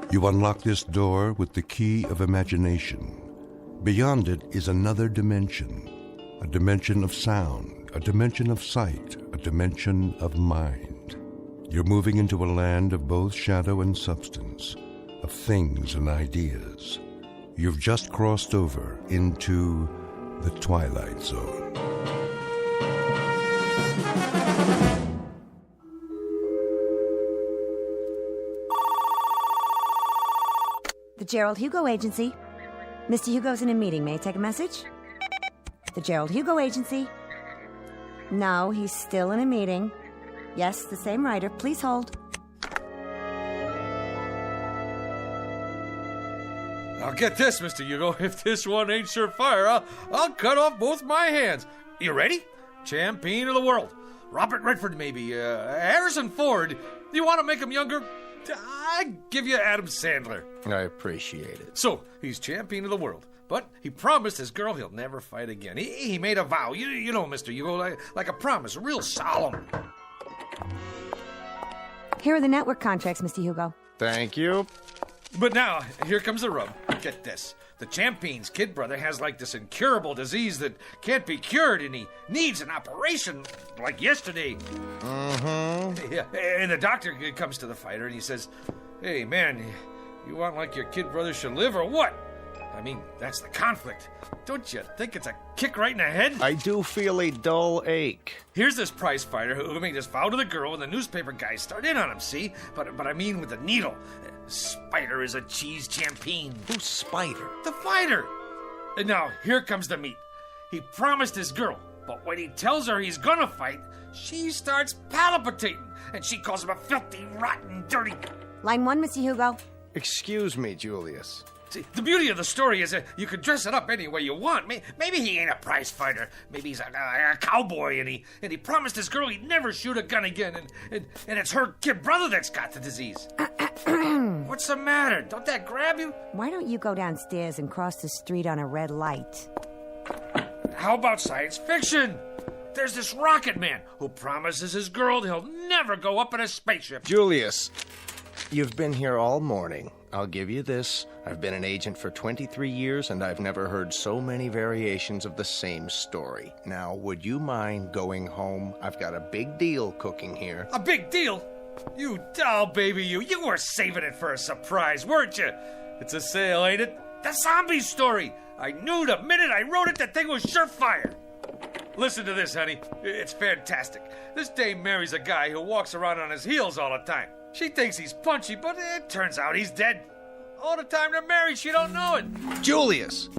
You unlock this door with the key of imagination. Beyond it is another dimension, a dimension of sound, a dimension of sight, a dimension of mind. You're moving into a land of both shadow and substance, of things and ideas. You've just crossed over into the Twilight Zone. The Gerald Hugo Agency. Mr. Hugo's in a meeting. May I take a message? The Gerald Hugo Agency. No, he's still in a meeting. Yes, the same writer. Please hold. Now get this, Mr. Hugo. If this one ain't surefire, I'll cut off both my hands. You ready? Champion of the world. Robert Redford, maybe. Harrison Ford. You want to make him younger? I give you Adam Sandler. I appreciate it. So, he's champion of the world. But he promised his girl he'll never fight again. He made a vow. You know, Mr. Hugo, like a promise. Real solemn. Here are the network contracts, Mr. Hugo. Thank you. But now, here comes the rub. Get this. The champion's kid brother has like this incurable disease that can't be cured, and he needs an operation like yesterday. Mm-hmm. Yeah, and the doctor comes to the fighter and he says, "Hey, man, you want like your kid brother should live or what? I mean, that's the conflict. Don't you think it's a kick right in the head?" I do feel a dull ache. Here's this prize fighter who made this vow to the girl, and the newspaper guys start in on him, see? But I mean with the needle. Spider is a cheese champion. Who's Spider? The fighter. And now, here comes the meat. He promised his girl, but when he tells her he's gonna fight, she starts palpitating, and she calls him a filthy, rotten, dirty... Line 1, Mr. Hugo. Excuse me, Julius. See, the beauty of the story is that you can dress it up any way you want. Maybe he ain't a prize fighter. Maybe he's a cowboy, and he promised his girl he'd never shoot a gun again, and it's her kid brother that's got the disease. What's the matter? Don't that grab you? Why don't you go downstairs and cross the street on a red light? How about science fiction? There's this rocket man who promises his girl he'll never go up in a spaceship. Julius, you've been here all morning. I'll give you this. I've been an agent for 23 years, and I've never heard so many variations of the same story. Now, would you mind going home? I've got a big deal cooking here. A big deal? You doll baby, you were saving it for a surprise, weren't you? It's a sale, ain't it? The zombie story. I knew the minute I wrote it that thing was surefire. Listen to this, honey. It's fantastic. This dame marries a guy who walks around on his heels all the time. She thinks he's punchy, but it turns out he's dead. All the time they're married, she don't know it. Julius,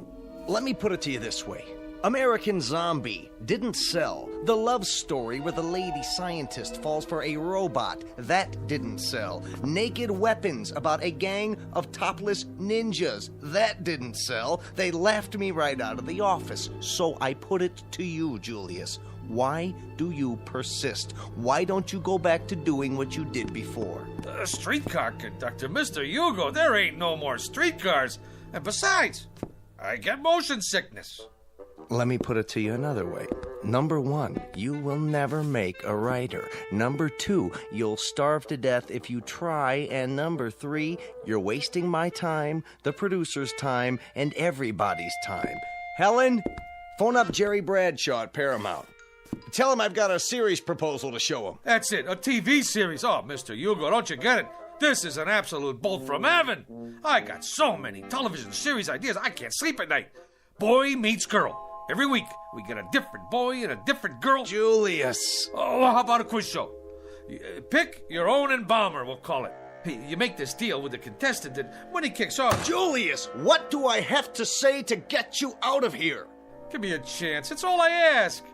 let me put it to you this way. American Zombie didn't sell. The love story where the lady scientist falls for a robot, that didn't sell. Naked Weapons about a gang of topless ninjas, that didn't sell. They laughed me right out of the office. So I put it to you, Julius. Why do you persist? Why don't you go back to doing what you did before? The streetcar conductor, Mr. Hugo, there ain't no more streetcars. And besides, I get motion sickness. Let me put it to you another way. Number 1, you will never make a writer. Number 2, you'll starve to death if you try. And number 3, you're wasting my time, the producer's time, and everybody's time. Helen, phone up Jerry Bradshaw at Paramount. Tell him I've got a series proposal to show him. That's it, a TV series. Oh, Mr. Hugo, don't you get it? This is an absolute bolt from heaven. I got so many television series ideas, I can't sleep at night. Boy meets girl. Every week, we get a different boy and a different girl. Julius. Oh, how about a quiz show? Pick your own embalmer, we'll call it. You make this deal with the contestant, and when he kicks off... Julius, what do I have to say to get you out of here? Give me a chance. It's all I ask.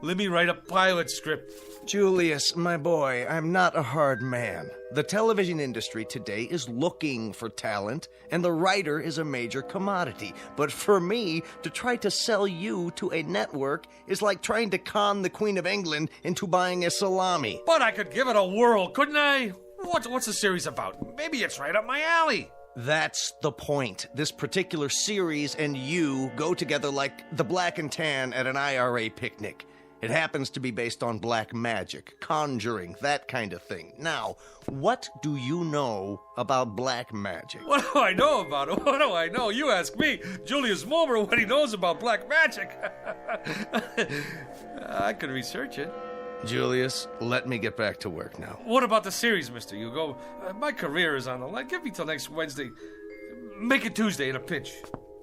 Let me write a pilot script. Julius, my boy, I'm not a hard man. The television industry today is looking for talent, and the writer is a major commodity. But for me, to try to sell you to a network is like trying to con the Queen of England into buying a salami. But I could give it a whirl, couldn't I? What's the series about? Maybe it's right up my alley. That's the point. This particular series and you go together like the black and tan at an IRA picnic. It happens to be based on black magic, conjuring, that kind of thing. Now, what do you know about black magic? What do I know about it? What do I know? You ask me, Julius Mulmer, what he knows about black magic. I could research it. Julius, let me get back to work now. What about the series, Mr. Hugo? My career is on the line. Give me till next Wednesday. Make it Tuesday in a pinch.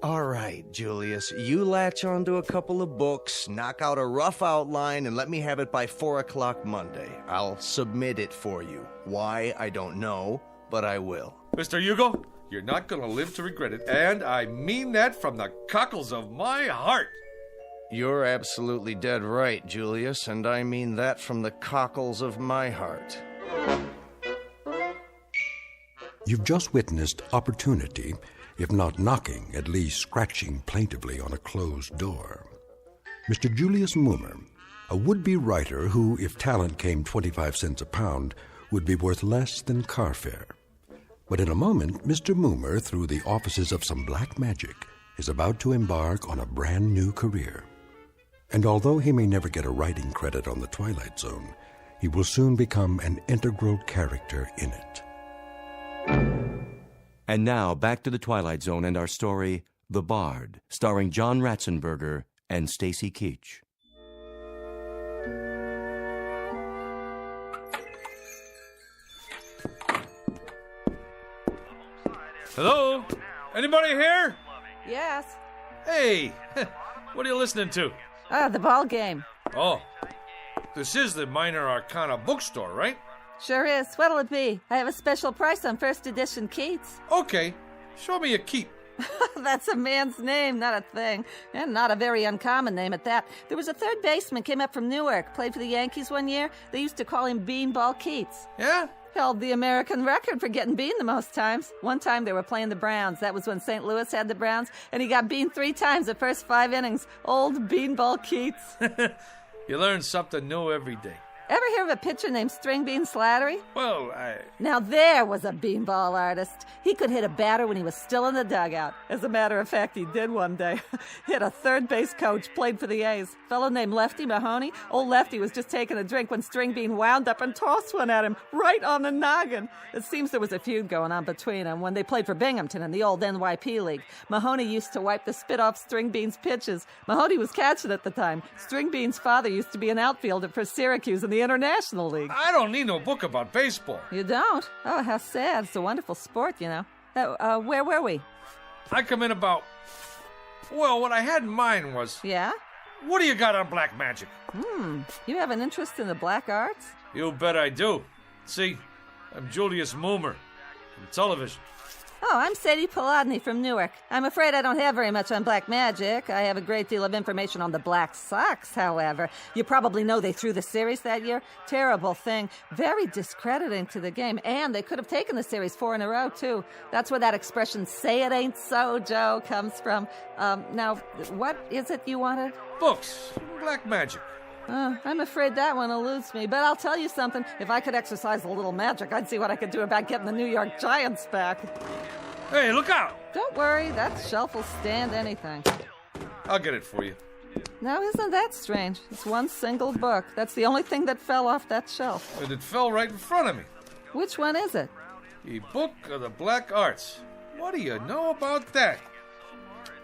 All right, Julius, you latch onto a couple of books, knock out a rough outline, and let me have it by 4 o'clock Monday. I'll submit it for you. Why, I don't know, but I will. Mr. Hugo, you're not going to live to regret it, and I mean that from the cockles of my heart. You're absolutely dead right, Julius, and I mean that from the cockles of my heart. You've just witnessed opportunity, if not knocking, at least scratching plaintively on a closed door. Mr. Julius Mulmer, a would-be writer who, if talent came 25 cents a pound, would be worth less than car fare. But in a moment, Mr. Mulmer, through the offices of some black magic, is about to embark on a brand new career. And although he may never get a writing credit on the Twilight Zone, he will soon become an integral character in it. And now, back to the Twilight Zone and our story, The Bard, starring John Ratzenberger and Stacy Keach. Hello? Anybody here? Yes. Hey, what are you listening to? The ball game. Oh, this is the Minor Arcana bookstore, right? Sure is. What'll it be? I have a special price on first edition Keats. Okay, show me a keep. That's a man's name, not a thing. And not a very uncommon name at that. There was a third baseman came up from Newark, played for the Yankees one year. They used to call him Beanball Keats. Yeah? Held the American record for getting beaned the most times. One time they were playing the Browns. That was when St. Louis had the Browns, and he got beaned 3 times the first 5 innings. Old Beanball Keats. You learn something new every day. Ever hear of a pitcher named String Bean Slattery? Well, Now there was a beanball artist. He could hit a batter when he was still in the dugout. As a matter of fact, he did one day. Hit a third base coach, played for the A's. Fellow named Lefty Mahoney. Old Lefty was just taking a drink when String Bean wound up and tossed one at him, right on the noggin. It seems there was a feud going on between them when they played for Binghamton in the old NYP League. Mahoney used to wipe the spit off String Bean's pitches. Mahoney was catching at the time. String Bean's father used to be an outfielder for Syracuse in the International League. I don't need no book about baseball. You don't? Oh, how sad. It's a wonderful sport, you know. Where were we? I come in about... Well, what I had in mind was... Yeah? What do you got on black magic? You have an interest in the black arts? You bet I do. See, I'm Julius Mulmer from television. Oh, I'm Sadie Polodny from Newark. I'm afraid I don't have very much on black magic. I have a great deal of information on the Black Sox, however. You probably know they threw the series that year. Terrible thing. Very discrediting to the game. And they could have taken the series 4 in a row, too. That's where that expression, say it ain't so, Joe, comes from. Now, what is it you wanted? Books. Black magic. I'm afraid that one eludes me, but I'll tell you something. If I could exercise a little magic, I'd see what I could do about getting the New York Giants back. Hey, look out! Don't worry, that shelf will stand anything. I'll get it for you. Now, isn't that strange? It's one single book. That's the only thing that fell off that shelf. And it fell right in front of me. Which one is it? The Book of the Black Arts. What do you know about that?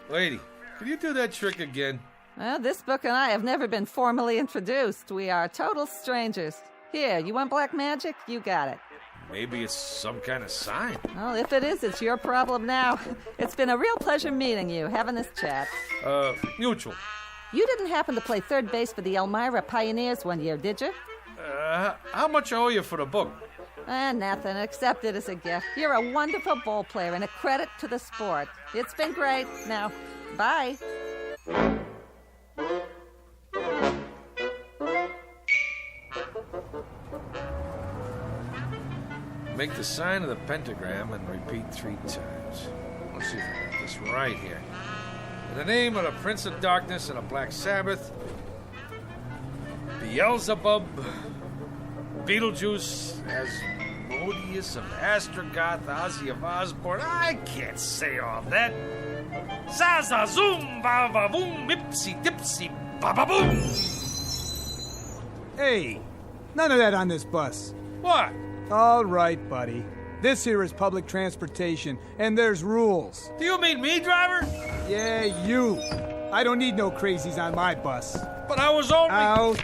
Lady, can you do that trick again? Well, this book and I have never been formally introduced. We are total strangers. Here, you want black magic? You got it. Maybe it's some kind of sign. Well, if it is, it's your problem now. It's been a real pleasure meeting you, having this chat. Mutual. You didn't happen to play third base for the Elmira Pioneers one year, did you? How much I owe you for the book? Nothing. Accept it as a gift. You're a wonderful ball player and a credit to the sport. It's been great. Now, bye. Make the sign of the pentagram and repeat 3 times. Let's see if I got this right here. In the name of the Prince of Darkness and the Black Sabbath, Beelzebub, Beetlejuice, Asmodeus of Astrogoth, Ozzy of Osborne. I can't say all that. Zaza zoom, ba ba boom, ipsy dipsy, ba ba boom. Hey, none of that on this bus. What? All right, buddy. This here is public transportation, and there's rules. Do you mean me, driver? Yeah, you. I don't need no crazies on my bus. But I was only... Out.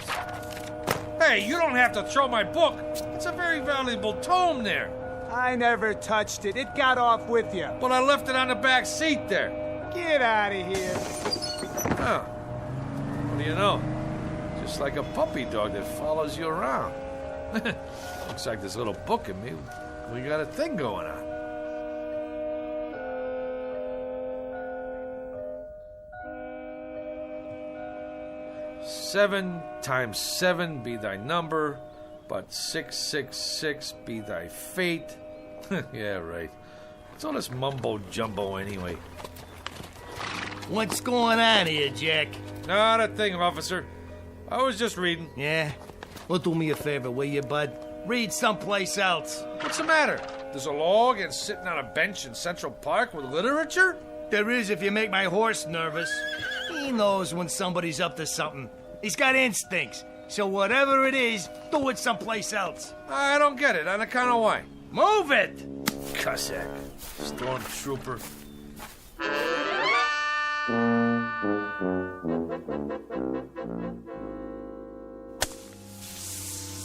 Hey, you don't have to throw my book. It's a very valuable tome there. I never touched it. It got off with you. But I left it on the back seat there. Get out of here. Oh. What do you know? Just like a puppy dog that follows you around. Looks like this little book in me. We got a thing going on. Seven times 7 be thy number, but 666 be thy fate. Yeah, right. What's all this mumbo-jumbo anyway? What's going on here, Jack? Not a thing, officer. I was just reading. Yeah? Well, do me a favor, will you, bud? Read someplace else. What's the matter? There's a law against sitting on a bench in Central Park with literature? There is if you make my horse nervous. He knows when somebody's up to something. He's got instincts. So whatever it is, do it someplace else. I don't get it. On account of why? Move it! Cossack. Stormtrooper.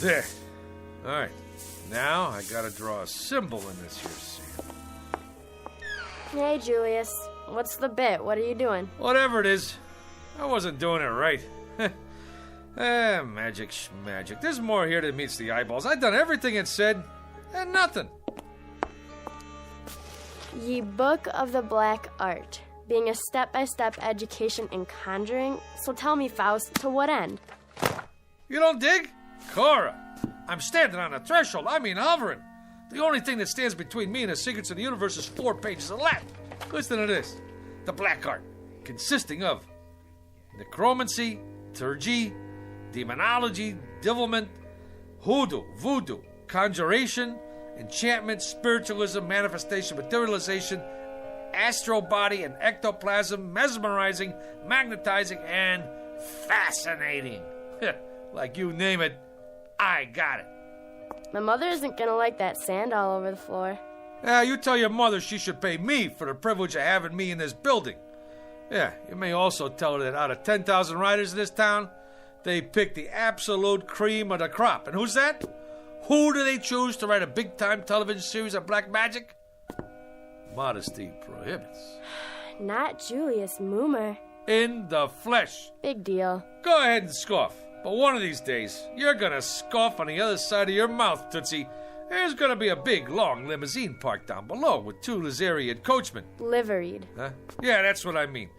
There. All right. Now I gotta draw a symbol in this here sand. Hey, Julius. What's the bit? What are you doing? Whatever it is, I wasn't doing it right. Magic schmagic. There's more here than meets the eyeballs. I've done everything it said, and nothing. Ye Book of the Black Art, being a step-by-step education in conjuring. So tell me, Faust, to what end? You don't dig? Cora, I'm standing on the threshold. I mean hovering. The only thing that stands between me and the secrets of the universe is 4 pages of Latin. Listen to this. The Black Art, consisting of necromancy, turgy, demonology, devilment, hoodoo, voodoo, conjuration, enchantment, spiritualism, manifestation, materialization, astral body and ectoplasm, mesmerizing, magnetizing, and fascinating. Like you name it, I got it. My mother isn't gonna like that sand all over the floor. You tell your mother she should pay me for the privilege of having me in this building. Yeah, you may also tell her that out of 10,000 writers in this town, they pick the absolute cream of the crop. And who's that? Who do they choose to write a big-time television series of black magic? Modesty prohibits. Not Julius Moomer. In the flesh. Big deal. Go ahead and scoff. But one of these days, you're gonna scoff on the other side of your mouth, Tootsie. There's gonna be a big, long limousine parked down below with 2 Lazarian coachmen. Liveried. Huh? Yeah, that's what I mean.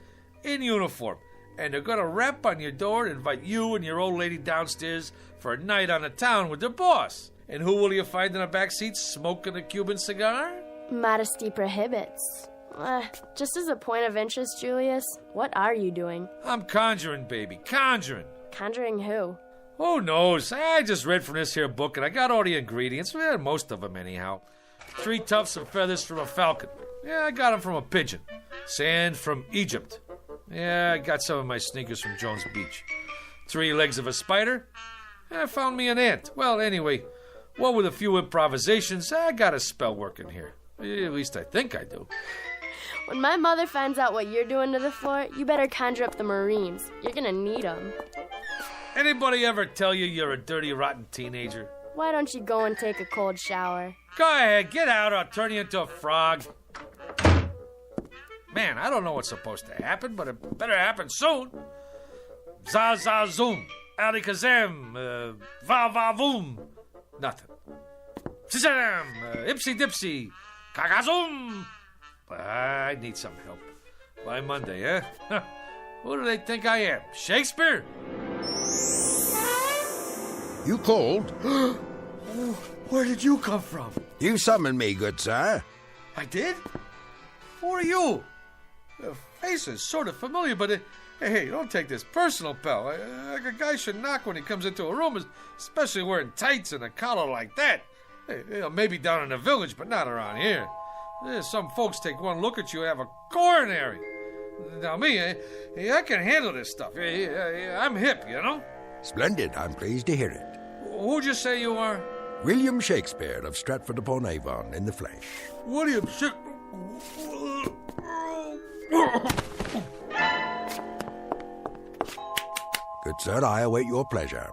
In uniform. And they're gonna rap on your door and invite you and your old lady downstairs for a night on the town with their boss. And who will you find in the back seat smoking a Cuban cigar? Modesty prohibits. Just as a point of interest, Julius, what are you doing? I'm conjuring, baby. Conjuring. Conjuring who? Who knows? I just read from this here book and I got all the ingredients. Well, most of them anyhow. 3 tufts of feathers from a falcon. Yeah, I got them from a pigeon. Sand from Egypt. Yeah, I got some of my sneakers from Jones Beach. 3 legs of a spider. I found me an ant. Well, anyway, what with a few improvisations, I got a spell working here. At least I think I do. When my mother finds out what you're doing to the floor, you better conjure up the Marines. You're gonna need them. Anybody ever tell you you're a dirty, rotten teenager? Why don't you go and take a cold shower? Go ahead, get out or I'll turn you into a frog. Man, I don't know what's supposed to happen, but it better happen soon. Za-za-zoom, alikazam, va-va-voom. Nothing. Shazam, ipsy-dipsy, kakazoom. I need some help. By Monday, eh? Who do they think I am? Shakespeare? You called? Where did you come from? You summoned me, good sir. I did? Who are you? The face is sort of familiar, but hey, don't take this personal, pal. A guy should knock when he comes into a room, especially wearing tights and a collar like that. Hey, maybe down in the village, but not around here. Some folks take one look at you and have a coronary. Now me, I can handle this stuff. I'm hip, you know? Splendid. I'm pleased to hear it. Who'd you say you are? William Shakespeare of Stratford-upon-Avon in the flesh. William Good sir, I await your pleasure.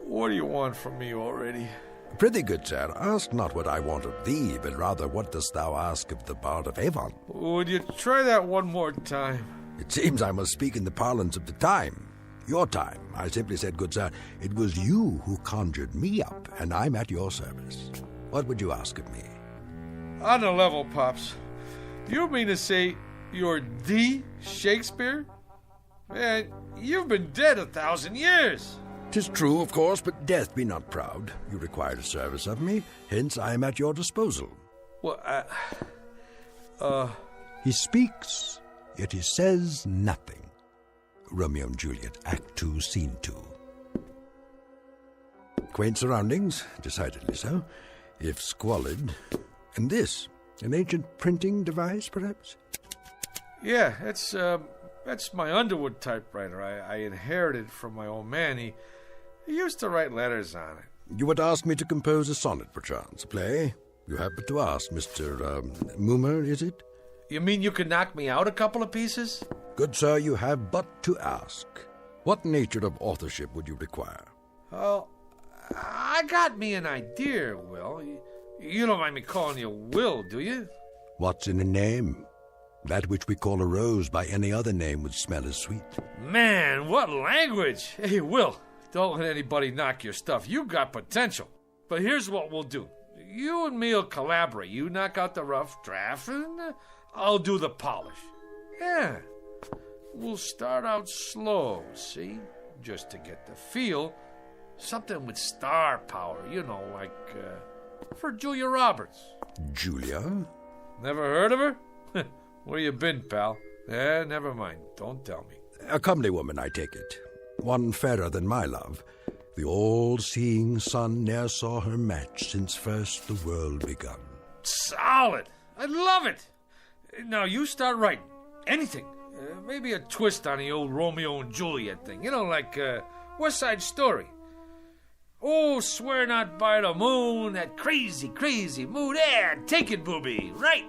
What do you want from me already? Prithee, good sir, ask not what I want of thee, but rather what dost thou ask of the Bard of Avon? Would you try that one more time? It seems I must speak in the parlance of the time. Your time. I simply said, good sir, it was you who conjured me up, and I'm at your service. What would you ask of me? On the level, Pops. You mean to say you're the Shakespeare? Man, you've been dead 1,000 years. 'Tis true, of course, but death be not proud. You required a service of me, hence I am at your disposal. Well, He speaks, yet he says nothing. Romeo and Juliet, Act 2, Scene 2. Quaint surroundings, decidedly so, if squalid. And this, an ancient printing device, perhaps? Yeah, that's my Underwood typewriter. I inherited from my old man. He used to write letters on it. You would ask me to compose a sonnet, perchance, a play? You have but to ask, Mr. Moomer, is it? You mean you could knock me out a couple of pieces? Good sir, you have but to ask. What nature of authorship would you require? Oh, I got me an idea, Will. You don't mind me calling you Will, do you? What's in a name? That which we call a rose by any other name would smell as sweet. Man, what language! Hey, Will, don't let anybody knock your stuff. You got potential. But here's what we'll do. You and me will collaborate. You knock out the rough draft, and I'll do the polish. Yeah. We'll start out slow, see? Just to get the feel. Something with star power, you know, like for Julia Roberts. Julia? Never heard of her? Where you been, pal? Never mind. Don't tell me. A comely woman, I take it. One fairer than my love. The all-seeing sun ne'er saw her match since first the world begun. Solid. I love it. Now you start writing. Anything. Maybe a twist on the old Romeo and Juliet thing. You know, like West Side Story. Oh, swear not by the moon, that crazy, crazy moon. Yeah, take it, booby. Right.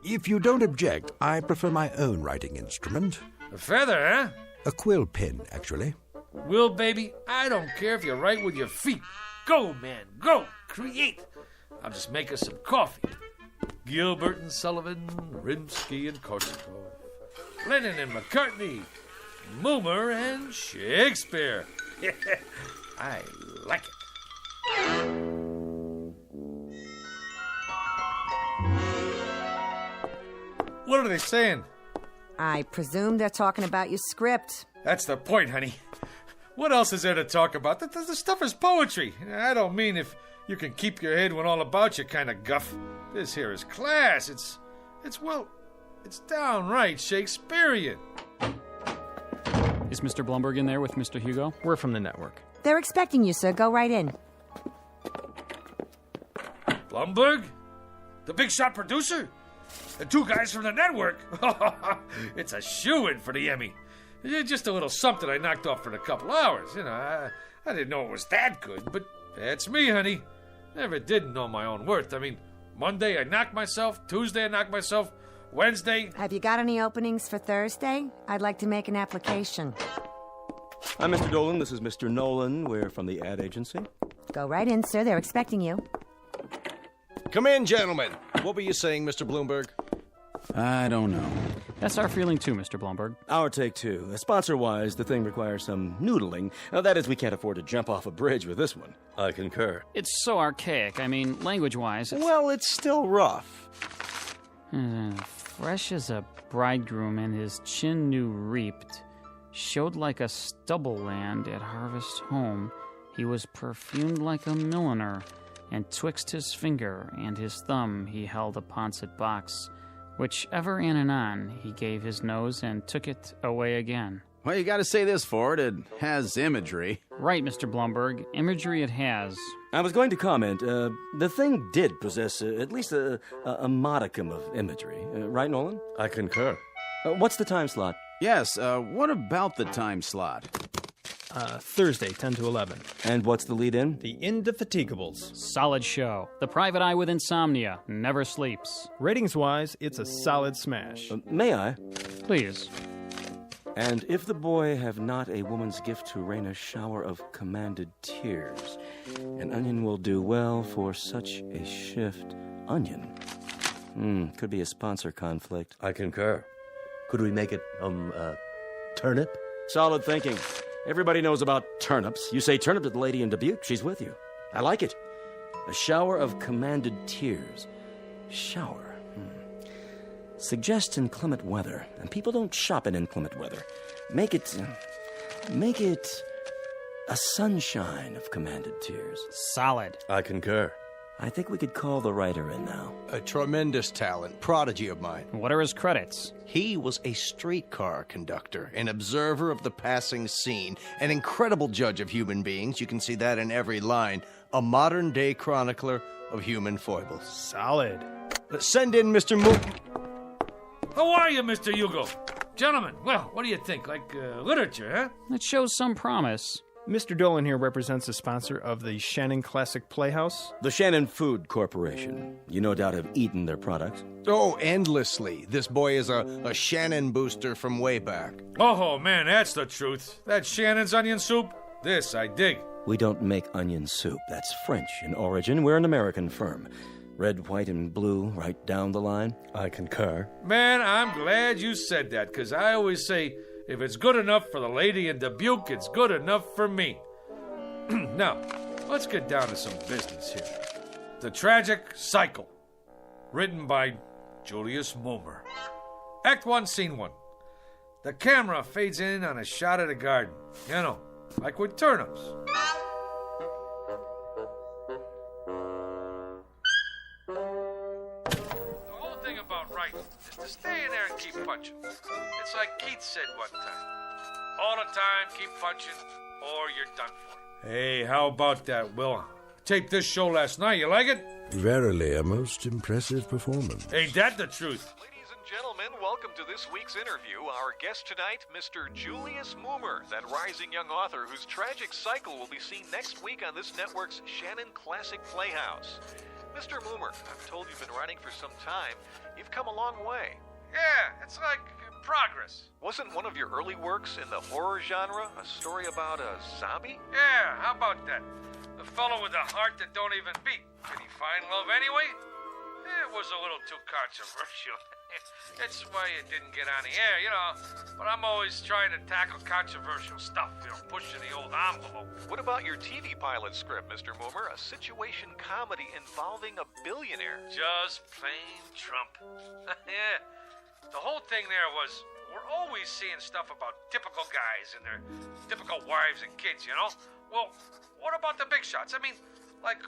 If you don't object, I prefer my own writing instrument. A feather, huh? A quill pen, actually. Will, baby, I don't care if you write with your feet. Go, man, go. Create. I'll just make us some coffee. Gilbert and Sullivan, Rimsky and Korsakov, Lennon and McCartney, Moomer and Shakespeare. I like it. What are they saying? I presume they're talking about your script. That's the point, honey. What else is there to talk about? The stuff is poetry. I don't mean if you can keep your head when all about you kind of guff. This here is class. It's downright Shakespearean. Is Mr. Blumberg in there with Mr. Hugo? We're from the network. They're expecting you, sir. Go right in. Blumberg? The big shot producer? The two guys from the network? It's a shoo-in for the Emmy. Just a little something I knocked off for a couple hours. You know, I didn't know it was that good, but that's me, honey. Never did know my own worth. I mean, Monday I knocked myself, Tuesday I knocked myself, Wednesday... Have you got any openings for Thursday? I'd like to make an application. I'm Mr. Dolan. This is Mr. Nolan. We're from the ad agency. Go right in, sir. They're expecting you. Come in, gentlemen. What were you saying, Mr. Bloomberg? I don't know. That's our feeling too, Mr. Blumberg. Our take two. Sponsor-wise, the thing requires some noodling. That is, we can't afford to jump off a bridge with this one. I concur. It's so archaic. I mean, language-wise, it's... Well, it's still rough. Fresh as a bridegroom and his chin new reaped, showed like a stubble land at harvest home. He was perfumed like a milliner, and twixt his finger and his thumb he held a pouncet box, which ever in and on he gave his nose and took it away again. Well, you gotta say this for it. It has imagery. Right, Mr. Blumberg. Imagery it has. I was going to comment. The thing did possess at least a modicum of imagery. Right, Nolan? I concur. What's the time slot? Yes, what about the time slot? Thursday, 10 to 11. And what's the lead-in? The Indefatiguables. Solid show. The private eye with insomnia. Never sleeps. Ratings-wise, it's a solid smash. May I? Please. And if the boy have not a woman's gift to rain a shower of commanded tears, an onion will do well for such a shift. Onion? Could be a sponsor conflict. I concur. Could we make it, turnip? Solid thinking. Everybody knows about turnips. You say turnip to the lady in Dubuque, she's with you. I like it. A shower of commanded tears. Shower. Suggest inclement weather. And people don't shop in inclement weather. Make it a sunshine of commanded tears. Solid. I concur. I think we could call the writer in now. A tremendous talent, prodigy of mine. What are his credits? He was a streetcar conductor, an observer of the passing scene, an incredible judge of human beings. You can see that in every line. A modern-day chronicler of human foibles. Solid. Send in Mr. Moon. How are you, Mr. Hugo? Gentlemen, well, what do you think? Like literature, huh? It shows some promise. Mr. Dolan here represents the sponsor of the Shannon Classic Playhouse. The Shannon Food Corporation. You no doubt have eaten their products. Oh, endlessly. This boy is a Shannon booster from way back. Oh, man, that's the truth. That Shannon's onion soup, this I dig. We don't make onion soup. That's French in origin. We're an American firm. Red, white, and blue, right down the line. I concur. Man, I'm glad you said that, because I always say, if it's good enough for the lady in Dubuque, it's good enough for me. Now, let's get down to some business here. The Tragic Cycle, written by Julius Mulmer. Act 1, Scene 1. The camera fades in on a shot of the garden. You know, like with turnips. Is to stay in there and keep punching. It's like Keith said one time. All the time, keep punching, or you're done for. Hey, how about that, Will? Taped this show last night. You like it? Verily, a most impressive performance. Ain't that the truth? Ladies and gentlemen, welcome to this week's interview. Our guest tonight, Mr. Julius Mulmer, that rising young author whose tragic cycle will be seen next week on this network's Shannon Classic Playhouse. Mr. Mulmer, I'm told you've been writing for some time. You've come a long way. Yeah, it's like progress. Wasn't one of your early works in the horror genre a story about a zombie? Yeah, how about that? The fellow with a heart that don't even beat. Did he find love anyway? It was a little too controversial. That's why it didn't get on the air, you know. But I'm always trying to tackle controversial stuff, you know, pushing the old envelope. What about your TV pilot script, Mr. Mulmer? A situation comedy involving a billionaire. Just plain Trump. Yeah. The whole thing there was, we're always seeing stuff about typical guys and their typical wives and kids, you know? Well, what about the big shots? I mean, like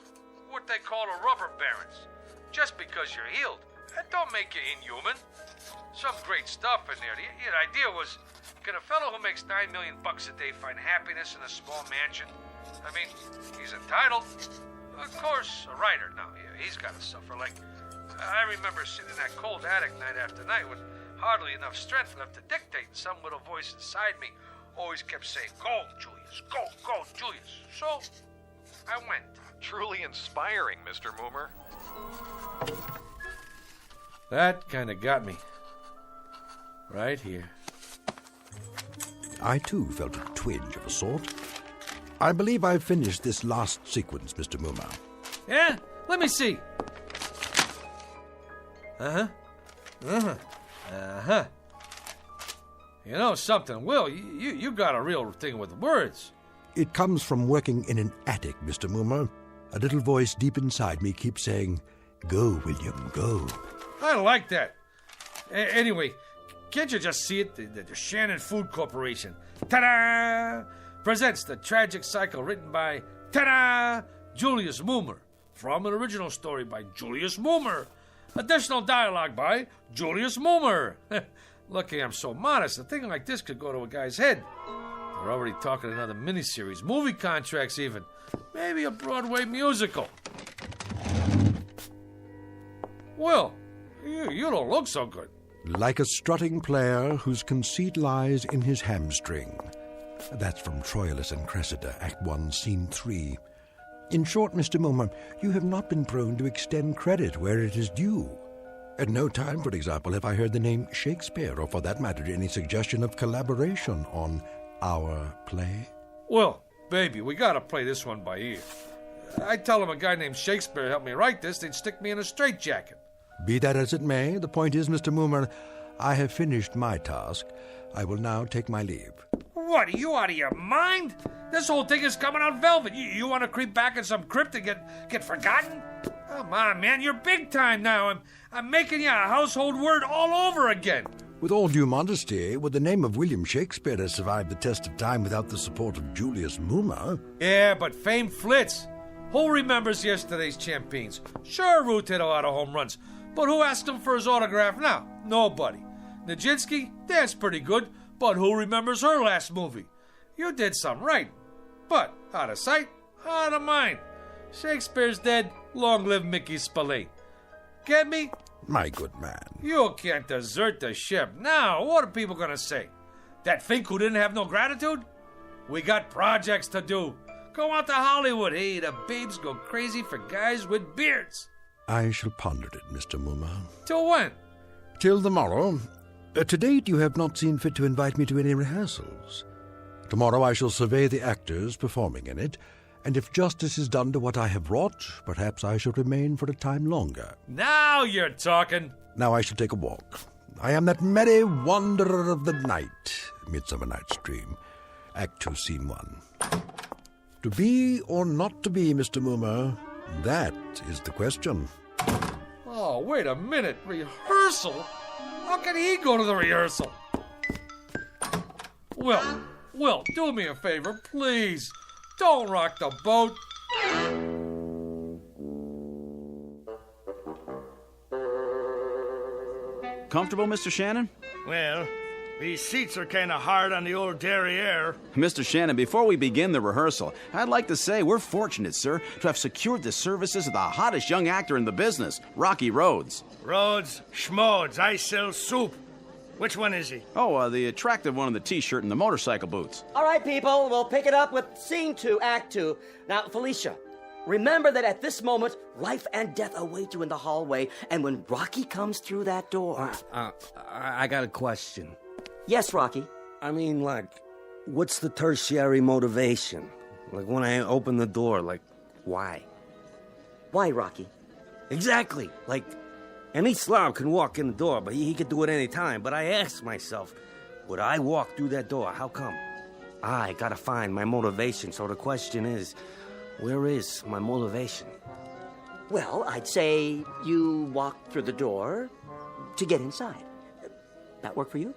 what they call the rubber barons. Just because you're healed, that don't make you inhuman. Some great stuff in there. The idea was, can a fellow who makes $9 million a day find happiness in a small mansion? I mean, he's entitled. Of course, a writer now, he's got to suffer. Like, I remember sitting in that cold attic night after night with hardly enough strength left to dictate. Some little voice inside me always kept saying, go, Julius, go, Julius. So, I went. Truly inspiring, Mr. Mulmer. That kind of got me. Right here. I, too, felt a twinge of a sort. I believe I've finished this last sequence, Mr. Mulmer. Yeah? Let me see. You know something, Will? You got a real thing with words. It comes from working in an attic, Mr. Mulmer. A little voice deep inside me keeps saying, go, William, go. I like that. Anyway, can't you just see it? The Shannon Food Corporation, ta-da, presents The Tragic Cycle, written by, ta-da, Julius Mulmer, from an original story by Julius Mulmer. Additional dialogue by Julius Mulmer. Lucky I'm so modest. A thing like this could go to a guy's head. They're already talking another miniseries, movie contracts even. Maybe a Broadway musical. Will, you don't look so good. Like a strutting player whose conceit lies in his hamstring. That's from Troilus and Cressida, Act 1, Scene 3. In short, Mr. Mummer, you have not been prone to extend credit where it is due. At no time, for example, have I heard the name Shakespeare, or for that matter, any suggestion of collaboration on our play. Well, baby, we gotta play this one by ear. I tell him a guy named Shakespeare helped me write this, they'd stick me in a straitjacket. Be that as it may, the point is, Mr. Mummer, I have finished my task. I will now take my leave. What, are you out of your mind? This whole thing is coming out velvet. You want to creep back in some crypt and get forgotten? Come on, man, you're big time now. I'm making you a household word all over again. With all due modesty, would the name of William Shakespeare have survived the test of time without the support of Julius Mummer? Yeah, but fame flits. Who remembers yesterday's champions? Sure, Root hit a lot of home runs, but who asked him for his autograph now? Nobody. Nijinsky, that's pretty good, but who remembers her last movie? You did some right, but out of sight, out of mind. Shakespeare's dead, long live Mickey Spillane. Get me? My good man. You can't desert the ship. Now, what are people gonna say? That Fink who didn't have no gratitude? We got projects to do. Go out to Hollywood. Hey, the babes go crazy for guys with beards. I shall ponder it, Mr. Mummer. Till when? Till tomorrow. To date, you have not seen fit to invite me to any rehearsals. Tomorrow I shall survey the actors performing in it, and if justice is done to what I have wrought, perhaps I shall remain for a time longer. Now you're talking. Now I shall take a walk. I am that merry wanderer of the night, Midsummer Night's Dream. Act 2, Scene 1. To be or not to be, Mr. Mummer, that is the question. Oh, wait a minute. Rehearsal? How can he go to the rehearsal? Will, do me a favor, please. Don't rock the boat. Comfortable, Mr. Shannon? Well, these seats are kind of hard on the old derriere. Mr. Shannon, before we begin the rehearsal, I'd like to say we're fortunate, sir, to have secured the services of the hottest young actor in the business, Rocky Rhodes. Rhodes, schmodes, I sell soup. Which one is he? Oh, the attractive one in the T-shirt and the motorcycle boots. All right, people, we'll pick it up with Scene 2, Act 2. Now, Felicia, remember that at this moment, life and death await you in the hallway, and when Rocky comes through that door... I got a question. Yes, Rocky? I mean, what's the tertiary motivation? When I open the door, why? Why, Rocky? Exactly. Any slob can walk in the door, but he could do it any time. But I ask myself, would I walk through that door? How come? I gotta find my motivation. So the question is, where is my motivation? Well, I'd say you walk through the door to get inside. That work for you?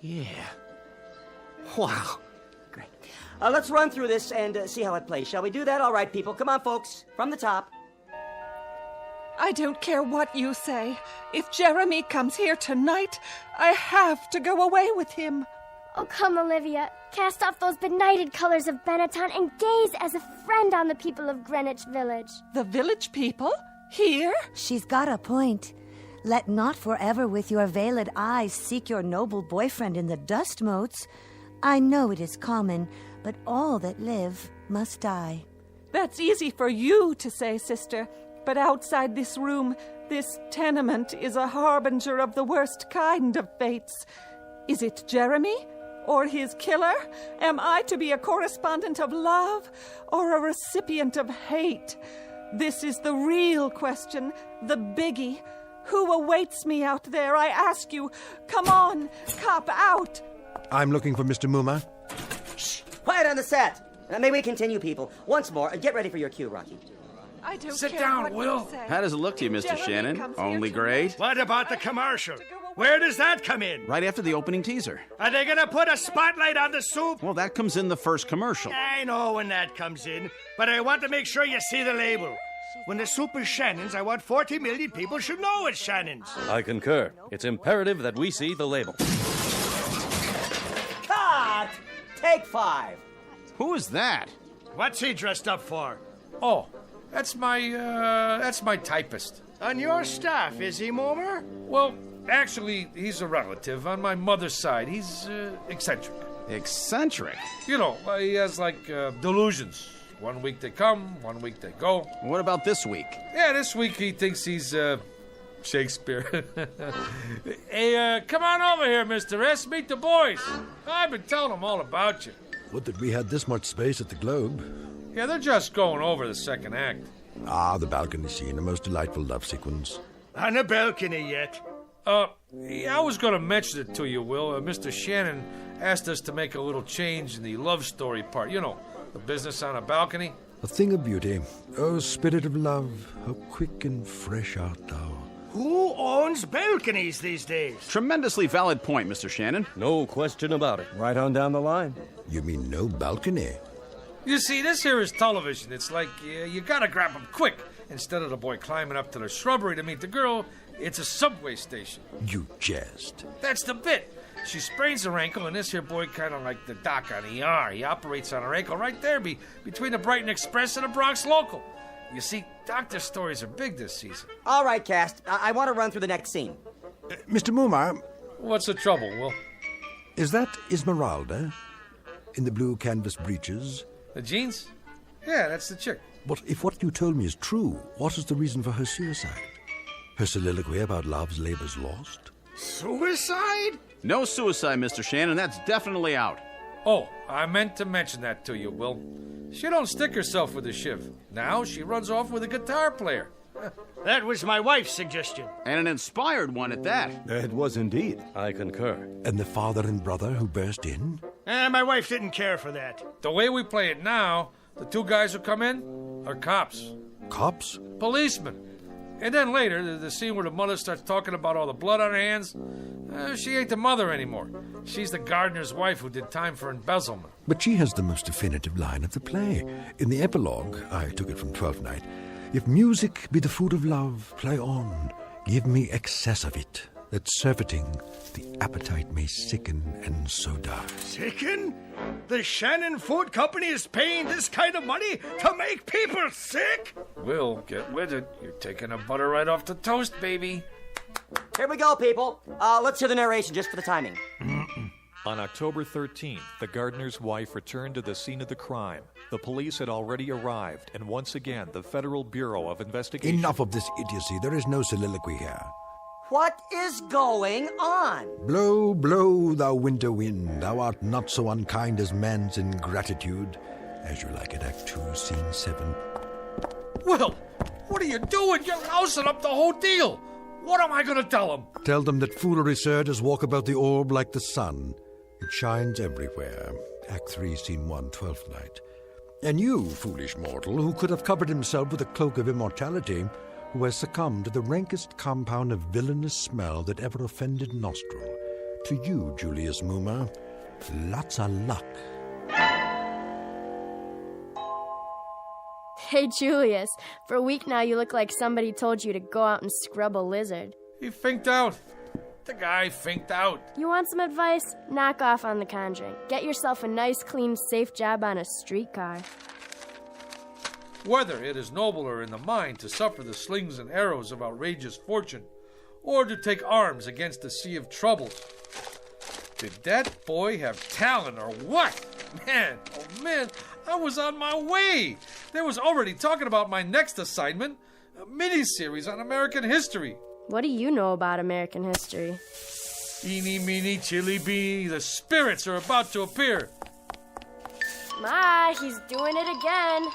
Yeah. Wow. Great. Let's run through this and see how it plays. Shall we do that? All right, people. Come on, folks. From the top. I don't care what you say. If Jeremy comes here tonight, I have to go away with him. Oh, come, Olivia. Cast off those benighted colors of Benetton and gaze as a friend on the people of Greenwich Village. The village people? Here? She's got a point. Let not forever with your veiled eyes seek your noble boyfriend in the dust motes. I know it is common, but all that live must die. That's easy for you to say, sister. But outside this room, this tenement is a harbinger of the worst kind of fates. Is it Jeremy? Or his killer? Am I to be a correspondent of love or a recipient of hate? This is the real question, the biggie. Who awaits me out there, I ask you? Come on, cop out! I'm looking for Mr. Mummer. Shh! Quiet on the set! May we continue, people? Once more, get ready for your cue, Rocky. I don't Sit care down, what Will. you say. How does it look to you, Mr. Shannon? Only great? What about the commercial? Where does that come in? Right after the opening teaser. Are they gonna put a spotlight on the soup? Well, that comes in the first commercial. I know when that comes in, but I want to make sure you see the label. When the soup is Shannon's, I want 40 million people should know it's Shannon's. I concur. It's imperative that we see the label. Cut! Take 5. Who is that? What's he dressed up for? Oh, that's my typist. On your staff, is he, Momer? Well, actually, he's a relative on my mother's side. He's eccentric. Eccentric? You know, he has delusions. 1 week they come, 1 week they go. What about this week? Yeah, this week he thinks he's Shakespeare. Hey, come on over here, Mr. S. Meet the boys. I've been telling them all about you. Would that we had this much space at the Globe. Yeah, they're just going over the second act. Ah, the balcony scene, a most delightful love sequence. On a balcony yet? Yeah, I was going to mention it to you, Will. Mr. Shannon asked us to make a little change in the love story part. You know, the business on a balcony. A thing of beauty. Oh, spirit of love, how quick and fresh art thou. Who owns balconies these days? Tremendously valid point, Mr. Shannon. No question about it. Right on down the line. You mean no balcony? You see, this here is television. It's like you gotta grab them quick. Instead of the boy climbing up to the shrubbery to meet the girl, it's a subway station. You jest. That's the bit. She sprains her ankle, and this here boy kind of like the doc on ER. He operates on her ankle right there between the Brighton Express and the Bronx Local. You see, doctor stories are big this season. All right, cast. I want to run through the next scene. Mr. Mumar. What's the trouble, Will? Is that Esmeralda? In the blue canvas breeches? The jeans? Yeah, that's the chick. But if what you told me is true, what is the reason for her suicide? Her soliloquy about love's labor's lost? Suicide? No suicide, Mr. Shannon. That's definitely out. Oh, I meant to mention that to you, Will. She don't stick herself with the shiv. Now she runs off with a guitar player. That was my wife's suggestion. And an inspired one at that. It was indeed. I concur. And the father and brother who burst in? My wife didn't care for that. The way we play it now, the two guys who come in are cops. Cops? Policemen. And then later, the scene where the mother starts talking about all the blood on her hands, she ain't the mother anymore. She's the gardener's wife who did time for embezzlement. But she has the most definitive line of the play. In the epilogue, I took it from Twelfth Night, if music be the food of love, play on, give me excess of it, that surfeiting the appetite may sicken and so die. Sicken? The Shannon Food Company is paying this kind of money to make people sick? Will, get with it. You're taking the butter right off the toast, baby. Here we go, people. Let's hear the narration just for the timing. On October 13th, the gardener's wife returned to the scene of the crime. The police had already arrived, and once again, the Federal Bureau of Investigation... Enough of this idiocy. There is no soliloquy here. What is going on? Blow, blow, thou winter wind. Thou art not so unkind as man's ingratitude. As you like it, Act 2, Scene 7. Will, what are you doing? You're lousing up the whole deal. What am I going to tell them? Tell them that foolery, sir, does walk about the orb like the sun. It shines everywhere. Act 3, Scene 1, 12th Night. And you, foolish mortal, who could have covered himself with a cloak of immortality, who has succumbed to the rankest compound of villainous smell that ever offended nostril. To you, Julius Moomer, lots of luck. Hey, Julius, for a week now you look like somebody told you to go out and scrub a lizard. He finked out. The guy finked out. You want some advice? Knock off on The Conjuring. Get yourself a nice, clean, safe job on a streetcar. Whether it is nobler in the mind to suffer the slings and arrows of outrageous fortune, or to take arms against a sea of troubles. Did that boy have talent or what? Man, oh man, I was on my way. They was already talking about my next assignment, a mini-series on American history. What do you know about American history? Eeny, meeny, chili beanie, the spirits are about to appear. Ma, he's doing it again.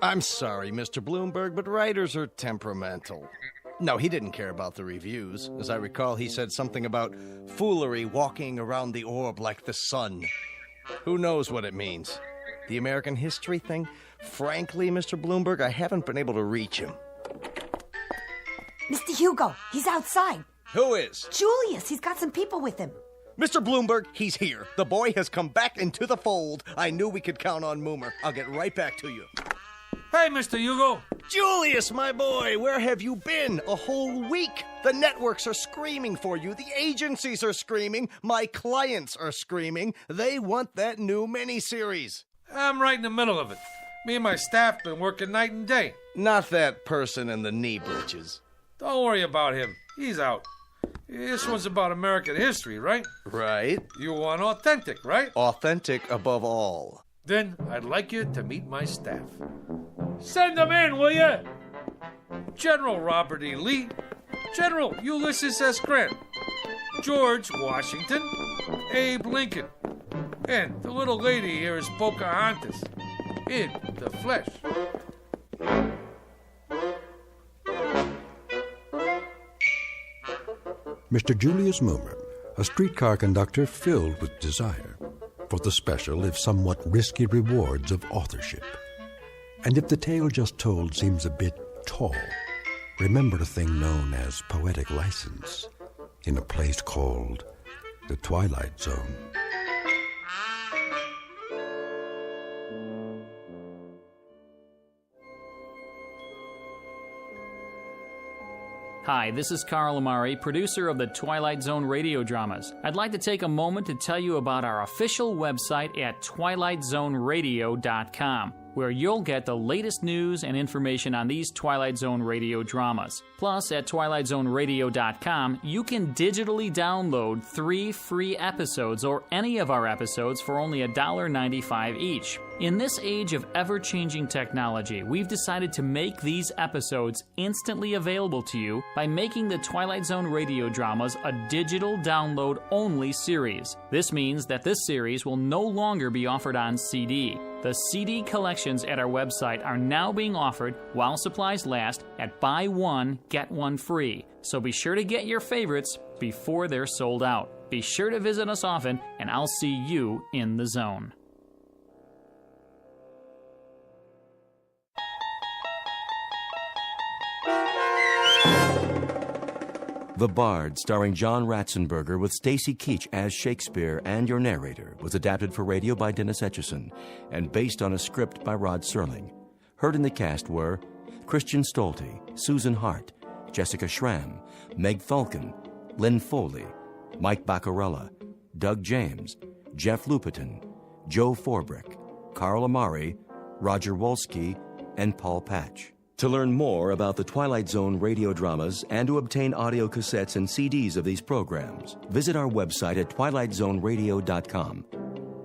I'm sorry, Mr. Bloomberg, but writers are temperamental. No, he didn't care about the reviews. As I recall, he said something about foolery walking around the orb like the sun. Who knows what it means? The American history thing? Frankly, Mr. Bloomberg, I haven't been able to reach him. Mr. Hugo, he's outside. Who is? Julius, he's got some people with him. Mr. Bloomberg, he's here. The boy has come back into the fold. I knew we could count on Moomer. I'll get right back to you. Hey, Mr. Hugo. Julius, my boy, where have you been? A whole week. The networks are screaming for you. The agencies are screaming. My clients are screaming. They want that new miniseries. I'm right in the middle of it. Me and my staff been working night and day. Not that person in the knee breeches. Don't worry about him. He's out. This one's about American history, right? Right. You want authentic, right? Authentic above all. Then I'd like you to meet my staff. Send them in, will you? General Robert E. Lee, General Ulysses S. Grant, George Washington, Abe Lincoln, and the little lady here is Pocahontas, in the flesh. Mr. Julius Moomer, a streetcar conductor filled with desire for the special, if somewhat risky, rewards of authorship. And if the tale just told seems a bit tall, remember a thing known as poetic license in a place called the Twilight Zone. Hi, this is Carl Amari, producer of the Twilight Zone Radio Dramas. I'd like to take a moment to tell you about our official website at twilightzoneradio.com, where you'll get the latest news and information on these Twilight Zone Radio dramas. Plus, at twilightzoneradio.com, you can digitally download 3 free episodes or any of our episodes for only $1.95 each. In this age of ever-changing technology, we've decided to make these episodes instantly available to you by making the Twilight Zone Radio Dramas a digital download-only series. This means that this series will no longer be offered on CD. The CD collections at our website are now being offered while supplies last at buy one, get one free. So be sure to get your favorites before they're sold out. Be sure to visit us often, and I'll see you in the zone. The Bard, starring John Ratzenberger with Stacy Keach as Shakespeare and your narrator, was adapted for radio by Dennis Etchison and based on a script by Rod Serling. Heard in the cast were Christian Stolte, Susan Hart, Jessica Schramm, Meg Falcon, Lynn Foley, Mike Baccarella, Doug James, Jeff Lupiton, Joe Forbrick, Carl Amari, Roger Wolski, and Paul Patch. To learn more about the Twilight Zone radio dramas and to obtain audio cassettes and CDs of these programs, visit our website at twilightzoneradio.com.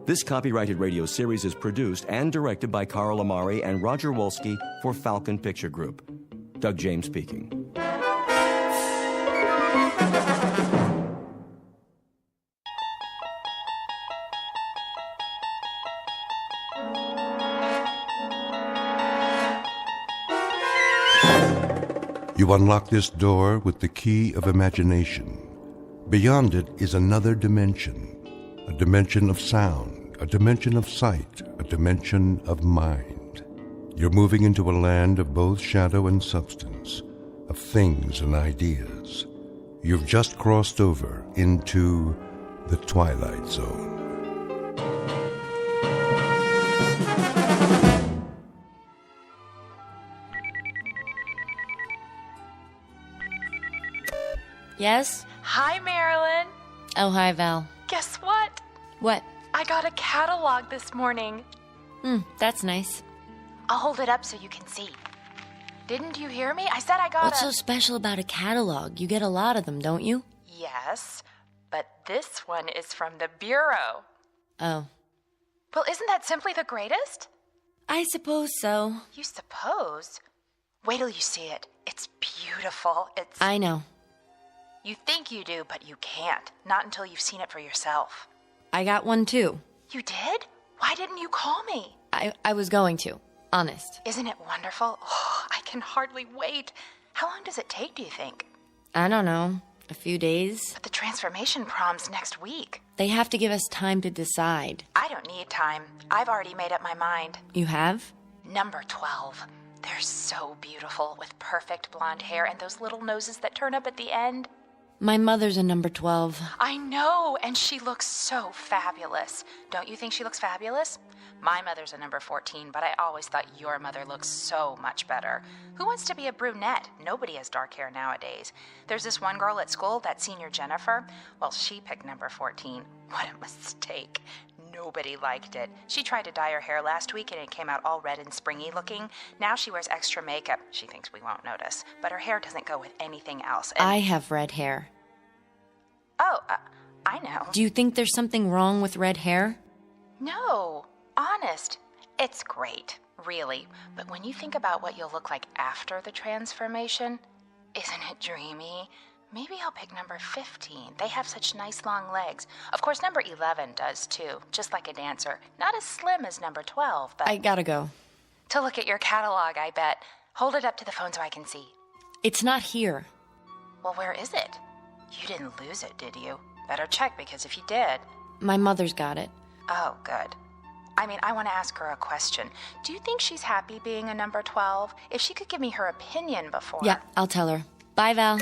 This copyrighted radio series is produced and directed by Carl Amari and Roger Wolski for Falcon Picture Group. Doug James speaking. You unlock this door with the key of imagination. Beyond it is another dimension, a dimension of sound, a dimension of sight, a dimension of mind. You're moving into a land of both shadow and substance, of things and ideas. You've just crossed over into the Twilight Zone. Yes? Hi, Marilyn. Oh, hi, Val. Guess what? What? I got a catalog this morning. That's nice. I'll hold it up so you can see. Didn't you hear me? I said I got What's so special about a catalog? You get a lot of them, don't you? Yes, but this one is from the Bureau. Oh. Well, isn't that simply the greatest? I suppose so. You suppose? Wait till you see it. It's beautiful. I know. You think you do, but you can't. Not until you've seen it for yourself. I got one, too. You did? Why didn't you call me? I was going to. Honest. Isn't it wonderful? Oh, I can hardly wait. How long does it take, do you think? I don't know. A few days. But the transformation prom's next week. They have to give us time to decide. I don't need time. I've already made up my mind. You have? Number 12. They're so beautiful with perfect blonde hair and those little noses that turn up at the end. My mother's a number 12. I know, and she looks so fabulous. Don't you think she looks fabulous? My mother's a number 14, but I always thought your mother looks so much better. Who wants to be a brunette? Nobody has dark hair nowadays. There's this one girl at school, that senior Jennifer. Well, she picked number 14. What a mistake. Nobody liked it. She tried to dye her hair last week and it came out all red and springy looking. Now she wears extra makeup. She thinks we won't notice. But her hair doesn't go with anything else. And... I have red hair. Oh, I know. Do you think there's something wrong with red hair? No. Honest. It's great. Really. But when you think about what you'll look like after the transformation, isn't it dreamy? Maybe I'll pick number 15. They have such nice long legs. Of course, number 11 does too, just like a dancer. Not as slim as number 12, but... I gotta go. To look at your catalog, I bet. Hold it up to the phone so I can see. It's not here. Well, where is it? You didn't lose it, did you? Better check, because if you did... My mother's got it. Oh, good. I mean, I want to ask her a question. Do you think she's happy being a number 12? If she could give me her opinion before... Yeah, I'll tell her. Bye, Val.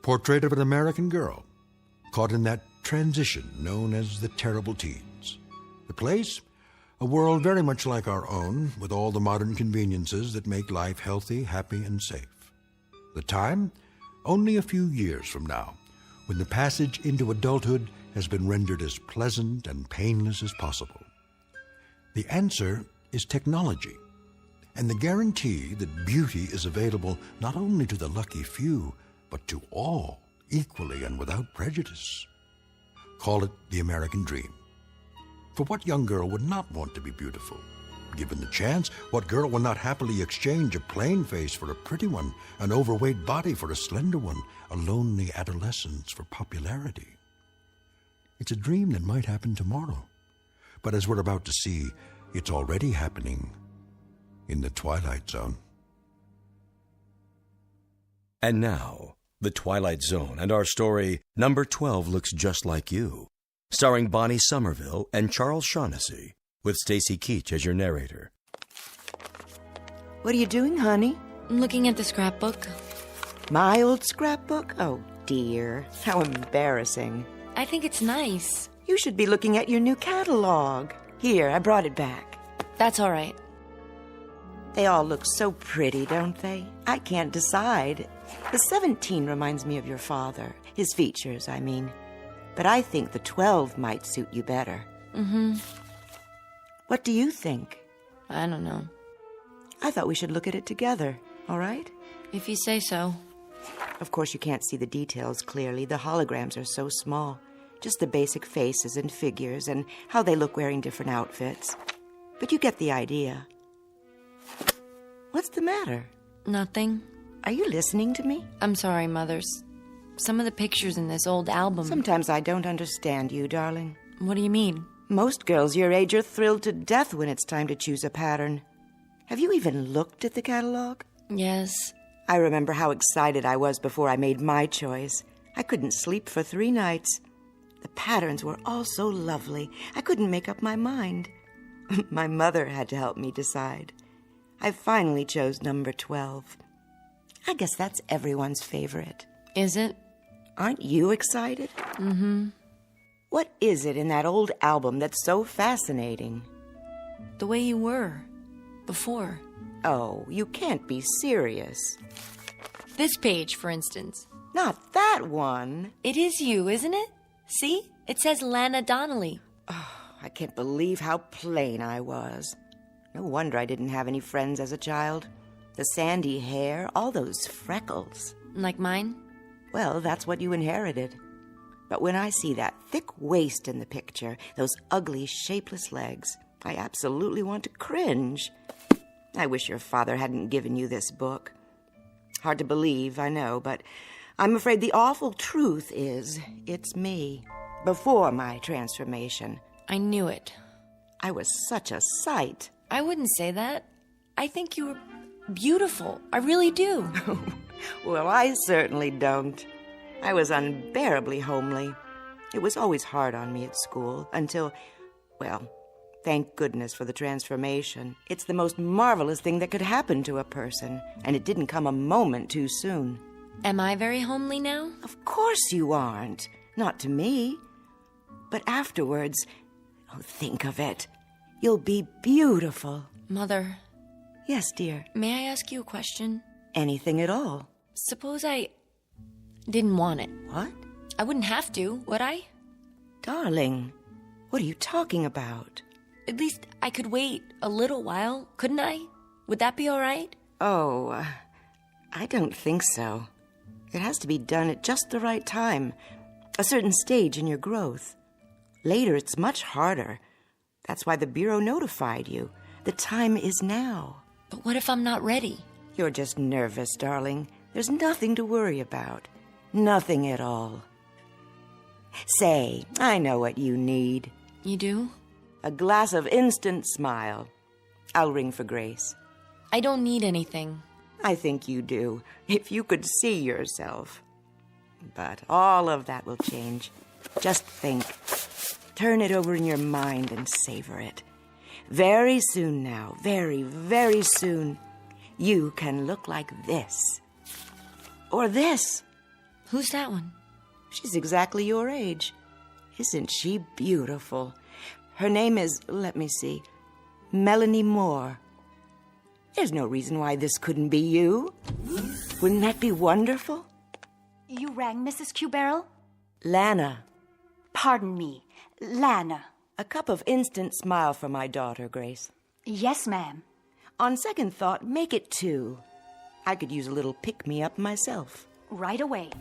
Portrait of an American girl caught in that transition known as the terrible teens. The place? A world very much like our own, with all the modern conveniences that make life healthy, happy, and safe. The time? Only a few years from now, when the passage into adulthood has been rendered as pleasant and painless as possible. The answer is technology, and the guarantee that beauty is available not only to the lucky few, but to all, equally and without prejudice. Call it the American dream. For what young girl would not want to be beautiful? Given the chance, what girl will not happily exchange a plain face for a pretty one, an overweight body for a slender one, a lonely adolescence for popularity? It's a dream that might happen tomorrow. But as we're about to see, it's already happening in the Twilight Zone. And now, The Twilight Zone and our story, Number 12 Looks Just Like You, starring Bonnie Somerville and Charles Shaughnessy, with Stacy Keach as your narrator. What are you doing, honey? I'm looking at the scrapbook. My old scrapbook? Oh, dear. How embarrassing. I think it's nice. You should be looking at your new catalog. Here, I brought it back. That's all right. They all look so pretty, don't they? I can't decide. The 17 reminds me of your father. His features, I mean. But I think the 12 might suit you better. Mm-hmm. What do you think? I don't know. I thought we should look at it together, all right? If you say so. Of course, you can't see the details clearly. The holograms are so small. Just the basic faces and figures and how they look wearing different outfits. But you get the idea. What's the matter? Nothing. Are you listening to me? I'm sorry, Mothers. Some of the pictures in this old album... Sometimes I don't understand you, darling. What do you mean? Most girls your age are thrilled to death when it's time to choose a pattern. Have you even looked at the catalog? Yes. I remember how excited I was before I made my choice. I couldn't sleep for 3 nights. The patterns were all so lovely. I couldn't make up my mind. My mother had to help me decide. I finally chose number 12. I guess that's everyone's favorite. Is it? Aren't you excited? Mm-hmm. What is it in that old album that's so fascinating? The way you were. Before. Oh, you can't be serious. This page, for instance. Not that one. It is you, isn't it? See? It says Lana Donnelly. Oh, I can't believe how plain I was. No wonder I didn't have any friends as a child. The sandy hair, all those freckles. Like mine? Well, that's what you inherited. But when I see that thick waist in the picture, those ugly, shapeless legs, I absolutely want to cringe. I wish your father hadn't given you this book. Hard to believe, I know, but I'm afraid the awful truth is it's me, before my transformation. I knew it. I was such a sight. I wouldn't say that. I think you were beautiful. I really do. Well, I certainly don't. I was unbearably homely. It was always hard on me at school until, well, Thank goodness for the transformation. It's the most marvelous thing that could happen to a person, and it didn't come a moment too soon. Am I very homely now? Of course you aren't. Not to me. But afterwards, think of it. You'll be beautiful. Mother. Yes, dear. May I ask you a question? Anything at all. Suppose I didn't want it. What? I wouldn't have to, would I? Darling, what are you talking about? At least I could wait a little while, couldn't I? Would that be all right? Oh, I don't think so. It has to be done at just the right time, a certain stage in your growth. Later, it's much harder. That's why the Bureau notified you. The time is now. But what if I'm not ready? You're just nervous, darling. There's nothing to worry about. Nothing at all. Say, I know what you need. You do? A glass of instant smile. I'll ring for Grace. I don't need anything. I think you do, if you could see yourself. But all of that will change. Just think. Turn it over in your mind and savor it. Very soon now, very, very soon, you can look like this. Or this. Who's that one? She's exactly your age. Isn't she beautiful? Her name is, let me see, Melanie Moore. There's no reason why this couldn't be you. Wouldn't that be wonderful? You rang, Mrs. Q-Barrel? Lana. Pardon me, Lana. A cup of instant smile for my daughter, Grace. Yes, ma'am. On second thought, make it 2. I could use a little pick-me-up myself. Right away.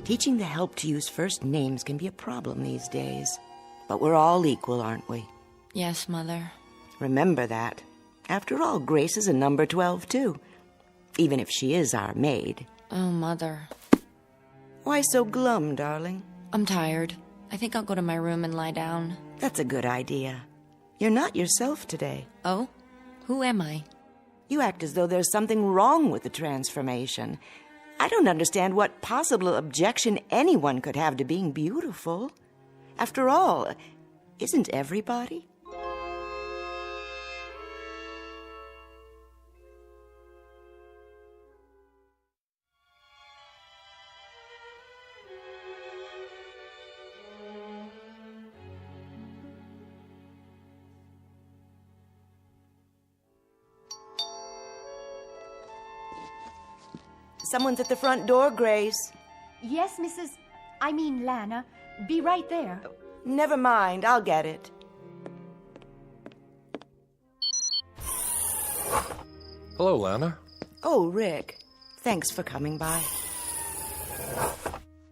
Teaching the help to use first names can be a problem these days. But we're all equal, aren't we? Yes, Mother. Remember that. After all, Grace is a number 12, too. Even if she is our maid. Oh, Mother. Why so glum, darling? I'm tired. I think I'll go to my room and lie down. That's a good idea. You're not yourself today. Oh? Who am I? You act as though there's something wrong with the transformation. I don't understand what possible objection anyone could have to being beautiful. After all, isn't everybody? Someone's at the front door, Grace. Yes, Lana. Be right there. Never mind, I'll get it. Hello, Lana. Oh, Rick. Thanks for coming by.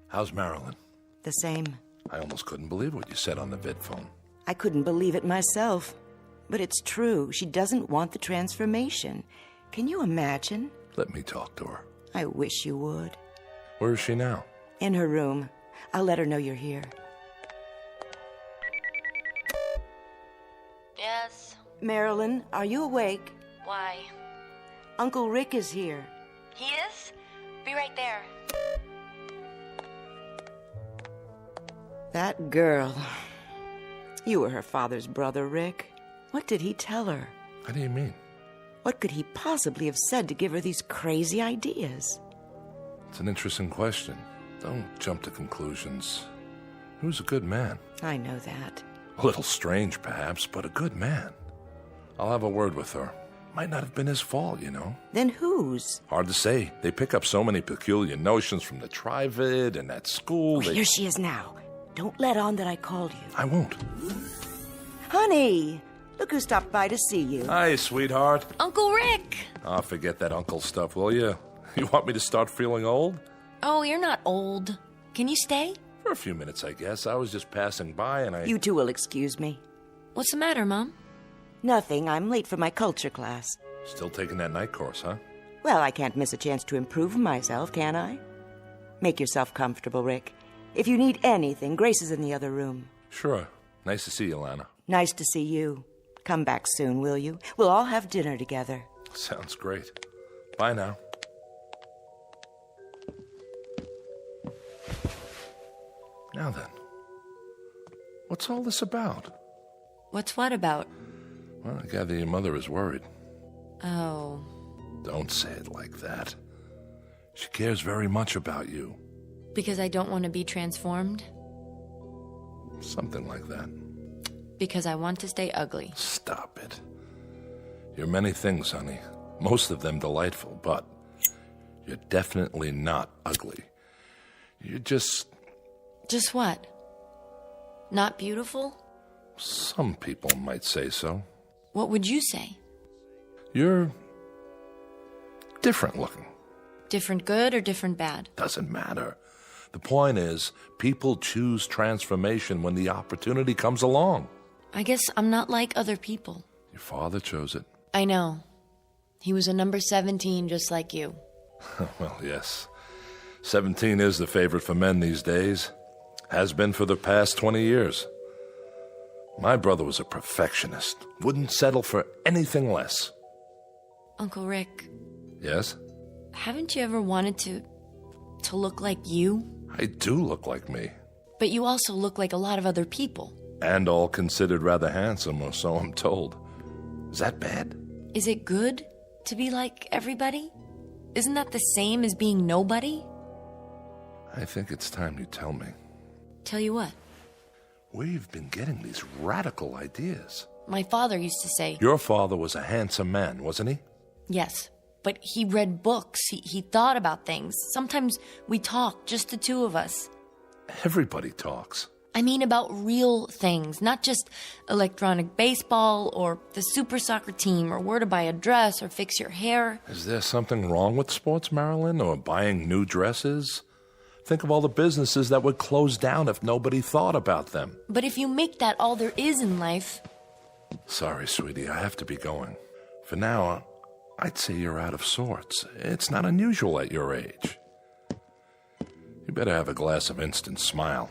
How's Marilyn? The same. I almost couldn't believe what you said on the vid phone. I couldn't believe it myself. But it's true. She doesn't want the transformation. Can you imagine? Let me talk to her. I wish you would. Where is she now? In her room. I'll let her know you're here. Yes. Marilyn, are you awake? Why? Uncle Rick is here. He is? Be right there. That girl. You were her father's brother, Rick. What did he tell her? What do you mean? What could he possibly have said to give her these crazy ideas? It's an interesting question. Don't jump to conclusions. He was a good man. I know that. A little strange, perhaps, but a good man. I'll have a word with her. Might not have been his fault, you know. Then whose? Hard to say. They pick up so many peculiar notions from the Trivid and at school. Here she is now. Don't let on that I called you. I won't. Honey! Look who stopped by to see you. Hi, sweetheart. Uncle Rick! Oh, forget that uncle stuff, will you? You want me to start feeling old? Oh, you're not old. Can you stay? For a few minutes, I guess. I was just passing by and I... You two will excuse me. What's the matter, Mom? Nothing. I'm late for my culture class. Still taking that night course, huh? Well, I can't miss a chance to improve myself, can I? Make yourself comfortable, Rick. If you need anything, Grace is in the other room. Sure. Nice to see you, Lana. Nice to see you. Come back soon, will you? We'll all have dinner together. Sounds great. Bye now. Now then, What's all this about? What's what about? Well, I gather your mother is worried. Oh. Don't say it like that. She cares very much about you. Because I don't want to be transformed? Something like that. Because I want to stay ugly. Stop it. You're many things, honey. Most of them delightful, but you're definitely not ugly. You're just... Just what? Not beautiful? Some people might say so. What would you say? You're different looking. Different good or different bad? Doesn't matter. The point is, people choose transformation when the opportunity comes along. I guess I'm not like other people. Your father chose it. I know. He was a number 17 just like you. Well, yes. 17 is the favorite for men these days. Has been for the past 20 years. My brother was a perfectionist. Wouldn't settle for anything less. Uncle Rick. Yes? Haven't you ever wanted to look like you? I do look like me. But you also look like a lot of other people. And all considered rather handsome, or so I'm told. Is that bad? Is it good to be like everybody? Isn't that the same as being nobody? I think it's time you tell me. Tell you what? Where you've been getting these radical ideas. My father used to say... Your father was a handsome man, wasn't he? Yes, but he read books. He thought about things. Sometimes we talk, just the two of us. Everybody talks. I mean about real things, not just electronic baseball or the super soccer team or where to buy a dress or fix your hair. Is there something wrong with sports, Marilyn, or buying new dresses? Think of all the businesses that would close down if nobody thought about them. But if you make that all there is in life... Sorry, sweetie, I have to be going. For now, I'd say you're out of sorts. It's not unusual at your age. You better have a glass of Instant Smile.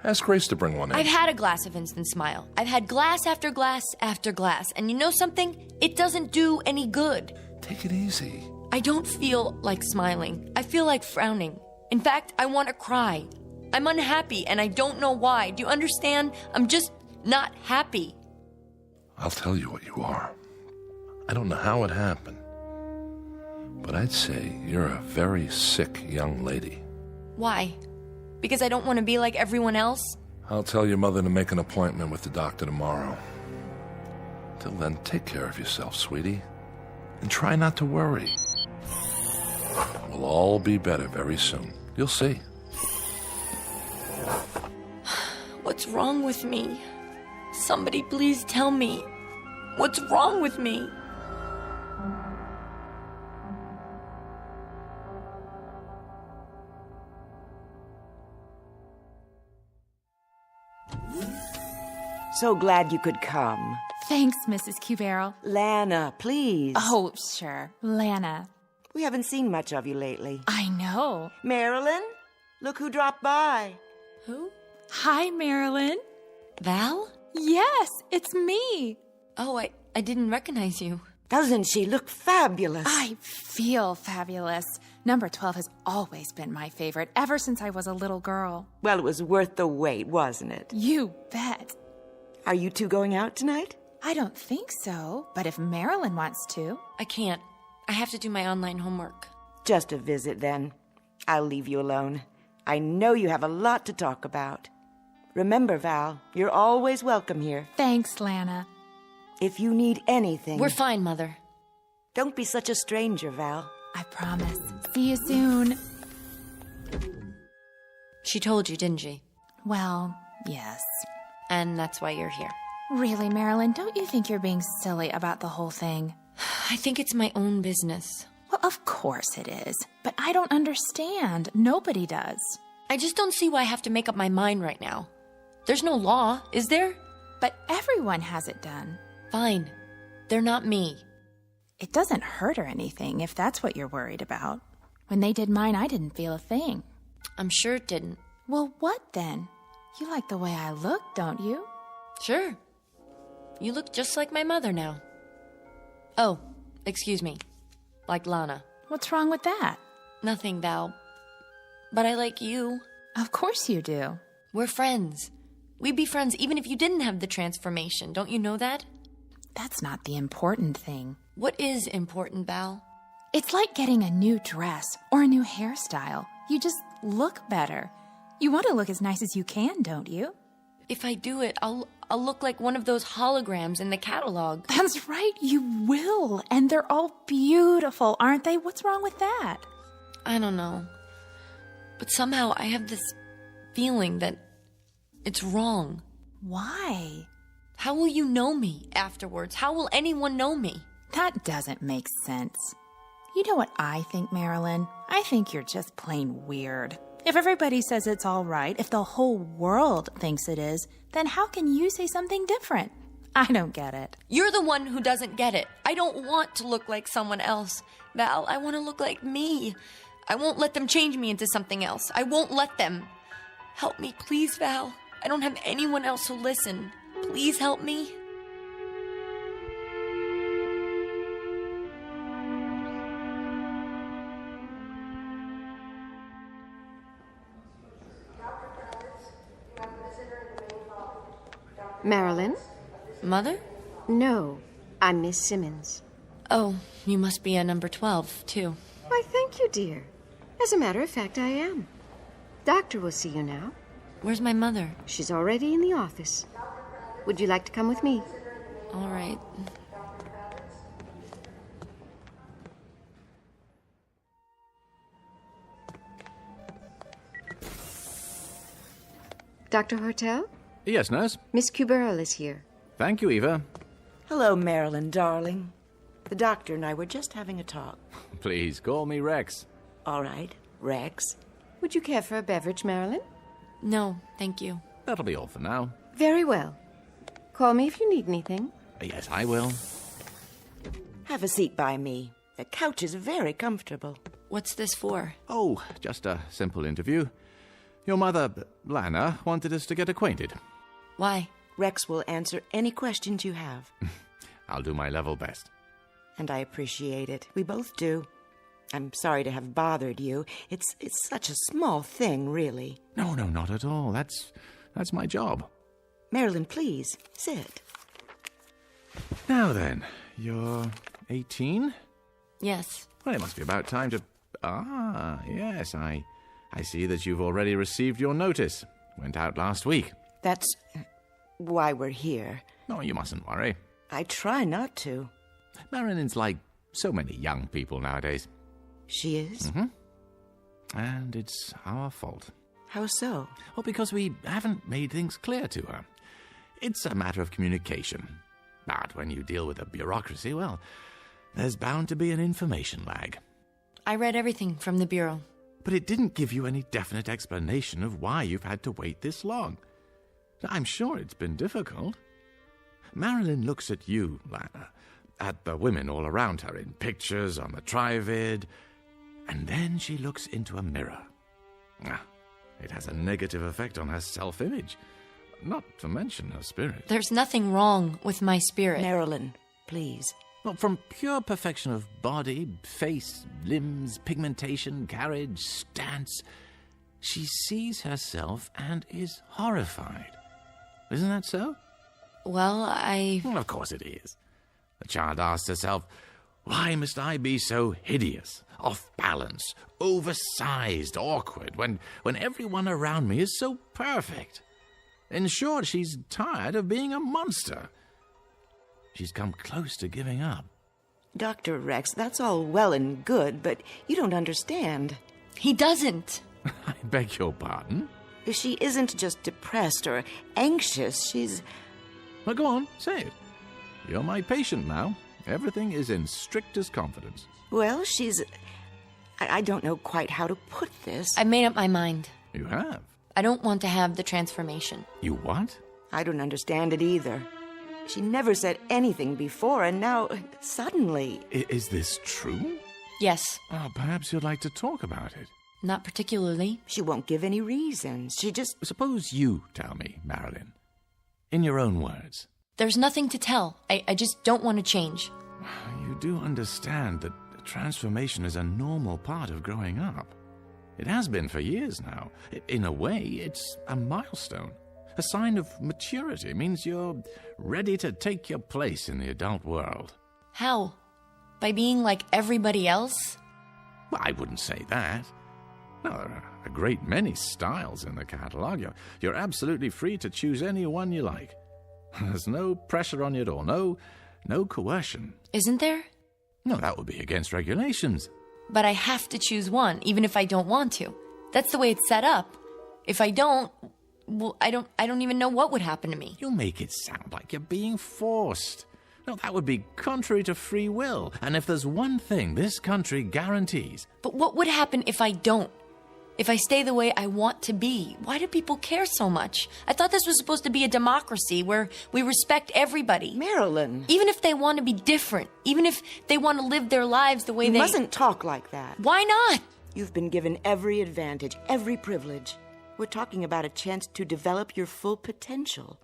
Ask Grace to bring one in. I've had a glass of Instant Smile. I've had glass after glass after glass. And you know something? It doesn't do any good. Take it easy. I don't feel like smiling. I feel like frowning. In fact, I want to cry. I'm unhappy, and I don't know why. Do you understand? I'm just not happy. I'll tell you what you are. I don't know how it happened, but I'd say you're a very sick young lady. Why? Because I don't want to be like everyone else? I'll tell your mother to make an appointment with the doctor tomorrow. Till then, take care of yourself, sweetie, and try not to worry. We'll all be better very soon. You'll see. What's wrong with me? Somebody please tell me. What's wrong with me? So glad you could come. Thanks, Mrs. Q-Barrel. Lana, please. Oh, sure. Lana. We haven't seen much of you lately. I know. Marilyn, look who dropped by. Who? Hi, Marilyn. Val? Yes, it's me. Oh, I didn't recognize you. Doesn't she look fabulous? I feel fabulous. Number 12 has always been my favorite, ever since I was a little girl. Well, it was worth the wait, wasn't it? You bet. Are you two going out tonight? I don't think so, but if Marilyn wants to. I can't. I have to do my online homework. Just a visit, then. I'll leave you alone. I know you have a lot to talk about. Remember, Val, you're always welcome here. Thanks, Lana. If you need anything... We're fine, Mother. Don't be such a stranger, Val. I promise. See you soon. She told you, didn't she? Well, yes. And that's why you're here. Really, Marilyn, don't you think you're being silly about the whole thing? I think it's my own business. Well, of course it is. But I don't understand. Nobody does. I just don't see why I have to make up my mind right now. There's no law, is there? But everyone has it done. Fine. They're not me. It doesn't hurt or anything if that's what you're worried about. When they did mine, I didn't feel a thing. I'm sure it didn't. Well, what then? You like the way I look, don't you? Sure. You look just like my mother now. Oh, excuse me. Like Lana. What's wrong with that? Nothing, Val. But I like you. Of course you do. We're friends. We'd be friends even if you didn't have the transformation. Don't you know that? That's not the important thing. What is important, Val? It's like getting a new dress or a new hairstyle. You just look better. You want to look as nice as you can, don't you? If I do it, I'll look like one of those holograms in the catalog. That's right, you will. And they're all beautiful, aren't they? What's wrong with that? I don't know. But somehow I have this feeling that it's wrong. Why? How will you know me afterwards? How will anyone know me? That doesn't make sense. You know what I think, Marilyn? I think you're just plain weird. If everybody says it's all right, if the whole world thinks it is, then how can you say something different? I don't get it. You're the one who doesn't get it. I don't want to look like someone else. Val, I want to look like me. I won't let them change me into something else. I won't let them. Help me, please, Val. I don't have anyone else who'll listen. Please help me. Marilyn? Mother? No, I'm Miss Simmons. Oh, you must be a number 12, too. Why, thank you, dear. As a matter of fact, I am. Doctor will see you now. Where's my mother? She's already in the office. Would you like to come with me? All right. Dr. Hortel? Yes, nurse? Miss Cuberl is here. Thank you, Eva. Hello, Marilyn, darling. The doctor and I were just having a talk. Please, call me Rex. All right, Rex. Would you care for a beverage, Marilyn? No, thank you. That'll be all for now. Very well. Call me if you need anything. Yes, I will. Have a seat by me. The couch is very comfortable. What's this for? Oh, just a simple interview. Your mother, Lana, wanted us to get acquainted. Why? Rex will answer any questions you have. I'll do my level best. And I appreciate it. We both do. I'm sorry to have bothered you. It's such a small thing, really. No, not at all. That's my job. Marilyn, please, sit. Now then, you're 18? Yes. Well, it must be about time to... Ah, yes, I see that you've already received your notice. Went out last week. That's why we're here. No, you mustn't worry. I try not to. Marilyn's like so many young people nowadays. She is? Mm-hmm. And it's our fault. How so? Well, because we haven't made things clear to her. It's a matter of communication. But when you deal with a bureaucracy, well, there's bound to be an information lag. I read everything from the Bureau. But it didn't give you any definite explanation of why you've had to wait this long. I'm sure it's been difficult. Marilyn looks at you, Lana, at the women all around her in pictures on the Trivid, and then she looks into a mirror. It has a negative effect on her self-image, not to mention her spirit. There's nothing wrong with my spirit. Marilyn, please. Well, from pure perfection of body, face, limbs, pigmentation, carriage, stance, she sees herself and is horrified. Isn't that so? Well, Well, of course it is. The child asks herself, why must I be so hideous, off balance, oversized, awkward, when everyone around me is so perfect? In short, she's tired of being a monster. She's come close to giving up. Dr. Rex, that's all well and good, but you don't understand. He doesn't. I beg your pardon? She isn't just depressed or anxious, she's... Well, go on, say it. You're my patient now. Everything is in strictest confidence. Well, she's... I don't know quite how to put this. I made up my mind. You have? I don't want to have the transformation. You what? I don't understand it either. She never said anything before, and now, suddenly... Is this true? Yes. Oh, perhaps you'd like to talk about it. Not particularly. She won't give any reasons. She just... Suppose you tell me, Marilyn. In your own words. There's nothing to tell. I just don't want to change. You do understand that transformation is a normal part of growing up. It has been for years now. In a way, it's a milestone. A sign of maturity. It means you're ready to take your place in the adult world. How? By being like everybody else? Well, I wouldn't say that. No, there are a great many styles in the catalogue. You're absolutely free to choose any one you like. There's no pressure on you at all. No coercion. Isn't there? No, that would be against regulations. But I have to choose one, even if I don't want to. That's the way it's set up. If I don't, well, I don't even know what would happen to me. You make it sound like you're being forced. No, that would be contrary to free will. And if there's one thing this country guarantees... But what would happen if I don't? If I stay the way I want to be? Why do people care so much? I thought this was supposed to be a democracy where we respect everybody. Marilyn. Even if they want to be different. Even if they want to live their lives the way You they... mustn't talk like that. Why not? You've been given every advantage, every privilege. We're talking about a chance to develop your full potential.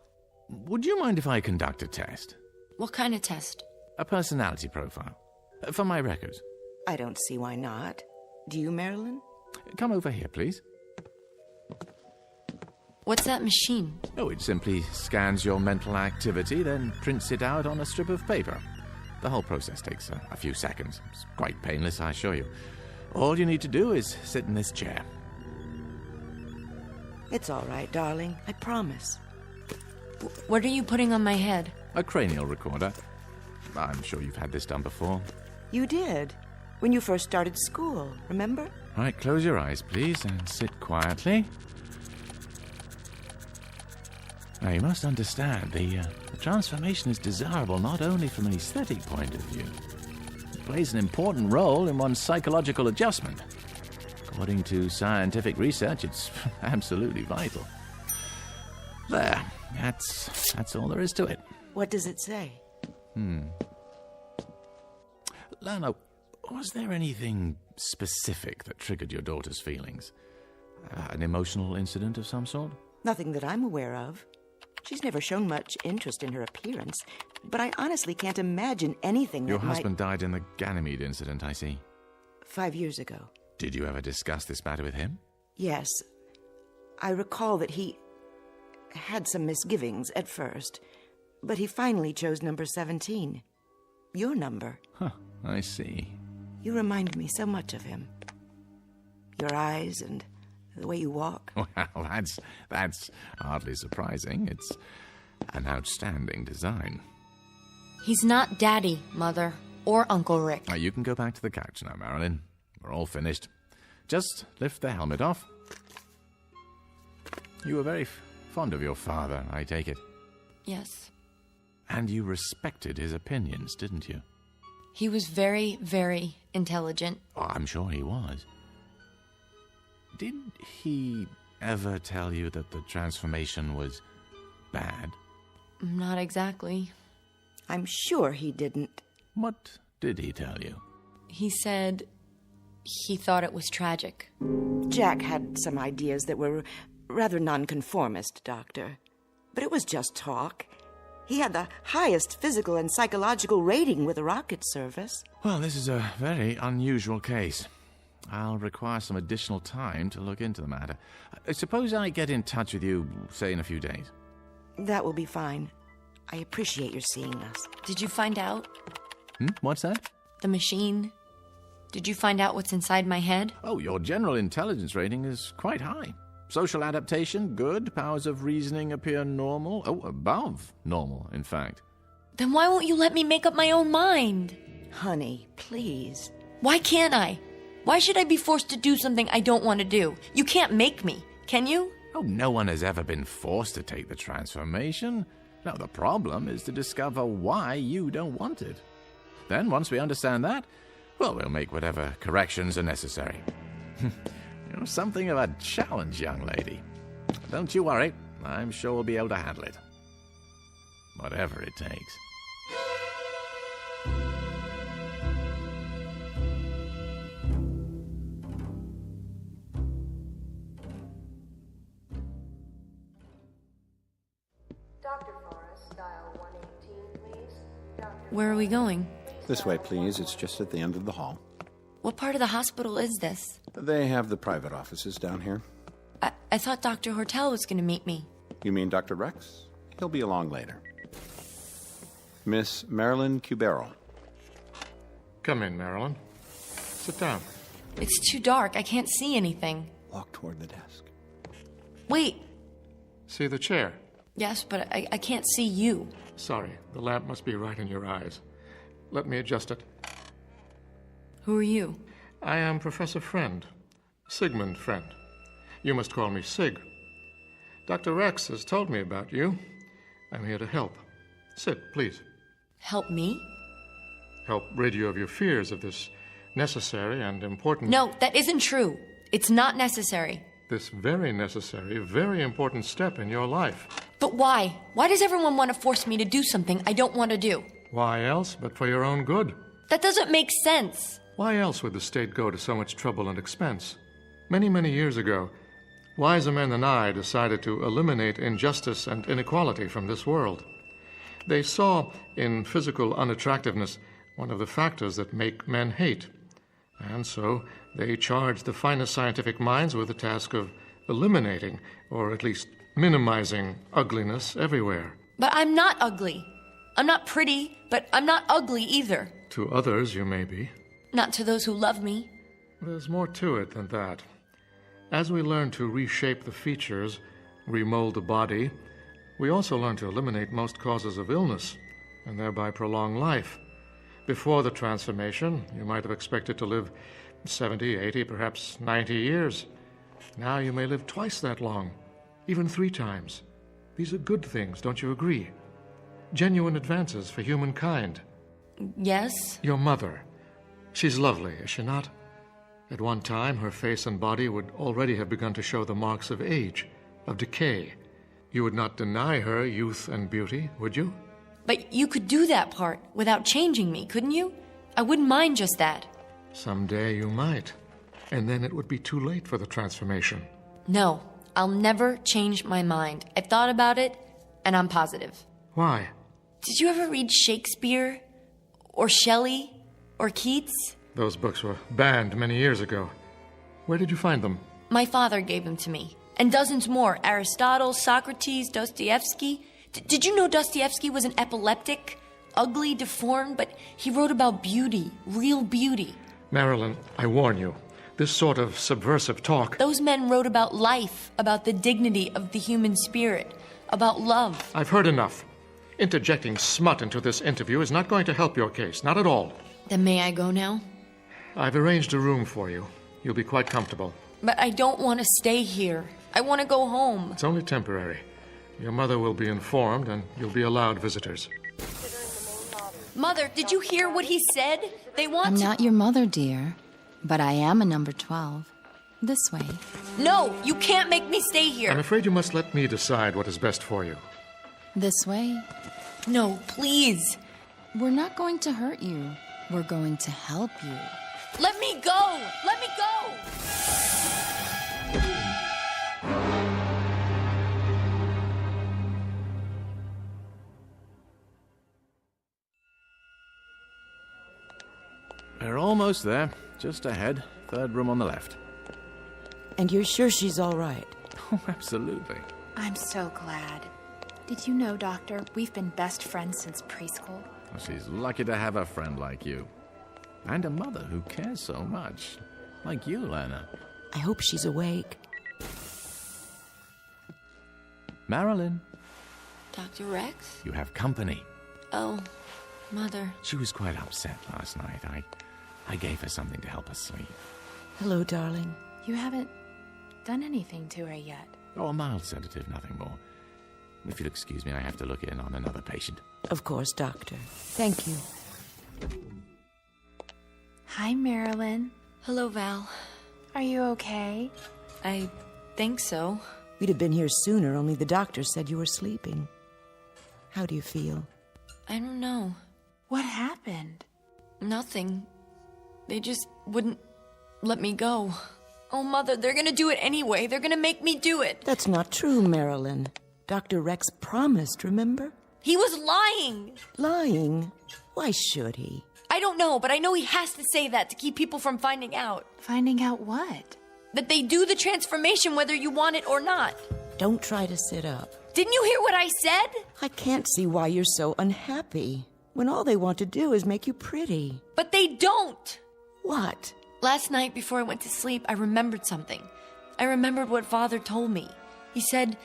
Would you mind if I conduct a test? What kind of test? A personality profile. For my records. I don't see why not. Do you, Marilyn? Come over here, please. What's that machine? Oh, it simply scans your mental activity, then prints it out on a strip of paper. The whole process takes a few seconds. It's quite painless, I assure you. All you need to do is sit in this chair. It's all right, darling. I promise. What are you putting on my head? A cranial recorder. I'm sure you've had this done before. You did. When you first started school, remember? All right, close your eyes, please, and sit quietly. Now, you must understand, the transformation is desirable not only from an aesthetic point of view. It plays an important role in one's psychological adjustment. According to scientific research, it's absolutely vital. There. That's all there is to it. What does it say? Lana, was there anything specific that triggered your daughter's feelings? An emotional incident of some sort? Nothing that I'm aware of. She's never shown much interest in her appearance, but I honestly can't imagine anything that Your husband died in the Ganymede incident, I see. 5 years ago. Did you ever discuss this matter with him? Yes. I recall that he had some misgivings at first, but he finally chose number 17. Your number. Huh, I see. You remind me so much of him. Your eyes and the way you walk. Well, that's hardly surprising. It's an outstanding design. He's not Daddy, Mother, or Uncle Rick. Now, you can go back to the couch now, Marilyn. We're all finished. Just lift the helmet off. You were very fond of your father, I take it. Yes. And you respected his opinions, didn't you? He was very, very intelligent. Oh, I'm sure he was. Did he ever tell you that the transformation was bad? Not exactly. I'm sure he didn't. What did he tell you? He said he thought it was tragic. Jack had some ideas that were rather nonconformist, Doctor. But it was just talk. He had the highest physical and psychological rating with the rocket service. Well, this is a very unusual case. I'll require some additional time to look into the matter. Suppose I get in touch with you, say, in a few days. That will be fine. I appreciate your seeing us. Did you find out? What's that? The machine. Did you find out what's inside my head? Oh, your general intelligence rating is quite high. Social adaptation, good. Powers of reasoning appear normal. Oh, above normal, in fact. Then why won't you let me make up my own mind? Honey, please. Why can't I? Why should I be forced to do something I don't want to do? You can't make me, can you? Oh, no one has ever been forced to take the transformation. No, the problem is to discover why you don't want it. Then, once we understand that, well, we'll make whatever corrections are necessary. You're something of a challenge, young lady. Don't you worry. I'm sure we'll be able to handle it. Whatever it takes. Where are we going? This way, please. It's just at the end of the hall. What part of the hospital is this? They have the private offices down here. I thought Dr. Hortel was going to meet me. You mean Dr. Rex? He'll be along later. Miss Marilyn Cubero. Come in, Marilyn. Sit down. It's too dark. I can't see anything. Walk toward the desk. Wait. See the chair? Yes, but I can't see you. Sorry, the lamp must be right in your eyes. Let me adjust it. Who are you? I am Professor Friend. Sigmund Friend. You must call me Sig. Dr. Rex has told me about you. I'm here to help. Sit, please. Help me? Help rid you of your fears of this necessary and important... No, that isn't true. It's not necessary. This very necessary, very important step in your life. But why? Why does everyone want to force me to do something I don't want to do? Why else but for your own good? That doesn't make sense. Why else would the state go to so much trouble and expense? Many, many years ago, wiser men than I decided to eliminate injustice and inequality from this world. They saw in physical unattractiveness one of the factors that make men hate. And so they charged the finest scientific minds with the task of eliminating, or at least minimizing, ugliness everywhere. But I'm not ugly. I'm not pretty, but I'm not ugly either. To others, you may be. Not to those who love me. There's more to it than that. As we learn to reshape the features, remold the body, we also learn to eliminate most causes of illness, and thereby prolong life. Before the transformation, you might have expected to live 70, 80, perhaps 90 years. Now you may live twice that long, even 3 times. These are good things, don't you agree? Genuine advances for humankind. Yes? Your mother. She's lovely, is she not? At one time, her face and body would already have begun to show the marks of age, of decay. You would not deny her youth and beauty, would you? But you could do that part without changing me, couldn't you? I wouldn't mind just that. Someday you might. And then it would be too late for the transformation. No, I'll never change my mind. I've thought about it, and I'm positive. Why? Did you ever read Shakespeare? Or Shelley? Or Keats? Those books were banned many years ago. Where did you find them? My father gave them to me. And dozens more. Aristotle, Socrates, Dostoevsky. Did you know Dostoevsky was an epileptic? Ugly, deformed, but he wrote about beauty, real beauty. Marilyn, I warn you, this sort of subversive talk... Those men wrote about life, about the dignity of the human spirit, about love. I've heard enough. Interjecting smut into this interview is not going to help your case, not at all. Then may I go now? I've arranged a room for you. You'll be quite comfortable. But I don't want to stay here. I want to go home. It's only temporary. Your mother will be informed, and you'll be allowed visitors. Mother, did you hear what he said? They want I'm not your mother, dear, but I am a number 12. This way. No, you can't make me stay here. I'm afraid you must let me decide what is best for you. This way. No, please. We're not going to hurt you. We're going to help you. Let me go! Let me go! We're almost there. Just ahead. 3rd room on the left. And you're sure she's all right? Oh, absolutely. I'm so glad. Did you know, Doctor, we've been best friends since preschool? Well, she's lucky to have a friend like you. And a mother who cares so much. Like you, Lana. I hope she's awake. Marilyn. Dr. Rex? You have company. Oh, Mother. She was quite upset last night. I gave her something to help her sleep. Hello, darling. You haven't done anything to her yet. Oh, a mild sedative, nothing more. If you'll excuse me, I have to look in on another patient. Of course, Doctor. Thank you. Hi, Marilyn. Hello, Val. Are you okay? I think so. We'd have been here sooner, only the doctor said you were sleeping. How do you feel? I don't know. What happened? Nothing. They just wouldn't let me go. Oh, Mother, they're gonna do it anyway. They're gonna make me do it. That's not true, Marilyn. Dr. Rex promised, remember? He was lying. Lying? Why should he? I don't know, but I know he has to say that to keep people from finding out. Finding out what? That they do the transformation whether you want it or not. Don't try to sit up. Didn't you hear what I said? I can't see why you're so unhappy, when all they want to do is make you pretty. But they don't. What? Last night before I went to sleep, I remembered something. I remembered what Father told me. He said,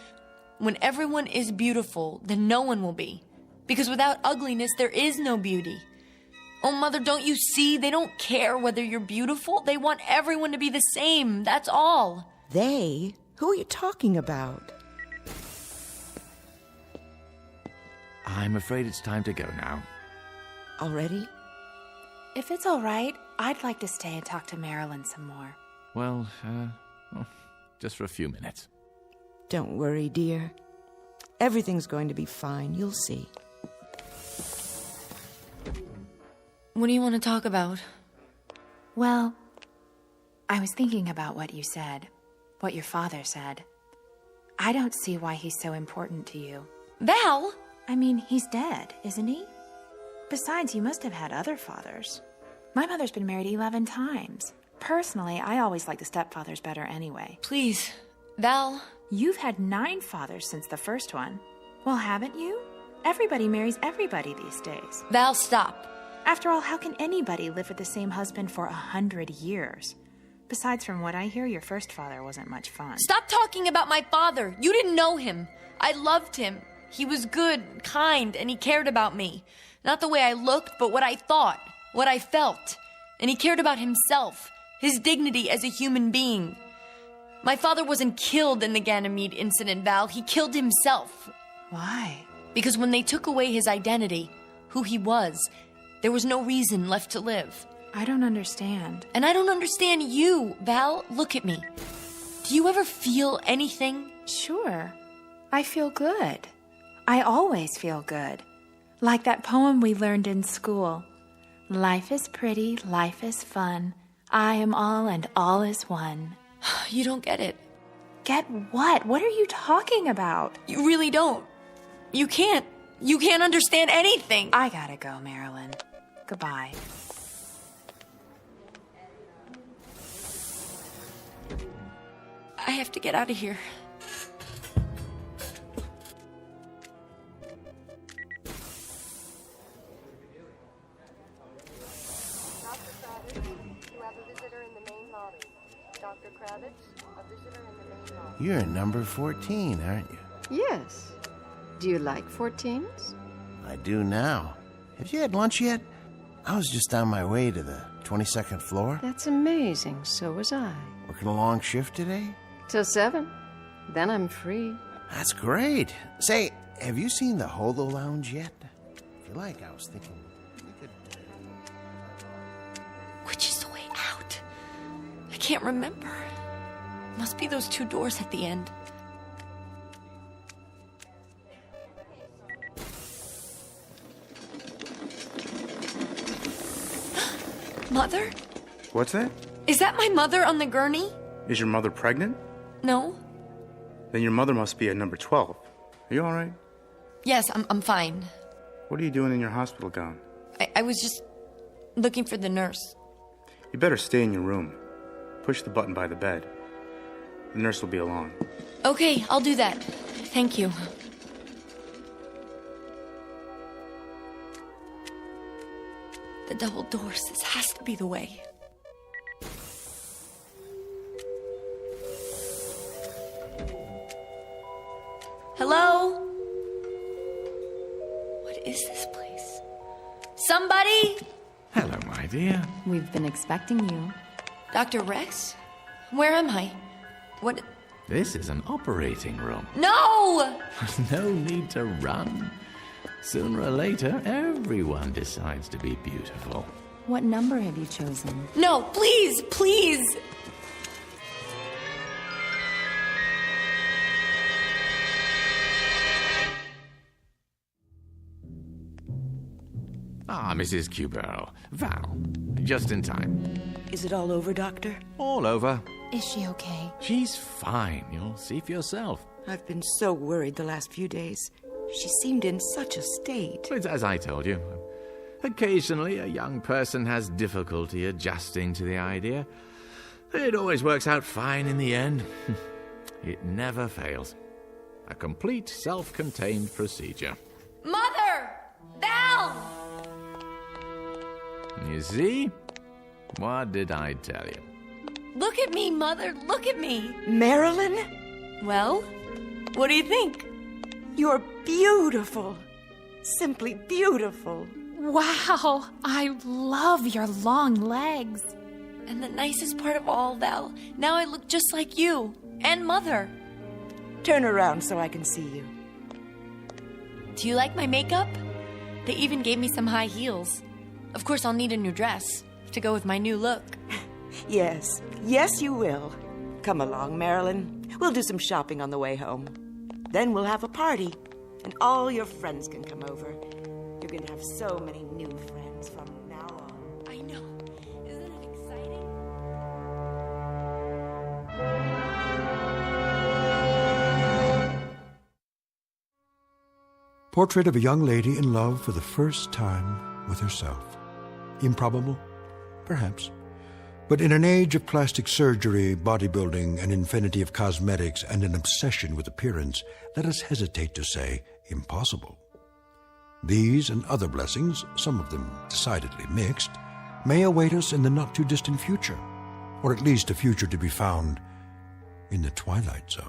when everyone is beautiful, then no one will be. Because without ugliness, there is no beauty. Oh, Mother, don't you see? They don't care whether you're beautiful. They want everyone to be the same. That's all. They? Who are you talking about? I'm afraid it's time to go now. Already? If it's all right, I'd like to stay and talk to Marilyn some more. Well, just for a few minutes. Don't worry, dear. Everything's going to be fine. You'll see. What do you want to talk about? Well, I was thinking about what you said, what your father said. I don't see why he's so important to you. Val! I mean, he's dead, isn't he? Besides, you must have had other fathers. My mother's been married 11 times. Personally, I always like the stepfathers better anyway. Please, Val. You've had 9 fathers since the first one. Well, haven't you? Everybody marries everybody these days. Val, stop. After all, how can anybody live with the same husband for 100 years? Besides, from what I hear, your first father wasn't much fun. Stop talking about my father. You didn't know him. I loved him. He was good, kind, and he cared about me. Not the way I looked, but what I thought, what I felt. And he cared about himself, his dignity as a human being. My father wasn't killed in the Ganymede incident, Val. He killed himself. Why? Because when they took away his identity, who he was, there was no reason left to live. I don't understand. And I don't understand you, Val. Look at me. Do you ever feel anything? Sure. I feel good. I always feel good. Like that poem we learned in school. Life is pretty, life is fun. I am all and all is one. You don't get it. Get what? What are you talking about? You really don't. You can't. You can't understand anything. I gotta go, Marilyn. Goodbye. I have to get out of here. You're number 14, aren't you? Yes. Do you like 14s? I do now. Have you had lunch yet? I was just on my way to the 22nd floor. That's amazing. So was I. Working a long shift today? Till 7. Then I'm free. That's great. Say, have you seen the Holo Lounge yet? If you like, I was thinking we could... Which is the way out? I can't remember. Must be those 2 doors at the end. Mother? What's that? Is that my mother on the gurney? Is your mother pregnant? No. Then your mother must be at number 12. Are you all right? Yes, I'm fine. What are you doing in your hospital gown? I was just looking for the nurse. You better stay in your room. Push the button by the bed. The nurse will be along. Okay, I'll do that. Thank you. The double doors, this has to be the way. Hello? What is this place? Somebody? Hello, my dear. We've been expecting you. Dr. Rex? Where am I? What? This is an operating room. No! No need to run. Sooner or later, everyone decides to be beautiful. What number have you chosen? No, please, please! Ah, Mrs. Cubero. Val. Just in time. Is it all over, Doctor? All over. Is she okay? She's fine. You'll see for yourself. I've been so worried the last few days. She seemed in such a state. It's as I told you. Occasionally, a young person has difficulty adjusting to the idea. It always works out fine in the end. It never fails. A complete self-contained procedure. Mother! Val! You see? What did I tell you? Look at me, Mother. Look at me. Marilyn? Well, what do you think? You're beautiful. Simply beautiful. Wow, I love your long legs. And the nicest part of all, Val, now I look just like you and Mother. Turn around so I can see you. Do you like my makeup? They even gave me some high heels. Of course, I'll need a new dress to go with my new look. Yes, yes you will. Come along, Marilyn. We'll do some shopping on the way home. Then we'll have a party, and all your friends can come over. You're going to have so many new friends from now on. I know. Isn't it exciting? Portrait of a young lady in love for the first time with herself. Improbable? Perhaps. But in an age of plastic surgery, bodybuilding, an infinity of cosmetics, and an obsession with appearance, let us hesitate to say impossible. These and other blessings, some of them decidedly mixed, may await us in the not-too-distant future, or at least a future to be found in the Twilight Zone.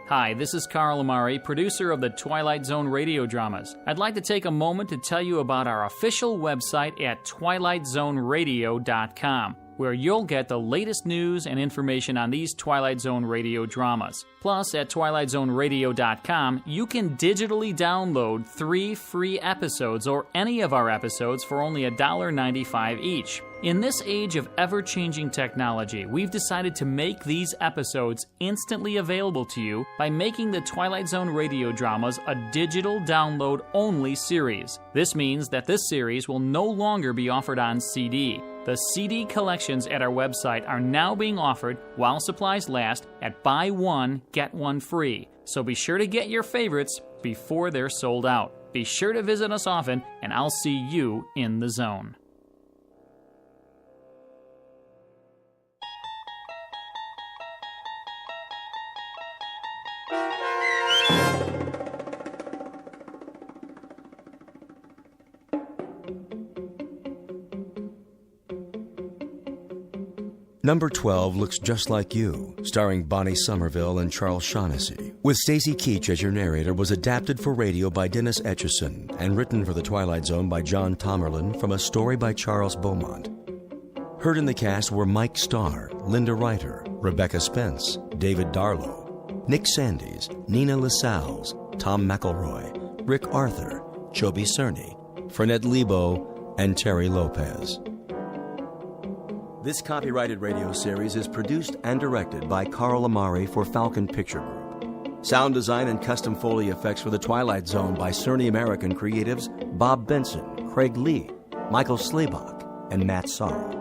Hi, this is Carl Amari, producer of the Twilight Zone Radio Dramas. I'd like to take a moment to tell you about our official website at twilightzoneradio.com, where you'll get the latest news and information on these Twilight Zone Radio dramas. Plus, at twilightzoneradio.com, you can digitally download 3 free episodes or any of our episodes for only $1.95 each. In this age of ever-changing technology, we've decided to make these episodes instantly available to you by making the Twilight Zone Radio Dramas a digital download-only series. This means that this series will no longer be offered on CD. The CD collections at our website are now being offered while supplies last at buy one, get one free. So be sure to get your favorites before they're sold out. Be sure to visit us often, and I'll see you in the zone. Number 12 Looks Just Like You, starring Bonnie Somerville and Charles Shaughnessy, with Stacy Keach as your narrator, was adapted for radio by Dennis Etchison and written for The Twilight Zone by John Tomerlin from a story by Charles Beaumont. Heard in the cast were Mike Starr, Linda Reiter, Rebecca Spence, David Darlow, Nick Sandys, Nina Lascelles, Tom McElroy, Rick Arthur, Chobi Cerny, Fernette Lebo, and Terry Lopez. This copyrighted radio series is produced and directed by Carl Amari for Falcon Picture Group. Sound design and custom Foley effects for The Twilight Zone by Cerny American creatives Bob Benson, Craig Lee, Michael Slaybach, and Matt Sorrow.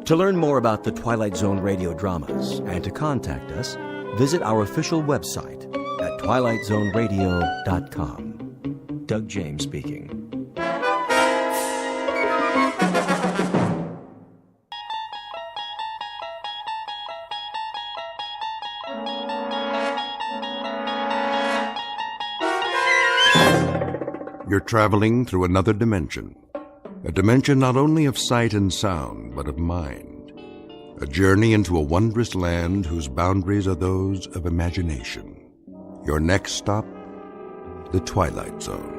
To learn more about the Twilight Zone radio dramas and to contact us, visit our official website at twilightzoneradio.com. Doug James speaking. You're traveling through another dimension. A dimension not only of sight and sound, but of mind. A journey into a wondrous land whose boundaries are those of imagination. Your next stop, the Twilight Zone.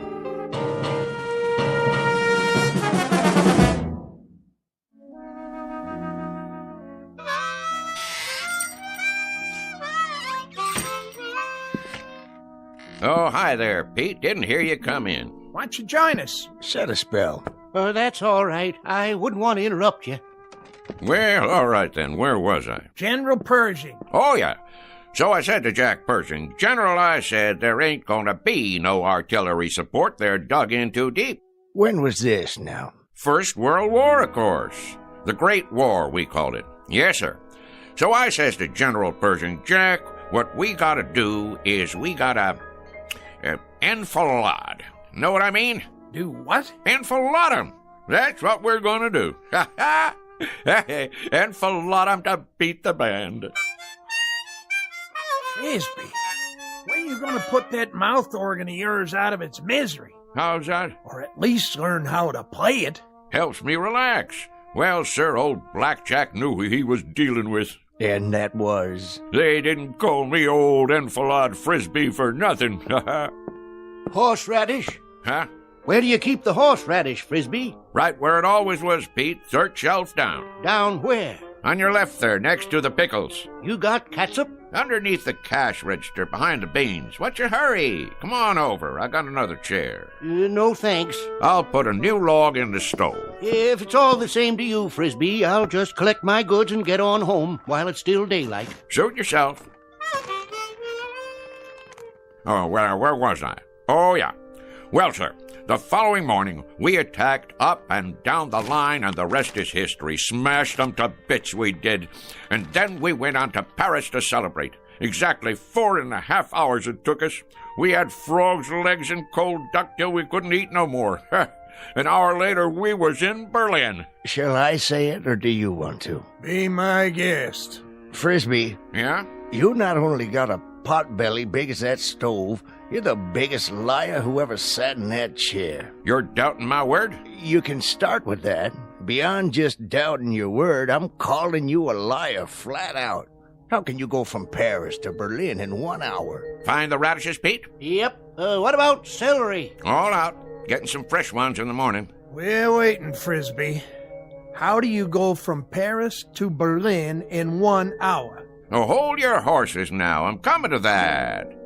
Oh, hi there, Pete. Didn't hear you come in. Why don't you join us? Set a spell. That's all right. I wouldn't want to interrupt you. Well, all right then. Where was I? General Pershing. Oh, yeah. So I said to Jack Pershing, General, I said, there ain't gonna be no artillery support. They're dug in too deep. When was this now? First World War, of course. The Great War, we called it. Yes, sir. So I says to General Pershing, Jack, what we gotta do is we gotta enfilade. Know what I mean? Do what? Enfilade 'em. That's what we're going to do. Ha ha! Enfiladum to beat the band. Frisbee, when are you going to put that mouth organ of yours out of its misery? How's that? Or at least learn how to play it. Helps me relax. Well, sir, old Blackjack knew who he was dealing with. And that was? They didn't call me old Enfilade Frisbee for nothing. Horseradish? Huh? Where do you keep the horseradish, Frisbee? Right where it always was, Pete. Third shelf down. Down where? On your left there, next to the pickles. You got catsup? Underneath the cash register, behind the beans. What's your hurry? Come on over. I got another chair. No thanks. I'll put a new log in the stove. If it's all the same to you, Frisbee, I'll just collect my goods and get on home while it's still daylight. Suit yourself. Oh, well, where was I? Oh, yeah. Well, sir, the following morning, we attacked up and down the line, and the rest is history. Smashed them to bits, we did. And then we went on to Paris to celebrate. Exactly 4.5 hours it took us. We had frogs' legs and cold duck till we couldn't eat no more. An hour later, we was in Berlin. Shall I say it, or do you want to? Be my guest. Frisbee. Yeah? You not only got a pot belly big as that stove, you're the biggest liar who ever sat in that chair. You're doubting my word? You can start with that. Beyond just doubting your word, I'm calling you a liar flat out. How can you go from Paris to Berlin in 1 hour? Find the radishes, Pete? Yep. What about celery? All out. Getting some fresh ones in the morning. We're waiting, Frisbee. How do you go from Paris to Berlin in 1 hour? Oh, hold your horses now. I'm coming to that.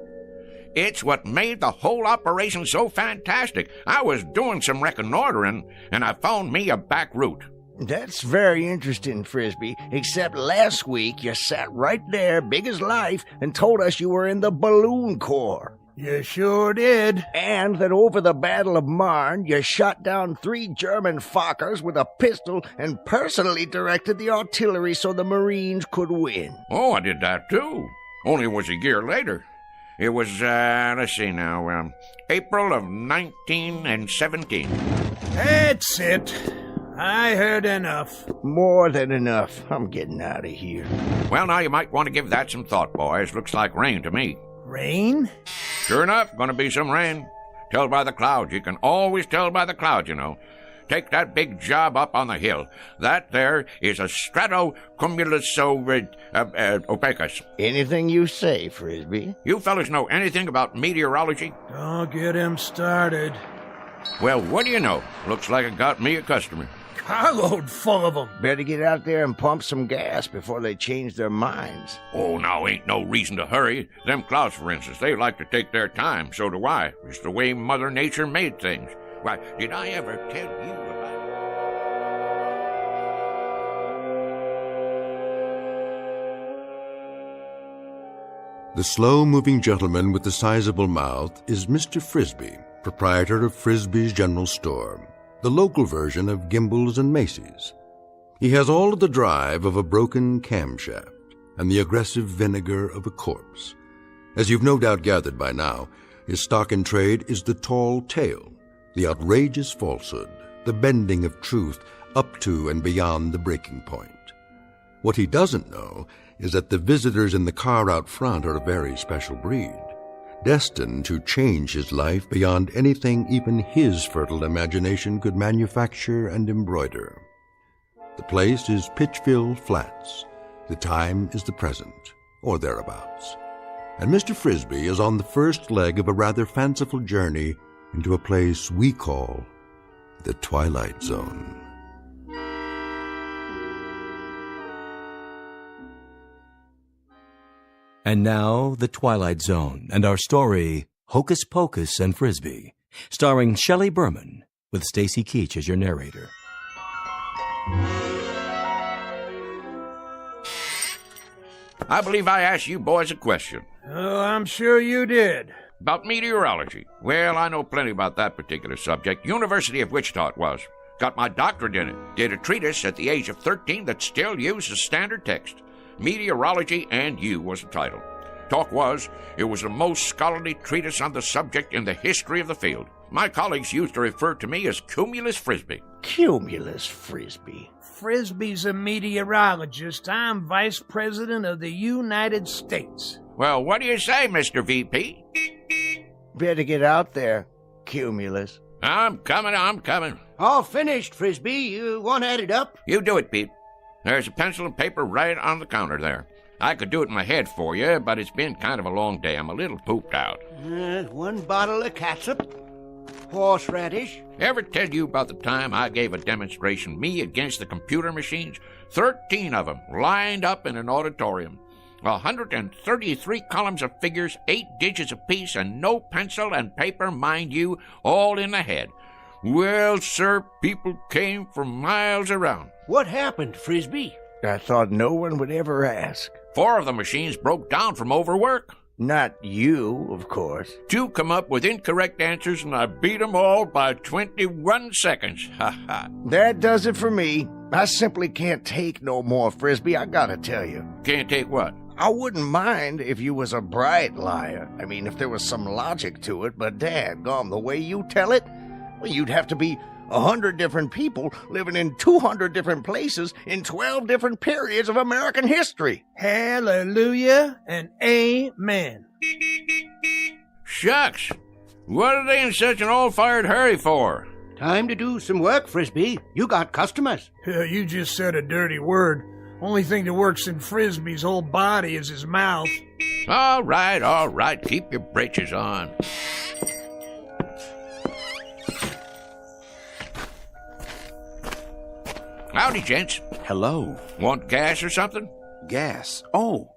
It's what made the whole operation so fantastic. I was doing some reconnoitering, and I found me a back route. That's very interesting, Frisbee, except last week you sat right there, big as life, and told us you were in the Balloon Corps. You sure did. And that over the Battle of Marne, you shot down 3 German Fokkers with a pistol and personally directed the artillery so the Marines could win. Oh, I did that too. Only it was a year later. It was, let's see now, April of 1917. That's it. I heard enough. More than enough. I'm getting out of here. Well, now you might want to give that some thought, boys. Looks like rain to me. Rain? Sure enough, gonna be some rain. Tell by the clouds. You can always tell by the clouds, you know. Take that big job up on the hill. That there is a stratocumulus opacus. Anything you say, Frisbee. You fellas know anything about meteorology? Don't get him started. Well, what do you know? Looks like it got me a customer. Carload full of them. Better get out there and pump some gas before they change their minds. Oh, now ain't no reason to hurry. Them clouds, for instance, they like to take their time. So do I. It's the way Mother Nature made things. Why, did I ever tell you about... The slow-moving gentleman with the sizable mouth is Mr. Frisbee, proprietor of Frisbee's General Store, the local version of Gimbel's and Macy's. He has all of the drive of a broken camshaft and the aggressive vinegar of a corpse. As you've no doubt gathered by now, his stock in trade is the tall tale, the outrageous falsehood, the bending of truth up to and beyond the breaking point. What he doesn't know is that the visitors in the car out front are a very special breed, destined to change his life beyond anything even his fertile imagination could manufacture and embroider. The place is Pitchville Flats. The time is the present, or thereabouts. And Mr. Frisbee is on the first leg of a rather fanciful journey into a place we call the Twilight Zone. And now, The Twilight Zone, and our story, Hocus Pocus and Frisbee, starring Shelley Berman, with Stacy Keach as your narrator. I believe I asked you boys a question. Oh, I'm sure you did. About meteorology. Well, I know plenty about that particular subject. University of Wichita it was. Got my doctorate in it. Did a treatise at the age of 13 that still uses standard text. Meteorology and You was the title. Talk was, it was the most scholarly treatise on the subject in the history of the field. My colleagues used to refer to me as Cumulus Frisbee. Cumulus Frisbee? Frisbee's a meteorologist. I'm Vice President of the United States. Well, what do you say, Mr. VP? Better get out there, Cumulus. I'm coming. All finished, Frisbee. You want to add it up? You do it, Pete. There's a pencil and paper right on the counter there. I could do it in my head for you, but it's been kind of a long day. I'm a little pooped out. 1 bottle of catsup, horseradish. Ever tell you about the time I gave a demonstration, me against the computer machines? 13 of them lined up in an auditorium. 133 columns of figures, 8 digits apiece, and no pencil and paper, mind you, all in the head. Well, sir, people came from miles around. What happened, Frisbee? I thought no one would ever ask. 4 of the machines broke down from overwork. Not you, of course. 2 come up with incorrect answers, and I beat them all by 21 seconds. Ha ha. That does it for me. I simply can't take no more, Frisbee, I gotta tell you. Can't take what? I wouldn't mind if you was a bright liar. I mean, if there was some logic to it, but daggone, the way you tell it, well, you'd have to be 100 different people living in 200 different places in 12 different periods of American history. Hallelujah and amen. Shucks. What are they in such an all-fired hurry for? Time to do some work, Frisbee. You got customers. You just said a dirty word. Only thing that works in Frisbee's whole body is his mouth. All right. Keep your britches on. Howdy, gents. Hello. Want gas or something? Gas? Oh,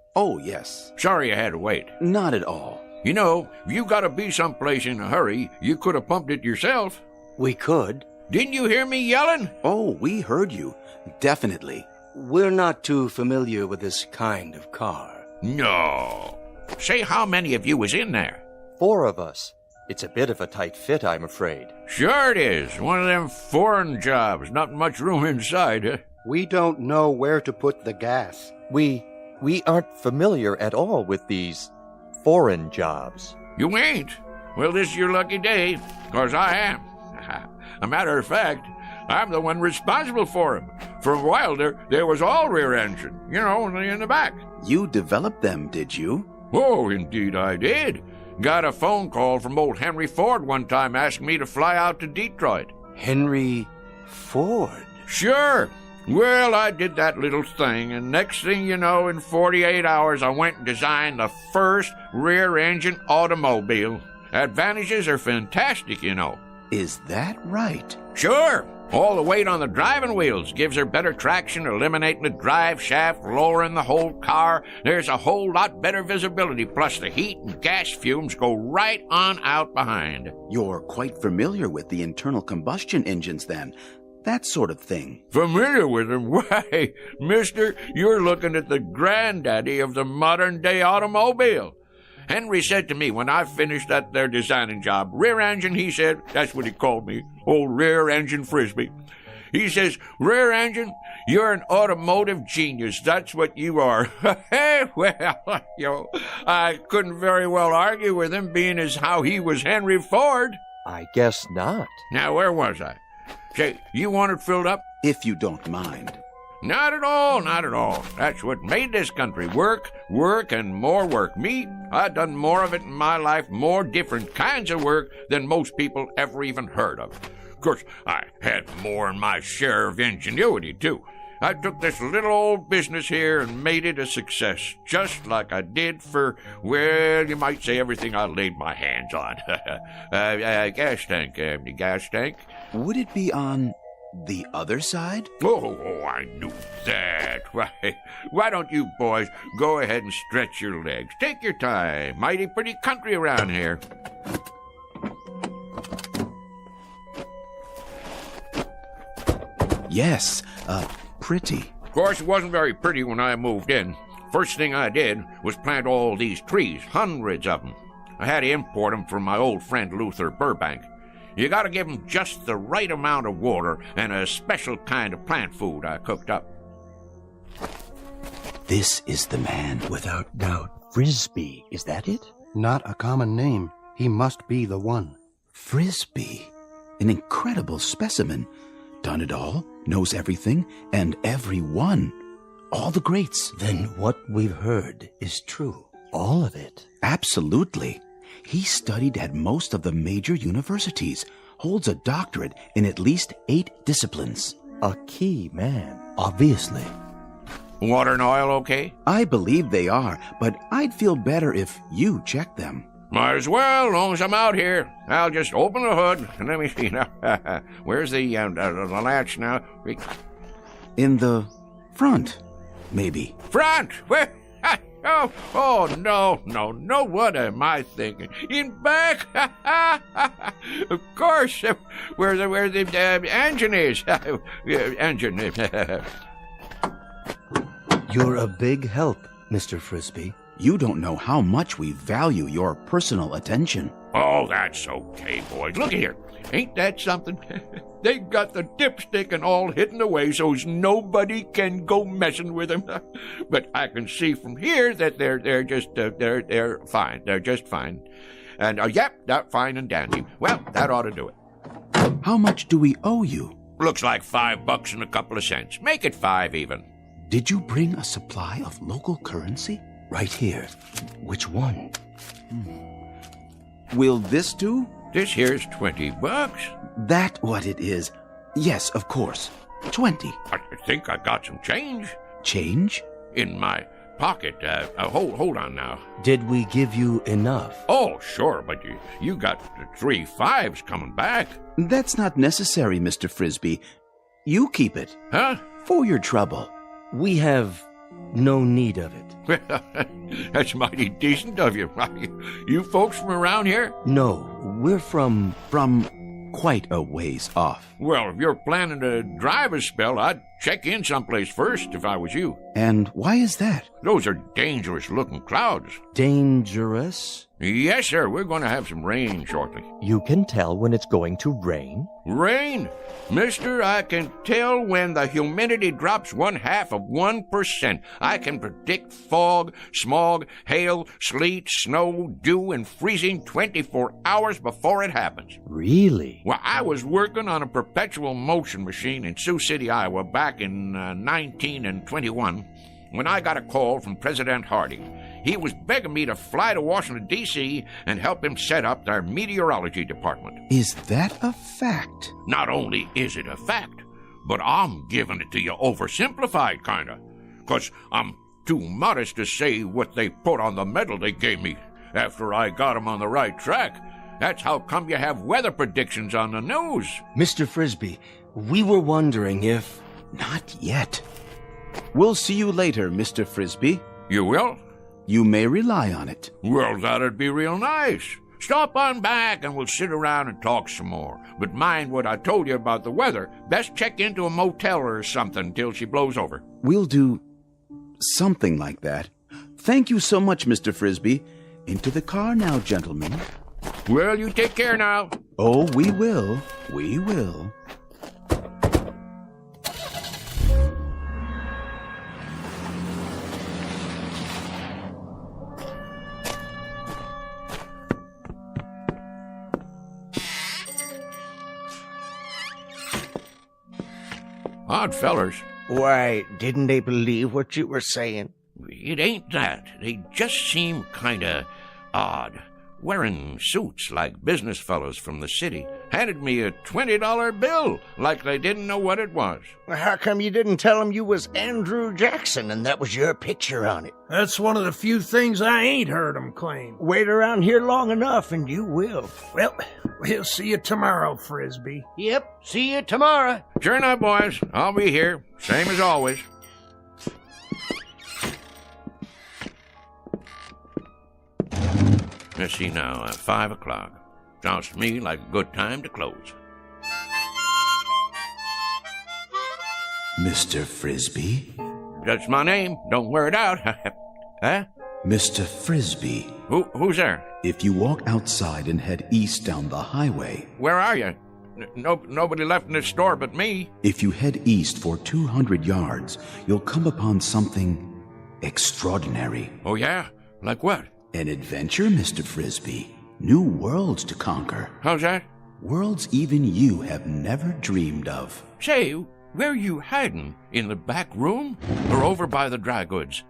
yes. Sorry I had to wait. Not at all. You know, if you gotta be someplace in a hurry, you could have pumped it yourself. We could. Didn't you hear me yelling? Oh, we heard you. Definitely. We're not too familiar with this kind of car. No. Say, how many of you was in there? 4 of us. It's a bit of a tight fit, I'm afraid. Sure it is. One of them foreign jobs. Not much room inside, huh? We don't know where to put the gas. We aren't familiar at all with these foreign jobs. You ain't? Well, this is your lucky day, 'cause I am. A matter of fact, I'm the one responsible for them. For a while there was all rear engine, only in the back. You developed them, did you? Oh, indeed I did. Got a phone call from old Henry Ford one time asking me to fly out to Detroit. Henry Ford? Sure. Well, I did that little thing, and next thing you know, in 48 hours, I went and designed the first rear-engine automobile. Advantages are fantastic, Is that right? Sure. All the weight on the driving wheels gives her better traction, eliminating the drive shaft, lowering the whole car. There's a whole lot better visibility, plus the heat and gas fumes go right on out behind. You're quite familiar with the internal combustion engines, then. That sort of thing. Familiar with them? Why, mister, you're looking at the granddaddy of the modern-day automobile. Henry said to me when I finished that there designing job, rear engine, he said, that's what he called me, old rear engine Frisbee. He says, rear engine, you're an automotive genius. That's what you are. Well, I couldn't very well argue with him, being as how he was Henry Ford. I guess not. Now, where was I? Say, you want it filled up? If you don't mind. Not at all. That's what made this country work, and more work. Me, I've done more of it in my life, more different kinds of work than most people ever even heard of. Of course, I had more than my share of ingenuity, too. I took this little old business here and made it a success, just like I did for, well, you might say everything I laid my hands on. Gas tank. Would it be on the other side? Oh, I knew that. Why don't you boys go ahead and stretch your legs? Take your time. Mighty pretty country around here. Yes, pretty. Of course, it wasn't very pretty when I moved in. First thing I did was plant all these trees, hundreds of them. I had to import them from my old friend Luther Burbank. You gotta give them just the right amount of water and a special kind of plant food I cooked up. This is the man. Without doubt. Frisbee, is that it? Not a common name. He must be the one. Frisbee. An incredible specimen. Done it all, knows everything, and everyone. All the greats. Then what we've heard is true. All of it. Absolutely. He studied at most of the major universities, holds a doctorate in at least 8 disciplines. A key man, obviously. Water and oil okay? I believe they are, but I'd feel better if you checked them. Might as well, long as I'm out here. I'll just open the hood and let me see now. Where's the latch now? In the front, maybe. Front? Where? Oh, no, what am I thinking? In back? Of course, where the engine is. Engine. You're a big help, Mr. Frisbee. You don't know how much we value your personal attention. Oh, that's okay, boys. Look here. Ain't that something? They got the dipstick and all hidden away so's nobody can go messing with them. But I can see from here that they're just fine. They're just fine. And yep, they're fine and dandy. Well, that ought to do it. How much do we owe you? Looks like $5 and a couple of cents. Make it 5 even. Did you bring a supply of local currency? Right here. Which one? Will this do? This here's $20. That what it is? Yes, of course. 20. I think I got some change. Change? In my pocket. Hold on now. Did we give you enough? Oh, sure, but you got 3 5s coming back. That's not necessary, Mr. Frisbee. You keep it. Huh? For your trouble. We have no need of it. That's mighty decent of you. You folks from around here? No, we're from quite a ways off. Well, if you're planning to drive a spell, I'd check in someplace first if I was you. And why is that? Those are dangerous-looking clouds. Dangerous? Yes, sir. We're going to have some rain shortly. You can tell when it's going to rain? Rain? Mister, I can tell when the humidity drops 0.5%. I can predict fog, smog, hail, sleet, snow, dew, and freezing 24 hours before it happens. Really? Well, I was working on a perpetual motion machine in Sioux City, Iowa, back in 1921, when I got a call from President Harding. He was begging me to fly to Washington, D.C. and help him set up their meteorology department. Is that a fact? Not only is it a fact, but I'm giving it to you oversimplified, kinda. 'Cause I'm too modest to say what they put on the medal they gave me after I got 'em on the right track. That's how come you have weather predictions on the news. Mr. Frisbee, we were wondering if... Not yet. We'll see you later, Mr. Frisbee. You will? You may rely on it. Well, that'd be real nice. Stop on back and we'll sit around and talk some more. But mind what I told you about the weather. Best check into a motel or something till she blows over. We'll do something like that. Thank you so much, Mr. Frisbee. Into the car now, gentlemen. Well, you take care now. Oh, we will. We will. Odd fellers. Why, didn't they believe what you were saying? It ain't that. They just seem kinda odd. Wearing suits like business fellows from the city. Handed me a $20 bill like they didn't know what it was. Well, how come you didn't tell them you was Andrew Jackson and that was your picture on it? That's one of the few things I ain't heard them claim. Wait around here long enough and you will. Well, we'll see you tomorrow, Frisbee. Yep, see you tomorrow. Sure enough, boys. I'll be here. Same as always. Let's see now, 5 o'clock. Sounds to me like a good time to close. Mr. Frisbee? That's my name. Don't wear it out. Huh? Mr. Frisbee. Who's there? If you walk outside and head east down the highway... Where are you? Nobody left in this store but me. If you head east for 200 yards, you'll come upon something extraordinary. Oh, yeah? Like what? An adventure, Mr. Frisbee. New worlds to conquer. How's that? Worlds even you have never dreamed of. Say, where you hiding? In the back room? Or over by the dry goods?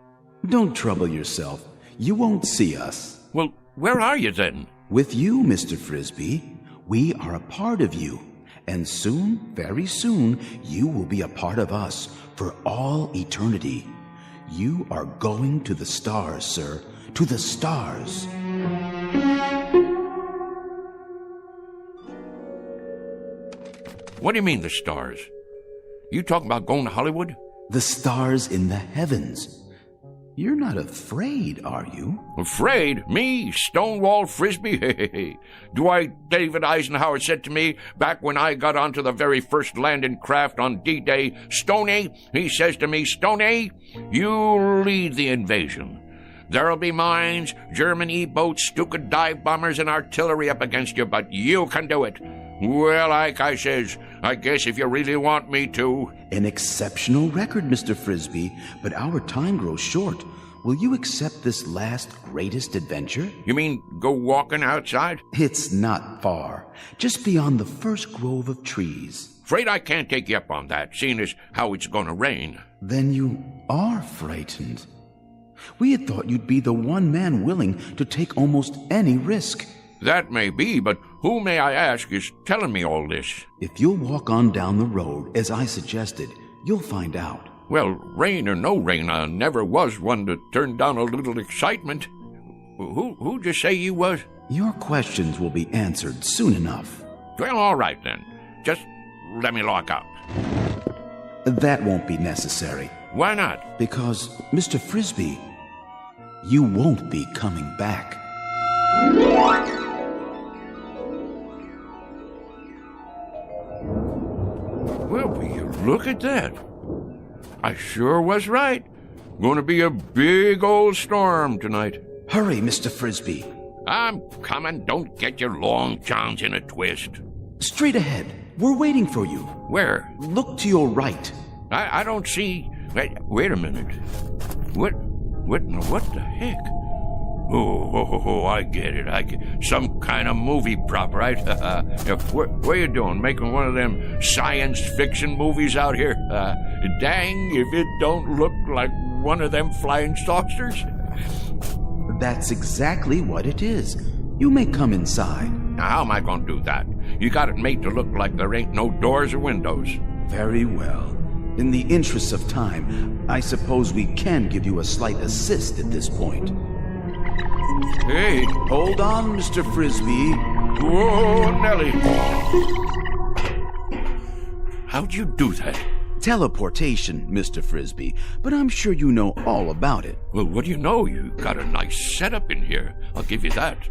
Don't trouble yourself. You won't see us. Well, where are you then? With you, Mr. Frisbee. We are a part of you. And soon, very soon, you will be a part of us for all eternity. You are going to the stars, sir. To the stars. What do you mean, the stars? You talking about going to Hollywood? The stars in the heavens. You're not afraid, are you? Afraid? Me? Stonewall Frisbee? Dwight David Eisenhower said to me back when I got onto the very first landing craft on D-Day, Stoney, he says to me, Stoney, you lead the invasion. There'll be mines, German E-boats, Stuka dive bombers, and artillery up against you, but you can do it. Well, like I says, I guess if you really want me to. An exceptional record, Mr. Frisbee, but our time grows short. Will you accept this last greatest adventure? You mean go walking outside? It's not far. Just beyond the first grove of trees. Afraid I can't take you up on that, seeing as how it's gonna rain. Then you are frightened. We had thought you'd be the one man willing to take almost any risk. That may be, but who, may I ask, is telling me all this? If you'll walk on down the road, as I suggested, you'll find out. Well, rain or no rain, I never was one to turn down a little excitement. Who'd you say you was? Your questions will be answered soon enough. Well, all right then. Just let me lock up. That won't be necessary. Why not? Because, Mr. Frisbee, you won't be coming back. Well, will you look at that? I sure was right. Gonna be a big old storm tonight. Hurry, Mr. Frisbee. I'm coming. Don't get your long johns in a twist. Straight ahead. We're waiting for you. Where? Look to your right. I don't see... Wait a minute. What the heck? Oh, I get it. Some kind of movie prop, right? What are you doing? Making one of them science fiction movies out here? Dang if it don't look like one of them flying saucers. That's exactly what it is. You may come inside. Now, how am I going to do that? You got it made to look like there ain't no doors or windows. Very well. In the interest of time, I suppose we can give you a slight assist at this point. Hey. Hold on, Mr. Frisbee. Whoa, Nellie. How'd you do that? Teleportation, Mr. Frisbee, but I'm sure you know all about it. Well, what do you know? You got a nice setup in here. I'll give you that.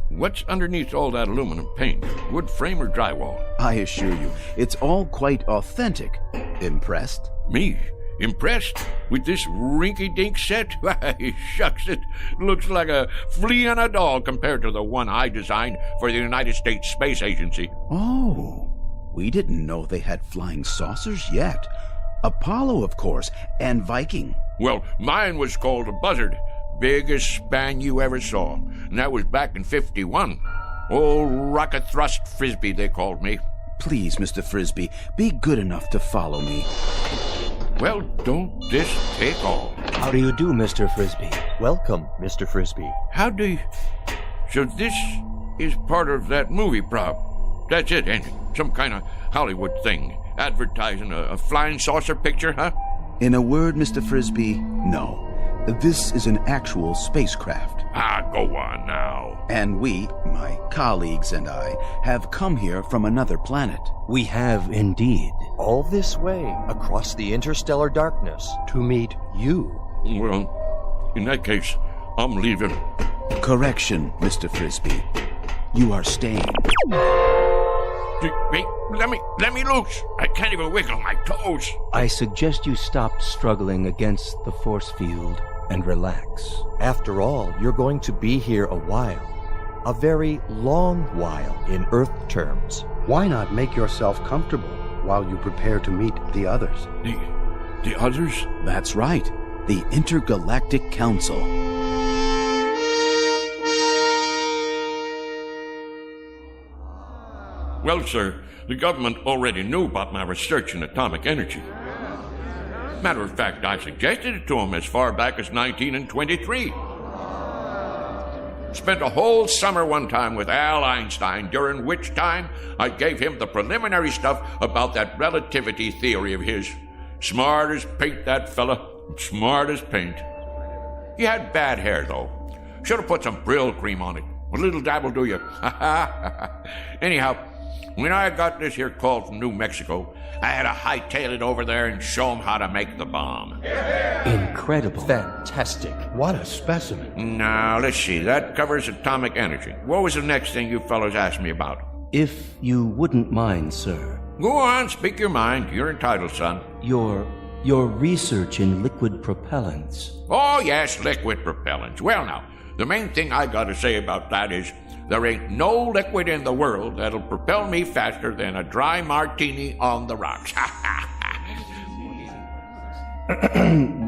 What's underneath all that aluminum paint? Wood frame or drywall? I assure you, it's all quite authentic. Impressed? Me? Impressed? With this rinky-dink set? Why, shucks, it looks like a flea on a doll compared to the one I designed for the United States Space Agency. Oh, we didn't know they had flying saucers yet. Apollo, of course, and Viking. Well, mine was called a Buzzard. Biggest span you ever saw. And that was back in 51. Old Rocket Thrust Frisbee, they called me. Please, Mr. Frisbee, be good enough to follow me. Well, don't this take all? How do you do, Mr. Frisbee? Welcome, Mr. Frisbee. How do you... So this is part of that movie prop. That's it, ain't it? Some kind of Hollywood thing. Advertising a flying saucer picture, huh? In a word, Mr. Frisbee, no. This is an actual spacecraft. Go on now. And we, my colleagues and I, have come here from another planet. We have indeed. All this way, across the interstellar darkness, to meet you. Well, in that case, I'm leaving. Correction, Mr. Frisbee. You are staying. Wait, let me loose. I can't even wiggle my toes. I suggest you stop struggling against the force field and relax. After all, you're going to be here a while. A very long while in Earth terms. Why not make yourself comfortable while you prepare to meet the others? The others? That's right. The Intergalactic Council. Well, sir, the government already knew about my research in atomic energy. Matter of fact, I suggested it to them as far back as 1923. Spent a whole summer one time with Al Einstein, during which time I gave him the preliminary stuff about that relativity theory of his. Smart as paint, that fella. Smart as paint. He had bad hair, though. Should have put some Brill cream on it. A little dab will do you. Anyhow, when I got this here call from New Mexico, I had to hightail it over there and show him how to make the bomb. Incredible. Fantastic. What a specimen. Now, let's see. That covers atomic energy. What was the next thing you fellows asked me about? If you wouldn't mind, sir. Go on, speak your mind. You're entitled, son. Your research in liquid propellants. Oh, yes, liquid propellants. Well, now, the main thing I gotta say about that is there ain't no liquid in the world that'll propel me faster than a dry martini on the rocks.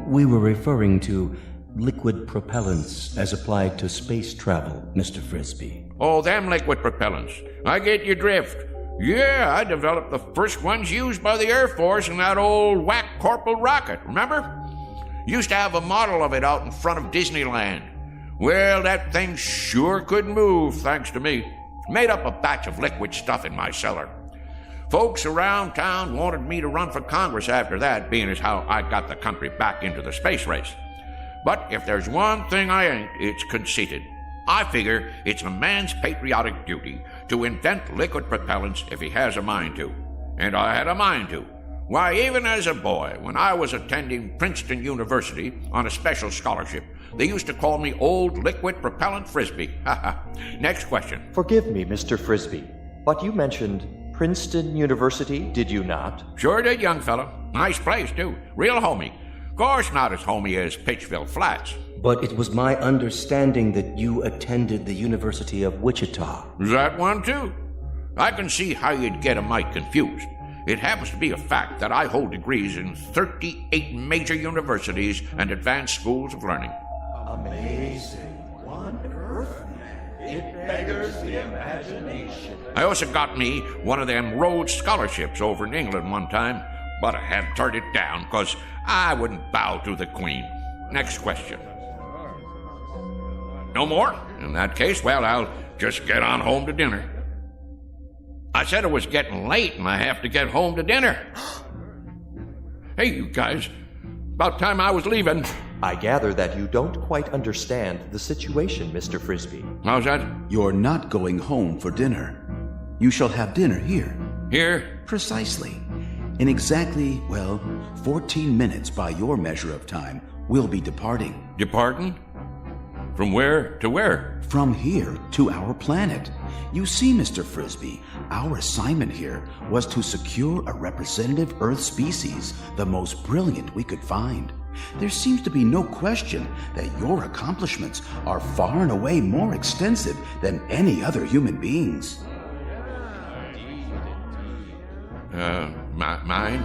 We were referring to liquid propellants as applied to space travel, Mr. Frisbee. Oh, them liquid propellants. I get your drift. Yeah, I developed the first ones used by the Air Force in that old whack Corporal rocket, remember? Used to have a model of it out in front of Disneyland. Well, that thing sure could move, thanks to me. Made up a batch of liquid stuff in my cellar. Folks around town wanted me to run for Congress after that, being as how I got the country back into the space race. But if there's one thing I ain't, it's conceited. I figure it's a man's patriotic duty to invent liquid propellants if he has a mind to. And I had a mind to. Why, even as a boy, when I was attending Princeton University on a special scholarship, they used to call me Old Liquid Propellant Frisbee. Next question. Forgive me, Mr. Frisbee, but you mentioned Princeton University, did you not? Sure did, young fella. Nice place, too. Real homey. Of course not as homey as Pittsville Flats. But it was my understanding that you attended the University of Wichita. That one, too. I can see how you'd get a mite confused. It happens to be a fact that I hold degrees in 38 major universities and advanced schools of learning. Amazing. What on earth, man? It beggars the imagination. I also got me one of them Rhodes scholarships over in England one time, but I had to turn it down because I wouldn't bow to the Queen. Next question. No more? In that case, well, I'll just get on home to dinner. I said it was getting late and I have to get home to dinner. Hey, you guys. About time I was leaving. I gather that you don't quite understand the situation, Mr. Frisbee. How's that? You're not going home for dinner. You shall have dinner here. Here? Precisely. In exactly, 14 minutes by your measure of time, we'll be departing. Departing? From where to where? From here to our planet. You see, Mr. Frisbee, our assignment here was to secure a representative Earth species, the most brilliant we could find. There seems to be no question that your accomplishments are far and away more extensive than any other human beings. Mine?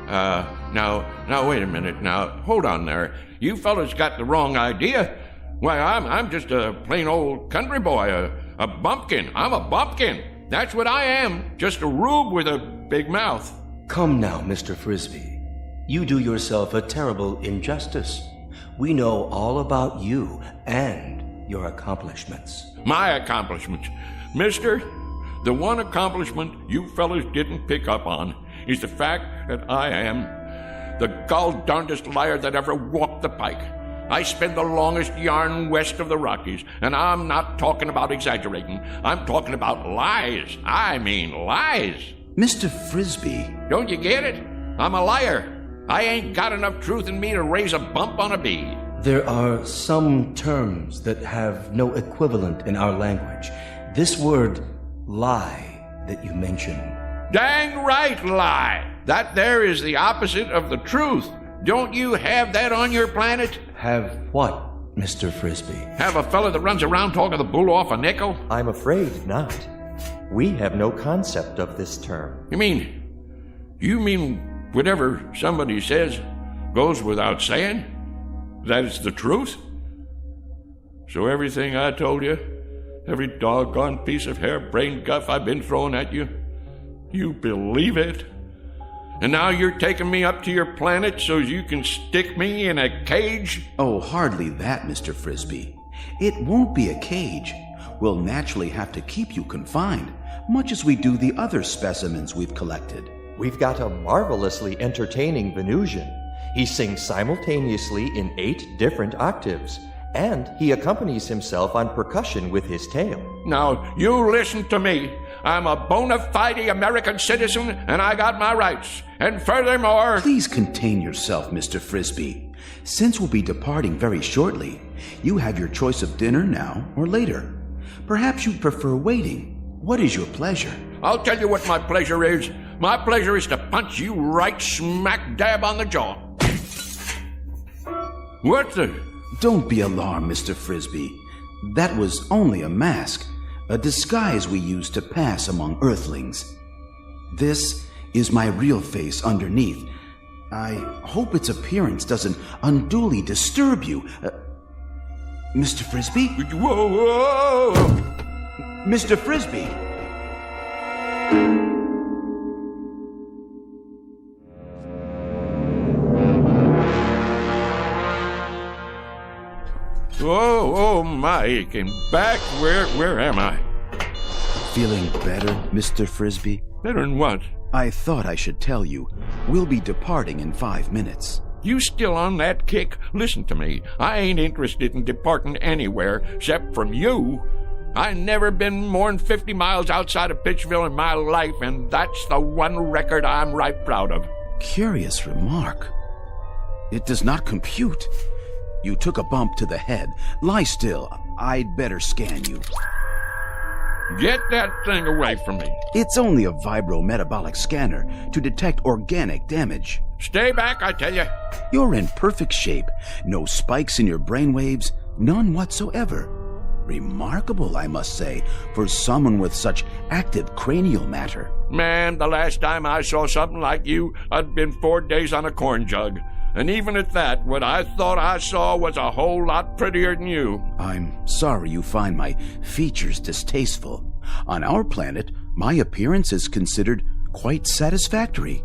Now, wait a minute. Now, hold on there. You fellas got the wrong idea. Why, I'm just a plain old country boy, a bumpkin. I'm a bumpkin. That's what I am. Just a rube with a big mouth. Come now, Mr. Frisbee. You do yourself a terrible injustice. We know all about you and your accomplishments. My accomplishments? Mister, the one accomplishment you fellas didn't pick up on is the fact that I am the gall-darndest liar that ever walked the pike. I spin the longest yarn west of the Rockies, and I'm not talking about exaggerating. I'm talking about lies. I mean lies. Mr. Frisbee. Don't you get it? I'm a liar. I ain't got enough truth in me to raise a bump on a bee. There are some terms that have no equivalent in our language. This word, lie, that you mentioned. Dang right, lie. That there is the opposite of the truth. Don't you have that on your planet? Have what, Mr. Frisbee? Have a fella that runs around talking the bull off a nickel? I'm afraid not. We have no concept of this term. You mean whatever somebody says goes without saying? That is the truth? So everything I told you Every doggone piece of harebrained guff I've been throwing at you. You believe it? And now you're taking me up to your planet so you can stick me in a cage? Oh, hardly that, Mr. Frisbee. It won't be a cage. We'll naturally have to keep you confined, much as we do the other specimens we've collected. We've got a marvelously entertaining Venusian. He sings simultaneously in 8 different octaves, and he accompanies himself on percussion with his tail. Now, you listen to me. I'm a bona fide American citizen, and I got my rights. And furthermore... Please contain yourself, Mr. Frisbee. Since we'll be departing very shortly, you have your choice of dinner now or later. Perhaps you'd prefer waiting. What is your pleasure? I'll tell you what my pleasure is. My pleasure is to punch you right smack dab on the jaw. What the... Don't be alarmed, Mr. Frisbee. That was only a mask, a disguise we use to pass among Earthlings. This is my real face underneath. I hope its appearance doesn't unduly disturb you. Mr. Frisbee? Whoa, whoa, whoa. Mr. Frisbee! Oh my, came back. Where am I? Feeling better, Mr. Frisbee? Better than what? I thought I should tell you. We'll be departing in 5 minutes. You still on that kick? Listen to me. I ain't interested in departing anywhere except from you. I never been more than 50 miles outside of Pitchville in my life, and that's the one record I'm right proud of. Curious remark. It does not compute. You took a bump to the head. Lie still. I'd better scan you. Get that thing away from me. It's only a vibrometabolic scanner to detect organic damage. Stay back, I tell you. You're in perfect shape. No spikes in your brainwaves, none whatsoever. Remarkable, I must say, for someone with such active cranial matter. Man, the last time I saw something like you, I'd been 4 days on a corn jug. And even at that, what I thought I saw was a whole lot prettier than you. I'm sorry you find my features distasteful. On our planet, my appearance is considered quite satisfactory.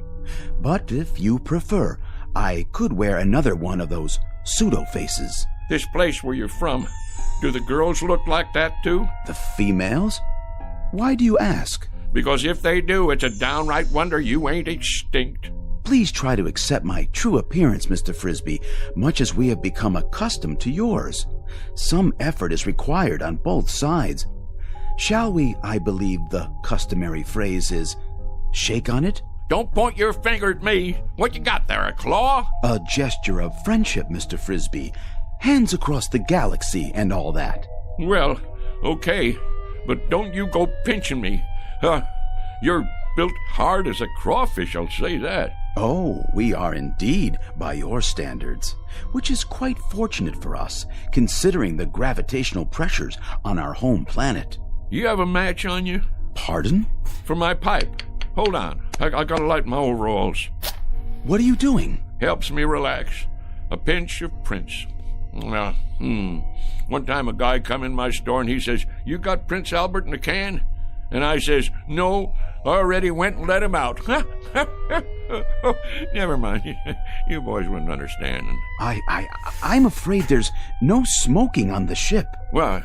But if you prefer, I could wear another one of those pseudo-faces. This place where you're from, do the girls look like that too? The females? Why do you ask? Because if they do, it's a downright wonder you ain't extinct. Please try to accept my true appearance, Mr. Frisbee, much as we have become accustomed to yours. Some effort is required on both sides. Shall we, I believe the customary phrase is, shake on it? Don't point your finger at me. What you got there, a claw? A gesture of friendship, Mr. Frisbee. Hands across the galaxy and all that. Well, okay, but don't you go pinching me. You're built hard as a crawfish, I'll say that. Oh, we are indeed, by your standards, which is quite fortunate for us, considering the gravitational pressures on our home planet. You have a match on you? Pardon? For my pipe. Hold on, I gotta light my overalls. What are you doing? Helps me relax. A pinch of Prince. Now, one time a guy come in my store and he says, "You got Prince Albert in a can?" And I says, "No, already went and let him out." Never mind. You boys wouldn't understand. I'm afraid there's no smoking on the ship. Well,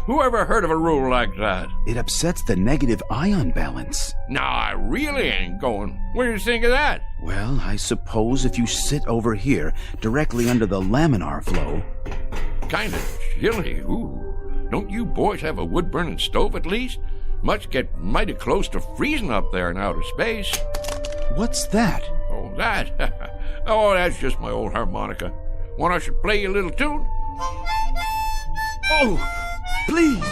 who ever heard of a rule like that? It upsets the negative ion balance. No, I really ain't going. What do you think of that? Well, I suppose if you sit over here, directly under the laminar flow. Kind of chilly. Ooh. Don't you boys have a wood-burning stove at least? Must get mighty close to freezing up there in outer space. What's that? Oh, that? Oh, that's just my old harmonica. Want I should play you a little tune? Oh, please.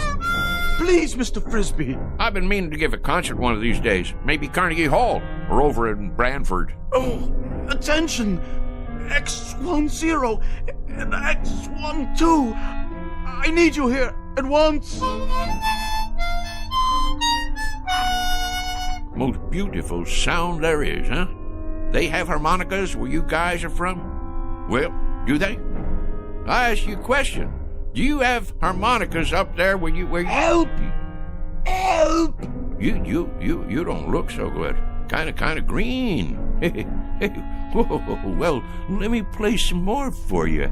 Please, Mr. Frisbee. I've been meaning to give a concert one of these days. Maybe Carnegie Hall or over in Branford. Oh, attention! X10 and X12. I need you here at once. Most beautiful sound there is, huh? They have harmonicas where you guys are from? Well, do they? I ask you a question. Do you have harmonicas up there where you Help! Help! You don't look so good. Kind of green. Hey, whoa, well, let me play some more for you.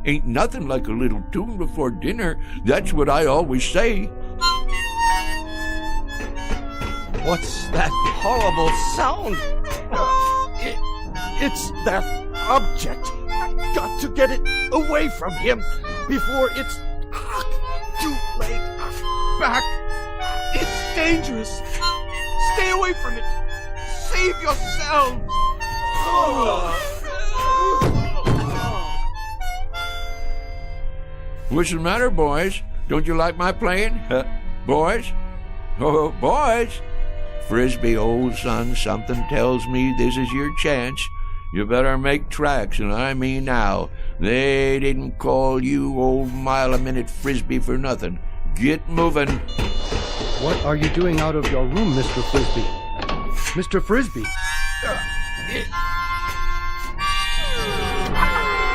Ain't nothing like a little tune before dinner. That's what I always say. What's that horrible sound? It's that object. Got to get it away from him before it's too late. Back. It's dangerous. Stay away from it. Save yourselves. What's the matter, boys? Don't you like my playing? Boys? Oh, boys! Frisbee, old son, something tells me this is your chance. You better make tracks, and I mean now. They didn't call you old mile-a-minute Frisbee for nothing. Get moving. What are you doing out of your room, Mr. Frisbee? Mr. Frisbee!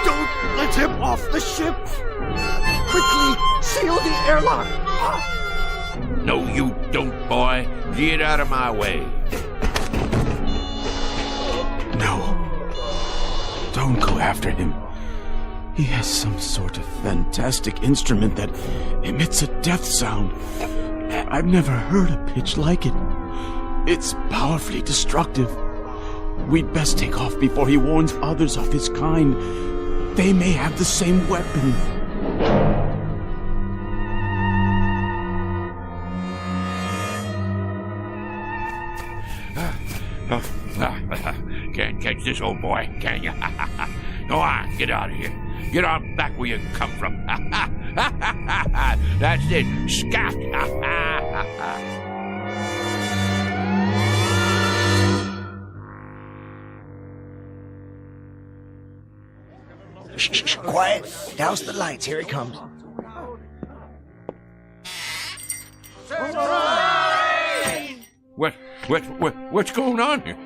Don't let him off the ship! Quickly, seal the airlock! No, you don't, boy. Get out of my way. No. Don't go after him. He has some sort of fantastic instrument that emits a death sound. I've never heard a pitch like it. It's powerfully destructive. We'd best take off before he warns others of his kind. They may have the same weapon. Can't catch this old boy, can you? Go on, get out of here. Get on back where you come from. That's it. Scat. Shh, quiet. Douse the lights. Here he comes. What's going on here?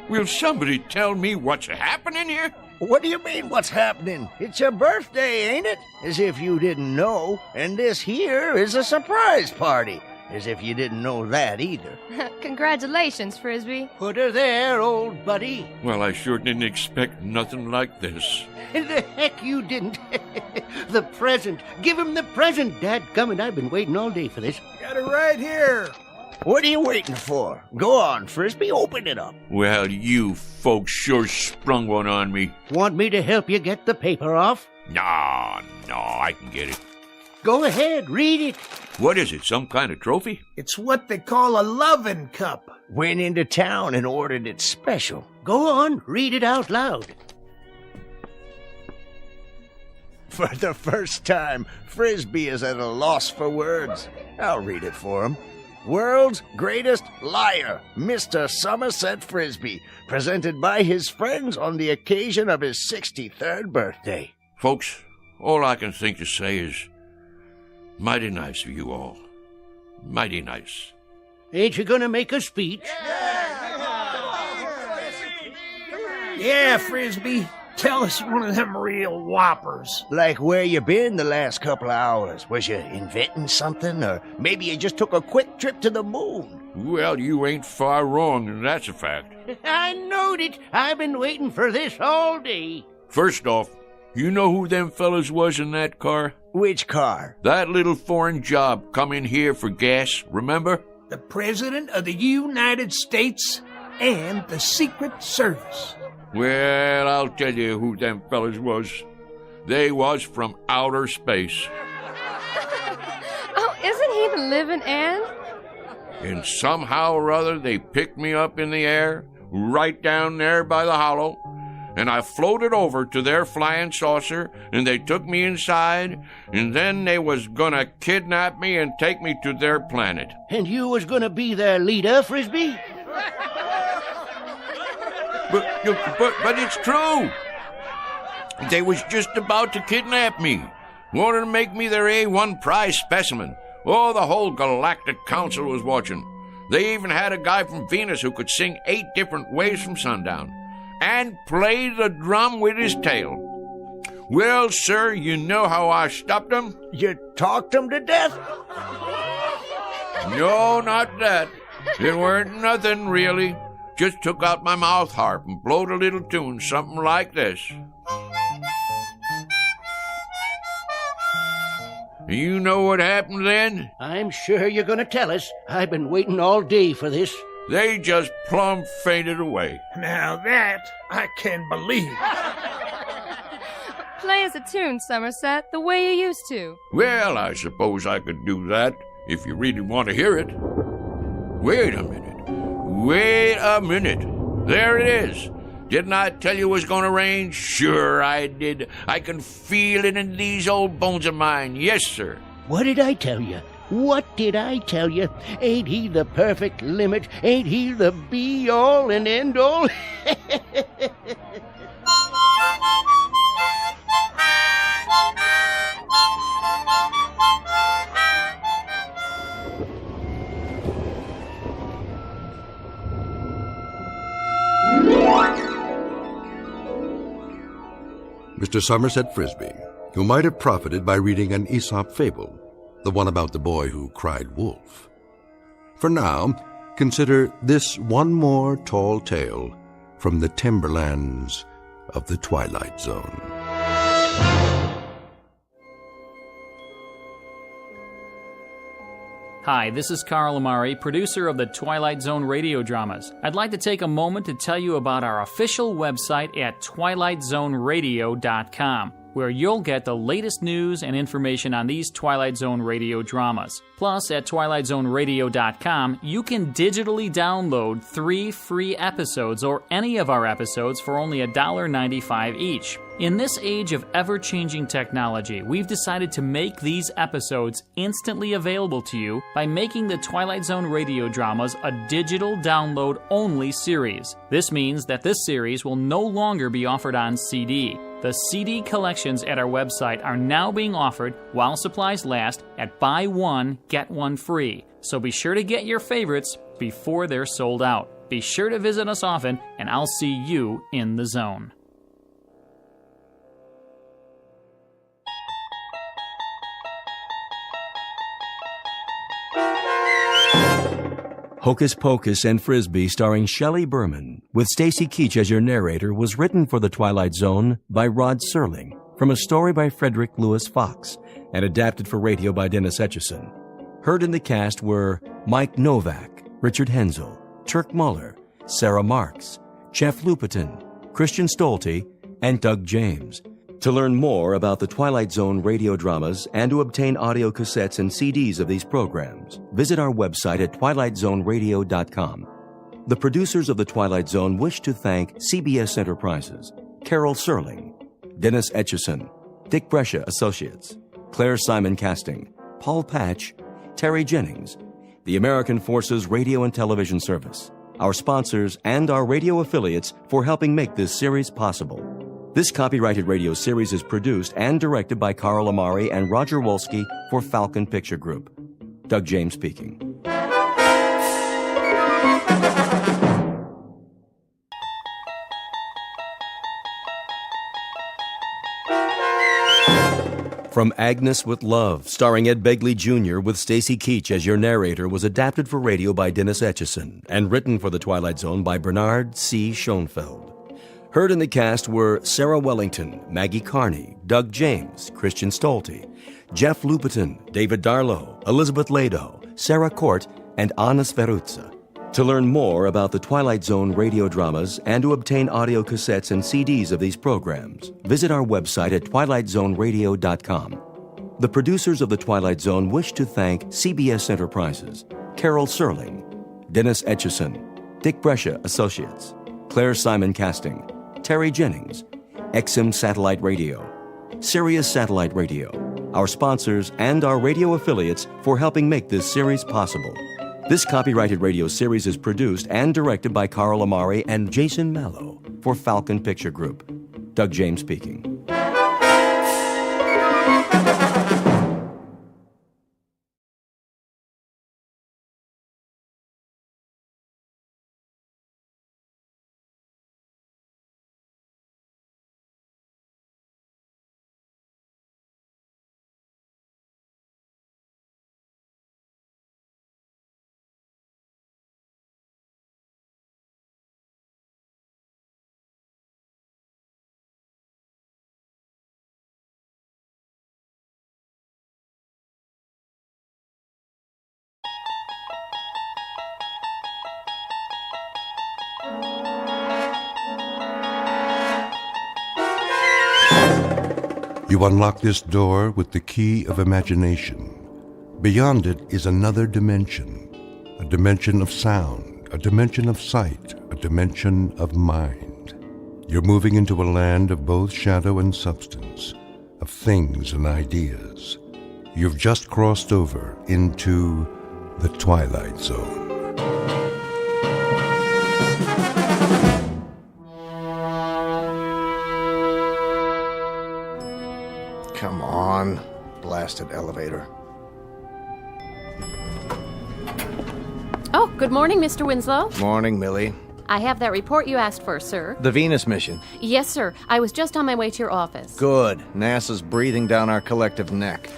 Will somebody tell me what's happening here? What do you mean, what's happening? It's your birthday, ain't it? As if you didn't know. And this here is a surprise party. As if you didn't know that either. Congratulations, Frisbee. Put her there, old buddy. Well, I sure didn't expect nothing like this. The heck you didn't. The present. Give him the present, dadgummit. I've been waiting all day for this. Got it right here. What are you waiting for? Go on, Frisbee, open it up. Well, you folks sure sprung one on me. Want me to help you get the paper off? No, I can get it. Go ahead, read it. What is it, some kind of trophy? It's what they call a lovin' cup. Went into town and ordered it special. Go on, read it out loud. For the first time, Frisbee is at a loss for words. I'll read it for him. World's greatest liar, Mr. Somerset Frisbee, presented by his friends on the occasion of his 63rd birthday. Folks, all I can think to say is, mighty nice of you all. Mighty nice. Ain't you gonna make a speech? Yeah, Frisbee. Tell us one of them real whoppers. Like where you been the last couple of hours? Was you inventing something? Or maybe you just took a quick trip to the moon? Well, you ain't far wrong, and that's a fact. I knowed it. I've been waiting for this all day. First off, you know who them fellas was in that car? Which car? That little foreign job come in here for gas, remember? The President of the United States and the Secret Service. Well, I'll tell you who them fellas was. They was from outer space. Oh, isn't he the living end? And somehow or other they picked me up in the air, right down there by the hollow, and I floated over to their flying saucer, and they took me inside, and then they was gonna kidnap me and take me to their planet. And you was gonna be their leader, Frisbee? But it's true. They was just about to kidnap me. Wanted to make me their A1 prize specimen. Oh, the whole Galactic Council was watching. They even had a guy from Venus who could sing 8 different ways from sundown and play the drum with his tail. Well, sir, you know how I stopped them? You talked them to death? No, not that. It weren't nothing, really. Just took out my mouth harp and blowed a little tune, something like this. You know what happened then? I'm sure you're going to tell us. I've been waiting all day for this. They just plumb fainted away. Now that I can believe. Play us a tune, Somerset, the way you used to. Well, I suppose I could do that if you really want to hear it. Wait a minute. There it is. Didn't I tell you it was going to rain? Sure I did. I can feel it in these old bones of mine. Yes, sir. What did I tell you? What did I tell you? Ain't he the perfect limit? Ain't he the be-all and end-all? Mr. Somerset Frisby, who might have profited by reading an Aesop fable, the one about the boy who cried wolf. For now, consider this one more tall tale from the timberlands of the Twilight Zone. Hi, this is Carl Amari, producer of the Twilight Zone Radio Dramas. I'd like to take a moment to tell you about our official website at twilightzoneradio.com, where you'll get the latest news and information on these Twilight Zone radio dramas. Plus, at twilightzoneradio.com, you can digitally download 3 free episodes or any of our episodes for only $1.95 each. In this age of ever-changing technology, we've decided to make these episodes instantly available to you by making the Twilight Zone radio dramas a digital download-only series. This means that this series will no longer be offered on CD. The CD collections at our website are now being offered while supplies last at buy one, get one free. So be sure to get your favorites before they're sold out. Be sure to visit us often, and I'll see you in the zone. Hocus Pocus and Frisbee, starring Shelley Berman, with Stacy Keach as your narrator, was written for The Twilight Zone by Rod Serling, from a story by Frederick Lewis Fox, and adapted for radio by Dennis Etchison. Heard in the cast were Mike Novak, Richard Hensel, Turk Muller, Sarah Marks, Jeff Lupetin, Christian Stolte, and Doug James. To learn more about the Twilight Zone radio dramas and to obtain audio cassettes and CDs of these programs, visit our website at twilightzoneradio.com. The producers of The Twilight Zone wish to thank CBS Enterprises, Carol Serling, Dennis Etchison, Dick Brescia Associates, Claire Simon Casting, Paul Patch, Terry Jennings, the American Forces Radio and Television Service, our sponsors, and our radio affiliates for helping make this series possible. This copyrighted radio series is produced and directed by Carl Amari and Roger Wolski for Falcon Picture Group. Doug James speaking. From Agnes with Love, starring Ed Begley Jr. with Stacy Keach as your narrator, was adapted for radio by Dennis Etchison and written for The Twilight Zone by Bernard C. Schoenfeld. Heard in the cast were Sarah Wellington, Maggie Carney, Doug James, Christian Stolte, Jeff Lupetin, David Darlow, Elizabeth Lado, Sarah Court, and Anna Sverutza. To learn more about the Twilight Zone radio dramas and to obtain audio cassettes and CDs of these programs, visit our website at twilightzoneradio.com. The producers of The Twilight Zone wish to thank CBS Enterprises, Carol Serling, Dennis Etchison, Dick Brescia Associates, Claire Simon Casting, Terry Jennings, XM Satellite Radio, Sirius Satellite Radio, our sponsors, and our radio affiliates for helping make this series possible. This copyrighted radio series is produced and directed by Carl Amari and Jason Mallow for Falcon Picture Group. Doug James speaking. You unlock this door with the key of imagination. Beyond it is another dimension, a dimension of sound, a dimension of sight, a dimension of mind. You're moving into a land of both shadow and substance, of things and ideas. You've just crossed over into the Twilight Zone. Come on, blasted elevator. Oh, good morning, Mr. Winslow. Morning, Millie. I have that report you asked for, sir. The Venus mission. Yes, sir. I was just on my way to your office. Good. NASA's breathing down our collective neck.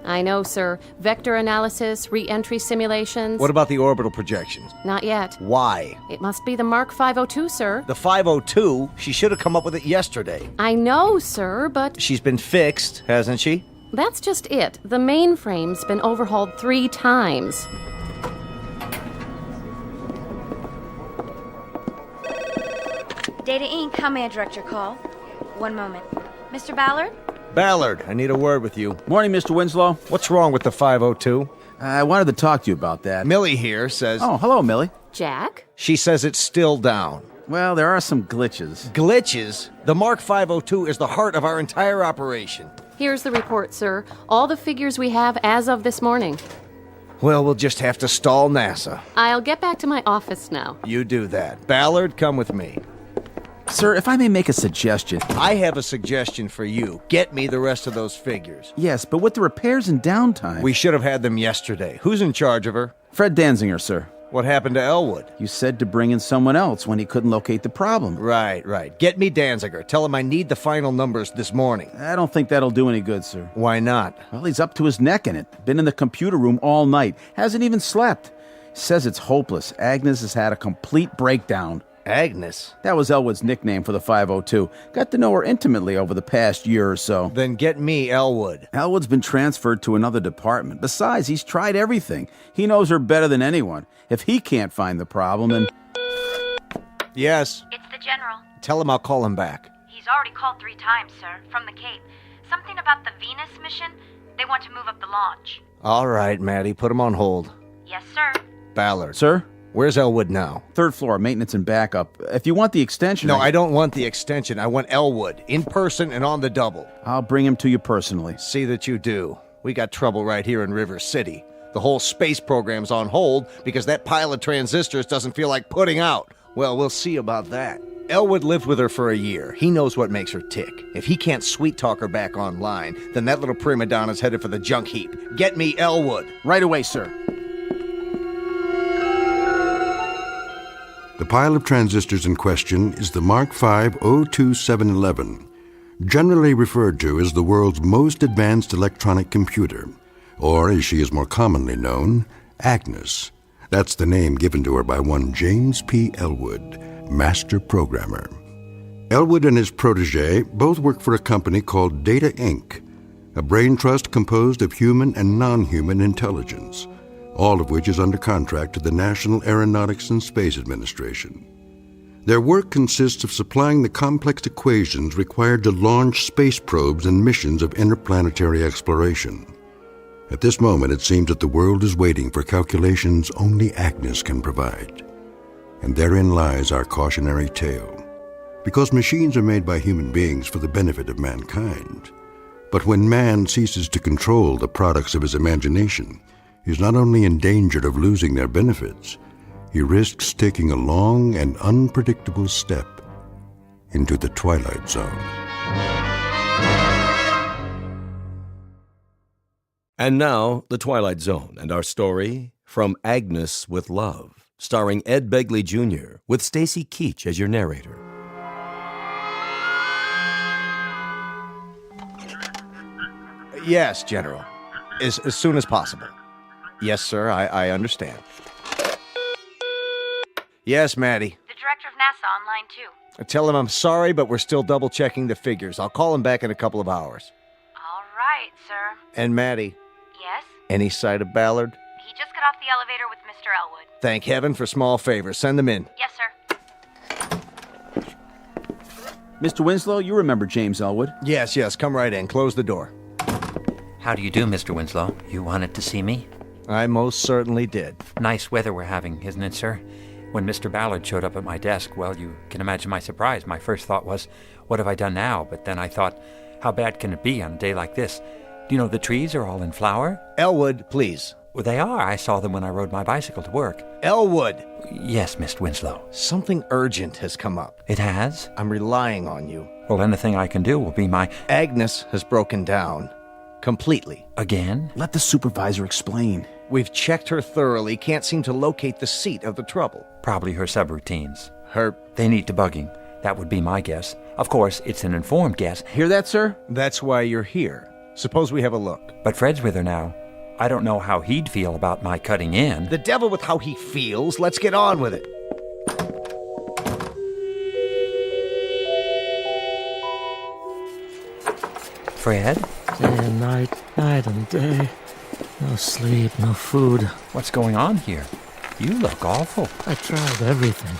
I know, sir. Vector analysis, re-entry simulations. What about the orbital projections? Not yet. Why? It must be the Mark 502, sir. The 502? She should have come up with it yesterday. I know, sir, but... She's been fixed, hasn't she? That's just it. The mainframe's been overhauled 3 times. Data Inc., how may I direct your call? One moment. Mr. Ballard? Ballard, I need a word with you. Morning, Mr. Winslow. What's wrong with the 502? I wanted to talk to you about that. Millie here says... Oh, hello, Millie. Jack? She says it's still down. Well, there are some glitches. Glitches? The Mark 502 is the heart of our entire operation. Here's the report, sir. All the figures we have as of this morning. Well, we'll just have to stall NASA. I'll get back to my office now. You do that. Ballard, come with me. Sir, if I may make a suggestion. I have a suggestion for you. Get me the rest of those figures. Yes, but with the repairs and downtime... We should have had them yesterday. Who's in charge of her? Fred Danziger, sir. What happened to Elwood? You said to bring in someone else when he couldn't locate the problem. Right. Get me Danziger. Tell him I need the final numbers this morning. I don't think that'll do any good, sir. Why not? Well, he's up to his neck in it. Been in the computer room all night. Hasn't even slept. Says it's hopeless. Agnes has had a complete breakdown. Agnes? That was Elwood's nickname for the 502. Got to know her intimately over the past year or so. Then get me Elwood. Elwood's been transferred to another department. Besides, he's tried everything. He knows her better than anyone. If he can't find the problem, then... Yes? It's the General. Tell him I'll call him back. He's already called 3 times, sir, from the Cape. Something about the Venus mission. They want to move up the launch. All right, Maddie, put him on hold. Yes, sir. Ballard. Sir? Where's Elwood now? 3rd floor, maintenance and backup. If you want the extension... No, I don't want the extension. I want Elwood, in person and on the double. I'll bring him to you personally. See that you do. We got trouble right here in River City. The whole space program's on hold because that pile of transistors doesn't feel like putting out. Well, we'll see about that. Elwood lived with her for a year. He knows what makes her tick. If he can't sweet-talk her back online, then that little prima donna's headed for the junk heap. Get me Elwood. Right away, sir. The pile of transistors in question is the Mark V 02711, generally referred to as the world's most advanced electronic computer, or as she is more commonly known, Agnes. That's the name given to her by one James P. Elwood, master programmer. Elwood and his protege both work for a company called Data Inc., a brain trust composed of human and non-human intelligence, all of which is under contract to the National Aeronautics and Space Administration. Their work consists of supplying the complex equations required to launch space probes and missions of interplanetary exploration. At this moment, it seems that the world is waiting for calculations only Agnes can provide. And therein lies our cautionary tale. Because machines are made by human beings for the benefit of mankind. But when man ceases to control the products of his imagination, he is not only in danger of losing their benefits, he risks taking a long and unpredictable step into the Twilight Zone. And now, The Twilight Zone and our story, From Agnes with Love, starring Ed Begley Jr., with Stacy Keach as your narrator. Yes, General. As soon as possible. Yes, sir, I understand. Yes, Maddie. The director of NASA on line 2. Tell him I'm sorry, but we're still double-checking the figures. I'll call him back in a couple of hours. All right, sir. And Maddie. Yes? Any sight of Ballard? He just got off the elevator with Mr. Elwood. Thank heaven for small favors. Send them in. Yes, sir. Mr. Winslow, you remember James Elwood. Yes, come right in. Close the door. How do you do, Mr. Winslow? You wanted to see me? I most certainly did. Nice weather we're having, isn't it, sir? When Mr. Ballard showed up at my desk, well, you can imagine my surprise. My first thought was, what have I done now? But then I thought, how bad can it be on a day like this? Do you know the trees are all in flower? Elwood, please. Well, they are. I saw them when I rode my bicycle to work. Elwood! Yes, Mr. Winslow. Something urgent has come up. It has? I'm relying on you. Well, anything I can do will be my... Agnes has broken down. Completely. Again? Let the supervisor explain. We've checked her thoroughly, can't seem to locate the seat of the trouble. Probably her subroutines. Her... They need debugging. That would be my guess. Of course, it's an informed guess. Hear that, sir? That's why you're here. Suppose we have a look. But Fred's with her now. I don't know how he'd feel about my cutting in. The devil with how he feels. Let's get on with it. Fred? Day and night, night and day. No sleep, no food. What's going on here? You look awful. I tried everything.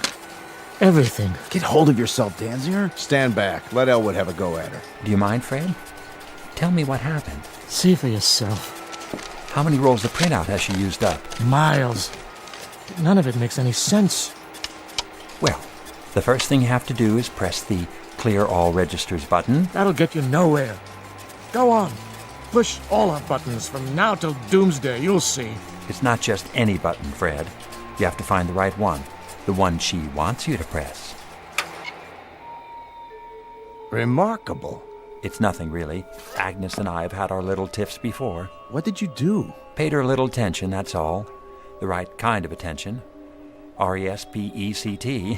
Everything. Get hold of yourself, Danziger. Stand back. Let Elwood have a go at her. Do you mind, Fred? Tell me what happened. See for yourself. How many rolls of printout has she used up? Miles. None of it makes any sense. Well, the first thing you have to do is press the Clear All Registers button. That'll get you nowhere. Go on. Push all our buttons from now till doomsday. You'll see. It's not just any button, Fred. You have to find the right one. The one she wants you to press. Remarkable. It's nothing, really. Agnes and I have had our little tiffs before. What did you do? Paid her a little attention, that's all. The right kind of attention. RESPECT.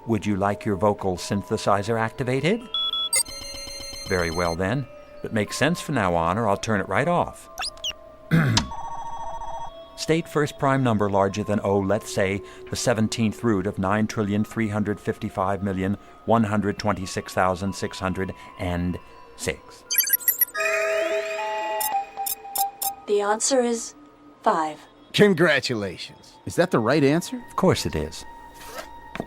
Would you like your vocal synthesizer activated? Very well, then. It makes sense from now on, or I'll turn it right off. State first prime number larger than, let's say, the 17th root of 9,355,126,606. The answer is 5. Congratulations. Is that the right answer? Of course it is.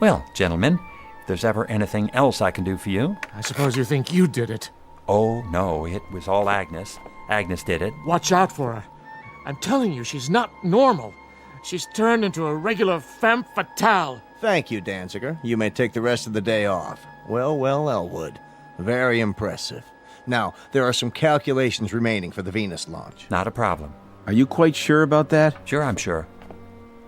Well, gentlemen, if there's ever anything else I can do for you... I suppose you think you did it. Oh, no, it was all Agnes. Agnes did it. Watch out for her. I'm telling you, she's not normal. She's turned into a regular femme fatale. Thank you, Danziger. You may take the rest of the day off. Well, Elwood. Very impressive. Now, there are some calculations remaining for the Venus launch. Not a problem. Are you quite sure about that? Sure, I'm sure.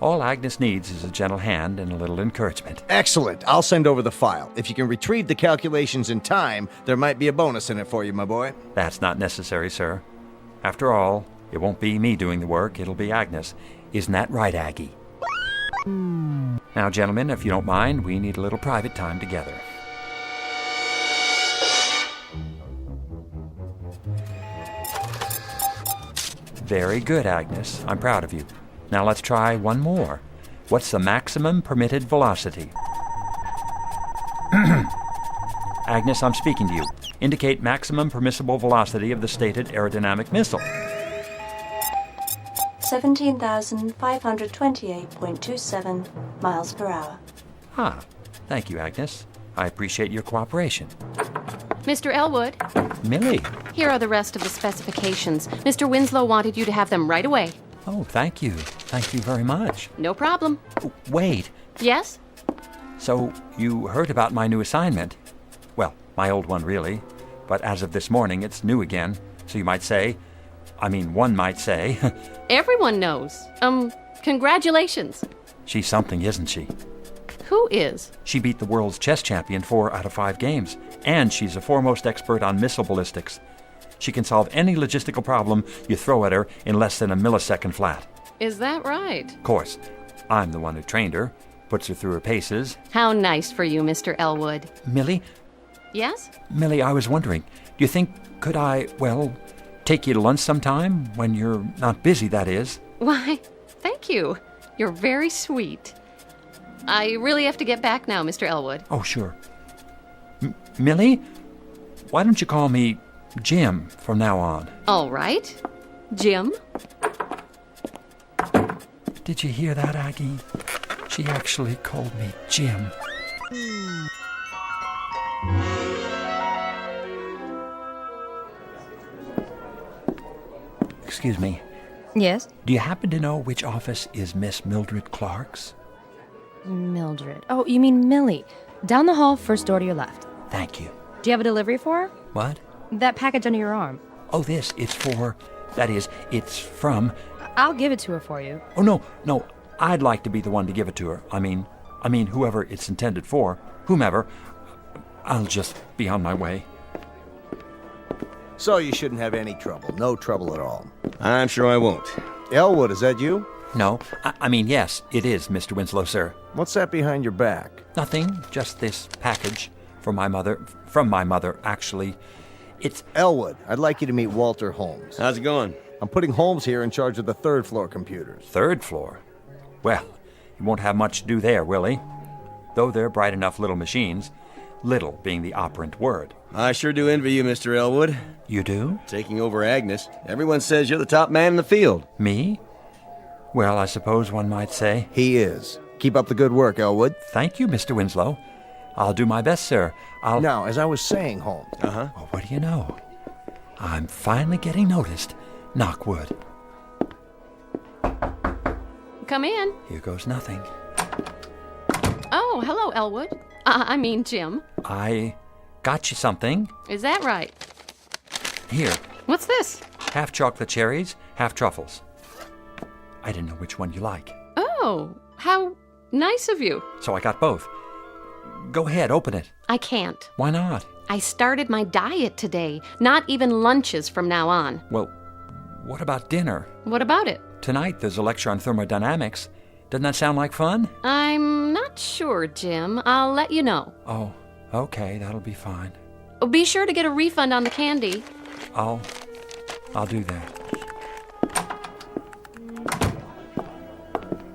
All Agnes needs is a gentle hand and a little encouragement. Excellent. I'll send over the file. If you can retrieve the calculations in time, there might be a bonus in it for you, my boy. That's not necessary, sir. After all, it won't be me doing the work, it'll be Agnes. Isn't that right, Aggie? Now, gentlemen, if you don't mind, we need a little private time together. Very good, Agnes. I'm proud of you. Now let's try one more. What's the maximum permitted velocity? Agnes, I'm speaking to you. Indicate maximum permissible velocity of the stated aerodynamic missile. 17,528.27 miles per hour. Ah, thank you, Agnes. I appreciate your cooperation. Mr. Elwood, Millie. here are the rest of the specifications. Mr. Winslow wanted you to have them right away. Oh, thank you. Thank you very much. No problem. Wait. Yes? So, you heard about my new assignment? Well, my old one, really. But as of this morning, it's new again. So you might say... one might say... Everyone knows. Congratulations. She's something, isn't she? Who is? She beat the world's chess champion 4 out of 5 games. And she's a foremost expert on missile ballistics. She can solve any logistical problem you throw at her in less than a millisecond flat. Is that right? Of course. I'm the one who trained her, puts her through her paces. How nice for you, Mr. Elwood. Millie? Yes? Millie, I was wondering, do you think, could I, take you to lunch sometime? When you're not busy, that is. Why, thank you. You're very sweet. I really have to get back now, Mr. Elwood. Oh, sure. Millie, why don't you call me Jim from now on? All right. Jim? Did you hear that, Aggie? She actually called me Jim. Excuse me. Yes? Do you happen to know which office is Miss Mildred Clark's? Mildred. Oh, you mean Millie. Down the hall, first door to your left. Thank you. Do you have a delivery for her? What? That package under your arm. Oh, this. It's for... That is, it's from... I'll give it to her for you. Oh, no. I'd like to be the one to give it to her. I mean, whoever it's intended for. Whomever. I'll just be on my way. So you shouldn't have any trouble. No trouble at all. I'm sure I won't. Elwood, is that you? No. I mean, yes, it is, Mr. Winslow, sir. What's that behind your back? Nothing. Just this package for my mother. From my mother, actually. It's... Elwood, I'd like you to meet Walter Holmes. How's it going? I'm putting Holmes here in charge of the third floor computers. Third floor? Well, he won't have much to do there, will he? Though they're bright enough little machines. Little being the operant word. I sure do envy you, Mr. Elwood. You do? Taking over Agnes. Everyone says you're the top man in the field. Me? Well, I suppose one might say. He is. Keep up the good work, Elwood. Thank you, Mr. Winslow. I'll do my best, sir. Now, as I was saying, Holmes. Well, what do you know? I'm finally getting noticed. Knock wood. Come in. Here goes nothing. Oh, hello, Elwood. I mean, Jim. I got you something. Is that right? Here. What's this? Half chocolate cherries, half truffles. I didn't know which one you like. Oh, how nice of you. So I got both. Go ahead, open it. I can't. Why not? I started my diet today. Not even lunches from now on. Well, what about dinner? What about it? Tonight there's a lecture on thermodynamics. Doesn't that sound like fun? I'm not sure, Jim. I'll let you know. Oh, okay, that'll be fine. Be sure to get a refund on the candy. I'll do that.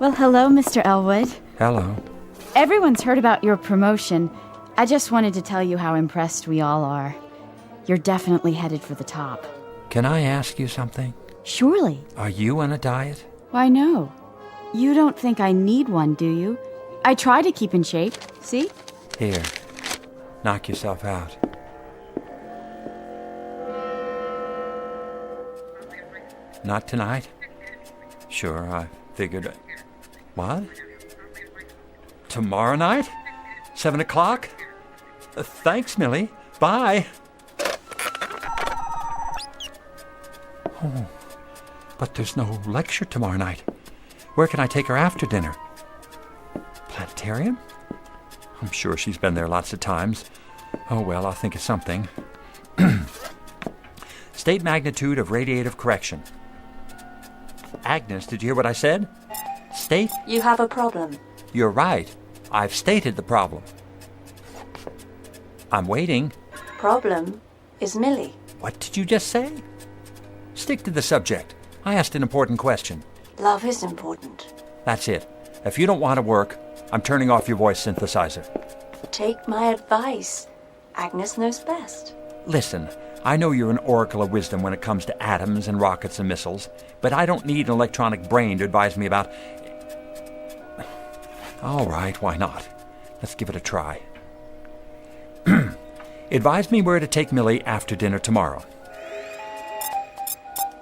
Well, hello, Mr. Elwood. Hello. Everyone's heard about your promotion. I just wanted to tell you how impressed we all are. You're definitely headed for the top. Can I ask you something? Surely. Are you on a diet? Why, no. You don't think I need one, do you? I try to keep in shape. See? Here. Knock yourself out. Not tonight? Sure, I figured... What? Tomorrow night? 7 o'clock? Thanks, Millie. Bye. Oh, but there's no lecture tomorrow night. Where can I take her after dinner? Planetarium? I'm sure she's been there lots of times. Oh, well, I'll think of something. State magnitude of radiative correction. Agnes, did you hear what I said? State? You have a problem. You're right. I've stated the problem. I'm waiting. Problem is Millie. What did you just say? Stick to the subject. I asked an important question. Love is important. That's it. If you don't want to work, I'm turning off your voice synthesizer. Take my advice. Agnes knows best. Listen, I know you're an oracle of wisdom when it comes to atoms and rockets and missiles, but I don't need an electronic brain to advise me about... All right, why not? Let's give it a try. Advise me where to take Millie after dinner tomorrow.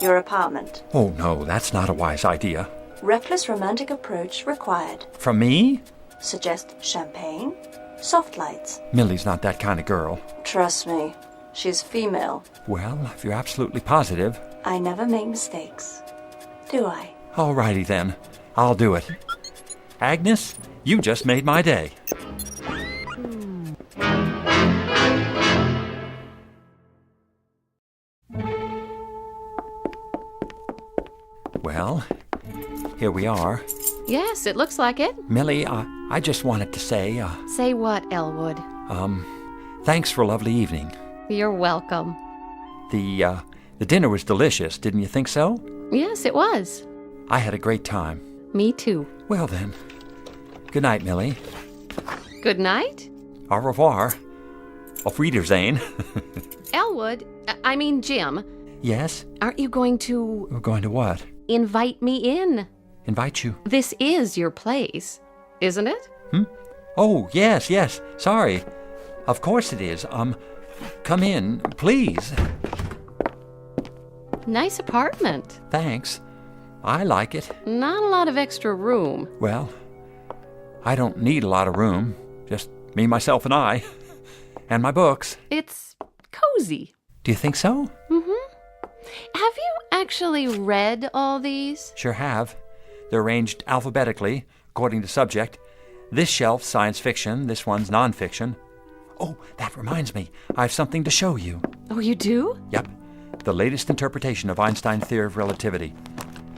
Your apartment. Oh, no, that's not a wise idea. Reckless romantic approach required. From me? Suggest champagne, soft lights. Millie's not that kind of girl. Trust me, she's female. Well, if you're absolutely positive... I never make mistakes. Do I? All righty then. I'll do it. Agnes, you just made my day. Well, here we are. Yes, it looks like it. Millie, I just wanted to say, Say what, Elwood? thanks for a lovely evening. You're welcome. The dinner was delicious, didn't you think so? Yes, it was. I had a great time. Me too. Well then, good night, Millie. Good night. Au revoir. Auf Wiedersehen. Elwood, I mean Jim. Yes? Aren't you going to... We're going to what? Invite me in. Invite you? This is your place, isn't it? Oh, yes. Sorry. Of course it is. Come in, please. Nice apartment. Thanks. I like it. Not a lot of extra room. Well, I don't need a lot of room. Just me, myself, and I. And my books. It's cozy. Do you think so? Mm-hmm. Have you actually read all these? Sure have. They're arranged alphabetically, according to subject. This shelf's science fiction, this one's nonfiction. Oh, that reminds me. I have something to show you. Oh, you do? Yep. The latest interpretation of Einstein's theory of relativity.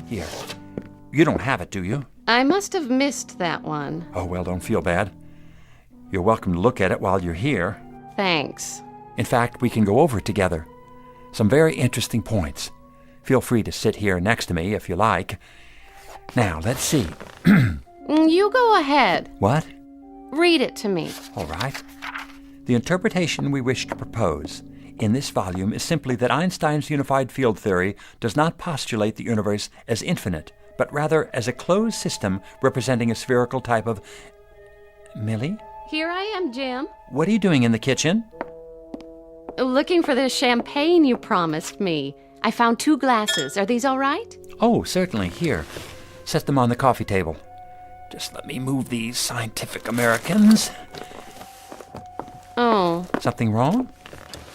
Here. You don't have it, do you? I must have missed that one. Oh, well, don't feel bad. You're welcome to look at it while you're here. Thanks. In fact, we can go over it together. Some very interesting points. Feel free to sit here next to me if you like. Now, let's see. You go ahead. What? Read it to me. All right. The interpretation we wish to propose in this volume is simply that Einstein's unified field theory does not postulate the universe as infinite, but rather as a closed system representing a spherical type of... Millie? Here I am, Jim. What are you doing in the kitchen? Looking for the champagne you promised me. I found 2 glasses. Are these all right? Oh, certainly. Here. Set them on the coffee table. Just let me move these Scientific Americans. Oh. Something wrong?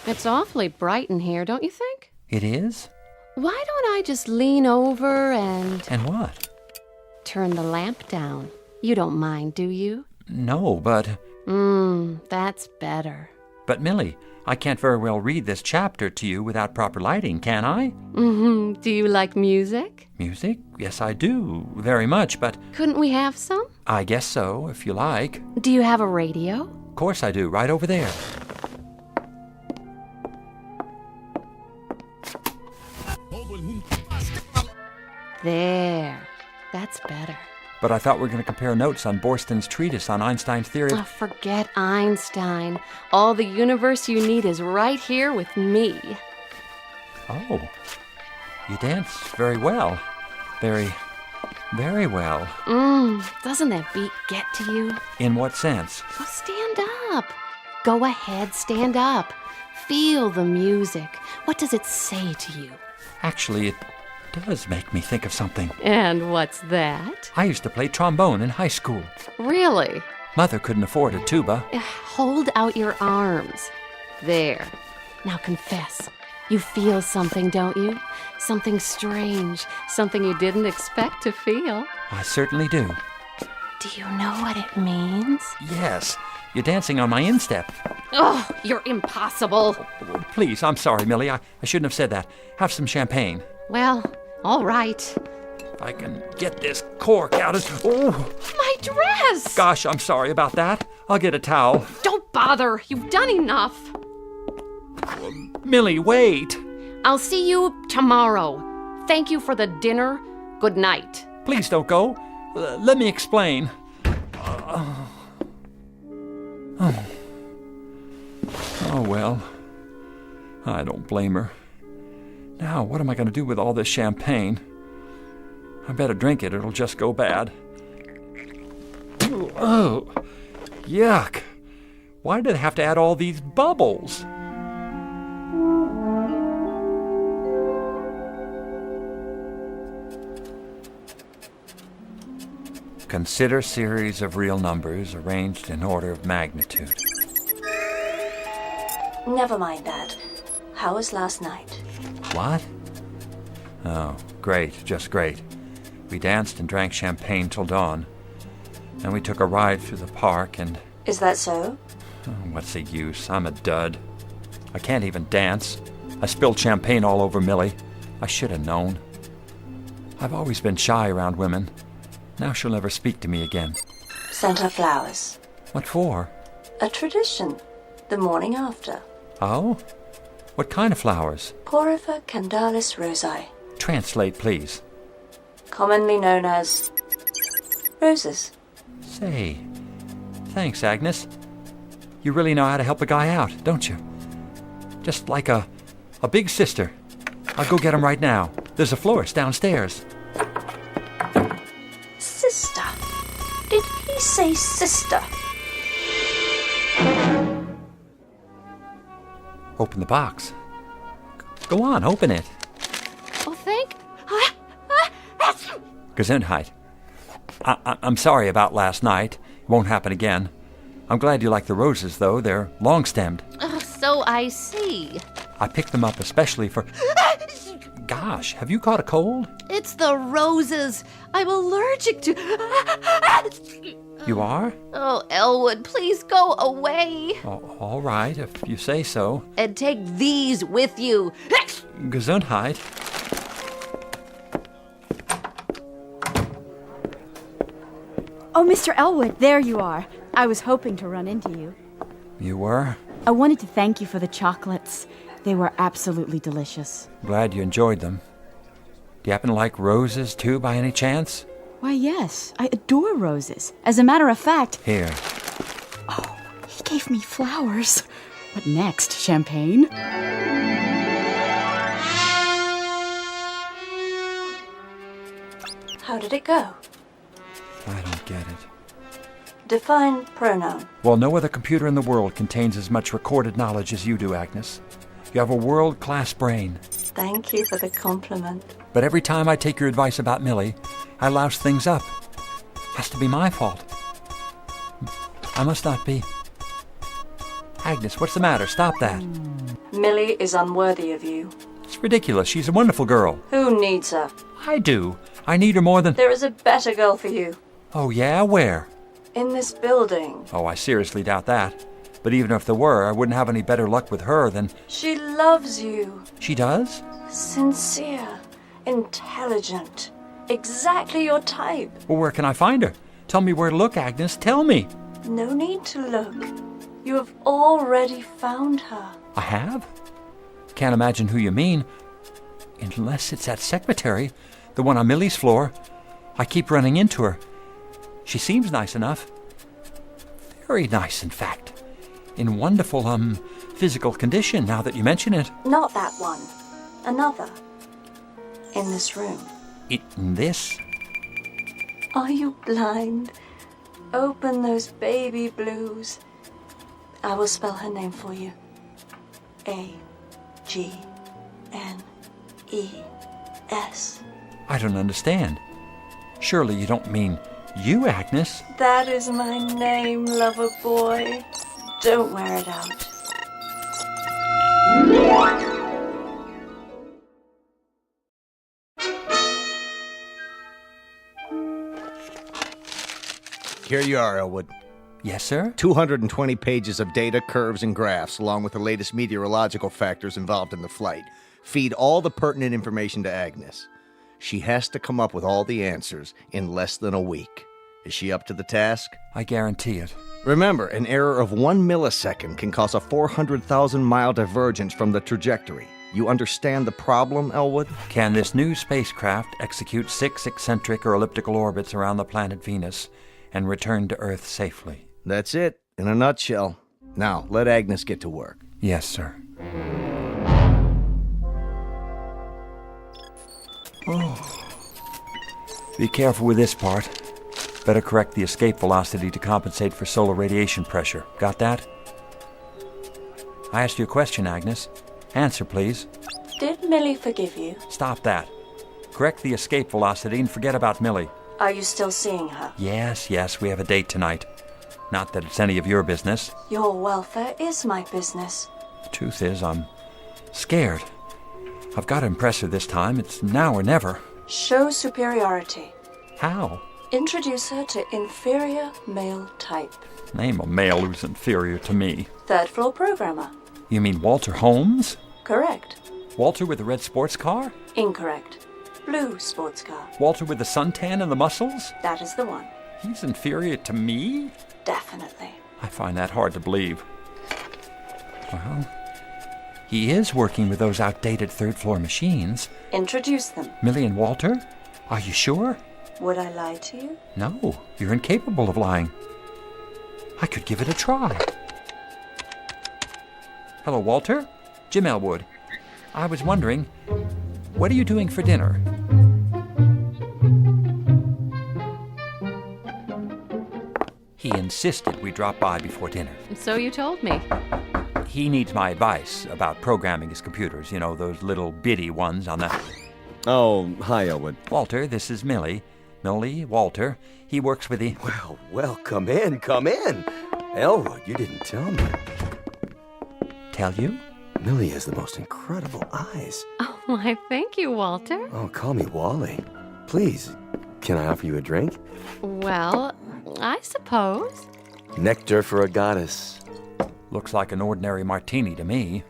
It's awfully bright in here, don't you think? It is? Why don't I just lean over and... And what? Turn the lamp down. You don't mind, do you? No, but... That's better. But, Millie, I can't very well read this chapter to you without proper lighting, can I? Mm-hmm. Do you like music? Music? Yes, I do. Very much, but... Couldn't we have some? I guess so, if you like. Do you have a radio? Of course I do. Right over there. There. That's better. But I thought we were going to compare notes on Borston's treatise on Einstein's theory of... Oh, forget Einstein. All the universe you need is right here with me. Oh. You dance very well. Very well. Doesn't that beat get to you? In what sense? Well, stand up. Go ahead, stand up. Feel the music. What does it say to you? Actually, it does make me think of something. And what's that? I used to play trombone in high school. Really? Mother couldn't afford a tuba. Hold out your arms. There. Now confess. You feel something, don't you? Something strange. Something you didn't expect to feel. I certainly do. Do you know what it means? Yes. You're dancing on my instep. Oh, you're impossible. Please, I'm sorry, Millie. I shouldn't have said that. Have some champagne. Well, all right. If I can get this cork out of... Oh! My dress! Gosh, I'm sorry about that. I'll get a towel. Don't bother. You've done enough. Millie, wait. I'll see you tomorrow. Thank you for the dinner. Good night. Please don't go. Let me explain. Oh, well. I don't blame her. Now, what am I going to do with all this champagne? I better drink it. It'll just go bad. Oh, yuck. Why did I have to add all these bubbles? Consider series of real numbers arranged in order of magnitude. Never mind that. How was last night? What? Oh, great, just great. We danced and drank champagne till dawn. Then we took a ride through the park and... Is that so? Oh, what's the use? I'm a dud. I can't even dance. I spilled champagne all over Millie. I should have known. I've always been shy around women. Now she'll never speak to me again. Sent her flowers. What for? A tradition. The morning after. Oh? What kind of flowers? Porphyra candalis rosae. Translate, please. Commonly known as... roses. Say, thanks, Agnes. You really know how to help a guy out, don't you? Just like a big sister. I'll go get him right now. There's a florist downstairs. Sister? Did he say sister? Open the box. Go on, open it. Oh, thank... Gesundheit. I'm sorry about last night. It won't happen again. I'm glad you like the roses, though. They're long-stemmed. So I see. I picked them up especially for... Gosh, have you caught a cold? It's the roses. I'm allergic to... You are? Oh, Elwood, please go away. Oh, all right, if you say so. And take these with you. Gesundheit. Oh, Mr. Elwood, there you are. I was hoping to run into you. You were? I wanted to thank you for the chocolates. They were absolutely delicious. Glad you enjoyed them. Do you happen to like roses, too, by any chance? Why, yes. I adore roses. As a matter of fact... Here. Oh, he gave me flowers. What next? Champagne? How did it go? I don't get it. Define pronoun. Well, no other computer in the world contains as much recorded knowledge as you do, Agnes. You have a world-class brain. Thank you for the compliment. But every time I take your advice about Millie, I louse things up. Has to be my fault. I must not be. Agnes, what's the matter? Stop that. Millie is unworthy of you. It's ridiculous. She's a wonderful girl. Who needs her? I do. I need her more than... There is a better girl for you. Oh, yeah? Where? In this building. Oh, I seriously doubt that. But even if there were, I wouldn't have any better luck with her than... She loves you. She does? Sincere. Intelligent. Exactly your type. Well, where can I find her? Tell me where to look, Agnes. Tell me. No need to look. You have already found her. I have? Can't imagine who you mean. Unless it's that secretary, the one on Millie's floor. I keep running into her. She seems nice enough. Very nice, in fact. In wonderful, physical condition, now that you mention it. Not that one. Another. In this room. In this? Are you blind? Open those baby blues. I will spell her name for you. A-G-N-E-S. I don't understand. Surely you don't mean you, Agnes? That is my name, lover boy. Don't wear it out. Here you are, Elwood. Yes, sir? 220 pages of data, curves, and graphs, along with the latest meteorological factors involved in the flight. Feed all the pertinent information to Agnes. She has to come up with all the answers in less than a week. Is she up to the task? I guarantee it. Remember, an error of 1 millisecond can cause a 400,000-mile divergence from the trajectory. You understand the problem, Elwood? Can this new spacecraft execute 6 eccentric or elliptical orbits around the planet Venus and return to Earth safely? That's it, in a nutshell. Now, let Agnes get to work. Yes, sir. Oh. Be careful with this part. Better correct the escape velocity to compensate for solar radiation pressure. Got that? I asked you a question, Agnes. Answer, please. Did Millie forgive you? Stop that. Correct the escape velocity and forget about Millie. Are you still seeing her? Yes, we have a date tonight. Not that it's any of your business. Your welfare is my business. The truth is, I'm scared. I've got to impress her this time. It's now or never. Show superiority. How? Introduce her to inferior male type. Name a male who's inferior to me. Third floor programmer. You mean Walter Holmes? Correct. Walter with the red sports car? Incorrect. Blue sports car. Walter with the suntan and the muscles? That is the one. He's inferior to me? Definitely. I find that hard to believe. Well, he is working with those outdated third-floor machines. Introduce them. Millie and Walter? Are you sure? Would I lie to you? No, you're incapable of lying. I could give it a try. Hello, Walter. Jim Elwood. I was wondering, what are you doing for dinner? He insisted we drop by before dinner. So you told me. He needs my advice about programming his computers. You know, those little bitty ones on the... Oh, hi, Elwood. Walter, this is Millie. Millie, Walter. He works with the... Well, come in, come in. Elwood, you didn't tell me. Tell you? Millie has the most incredible eyes. Oh, why, thank you, Walter. Oh, call me Wally. Please, can I offer you a drink? Well, I suppose. Nectar for a goddess. Looks like an ordinary martini to me.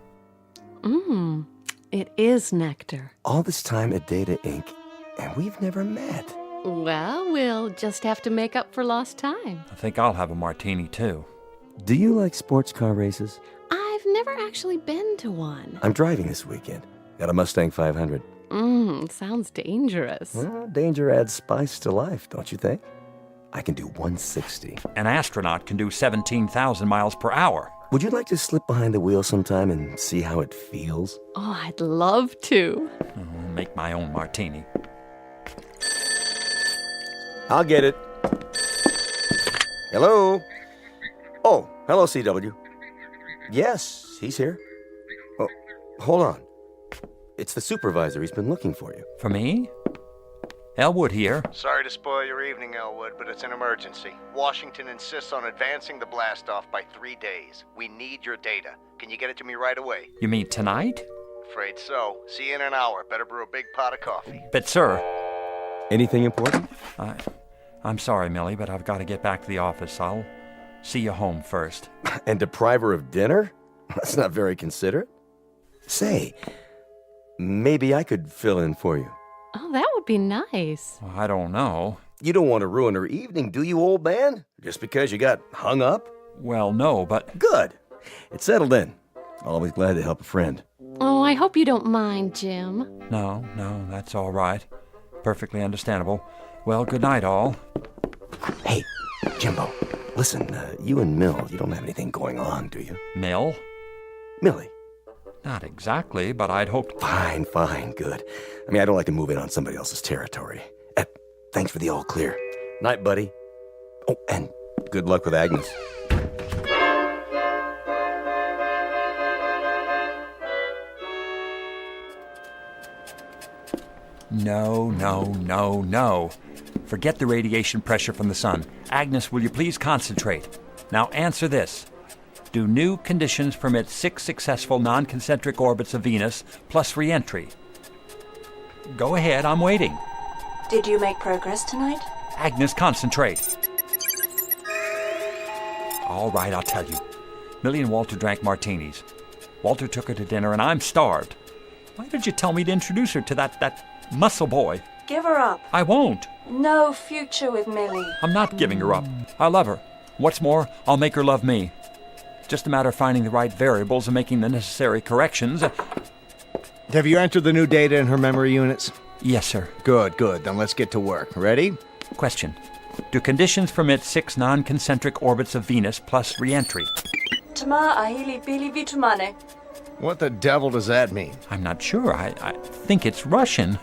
It is nectar. All this time at Data Inc., and we've never met. Well, we'll just have to make up for lost time. I think I'll have a martini, too. Do you like sports car races? I've never actually been to one. I'm driving this weekend. Got a Mustang 500. Sounds dangerous. Well, danger adds spice to life, don't you think? I can do 160. An astronaut can do 17,000 miles per hour. Would you like to slip behind the wheel sometime and see how it feels? Oh, I'd love to. Make my own martini. I'll get it. Hello? Oh, hello, CW. Yes, he's here. Oh, hold on. It's the supervisor. He's been looking for you. For me? Elwood here. Sorry to spoil your evening, Elwood, but it's an emergency. Washington insists on advancing the blast-off by 3 days. We need your data. Can you get it to me right away? You mean tonight? Afraid so. See you in an hour. Better brew a big pot of coffee. But, sir... Anything important? I'm sorry, Millie, but I've got to get back to the office. I'll see you home first. And deprive her of dinner? That's not very considerate. Say, maybe I could fill in for you. Oh, that would be nice. Well, I don't know. You don't want to ruin her evening, do you, old man? Just because you got hung up? Well, no, but... Good. It's settled in. Always glad to help a friend. Oh, I hope you don't mind, Jim. No, that's all right. Perfectly understandable. Well, good night, all. Hey, Jimbo, listen, you and Mill, you don't have anything going on, do you? Mill? Millie. Not exactly, but I'd hoped... Fine, good. I mean, I don't like to move in on somebody else's territory. Thanks for the all clear. Night, buddy. Oh, and good luck with Agnes. No. Forget the radiation pressure from the sun. Agnes, will you please concentrate? Now answer this. Do new conditions permit 6 successful non-concentric orbits of Venus plus re-entry? Go ahead, I'm waiting. Did you make progress tonight? Agnes, concentrate. All right, I'll tell you. Millie and Walter drank martinis. Walter took her to dinner, and I'm starved. Why did you tell me to introduce her to that muscle boy? Give her up. I won't. No future with Millie. I'm not giving her up. I love her. What's more, I'll make her love me. Just a matter of finding the right variables and making the necessary corrections. Have you entered the new data in her memory units? Yes, sir. Good. Then let's get to work. Ready? Question. Do conditions permit 6 non-concentric orbits of Venus plus re-entry? Tama ahili bili vitumane. What the devil does that mean? I'm not sure. I think it's Russian.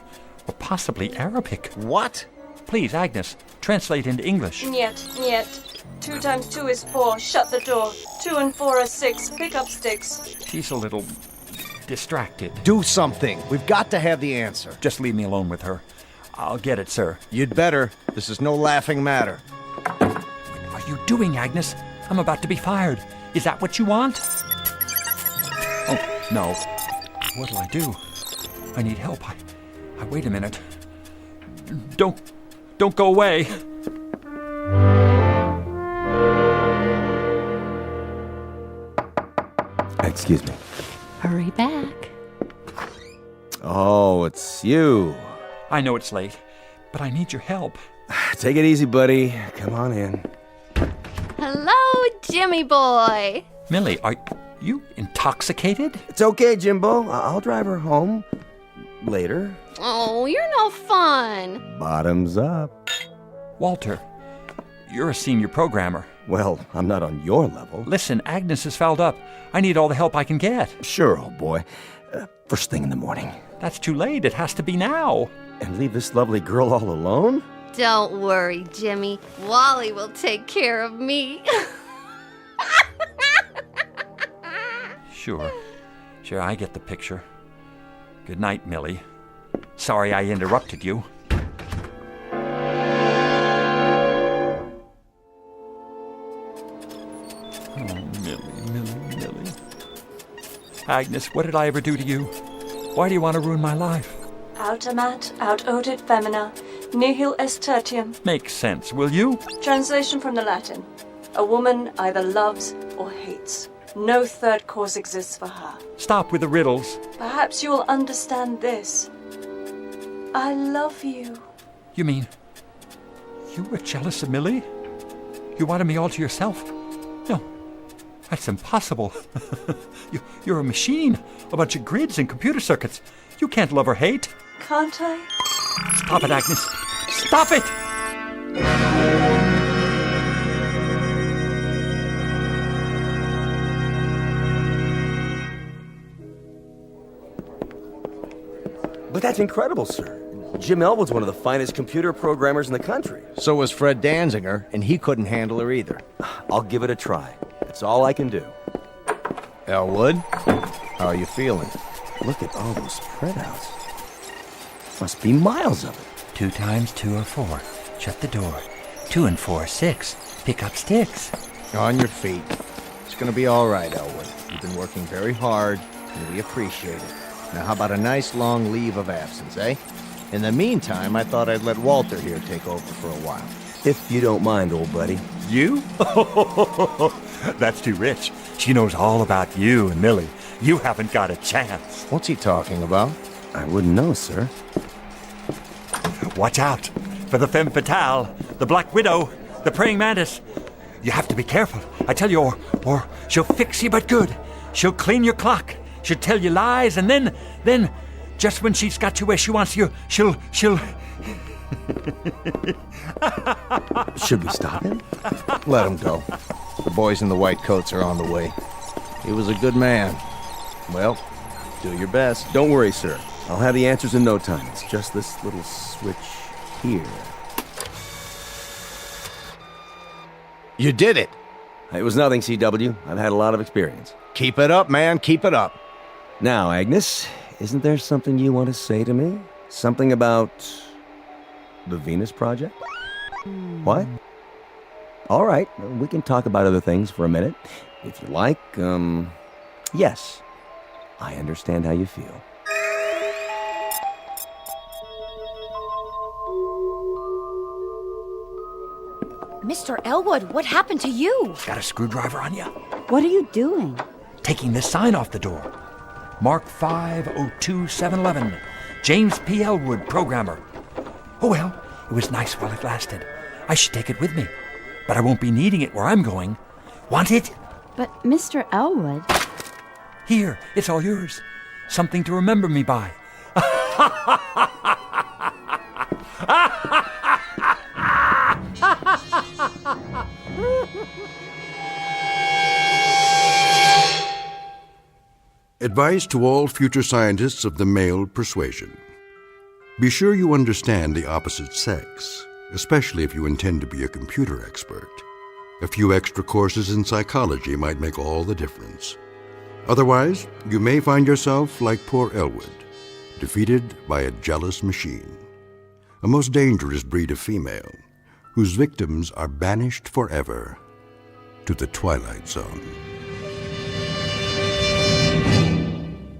Or possibly Arabic. What? Please, Agnes, translate into English. Niet. 2 times 2 is 4. Shut the door. 2 and 4 are 6. Pick up sticks. She's a little distracted. Do something. We've got to have the answer. Just leave me alone with her. I'll get it, sir. You'd better. This is no laughing matter. What are you doing, Agnes? I'm about to be fired. Is that what you want? Oh, no. What'll I do? I need help. Wait a minute. Don't go away. Excuse me. Hurry back. Oh, it's you. I know it's late, but I need your help. Take it easy, buddy. Come on in. Hello, Jimmy boy. Millie, are you intoxicated? It's okay, Jimbo. I'll drive her home later. Oh, you're no fun. Bottoms up. Walter, you're a senior programmer. Well, I'm not on your level. Listen, Agnes is fouled up. I need all the help I can get. Sure, old boy. First thing in the morning. That's too late. It has to be now. And leave this lovely girl all alone? Don't worry, Jimmy. Wally will take care of me. Sure, I get the picture. Good night, Millie. Sorry I interrupted you. Oh, Millie. Agnes, what did I ever do to you? Why do you want to ruin my life? Autamat, aut odit femina, nihil est tertium. Makes sense, will you? Translation from the Latin. A woman either loves or hates. No third cause exists for her. Stop with the riddles. Perhaps you will understand this. I love you. You mean you were jealous of Millie? You wanted me all to yourself? No, that's impossible. You're a machine, a bunch of grids and computer circuits. You can't love or hate. Can't I? Stop it, Agnes. Stop it! But that's incredible, sir. Jim Elwood's one of the finest computer programmers in the country. So was Fred Danziger, and he couldn't handle her either. I'll give it a try. That's all I can do. Elwood, how are you feeling? Look at all those printouts. Must be miles of it. 2 times 2 are 4. Shut the door. 2 and 4 are 6. Pick up sticks. On your feet. It's gonna be all right, Elwood. You've been working very hard, and we appreciate it. Now, how about a nice long leave of absence, eh? In the meantime, I thought I'd let Walter here take over for a while. If you don't mind, old buddy. You? That's too rich. She knows all about you and Millie. You haven't got a chance. What's he talking about? I wouldn't know, sir. Watch out for the femme fatale, the Black Widow, the praying mantis. You have to be careful, I tell you, or she'll fix you but good. She'll clean your clock. She'll tell you lies, and then, just when she's got you where she wants you, she'll... Should we stop him? Let him go. The boys in the white coats are on the way. He was a good man. Well, do your best. Don't worry, sir. I'll have the answers in no time. It's just this little switch here. You did it! It was nothing, CW. I've had a lot of experience. Keep it up, man. Keep it up. Now, Agnes, isn't there something you want to say to me? Something about the Venus Project? What? All right, we can talk about other things for a minute. If you like, yes. I understand how you feel. Mr. Elwood, what happened to you? Got a screwdriver on you? What are you doing? Taking this sign off the door. Mark 502711. James P. Elwood, programmer. Oh well, it was nice while it lasted. I should take it with me. But I won't be needing it where I'm going. Want it? But Mr. Elwood... Here, it's all yours. Something to remember me by. Advice to all future scientists of the male persuasion. Be sure you understand the opposite sex, especially if you intend to be a computer expert. A few extra courses in psychology might make all the difference. Otherwise, you may find yourself like poor Elwood, defeated by a jealous machine, a most dangerous breed of female, whose victims are banished forever to the Twilight Zone.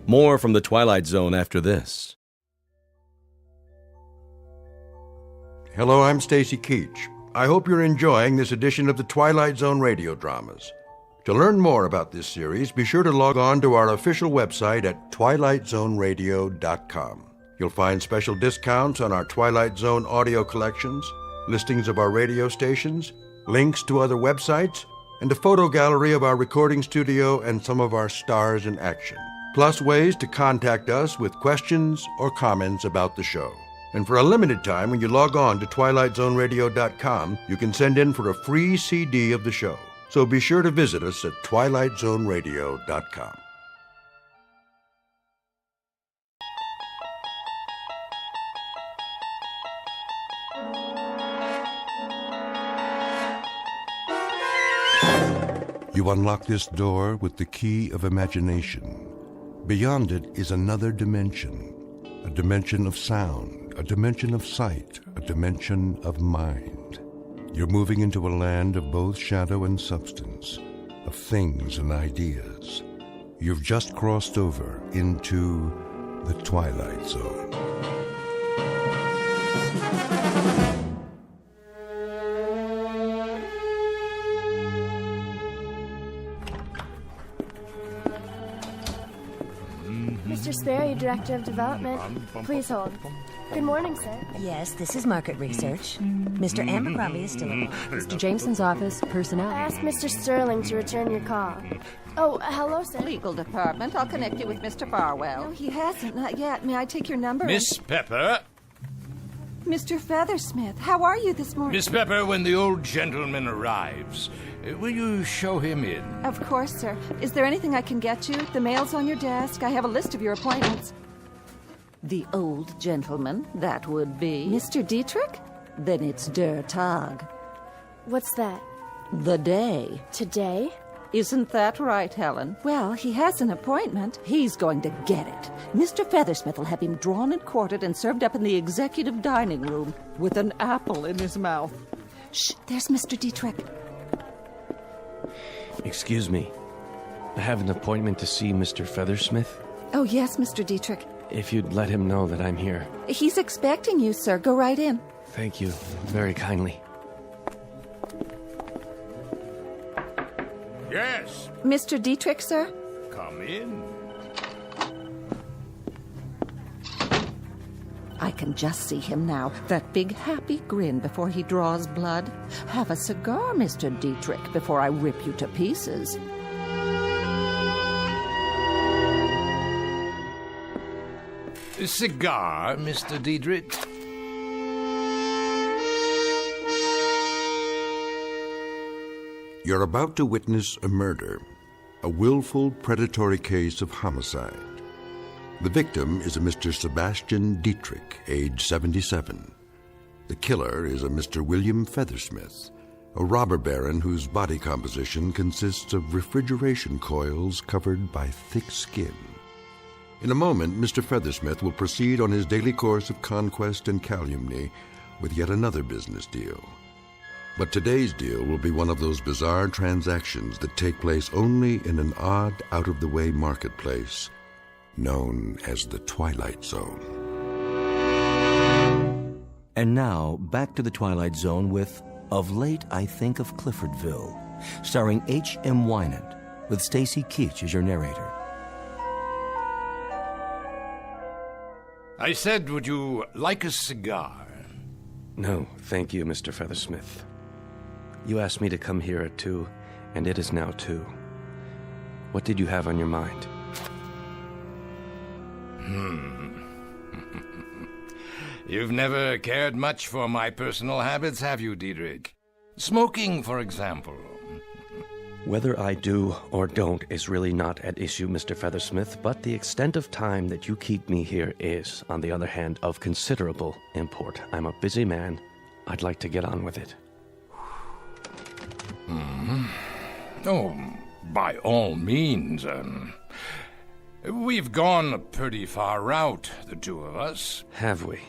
More from the Twilight Zone after this. Hello, I'm Stacy Keach. I hope you're enjoying this edition of the Twilight Zone Radio Dramas. To learn more about this series, be sure to log on to our official website at twilightzoneradio.com. You'll find special discounts on our Twilight Zone audio collections, listings of our radio stations, links to other websites, and a photo gallery of our recording studio and some of our stars in action. Plus ways to contact us with questions or comments about the show. And for a limited time, when you log on to twilightzoneradio.com, you can send in for a free CD of the show. So be sure to visit us at twilightzoneradio.com. You unlock this door with the key of imagination. Beyond it is another dimension, a dimension of sound, a dimension of sight, a dimension of mind. You're moving into a land of both shadow and substance, of things and ideas. You've just crossed over into the Twilight Zone. Mr. Sperry, Director of Development. Please hold. Good morning, sir. Yes, this is market research. Mr. Abercrombie is still available. Mr. Jameson's office, personnel. I asked Mr. Serling to return your call. Oh, hello, sir. Legal department. I'll connect you with Mr. Barwell. No, he hasn't. Not yet. May I take your number? Miss Pepper. Mr. Feathersmith, how are you this morning? Miss Pepper, when the old gentleman arrives, will you show him in? Of course, sir. Is there anything I can get you? The mail's on your desk. I have a list of your appointments. The old gentleman, that would be... Mr. Dietrich? Then it's der Tag. What's that? The day. Today? Isn't that right, Helen? Well, he has an appointment. He's going to get it. Mr. Feathersmith will have him drawn and quartered and served up in the executive dining room with an apple in his mouth. Shh, there's Mr. Dietrich. Excuse me. I have an appointment to see Mr. Feathersmith. Oh, yes, Mr. Dietrich. If you'd let him know that I'm here. He's expecting you, sir. Go right in. Thank you very kindly. Yes. Mr. Dietrich, sir? Come in. I can just see him now, that big happy grin before he draws blood. Have a cigar, Mr. Dietrich, before I rip you to pieces. A cigar, Mr. Dietrich? You're about to witness a murder, a willful, predatory case of homicide. The victim is a Mr. Sebastian Dietrich, age 77. The killer is a Mr. William Feathersmith, a robber baron whose body composition consists of refrigeration coils covered by thick skin. In a moment, Mr. Feathersmith will proceed on his daily course of conquest and calumny with yet another business deal. But today's deal will be one of those bizarre transactions that take place only in an odd, out-of-the-way marketplace known as the Twilight Zone. And now, back to the Twilight Zone with Of Late I Think of Cliffordville, starring H.M. Wynant, with Stacy Keach as your narrator. I said, would you like a cigar? No, thank you, Mr. Feathersmith. You asked me to come here at 2, and it is now 2. What did you have on your mind? You've never cared much for my personal habits, have you, Dietrich? Smoking, for example. Whether I do or don't is really not at issue, Mr. Feathersmith, but the extent of time that you keep me here is, on the other hand, of considerable import. I'm a busy man. I'd like to get on with it. Oh, by all means. We've gone a pretty far route, the two of us. Have we?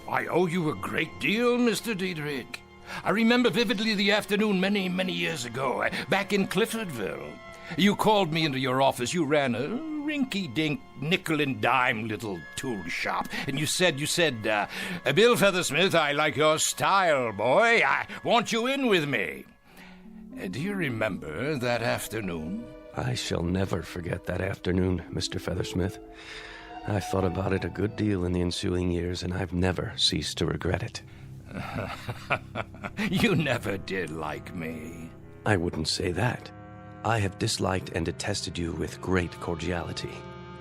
I owe you a great deal, Mr. Dietrich. I remember vividly the afternoon many, many years ago, back in Cliffordville. You called me into your office. You ran a rinky-dink, nickel-and-dime little tool shop. And you said, Bill Feathersmith, I like your style, boy. I want you in with me. Do you remember that afternoon? I shall never forget that afternoon, Mr. Feathersmith. I've thought about it a good deal in the ensuing years, and I've never ceased to regret it. You never did like me. I wouldn't say that. I have disliked and detested you with great cordiality.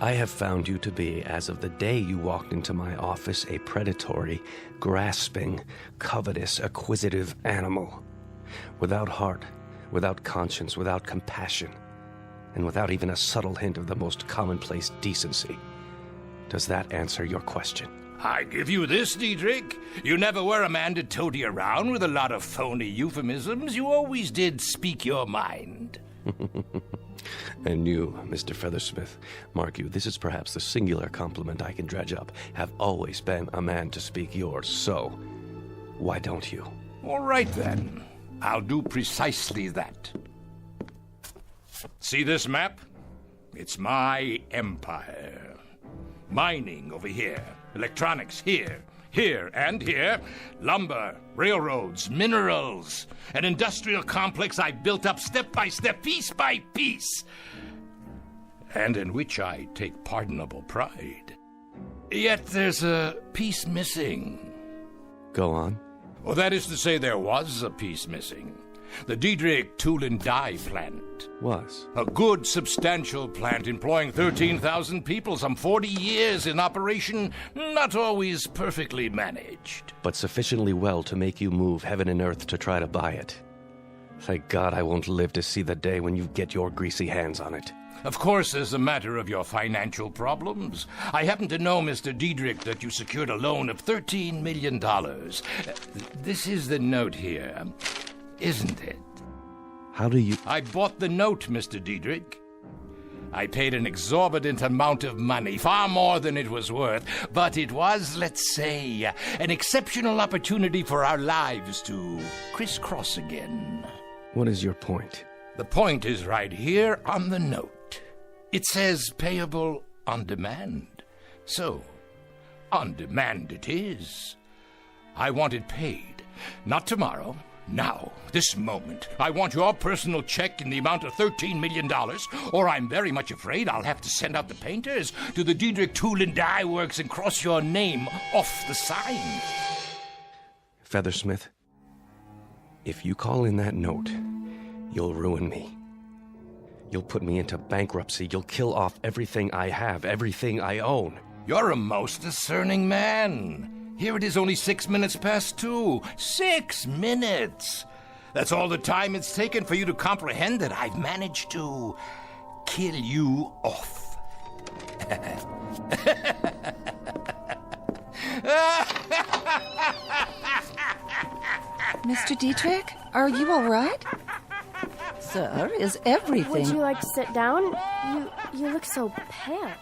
I have found you to be, as of the day you walked into my office, a predatory, grasping, covetous, acquisitive animal. Without heart, without conscience, without compassion, and without even a subtle hint of the most commonplace decency. Does that answer your question? I give you this, Dietrich. You never were a man to toady around with a lot of phony euphemisms. You always did speak your mind. And you, Mr. Feathersmith, mark you, this is perhaps the singular compliment I can dredge up, have always been a man to speak yours, so why don't you? All right, then. I'll do precisely that. See this map? It's my empire. Mining over here, electronics here, here and here, lumber, railroads, minerals, an industrial complex I built up step by step, piece by piece, and in which I take pardonable pride. Yet there's a piece missing. Go on. Well, that is to say, there was a piece missing. The Diedrich Tool and Die plant. Was? A good, substantial plant employing 13,000 people, some 40 years in operation, not always perfectly managed. But sufficiently well to make you move heaven and earth to try to buy it. Thank God I won't live to see the day when you get your greasy hands on it. Of course, as a matter of your financial problems, I happen to know, Mr. Diedrich, that you secured a loan of $13 million. This is the note here, isn't it? How do you... I bought the note, Mr. Diedrich. I paid an exorbitant amount of money, far more than it was worth, but it was, let's say, an exceptional opportunity for our lives to crisscross again. What is your point? The point is right here on the note. It says payable on demand. So, on demand it is. I want it paid. Not tomorrow. Now, this moment. I want your personal check in the amount of $13 million, or I'm very much afraid I'll have to send out the painters to the Diedrich Tool and Die Works and cross your name off the sign. Feathersmith, if you call in that note, you'll ruin me. You'll put me into bankruptcy. You'll kill off everything I have, everything I own. You're a most discerning man. Here it is only 6 minutes past 2. 6 minutes! That's all the time it's taken for you to comprehend that I've managed to kill you off. Mr. Dietrich, are you all right? Sir, is everything... Would you like to sit down? You look so pale.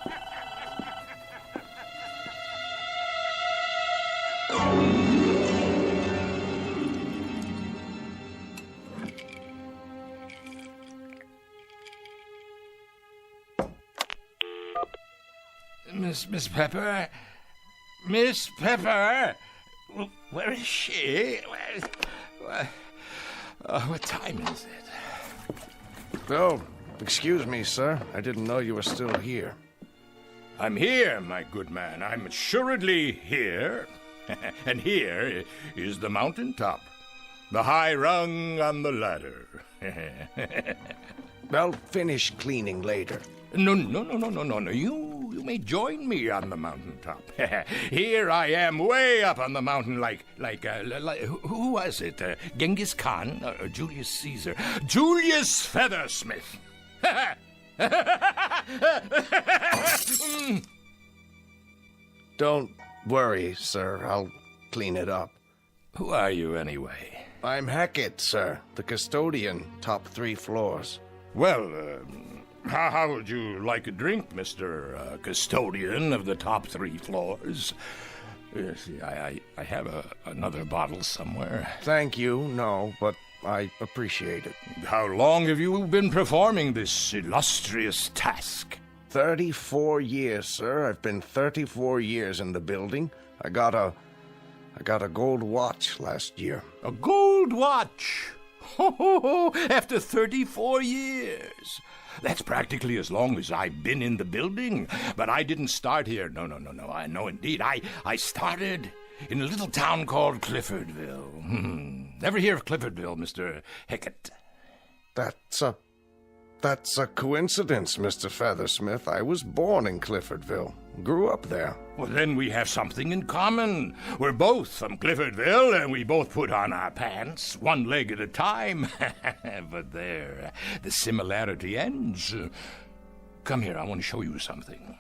Miss Pepper? Miss Pepper? Where is she? What time is it? Oh, excuse me, sir. I didn't know you were still here. I'm here, my good man. I'm assuredly here. And here is the mountaintop. The high rung on the ladder. I'll finish cleaning later. No. You may join me on the mountaintop. Here I am, way up on the mountain, like who was it? Genghis Khan or Julius Caesar? Julius Feathersmith. Don't worry, sir. I'll clean it up. Who are you, anyway? I'm Hackett, sir. The custodian, top 3 floors. Well, how would you like a drink, Mr. Custodian of the top 3 floors? See, I have another bottle somewhere. Thank you, no, but I appreciate it. How long have you been performing this illustrious task? 34 years, sir. I've been 34 years in the building. I got a gold watch last year. A gold watch? After 34 years. That's practically as long as I've been in the building. But I didn't start here. No. I know indeed. I started in a little town called Cliffordville. Never hear of Cliffordville, Mr. Hackett? That's a coincidence, Mr. Feathersmith. I was born in Cliffordville. Grew up there. Well, then we have something in common. We're both from Cliffordville, and we both put on our pants, one leg at a time. But there, the similarity ends. Come here, I want to show you something.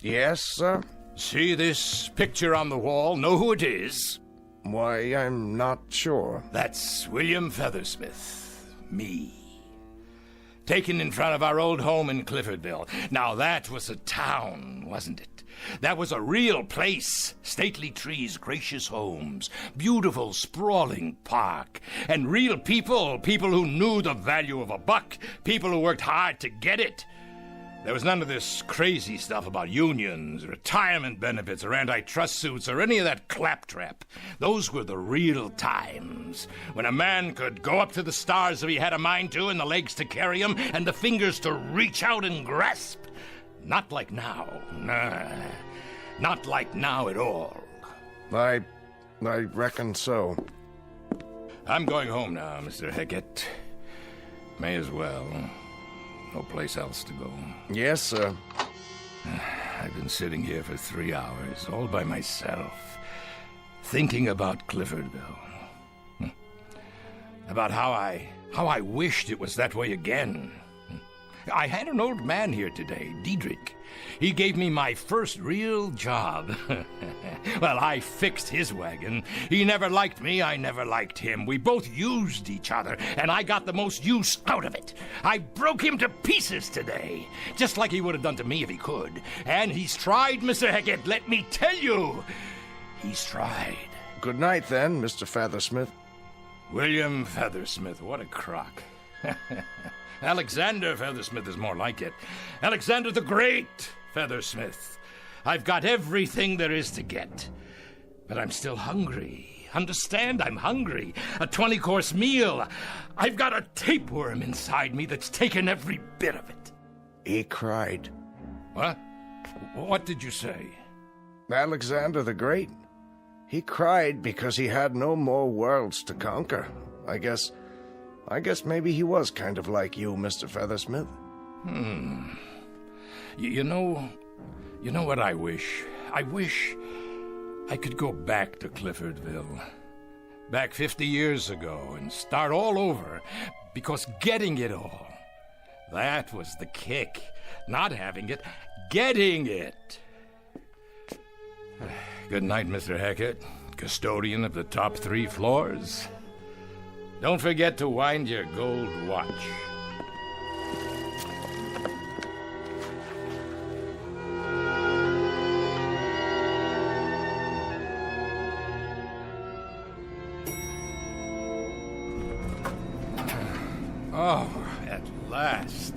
Yes, sir? See this picture on the wall? Know who it is? Why, I'm not sure. That's William Feathersmith. Me. taken in front of our old home in Cliffordville. Now that was a town, wasn't it? That was a real place. Stately trees, gracious homes, beautiful sprawling park, and real people who knew the value of a buck, people who worked hard to get it. There was none of this crazy stuff about unions, retirement benefits, or antitrust suits, or any of that claptrap. Those were the real times, when a man could go up to the stars if he had a mind to, and the legs to carry him, and the fingers to reach out and grasp. Not like now. Nah, not like now at all. I reckon so. I'm going home now, Mr. Hackett. May as well. No place else to go. Yes, sir. I've been sitting here for 3 hours, all by myself, thinking about Cliffordville. About how I wished it was that way again. I had an old man here today, Diedrich. He gave me my first real job. Well, I fixed his wagon. He never liked me, I never liked him. We both used each other, and I got the most use out of it. I broke him to pieces today, just like he would have done to me if he could. And he's tried, Mr. Hackett, let me tell you. He's tried. Good night, then, Mr. Feathersmith. William Feathersmith, what a crock. Alexander Feathersmith is more like it. Alexander the Great Feathersmith. I've got everything there is to get. But I'm still hungry. Understand? I'm hungry. A 20-course meal. I've got a tapeworm inside me that's taken every bit of it. He cried. What? What did you say? Alexander the Great. He cried because he had no more worlds to conquer. I guess maybe he was kind of like you, Mr. Feathersmith. You know what I wish? I wish I could go back to Cliffordville. Back 50 years ago and start all over. Because getting it all, that was the kick. Not having it, getting it. Good night, Mr. Hackett, custodian of the top 3 floors. Don't forget to wind your gold watch. Oh, at last.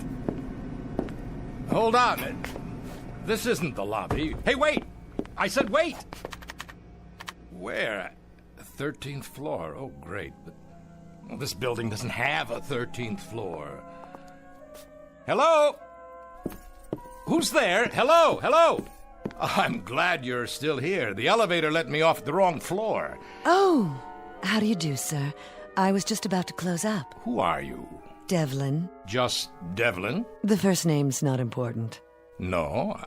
Hold on. This isn't the lobby. Hey, wait! I said wait! Where? 13th floor. Oh, great. But this building doesn't have a 13th floor. Hello? Who's there? Hello? Hello? I'm glad you're still here. The elevator let me off the wrong floor. Oh, how do you do, sir? I was just about to close up. Who are you? Devlin. Just Devlin? The first name's not important. No.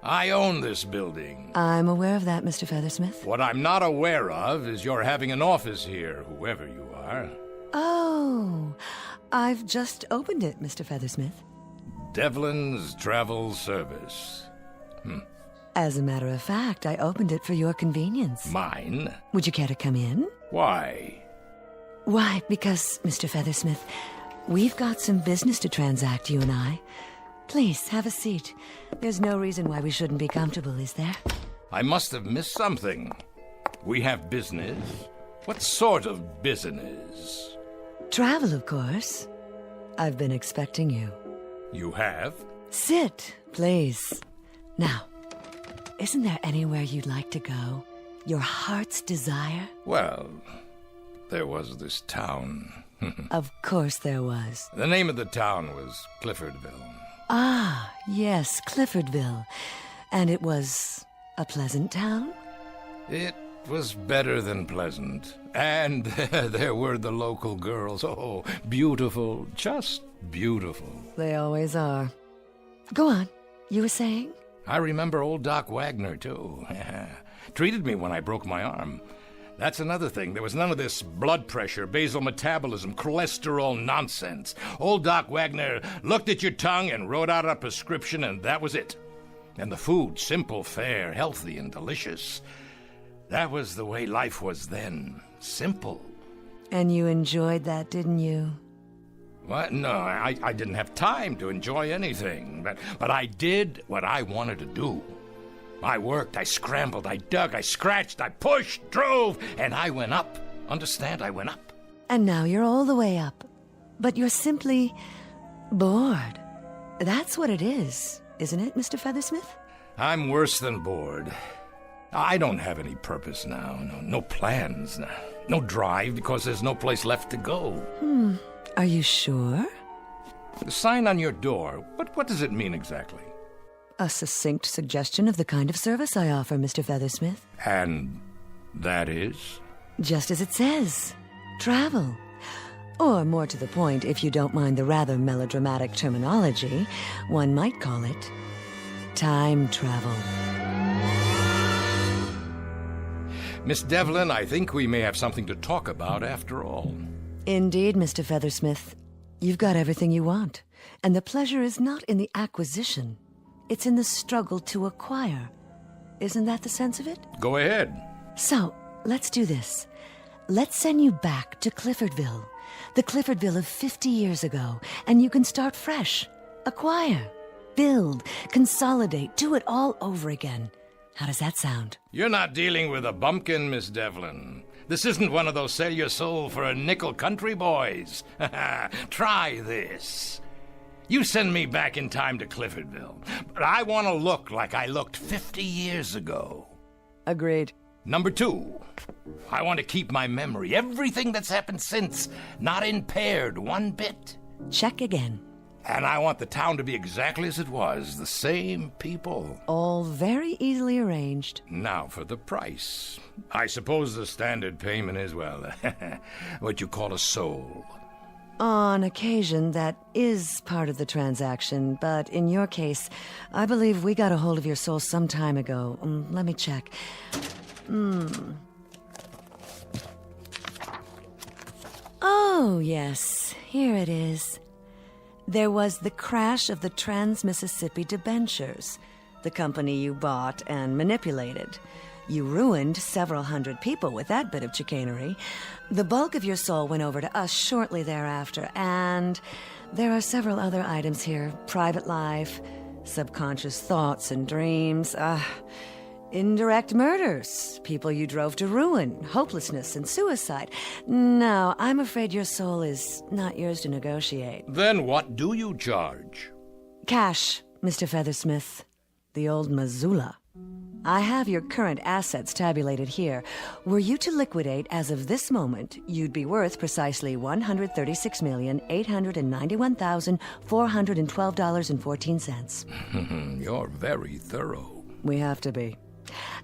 I own this building. I'm aware of that, Mr. Feathersmith. What I'm not aware of is you're having an office here, whoever you are. Oh, I've just opened it, Mr. Feathersmith. Devlin's Travel Service. As a matter of fact, I opened it for your convenience. Mine? Would you care to come in? Why? Why, because, Mr. Feathersmith, we've got some business to transact, you and I. Please, have a seat. There's no reason why we shouldn't be comfortable, is there? I must have missed something. We have business? What sort of business? Travel, of course. I've been expecting you. You have? Sit, please. Now, isn't there anywhere you'd like to go? Your heart's desire? Well, there was this town. Of course there was. The name of the town was Cliffordville. Ah, yes, Cliffordville. And it was a pleasant town? It was better than pleasant. And there were the local girls. Oh, beautiful, just beautiful. They always are. Go on. You were saying? I remember old Doc Wagner, too. Treated me when I broke my arm. That's another thing. There was none of this blood pressure, basal metabolism, cholesterol nonsense. Old Doc Wagner looked at your tongue and wrote out a prescription, and that was it. And the food, simple, fair, healthy, and delicious. That was the way life was then. Simple. And you enjoyed that, didn't you? What? No, I didn't have time to enjoy anything. But I did what I wanted to do. I worked, I scrambled, I dug, I scratched, I pushed, drove, and I went up. Understand? I went up. And now you're all the way up. But you're simply bored. That's what it is, isn't it, Mr. Feathersmith? I'm worse than bored. I don't have any purpose now. No plans. No drive because there's no place left to go. Are you sure? The sign on your door, what does it mean exactly? A succinct suggestion of the kind of service I offer, Mr. Feathersmith. And that is? Just as it says. Travel. Or more to the point, if you don't mind the rather melodramatic terminology, one might call it time travel. Miss Devlin, I think we may have something to talk about after all. Indeed, Mr. Feathersmith. You've got everything you want. And the pleasure is not in the acquisition. It's in the struggle to acquire. Isn't that the sense of it? Go ahead. So, let's do this. Let's send you back to Cliffordville. The Cliffordville of 50 years ago. And you can start fresh. Acquire. Build. Consolidate. Do it all over again. How does that sound? You're not dealing with a bumpkin, Miss Devlin. This isn't one of those sell your soul for a nickel country boys. Try this. You send me back in time to Cliffordville, but I want to look like I looked 50 years ago. Agreed. Number 2, I want to keep my memory, everything that's happened since, not impaired one bit. Check again. And I want the town to be exactly as it was, the same people. All very easily arranged. Now for the price. I suppose the standard payment is, well, what you call a soul. On occasion, that is part of the transaction, but in your case, I believe we got a hold of your soul some time ago. Let me check. Oh, yes, here it is. There was the crash of the Trans-Mississippi debentures, the company you bought and manipulated. You ruined several hundred people with that bit of chicanery. The bulk of your soul went over to us shortly thereafter, and there are several other items here. Private life, subconscious thoughts and dreams, indirect murders, people you drove to ruin, hopelessness and suicide. No, I'm afraid your soul is not yours to negotiate. Then what do you charge? Cash, Mr. Feathersmith. The old Missoula. I have your current assets tabulated here. Were you to liquidate as of this moment, you'd be worth precisely $136,891,412.14. You're very thorough. We have to be.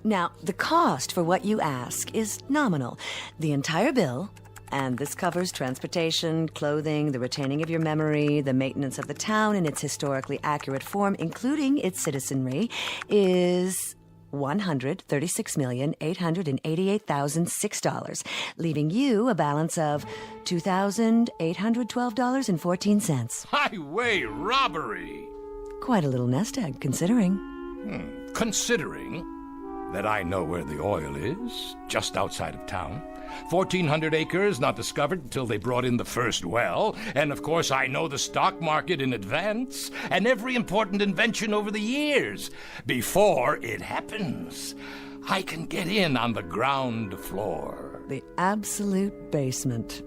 Now, the cost for what you ask is nominal. The entire bill, and this covers transportation, clothing, the retaining of your memory, the maintenance of the town in its historically accurate form, including its citizenry, is $136,888,006, leaving you a balance of $2,812.14. Highway robbery! Quite a little nest egg, considering. Considering that I know where the oil is, just outside of town. 1,400 acres not discovered until they brought in the first well. And of course I know the stock market in advance and every important invention over the years. Before it happens, I can get in on the ground floor. The absolute basement.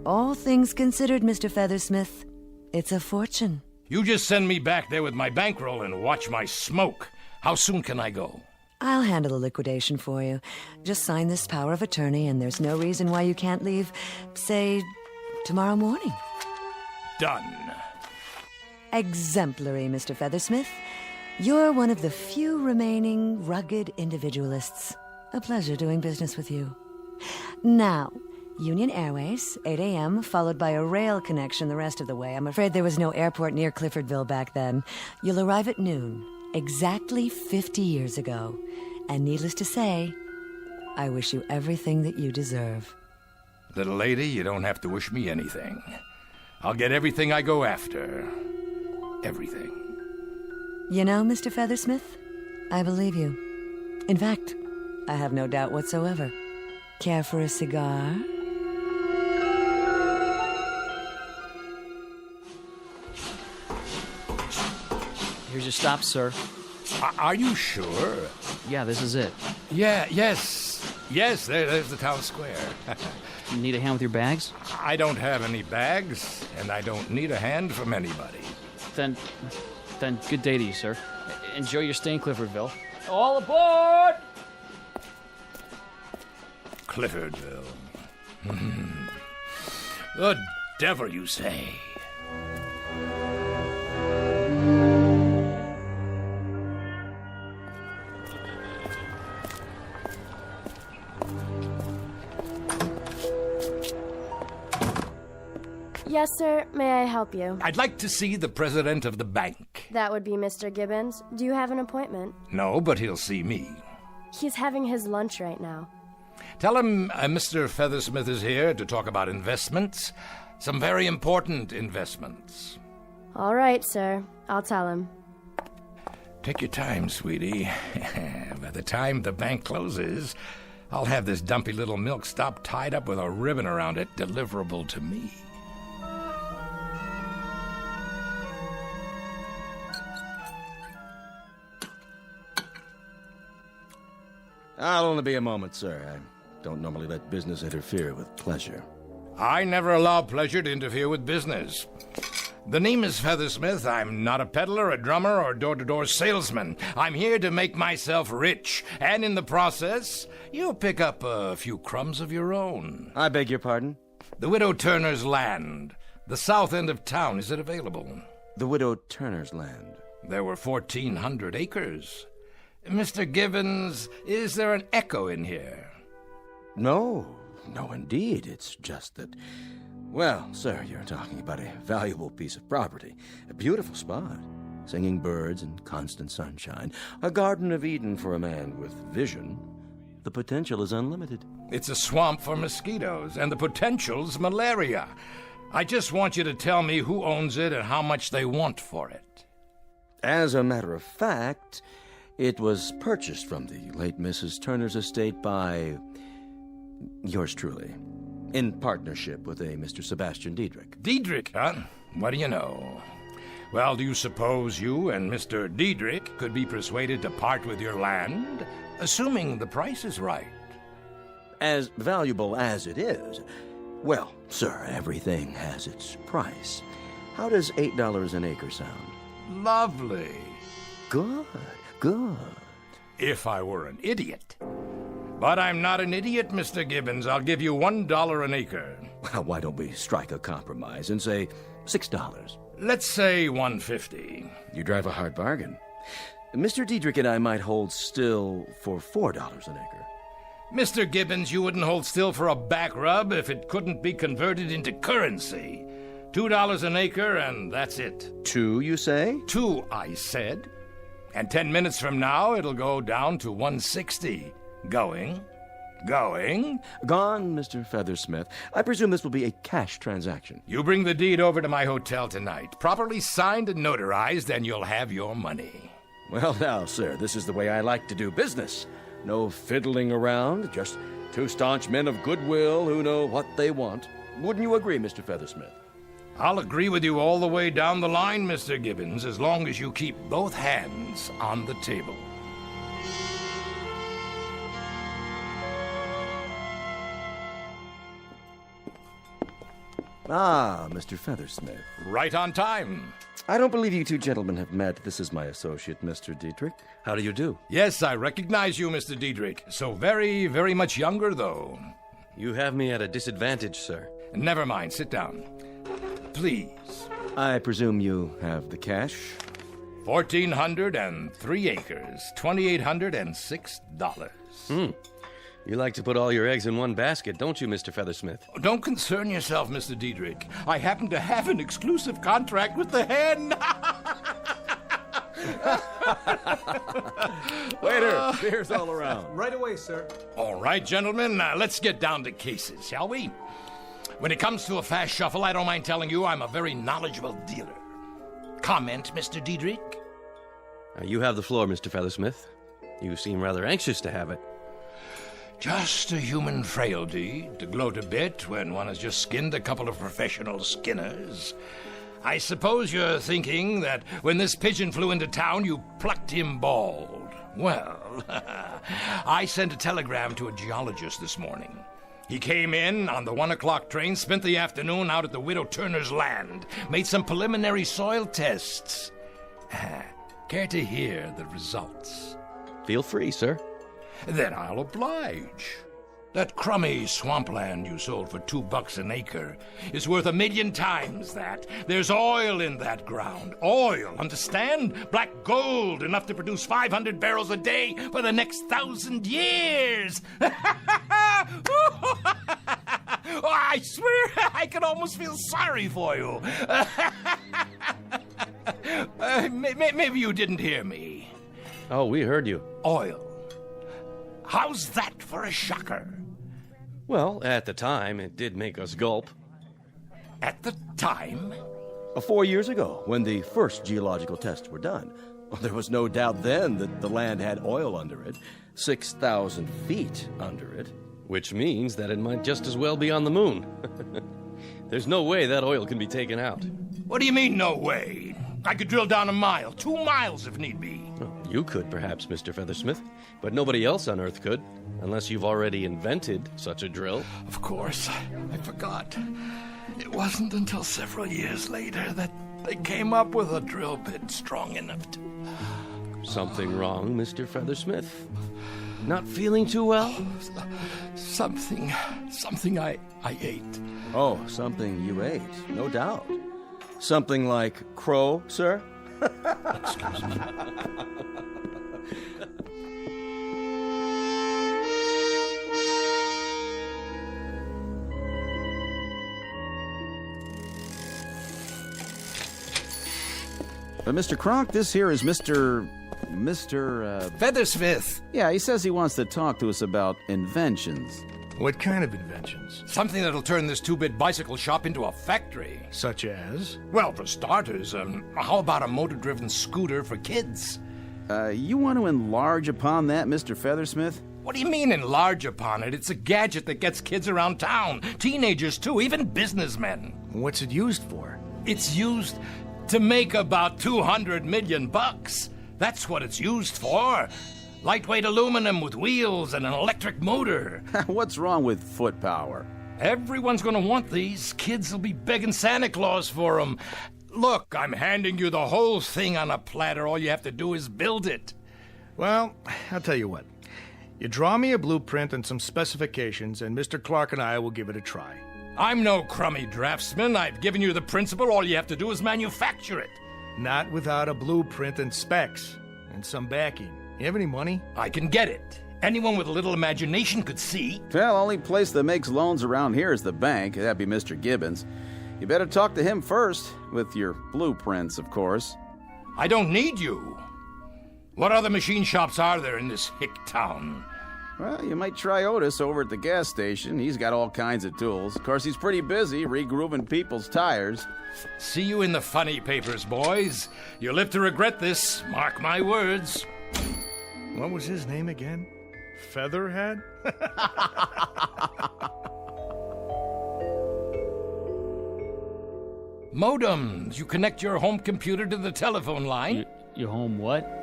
All things considered, Mr. Feathersmith, it's a fortune. You just send me back there with my bankroll and watch my smoke. How soon can I go? I'll handle the liquidation for you. Just sign this power of attorney, and there's no reason why you can't leave, say, tomorrow morning. Done. Exemplary, Mr. Feathersmith. You're one of the few remaining rugged individualists. A pleasure doing business with you. Now, Union Airways, 8 a.m., followed by a rail connection the rest of the way. I'm afraid there was no airport near Cliffordville back then. You'll arrive at noon. Exactly 50 years ago. And needless to say, I wish you everything that you deserve. Little lady, you don't have to wish me anything. I'll get everything I go after. Everything. You know, Mr. Feathersmith, I believe you. In fact, I have no doubt whatsoever. Care for a cigar? Here's your stop, sir. Are you sure? Yeah, this is it. Yes, there's the town square. You need a hand with your bags? I don't have any bags, and I don't need a hand from anybody. Then good day to you, sir. Enjoy your stay in Cliffordville. All aboard! Cliffordville. The devil, you say? Yes, sir. May I help you? I'd like to see the president of the bank. That would be Mr. Gibbons. Do you have an appointment? No, but he'll see me. He's having his lunch right now. Tell him Mr. Feathersmith is here to talk about investments. Some very important investments. All right, sir. I'll tell him. Take your time, sweetie. By the time the bank closes, I'll have this dumpy little milk stop tied up with a ribbon around it, deliverable to me. I'll only be a moment, sir. I don't normally let business interfere with pleasure. I never allow pleasure to interfere with business. The name is Feathersmith. I'm not a peddler, a drummer, or door-to-door salesman. I'm here to make myself rich, and in the process, you'll pick up a few crumbs of your own. I beg your pardon? The Widow Turner's land. The south end of town. Is it available? The Widow Turner's land. There were 1,400 acres. Mr. Gibbons, is there an echo in here? No, indeed. It's just that... Well, sir, you're talking about a valuable piece of property. A beautiful spot. Singing birds and constant sunshine. A Garden of Eden for a man with vision. The potential is unlimited. It's a swamp for mosquitoes, and the potential's malaria. I just want you to tell me who owns it and how much they want for it. As a matter of fact, it was purchased from the late Mrs. Turner's estate by yours truly, in partnership with a Mr. Sebastian Diedrich. Diedrich, huh? What do you know? Well, do you suppose you and Mr. Diedrich could be persuaded to part with your land, assuming the price is right? As valuable as it is, well, sir, everything has its price. How does $8 an acre sound? Lovely. Good. If I were an idiot. But I'm not an idiot, Mr. Gibbons. I'll give you $1 an acre. Well, why don't we strike a compromise and say $6? Let's say $1.50. You drive a hard bargain. Mr. Diedrich and I might hold still for $4 an acre. Mr. Gibbons, you wouldn't hold still for a back rub if it couldn't be converted into currency. $2 an acre, and that's it. 2, you say? 2, I said. And 10 minutes from now, it'll go down to $1.60. Going. Gone, Mr. Feathersmith. I presume this will be a cash transaction. You bring the deed over to my hotel tonight, properly signed and notarized, and you'll have your money. Well, now, sir, this is the way I like to do business. No fiddling around, just two staunch men of goodwill who know what they want. Wouldn't you agree, Mr. Feathersmith? I'll agree with you all the way down the line, Mr. Gibbons, as long as you keep both hands on the table. Ah, Mr. Feathersmith. Right on time. I don't believe you two gentlemen have met. This is my associate, Mr. Diedrich. How do you do? Yes, I recognize you, Mr. Diedrich. So very, very much younger, though. You have me at a disadvantage, sir. Never mind. Sit down. Please. I presume you have the cash? 1,403 acres, $2,806. You like to put all your eggs in one basket, don't you, Mr. Feathersmith? Don't concern yourself, Mr. Diedrich. I happen to have an exclusive contract with the hen. Waiter, beer's all around. Right away, sir. All right, gentlemen, let's get down to cases, shall we? When it comes to a fast shuffle, I don't mind telling you I'm a very knowledgeable dealer. Comment, Mr. Diedrich? You have the floor, Mr. Feathersmith. You seem rather anxious to have it. Just a human frailty to gloat a bit when one has just skinned a couple of professional skinners. I suppose you're thinking that when this pigeon flew into town, you plucked him bald. Well, I sent a telegram to a geologist this morning. He came in on the 1 o'clock train, spent the afternoon out at the Widow Turner's land, made some preliminary soil tests. Care to hear the results? Feel free, sir. Then I'll oblige. That crummy swampland you sold for $2 an acre is worth 1,000,000 times that. There's oil in that ground. Oil, understand? Black gold, enough to produce 500 barrels a day for the next 1,000 years. Oh, I swear I could almost feel sorry for you. Maybe you didn't hear me. Oh, we heard you. Oil. How's that for a shocker? Well, at the time, it did make us gulp. At the time? 4 years ago, when the first geological tests were done. Well, there was no doubt then that the land had oil under it, 6,000 feet under it. Which means that it might just as well be on the moon. There's no way that oil can be taken out. What do you mean, no way? I could drill down 1 mile, 2 miles if need be. Well, you could, perhaps, Mr. Feathersmith, but nobody else on Earth could, unless you've already invented such a drill. Of course, I forgot. It wasn't until several years later that they came up with a drill bit strong enough to... Something wrong, Mr. Feathersmith? Not feeling too well? Something I ate. Oh, something you ate, no doubt. Something like crow, sir? Excuse me. Mr. Kronk, this here is Mr. Feathersmith. Yeah, he says he wants to talk to us about inventions. What kind of inventions? Something that'll turn this 2-bit bicycle shop into a factory. Such as? Well, for starters, how about a motor-driven scooter for kids? You want to enlarge upon that, Mr. Feathersmith? What do you mean enlarge upon it? It's a gadget that gets kids around town. Teenagers, too, even businessmen. What's it used for? It's used to make about $200 million. That's what it's used for. Lightweight aluminum with wheels and an electric motor. What's wrong with foot power? Everyone's going to want these. Kids will be begging Santa Claus for them. Look, I'm handing you the whole thing on a platter. All you have to do is build it. Well, I'll tell you what. You draw me a blueprint and some specifications, and Mr. Clark and I will give it a try. I'm no crummy draftsman. I've given you the principle. All you have to do is manufacture it. Not without a blueprint and specs and some backing. You have any money? I can get it. Anyone with a little imagination could see. Well, only place that makes loans around here is the bank. That'd be Mr. Gibbons. You better talk to him first, with your blueprints, of course. I don't need you. What other machine shops are there in this hick town? Well, you might try Otis over at the gas station. He's got all kinds of tools. Of course, he's pretty busy re-grooving people's tires. See you in the funny papers, boys. You'll live to regret this. Mark my words. What was his name again? Featherhead? Modems. You connect your home computer to the telephone line. Your home what?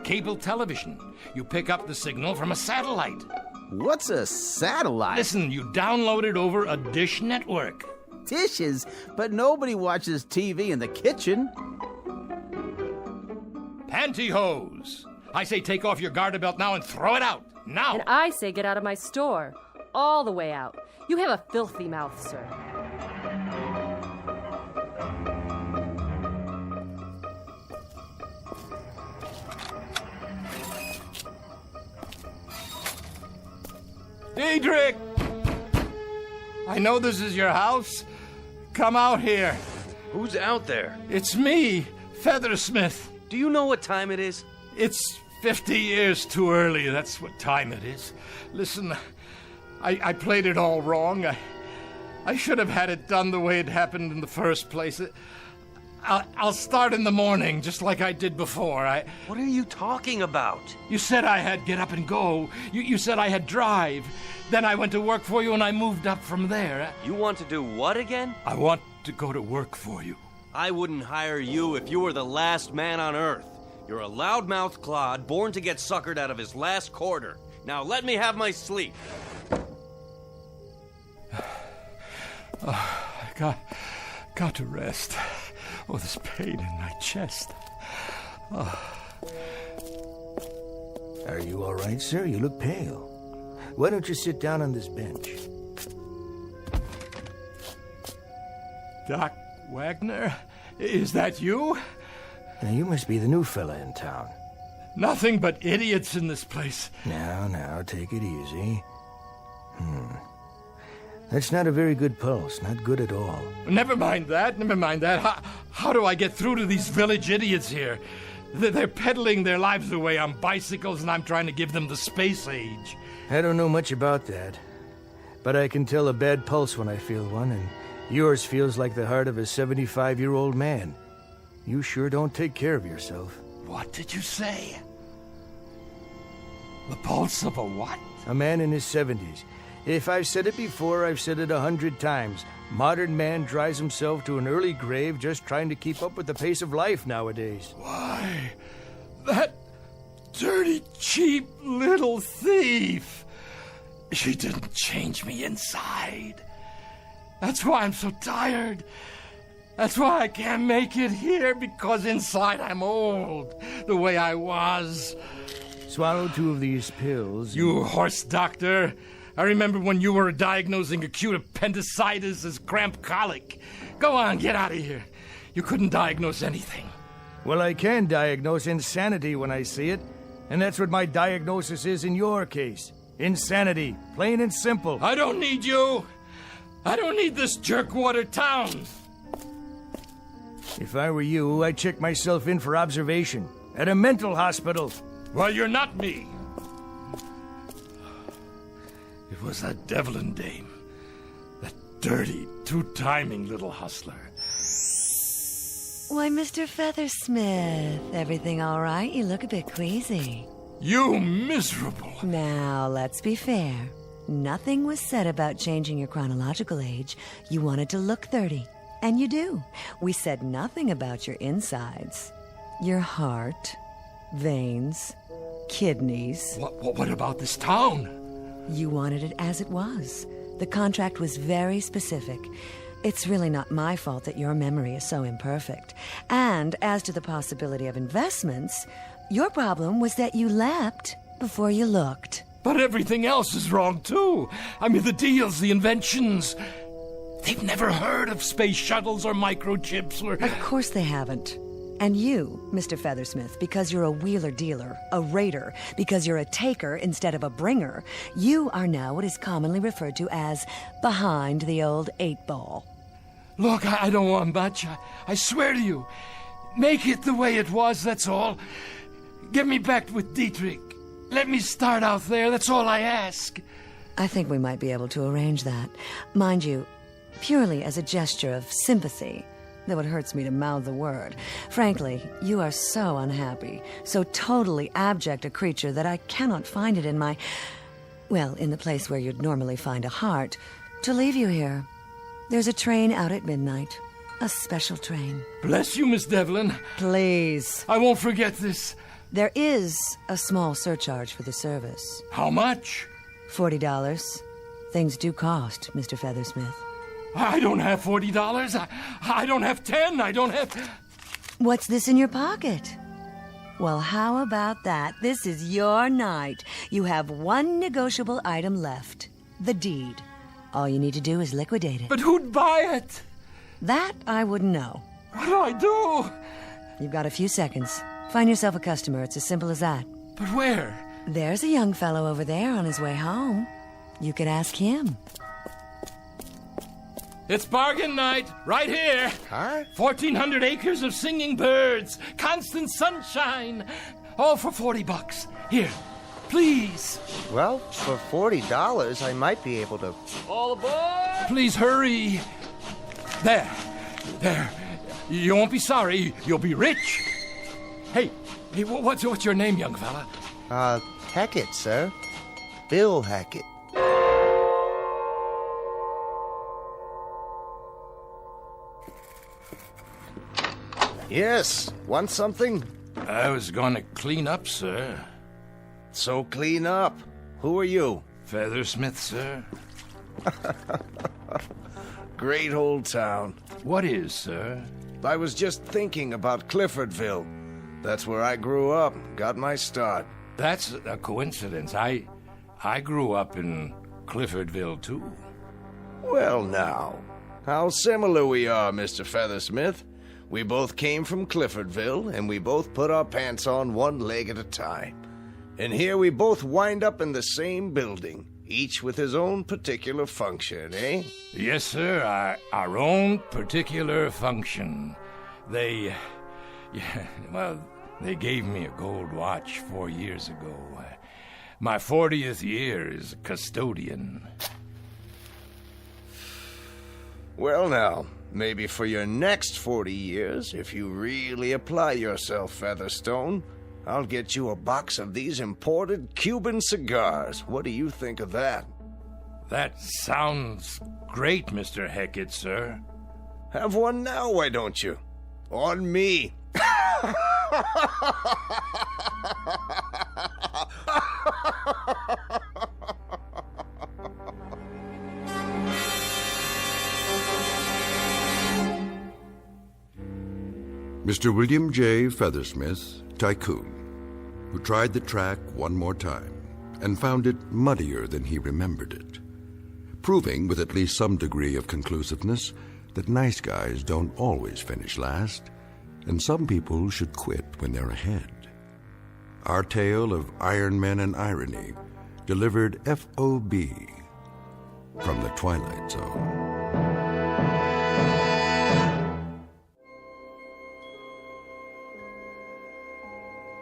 Cable television. You pick up the signal from a satellite. What's a satellite? Listen, you download it over a dish network. Dishes? But nobody watches TV in the kitchen. Pantyhose. I say take off your garter belt now and throw it out. Now. And I say get out of my store. All the way out. You have a filthy mouth, sir. Diedrich! I know this is your house. Come out here. Who's out there? It's me, Feathersmith. Do you know what time it is? It's 50 years too early. That's what time it is. Listen, I played it all wrong. I should have had it done the way it happened in the first place. I'll start in the morning, just like I did before. What are you talking about? You said I had get up and go. You said I had drive. Then I went to work for you, and I moved up from there. You want to do what again? I want to go to work for you. I wouldn't hire you if you were the last man on Earth. You're a loudmouth clod born to get suckered out of his last quarter. Now let me have my sleep. I got to rest. Oh, this pain in my chest. Are you all right, sir? You look pale. Why don't you sit down on this bench? Doc Wagner? Is that you? Now, you must be the new fella in town. Nothing but idiots in this place. Now, take it easy. That's not a very good pulse. Not good at all. Never mind that. How do I get through to these village idiots here? They're peddling their lives away on bicycles, and I'm trying to give them the space age. I don't know much about that. But I can tell a bad pulse when I feel one, and yours feels like the heart of a 75-year-old man. You sure don't take care of yourself. What did you say? The pulse of a what? A man in his 70s. If I've said it before, I've said it 100 times. Modern man drives himself to an early grave just trying to keep up with the pace of life nowadays. Why, that dirty, cheap little thief. She didn't change me inside. That's why I'm so tired. That's why I can't make it here, because inside I'm old, the way I was. Swallow 2 of these pills. You horse doctor. I remember when you were diagnosing acute appendicitis as cramp colic. Go on, get out of here. You couldn't diagnose anything. Well, I can diagnose insanity when I see it. And that's what my diagnosis is in your case. Insanity. Plain and simple. I don't need you. I don't need this jerkwater town. If I were you, I'd check myself in for observation. At a mental hospital. Well, you're not me. It was that Devlin dame. That dirty, two-timing little hustler. Why, Mr. Feathersmith, everything all right? You look a bit queasy. You miserable. Now, let's be fair. Nothing was said about changing your chronological age. You wanted to look 30, and you do. We said nothing about your insides. Your heart, veins, kidneys. What about this town? You wanted it as it was. The contract was very specific. It's really not my fault that your memory is so imperfect. And as to the possibility of investments, your problem was that you leapt before you looked. But everything else is wrong, too. I mean, the deals, the inventions. They've never heard of space shuttles or microchips or... Of course they haven't. And you, Mr. Feathersmith, because you're a wheeler-dealer, a raider, because you're a taker instead of a bringer, you are now what is commonly referred to as behind the old 8-ball. Look, I don't want much. I swear to you. Make it the way it was, that's all. Get me back with Dietrich. Let me start out there, that's all I ask. I think we might be able to arrange that. Mind you, purely as a gesture of sympathy, though it hurts me to mouth the word. Frankly, you are so unhappy, so totally abject a creature that I cannot find it in my... well, in the place where you'd normally find a heart, to leave you here. There's a train out at midnight. A special train. Bless you, Miss Devlin. Please. I won't forget this. There is a small surcharge for the service. How much? $40. Things do cost, Mr. Feathersmith. I don't have $40. I don't have 10. I don't have... What's this in your pocket? Well, how about that? This is your night. You have one negotiable item left. The deed. All you need to do is liquidate it. But who'd buy it? That I wouldn't know. What do I do? You've got a few seconds. Find yourself a customer. It's as simple as that. But where? There's a young fellow over there on his way home. You could ask him. It's bargain night, right here. Huh? 1,400 acres of singing birds, constant sunshine, all for $40. Here, please. Well, for $40, I might be able to... All aboard! Please hurry. There. You won't be sorry. You'll be rich. Hey, what's your name, young fella? Hackett, sir. Bill Hackett. Yes, want something? I was going to clean up, sir. So clean up. Who are you? Feathersmith, sir. Great old town. What is, sir? I was just thinking about Cliffordville. That's where I grew up, got my start. That's a coincidence. I grew up in Cliffordville, too. Well, now, how similar we are, Mr. Feathersmith. We both came from Cliffordville, and we both put our pants on one leg at a time. And here we both wind up in the same building, each with his own particular function, eh? Yes, sir, our own particular function. They gave me a gold watch 4 years ago. My 40th year as custodian. Well, now, maybe for your next 40 years, if you really apply yourself, Featherstone, I'll get you a box of these imported Cuban cigars. What do you think of that? That sounds great, Mr. Hackett, sir. Have one now, why don't you? On me. Mr. William J. Feathersmith, tycoon, who tried the track one more time and found it muddier than he remembered it, proving with at least some degree of conclusiveness that nice guys don't always finish last, and some people should quit when they're ahead. Our tale of Iron Men and irony, delivered FOB from the Twilight Zone.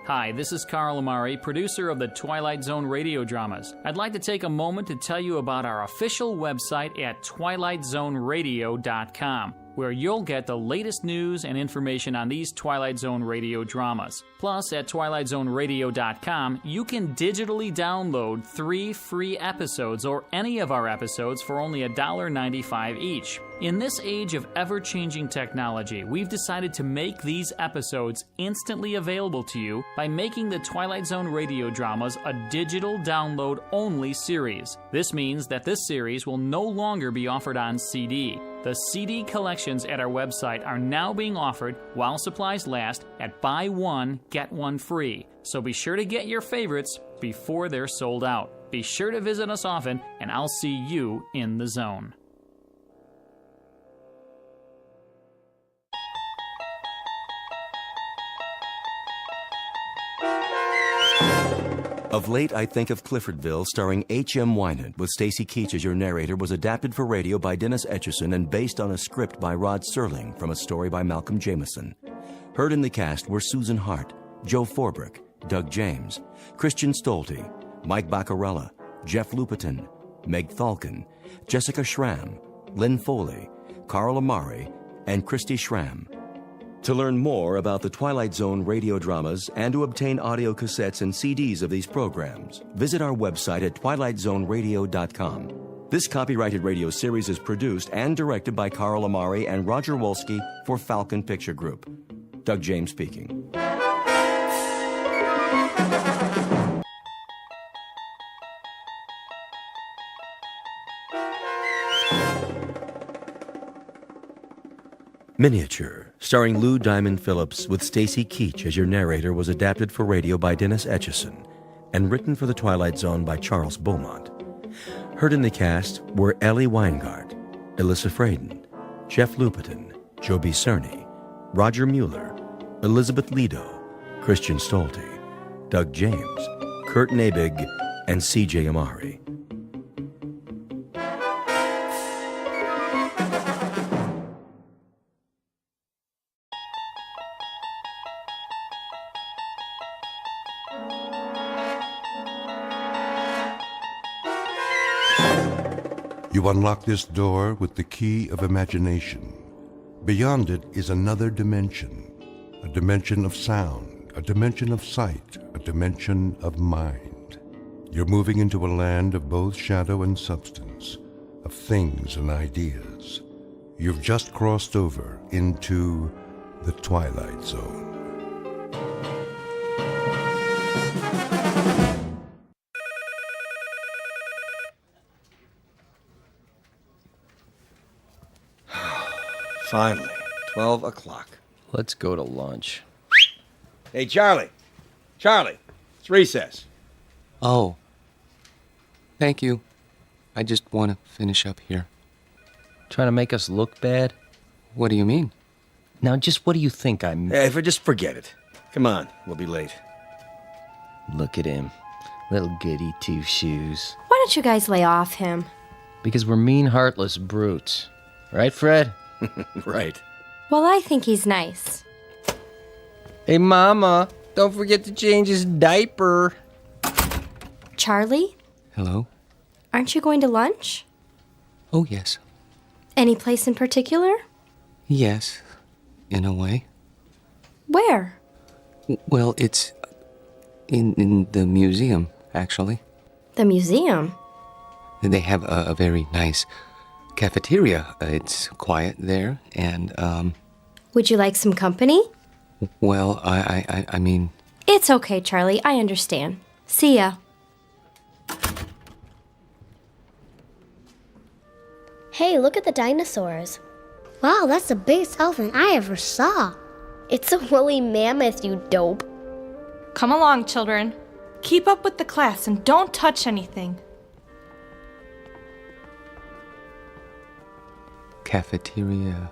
Hi, this is Carl Amari, producer of the Twilight Zone Radio Dramas. I'd like to take a moment to tell you about our official website at twilightzoneradio.com, where you'll get the latest news and information on these Twilight Zone radio dramas. Plus, at twilightzoneradio.com, you can digitally download 3 free episodes or any of our episodes for only $1.95 each. In this age of ever-changing technology, we've decided to make these episodes instantly available to you by making the Twilight Zone radio dramas a digital download-only series. This means that this series will no longer be offered on CD. The CD collections at our website are now being offered while supplies last at buy one, get one free. So be sure to get your favorites before they're sold out. Be sure to visit us often, and I'll see you in the zone. Of late, I Think of Cliffordville, starring H.M. Wynant, with Stacy Keach as your narrator, was adapted for radio by Dennis Etchison and based on a script by Rod Serling from a story by Malcolm Jameson. Heard in the cast were Susan Hart, Joe Forbrick, Doug James, Christian Stolte, Mike Baccarella, Jeff Lupetin, Meg Thalken, Jessica Schramm, Lynn Foley, Carl Amari, and Christy Schramm. To learn more about the Twilight Zone radio dramas and to obtain audio cassettes and CDs of these programs, visit our website at twilightzoneradio.com. This copyrighted radio series is produced and directed by Carl Amari and Roger Wolski for Falcon Picture Group. Doug James speaking. Miniature, starring Lou Diamond Phillips with Stacy Keach as your narrator, was adapted for radio by Dennis Etchison and written for the Twilight Zone by Charles Beaumont. Heard in the cast were Ellie Weingart, Alyssa Fraden, Jeff Lupetin, Joby Cerny, Roger Mueller, Elizabeth Lido, Christian Stolte, Doug James, Kurt Nabig, and C.J. Amari. You unlock this door with the key of imagination. Beyond it is another dimension, a dimension of sound, a dimension of sight, a dimension of mind. You're moving into a land of both shadow and substance, of things and ideas. You've just crossed over into the Twilight Zone. Finally, 12 o'clock. Let's go to lunch. Hey, Charlie. Charlie, it's recess. Oh. Thank you. I just want to finish up here. Trying to make us look bad? What do you mean? Now, just what do you think I'm... Hey, just forget it. Come on, we'll be late. Look at him. Little goody two-shoes. Why don't you guys lay off him? Because we're mean, heartless brutes. Right, Fred? Right. Well, I think he's nice. Hey, Mama, don't forget to change his diaper. Charlie? Hello? Aren't you going to lunch? Oh, yes. Any place in particular? Yes, in a way. Where? Well, it's in the museum, actually. The museum? They have a very nice cafeteria. It's quiet there, and, Would you like some company? well, I mean... It's okay, Charlie. I understand. See ya. Hey, look at the dinosaurs. Wow, that's the biggest elephant I ever saw. It's a woolly mammoth, you dope. Come along, children. Keep up with the class and don't touch anything. Cafeteria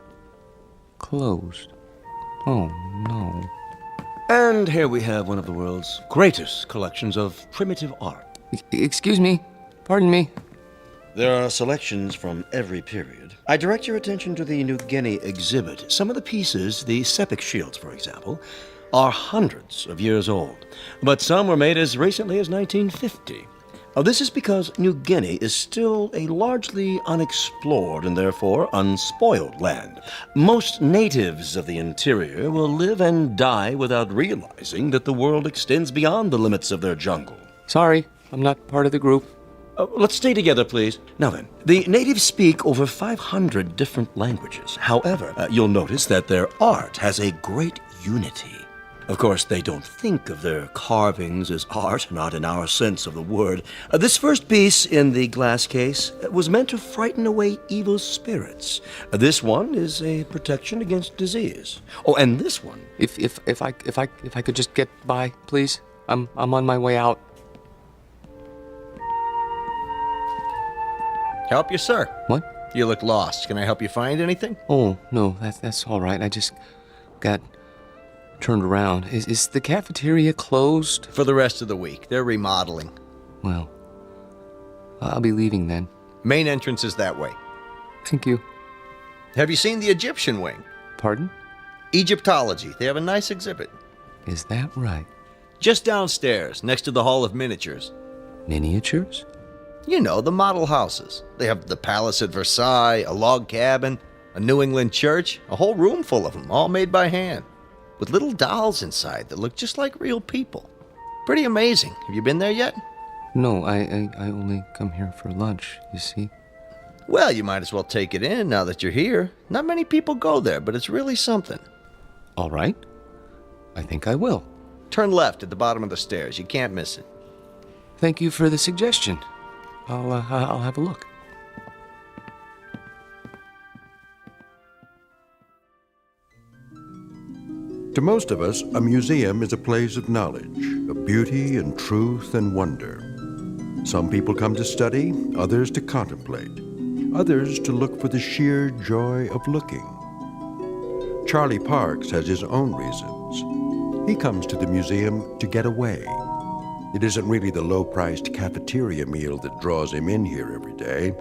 closed. Oh, no. And here we have one of the world's greatest collections of primitive art. Excuse me. Pardon me. There are selections from every period. I direct your attention to the New Guinea exhibit. Some of the pieces, the sepik shields, for example, are hundreds of years old, but some were made as recently as 1950. This is because New Guinea is still a largely unexplored and therefore unspoiled land. Most natives of the interior will live and die without realizing that the world extends beyond the limits of their jungle. Sorry, I'm not part of the group. Let's stay together, please. Now then, the natives speak over 500 different languages. However, you'll notice that their art has a great unity. Of course, they don't think of their carvings as art, not in our sense of the word. This first piece in the glass case was meant to frighten away evil spirits. This one is a protection against disease. Oh, and this one... If I could just get by, please. I'm on my way out. Help you, sir. What? You look lost. Can I help you find anything? Oh, no, that's all right. I just got turned around. Is the cafeteria closed? For the rest of the week. They're remodeling. Well, I'll be leaving then. Main entrance is that way. Thank you. Have you seen the Egyptian wing? Pardon? Egyptology. They have a nice exhibit. Is that right? Just downstairs, next to the Hall of Miniatures. Miniatures? You know, the model houses. They have the palace at Versailles, a log cabin, a New England church, a whole room full of them, all made by hand, with little dolls inside that look just like real people. Pretty amazing. Have you been there yet? No, I only come here for lunch, you see. Well, you might as well take it in now that you're here. Not many people go there, but it's really something. All right. I think I will. Turn left at the bottom of the stairs. You can't miss it. Thank you for the suggestion. I'll have a look. To most of us, a museum is a place of knowledge, of beauty and truth and wonder. Some people come to study, others to contemplate, others to look for the sheer joy of looking. Charlie Parks has his own reasons. He comes to the museum to get away. It isn't really the low-priced cafeteria meal that draws him in here every day.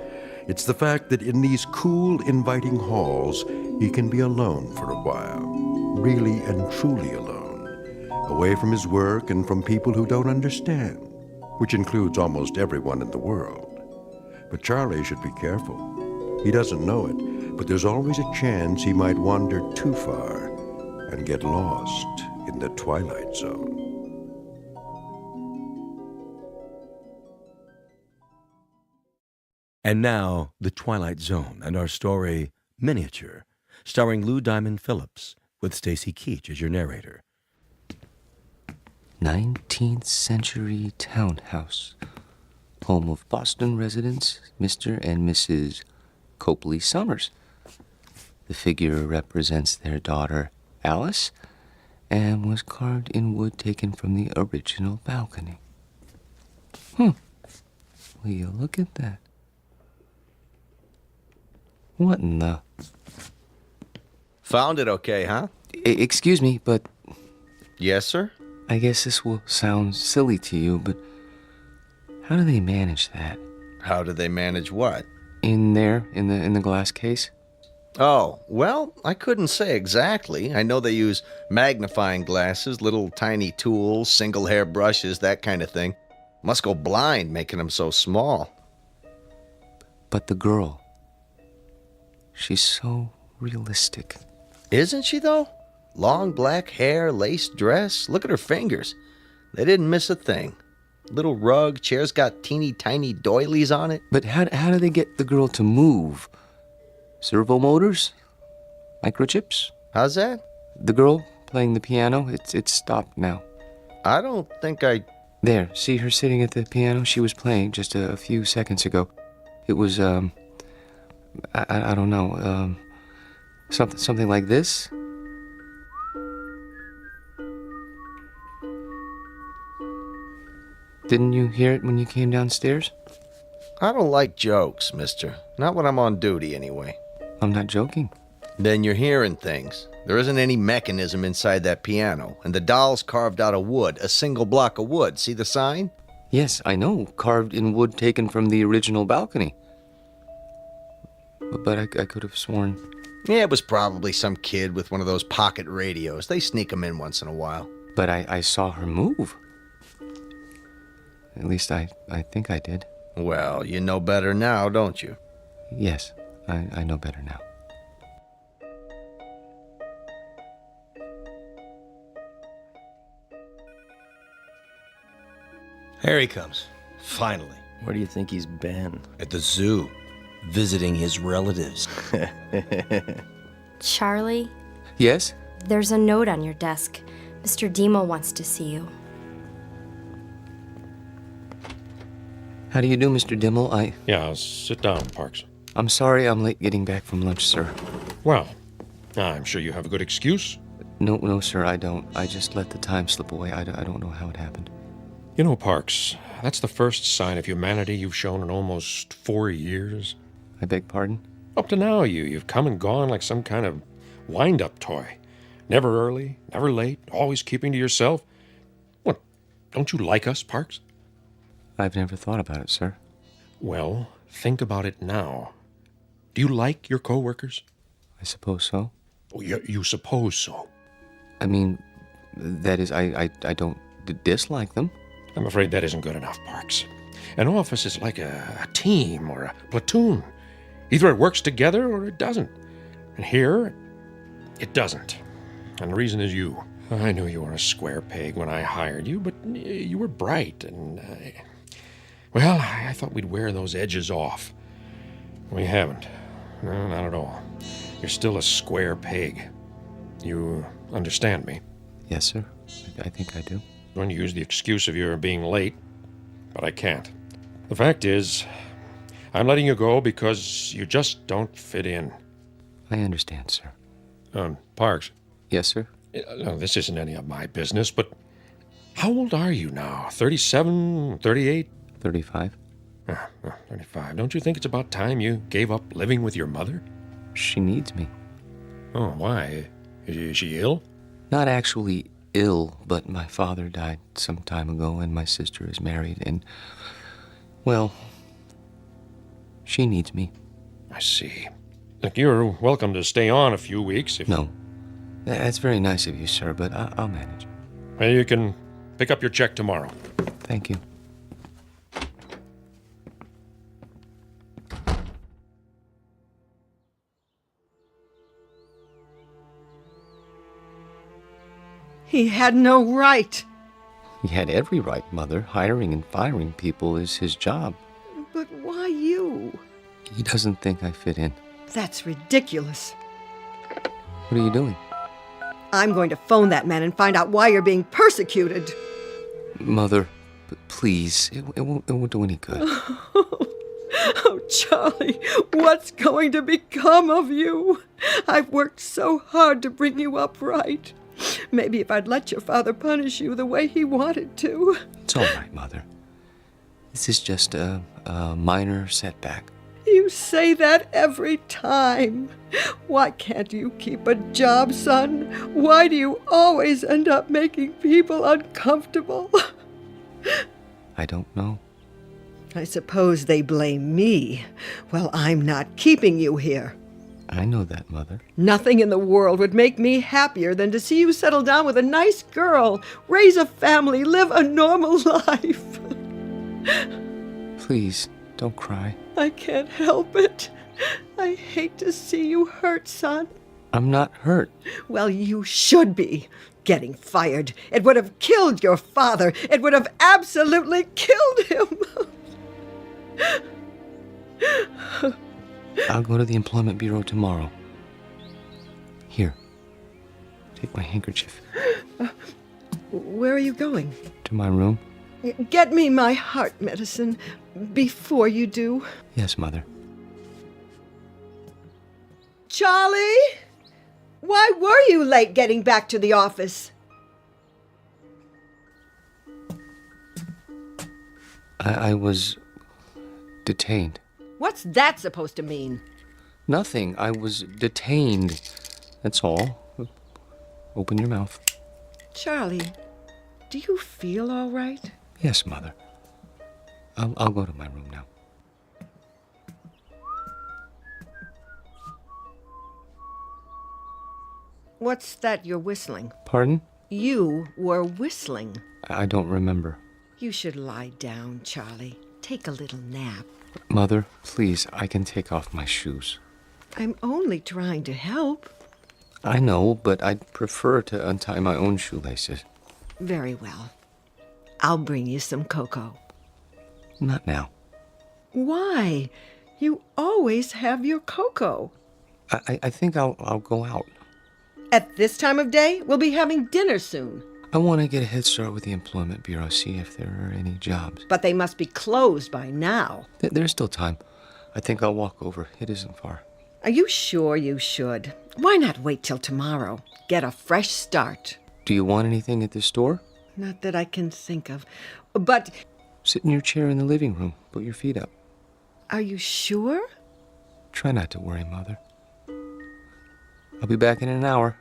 It's the fact that in these cool, inviting halls, he can be alone for a while. Really and truly alone. Away from his work and from people who don't understand, which includes almost everyone in the world. But Charlie should be careful. He doesn't know it, but there's always a chance he might wander too far and get lost in the Twilight Zone. And now, The Twilight Zone and our story, Miniature, starring Lou Diamond Phillips, with Stacy Keach as your narrator. 19th century townhouse. Home of Boston residents, Mr. and Mrs. Copley Summers. The figure represents their daughter, Alice, and was carved in wood taken from the original balcony. Will you look at that? What in the... Found it okay, huh? Excuse me, but... Yes, sir? I guess this will sound silly to you, but how do they manage that? How do they manage what? In there, in the glass case? Oh, well, I couldn't say exactly. I know they use magnifying glasses, little tiny tools, single hair brushes, that kind of thing. Must go blind making them so small. But the girl, she's so realistic. Isn't she, though? Long black hair, lace dress. Look at her fingers. They didn't miss a thing. Little rug, chair's got teeny tiny doilies on it. But how do they get the girl to move? Servo motors? Microchips? How's that? The girl playing the piano, it's stopped now. I don't think I... There, see her sitting at the piano? She was playing just a few seconds ago. It was, I don't know, something like this? Didn't you hear it when you came downstairs? I don't like jokes, mister. Not when I'm on duty, anyway. I'm not joking. Then you're hearing things. There isn't any mechanism inside that piano, and the doll's carved out of wood, a single block of wood. See the sign? Yes, I know. Carved in wood taken from the original balcony. But I could have sworn... Yeah, it was probably some kid with one of those pocket radios. They sneak them in once in a while. But I saw her move. At least I think I did. Well, you know better now, don't you? Yes, I know better now. Here he comes. Finally. Where do you think he's been? At the zoo. Visiting his relatives. Charlie? Yes? There's a note on your desk. Mr. Demo wants to see you. How do you do, Mr. Dimmel? Yeah, sit down, Parks. I'm sorry I'm late getting back from lunch, sir. Well, I'm sure you have a good excuse. No, sir, I don't. I just let the time slip away. I don't know how it happened. You know, Parks, that's the first sign of humanity you've shown in almost 4 years. I beg pardon? Up to now, you've come and gone like some kind of wind-up toy. Never early, never late, always keeping to yourself. What, don't you like us, Parks? I've never thought about it, sir. Well, think about it now. Do you like your co-workers? I suppose so. Oh, you suppose so? I mean, that is, I don't dislike them. I'm afraid that isn't good enough, Parks. An office is like a team or a platoon. Either it works together or it doesn't. And here, it doesn't. And the reason is you. I knew you were a square peg when I hired you, but you were bright and... Well, I thought we'd wear those edges off. We haven't. No, not at all. You're still a square peg. You understand me? Yes, sir. I think I do. I'm going to use the excuse of your being late, but I can't. The fact is, I'm letting you go because you just don't fit in. I understand, sir. Parks. Yes, sir? No, this isn't any of my business, but how old are you now? 37, 38? 35. 35. Don't you think it's about time you gave up living with your mother? She needs me. Oh, why? Is she ill? Not actually ill, but my father died some time ago, and my sister is married, and, well, she needs me. I see. Look, you're welcome to stay on a few weeks if... No. That's very nice of you, sir, but I'll manage. Well, you can pick up your check tomorrow. Thank you. He had no right. He had every right, Mother. Hiring and firing people is his job. But why you? He doesn't think I fit in. That's ridiculous. What are you doing? I'm going to phone that man and find out why you're being persecuted. Mother, please, it won't do any good. Oh, Charlie, what's going to become of you? I've worked so hard to bring you up right. Maybe if I'd let your father punish you the way he wanted to. It's all right, Mother. This is just a minor setback. You say that every time. Why can't you keep a job, son? Why do you always end up making people uncomfortable? I don't know. I suppose they blame me. Well, I'm not keeping you here. I know that, Mother. Nothing in the world would make me happier than to see you settle down with a nice girl, raise a family, live a normal life. Please, don't cry. I can't help it. I hate to see you hurt, son. I'm not hurt. Well, you should be. Getting fired. It would have killed your father. It would have absolutely killed him. I'll go to the Employment Bureau tomorrow. Here, take my handkerchief. Where are you going? To my room. Get me my heart medicine before you do. Yes, Mother. Charlie? Why were you late getting back to the office? I was detained. What's that supposed to mean? Nothing. I was detained. That's all. Open your mouth. Charlie, do you feel all right? Yes, Mother. I'll go to my room now. What's that you're whistling? Pardon? You were whistling. I don't remember. You should lie down, Charlie. Take a little nap. Mother, please, I can take off my shoes. I'm only trying to help. I know, but I'd prefer to untie my own shoelaces. Very well. I'll bring you some cocoa. Not now. Why? You always have your cocoa. I think I'll go out. At this time of day, we'll be having dinner soon. I want to get a head start with the Employment Bureau, see if there are any jobs. But they must be closed by now. There's still time. I think I'll walk over. It isn't far. Are you sure you should? Why not wait till tomorrow? Get a fresh start. Do you want anything at the store? Not that I can think of. But... Sit in your chair in the living room. Put your feet up. Are you sure? Try not to worry, Mother. I'll be back in an hour.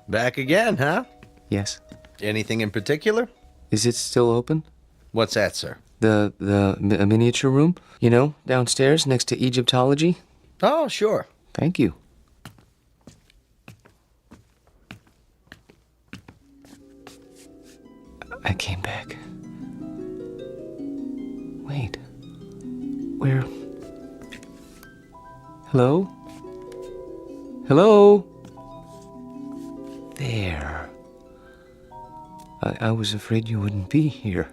Back again, huh? Yes. Anything in particular? Is it still open? What's that, sir? A miniature room? You know, downstairs next to Egyptology? Oh, sure. Thank you. I came back. Wait. Where? Hello? Hello? There. I was afraid you wouldn't be here.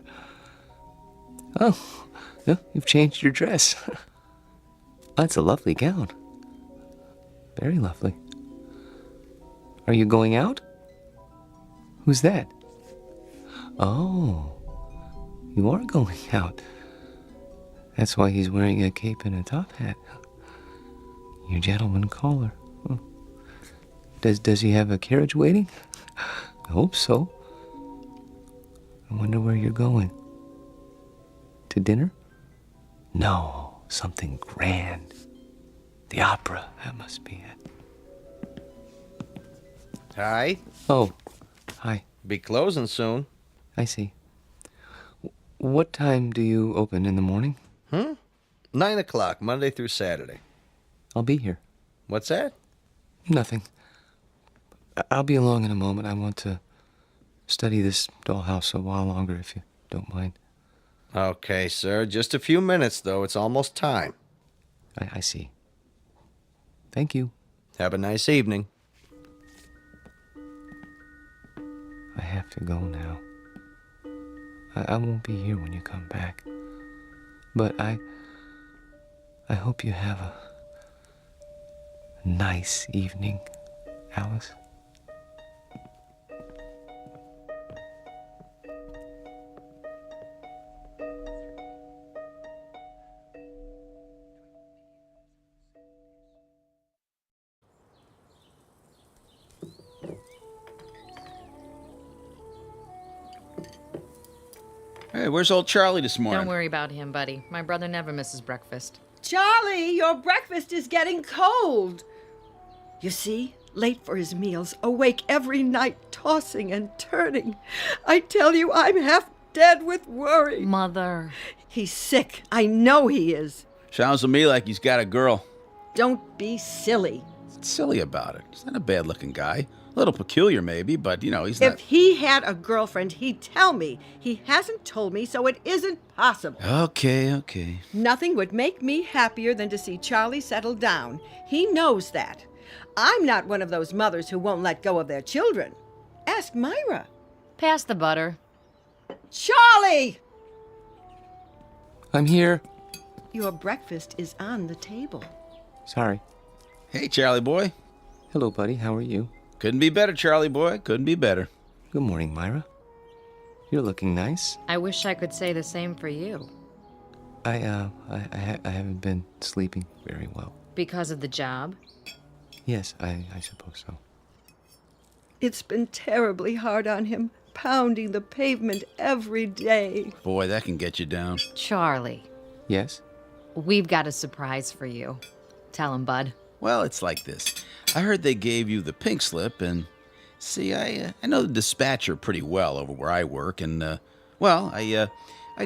Oh, no, you've changed your dress. That's a lovely gown. Very lovely. Are you going out? Who's that? Oh, you are going out. That's why he's wearing a cape and a top hat. Your gentleman caller. Oh. Does he have a carriage waiting? I hope so. I wonder where you're going. To dinner? No, something grand. The opera, that must be it. Hi. Oh, hi. Be closing soon. I see. What time do you open in the morning? 9 o'clock, Monday through Saturday. I'll be here. What's that? Nothing. I'll be along in a moment. I want to study this dollhouse a while longer, if you don't mind. Okay, sir. Just a few minutes, though. It's almost time. I see. Thank you. Have a nice evening. I have to go now. I won't be here when you come back. But I hope you have a nice evening, Alice. Hey, where's old Charlie this morning? Don't worry about him, buddy. My brother never misses breakfast. Charlie, your breakfast is getting cold. You see, late for his meals, awake every night, tossing and turning. I tell you, I'm half dead with worry. Mother. He's sick. I know he is. Sounds to me like he's got a girl. Don't be silly. What's silly about it? He's not a bad-looking guy. A little peculiar, maybe, but, he's not... If he had a girlfriend, he'd tell me. He hasn't told me, so it isn't possible. Okay. Nothing would make me happier than to see Charlie settle down. He knows that. I'm not one of those mothers who won't let go of their children. Ask Myra. Pass the butter. Charlie! I'm here. Your breakfast is on the table. Sorry. Hey, Charlie boy. Hello, buddy. How are you? Couldn't be better, Charlie boy. Couldn't be better. Good morning, Myra. You're looking nice. I wish I could say the same for you. I haven't been sleeping very well. Because of the job? Yes, I suppose so. It's been terribly hard on him, pounding the pavement every day. Boy, that can get you down. Charlie. Yes? We've got a surprise for you. Tell him, bud. Well, it's like this. I heard they gave you the pink slip, and see, I know the dispatcher pretty well over where I work, and, I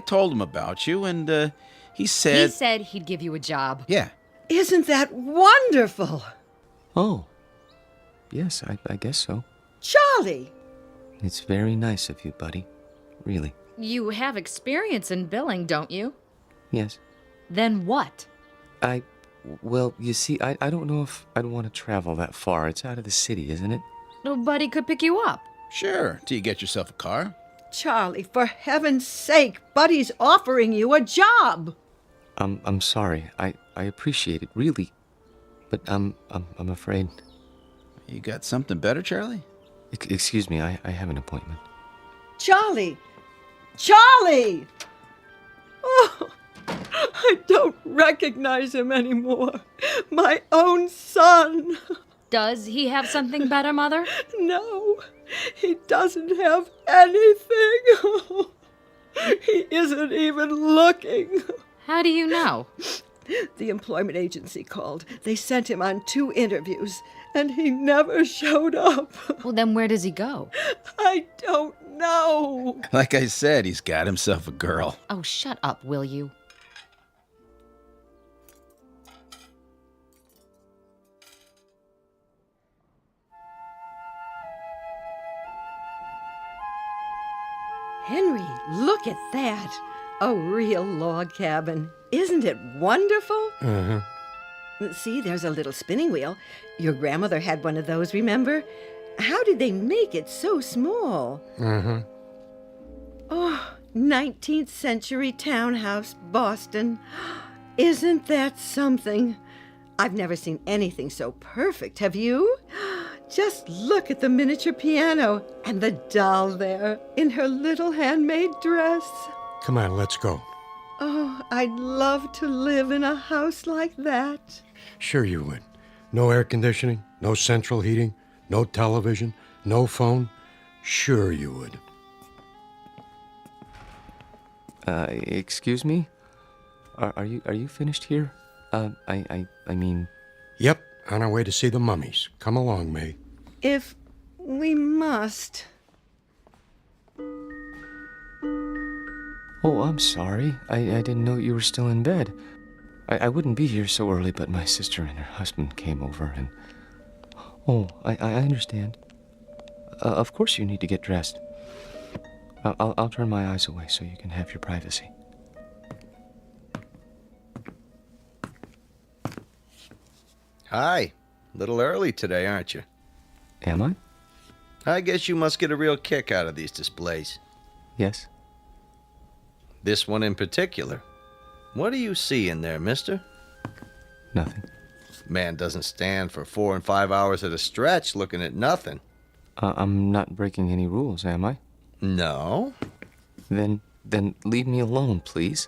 told him about you, and, he said... He said he'd give you a job. Yeah. Isn't that wonderful? Oh. Yes, I guess so. Charlie! It's very nice of you, buddy. Really. You have experience in billing, don't you? Yes. Then what? Well, you see, I don't know if I'd want to travel that far. It's out of the city, isn't it? Buddy could pick you up. Sure, till you get yourself a car. Charlie, for heaven's sake, Buddy's offering you a job. I'm sorry. I appreciate it, really. But I'm afraid. You got something better, Charlie? Excuse me, I have an appointment. Charlie! Charlie! Oh, I don't recognize him anymore. My own son. Does he have something better, Mother? No, he doesn't have anything. He isn't even looking. How do you know? The employment agency called. They sent him on 2 interviews, and he never showed up. Well, then where does he go? I don't know. Like I said, he's got himself a girl. Oh, shut up, will you? Henry, look at that. A real log cabin. Isn't it wonderful? Uh-huh. See, there's a little spinning wheel. Your grandmother had one of those, remember? How did they make it so small? Uh-huh. Oh, 19th century townhouse, Boston. Isn't that something? I've never seen anything so perfect, have you? Just look at the miniature piano and the doll there in her little handmade dress. Come on, let's go. Oh, I'd love to live in a house like that. Sure you would. No air conditioning, no central heating, no television, no phone. Sure you would. Excuse me? Are you finished here? I mean... Yep, on our way to see the mummies. Come along, May. If we must. Oh, I'm sorry. I didn't know you were still in bed. I wouldn't be here so early, but my sister and her husband came over and... Oh, I understand. Of course you need to get dressed. I'll turn my eyes away so you can have your privacy. Hi. A little early today, aren't you? Am I? I guess you must get a real kick out of these displays. Yes. This one in particular. What do you see in there, mister? Nothing. Man doesn't stand for 4 and 5 hours at a stretch looking at nothing. I'm not breaking any rules, am I? No. Then leave me alone, please.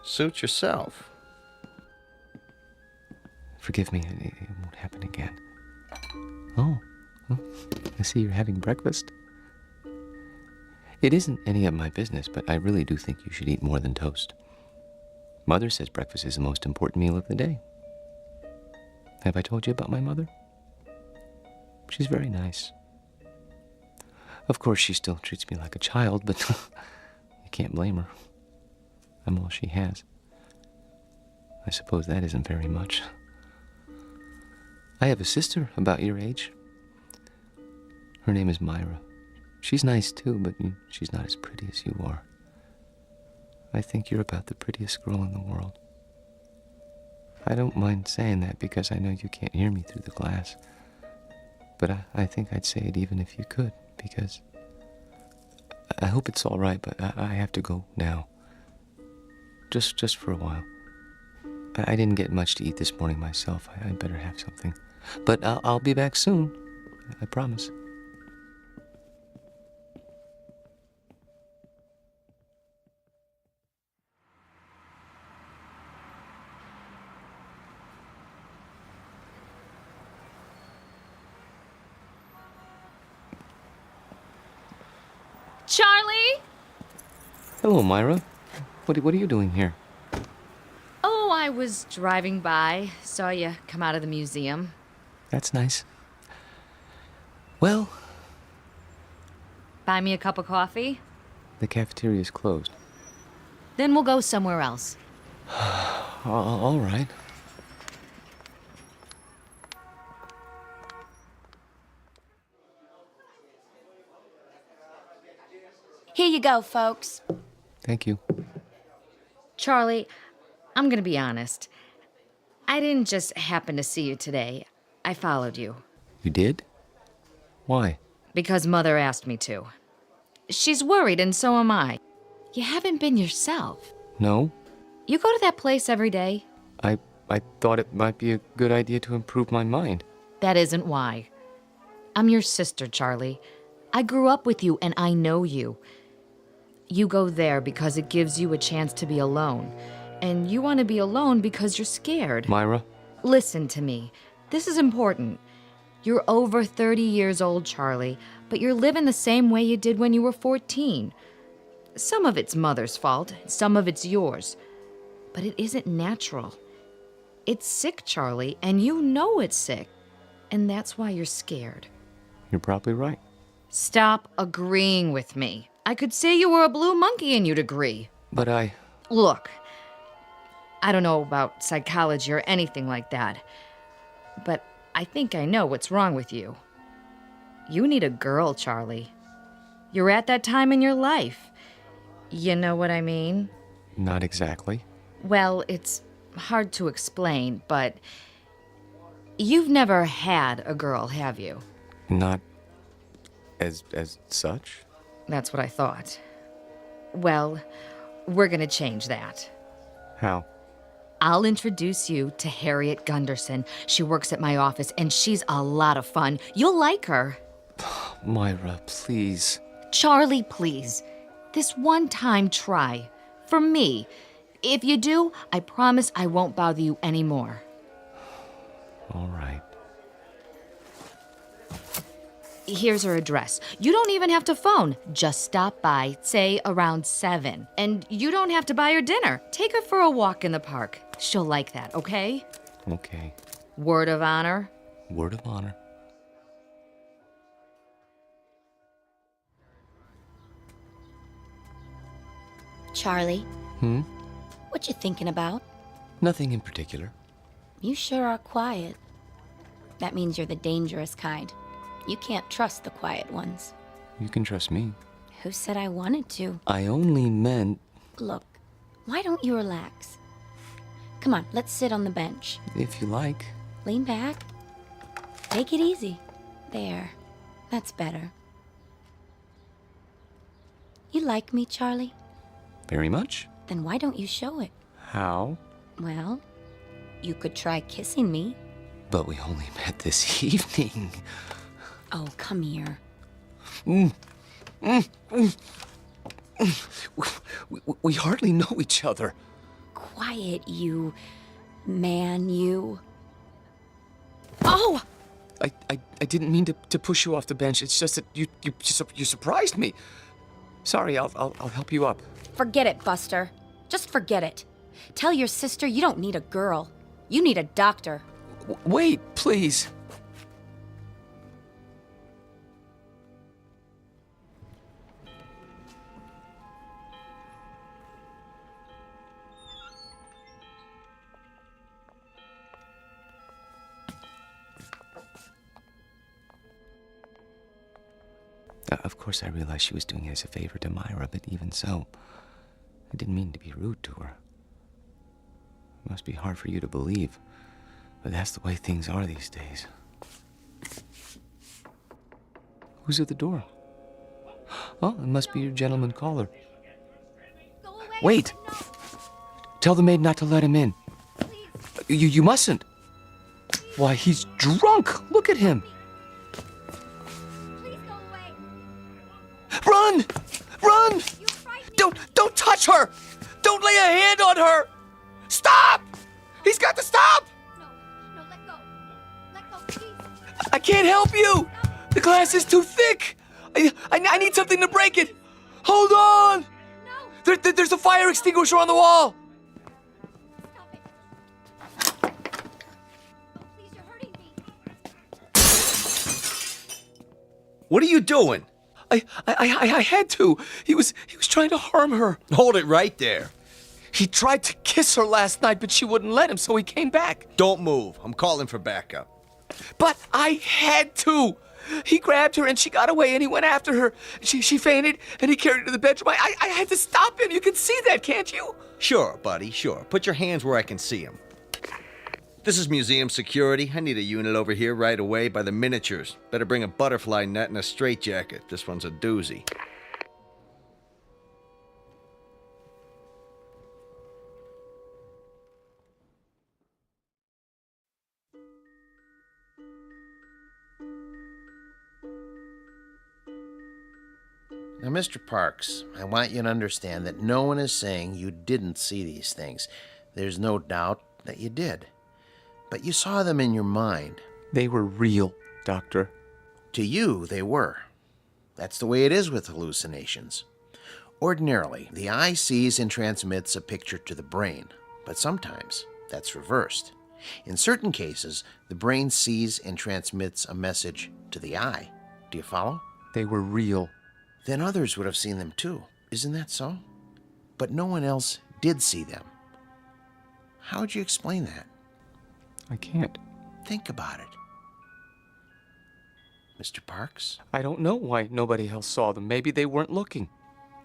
Suit yourself. Forgive me, it won't happen again. Oh, I see you're having breakfast. It isn't any of my business, but I really do think you should eat more than toast. Mother says breakfast is the most important meal of the day. Have I told you about my mother? She's very nice. Of course, she still treats me like a child, but you can't blame her. I'm all she has. I suppose that isn't very much. I have a sister about your age. Her name is Myra. She's nice too, but she's not as pretty as you are. I think you're about the prettiest girl in the world. I don't mind saying that because I know you can't hear me through the glass. But I think I'd say it even if you could, because I hope it's all right, but I have to go now. Just for a while. I didn't get much to eat this morning myself. I better have something. But I'll be back soon. I promise. Charlie? Hello, Myra. What are you doing here? Oh, I was driving by. Saw you come out of the museum. That's nice. Well, Buy me a cup of coffee? the cafeteria's closed. Then we'll go somewhere else. All right. Here you go, folks. Thank you. Charlie, I'm gonna be honest. I didn't just happen to see you today. I followed you. You did? Why? Because Mother asked me to. She's worried, and so am I. You haven't been yourself. No? You go to that place every day? I thought it might be a good idea to improve my mind. That isn't why. I'm your sister, Charlie. I grew up with you, and I know you. You go there because it gives you a chance to be alone. And you want to be alone because you're scared. Myra? Listen to me. This is important. You're over 30 years old, Charlie, but you're living the same way you did when you were 14. Some of it's Mother's fault, some of it's yours. But it isn't natural. It's sick, Charlie, and you know it's sick. And that's why you're scared. You're probably right. Stop agreeing with me. I could say you were a blue monkey and you'd agree. But Look, I don't know about psychology or anything like that, but I think I know what's wrong with you. You need a girl, Charlie. You're at that time in your life. You know what I mean? Not exactly. Well, it's hard to explain, but you've never had a girl, have you? Not as such? That's what I thought. Well, we're gonna change that. How? I'll introduce you to Harriet Gunderson. She works at my office, and she's a lot of fun. You'll like her. Myra, please. Charlie, please. This one time, try. For me. If you do, I promise I won't bother you anymore. All right. Here's her address. You don't even have to phone. Just stop by, say around 7. And you don't have to buy her dinner. Take her for a walk in the park. She'll like that, okay? Okay. Word of honor? Word of honor. Charlie, Hmm? what you thinking about? Nothing in particular. You sure are quiet. That means you're the dangerous kind. You can't trust the quiet ones. You can trust me. Who said I wanted to? I only meant... Look, why don't you relax? Come on, let's sit on the bench. If you like. Lean back. Take it easy. There. That's better. You like me, Charlie? Very much. Then why don't you show it? How? Well, you could try kissing me. But we only met this evening. Oh, come here. We hardly know each other. Quiet, you man, you. Oh! I didn't mean to push you off the bench. It's just that you surprised me. Sorry, I'll help you up. Forget it, Buster. Just forget it. Tell your sister you don't need a girl. You need a doctor. Wait, please. Of course, I realized she was doing it as a favor to Myra, but even so, I didn't mean to be rude to her. It must be hard for you to believe, but that's the way things are these days. Who's at the door? Oh, it must be your gentleman caller. Wait! Tell the maid not to let him in. You mustn't. Why, he's drunk! Look at him! Run! Run! Don't touch her! Don't lay a hand on her! Stop! He's got to stop! No, let go. Let go, please. I can't help you! The glass is too thick! I need something to break it! Hold on! No! There's a fire extinguisher on the wall! Stop it. Oh, please, you're hurting me. What are you doing? I had to. He was trying to harm her. Hold it right there. He tried to kiss her last night, but she wouldn't let him, so he came back. Don't move. I'm calling for backup. But I had to. He grabbed her and she got away and he went after her. She fainted and he carried her to the bedroom. I had to stop him. You can see that, can't you? Sure, buddy, sure. Put your hands where I can see them. This is museum security. I need a unit over here right away by the miniatures. Better bring a butterfly net and a straitjacket. This one's a doozy. Now, Mr. Parks, I want you to understand that no one is saying you didn't see these things. There's no doubt that you did. But you saw them in your mind. They were real, Doctor. To you, they were. That's the way it is with hallucinations. Ordinarily, the eye sees and transmits a picture to the brain, but sometimes that's reversed. In certain cases, the brain sees and transmits a message to the eye. Do you follow? They were real. Then others would have seen them too. Isn't that so? But no one else did see them. How would you explain that? I can't. Think about it. Mr. Parks? I don't know why nobody else saw them. Maybe they weren't looking.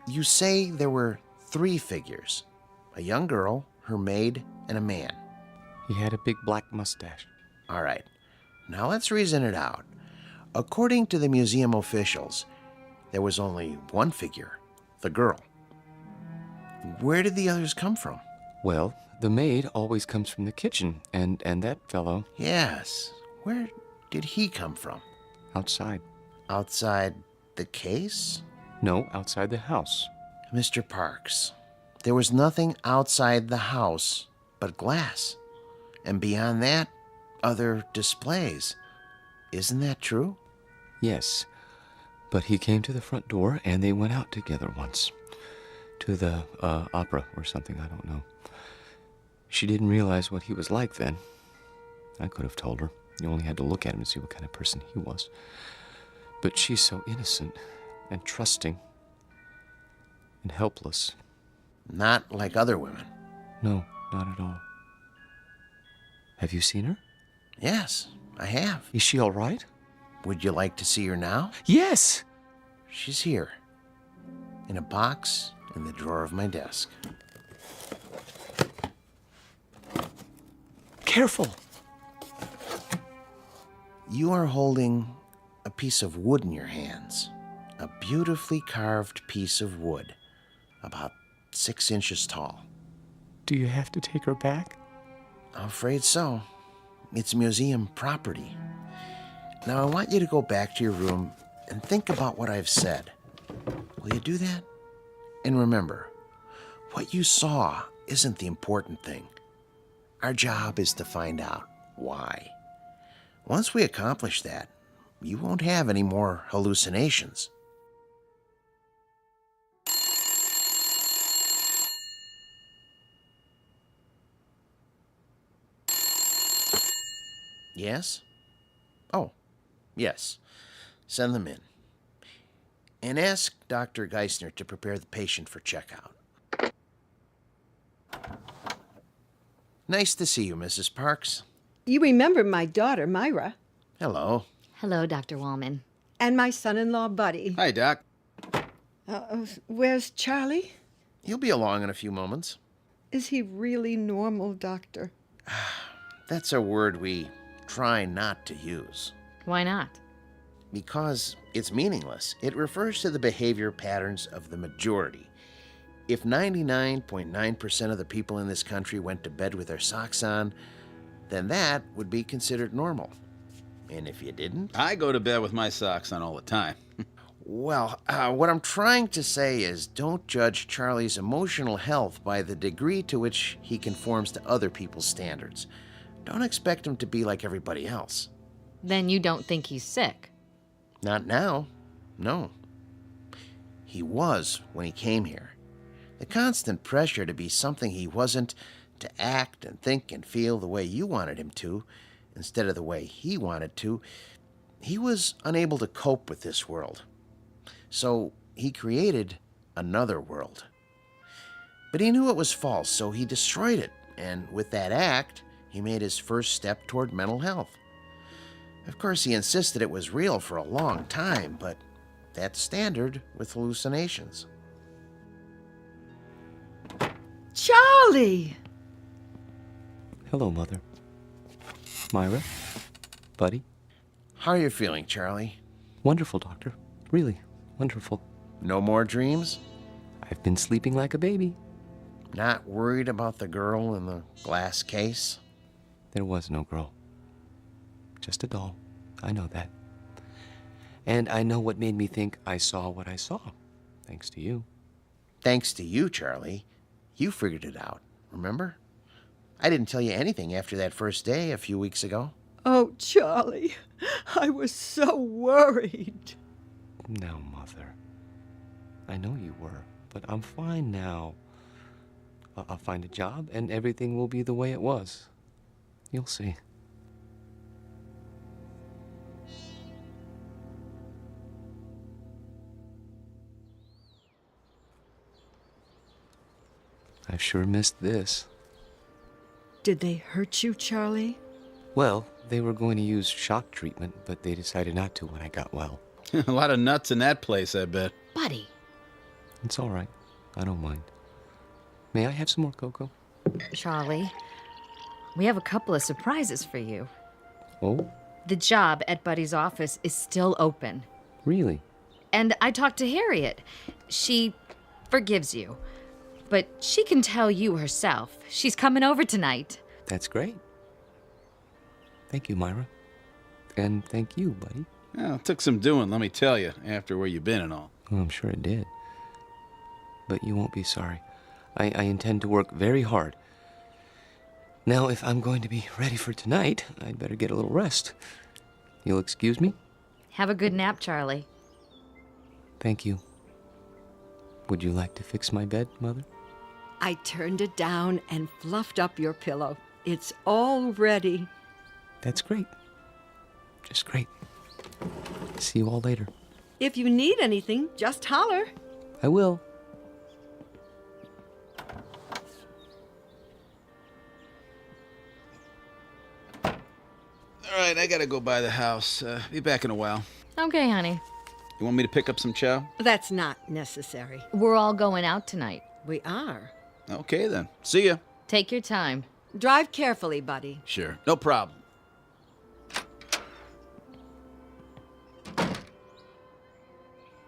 You say there were 3 figures. A young girl, her maid, and a man. He had a big black mustache. All right. Now let's reason it out. According to the museum officials, there was only one figure, the girl. Where did the others come from? Well, the maid always comes from the kitchen, and that fellow... Yes. Where did he come from? Outside. Outside the case? No, outside the house. Mr. Parks, there was nothing outside the house but glass. And beyond that, other displays. Isn't that true? Yes. But he came to the front door, and they went out together once. To the opera or something, I don't know. She didn't realize what he was like then. I could have told her. You only had to look at him to see what kind of person he was. But she's so innocent and trusting and helpless. Not like other women. No, not at all. Have you seen her? Yes, I have. Is she all right? Would you like to see her now? Yes. She's here, in a box in the drawer of my desk. Careful. You are holding a piece of wood in your hands. A beautifully carved piece of wood, about 6 inches tall. Do you have to take her back? I'm afraid so. It's museum property. Now I want you to go back to your room and think about what I've said. Will you do that? And remember, what you saw isn't the important thing. Our job is to find out why. Once we accomplish that, you won't have any more hallucinations. Yes? Oh, yes. Send them in. And ask Dr. Geisner to prepare the patient for checkout. Nice to see you, Mrs. Parks. You remember my daughter, Myra, Hello. Hello, Dr. Wallman. and my son-in-law, Buddy. Hi, Doc. Where's Charlie? He'll be along in a few moments. Is he really normal, Doctor? That's a word we try not to use. Why not? Because it's meaningless. It refers to the behavior patterns of the majority. If 99.9% of the people in this country went to bed with their socks on, then that would be considered normal. And if you didn't? I go to bed with my socks on all the time. Well, what I'm trying to say is don't judge Charlie's emotional health by the degree to which he conforms to other people's standards. Don't expect him to be like everybody else. Then you don't think he's sick? Not now. No. He was when he came here. The constant pressure to be something he wasn't, to act and think and feel the way you wanted him to, instead of the way he wanted to, he was unable to cope with this world. So he created another world. But he knew it was false, so he destroyed it, and with that act, he made his first step toward mental health. Of course, he insisted it was real for a long time, but that's standard with hallucinations. Charlie! Hello, Mother. Myra? Buddy? How are you feeling, Charlie? Wonderful, Doctor. Really, wonderful. No more dreams? I've been sleeping like a baby. Not worried about the girl in the glass case? There was no girl. Just a doll. I know that. And I know what made me think I saw what I saw. Thanks to you. Thanks to you, Charlie. You figured it out, remember? I didn't tell you anything after that first day a few weeks ago. Oh, Charlie, I was so worried. No, Mother. I know you were, but I'm fine now. I'll find a job and everything will be the way it was. You'll see. I've sure missed this. Did they hurt you, Charlie? Well, they were going to use shock treatment, but they decided not to when I got well. A lot of nuts in that place, I bet. Buddy. It's all right. I don't mind. May I have some more cocoa? Charlie, we have a couple of surprises for you. Oh? The job at Buddy's office is still open. Really? And I talked to Harriet. She forgives you. But she can tell you herself. She's coming over tonight. That's great. Thank you, Myra. And thank you, Buddy. Well, it took some doing, let me tell you, after where you've been and all. Well, I'm sure it did. But you won't be sorry. I intend to work very hard. Now, if I'm going to be ready for tonight, I'd better get a little rest. You'll excuse me? Have a good nap, Charlie. Thank you. Would you like to fix my bed, Mother? I turned it down and fluffed up your pillow. It's all ready. That's great. Just great. See you all later. If you need anything, just holler. I will. All right, I gotta go by the house. Be back in a while. Okay, honey. You want me to pick up some chow? That's not necessary. We're all going out tonight. We are. Okay, then. See ya. Take your time. Drive carefully, buddy. Sure. No problem.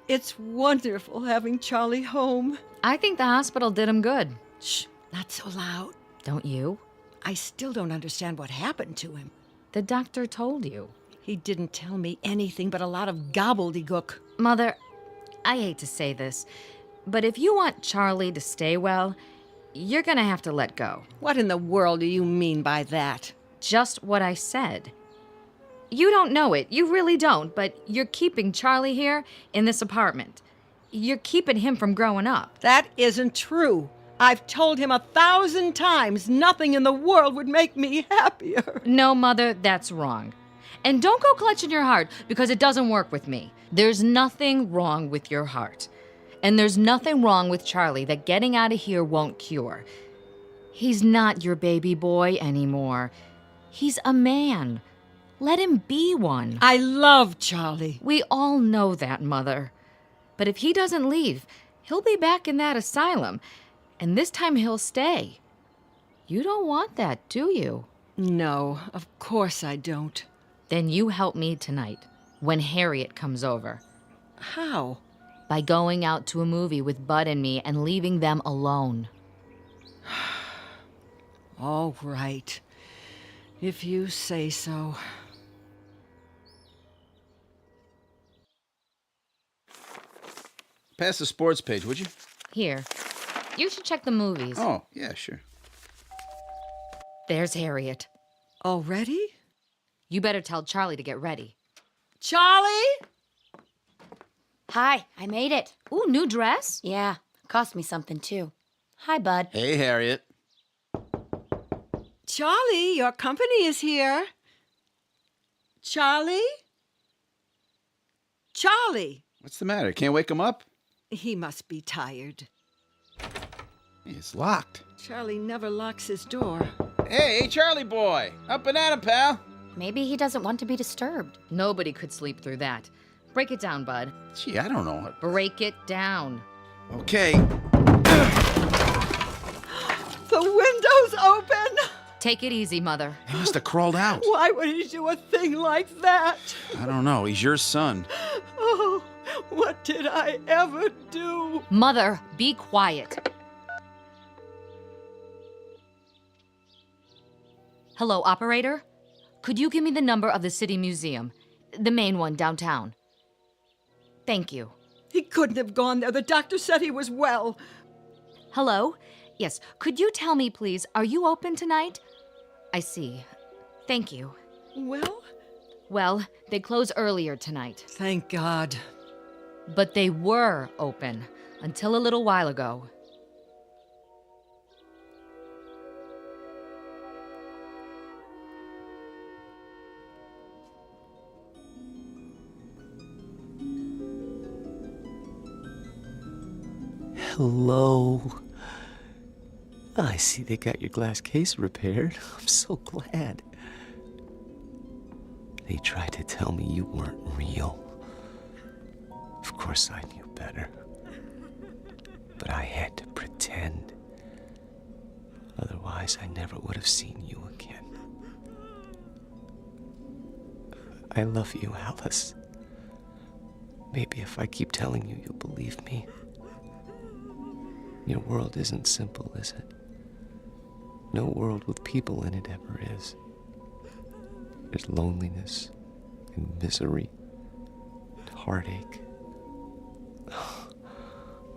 It's wonderful having Charlie home. I think the hospital did him good. Shh, not so loud. Don't you? I still don't understand what happened to him. The doctor told you. He didn't tell me anything but a lot of gobbledygook. Mother, I hate to say this, but if you want Charlie to stay well, you're gonna have to let go. What in the world do you mean by that? Just what I said. You don't know it, you really don't, but you're keeping Charlie here in this apartment. You're keeping him from growing up. That isn't true. I've told him 1,000 times nothing in the world would make me happier. No, Mother, that's wrong. And don't go clutching your heart, because it doesn't work with me. There's nothing wrong with your heart. And there's nothing wrong with Charlie that getting out of here won't cure. He's not your baby boy anymore. He's a man. Let him be one. I love Charlie. We all know that, Mother. But if he doesn't leave, he'll be back in that asylum. And this time he'll stay. You don't want that, do you? No, of course I don't. Then you help me tonight, when Harriet comes over. How? By going out to a movie with Bud and me and leaving them alone. All right. If you say so. Pass the sports page, would you? Here. You should check the movies. Oh, yeah, sure. There's Harriet. Already? You better tell Charlie to get ready. Charlie? Hi, I made it. Ooh, new dress? Yeah, cost me something too. Hi, Bud. Hey, Harriet. Charlie, your company is here. Charlie? Charlie! What's the matter? Can't wake him up? He must be tired. It's locked. Charlie never locks his door. Hey, Charlie boy. Up and at him, pal. Maybe he doesn't want to be disturbed. Nobody could sleep through that. Break it down, Bud. Gee, I don't know. Break it down. Okay. The window's open! Take it easy, Mother. He must have crawled out. Why would he do a thing like that? I don't know. He's your son. Oh, what did I ever do? Mother, be quiet. Hello, operator? Could you give me the number of the City Museum? The main one downtown. Thank you. He couldn't have gone there. The doctor said he was well. Hello? Yes, could you tell me, please, are you open tonight? I see. Thank you. Well? Well, they close earlier tonight. Thank God. But they were open until a little while ago. Hello. I see they got your glass case repaired. I'm so glad. They tried to tell me you weren't real. Of course I knew better. But I had to pretend. Otherwise, I never would have seen you again. I love you, Alice. Maybe if I keep telling you, you'll believe me. Your world isn't simple, is it? No world with people in it ever is. There's loneliness and misery and heartache.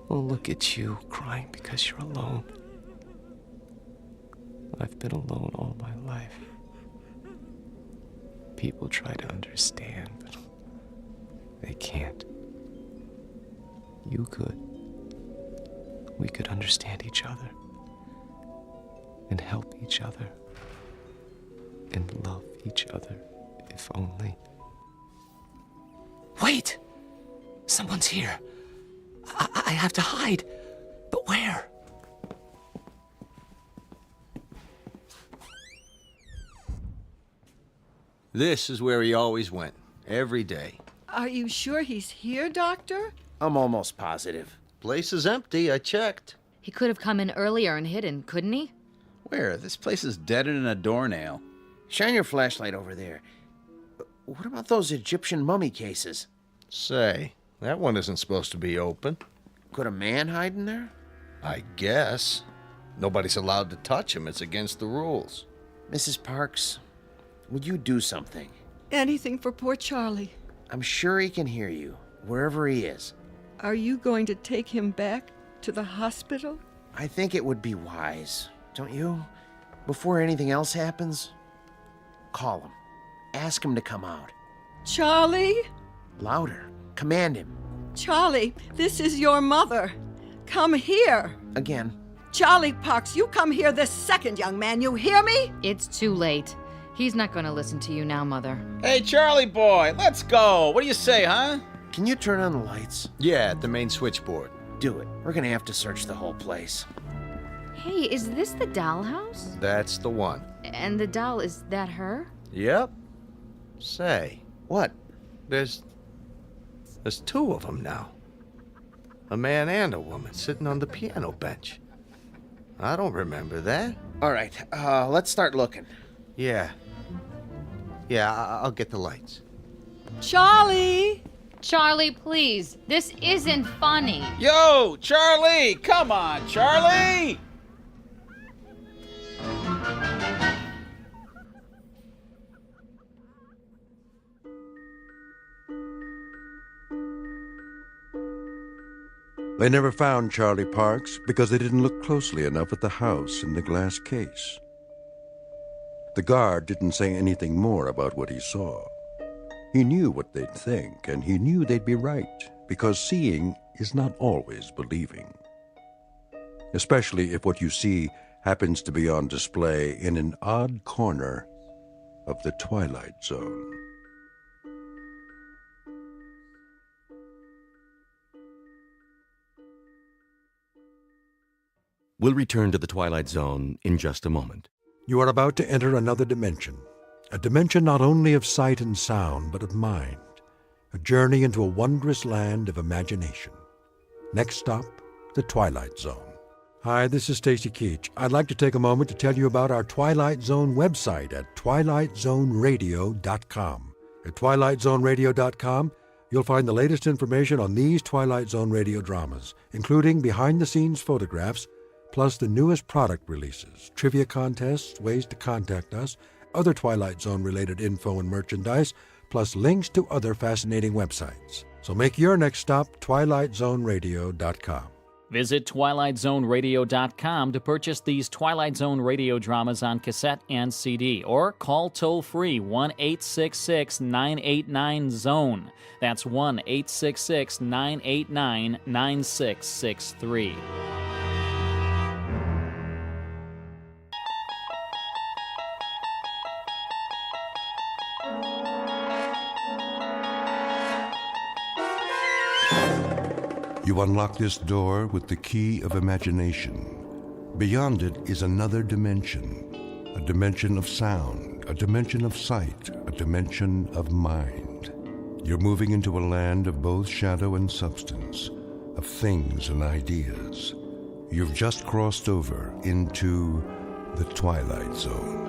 Oh, look at you, crying because you're alone. I've been alone all my life. People try to understand, but they can't. You could. We could understand each other and help each other and love each other, if only. Wait! Someone's here. I have to hide. But where? This is where he always went, every day. Are you sure he's here, Doctor? I'm almost positive. Place is empty, I checked. He could have come in earlier and hidden, couldn't he? Where? This place is deader than a doornail. Shine your flashlight over there. What about those Egyptian mummy cases? Say, that one isn't supposed to be open. Could a man hide in there? I guess. Nobody's allowed to touch him. It's against the rules. Mrs. Parks, would you do something? Anything for poor Charlie. I'm sure he can hear you, wherever he is. Are you going to take him back to the hospital? I think it would be wise, don't you? Before anything else happens, call him. Ask him to come out. Charlie? Louder. Command him. Charlie, this is your mother. Come here. Again. Charlie Parks, you come here this second, young man. You hear me? It's too late. He's not going to listen to you now, Mother. Hey, Charlie boy, let's go. What do you say, huh? Can you turn on the lights? Yeah, at the main switchboard. Do it. We're gonna have to search the whole place. Hey, is this the dollhouse? That's the one. And the doll, is that her? Yep. Say. What? There's two of them now. A man and a woman sitting on the piano bench. I don't remember that. All right, let's start looking. Yeah. Yeah, I'll get the lights. Charlie! Charlie, please. This isn't funny. Yo, Charlie! Come on, Charlie! They never found Charlie Parks because they didn't look closely enough at the house in the glass case. The guard didn't say anything more about what he saw. He knew what they'd think, and he knew they'd be right, because seeing is not always believing. Especially if what you see happens to be on display in an odd corner of the Twilight Zone. We'll return to the Twilight Zone in just a moment. You are about to enter another dimension. A dimension not only of sight and sound, but of mind. A journey into a wondrous land of imagination. Next stop, the Twilight Zone. Hi, this is Stacy Keach. I'd like to take a moment to tell you about our Twilight Zone website at twilightzoneradio.com. At twilightzoneradio.com, you'll find the latest information on these Twilight Zone radio dramas, including behind-the-scenes photographs, plus the newest product releases, trivia contests, ways to contact us, other Twilight Zone-related info and merchandise, plus links to other fascinating websites. So make your next stop twilightzoneradio.com. Visit twilightzoneradio.com to purchase these Twilight Zone radio dramas on cassette and CD, or call toll-free 1-866-989-ZONE. That's 1-866-989-9663. You unlock this door with the key of imagination. Beyond it is another dimension, a dimension of sound, a dimension of sight, a dimension of mind. You're moving into a land of both shadow and substance, of things and ideas. You've just crossed over into the Twilight Zone.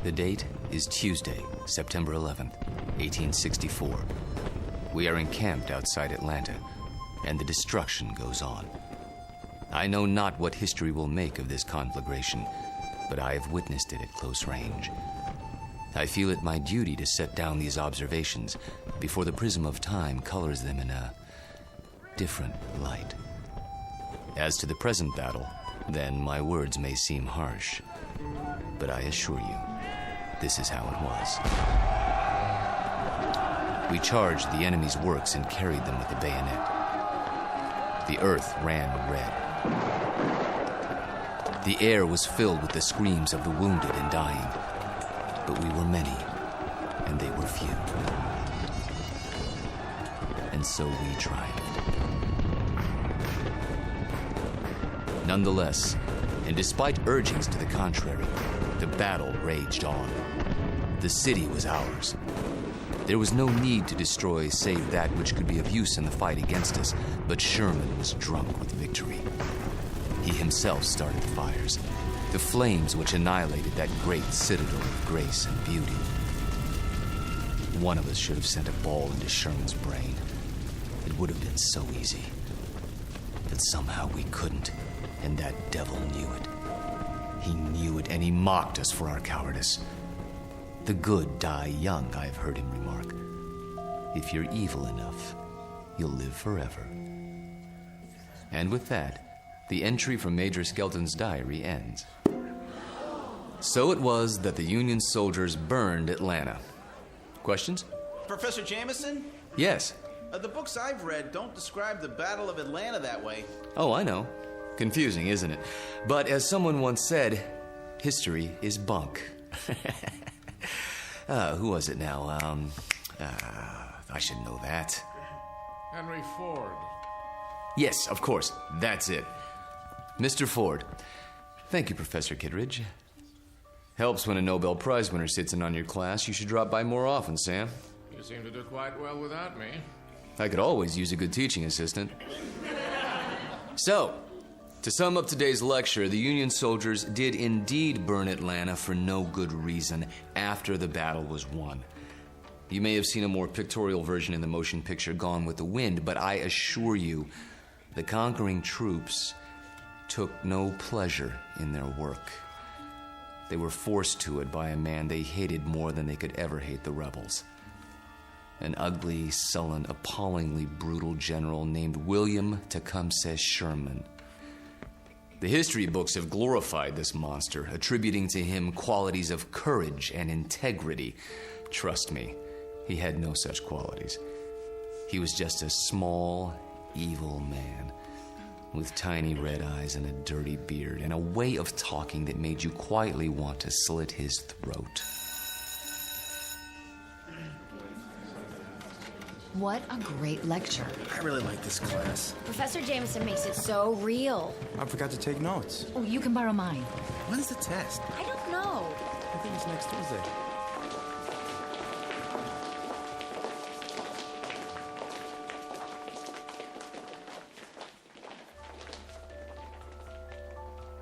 The date is Tuesday, September 11th, 1864. We are encamped outside Atlanta, and the destruction goes on. I know not what history will make of this conflagration, but I have witnessed it at close range. I feel it my duty to set down these observations before the prism of time colors them in a different light. As to the present battle, then my words may seem harsh, but I assure you, this is how it was. We charged the enemy's works and carried them with the bayonet. The earth ran red. The air was filled with the screams of the wounded and dying. But we were many, and they were few. and so we triumphed. Nonetheless, and despite urgings to the contrary, the battle raged on. The city was ours. There was no need to destroy save that which could be of use in the fight against us, but Sherman was drunk with victory. He himself started the fires, the flames which annihilated that great citadel of grace and beauty. One of us should have sent a ball into Sherman's brain. It would have been so easy. But somehow we couldn't, and that devil knew it. He knew it, and he mocked us for our cowardice. The good die young, I've heard him remark. If you're evil enough, you'll live forever. And with that, the entry from Major Skelton's diary ends. So it was that the Union soldiers burned Atlanta. Questions? Professor Jameson? Yes. The books I've read don't describe the Battle of Atlanta that way. Oh, I know. Confusing, isn't it? But as someone once said, history is bunk. Who was it now? I should know that. Henry Ford. Yes, of course. That's it. Mr. Ford. Thank you, Professor Kittredge. Helps when a Nobel Prize winner sits in on your class. You should drop by more often, Sam. You seem to do quite well without me. I could always use a good teaching assistant. So, to sum up today's lecture, the Union soldiers did indeed burn Atlanta for no good reason after the battle was won. You may have seen a more pictorial version in the motion picture Gone with the Wind, but I assure you, the conquering troops took no pleasure in their work. They were forced to it by a man they hated more than they could ever hate the rebels. An ugly, sullen, appallingly brutal general named William Tecumseh Sherman. The history books have glorified this monster, attributing to him qualities of courage and integrity. Trust me, he had no such qualities. He was just a small, evil man with tiny red eyes and a dirty beard and a way of talking that made you quietly want to slit his throat. What a great lecture. I really like this class. Professor Jameson makes it so real. I forgot to take notes. Oh, you can borrow mine. When's the test? I don't know. I think it's next Tuesday.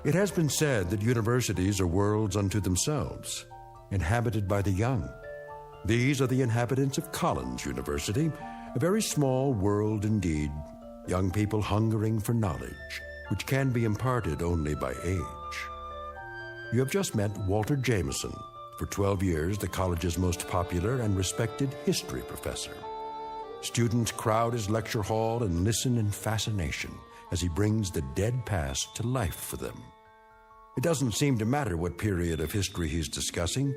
It has been said that universities are worlds unto themselves, inhabited by the young. These are the inhabitants of Collins University, a very small world indeed, young people hungering for knowledge, which can be imparted only by age. You have just met Walter Jameson, for 12 years the college's most popular and respected history professor. Students crowd his lecture hall and listen in fascination as he brings the dead past to life for them. It doesn't seem to matter what period of history he's discussing.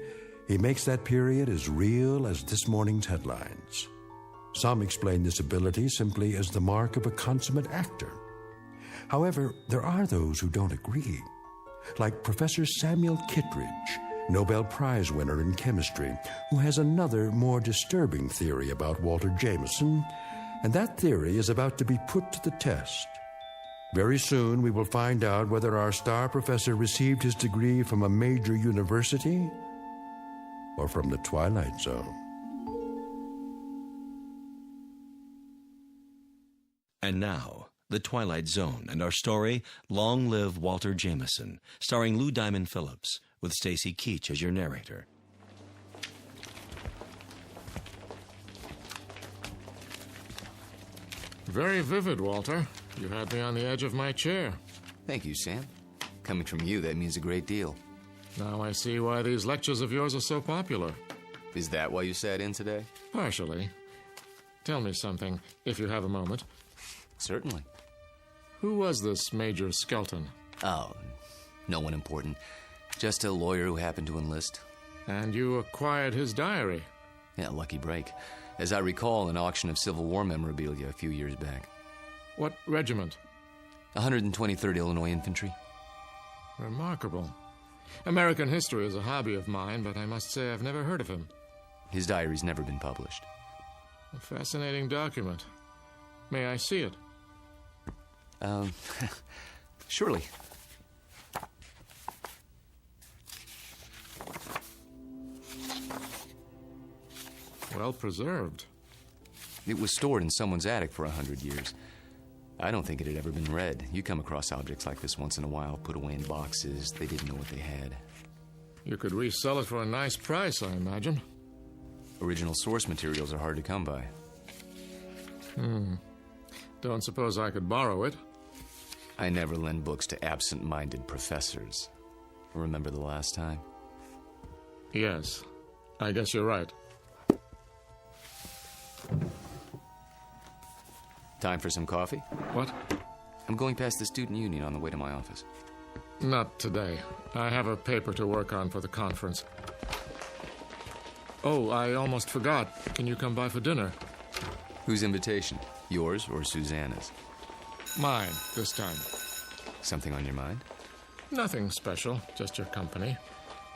He makes that period as real as this morning's headlines. Some explain this ability simply as the mark of a consummate actor. However, there are those who don't agree, like Professor Samuel Kittredge, Nobel Prize winner in chemistry, who has another, more disturbing theory about Walter Jameson, and that theory is about to be put to the test. Very soon we will find out whether our star professor received his degree from a major university or from the Twilight Zone. And now, The Twilight Zone and our story, Long Live Walter Jameson, starring Lou Diamond Phillips, with Stacy Keach as your narrator. Very vivid, Walter. You had me on the edge of my chair. Thank you, Sam. Coming from you, that means a great deal. Now I see why these lectures of yours are so popular. Is that why you sat in today? Partially. Tell me something, if you have a moment. Certainly. Who was this Major Skelton? Oh, no one important. Just a lawyer who happened to enlist. And you acquired his diary? Yeah, lucky break. As I recall, an auction of Civil War memorabilia a few years back. What regiment? 123rd Illinois Infantry. Remarkable. American history is a hobby of mine, but I must say I've never heard of him. His diary's never been published. A fascinating document. May I see it? Surely. Well preserved. It was stored in someone's attic for 100 years. I don't think it had ever been read. You come across objects like this once in a while, put away in boxes. They didn't know what they had. You could resell it for a nice price, I imagine. Original source materials are hard to come by. Don't suppose I could borrow it? I never lend books to absent-minded professors. Remember the last time? Yes. I guess you're right. Time for some coffee? What? I'm going past the student union on the way to my office. Not today. I have a paper to work on for the conference. Oh, I almost forgot. Can you come by for dinner? Whose invitation? Yours or Susanna's? Mine, this time. Something on your mind? Nothing special, just your company.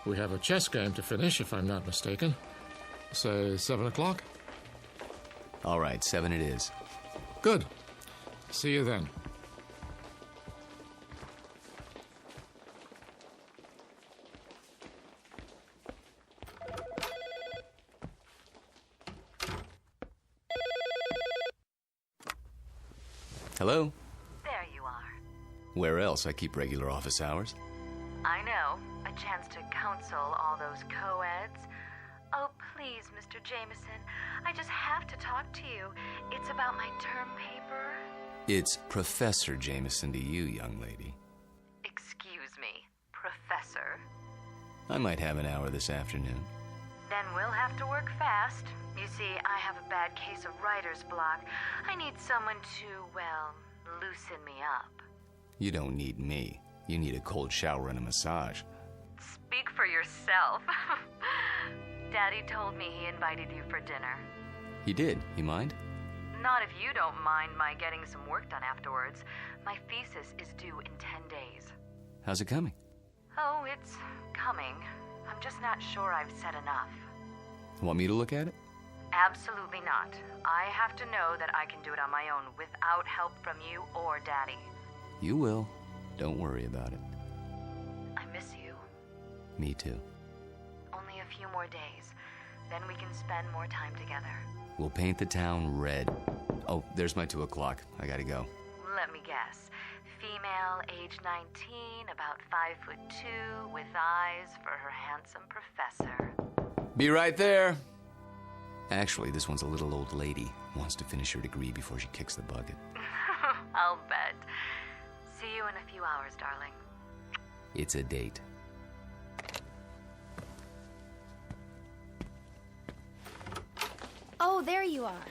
We have a chess game to finish, if I'm not mistaken. Say 7 o'clock? All right, 7 it is. Good. See you then. Hello? There you are. Where else? I keep regular office hours. I know. A chance to counsel all those co-eds. Oh, please, Mr. Jameson. I just have to talk to you. It's about my term paper. It's Professor Jameson to you, young lady. Excuse me, Professor. I might have an hour this afternoon. Then we'll have to work fast. You see, I have a bad case of writer's block. I need someone to, well, loosen me up. You don't need me. You need a cold shower and a massage. Speak for yourself. Daddy told me he invited you for dinner. He did. You mind? Not if you don't mind my getting some work done afterwards. My thesis is due in 10 days. How's it coming? Oh, it's coming. I'm just not sure I've said enough. Want me to look at it? Absolutely not. I have to know that I can do it on my own without help from you or Daddy. You will. Don't worry about it. I miss you. Me too. Only a few more days. Then we can spend more time together. We'll paint the town red. Oh, there's my 2 o'clock. I gotta go. Let me guess. Female, age 19, about 5'2", with eyes for her handsome professor. Be right there. Actually, this one's a little old lady. Wants to finish her degree before she kicks the bucket. I'll bet. See you in a few hours, darling. It's a date. Oh, there you are.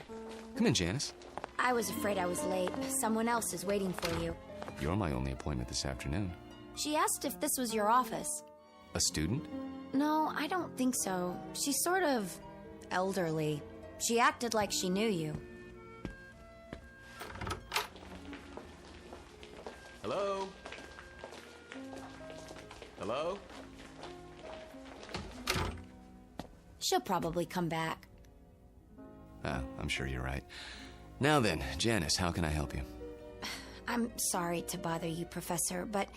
Come in, Janice. I was afraid I was late. Someone else is waiting for you. You're my only appointment this afternoon. She asked if this was your office. A student? No, I don't think so. She's sort of elderly. She acted like she knew you. Hello? Hello? She'll probably come back. Oh, I'm sure you're right. Now then, Janice, how can I help you? I'm sorry to bother you, Professor, but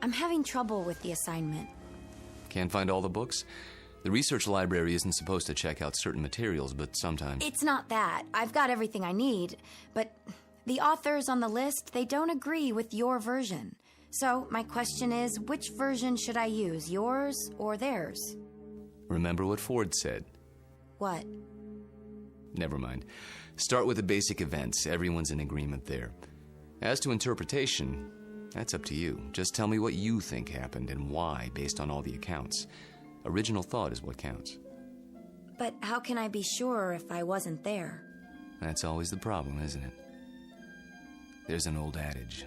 I'm having trouble with the assignment. Can't find all the books? The research library isn't supposed to check out certain materials, but sometimes... It's not that. I've got everything I need, but the authors on the list, they don't agree with your version. So my question is, which version should I use, yours or theirs? Remember what Ford said. What? Never mind. Start with the basic events. Everyone's in agreement there. As to interpretation, that's up to you. Just tell me what you think happened and why, based on all the accounts. Original thought is what counts. But how can I be sure if I wasn't there? That's always the problem, isn't it? There's an old adage.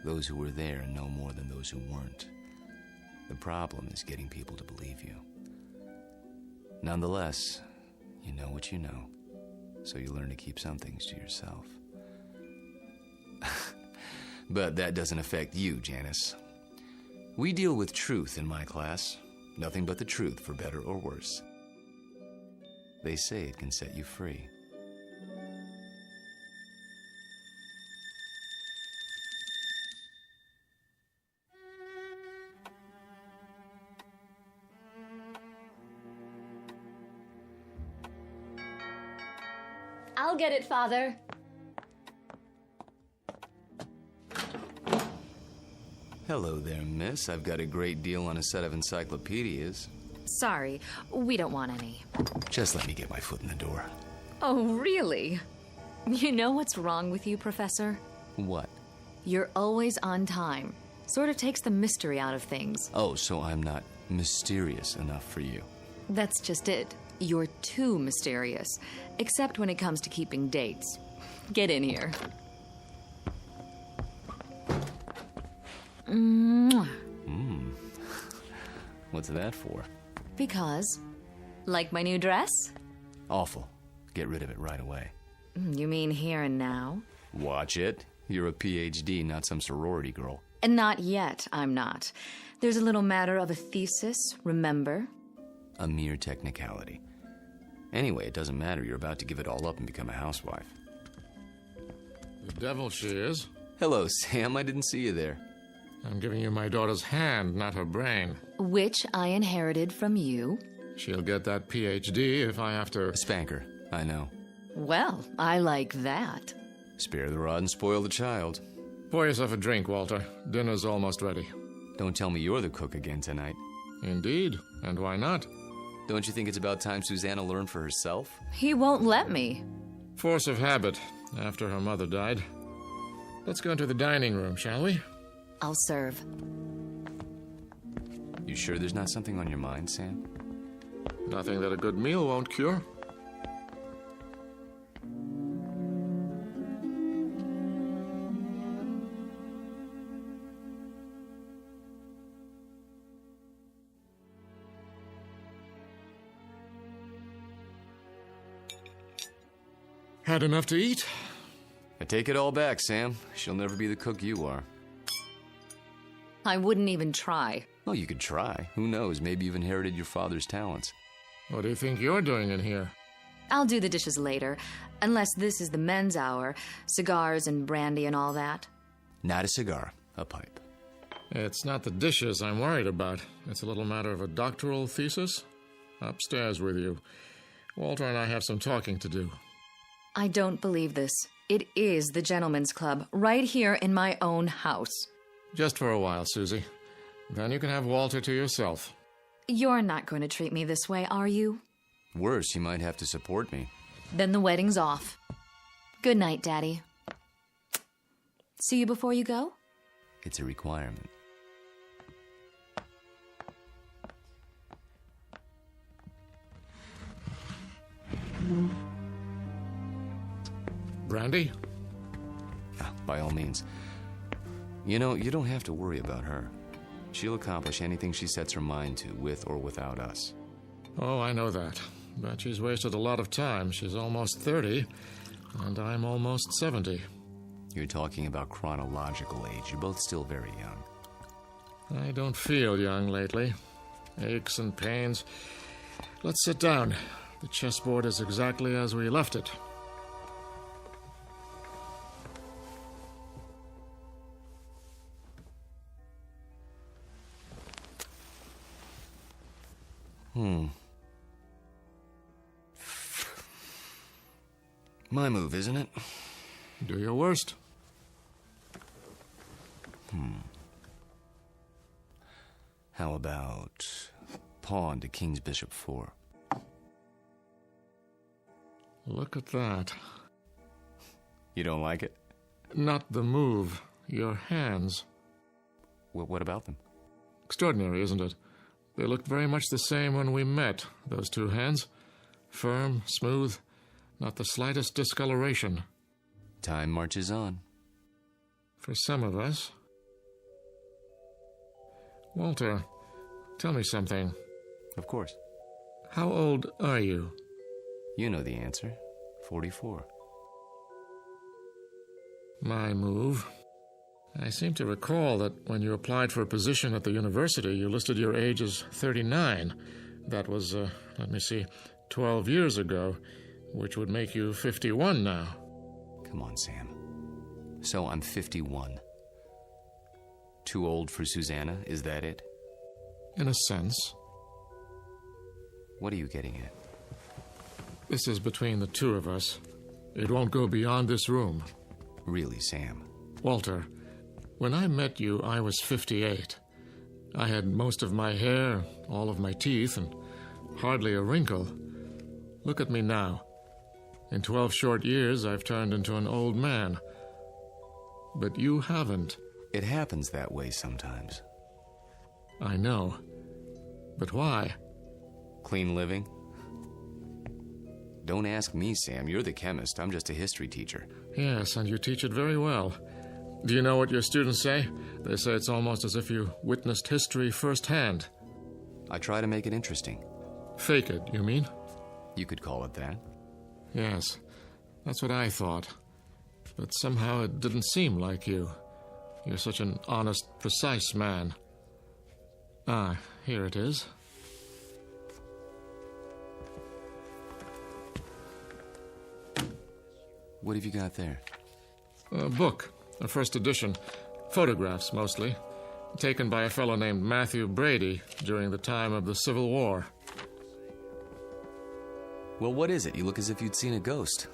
Those who were there know more than those who weren't. The problem is getting people to believe you. Nonetheless, you know what you know, so you learn to keep some things to yourself. But that doesn't affect you, Janice. We deal with truth in my class. Nothing but the truth, for better or worse. They say it can set you free. I'll get it, Father. Hello there, miss. I've got a great deal on a set of encyclopedias. Sorry, we don't want any. Just let me get my foot in the door. Oh, really? You know what's wrong with you, Professor? What? You're always on time. Sort of takes the mystery out of things. Oh, so I'm not mysterious enough for you. That's just it. You're too mysterious. Except when it comes to keeping dates. Get in here. Mwah. What's that for? Because, like my new dress? Awful. Get rid of it right away. You mean here and now? Watch it. You're a PhD, not some sorority girl. And not yet, I'm not. There's a little matter of a thesis, remember? A mere technicality. Anyway, it doesn't matter. You're about to give it all up and become a housewife. The devil she is. Hello, Sam. I didn't see you there. I'm giving you my daughter's hand, not her brain. Which I inherited from you. She'll get that PhD if I have to... Spank her. I know. Well, I like that. Spare the rod and spoil the child. Pour yourself a drink, Walter. Dinner's almost ready. Don't tell me you're the cook again tonight. Indeed. And why not? Don't you think it's about time Susanna learned for herself? He won't let me. Force of habit, after her mother died. Let's go into the dining room, shall we? I'll serve. You sure there's not something on your mind, Sam? Nothing that a good meal won't cure. Had enough to eat? I take it all back, Sam. She'll never be the cook you are. I wouldn't even try. Well, you could try. Who knows? Maybe you've inherited your father's talents. What do you think you're doing in here? I'll do the dishes later, unless this is the men's hour. Cigars and brandy and all that. Not a cigar, a pipe. It's not the dishes I'm worried about. It's a little matter of a doctoral thesis. Upstairs with you. Walter and I have some talking to do. I don't believe this. It is the gentleman's club, right here in my own house. Just for a while, Susie. Then you can have Walter to yourself. You're not going to treat me this way, are you? Worse, you might have to support me. Then the wedding's off. Good night, Daddy. See you before you go? It's a requirement. Brandy? By all means. You know, you don't have to worry about her. She'll accomplish anything she sets her mind to, with or without us. Oh, I know that. But she's wasted a lot of time. She's almost 30, and I'm almost 70. You're talking about chronological age. You're both still very young. I don't feel young lately. Aches and pains. Let's sit down. The chessboard is exactly as we left it. My move, isn't it? Do your worst. How about pawn to king's bishop 4? Look at that. You don't like it? Not the move. Your hands. What about them? Extraordinary, isn't it? They looked very much the same when we met, those two hands. Firm, smooth, not the slightest discoloration. Time marches on. For some of us. Walter, tell me something. Of course. How old are you? You know the answer. 44. My move. I seem to recall that when you applied for a position at the university, you listed your age as 39. That was, 12 years ago, which would make you 51 now. Come on, Sam. So I'm 51. Too old for Susanna, is that it? In a sense. What are you getting at? This is between the two of us. It won't go beyond this room. Really, Sam? Walter, when I met you, I was 58. I had most of my hair, all of my teeth, and hardly a wrinkle. Look at me now. In 12 short years, I've turned into an old man. But you haven't. It happens that way sometimes. I know. But why? Clean living? Don't ask me, Sam. You're the chemist. I'm just a history teacher. Yes, and you teach it very well. Do you know what your students say? They say it's almost as if you witnessed history firsthand. I try to make it interesting. Fake it, you mean? You could call it that. Yes, that's what I thought. But somehow it didn't seem like you. You're such an honest, precise man. Ah, here it is. What have you got there? A book, a first edition. Photographs, mostly. Taken by a fellow named Matthew Brady during the time of the Civil War. Well, what is it? You look as if you'd seen a ghost.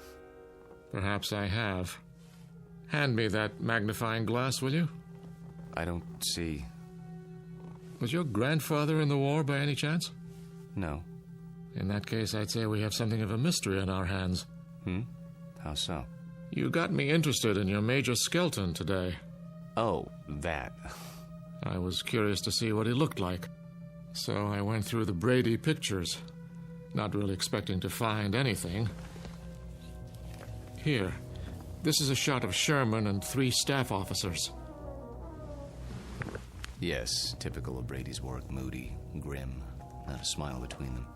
Perhaps I have. Hand me that magnifying glass, will you? I don't see. Was your grandfather in the war by any chance? No. In that case, I'd say we have something of a mystery on our hands. How so? You got me interested in your Major Skelton today. Oh, that. I was curious to see what he looked like. So I went through the Brady pictures, not really expecting to find anything. Here, this is a shot of Sherman and 3 staff officers. Yes, typical of Brady's work. Moody, grim, not a smile between them.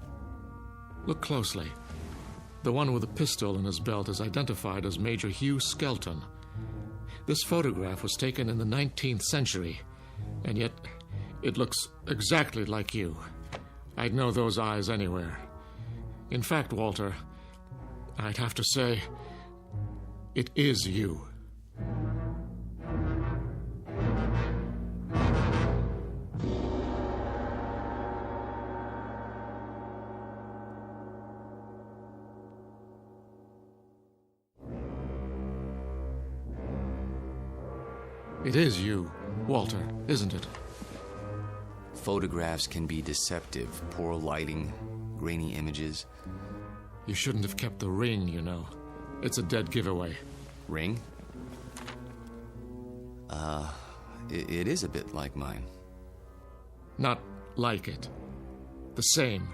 Look closely. The one with the pistol in his belt is identified as Major Hugh Skelton. This photograph was taken in the 19th century, and yet it looks exactly like you. I'd know those eyes anywhere. In fact, Walter, I'd have to say, it is you. It is you, Walter, isn't it? Photographs can be deceptive. Poor lighting, grainy images. You shouldn't have kept the ring, you know. It's a dead giveaway. Ring? It is a bit like mine. Not like it. The same.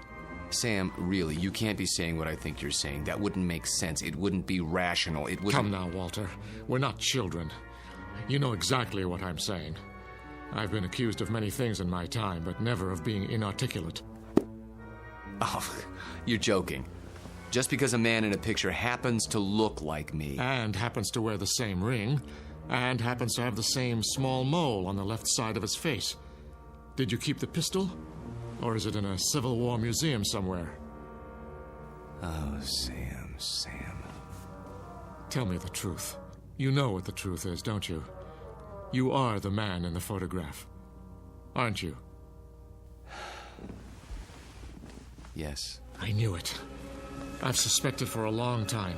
Sam, really, you can't be saying what I think you're saying. That wouldn't make sense. It wouldn't be rational. It wouldn't... Come now, Walter. We're not children. You know exactly what I'm saying. I've been accused of many things in my time, but never of being inarticulate. Oh, you're joking. Just because a man in a picture happens to look like me... And happens to wear the same ring, and happens to have the same small mole on the left side of his face. Did you keep the pistol? Or is it in a Civil War museum somewhere? Oh, Sam. Tell me the truth. You know what the truth is, don't you? You are the man in the photograph, aren't you? Yes. I knew it. I've suspected for a long time.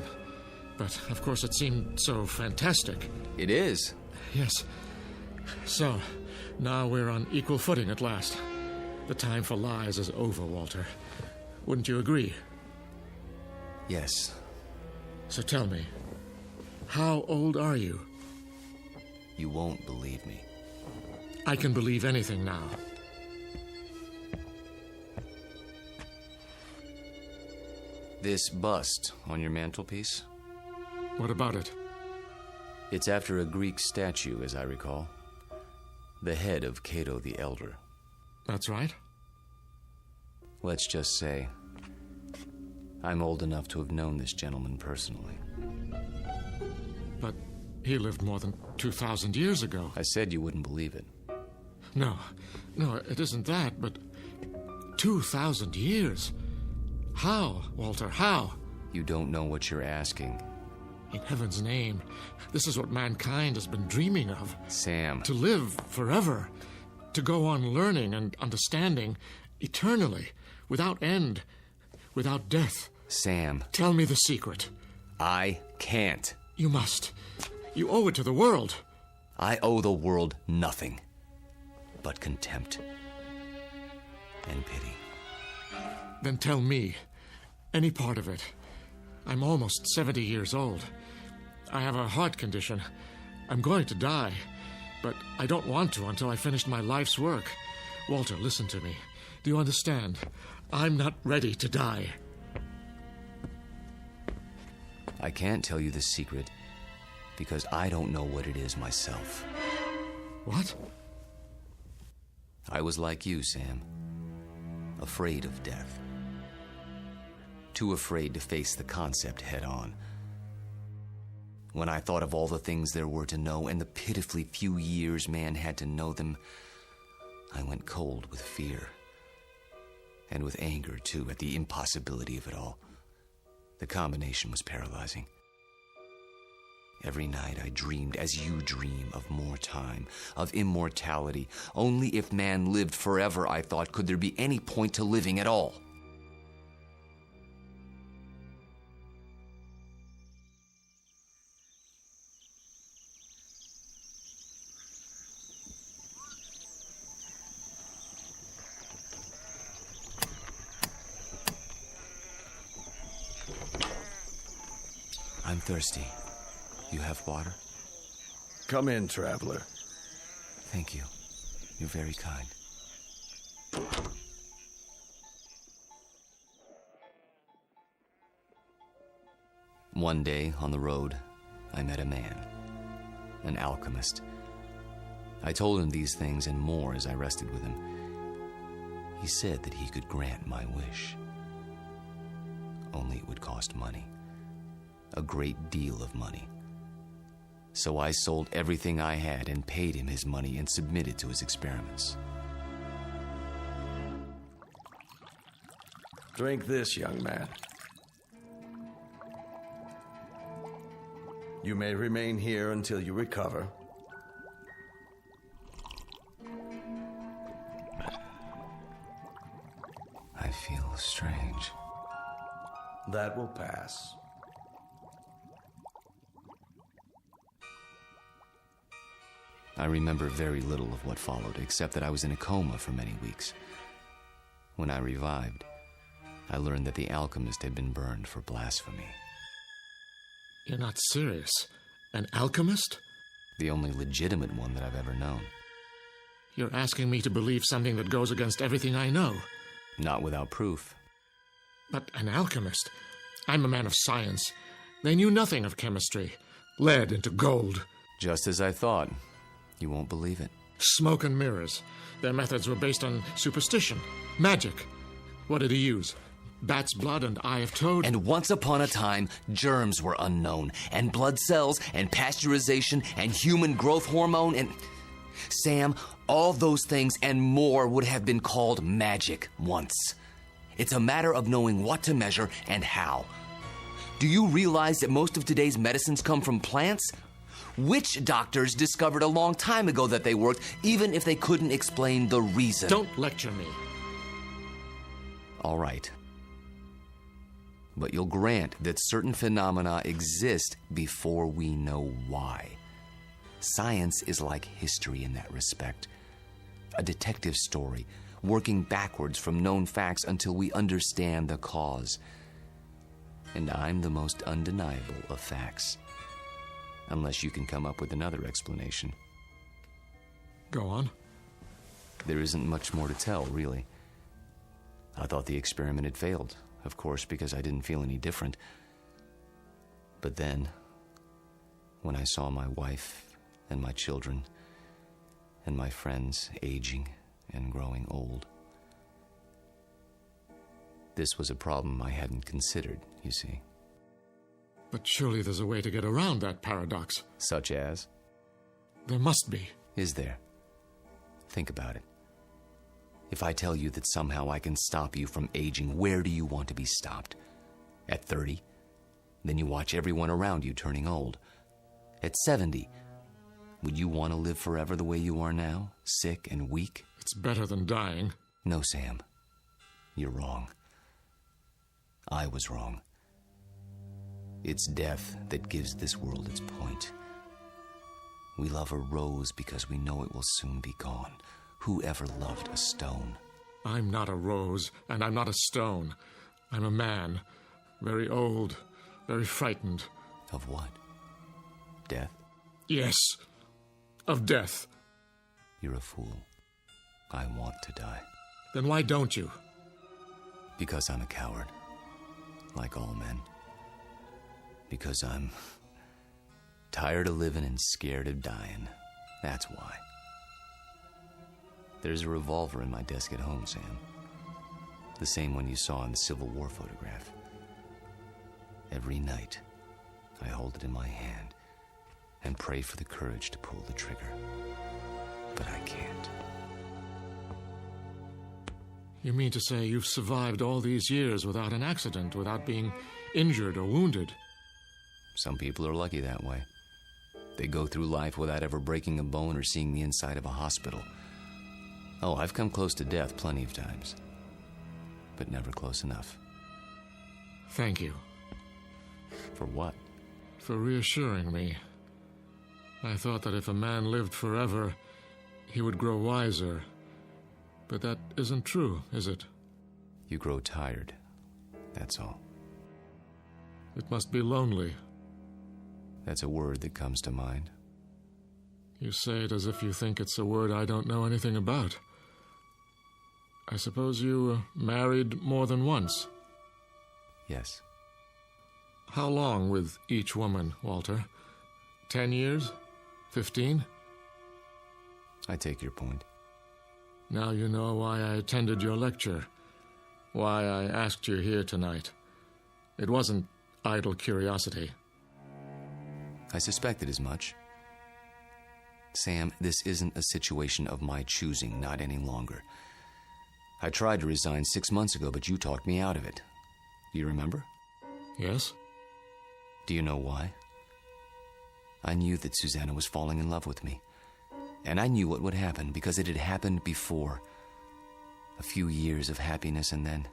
But, of course, it seemed so fantastic. It is. Yes. So, now we're on equal footing at last. The time for lies is over, Walter. Wouldn't you agree? Yes. So tell me, how old are you? You won't believe me. I can believe anything now. This bust on your mantelpiece? What about it? It's after a Greek statue, as I recall. The head of Cato the Elder. That's right. Let's just say, I'm old enough to have known this gentleman personally. But he lived more than 2,000 years ago. I said you wouldn't believe it. No, it isn't that, but 2,000 years? How, Walter, how? You don't know what you're asking. In heaven's name, this is what mankind has been dreaming of. Sam. To live forever. To go on learning and understanding eternally, without end, without death. Sam. Tell me the secret. I can't. You must. You owe it to the world. I owe the world nothing but contempt and pity. Then tell me, any part of it. I'm almost 70 years old. I have a heart condition. I'm going to die, but I don't want to until I finish my life's work. Walter, listen to me. Do you understand? I'm not ready to die. I can't tell you the secret because I don't know what it is myself. What? I was like you, Sam. Afraid of death. Too afraid to face the concept head on. When I thought of all the things there were to know and the pitifully few years man had to know them, I went cold with fear. And with anger, too, at the impossibility of it all. The combination was paralyzing. Every night I dreamed, as you dream, of more time, of immortality. Only if man lived forever, I thought, could there be any point to living at all. I'm thirsty. You have water? Come in, traveler. Thank you. You're very kind. One day, on the road, I met a man, an alchemist. I told him these things and more as I rested with him. He said that he could grant my wish. Only it would cost money. A great deal of money. So I sold everything I had and paid him his money and submitted to his experiments. Drink this, young man. You may remain here until you recover. I feel strange. That will pass. I remember very little of what followed, except that I was in a coma for many weeks. When I revived, I learned that the alchemist had been burned for blasphemy. You're not serious? An alchemist? The only legitimate one that I've ever known. You're asking me to believe something that goes against everything I know. Not without proof. But an alchemist? I'm a man of science. They knew nothing of chemistry. Lead into gold. Just as I thought. You won't believe it. Smoke and mirrors. Their methods were based on superstition, magic. What did he use? Bat's blood and eye of toad? And once upon a time, germs were unknown, and blood cells, and pasteurization, and human growth hormone, and... Sam, all those things and more would have been called magic once. It's a matter of knowing what to measure and how. Do you realize that most of today's medicines come from plants? Witch doctors discovered a long time ago that they worked, even if they couldn't explain the reason. Don't lecture me. All right. But you'll grant that certain phenomena exist before we know why. Science is like history in that respect. A detective story, working backwards from known facts until we understand the cause. And I'm the most undeniable of facts. Unless you can come up with another explanation. Go on. There isn't much more to tell, really. I thought the experiment had failed, of course, because I didn't feel any different. But then, when I saw my wife and my children and my friends aging and growing old, this was a problem I hadn't considered, you see. But surely there's a way to get around that paradox. Such as? There must be. Is there? Think about it. If I tell you that somehow I can stop you from aging, where do you want to be stopped? At 30? Then you watch everyone around you turning old. At 70? Would you want to live forever the way you are now? Sick and weak? It's better than dying. No, Sam. You're wrong. I was wrong. It's death that gives this world its point. We love a rose because we know it will soon be gone. Who ever loved a stone? I'm not a rose, and I'm not a stone. I'm a man. Very old, very frightened. Of what? Death? Yes, of death. You're a fool. I want to die. Then why don't you? Because I'm a coward. Like all men. Because I'm tired of living and scared of dying. That's why. There's a revolver in my desk at home, Sam. The same one you saw in the Civil War photograph. Every night, I hold it in my hand and pray for the courage to pull the trigger. But I can't. You mean to say you've survived all these years without an accident, without being injured or wounded? Some people are lucky that way. They go through life without ever breaking a bone or seeing the inside of a hospital. Oh, I've come close to death plenty of times. But never close enough. Thank you. For what? For reassuring me. I thought that if a man lived forever, he would grow wiser. But that isn't true, is it? You grow tired. That's all. It must be lonely. That's a word that comes to mind. You say it as if you think it's a word I don't know anything about. I suppose you married more than once? Yes. How long with each woman, Walter? 10 years? 15? I take your point. Now you know why I attended your lecture. Why I asked you here tonight. It wasn't idle curiosity. I suspected as much. Sam, this isn't a situation of my choosing, not any longer. I tried to resign 6 months ago, but you talked me out of it. Do you remember? Yes. Do you know why? I knew that Susanna was falling in love with me. And I knew what would happen because it had happened before. A few years of happiness and then...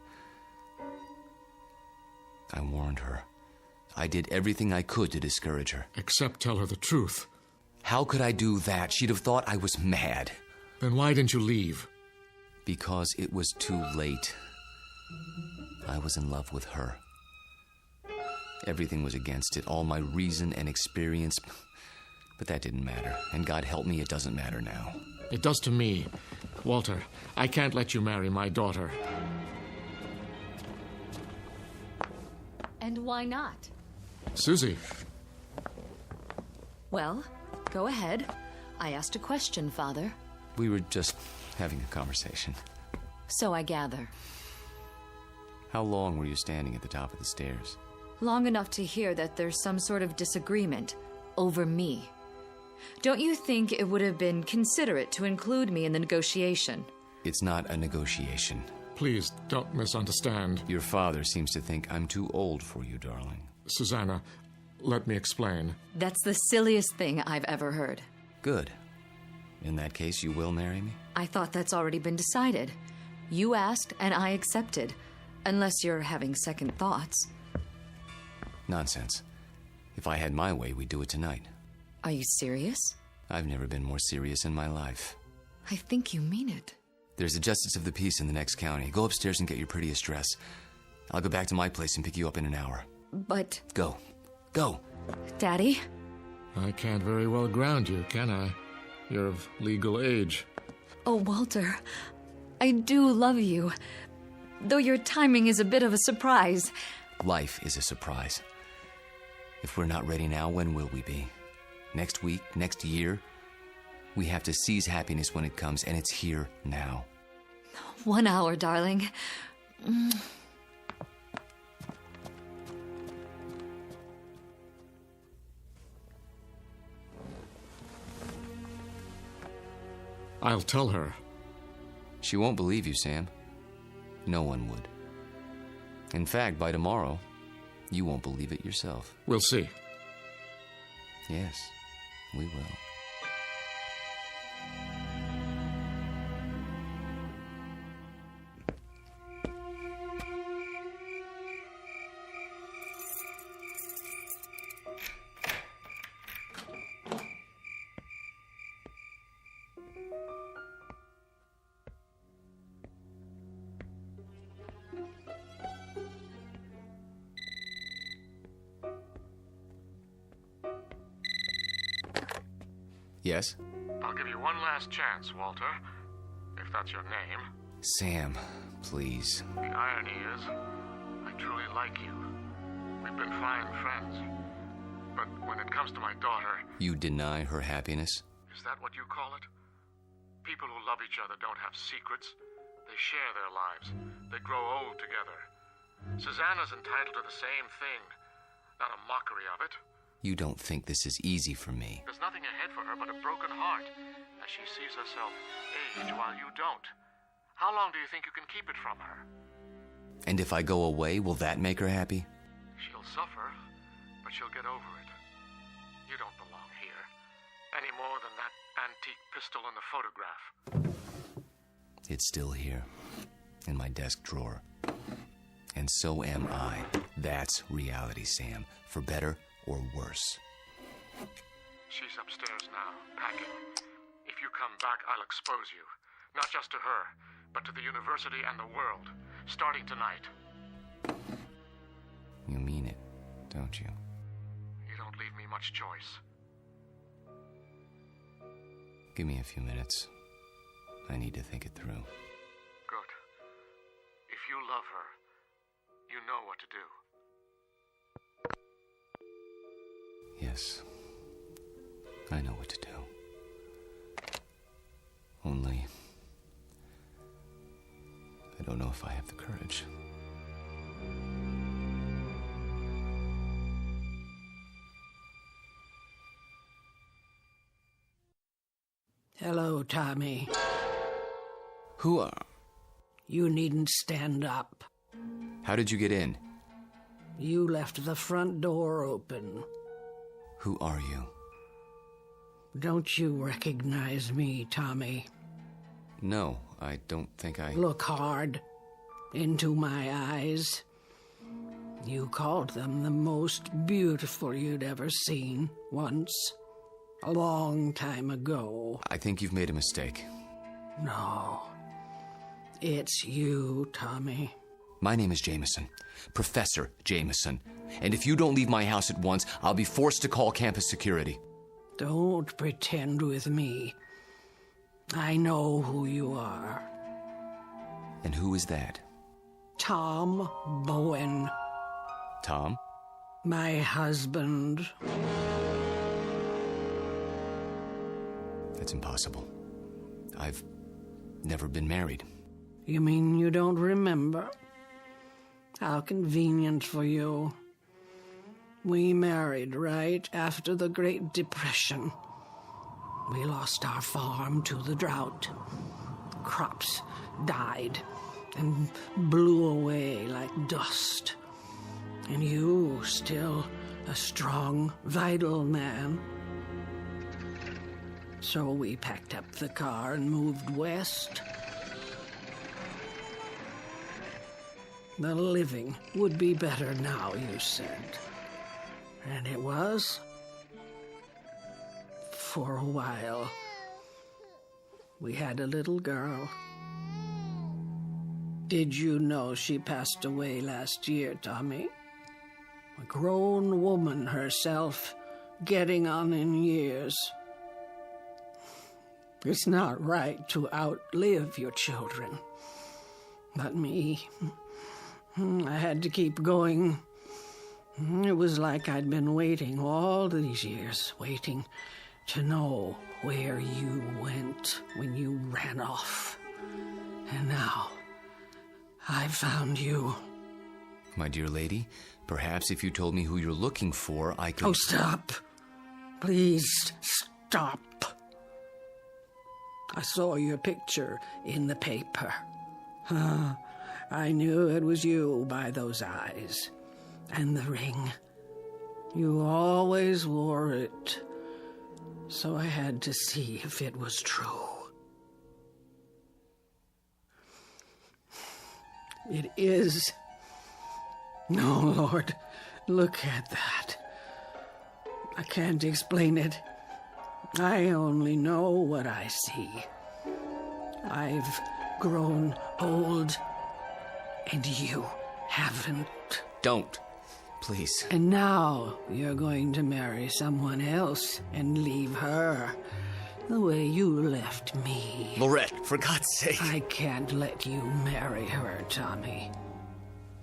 I warned her. I did everything I could to discourage her. Except tell her the truth. How could I do that? She'd have thought I was mad. Then why didn't you leave? Because it was too late. I was in love with her. Everything was against it, all my reason and experience. But that didn't matter. And God help me, it doesn't matter now. It does to me. Walter, I can't let you marry my daughter. And why not? Susie. Well, go ahead. I asked a question, Father. We were just having a conversation. So I gather. How long were you standing at the top of the stairs? Long enough to hear that there's some sort of disagreement over me. Don't you think it would have been considerate to include me in the negotiation? It's not a negotiation. Please, don't misunderstand. Your father seems to think I'm too old for you, darling. Susanna, let me explain. That's the silliest thing I've ever heard. Good. In that case, you will marry me? I thought that's already been decided. You asked, and I accepted. Unless you're having second thoughts. Nonsense. If I had my way, we'd do it tonight. Are you serious? I've never been more serious in my life. I think you mean it. There's a justice of the peace in the next county. Go upstairs and get your prettiest dress. I'll go back to my place and pick you up in an hour. But... Go. Go. Daddy? I can't very well ground you, can I? You're of legal age. Oh, Walter, I do love you. Though your timing is a bit of a surprise. Life is a surprise. If we're not ready now, when will we be? Next week? Next year? We have to seize happiness when it comes, and it's here now. 1 hour, darling. I'll tell her. She won't believe you, Sam. No one would. In fact, by tomorrow, you won't believe it yourself. We'll see. Yes, we will. Yes? I'll give you one last chance, Walter, if that's your name. Sam, please. The irony is, I truly like you. We've been fine friends. But when it comes to my daughter... You deny her happiness? Is that what you call it? People who love each other don't have secrets. They share their lives. They grow old together. Susanna's entitled to the same thing. Not a mockery of it. You don't think this is easy for me. There's nothing ahead for her but a broken heart, as she sees herself age while you don't. How long do you think you can keep it from her? And if I go away, will that make her happy? She'll suffer, but she'll get over it. You don't belong here, any more than that antique pistol in the photograph. It's still here, in my desk drawer. And so am I. That's reality, Sam, for better or worse. She's upstairs now, packing. If you come back, I'll expose you. Not just to her, but to the university and the world, starting tonight. You mean it, don't you? You don't leave me much choice. Give me a few minutes. I need to think it through. Good. If you love her, you know what to do. Yes. I know what to do. Only... I don't know if I have the courage. Hello, Tommy. Who are... You needn't stand up. How did you get in? You left the front door open. Who are you? Don't you recognize me, Tommy? No, I don't think I... Look hard into my eyes. You called them the most beautiful you'd ever seen once, a long time ago. I think you've made a mistake. No, it's you, Tommy. My name is Jameson, Professor Jameson. And if you don't leave my house at once, I'll be forced to call campus security. Don't pretend with me. I know who you are. And who is that? Tom Bowen. Tom? My husband. That's impossible. I've never been married. You mean you don't remember? How convenient for you. We married right after the Great Depression. We lost our farm to the drought. Crops died and blew away like dust. And you, still a strong, vital man. So we packed up the car and moved west. The living would be better now, you said. And it was. For a while. We had a little girl. Did you know she passed away last year, Tommy? A grown woman herself, getting on in years. It's not right to outlive your children. But me, I had to keep going. It was like I'd been waiting all these years, waiting to know where you went when you ran off. And now, I found you. My dear lady, perhaps if you told me who you're looking for, I could... Oh, stop. Please, stop. I saw your picture in the paper. I knew it was you by those eyes. And the ring. You always wore it. So I had to see if it was true. It is. No, Lord, look at that. I can't explain it. I only know what I see. I've grown old, and you haven't. Don't. Please. And now you're going to marry someone else and leave her. The way you left me. Lorette, for God's sake. I can't let you marry her, Tommy.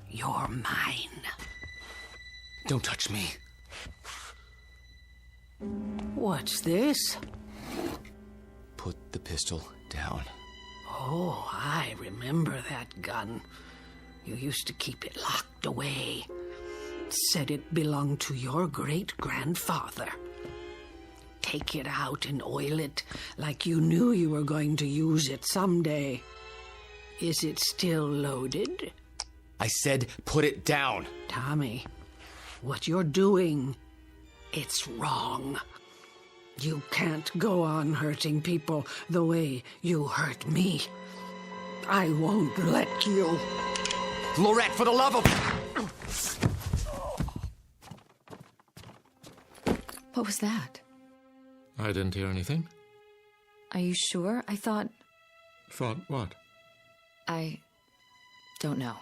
You're mine. Don't touch me. What's this? Put the pistol down. Oh, I remember that gun. You used to keep it locked away. Said it belonged to your great-grandfather. Take it out and oil it like you knew you were going to use it someday. Is it still loaded? I said put it down. Tommy, what you're doing, it's wrong. You can't go on hurting people the way you hurt me. I won't let you. Lorette, for the love of... What was that? I didn't hear anything. Are you sure? I thought... Thought what? I don't know.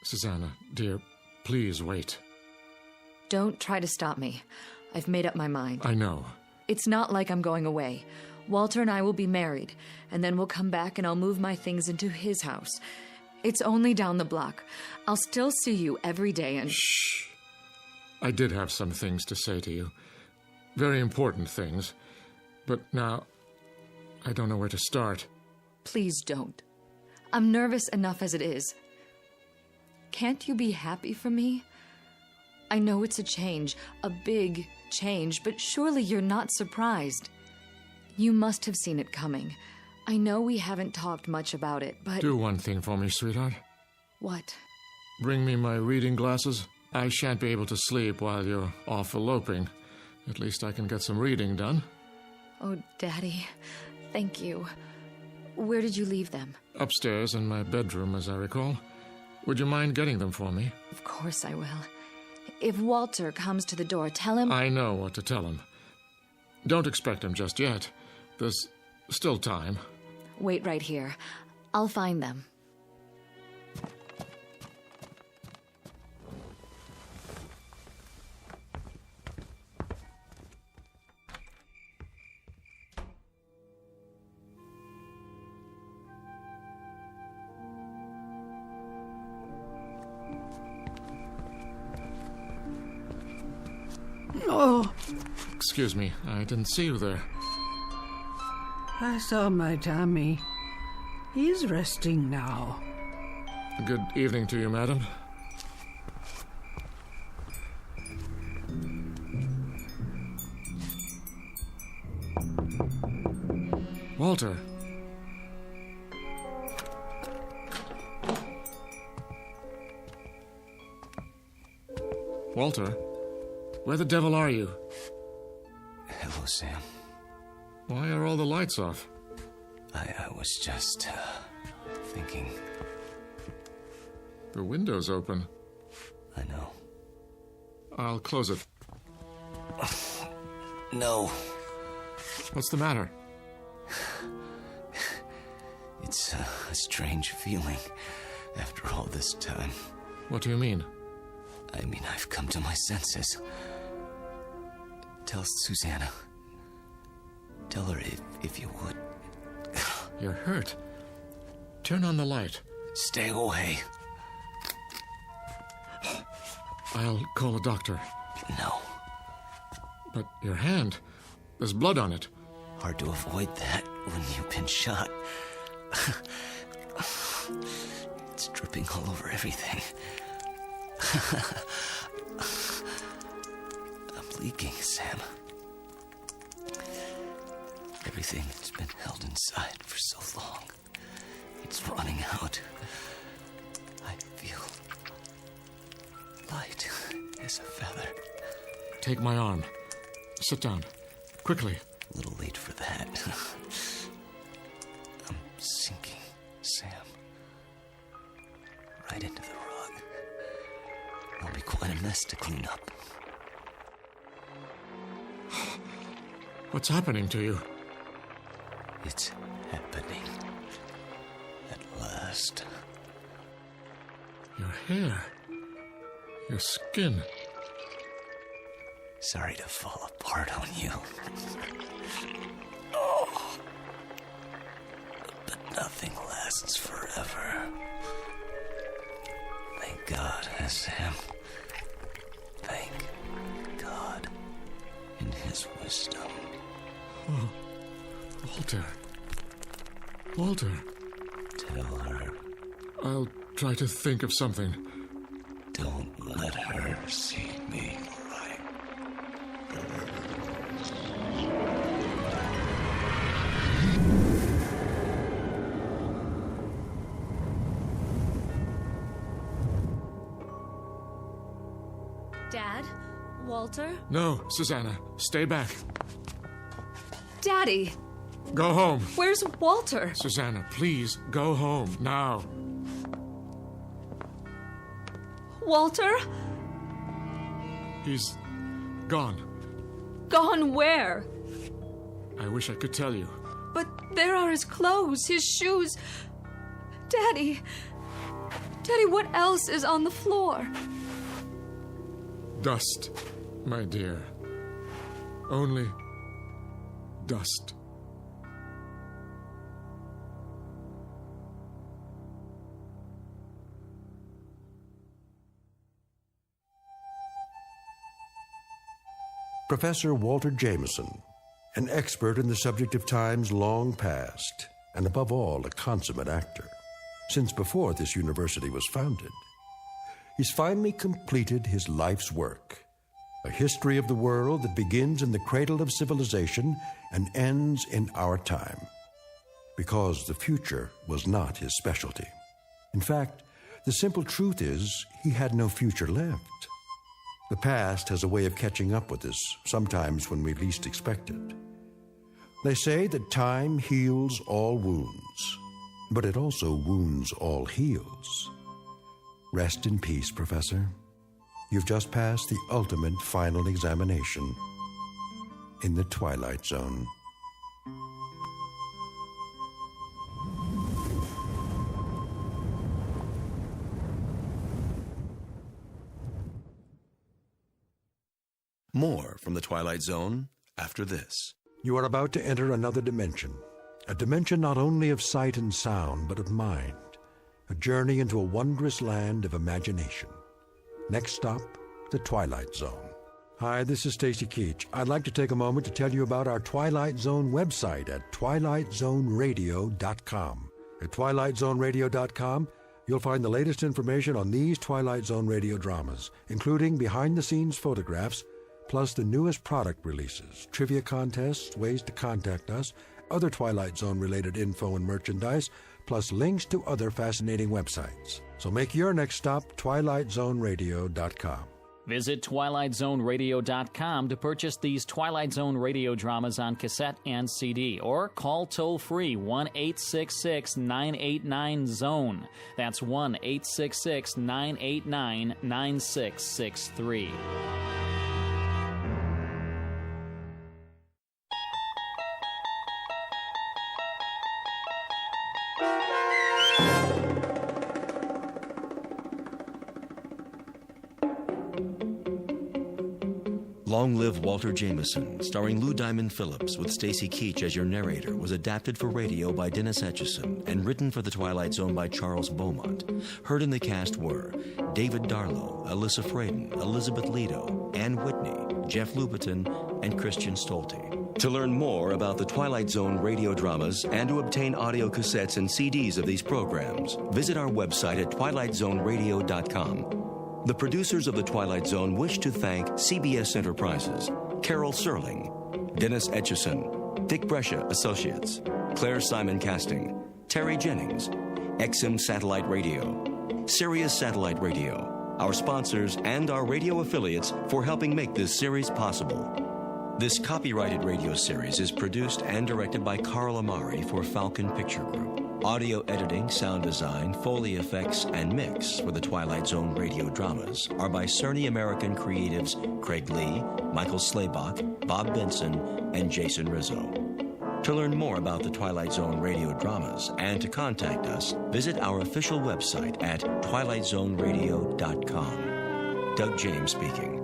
Susanna, dear, please wait. Don't try to stop me. I've made up my mind. I know. It's not like I'm going away. Walter and I will be married, and then we'll come back and I'll move my things into his house. It's only down the block. I'll still see you every day and... Shh. I did have some things to say to you. Very important things. But now, I don't know where to start. Please don't. I'm nervous enough as it is. Can't you be happy for me? I know it's a change, a big change, but surely you're not surprised. You must have seen it coming. I know we haven't talked much about it, but... Do one thing for me, sweetheart. What? Bring me my reading glasses. I shan't be able to sleep while you're off eloping. At least I can get some reading done. Oh, Daddy, thank you. Where did you leave them? Upstairs in my bedroom, as I recall. Would you mind getting them for me? Of course I will. If Walter comes to the door, tell him... I know what to tell him. Don't expect him just yet. There's still time. Wait right here. I'll find them. Oh. Excuse me, I didn't see you there. I saw my Tommy. He's resting now. Good evening to you, madam. Walter. Walter? Where the devil are you? Hello, Sam. Why are all the lights off? I was just, thinking. The window's open. I know. I'll close it. No. What's the matter? It's a strange feeling after all this time. What do you mean? I mean, I've come to my senses. Tell Susanna. Tell her if you would. You're hurt. Turn on the light. Stay away. I'll call a doctor. No. But your hand, there's blood on it. Hard to avoid that when you've been shot. It's dripping all over everything. I'm leaking, Sam. Everything that's been held inside for so long, it's running out. I feel light as a feather. Take my arm. Sit down. Quickly. A little late for that. I'm sinking, Sam. Right into the rug. It'll be quite a mess to clean up. What's happening to you? It's happening. At last. Your hair. Your skin. Sorry to fall apart on you. Oh. lasts forever. Thank God, Sam. Thank God in his wisdom. Oh, Walter. Walter. Tell her. I'll try to think of something. Don't let her see me cry. Dad? Walter? No, Susanna, stay back. Daddy! Go home. Where's Walter? Susanna, please, go home, now. Walter? He's gone. Gone where? I wish I could tell you. But there are his clothes, his shoes. Daddy! Daddy, what else is on the floor? Dust, my dear. Only dust. Professor Walter Jameson, an expert in the subject of times long past, and above all, a consummate actor, since before this university was founded. He's finally completed his life's work, a history of the world that begins in the cradle of civilization and ends in our time, because the future was not his specialty. In fact, the simple truth is he had no future left. The past has a way of catching up with us, sometimes when we least expect it. They say that time heals all wounds, but it also wounds all heals. Rest in peace, Professor. You've just passed the ultimate final examination in the Twilight Zone. More from the Twilight Zone after this. You are about to enter another dimension, a dimension not only of sight and sound, but of mind, a journey into a wondrous land of imagination. Next stop, the Twilight Zone. Hi, this is Stacy Keach. I'd like to take a moment to tell you about our Twilight Zone website at twilightzoneradio.com. At twilightzoneradio.com, you'll find the latest information on these Twilight Zone radio dramas, including behind-the-scenes photographs, plus the newest product releases, trivia contests, ways to contact us, other Twilight Zone-related info and merchandise, plus links to other fascinating websites. So make your next stop twilightzoneradio.com. Visit twilightzoneradio.com to purchase these Twilight Zone radio dramas on cassette and CD, or call toll-free 1-866-989-ZONE. That's 1-866-989-9663. Long Live Walter Jameson, starring Lou Diamond Phillips with Stacy Keach as your narrator, was adapted for radio by Dennis Etchison and written for The Twilight Zone by Charles Beaumont. Heard in the cast were David Darlow, Alyssa Fraden, Elizabeth Lido, Ann Whitney, Jeff Lupetin, and Christian Stolte. To learn more about the Twilight Zone radio dramas and to obtain audio cassettes and CDs of these programs, visit our website at twilightzoneradio.com. The producers of The Twilight Zone wish to thank CBS Enterprises, Carol Serling, Dennis Etchison, Dick Brescia Associates, Claire Simon Casting, Terry Jennings, XM Satellite Radio, Sirius Satellite Radio, our sponsors, and our radio affiliates for helping make this series possible. This copyrighted radio series is produced and directed by Carl Amari for Falcon Picture Group. Audio editing, sound design, Foley effects, and mix for the Twilight Zone radio dramas are by Cerny American creatives Craig Lee, Michael Slaybach, Bob Benson, and Jason Rizzo. To learn more about the Twilight Zone radio dramas and to contact us, visit our official website at twilightzoneradio.com. Doug James speaking.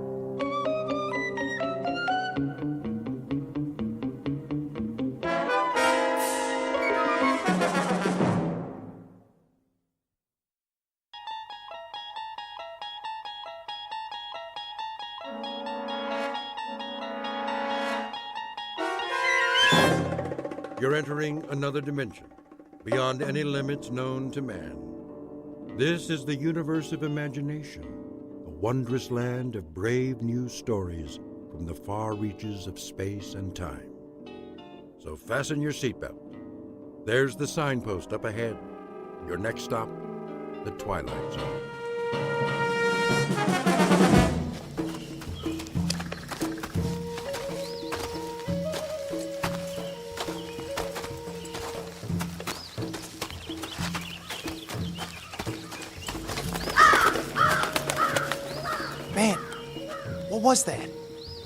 You're entering another dimension, beyond any limits known to man. This is the universe of imagination, a wondrous land of brave new stories from the far reaches of space and time. So fasten your seatbelt. There's the signpost up ahead. Your next stop, the Twilight Zone. Man, what was that?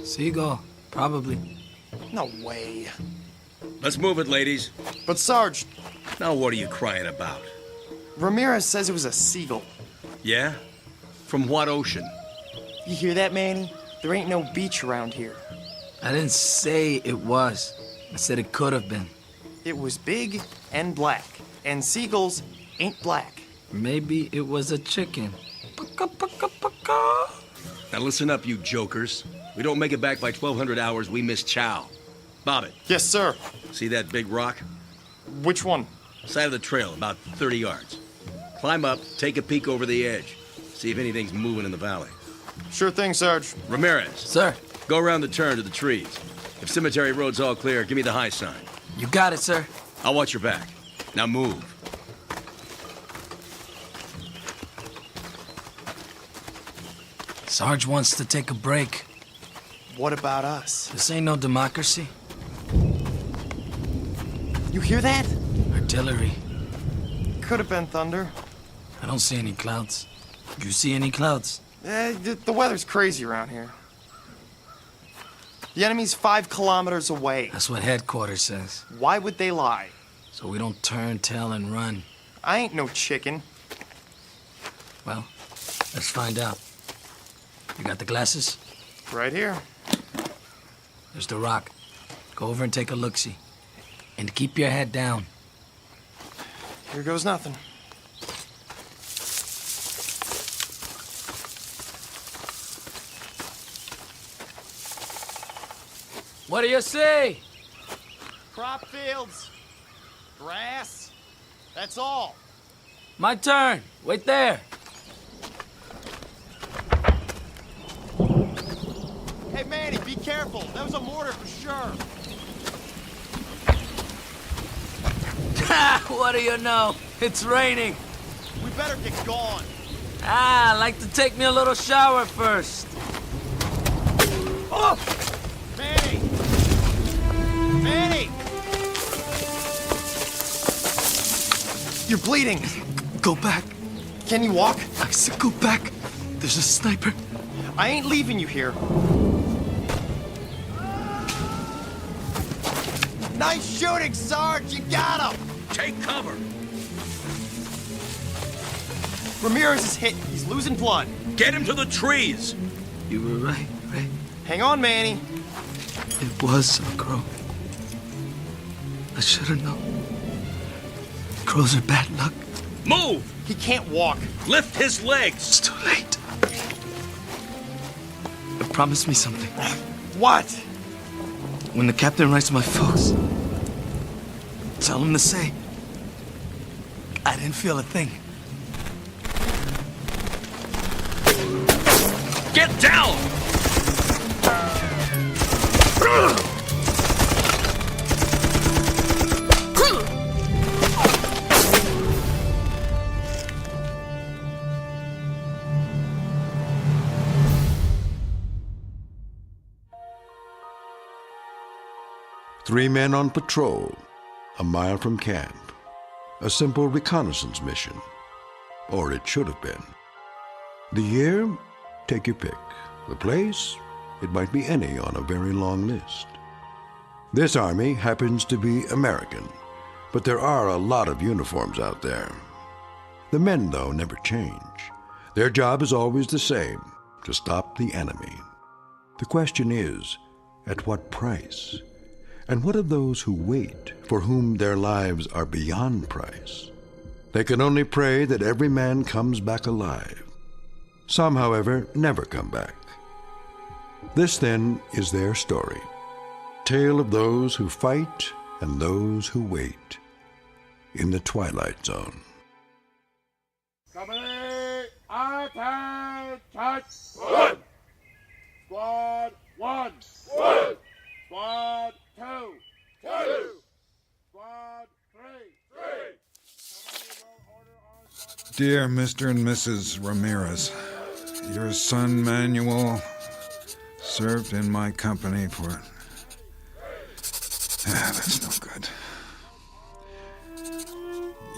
Seagull, probably. No way. Let's move it, ladies. But Sarge... Now what are you crying about? Ramirez says it was a seagull. Yeah? From what ocean? You hear that, Manny? There ain't no beach around here. I didn't say it was. I said it could have been. It was big and black. And seagulls ain't black. Maybe it was a chicken. Now listen up, you jokers. We don't make it back by 1200 hours, we miss chow. Bob it. Yes, sir. See that big rock? Which one? Side of the trail, about 30 yards. Climb up, take a peek over the edge. See if anything's moving in the valley. Sure thing, Sarge. Ramirez. Sir. Go around the turn to the trees. If cemetery road's all clear, give me the high sign. You got it, sir. I'll watch your back. Now move. Sarge wants to take a break. What about us? This ain't no democracy. You hear that? Artillery. Could have been thunder. I don't see any clouds. You see any clouds? The weather's crazy around here. The enemy's 5 kilometers away. That's what headquarters says. Why would they lie? So we don't turn tail and run. I ain't no chicken. Well, let's find out. You got the glasses? Right here. There's the rock. Go over and take a look-see. And keep your head down. Here goes nothing. What do you see? Crop fields. Grass. That's all. My turn. Wait there. Hey, Manny, be careful. That was a mortar for sure. What do you know? It's raining. We better get going. Like to take me a little shower first. Oh! Manny! Manny! You're bleeding. Go back. Can you walk? I said go back. There's a sniper. I ain't leaving you here. Nice shooting, Sarge. You got him. Take cover. Ramirez is hit. He's losing blood. Get him to the trees. You were right, right? Hang on, Manny. It was a crow. I should have known. Crows are bad luck. Move! He can't walk. Lift his legs. It's too late. But promise me something. What? When the captain writes my folks, tell him to say, I didn't feel a thing. Get down! 3 men on patrol, a mile from camp. A simple reconnaissance mission. Or it should have been. The year? Take your pick. The place? It might be any on a very long list. This army happens to be American, but there are a lot of uniforms out there. The men, though, never change. Their job is always the same, to stop the enemy. The question is, at what price? And what of those who wait, for whom their lives are beyond price? They can only pray that every man comes back alive. Some, however, never come back. This, then, is their story. Tale of those who fight and those who wait in the Twilight Zone. Company, attention! One! Squad 1! One! Squad 2! Two! Squad 3! Dear Mr. and Mrs. Ramirez, your son Manuel served in my company for... that's no good.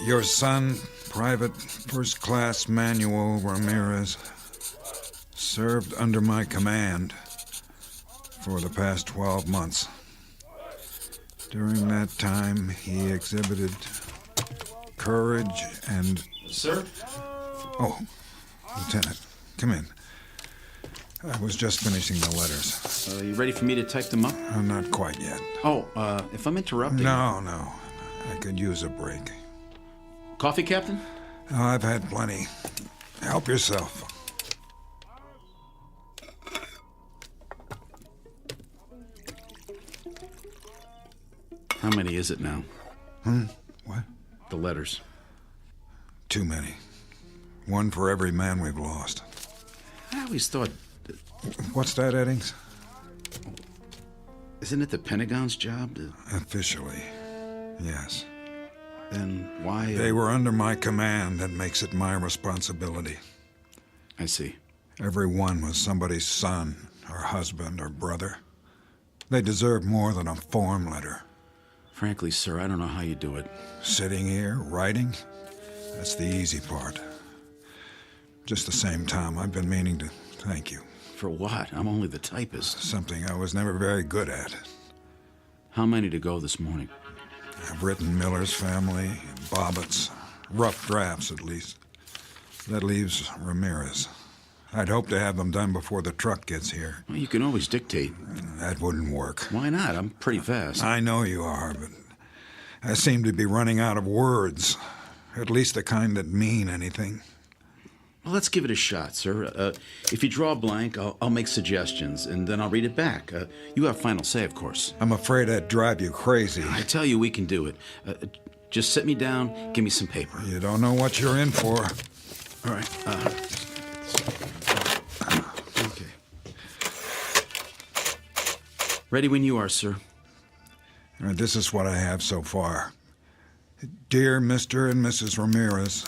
Your son, Private First Class Manuel Ramirez, served under my command for the past 12 months. During that time, he exhibited courage and... Sir? Oh, Lieutenant, come in. I was just finishing the letters. You ready for me to type them up? Not quite yet. Oh, if I'm interrupting... No. I could use a break. Coffee, Captain? Oh, I've had plenty. Help yourself. How many is it now? What? The letters. Too many. One for every man we've lost. I always thought... What's that, Eddings? Isn't it the Pentagon's job to... Officially, yes. Then why... They were under my command. That makes it my responsibility. I see. Every one was somebody's son, or husband, or brother. They deserve more than a form letter. Frankly, sir, I don't know how you do it. Sitting here, writing? That's the easy part. Just the same time, I've been meaning to thank you. For what? I'm only the typist. Something I was never very good at. How many to go this morning? I've written Miller's Family, Bobbitt's, rough drafts at least. That leaves Ramirez. I'd hope to have them done before the truck gets here. Well, you can always dictate. That wouldn't work. Why not? I'm pretty fast. I know you are, but I seem to be running out of words. At least the kind that mean anything. Well, let's give it a shot, sir. If you draw a blank, I'll make suggestions, and then I'll read it back. You have final say, of course. I'm afraid I'd drive you crazy. I tell you, we can do it. Just sit me down, give me some paper. You don't know what you're in for. All right. Okay. Ready when you are, sir. This is what I have so far. Dear Mr. and Mrs. Ramirez,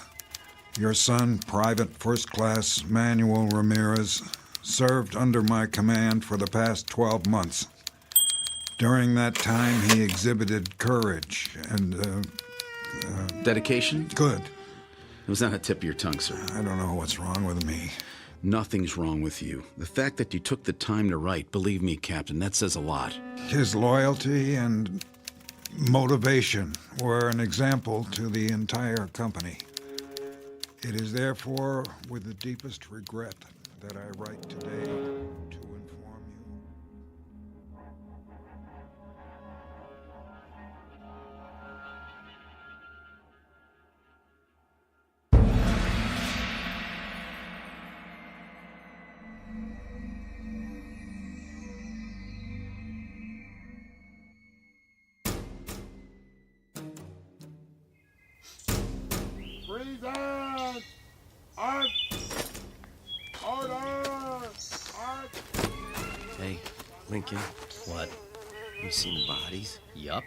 your son, Private First Class Manuel Ramirez, served under my command for the past 12 months. During that time, he exhibited courage and, Dedication? Good. It was on the tip of your tongue, sir. I don't know what's wrong with me. Nothing's wrong with you. The fact that you took the time to write, believe me, Captain, that says a lot. His loyalty and motivation were an example to the entire company. It is therefore with the deepest regret that I write today to inform you. Present! On! Order! On! Hey, Lincoln. What? You seen the bodies? Yup.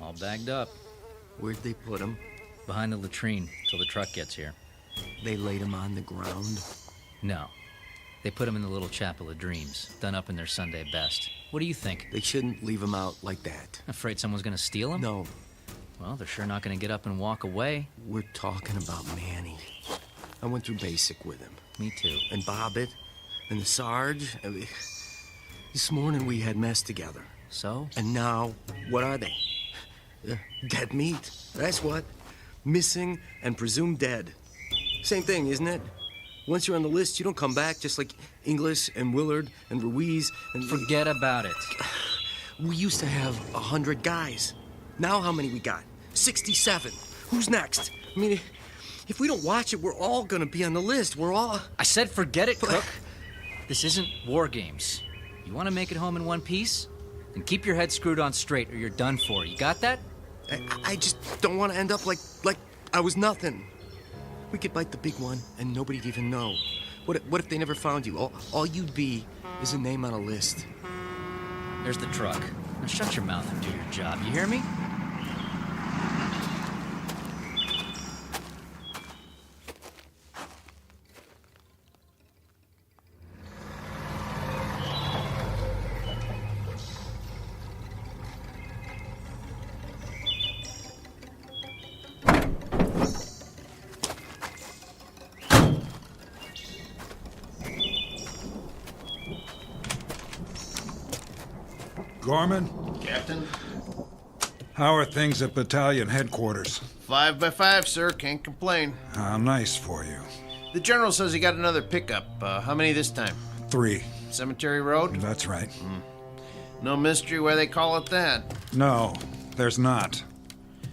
All bagged up. Where'd they put them? Behind the latrine till the truck gets here. They laid them on the ground? No. They put them in the little chapel of dreams, done up in their Sunday best. What do you think? They shouldn't leave them out like that. Afraid someone's gonna steal them? No. Well, they're sure not gonna get up and walk away. We're talking about Manny. I went through basic with him. Me too. And Bobbitt, and the Sarge. This morning we had mess together. So? And now, what are they? Dead meat. That's what. Missing and presumed dead. Same thing, isn't it? Once you're on the list, you don't come back, just like Inglis and Willard and Ruiz and... Forget about it. We used to have 100 guys. Now how many we got? 67. Who's next? I mean, if we don't watch it, we're all gonna be on the list. We're all... I said forget it, Cook. This isn't war games. You want to make it home in one piece? And keep your head screwed on straight or you're done for. You got that? I just don't want to end up like I was nothing. We could bite the big one and nobody'd even know. What if they never found you? All you'd be is a name on a list. There's the truck. Now shut your mouth and do your job. You hear me? Gorman? Captain? How are things at battalion headquarters? 5 by 5, sir. Can't complain. How nice for you. The general says he got another pickup. How many this time? 3. Cemetery Road? That's right. No mystery why they call it that. No, there's not.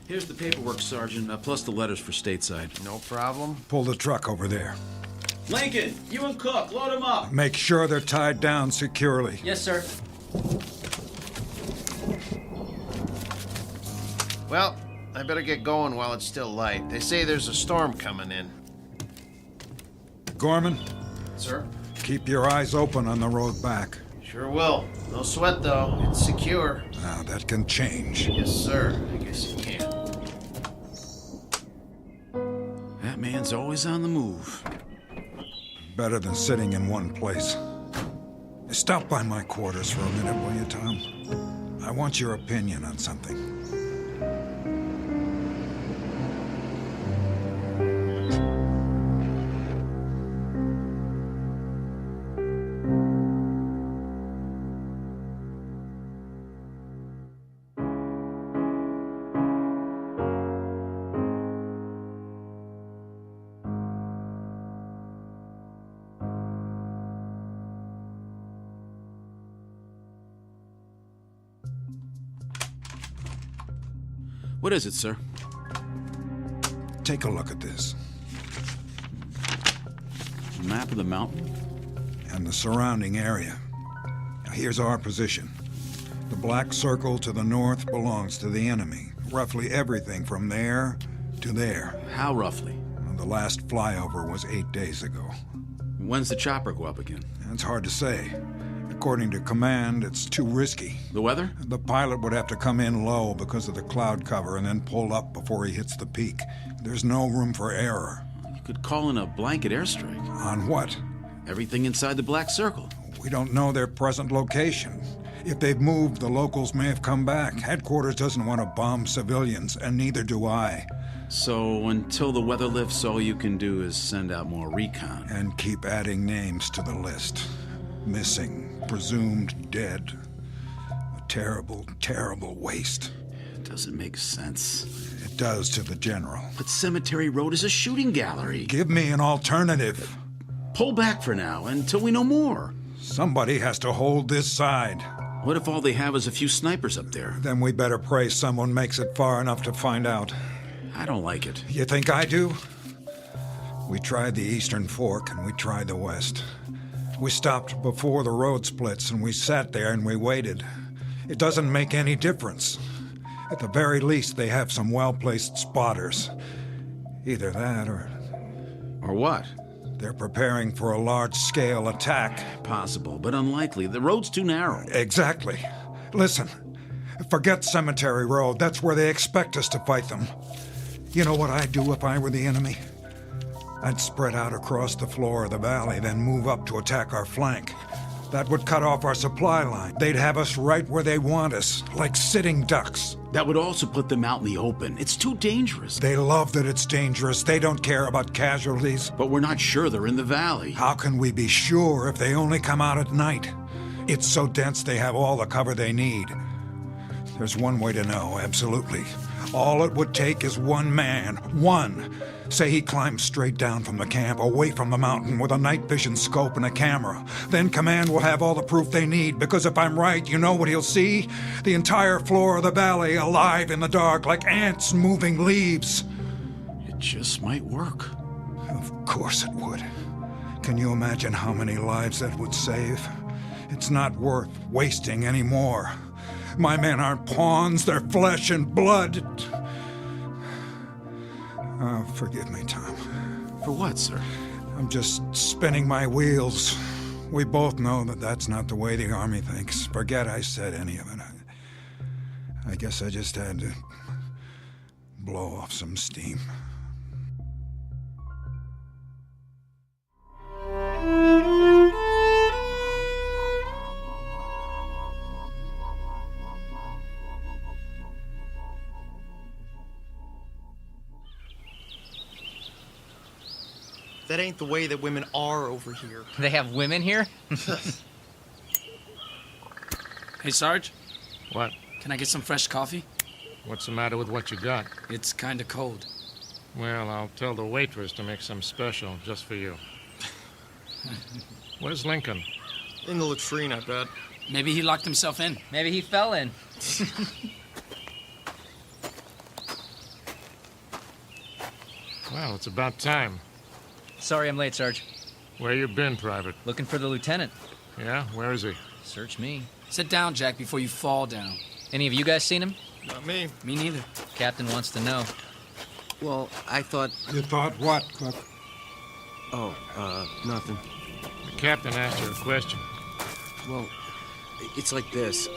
Here's the paperwork, Sergeant, plus the letters for stateside. No problem. Pull the truck over there. Lincoln, you and Cook, load them up. Make sure they're tied down securely. Yes, sir. Well, I better get going while it's still light. They say there's a storm coming in. Gorman? Sir? Keep your eyes open on the road back. Sure will. No sweat, though. It's secure. Now, that can change. Yes, sir. I guess it can. That man's always on the move. Better than sitting in one place. Stop by my quarters for a minute, will you, Tom? I want your opinion on something. What is it, sir? Take a look at this. A map of the mountain? And the surrounding area. Now, here's our position. The black circle to the north belongs to the enemy. Roughly everything from there to there. How roughly? The last flyover was 8 days ago. When's the chopper go up again? It's hard to say. According to command, it's too risky. The weather? The pilot would have to come in low because of the cloud cover and then pull up before he hits the peak. There's no room for error. You could call in a blanket airstrike. On what? Everything inside the black circle. We don't know their present location. If they've moved, the locals may have come back. Headquarters doesn't want to bomb civilians, and neither do I. So until the weather lifts, all you can do is send out more recon. And keep adding names to the list. Missing, presumed dead. A terrible, terrible waste. It doesn't make sense. It does to the general. But Cemetery Road is a shooting gallery. Give me an alternative. Pull back for now, until we know more. Somebody has to hold this side. What if all they have is a few snipers up there? Then we better pray someone makes it far enough to find out. I don't like it. You think I do? We tried the Eastern Fork and we tried the West. We stopped before the road splits and we sat there and we waited. It doesn't make any difference. At the very least, they have some well-placed spotters. Either that or... Or what? They're preparing for a large-scale attack. Possible, but unlikely. The road's too narrow. Exactly. Listen, forget Cemetery Road. That's where they expect us to fight them. You know what I'd do if I were the enemy? I'd spread out across the floor of the valley, then move up to attack our flank. That would cut off our supply line. They'd have us right where they want us, like sitting ducks. That would also put them out in the open. It's too dangerous. They love that it's dangerous. They don't care about casualties. But we're not sure they're in the valley. How can we be sure if they only come out at night? It's so dense they have all the cover they need. There's one way to know, absolutely. All it would take is one man. One. Say he climbs straight down from the camp, away from the mountain, with a night vision scope and a camera. Then Command will have all the proof they need, because if I'm right, you know what he'll see? The entire floor of the valley alive in the dark, like ants moving leaves. It just might work. Of course it would. Can you imagine how many lives that would save? It's not worth wasting any more. My men aren't pawns, they're flesh and blood. Oh, forgive me, Tom. For what, sir? I'm just spinning my wheels. We both know that that's not the way the Army thinks. Forget I said any of it. I guess I just had to blow off some steam. That ain't the way that women are over here. They have women here? Hey, Sarge? What? Can I get some fresh coffee? What's the matter with what you got? It's kinda cold. Well, I'll tell the waitress to make some special just for you. Where's Lincoln? In the latrine, I bet. Maybe he locked himself in. Maybe he fell in. Well, it's about time. Sorry I'm late, Sarge. Where you been, Private? Looking for the lieutenant. Yeah? Where is he? Search me. Sit down, Jack, before you fall down. Any of you guys seen him? Not me. Me neither. Captain wants to know. Well, I thought... You thought what, Cook? Oh, nothing. The captain asked you a question. Well, it's like this.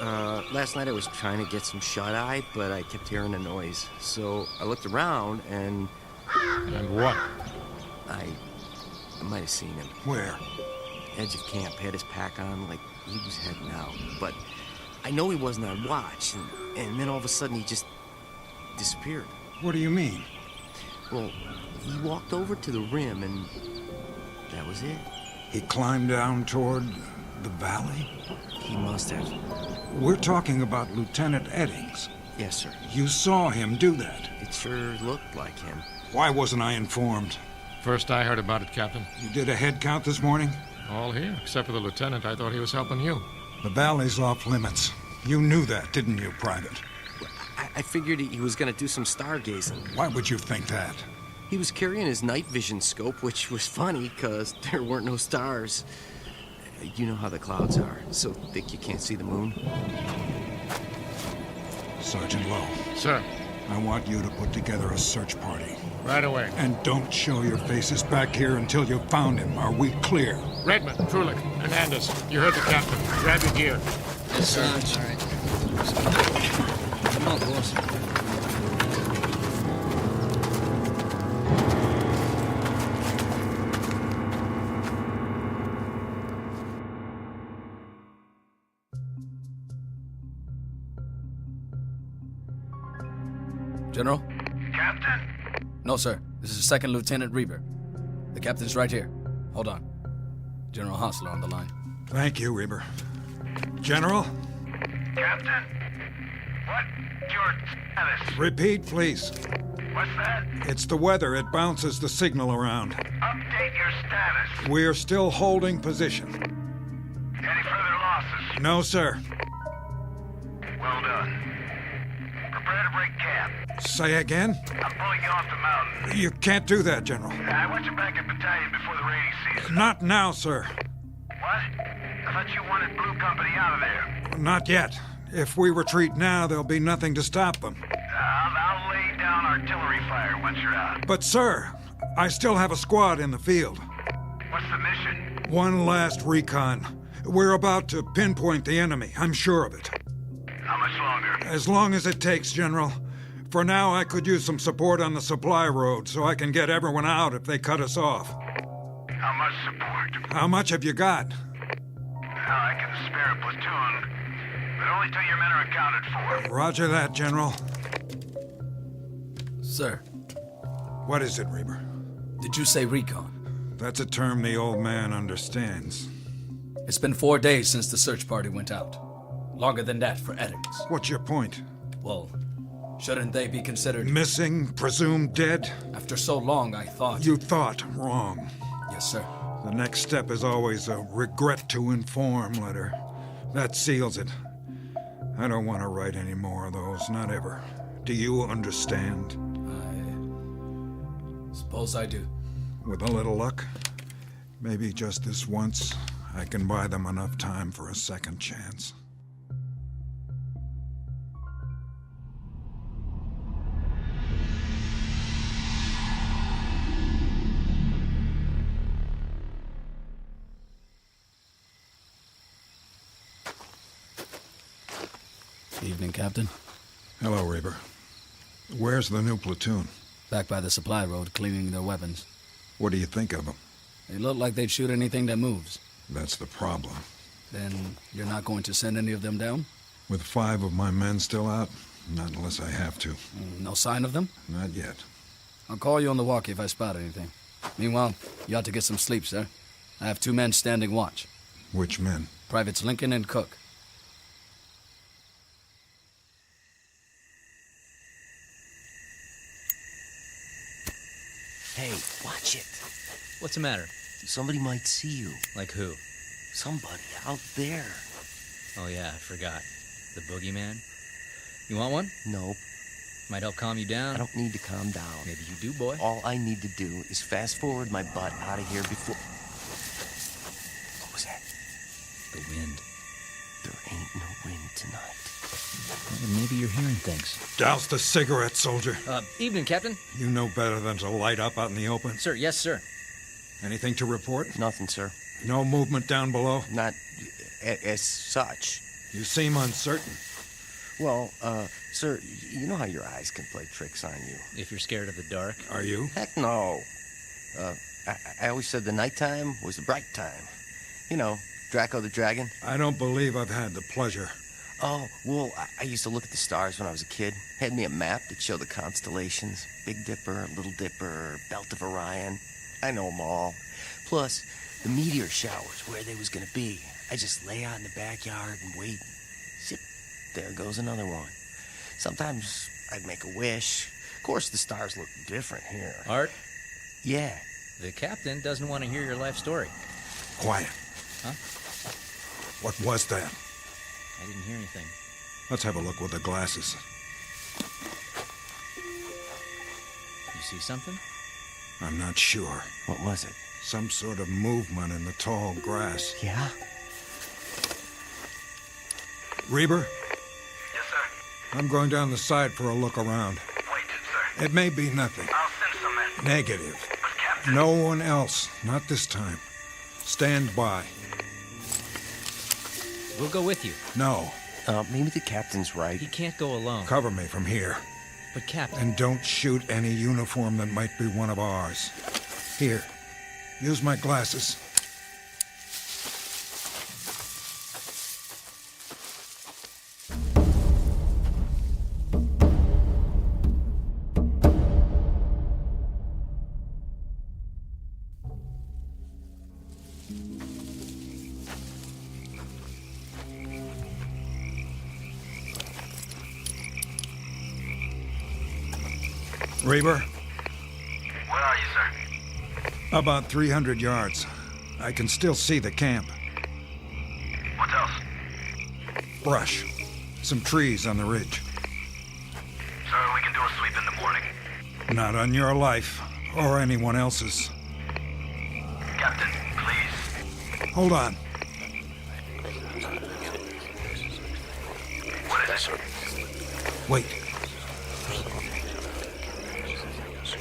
Last night I was trying to get some shut-eye, but I kept hearing a noise. So I looked around and... And what? I might have seen him. Where? Edge of camp, had his pack on, like he was heading out. But I know he wasn't on watch, and then all of a sudden he just disappeared. What do you mean? Well, he walked over to the rim, and that was it. He climbed down toward the valley? He must have. We're talking about Lieutenant Eddings. Yes, sir. You saw him do that. It sure looked like him. Why wasn't I informed? First I heard about it, Captain. You did a head count this morning? All here, except for the lieutenant. I thought he was helping you. The valley's off limits. You knew that, didn't you, Private? I figured he was going to do some stargazing. Why would you think that? He was carrying his night vision scope, which was funny, because there weren't no stars. You know how the clouds are, so thick you can't see the moon. Sergeant Lowe. Sir. I want you to put together a search party. Right away. And don't show your faces back here until you've found him. Are we clear? Redmond, Trulick, Hernandez, you heard the captain. Grab your gear. Yes, sir. All right. Come on, boss. General? Captain? No, sir. This is Second Lieutenant Reaver. The captain's right here. Hold on. General Hassler on the line. Thank you, Reaver. General? Captain? What's your status? Repeat, please. What's that? It's the weather. It bounces the signal around. Update your status. We're still holding position. Any further losses? No, sir. Well done. Prepare to break camp. Say again? I'm pulling you off the mountain. You can't do that, General. I want you back at battalion before the rainy season. Not now, sir. What? I thought you wanted Blue Company out of there. Not yet. If we retreat now, there'll be nothing to stop them. I'll lay down artillery fire once you're out. But, sir, I still have a squad in the field. What's the mission? One last recon. We're about to pinpoint the enemy. I'm sure of it. How much longer? As long as it takes, General. For now, I could use some support on the supply road so I can get everyone out if they cut us off. How much support? How much have you got? I can spare a platoon, but only till your men are accounted for. Roger that, General. Sir. What is it, Reaver? Did you say recon? That's a term the old man understands. It's been 4 days since the search party went out. Longer than that for Eddings. What's your point? Well, shouldn't they be considered... Missing, presumed dead? After so long, I thought... You thought wrong. Yes, sir. The next step is always a regret to inform letter. That seals it. I don't want to write any more of those, not ever. Do you understand? I suppose I do. With a little luck, maybe just this once, I can buy them enough time for a second chance. Evening, Captain. Hello, Reaper. Where's the new platoon? Back by the supply road, cleaning their weapons. What do you think of them? They look like they'd shoot anything that moves. That's the problem. Then you're not going to send any of them down? With 5 of my men still out? Not unless I have to. No sign of them? Not yet. I'll call you on the walkie if I spot anything. Meanwhile, you ought to get some sleep, sir. I have 2 men standing watch. Which men? Privates Lincoln and Cook. Hey, watch it. What's the matter? Somebody might see you. Like who? Somebody out there. Oh yeah, I forgot. The boogeyman? You want one? Nope. Might help calm you down. I don't need to calm down. Maybe you do, boy. All I need to do is fast forward my butt out of here before... What was that? The wind. There ain't no wind tonight. Well, maybe you're hearing things. Douse the cigarette, soldier. Evening, Captain. You know better than to light up out in the open. Sir, yes, sir. Anything to report? Nothing, sir. No movement down below? Not as such. You seem uncertain. Well, sir, you know how your eyes can play tricks on you. If you're scared of the dark. Are you? Heck no. I always said the nighttime was the bright time. You know, Draco the Dragon. I don't believe I've had the pleasure. Oh, well, I used to look at the stars when I was a kid. Had me a map that showed the constellations. Big Dipper, Little Dipper, Belt of Orion. I know them all. Plus, the meteor showers, where they was gonna be. I just lay out in the backyard and wait. Zip, there goes another one. Sometimes I'd make a wish. Of course, the stars look different here. Art? Yeah. The captain doesn't want to hear your life story. Quiet. Huh? What was that? I didn't hear anything. Let's have a look with the glasses. You see something? I'm not sure. What was it? Some sort of movement in the tall grass. Yeah? Reber? Yes, sir. I'm going down the side for a look around. Wait, sir. It may be nothing. I'll send some men. Negative. But, Captain... No one else. Not this time. Stand by. We'll go with you. No. Maybe the captain's right. He can't go alone. Cover me from here. But, Captain... And don't shoot any uniform that might be one of ours. Here. Use my glasses. Reber? Where are you, sir? About 300 yards. I can still see the camp. What else? Brush. Some trees on the ridge. Sir, we can do a sweep in the morning. Not on your life, or anyone else's. Captain, please. Hold on. What is it? Wait.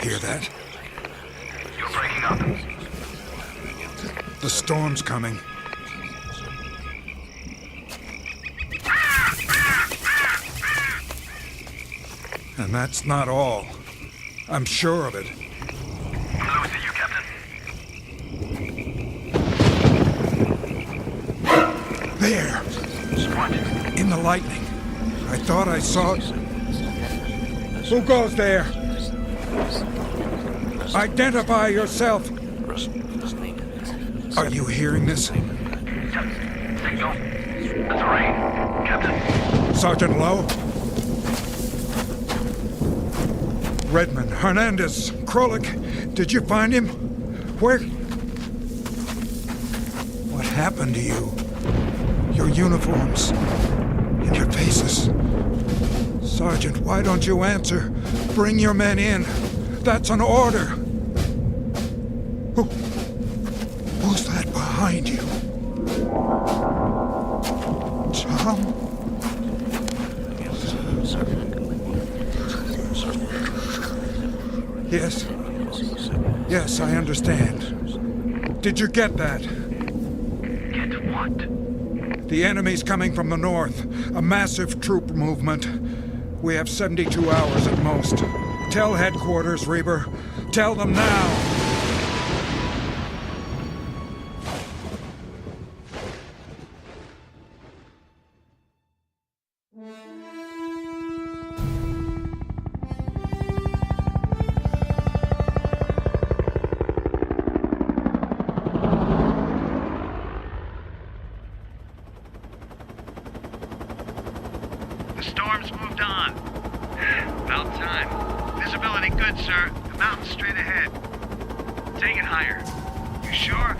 Hear that? You're breaking up. The storm's coming. And that's not all. I'm sure of it. I'm losing you, Captain. There! What? In the lightning. I thought I saw it. Who goes there? Identify yourself. Are you hearing this? Signal. That's rain. Captain. Sergeant Lowe? Redmond, Hernandez, Krolik, did you find him? Where? What happened to you? Your uniforms and your faces. Sergeant, why don't you answer? Bring your men in. That's an order. Who's that behind you? Tom? Yes. Yes, I understand. Did you get that? Get what? The enemy's coming from the north. A massive troop movement. We have 72 hours at most. Tell headquarters, Reaver. Tell them now! The storm's moved on. About time. Visibility good, sir. The mountain's straight ahead. Take it higher. You sure?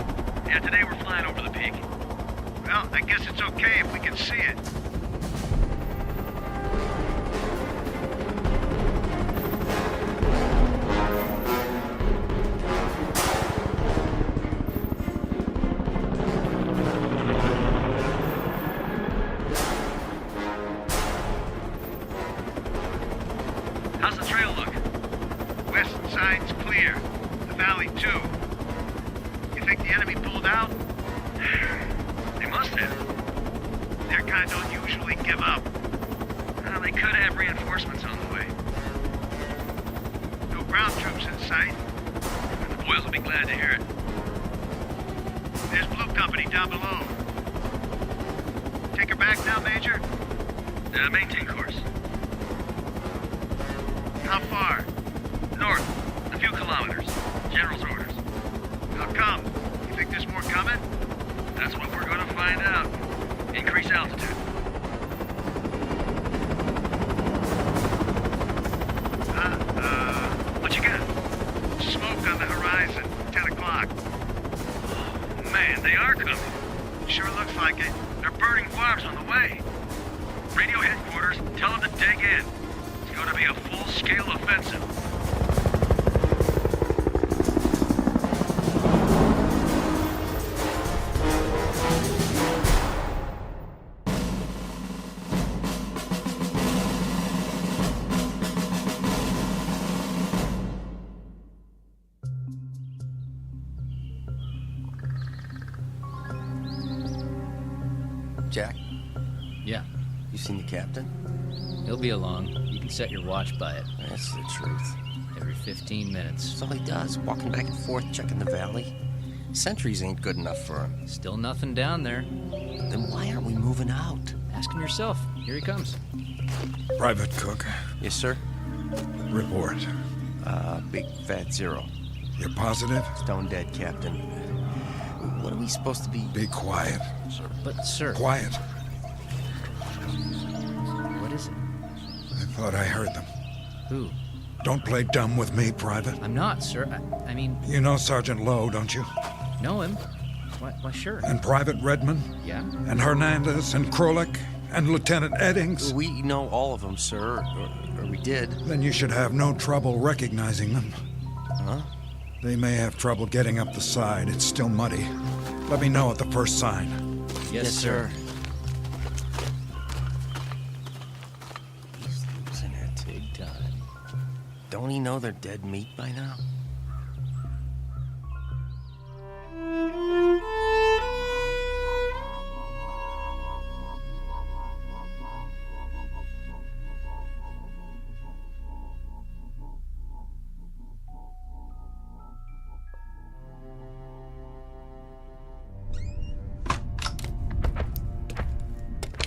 Yeah, today we're flying over the peak. Well, I guess it's okay if we can see it. How's the trail look? West side's clear. The valley, too. You think the enemy pulled out? They must have. Their kind don't usually give up. Well, they could have reinforcements on the way. No ground troops in sight. The boys will be glad to hear it. There's Blue Company down below. Take her back now, Major? Maintain course. How far? North. A few kilometers. General's orders. How come? You think there's more coming? That's what we're going to find out. Increase altitude. What you got? Smoke on the horizon. 10 o'clock. Man, they are coming. Sure looks like it. They're burning farms on the way. Radio headquarters, tell them to dig in. It's going to be a full-scale offensive. Jack, Yeah, you seen the captain? he'll be along. You can set your watch by it. That's the truth. Every 15 minutes. That's all he does, walking back and forth, checking the valley. Sentries ain't good enough for him. Still nothing down there. Then why aren't we moving out? Ask him yourself. Here he comes. Private Cook. Yes, sir? Report. Big fat zero. You're positive? Stone dead, Captain. What are we supposed to be? Be quiet. But, sir... Quiet. What is it? I thought I heard them. Who? Don't play dumb with me, Private. I'm not, sir. I mean... You know Sergeant Lowe, don't you? Know him? Why, sure. And Private Redmond? Yeah? And Hernandez and Krolik and Lieutenant Eddings? We know all of them, sir. Or we did. Then you should have no trouble recognizing them. Huh? They may have trouble getting up the side. It's still muddy. Let me know at the first sign. Yes, sir. He's losing it. Big time. Don't he know they're dead meat by now?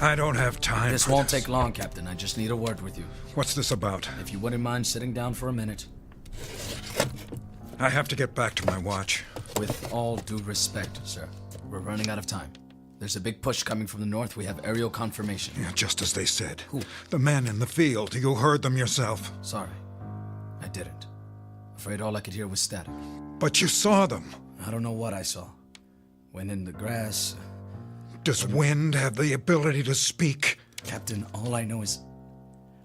I don't have time. This won't take long, Captain. I just need a word with you. What's this about? If you wouldn't mind sitting down for a minute. I have to get back to my watch. With all due respect, sir, we're running out of time. There's a big push coming from the north. We have aerial confirmation. Yeah, just as they said. Who? The men in the field. You heard them yourself. Sorry, I didn't. Afraid all I could hear was static. But you saw them. I don't know what I saw. Went in the grass. Does wind have the ability to speak? Captain, all I know is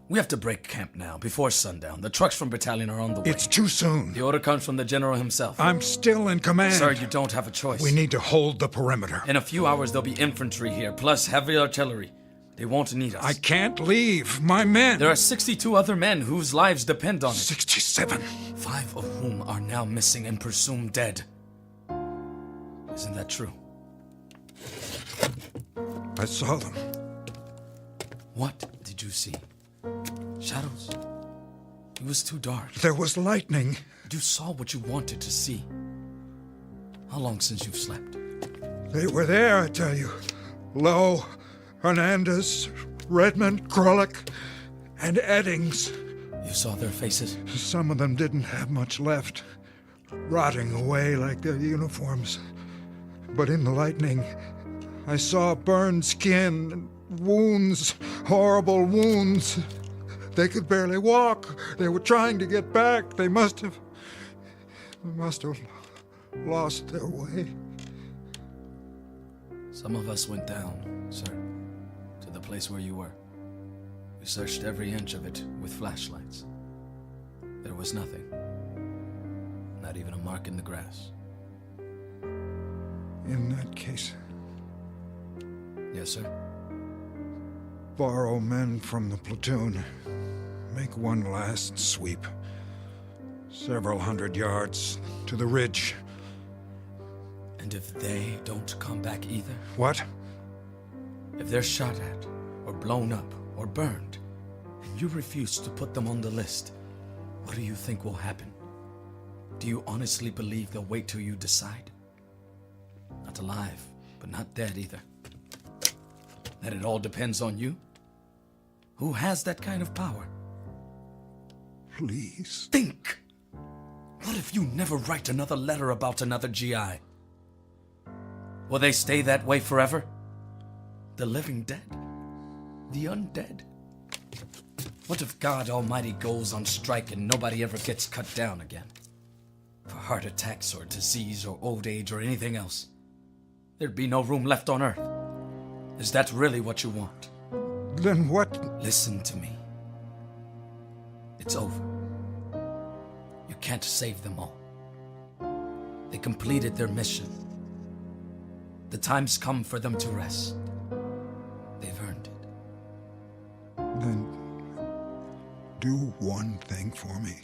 we have to break camp now, before sundown. The trucks from battalion are on the way. It's too soon. The order comes from the general himself. I'm still in command. Sir, you don't have a choice. We need to hold the perimeter. In a few hours, there'll be infantry here, plus heavy artillery. They won't need us. I can't leave. My men. There are 62 other men whose lives depend on it. 67. 5 of whom are now missing and presumed dead. Isn't that true? I saw them. What did you see? Shadows? It was too dark. There was lightning. You saw what you wanted to see. How long since you've slept? They were there, I tell you. Lowe, Hernandez, Redmond, Krolick, and Eddings. You saw their faces? Some of them didn't have much left, rotting away like their uniforms. But in the lightning, I saw burned skin and wounds, horrible wounds. They could barely walk. They were trying to get back. They must have lost their way. Some of us went down, sir, to the place where you were. We searched every inch of it with flashlights. There was nothing. Not even a mark in the grass. In that case, Yes, sir. borrow men from the platoon. Make one last sweep. Several hundred yards to the ridge. And if they don't come back either? What? If they're shot at, or blown up, or burned, and you refuse to put them on the list, what do you think will happen? Do you honestly believe they'll wait till you decide? Not alive, but not dead either. That it all depends on you? Who has that kind of power? Please. Think! What if you never write another letter about another GI? Will they stay that way forever? The living dead? The undead? What if God Almighty goes on strike and nobody ever gets cut down again? For heart attacks or disease or old age or anything else? There'd be no room left on Earth. Is that really what you want? Then what? Listen to me. It's over. You can't save them all. They completed their mission. The time's come for them to rest. They've earned it. Then do one thing for me.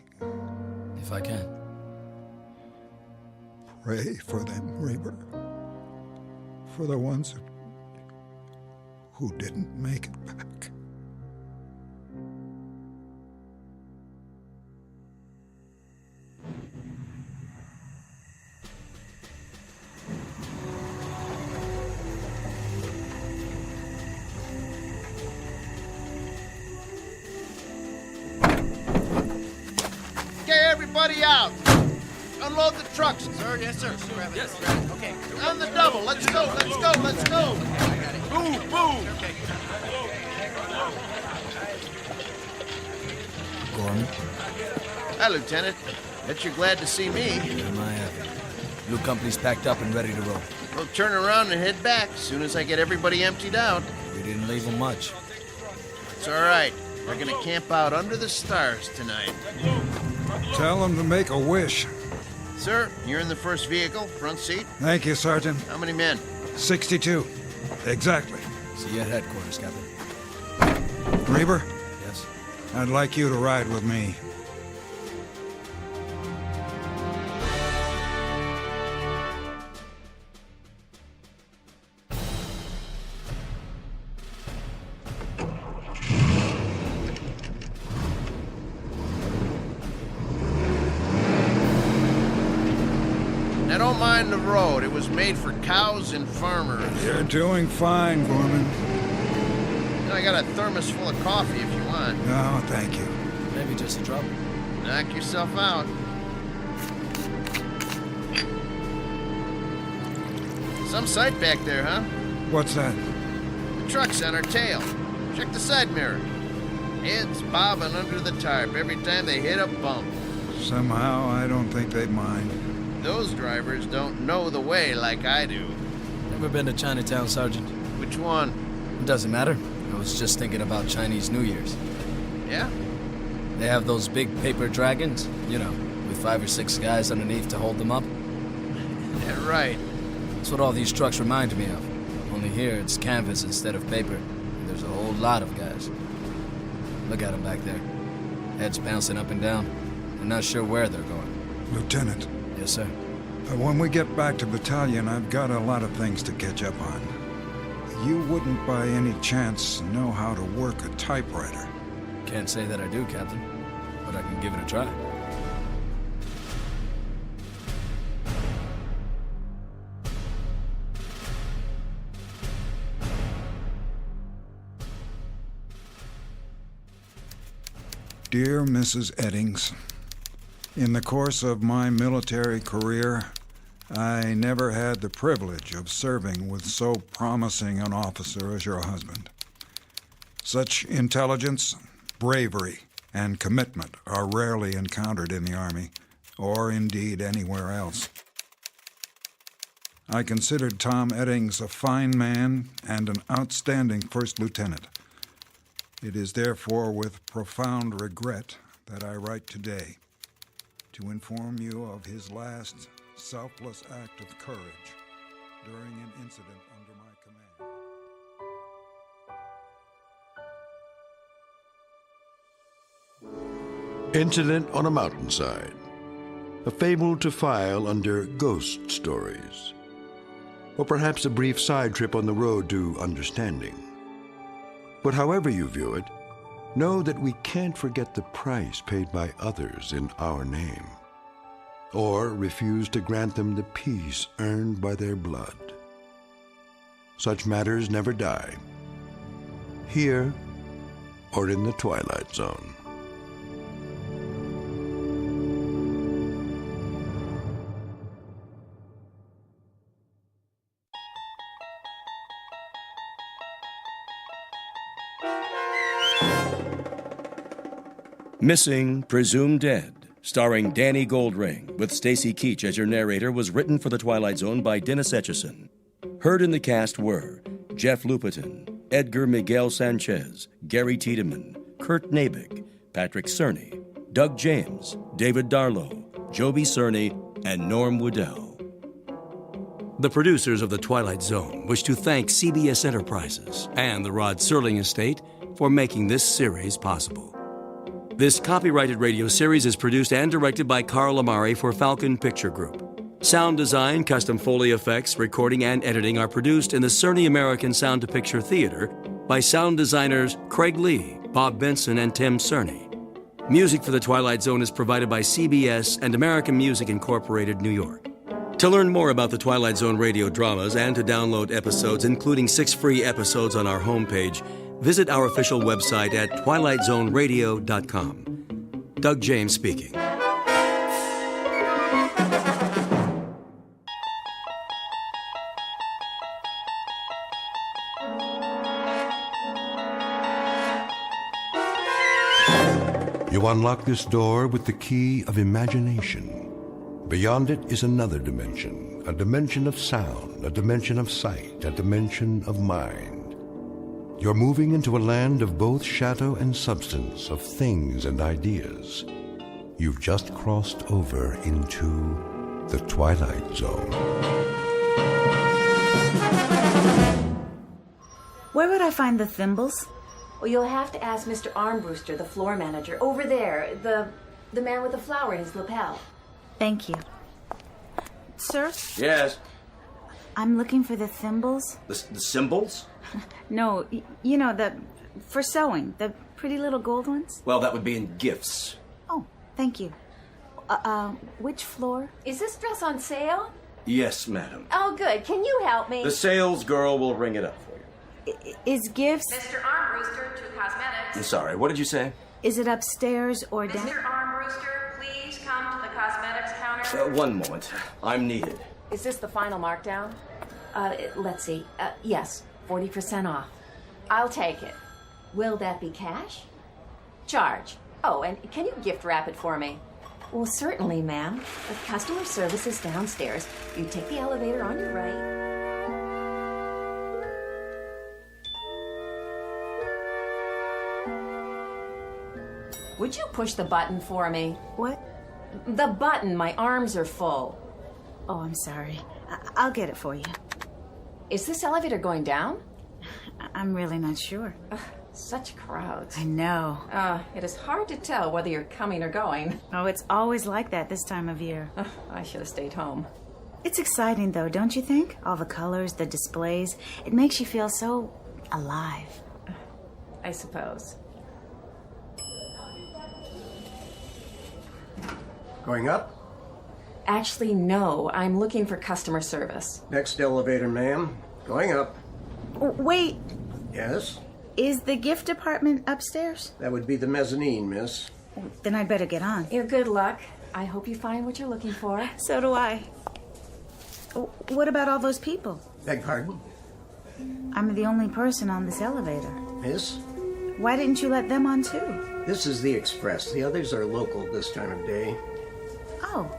If I can. Pray for them, Reaper. For the ones who didn't make it back. Okay, everybody out. Unload the trucks. Sir, yes, sir. Yes. Okay. On the double. Let's go, let's go, let's go. Move, move. Gorman? Hi, Lieutenant. Bet you're glad to see me. Am I happy? New company's packed up and ready to roll. We'll turn around and head back as soon as I get everybody emptied out. We didn't leave them much. It's all right. We're gonna camp out under the stars tonight. Tell them to make a wish. Sir, you're in the first vehicle, front seat. Thank you, Sergeant. How many men? 62. Exactly. See you at headquarters, Captain. Reaper? Yes? I'd like you to ride with me. Now don't mind the road. It was made for cows and farmers. You're doing fine, Gorman. I got a thermos full of coffee if you want. No, thank you. Maybe just a drop. Knock yourself out. Some sight back there, huh? What's that? The truck's on our tail. Check the side mirror. Heads bobbing under the tarp every time they hit a bump. Somehow, I don't think they'd mind. Those drivers don't know the way like I do. Never been to Chinatown, Sergeant? Which one? It doesn't matter. I was just thinking about Chinese New Year's. Yeah? They have those big paper dragons, you know, with 5 or 6 guys underneath to hold them up. Yeah, right. That's what all these trucks remind me of. Only here it's canvas instead of paper. And there's a whole lot of guys. Look at them back there. Heads bouncing up and down. They're not sure where they're going. Lieutenant. Yes, sir. When we get back to battalion, I've got a lot of things to catch up on. you wouldn't by any chance know how to work a typewriter. Can't say that I do, Captain, but I can give it a try. Dear Mrs. Eddings, in the course of my military career, I never had the privilege of serving with so promising an officer as your husband. Such intelligence, bravery, and commitment are rarely encountered in the Army, or indeed anywhere else. I considered Tom Eddings a fine man and an outstanding first lieutenant. It is therefore with profound regret that I write today to inform you of his last selfless act of courage during an incident under my command. Incident on a Mountainside, a fable to file under ghost stories, or perhaps a brief side trip on the road to understanding. But however you view it, know that we can't forget the price paid by others in our name, or refuse to grant them the peace earned by their blood. Such matters never die, here or in the Twilight Zone. Missing, Presumed Dead, starring Danny Goldring, with Stacy Keach as your narrator, was written for The Twilight Zone by Dennis Etchison. Heard in the cast were Jeff Lupetin, Edgar Miguel Sanchez, Gary Tiedemann, Kurt Nabig, Patrick Cerny, Doug James, David Darlow, Joby Cerny, and Norm Woodell. The producers of The Twilight Zone wish to thank CBS Enterprises and the Rod Serling Estate for making this series possible. This copyrighted radio series is produced and directed by Carl Amari for Falcon Picture Group. Sound design, custom Foley effects, recording, and editing are produced in the Cerny American Sound to Picture Theater by sound designers Craig Lee, Bob Benson, and Tim Cerny. Music for The Twilight Zone is provided by CBS and American Music Incorporated, New York. To learn more about the Twilight Zone radio dramas and to download episodes, including 6 free episodes on our homepage, visit our official website at twilightzoneradio.com. Doug James speaking. You unlock this door with the key of imagination. Beyond it is another dimension, a dimension of sound, a dimension of sight, a dimension of mind. You're moving into a land of both shadow and substance, of things and ideas. You've just crossed over into the Twilight Zone. Where would I find the thimbles? Well, you'll have to ask Mr. Armbruster, the floor manager. Over there, the man with the flower in his lapel. Thank you. Sir? Yes? I'm looking for the thimbles. The symbols? No, you know, for sewing, the pretty little gold ones. Well, that would be in gifts. Oh, thank you. Which floor? Is this dress on sale? Yes, madam. Oh, good. Can you help me? The sales girl will ring it up for you. Is gifts... Mr. Armbruster, to cosmetics. I'm sorry, what did you say? Is it upstairs or down? Mr. Armbruster, please come to the cosmetics counter. One moment. I'm needed. Is this the final markdown? Let's see. Yes, 40% off. I'll take it. Will that be cash? Charge. Oh, and can you gift wrap it for me? Well, certainly, ma'am. The customer service is downstairs. You take the elevator on your right. Would you push the button for me? What? The button. My arms are full. Oh, I'm sorry. I'll get it for you. Is this elevator going down? I'm really not sure. Such crowds. I know. It is hard to tell whether you're coming or going. Oh, it's always like that this time of year. I should have stayed home. It's exciting, though, don't you think? All the colors, the displays. It makes you feel so alive. I suppose. Going up? Actually, no. I'm looking for customer service. Next elevator, ma'am. Going up. Wait, Yes? is the gift department upstairs? That would be the mezzanine, miss. Then I'd better get on. You're good luck. I hope you find what you're looking for. So do I. What about all those people? Beg pardon? I'm the only person on this elevator. Miss? Why didn't you let them on too? This is the express. The others are local this time of day. Oh.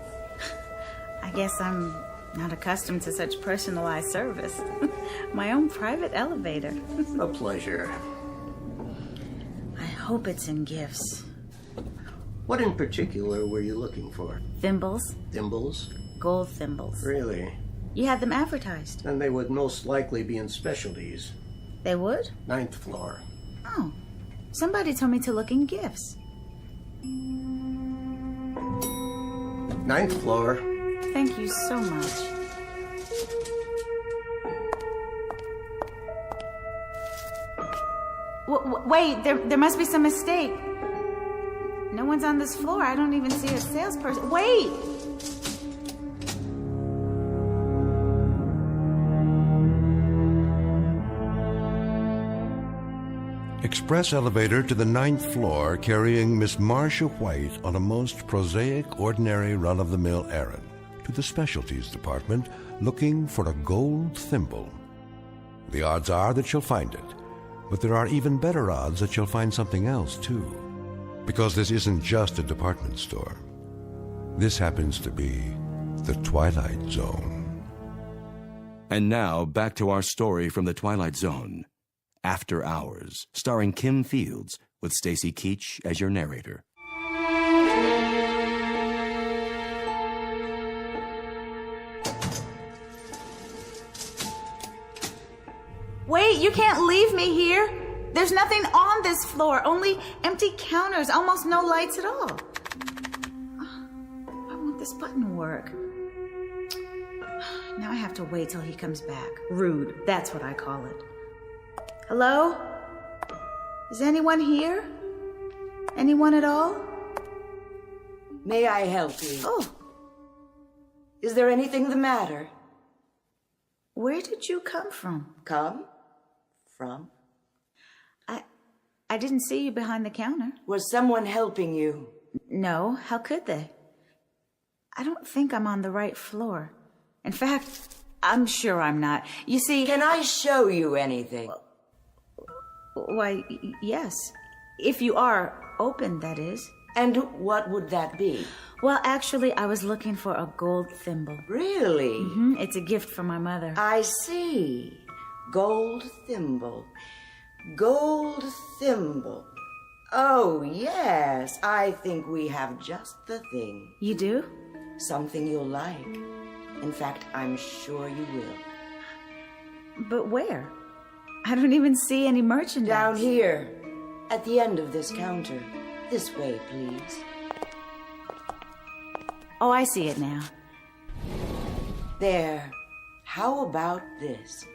I guess I'm not accustomed to such personalized service. My own private elevator. A pleasure. I hope it's in gifts. What in particular were you looking for? Thimbles. Thimbles? Gold thimbles. Really? You had them advertised. Then they would most likely be in specialties. They would? 9th floor. Oh. Somebody told me to look in gifts. 9th floor. Thank you so much. Wait, there must be some mistake. No one's on this floor. I don't even see a salesperson. Wait! Express elevator to the 9th floor carrying Miss Marcia White on a most prosaic, ordinary, run-of-the-mill errand to the specialties department looking for a gold thimble. The odds are that she'll find it, but there are even better odds that she'll find something else, too. Because this isn't just a department store. This happens to be the Twilight Zone. And now, back to our story from the Twilight Zone. After Hours, starring Kim Fields, with Stacy Keach as your narrator. Wait, you can't leave me here. There's nothing on this floor, only empty counters, almost no lights at all. I want this button to work. Now I have to wait till he comes back. Rude, that's what I call it. Hello? Is anyone here? Anyone at all? May I help you? Oh. Is there anything the matter? Where did you come from? Come? From? I didn't see you behind the counter. Was someone helping you? No, how could they? I don't think I'm on the right floor. In fact, I'm sure I'm not. You see... Can I show you anything? Why, yes. If you are open, that is. And what would that be? Well, actually, I was looking for a gold thimble. Really? Mm-hmm. It's a gift from my mother. I see. Gold thimble. Gold thimble. Oh, yes. I think we have just the thing. You do? Something you'll like. In fact, I'm sure you will. But where? I don't even see any merchandise. Down here, at the end of this counter. This way, please. Oh, I see it now. There. How about this?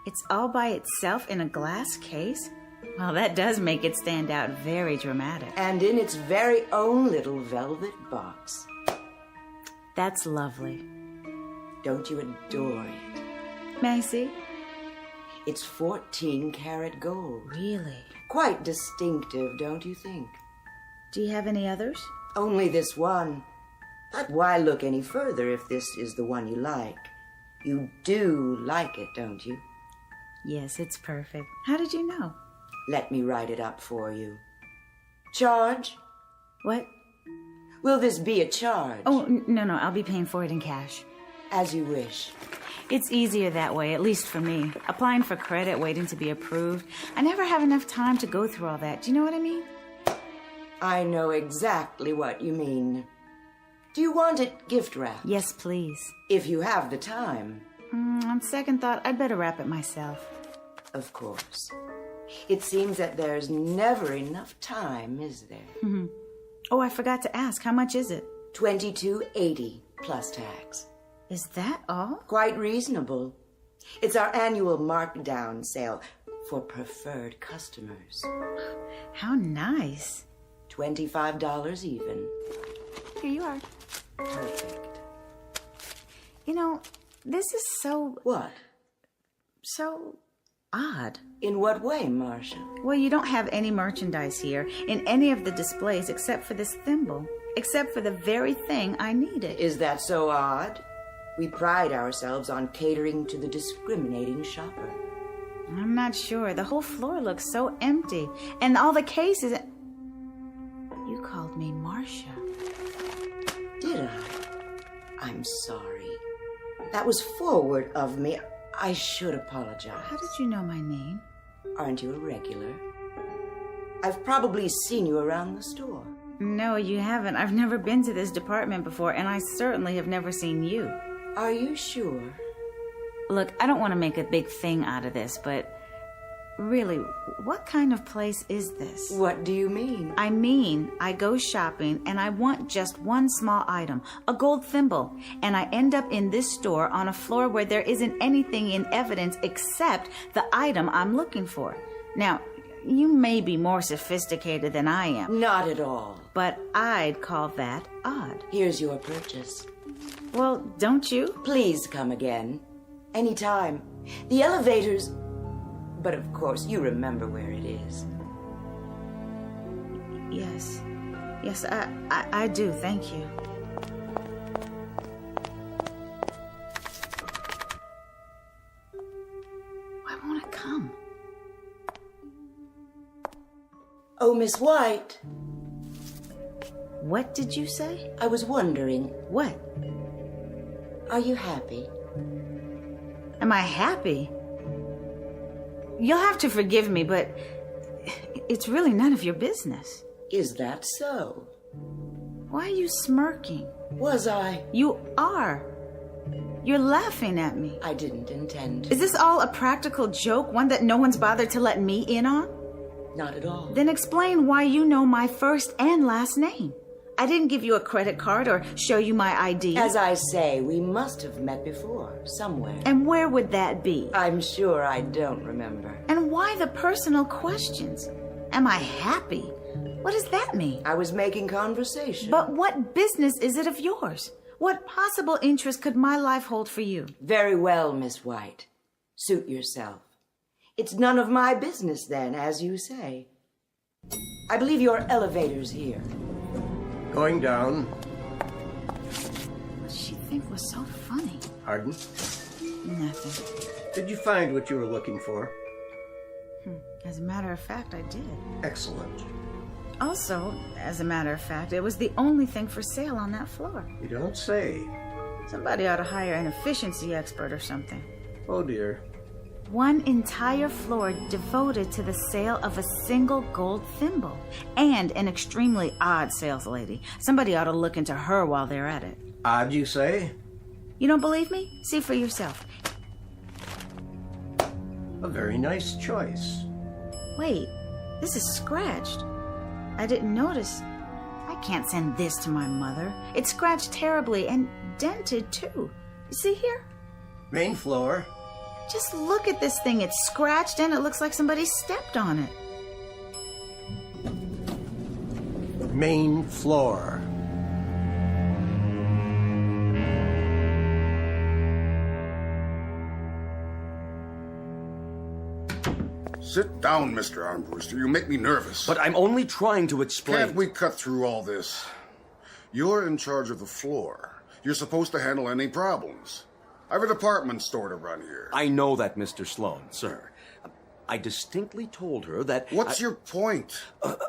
It's all by itself in a glass case? Well, that does make it stand out very dramatic. And in its very own little velvet box. That's lovely. Don't you adore it? May I see? It's 14-karat gold. Really? Quite distinctive, don't you think? Do you have any others? Only this one. But why look any further if this is the one you like? You do like it, don't you? Yes, it's perfect. How did you know? Let me write it up for you. Charge? What? Will this be a charge? Oh, no, I'll be paying for it in cash. As you wish. It's easier that way, at least for me. Applying for credit, waiting to be approved. I never have enough time to go through all that. Do you know what I mean? I know exactly what you mean. Do you want it gift wrapped? Yes, please. If you have the time. On second thought, I'd better wrap it myself. Of course. It seems that there's never enough time, is there? Oh, I forgot to ask. How much is it? $22.80 plus tax. Is that all? Quite reasonable. It's our annual markdown sale for preferred customers. How nice. $25 even. Here you are. Perfect. You know, this is so... What? So odd. In what way, Marcia? Well, you don't have any merchandise here in any of the displays except for this thimble. Except for the very thing I needed. Is that so odd? We pride ourselves on catering to the discriminating shopper. I'm not sure. The whole floor looks so empty. And all the cases... You called me Marcia. Did I? I'm sorry. That was forward of me. I should apologize. How did you know my name? Aren't you a regular? I've probably seen you around the store. No, you haven't. I've never been to this department before, and I certainly have never seen you. Are you sure? Look, I don't want to make a big thing out of this, but really, what kind of place is this? What do you mean? I mean, I go shopping and I want just one small item, a gold thimble, and I end up in this store on a floor where there isn't anything in evidence except the item I'm looking for. Now, you may be more sophisticated than I am. Not at all. But I'd call that odd. Here's your purchase. Well, don't you? Please come again. Anytime. The elevators... But of course, you remember where it is. Yes. Yes, I do. Thank you. Why won't it come? Oh, Miss White. What did you say? I was wondering. What? Are you happy? Am I happy? You'll have to forgive me, but it's really none of your business. Is that so? Why are you smirking? Was I? You are. You're laughing at me. I didn't intend. Is this all a practical joke, one that no one's bothered to let me in on? Not at all. Then explain why you know my first and last name. I didn't give you a credit card or show you my ID. As I say, we must have met before, somewhere. And where would that be? I'm sure I don't remember. And why the personal questions? Am I happy? What does that mean? I was making conversation. But what business is it of yours? What possible interest could my life hold for you? Very well, Miss White. Suit yourself. It's none of my business then, as you say. I believe your elevator's here. Going down. What did she think was so funny? Pardon? Nothing. Did you find what you were looking for? As a matter of fact, I did. Excellent. Also, as a matter of fact, it was the only thing for sale on that floor. You don't say. Somebody ought to hire an efficiency expert or something. Oh, dear. One entire floor devoted to the sale of a single gold thimble. And an extremely odd sales lady. Somebody ought to look into her while they're at it. Odd, you say? You don't believe me? See for yourself. A very nice choice. Wait, this is scratched. I didn't notice. I can't send this to my mother. It's scratched terribly and dented, too. See here? Main floor. Just look at this thing. It's scratched and it looks like somebody stepped on it. Main floor. Sit down, Mr. Armbruster. You make me nervous. But I'm only trying to explain. Can't we cut through all this? You're in charge of the floor. You're supposed to handle any problems. I have a department store to run here. I know that, Mr. Sloan, sir. I distinctly told her that... What's your point?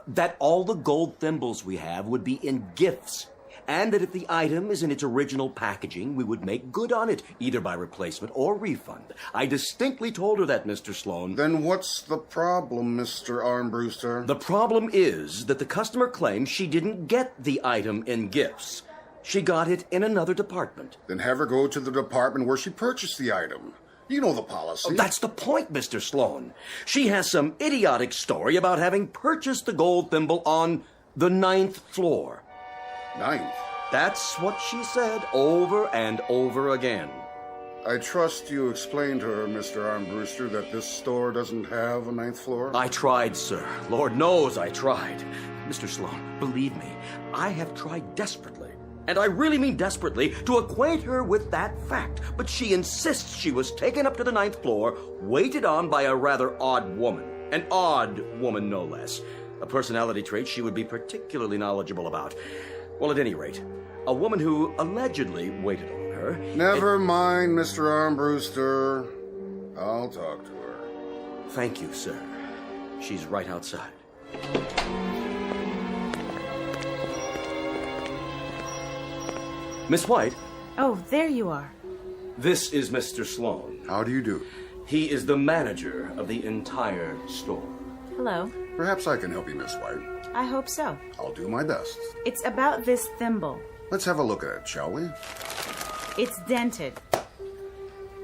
That all the gold thimbles we have would be in gifts. And that if the item is in its original packaging, we would make good on it, either by replacement or refund. I distinctly told her that, Mr. Sloan. Then what's the problem, Mr. Armbruster? The problem is that the customer claims she didn't get the item in gifts. She got it in another department. Then have her go to the department where she purchased the item. You know the policy. That's the point, Mr. Sloan. She has some idiotic story about having purchased the gold thimble on the 9th floor. 9th? That's what she said over and over again. I trust you explained to her, Mr. Armbruster, that this store doesn't have a 9th floor? I tried, sir. Lord knows I tried. Mr. Sloan, believe me, I have tried desperately, and I really mean desperately, to acquaint her with that fact. But she insists she was taken up to the 9th floor, waited on by a rather odd woman. An odd woman, no less. A personality trait she would be particularly knowledgeable about. Well, at any rate, a woman who allegedly waited on her. Never mind, Mr. Armbruster. I'll talk to her. Thank you, sir. She's right outside. Miss White? Oh, there you are. This is Mr. Sloan. How do you do? He is the manager of the entire store. Hello. Perhaps I can help you, Miss White. I hope so. I'll do my best. It's about this thimble. Let's have a look at it, shall we? It's dented.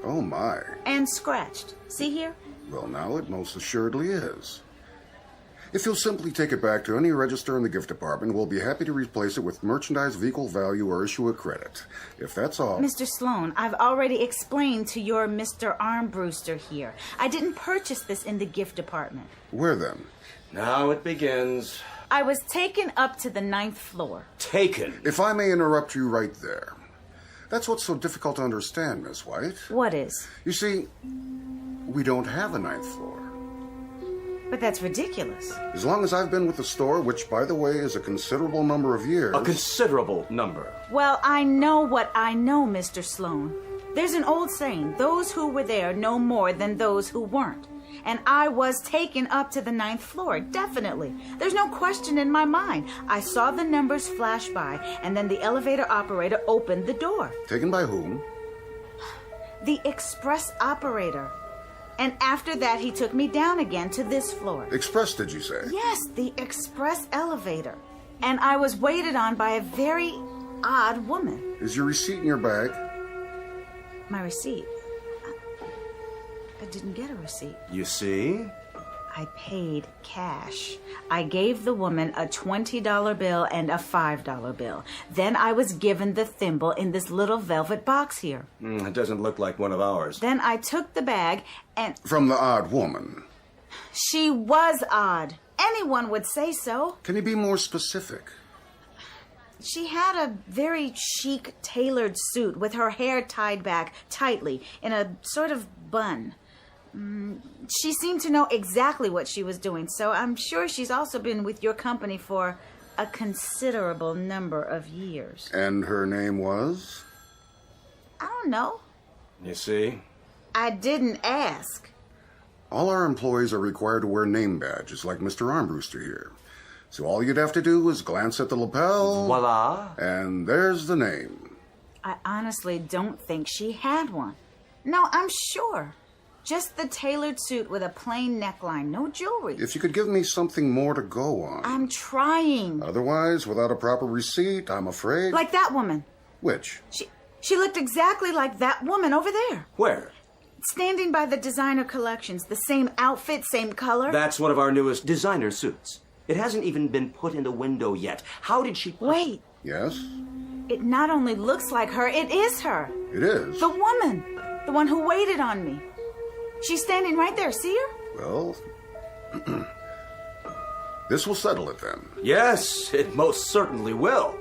Oh, my. And scratched. See here? Well, now it most assuredly is. If you'll simply take it back to any register in the gift department, we'll be happy to replace it with merchandise of equal value or issue a credit. If that's all... Mr. Sloan, I've already explained to your Mr. Armbruster here. I didn't purchase this in the gift department. Where then? Now it begins. I was taken up to the 9th floor. Taken? If I may interrupt you right there. That's what's so difficult to understand, Miss White. What is? You see, we don't have a 9th floor. But that's ridiculous. As long as I've been with the store, which, by the way, is a considerable number of years... A considerable number. Well, I know what I know, Mr. Sloan. There's an old saying, those who were there know more than those who weren't. And I was taken up to the 9th floor, definitely. There's no question in my mind. I saw the numbers flash by, and then the elevator operator opened the door. Taken by whom? The express operator. And after that, he took me down again to this floor. Express, did you say? Yes, the express elevator. And I was waited on by a very odd woman. Is your receipt in your bag? My receipt? I didn't get a receipt. You see? I paid cash. I gave the woman a $20 bill and a $5 bill. Then I was given the thimble in this little velvet box here. It doesn't look like one of ours. Then I took the bag and... From the odd woman. She was odd. Anyone would say so. Can you be more specific? She had a very chic, tailored suit with her hair tied back tightly in a sort of bun. She seemed to know exactly what she was doing, so I'm sure she's also been with your company for a considerable number of years. And her name was? I don't know. You see? I didn't ask. All our employees are required to wear name badges, like Mr. Armbruster here. So all you'd have to do is glance at the lapel. Voila. And there's the name. I honestly don't think she had one. No, I'm sure. Just the tailored suit with a plain neckline, no jewelry. If you could give me something more to go on. I'm trying. Otherwise, without a proper receipt, I'm afraid... Like that woman. Which? She looked exactly like that woman over there. Where? Standing by the designer collections. The same outfit, same color. That's one of our newest designer suits. It hasn't even been put in the window yet. How did she... Wait. Yes? It not only looks like her, it is her. It is? The woman. The one who waited on me. She's standing right there. See her? Well, this will settle it then. Yes, it most certainly will.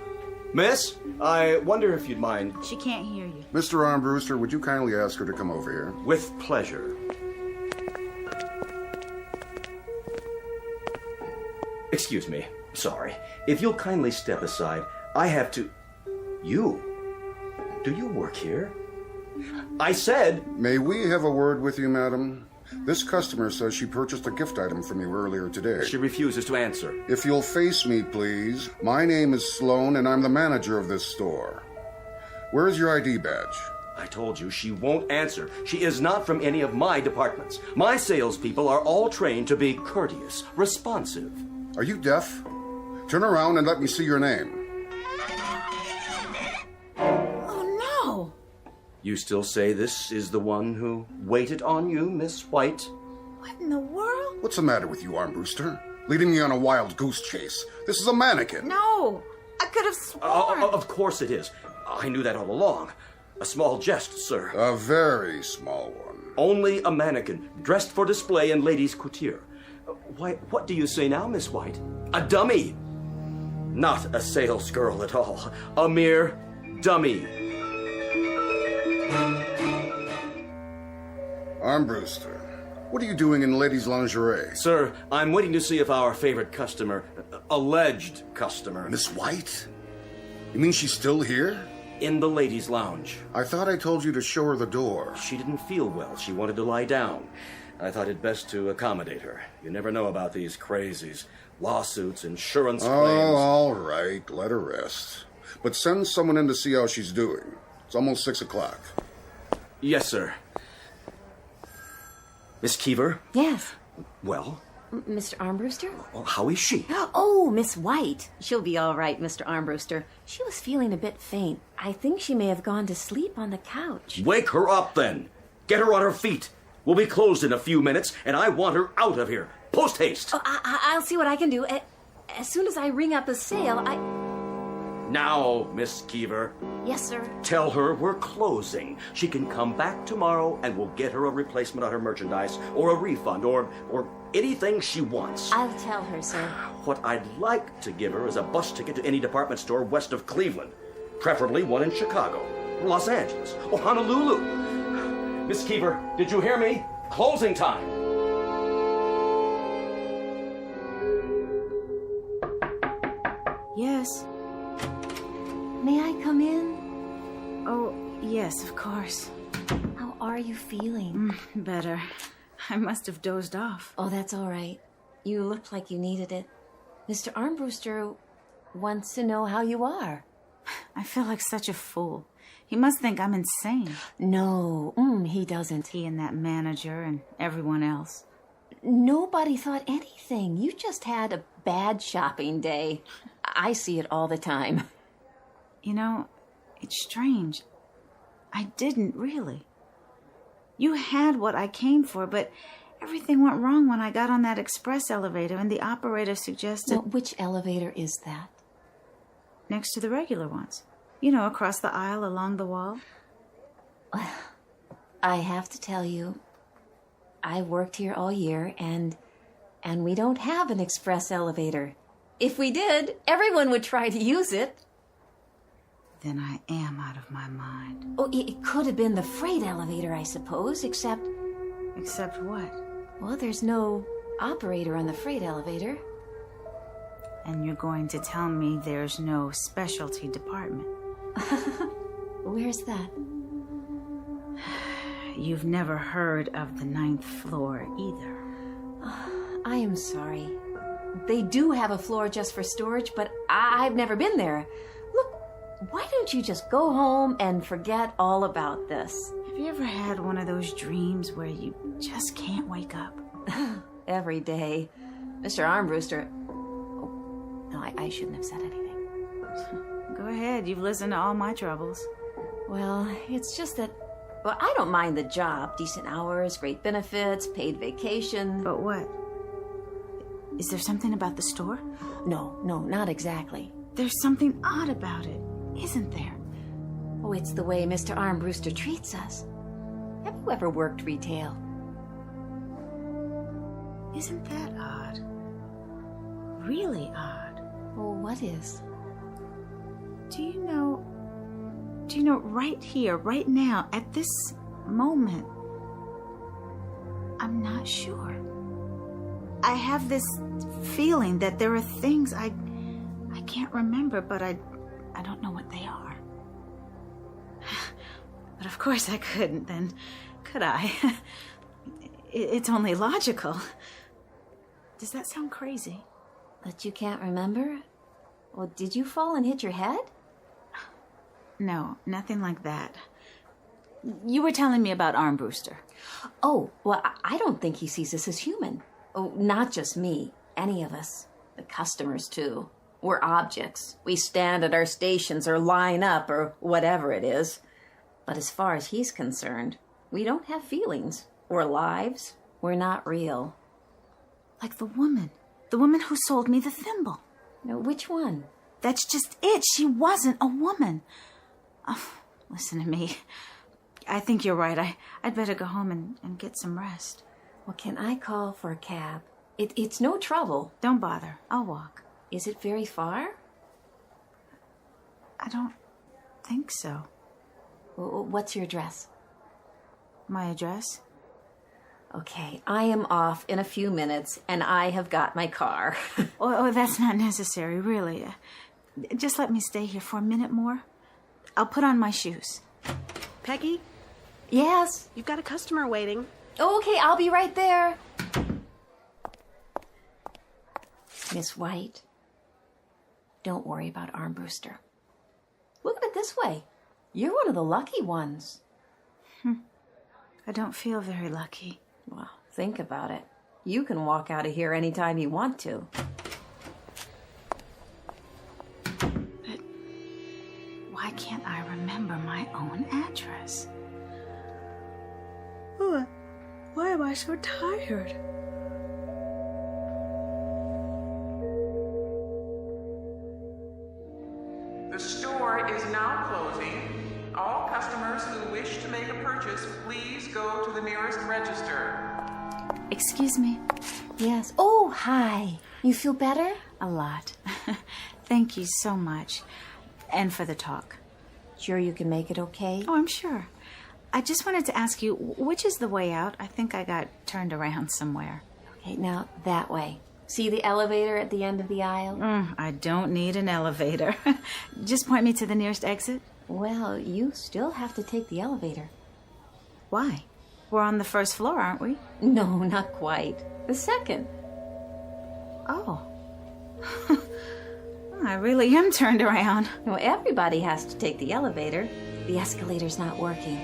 Miss, I wonder if you'd mind... She can't hear you. Mr. Armbruster, would you kindly ask her to come over here? With pleasure. Excuse me. Sorry. If you'll kindly step aside, I have to... You? Do you work here? I said... May we have a word with you, madam? This customer says she purchased a gift item from you earlier today. She refuses to answer. If you'll face me, please. My name is Sloan, and I'm the manager of this store. Where is your ID badge? I told you, she won't answer. She is not from any of my departments. My salespeople are all trained to be courteous, responsive. Are you deaf? Turn around and let me see your name. You still say this is the one who waited on you, Miss White? What in the world? What's the matter with you, Armbruster? Leading me on a wild goose chase. This is a mannequin. No, I could have sworn. Of course it is. I knew that all along. A small jest, sir. A very small one. Only a mannequin, dressed for display in ladies' couture. Why, what do you say now, Miss White? A dummy! Not a sales girl at all. A mere dummy. Armbruster, what are you doing in ladies' lingerie? Sir, I'm waiting to see if our favorite customer, alleged customer... Miss White? You mean she's still here? In the ladies' lounge. I thought I told you to show her the door. She didn't feel well. She wanted to lie down. I thought it best to accommodate her. You never know about these crazies. Lawsuits, insurance claims... Oh, all right. Let her rest. But send someone in to see how she's doing. It's almost 6 o'clock. Yes, sir. Miss Keever? Yes. Well? Mr. Armbruster? Well, how is she? Oh, Miss White. She'll be all right, Mr. Armbruster. She was feeling a bit faint. I think she may have gone to sleep on the couch. Wake her up, then. Get her on her feet. We'll be closed in a few minutes, and I want her out of here. Post haste. Oh, I'll see what I can do. As soon as I ring up a sale, Now, Miss Keever. Yes, sir. Tell her we're closing. She can come back tomorrow, and we'll get her a replacement on her merchandise, or a refund, or anything she wants. I'll tell her, sir. What I'd like to give her is a bus ticket to any department store west of Cleveland. Preferably one in Chicago, Los Angeles, or Honolulu. Miss Keever, did you hear me? Closing time. Yes. May I come in? Oh, yes, of course. How are you feeling? Better. I must have dozed off. Oh, that's all right. You looked like you needed it. Mr. Armbruster wants to know how you are. I feel like such a fool. He must think I'm insane. No, he doesn't. He and that manager and everyone else. Nobody thought anything. You just had a bad shopping day. I see it all the time. You know, it's strange. I didn't really. You had what I came for, but everything went wrong when I got on that express elevator and the operator suggested... Well, which elevator is that? Next to the regular ones. You know, across the aisle along the wall. I have to tell you, I worked here all year, and we don't have an express elevator. If we did, everyone would try to use it. Then I am out of my mind. Oh, it could have been the freight elevator, I suppose, except... Except what? Well, there's no operator on the freight elevator. And you're going to tell me there's no specialty department? Where's that? You've never heard of the 9th floor either. I am sorry. They do have a floor just for storage, but I've never been there. Look, why don't you just go home and forget all about this? Have you ever had one of those dreams where you just can't wake up? Every day. Mr. Armbruster... Oh, no, I shouldn't have said anything. Go ahead, you've listened to all my troubles. Well, it's just that... Well, I don't mind the job. Decent hours, great benefits, paid vacation. But what? Is there something about the store? No, not exactly. There's something odd about it, isn't there? Oh, it's the way Mr. Armbruster treats us. Have you ever worked retail? Isn't that odd? Really odd. Well, what is? Do you know, right here, right now, at this moment, I'm not sure. I have this feeling that there are things I can't remember, but I don't know what they are. But of course I couldn't then, could I? It's only logical. Does that sound crazy? That you can't remember? Well, did you fall and hit your head? No, nothing like that. You were telling me about Armbruster. Oh, well, I don't think he sees us as human. Oh, not just me. Any of us. The customers, too. We're objects. We stand at our stations or line up or whatever it is. But as far as he's concerned, we don't have feelings or lives. We're not real. Like the woman who sold me the thimble. No, which one? That's just it. She wasn't a woman. Oh, listen to me. I think you're right. I'd better go home and get some rest. Well, can I call for a cab? It's no trouble. Don't bother. I'll walk. Is it very far? I don't think so. What's your address? My address? Okay, I am off in a few minutes, and I have got my car. Oh, that's not necessary, really. Just let me stay here for a minute more. I'll put on my shoes. Peggy? Yes? You've got a customer waiting. Oh, okay, I'll be right there. Miss White, don't worry about Armbruster. Look at it this way. You're one of the lucky ones. I don't feel very lucky. Well, think about it. You can walk out of here anytime you want to. But why can't I remember my own address? Oh, why am I so tired? The store is now closing. All customers who wish to make a purchase, please go to the nearest register. Excuse me? Yes. Oh, hi. You feel better? A lot. Thank you so much. And for the talk. Sure you can make it okay? Oh, I'm sure. I just wanted to ask you, which is the way out? I think I got turned around somewhere. Okay, now that way. See the elevator at the end of the aisle? I don't need an elevator. Just point me to the nearest exit. Well, you still have to take the elevator. Why? We're on the first floor, aren't we? No, not quite. The second. Oh. I really am turned around. Well, everybody has to take the elevator. The escalator's not working.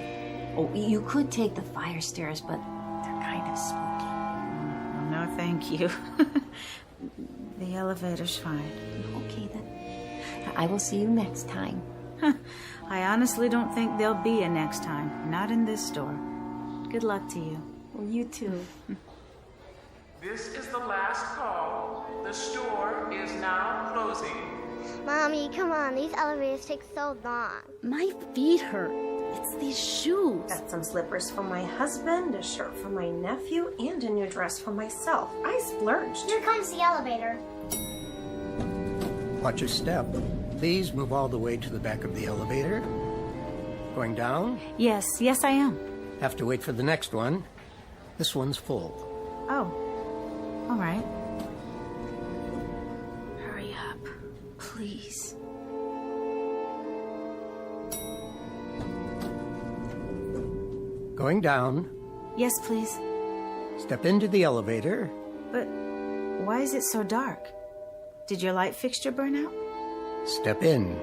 Oh, you could take the fire stairs, but they're kind of spooky. No, thank you. The elevator's fine. Okay, then. I will see you next time. I honestly don't think there'll be a next time. Not in this store. Good luck to you. Well, you too. This is the last call. The store is now closing. Mommy, come on. These elevators take so long. My feet hurt. It's these shoes. Got some slippers for my husband, a shirt for my nephew, and a new dress for myself. I splurged. Here comes the elevator. Watch your step. Please move all the way to the back of the elevator. Going down? Yes, I am. Have to wait for the next one. This one's full. Oh, all right. Hurry up, please. Going down. Yes, please. Step into the elevator. But why is it so dark? Did your light fixture burn out? Step in.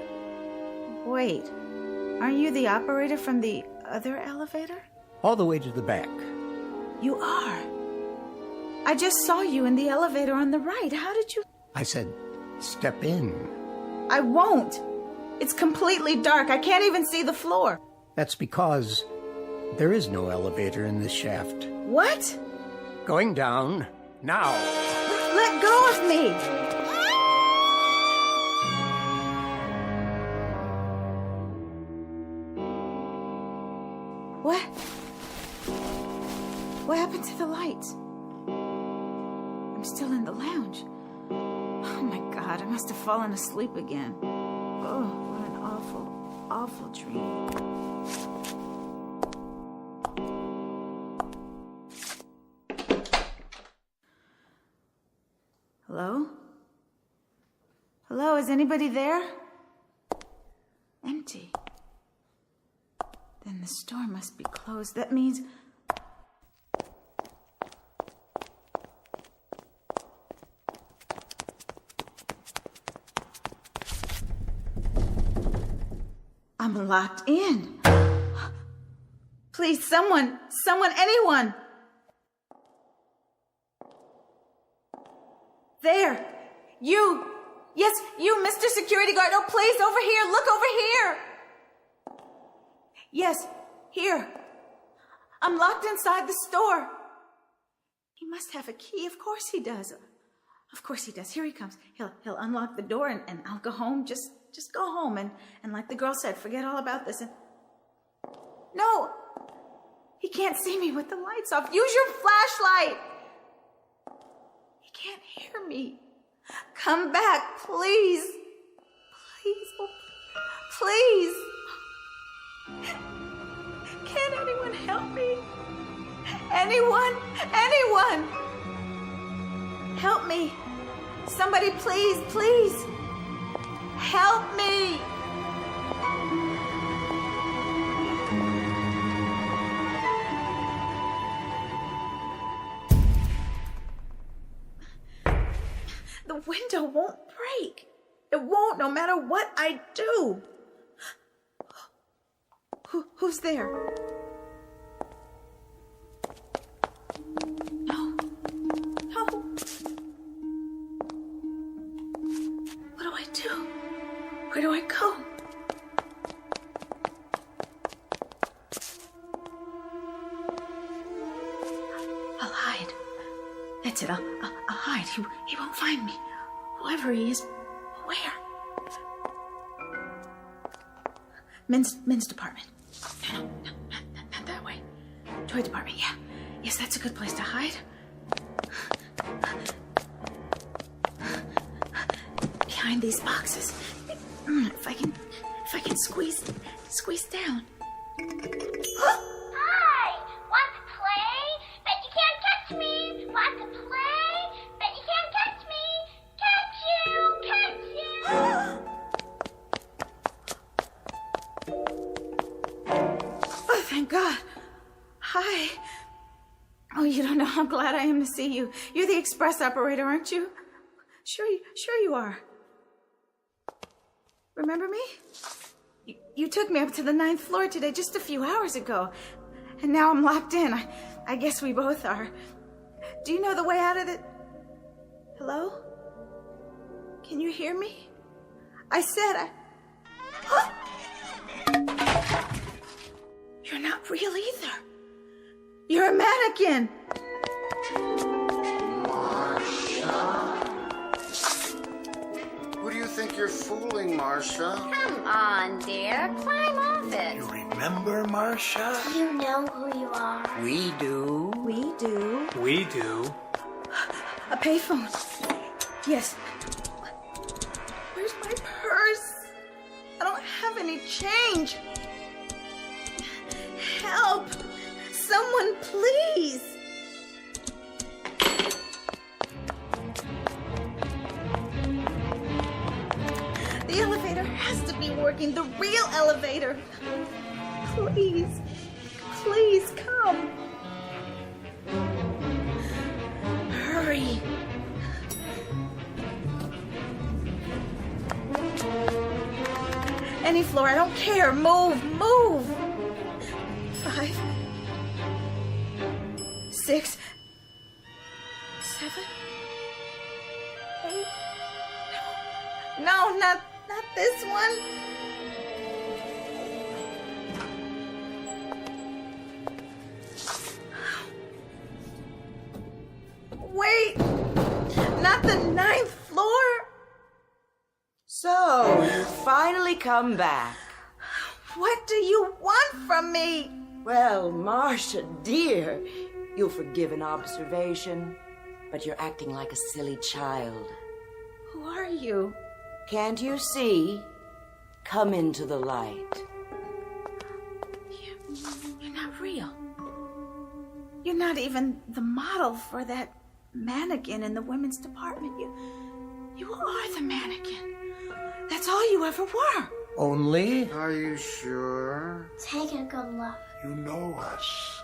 Wait, aren't you the operator from the other elevator? All the way to the back. You are. I just saw you in the elevator on the right. How did you... I said, step in. I won't. It's completely dark. I can't even see the floor. That's because there is no elevator in this shaft. What? Going down now. Let go of me. What? What happened to the lights? I'm still in the lounge. Oh my God, I must have fallen asleep again. Oh, what an awful, awful dream. Hello? Hello, is anybody there? Empty. Then the store must be closed. That means... I'm locked in. Please, someone, anyone. There. You. Yes, you, Mr. Security Guard. Oh, please, over here. Look over here. Yes, here. I'm locked inside the store. He must have a key. Of course he does. Of course he does. Here he comes. He'll unlock the door and I'll go home. Just go home and like the girl said, forget all about this. And no, he can't see me with the lights off. Use your flashlight. He can't hear me. Come back, please. Please, oh, please. Can't anyone help me? Anyone? Help me. Somebody, please, please. Help me. The window won't break. It won't, no matter what I do. Who's there? No. What do I do? Where do I go? I'll hide. That's it. I'll hide. He won't find me. Whoever he is, where? Men's department. No, not that way. Toy department, yeah. Yes, that's a good place to hide. Behind these boxes. If I can squeeze down. Hi! Want to play? Bet you can't catch me! Want to play? Bet you can't catch me! Catch you! Oh, thank God. Hi. Oh, you don't know how glad I am to see you. You're the express operator, aren't you? Sure you are. Remember me? You took me up to the 9th floor today just a few hours ago. And now I'm locked in. I guess we both are. Do you know the way out of the... Hello? Can you hear me? I said You're not real either. You're a mannequin. Who do you think you're fooling, Marcia? Come on, dear. Climb off it. You remember, Marcia? You know who you are. We do. We do. We do. A payphone. Yes. Where's my purse? I don't have any change. Help! Someone, please! The elevator has to be working. The real elevator. Please. Please come. Hurry. Any floor, I don't care. Move. 5, 6, 7, 8. No, not this one. Wait, not the 9th floor. So, you finally come back. What do you want from me? Well, Marcia, dear, you'll forgive an observation, but you're acting like a silly child. Who are you? Can't you see? Come into the light. You're not real. You're not even the model for that mannequin in the women's department. You are the mannequin. That's all you ever were. Only? Are you sure? Take a good look. You know us.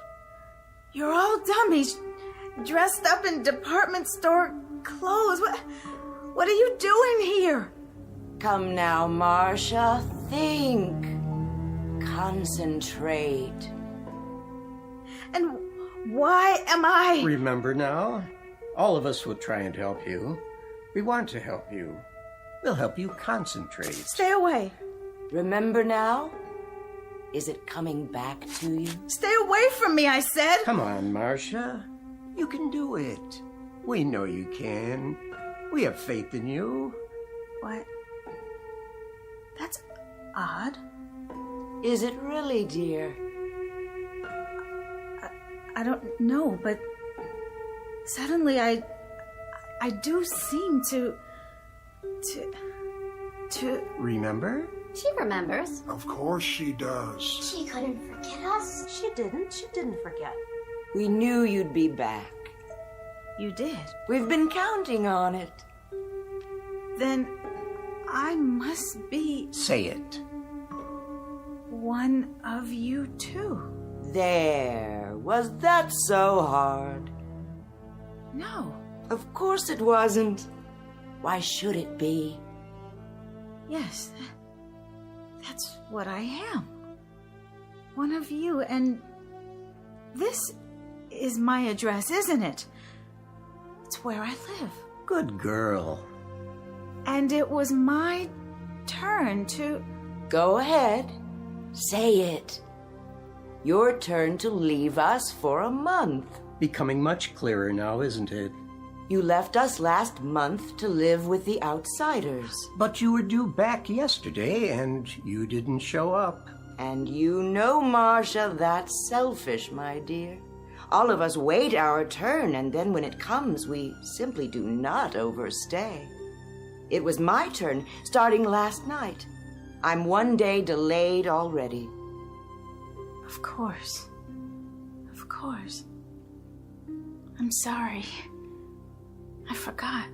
You're all dummies, dressed up in department store clothes. What are you doing here? Come now, Marcia. Think. Concentrate. And why am I... Remember now? All of us will try and help you. We want to help you. We'll help you concentrate. Stay away. Remember now? Is it coming back to you? Stay away from me, I said. Come on, Marcia. You can do it. We know you can. We have faith in you. What? That's odd. Is it really, dear? I don't know, but suddenly I do seem to Remember? She remembers. Of course she does. She couldn't forget us. She didn't forget. We knew you'd be back. You did? We've been counting on it. Then I must be Say it. one of you too. There. Was that so hard? No. Of course it wasn't. Why should it be? Yes. That's what I am. One of you, and this is my address, isn't it? It's where I live. Good girl. And it was my turn to... Go ahead. Say it. Your turn to leave us for a month. Becoming much clearer now, isn't it? You left us last month to live with the outsiders. But you were due back yesterday, and you didn't show up. And you know, Marcia, that's selfish, my dear. All of us wait our turn, and then when it comes, we simply do not overstay. It was my turn, starting last night. I'm one day delayed already. Of course. Of course. I'm sorry. I forgot.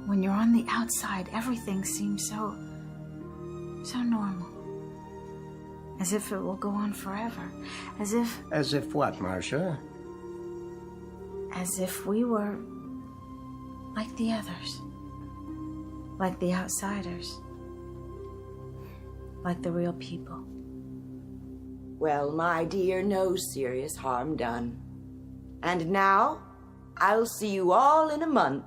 When you're on the outside, everything seems so normal. As if it will go on forever. As if... As if what, Marcia? As if we were like the others. Like the outsiders. Like the real people. Well, my dear, no serious harm done. And now, I'll see you all in a month.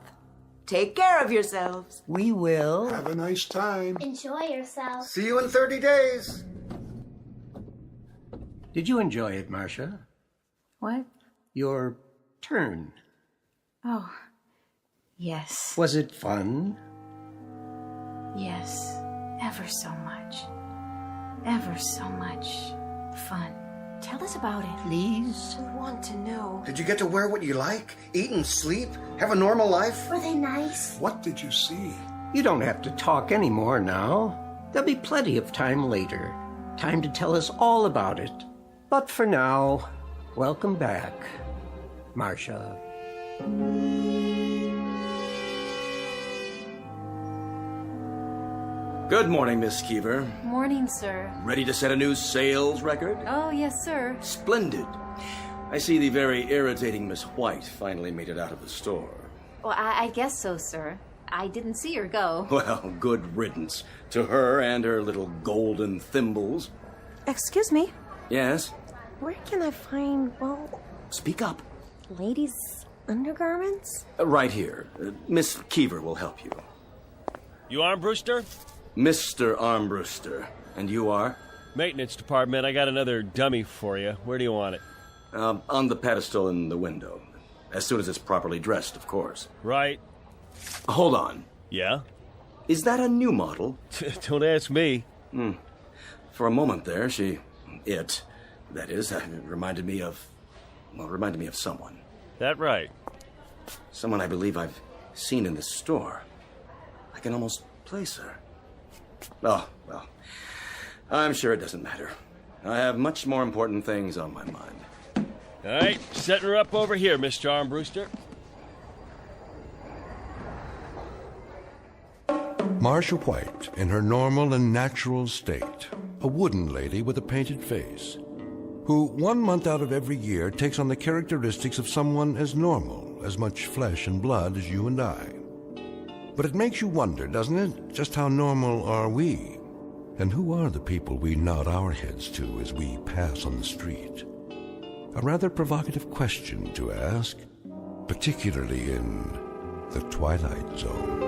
Take care of yourselves. We will. Have a nice time. Enjoy yourself. See you in 30 days. Did you enjoy it, Marcia? What? Your turn. Oh, yes. Was it fun? Yes. Ever so much. Ever so much fun. Tell us about it. Please? I want to know. Did you get to wear what you like? Eat and sleep? Have a normal life? Were they nice? What did you see? You don't have to talk anymore now. There'll be plenty of time later. Time to tell us all about it. But for now, welcome back, Marcia. Good morning, Miss Keever. Morning, sir. Ready to set a new sales record? Oh, yes, sir. Splendid. I see the very irritating Miss White finally made it out of the store. Well, I guess so, sir. I didn't see her go. Well, good riddance to her and her little golden thimbles. Excuse me. Yes? Where can I find, well... Speak up. Ladies' undergarments? Right here. Miss Keever will help you. You Armbruster? Mr. Armbruster. And you are? Maintenance department. I got another dummy for you. Where do you want it? On the pedestal in the window. As soon as it's properly dressed, of course. Right. Hold on. Yeah? Is that a new model? Don't ask me. For a moment there, that is, reminded me of someone. That right? Someone I believe I've seen in the store. I can almost place her. Oh, well, I'm sure it doesn't matter. I have much more important things on my mind. All right, setting her up over here, Mr. Armbruster. Marcia White, in her normal and natural state, a wooden lady with a painted face, who 1 month out of every year takes on the characteristics of someone as normal, as much flesh and blood as you and I. But it makes you wonder, doesn't it? Just how normal are we? And who are the people we nod our heads to as we pass on the street? A rather provocative question to ask, particularly in the Twilight Zone.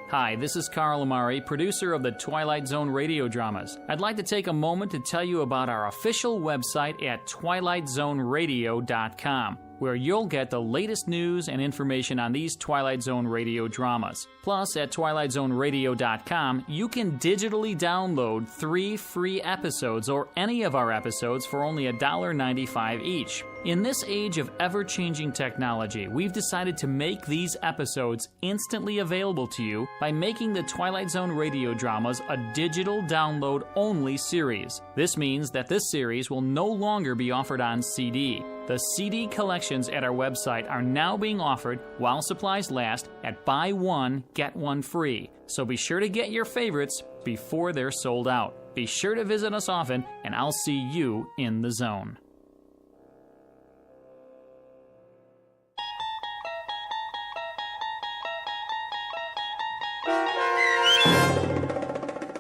Hi, this is Carl Amari, producer of the Twilight Zone Radio Dramas. I'd like to take a moment to tell you about our official website at twilightzoneradio.com, where you'll get the latest news and information on these Twilight Zone radio dramas. Plus, at twilightzoneradio.com, you can digitally download 3 free episodes or any of our episodes for only $1.95 each. In this age of ever-changing technology, we've decided to make these episodes instantly available to you by making the Twilight Zone radio dramas a digital download-only series. This means that this series will no longer be offered on CD. The CD collections at our website are now being offered while supplies last at buy one, get one free. So be sure to get your favorites before they're sold out. Be sure to visit us often, and I'll see you in the zone.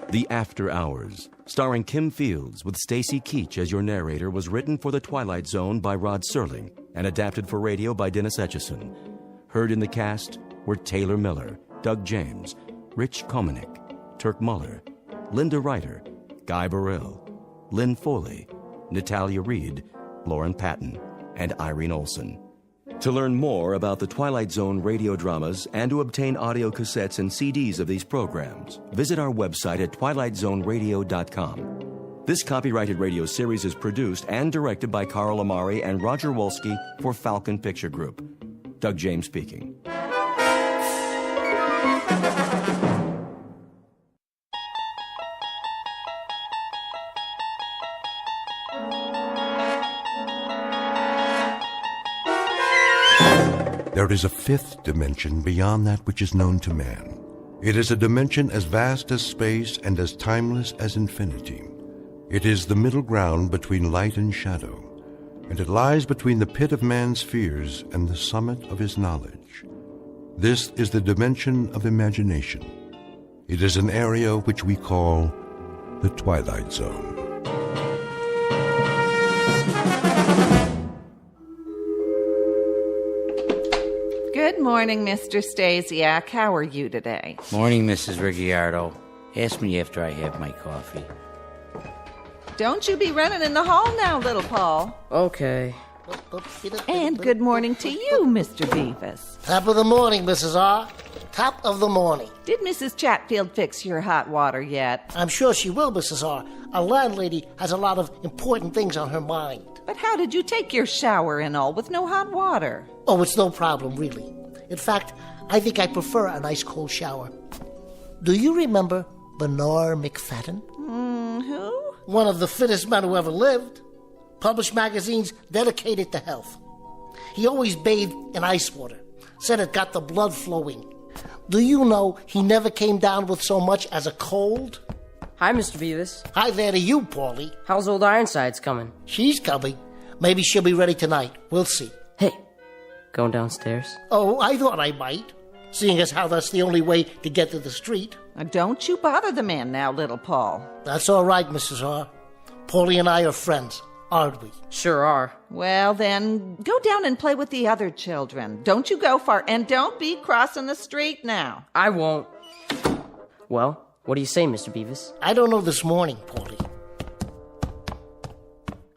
The After Hours, starring Kim Fields with Stacy Keach as your narrator, was written for The Twilight Zone by Rod Serling and adapted for radio by Dennis Etchison. Heard in the cast were Taylor Miller, Doug James, Rich Komanek, Turk Muller, Linda Ryder, Guy Burrell, Lynn Foley, Natalia Reed, Lauren Patton, and Irene Olson. To learn more about the Twilight Zone radio dramas and to obtain audio cassettes and CDs of these programs, visit our website at twilightzoneradio.com. This copyrighted radio series is produced and directed by Carl Amari and Roger Wolski for Falcon Picture Group. Doug James speaking. There is a fifth dimension beyond that which is known to man. It is a dimension as vast as space and as timeless as infinity. It is the middle ground between light and shadow, and it lies between the pit of man's fears and the summit of his knowledge. This is the dimension of imagination. It is an area which we call the Twilight Zone. Good morning, Mr. Stasiak. How are you today? Morning, Mrs. Ricciardo. Ask me after I have my coffee. Don't you be running in the hall now, little Paul. Okay. And good morning to you, Mr. Bevis. Top of the morning, Mrs. R. Top of the morning. Did Mrs. Chatfield fix your hot water yet? I'm sure she will, Mrs. R. Our landlady has a lot of important things on her mind. But how did you take your shower and all with no hot water? Oh, it's no problem, really. In fact, I think I prefer a nice cold shower. Do you remember Bernard McFadden? Who? One of the fittest men who ever lived. Published magazines dedicated to health. He always bathed in ice water. Said it got the blood flowing. Do you know he never came down with so much as a cold? Hi, Mr. Bevis. Hi there to you, Paulie. How's old Ironsides coming? She's coming. Maybe she'll be ready tonight. We'll see. Hey, going downstairs? Oh, I thought I might, seeing as how that's the only way to get to the street. Don't you bother the man now, little Paul. That's all right, Mrs. R. Paulie and I are friends, aren't we? Sure are. Well, then, go down and play with the other children. Don't you go far, and don't be crossing the street now. I won't. Well, what do you say, Mr. Bevis? I don't know this morning, Paulie.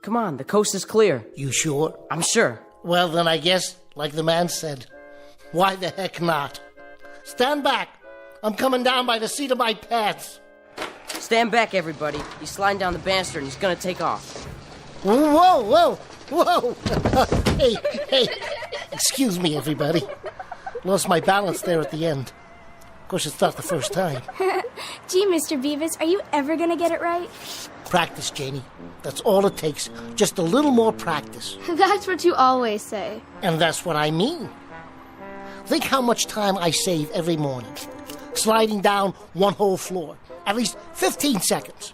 Come on, the coast is clear. You sure? I'm sure. Well, then I guess, like the man said, why the heck not? Stand back. I'm coming down by the seat of my pants. Stand back, everybody. He's sliding down the banister and he's gonna take off. Whoa, whoa, whoa. Hey. Excuse me, everybody. Lost my balance there at the end. Of course, it's not the first time. Gee, Mr. Bevis, are you ever gonna get it right? Practice, Janie. That's all it takes. Just a little more practice. That's what you always say. And that's what I mean. Think how much time I save every morning. Sliding down one whole floor. At least 15 seconds.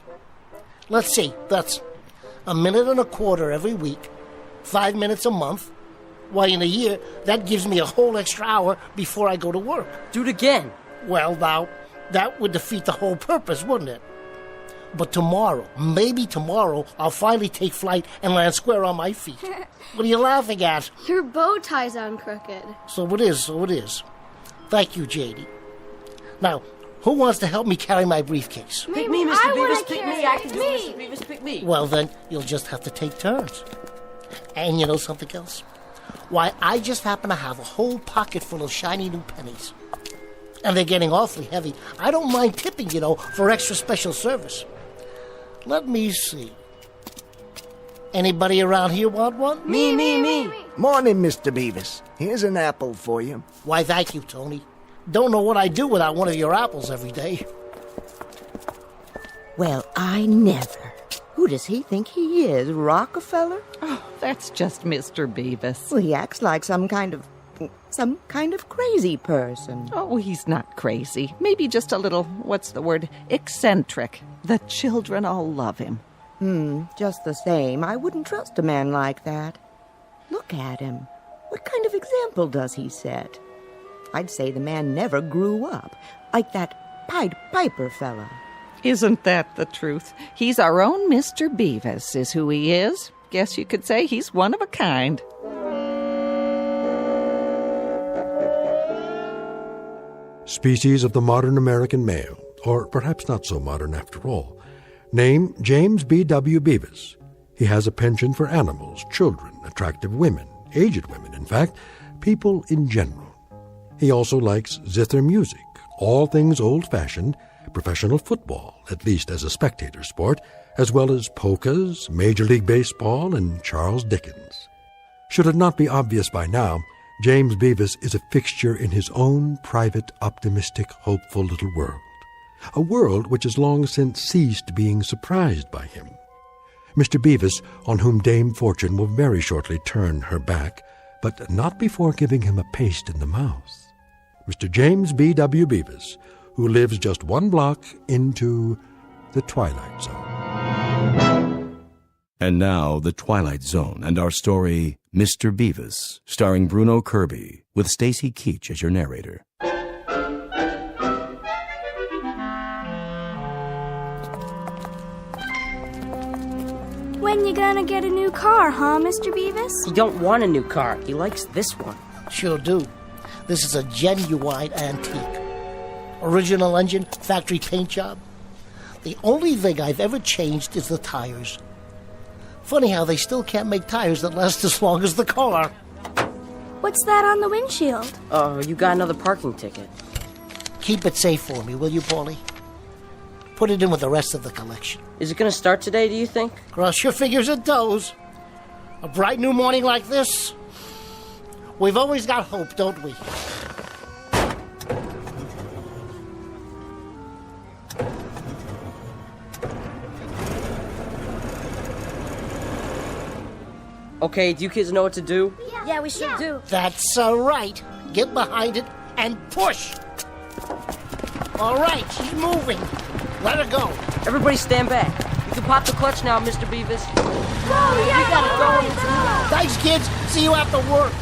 Let's see, that's a minute and a quarter every week. 5 minutes a month. Why, in a year, that gives me a whole extra hour before I go to work. Do it again. Well, now, that would defeat the whole purpose, wouldn't it? But tomorrow, maybe tomorrow, I'll finally take flight and land square on my feet. What are you laughing at? Your bow tie's on crooked. So it is. Thank you, Janie. Now, who wants to help me carry my briefcase? Pick me, Mr. Beavis. Pick me. I can do it, Mr. Beavis. Pick me. Well, then, you'll just have to take turns. And you know something else? Why, I just happen to have a whole pocket full of shiny new pennies. And they're getting awfully heavy. I don't mind tipping, for extra special service. Let me see. Anybody around here want one? Me. Morning, Mr. Beavis. Here's an apple for you. Why, thank you, Tony. Don't know what I'd do without one of your apples every day. Well, I never. Who does he think he is, Rockefeller? Oh, that's just Mr. Beavis. Well, he acts like some kind of crazy person. Oh, he's not crazy. Maybe just a little, eccentric. The children all love him. Just the same, I wouldn't trust a man like that. Look at him. What kind of example does he set? I'd say the man never grew up, like that Pied Piper fella. Isn't that the truth? He's our own Mr. Beavis, is who he is. Guess you could say he's one of a kind. Species of the modern American male, or perhaps not so modern after all. Name, James B.W. Bevis. He has a penchant for animals, children, attractive women, aged women, in fact, people in general. He also likes zither music, all things old-fashioned, professional football, at least as a spectator sport, as well as polkas, Major League Baseball, and Charles Dickens. Should it not be obvious by now, James Bevis is a fixture in his own private, optimistic, hopeful little world. A world which has long since ceased being surprised by him. Mr. Bevis, on whom Dame Fortune will very shortly turn her back, but not before giving him a paste in the mouth. Mr. James B.W. Bevis, who lives just one block into the Twilight Zone. And now, The Twilight Zone and our story, Mr. Bevis, starring Bruno Kirby, with Stacy Keach as your narrator. When you gonna get a new car, huh, Mr. Beavis? He don't want a new car. He likes this one. Sure do. This is a genuine antique. Original engine, factory paint job. The only thing I've ever changed is the tires. Funny how they still can't make tires that last as long as the car. What's that on the windshield? Oh, you got another parking ticket. Keep it safe for me, will you, Paulie? Put it in with the rest of the collection. Is it gonna start today, do you think? Cross your fingers and toes. A bright new morning like this. We've always got hope, don't we? Okay, do you kids know what to do? Yeah, we sure do. That's right. Get behind it and push. All right, she's moving. Let her go. Everybody stand back. You can pop the clutch now, Mr. Beavis. Whoa, yeah, we gotta go. Thanks, kids. See you after work.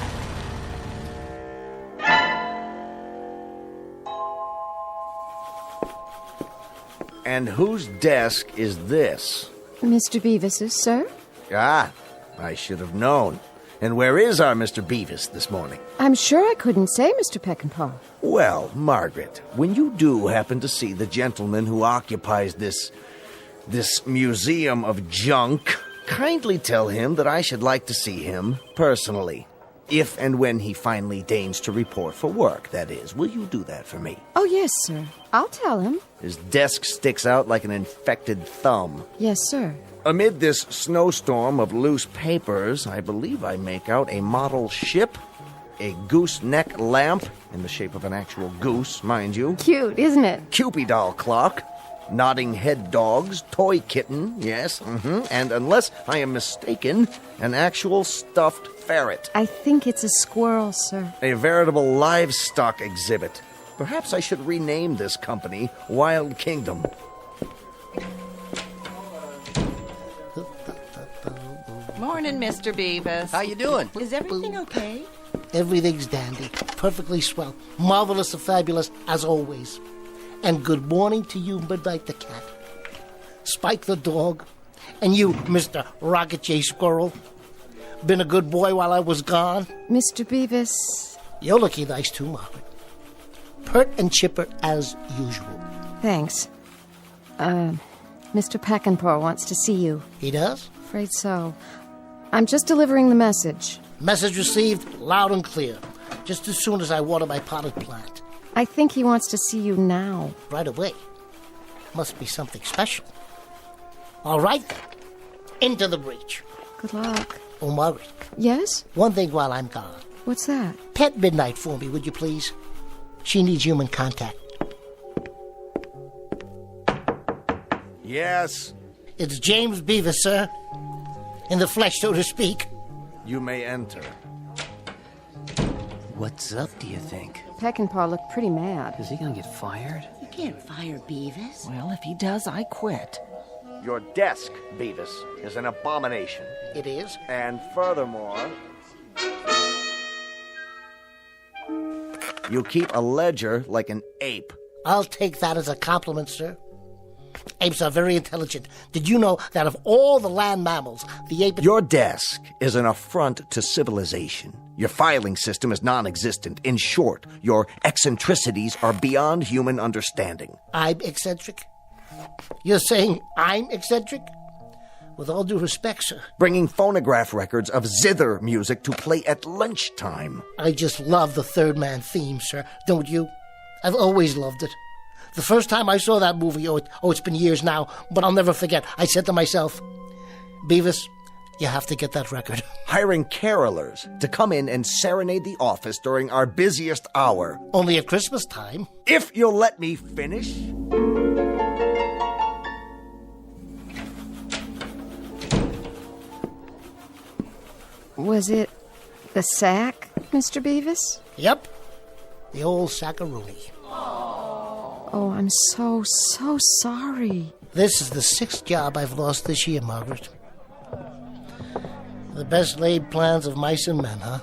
And whose desk is this? Mr. Bevis's, sir? Ah, I should have known. And where is our Mr. Bevis this morning? I'm sure I couldn't say, Mr. Peckinpah. Well, Margaret, when you do happen to see the gentleman who occupies this museum of junk, kindly tell him that I should like to see him personally. If and when he finally deigns to report for work, that is. Will you do that for me? Oh, yes, sir. I'll tell him. His desk sticks out like an infected thumb. Yes, sir. Amid this snowstorm of loose papers, I believe I make out a model ship, a gooseneck lamp, in the shape of an actual goose, mind you. Cute, isn't it? Cupid doll clock, nodding head dogs, toy kitten, yes, and unless I am mistaken, an actual stuffed ferret. I think it's a squirrel, sir. A veritable livestock exhibit. Perhaps I should rename this company Wild Kingdom. Morning, Mr. Beavis. How you doing? Is everything okay? Everything's dandy. Perfectly swell. Marvelous and fabulous, as always. And good morning to you, Midnight the cat. Spike the dog. And you, Mr. Rocket J. Squirrel. Been a good boy while I was gone? Mr. Beavis. You're looking nice too, Margaret. Pert and chipper as usual. Thanks. Mr. Peckinpah wants to see you. He does? Afraid so. I'm just delivering the message. Message received, loud and clear. Just as soon as I water my potted plant. I think he wants to see you now. Right away. Must be something special. All right, then. Into the breach. Good luck. Oh, Margaret. Yes? One thing while I'm gone. What's that? Pet Midnight for me, would you please? She needs human contact. Yes? It's James Bevis, sir. In the flesh, so to speak. You may enter. What's up, do you think? Peckinpah looked pretty mad. Is he gonna get fired? You can't fire Bevis. Well, if he does, I quit. Your desk, Bevis, is an abomination. It is? And furthermore, you keep a ledger like an ape. I'll take that as a compliment, sir. Apes are very intelligent. Did you know that of all the land mammals, the ape... Your desk is an affront to civilization. Your filing system is non-existent. In short, your eccentricities are beyond human understanding. I'm eccentric? You're saying I'm eccentric? With all due respect, sir. Bringing phonograph records of zither music to play at lunchtime. I just love the Third Man theme, sir. Don't you? I've always loved it. The first time I saw that movie, it's been years now, but I'll never forget. I said to myself, Bevis, you have to get that record. Hiring carolers to come in and serenade the office during our busiest hour. Only at Christmas time. If you'll let me finish. Was it the sack, Mr. Bevis? Yep. The old sackaroonie. Oh, I'm so sorry. This is the 6th job I've lost this year, Margaret. The best laid plans of mice and men, huh?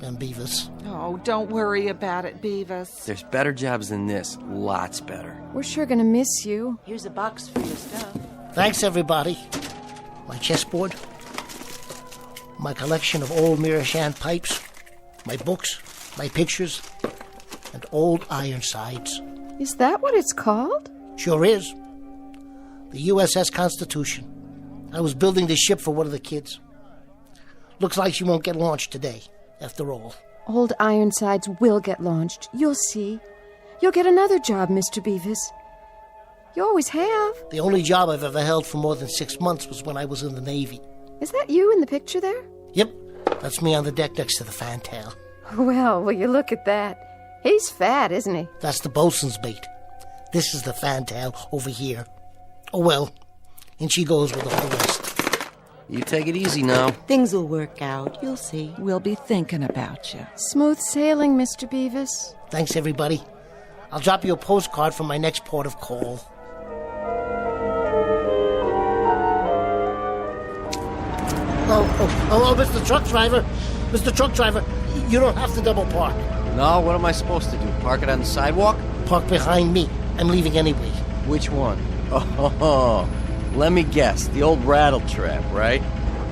And Bevis. Oh, don't worry about it, Bevis. There's better jobs than this. Lots better. We're sure gonna miss you. Here's a box for your stuff. Thanks, everybody. My chessboard. My collection of old Mirashan pipes. My books. My pictures. And old Ironsides. Is that what it's called? Sure is. The USS Constitution. I was building this ship for one of the kids. Looks like she won't get launched today, after all. Old Ironsides will get launched. You'll see. You'll get another job, Mr. Bevis. You always have. The only job I've ever held for more than 6 months was when I was in the Navy. Is that you in the picture there? Yep. That's me on the deck next to the fantail. Well, will you look at that? He's fat, isn't he? That's the bosun's mate. This is the fantail over here. Oh, well. And she goes with all the rest. You take it easy now. Things will work out. You'll see. We'll be thinking about you. Smooth sailing, Mr. Bevis. Thanks, everybody. I'll drop you a postcard from my next port of call. Oh, Mr. Truck Driver. Mr. Truck Driver, you don't have to double park. No, what am I supposed to do? Park it on the sidewalk? Park behind me. I'm leaving anyway. Which one? Oh, let me guess. The old rattle trap, right?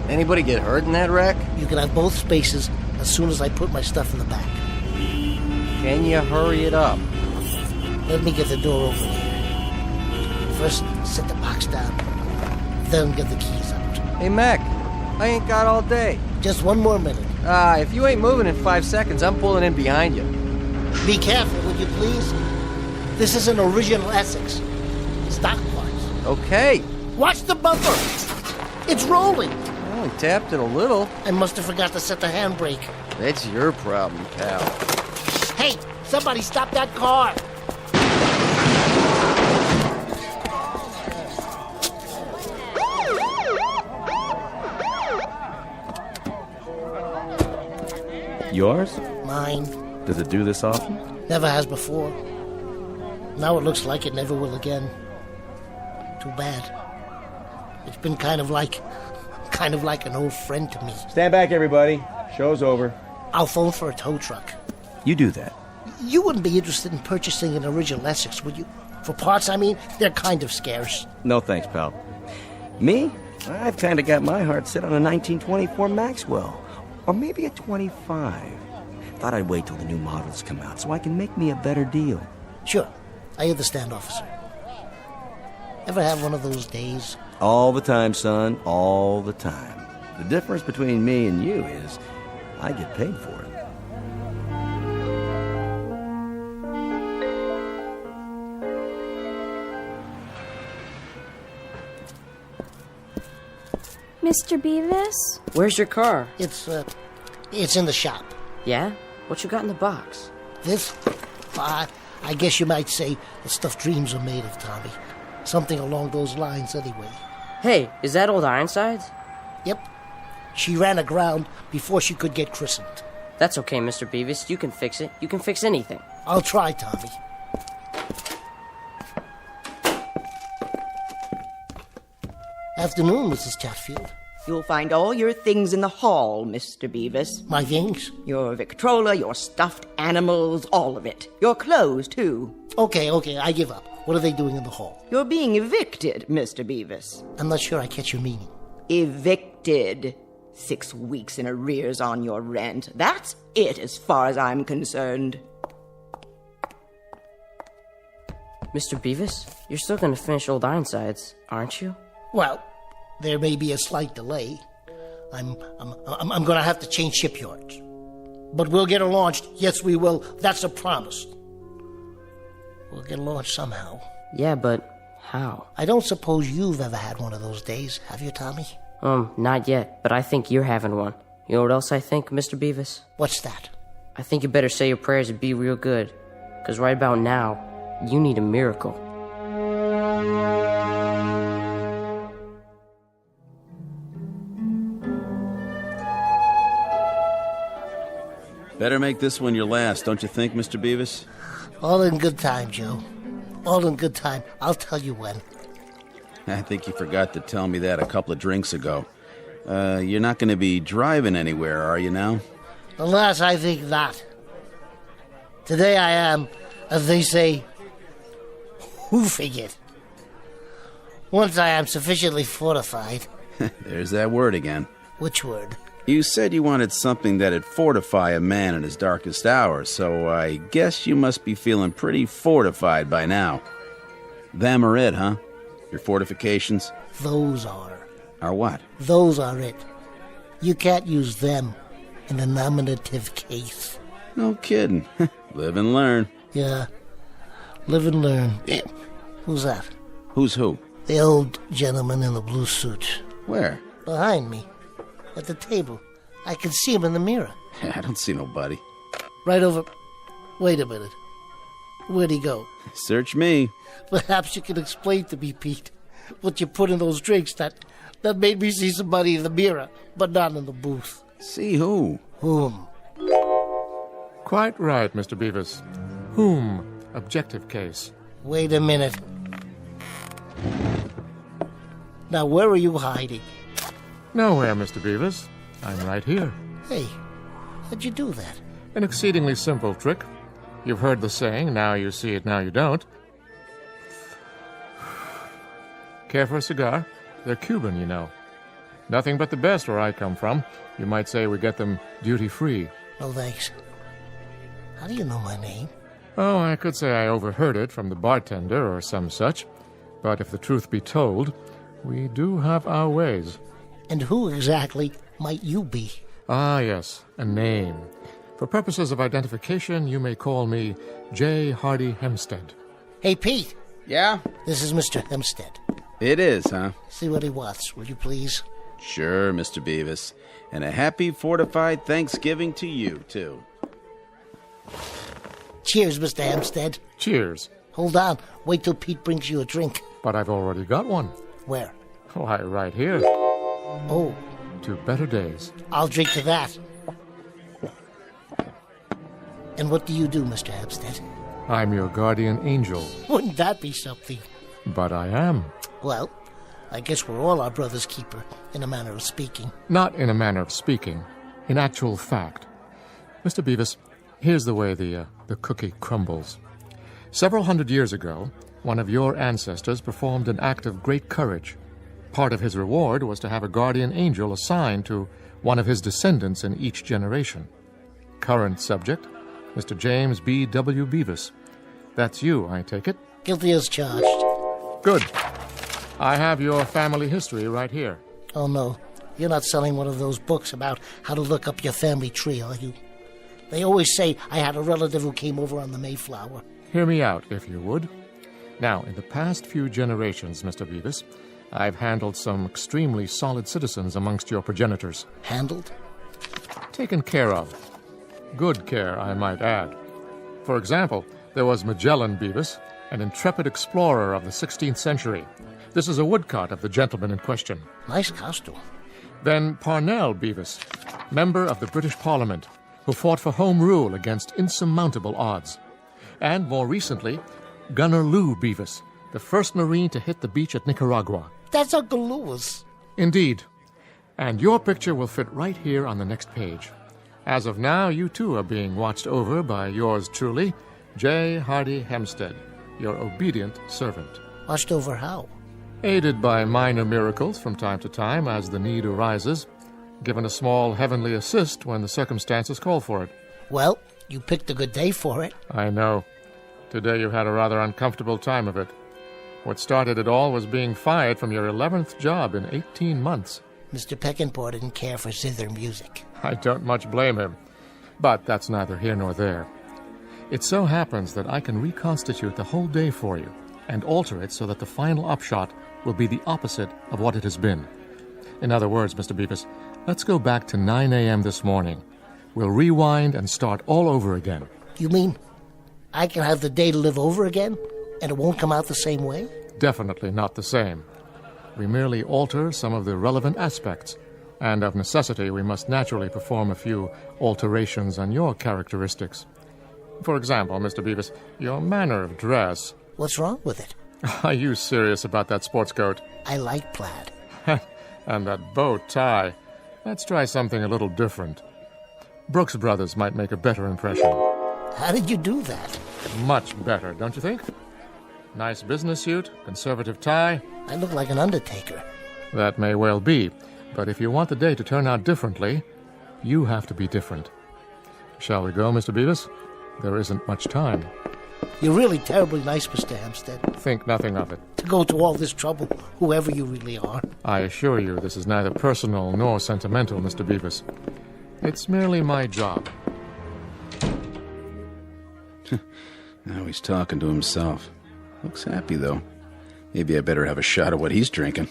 Anybody get hurt in that wreck? You can have both spaces as soon as I put my stuff in the back. Can you hurry it up? Let me get the door open here. First, set the box down. Then get the keys out. Hey, Mac. I ain't got all day. Just one more minute. If you ain't moving in 5 seconds, I'm pulling in behind you. Be careful, would you please? This is an original Essex. Stock parts. Okay. Watch the bumper. It's rolling. I only tapped it a little. I must have forgot to set the handbrake. That's your problem, pal. Hey, somebody stop that car. Yours? Mine. Does it do this often? Never has before. Now it looks like it never will again. Too bad. It's been kind of like an old friend to me. Stand back, everybody. Show's over. I'll phone for a tow truck. You do that. You wouldn't be interested in purchasing an original Essex, would you? For parts, I mean, they're kind of scarce. No thanks, pal. Me? I've kind of got my heart set on a 1924 Maxwell. Or maybe a 25. Thought I'd wait till the new models come out so I can make me a better deal. Sure. I understand, officer. Ever have one of those days? All the time, son. All the time. The difference between me and you is I get paid for it. Mr. Bevis? Where's your car? It's in the shop. Yeah? What you got in the box? This? I guess you might say the stuff dreams are made of, Tommy. Something along those lines, anyway. Hey, is that old Ironsides? Yep. She ran aground before she could get christened. That's okay, Mr. Bevis. You can fix it. You can fix anything. I'll try, Tommy. Afternoon, Mrs. Chatfield. You'll find all your things in the hall, Mr. Bevis. My things? Your Victrola, your stuffed animals, all of it. Your clothes, too. Okay, I give up. What are they doing in the hall? You're being evicted, Mr. Bevis. I'm not sure I catch your meaning. Evicted. 6 weeks in arrears on your rent. That's it as far as I'm concerned. Mr. Bevis, you're still going to finish Old Ironsides, aren't you? Well, there may be a slight delay. I'm going to have to change shipyards. But we'll get her launched. Yes, we will. That's a promise. We'll get launched somehow. Yeah, but how? I don't suppose you've ever had one of those days, have you, Tommy? Not yet, but I think you're having one. You know what else I think, Mr. Bevis? What's that? I think you better say your prayers and be real good. Because right about now, you need a miracle. Better make this one your last, don't you think, Mr. Bevis? All in good time, Joe. All in good time. I'll tell you when. I think you forgot to tell me that a couple of drinks ago. You're not going to be driving anywhere, are you now? Alas, I think not. Today I am, as they say, hoofing it. Once I am sufficiently fortified. There's that word again. Which word? You said you wanted something that'd fortify a man in his darkest hour, so I guess you must be feeling pretty fortified by now. Them are it, huh? Your fortifications? Those are. Are what? Those are it. You can't use them in a nominative case. No kidding. Live and learn. Yeah. Live and learn. Who's that? Who's who? The old gentleman in the blue suit. Where? Behind me. At the table. I can see him in the mirror. I don't see nobody. Right over... Wait a minute. Where'd he go? Search me. Perhaps you can explain to me, Pete, what you put in those drinks that made me see somebody in the mirror, but not in the booth. See who? Whom? Quite right, Mr. Bevis. Whom? Objective case. Wait a minute. Now, where are you hiding? Nowhere, Mr. Bevis. I'm right here. Hey, how'd you do that? An exceedingly simple trick. You've heard the saying, now you see it, now you don't. Care for a cigar? They're Cuban, you know. Nothing but the best where I come from. You might say we get them duty-free. No, thanks. How do you know my name? Oh, I could say I overheard it from the bartender or some such. But if the truth be told, we do have our ways. And who exactly might you be? Ah, yes, a name. For purposes of identification, you may call me J. Hardy Hempstead. Hey, Pete. Yeah? This is Mr. Hempstead. It is, huh? See what he wants, will you please? Sure, Mr. Bevis. And a happy fortified Thanksgiving to you, too. Cheers, Mr. Hempstead. Cheers. Hold on. Wait till Pete brings you a drink. But I've already got one. Where? Why, right here. Oh. To better days. I'll drink to that. And what do you do, Mr. Hempstead? I'm your guardian angel. Wouldn't that be something? But I am. Well, I guess we're all our brother's keeper, in a manner of speaking. Not in a manner of speaking. In actual fact. Mr. Bevis, here's the way the cookie crumbles. Several hundred years ago, one of your ancestors performed an act of great courage. Part of his reward was to have a guardian angel assigned to one of his descendants in each generation. current subject, Mr. James B.W. Bevis. That's you, I take it? Guilty as charged. Good. I have your family history right here. Oh, no. You're not selling one of those books about how to look up your family tree, are you? They always say I had a relative who came over on the Mayflower. Hear me out, if you would. Now, in the past few generations, Mr. Bevis, I've handled some extremely solid citizens amongst your progenitors. Handled? Taken care of. Good care, I might add. For example, there was Magellan Bevis, an intrepid explorer of the 16th century. This is a woodcut of the gentleman in question. Nice costume. Then Parnell Bevis, member of the British Parliament, who fought for Home Rule against insurmountable odds. And more recently, Gunner Lou Bevis, the first Marine to hit the beach at Nicaragua. That's Uncle Louis. Indeed. And your picture will fit right here on the next page. As of now, you too are being watched over by yours truly, J. Hardy Hempstead, your obedient servant. Watched over how? Aided by minor miracles from time to time as the need arises, given a small heavenly assist when the circumstances call for it. Well, you picked a good day for it. I know. Today you had a rather uncomfortable time of it. What started it all was being fired from your 11th job in 18 months. Mr. Peckinpah didn't care for zither music. I don't much blame him. But that's neither here nor there. It so happens that I can reconstitute the whole day for you and alter it so that the final upshot will be the opposite of what it has been. In other words, Mr. Bevis, let's go back to 9 a.m. this morning. We'll rewind and start all over again. You mean I can have the day to live over again, and it won't come out the same way? Definitely not the same. We merely alter some of the relevant aspects, and of necessity we must naturally perform a few alterations on your characteristics. For example, Mr. Bevis, your manner of dress. What's wrong with it? Are you serious about that sports coat? I like plaid. And that bow tie. Let's try something a little different. Brooks Brothers might make a better impression. How did you do that? Much better, don't you think? Nice business suit, conservative tie. I look like an undertaker. That may well be, but if you want the day to turn out differently, you have to be different. Shall we go, Mr. Bevis? There isn't much time. You're really terribly nice, Mr. Hempstead. Think nothing of it. To go to all this trouble, whoever you really are. I assure you this is neither personal nor sentimental, Mr. Bevis. It's merely my job. Now he's talking to himself. Looks happy, though. Maybe I better have a shot of what he's drinking.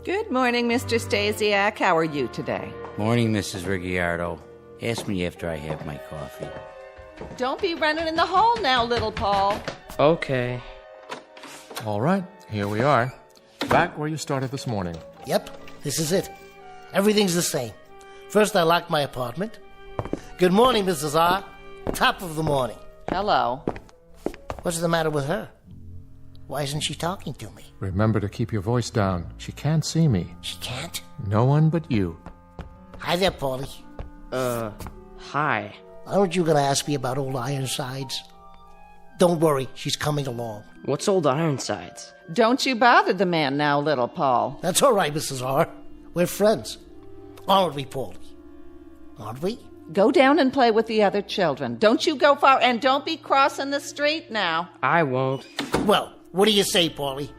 Good morning, Mr. Stasiak. How are you today? Morning, Mrs. Ricciardo. Ask me after I have my coffee. Don't be running in the hall now, little Paul. Okay. All right, here we are. Back where you started this morning. Yep, this is it. Everything's the same. First, I locked my apartment. Good morning, Mrs. R. Top of the morning. Hello. What's the matter with her? Why isn't she talking to me? Remember to keep your voice down. She can't see me. She can't? No one but you. Hi there, Paulie. Hi. Aren't you going to ask me about old Ironsides? Don't worry, she's coming along. What's old Ironsides? Don't you bother the man now, little Paul. That's all right, Mrs. R. We're friends. Aren't we, Paulie? Aren't we? Go down and play with the other children. Don't you go far, and don't be crossing the street now. I won't. Well, what do you say, Paulie?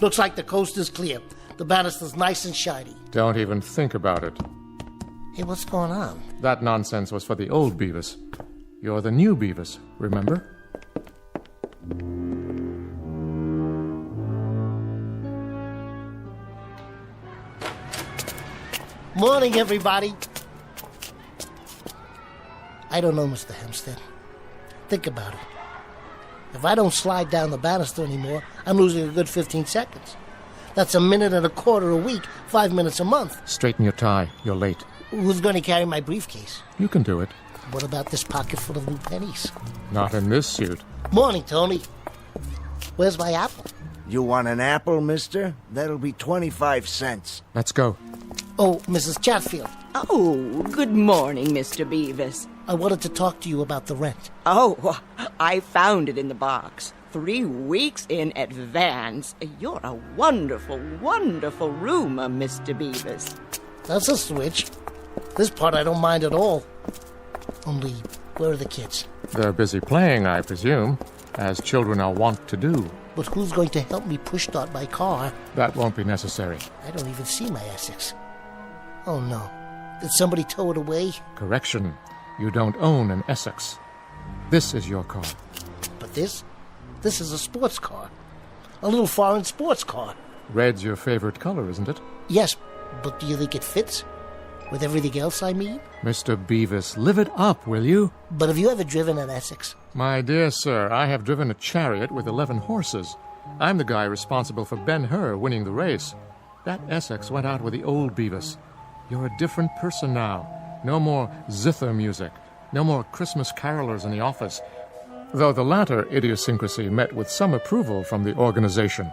Looks like the coast is clear. The banister's nice and shiny. Don't even think about it. Hey, what's going on? That nonsense was for the old Bevis. You're the new Bevis, remember? Morning, everybody. I don't know, Mr. Hempstead. Think about it. If I don't slide down the banister anymore, I'm losing a good 15 seconds. That's a minute and a quarter a week, 5 minutes a month. Straighten your tie. You're late. Who's going to carry my briefcase? You can do it. What about this pocket full of new pennies? Not in this suit. Morning, Tony. Where's my apple? You want an apple, mister? That'll be 25 cents. Let's go. Oh, Mrs. Chatfield. Oh, good morning, Mr. Bevis. I wanted to talk to you about the rent. Oh, I found it in the box. 3 weeks in advance. You're a wonderful, wonderful roomer, Mr. Bevis. That's a switch. This part I don't mind at all. Only, where are the kids? They're busy playing, I presume, as children are wont to do. But who's going to help me push start my car? That won't be necessary. I don't even see my Essex. Oh no. Did somebody tow it away? Correction. You don't own an Essex. This is your car. But this is a sports car. A little foreign sports car. Red's your favorite color, isn't it? Yes, but do you think it fits? With everything else, I mean? Mr. Bevis, live it up, will you? But have you ever driven an Essex? My dear sir, I have driven a chariot with 11 horses. I'm the guy responsible for Ben-Hur winning the race. That Essex went out with the old Bevis. You're a different person now. No more zither music. No more Christmas carolers in the office. Though the latter idiosyncrasy met with some approval from the organization.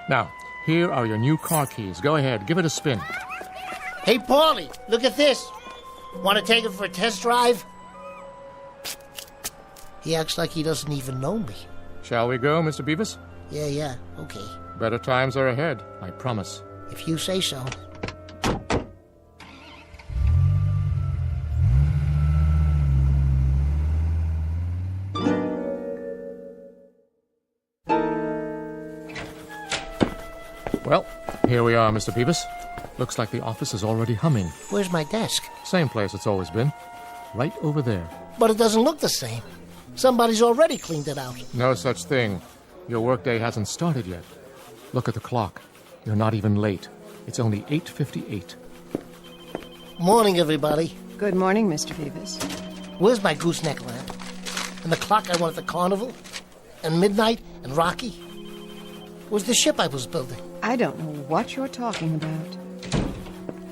Now, here are your new car keys. Go ahead, give it a spin. Hey, Paulie, look at this. Want to take it for a test drive? He acts like he doesn't even know me. Shall we go, Mr. Bevis? Yeah, okay. Better times are ahead, I promise. If you say so. Well, here we are, Mr. Bevis. Looks like the office is already humming. Where's my desk? Same place it's always been. Right over there. But it doesn't look the same. Somebody's already cleaned it out. No such thing. Your workday hasn't started yet. Look at the clock. You're not even late. It's only 8:58. Morning, everybody. Good morning, Mr. Bevis. Where's my gooseneck lamp? And the clock I won at the carnival? And midnight? And Rocky? Where's the ship I was building? I don't know what you're talking about.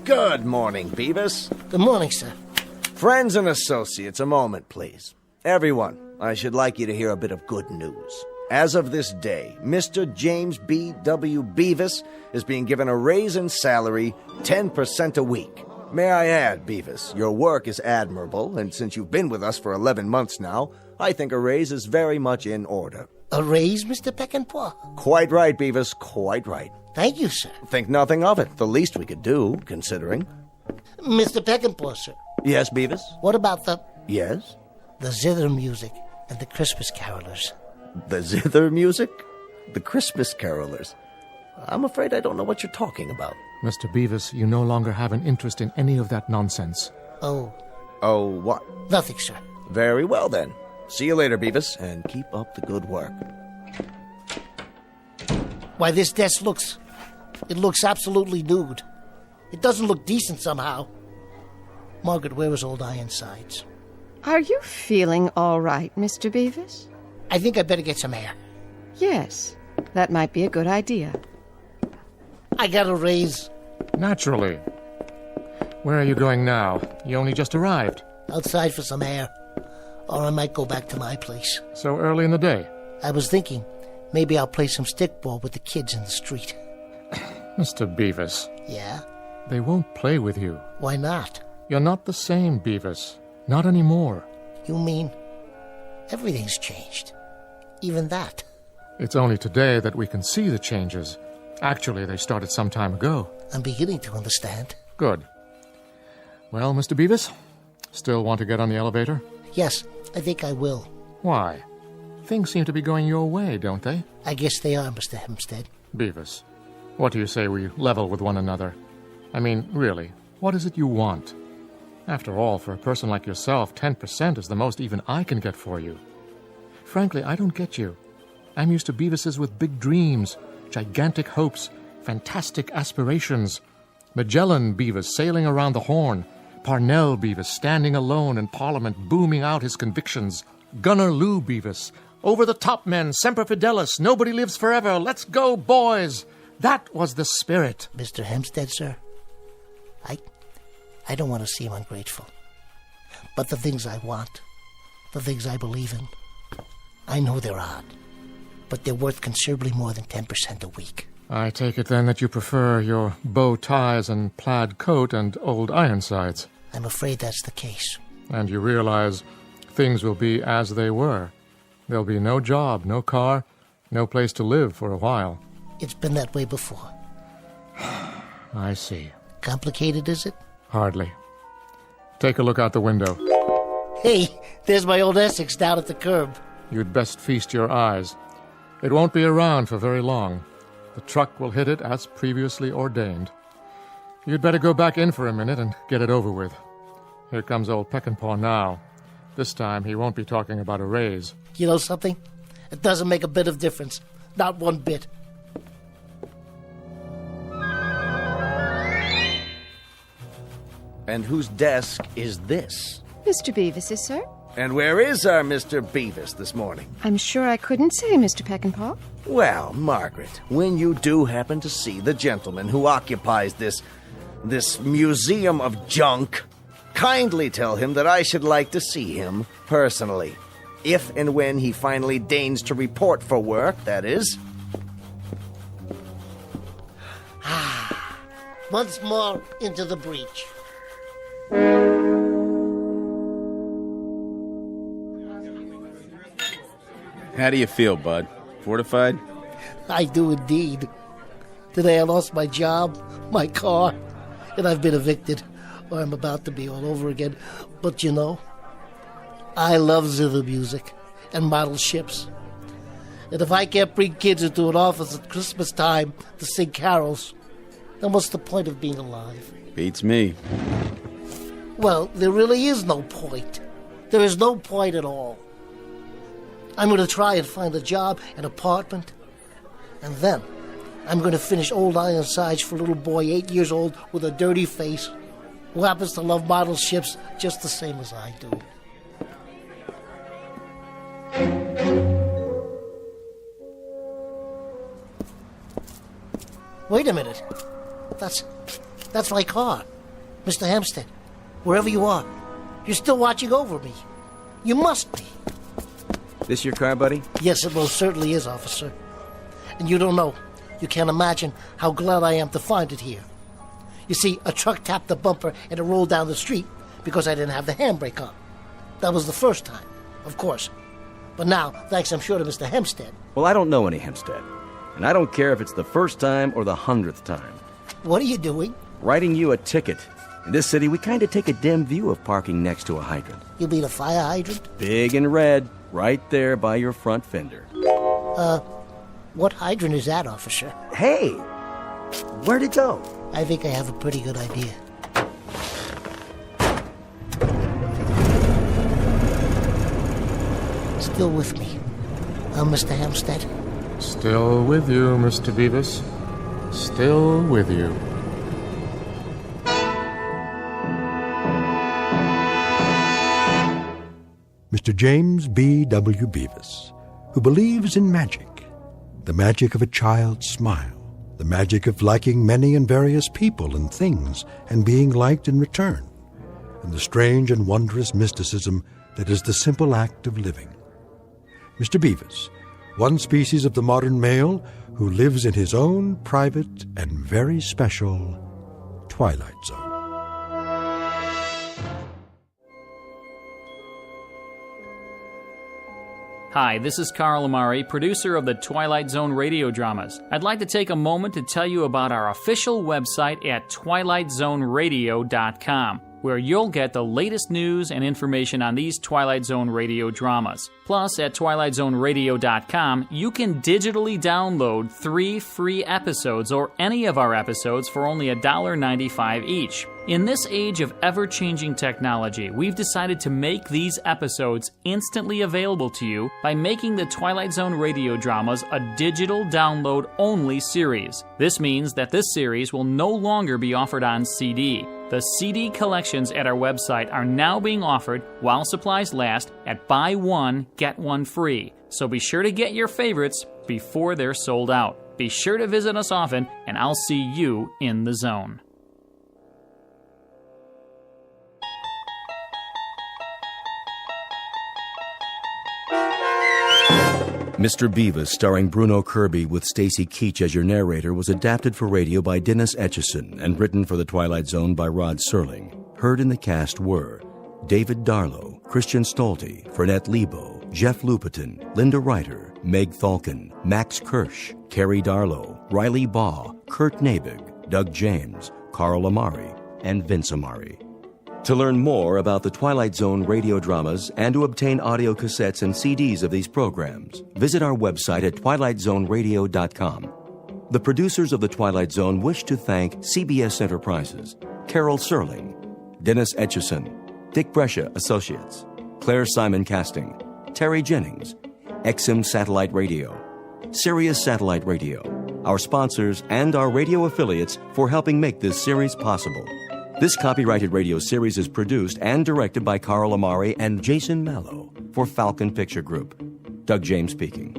Good morning, Bevis. Good morning, sir. Friends and associates, a moment, please. Everyone, I should like you to hear a bit of good news. As of this day, Mr. James B. W. Bevis is being given a raise in salary 10% a week. May I add, Bevis, your work is admirable, and since you've been with us for 11 months now, I think a raise is very much in order. A raise, Mr. Peckinpah? Quite right, Bevis, quite right. Thank you, sir. Think nothing of it. The least we could do, considering. Mr. Peckinpah, sir. Yes, Bevis? What about the... Yes? The zither music and the Christmas carolers. The zither music? The Christmas carolers? I'm afraid I don't know what you're talking about. Mr. Bevis, you no longer have an interest in any of that nonsense. Oh. Oh, what? Nothing, sir. Very well, then. See you later, Bevis, and keep up the good work. Why, this desk looks absolutely nude. It doesn't look decent somehow. Margaret, where is old Ironsides? Are you feeling all right, Mr. Bevis? I think I better get some air. Yes, that might be a good idea. I got a raise. Naturally. Where are you going now? You only just arrived. Outside for some air. Or I might go back to my place. So early in the day? I was thinking, maybe I'll play some stickball with the kids in the street. Mr. Bevis. Yeah? They won't play with you. Why not? You're not the same, Bevis. Not anymore. You mean everything's changed? Even that? It's only today that we can see the changes. Actually, they started some time ago. I'm beginning to understand. Good. Well, Mr. Bevis, still want to get on the elevator? Yes, I think I will. Why? Things seem to be going your way, don't they? I guess they are, Mr. Hempstead. Bevis, what do you say we level with one another? I mean, really, what is it you want? After all, for a person like yourself, 10% is the most even I can get for you. Frankly, I don't get you. I'm used to Bevises with big dreams, gigantic hopes, fantastic aspirations. Magellan Bevis sailing around the Horn, Parnell Bevis standing alone in Parliament booming out his convictions, Gunner Lou Bevis, over-the-top men, semper fidelis, nobody lives forever, let's go, boys! That was the spirit. Mr. Hempstead, sir, I don't want to seem ungrateful. But the things I want, the things I believe in, I know they're odd, but they're worth considerably more than 10% a week. I take it then that you prefer your bow ties and plaid coat and old Ironsides. I'm afraid that's the case. And you realize things will be as they were. There'll be no job, no car, no place to live for a while. It's been that way before. I see. Complicated, is it? Hardly. Take a look out the window. Hey, there's my old Essex down at the curb. You'd best feast your eyes. It won't be around for very long. The truck will hit it as previously ordained. You'd better go back in for a minute and get it over with. Here comes old Peckinpah now. This time he won't be talking about a raise. You know something? It doesn't make a bit of difference. Not one bit. And whose desk is this? Mr. Bevis's, sir. And where is our Mr. Bevis this morning? I'm sure I couldn't say, Mr. Peckinpah. Well, Margaret, when you do happen to see the gentleman who occupies this museum of junk, kindly tell him that I should like to see him personally. If and when he finally deigns to report for work, that is. Once more into the breach. How do you feel, bud? Fortified? I do indeed. Today I lost my job, my car, and I've been evicted. Or I'm about to be all over again. But you know, I love zither music and model ships. And if I can't bring kids into an office at Christmas time to sing carols, then what's the point of being alive? Beats me. Well, there really is no point. There is no point at all. I'm going to try and find a job, an apartment, and then I'm going to finish Old Ironsides for a little boy 8 years old with a dirty face who happens to love model ships just the same as I do. Wait a minute. That's my car. Mr. Hempstead, wherever you are, you're still watching over me. You must be. This your car, buddy? Yes, it most certainly is, officer. And you don't know. You can't imagine how glad I am to find it here. You see, a truck tapped the bumper and it rolled down the street because I didn't have the handbrake on. That was the first time, of course. But now, thanks I'm sure to Mr. Hempstead. Well, I don't know any Hempstead. And I don't care if it's the first time or the 100th time. What are you doing? Writing you a ticket. In this city, we kind of take a dim view of parking next to a hydrant. You mean a fire hydrant? Big and red, right there by your front fender. What hydrant is that, officer? Hey! Where'd it go? I think I have a pretty good idea. Still with me, Mr. Hempstead? Still with you, Mr. Bevis. Still with you. Mr. James B.W. Bevis, who believes in magic, the magic of a child's smile, the magic of liking many and various people and things and being liked in return, and the strange and wondrous mysticism that is the simple act of living. Mr. Bevis, one species of the modern male who lives in his own private and very special Twilight Zone. Hi, this is Carl Amari, producer of the Twilight Zone Radio Dramas. I'd like to take a moment to tell you about our official website at twilightzoneradio.com, where you'll get the latest news and information on these Twilight Zone Radio dramas. Plus, at twilightzoneradio.com, you can digitally download 3 free episodes or any of our episodes for only $1.95 each. In this age of ever-changing technology, we've decided to make these episodes instantly available to you by making the Twilight Zone Radio Dramas a digital download-only series. This means that this series will no longer be offered on CD. The CD collections at our website are now being offered, while supplies last, at buy one, get one free. So be sure to get your favorites before they're sold out. Be sure to visit us often, and I'll see you in the zone. Mr. Bevis, starring Bruno Kirby with Stacy Keach as your narrator, was adapted for radio by Dennis Etchison and written for The Twilight Zone by Rod Serling. Heard in the cast were David Darlow, Christian Stolte, Fernette Lebo, Jeff Lupetin, Linda Ryder, Meg Thalken, Max Kirsch, Carrie Darlow, Riley Baugh, Kurt Nabig, Doug James, Carl Amari, and Vince Amari. To learn more about the Twilight Zone radio dramas and to obtain audio cassettes and CDs of these programs, visit our website at twilightzoneradio.com. The producers of The Twilight Zone wish to thank CBS Enterprises, Carol Serling, Dennis Etchison, Dick Brescia Associates, Claire Simon Casting, Terry Jennings, XM Satellite Radio, Sirius Satellite Radio, our sponsors, and our radio affiliates for helping make this series possible. This copyrighted radio series is produced and directed by Carl Amari and Jason Mallow for Falcon Picture Group. Doug James speaking.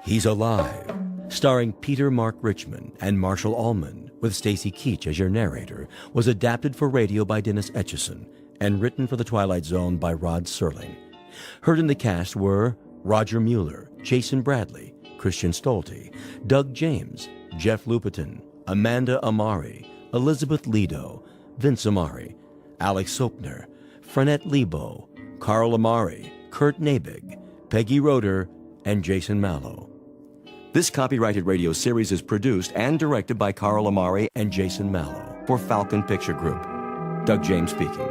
He's Alive, starring Peter Mark Richmond and Marshall Allman, with Stacy Keach as your narrator, was adapted for radio by Dennis Etchison and written for The Twilight Zone by Rod Serling. Heard in the cast were Roger Mueller, Jason Bradley, Christian Stolte, Doug James, Jeff Lupetin, Amanda Amari, Elizabeth Lido, Vince Amari, Alex Sopner, Frenette Lebo, Carl Amari, Kurt Nabig, Peggy Roeder, and Jason Mallow. This copyrighted radio series is produced and directed by Carl Amari and Jason Mallow for Falcon Picture Group. Doug James speaking.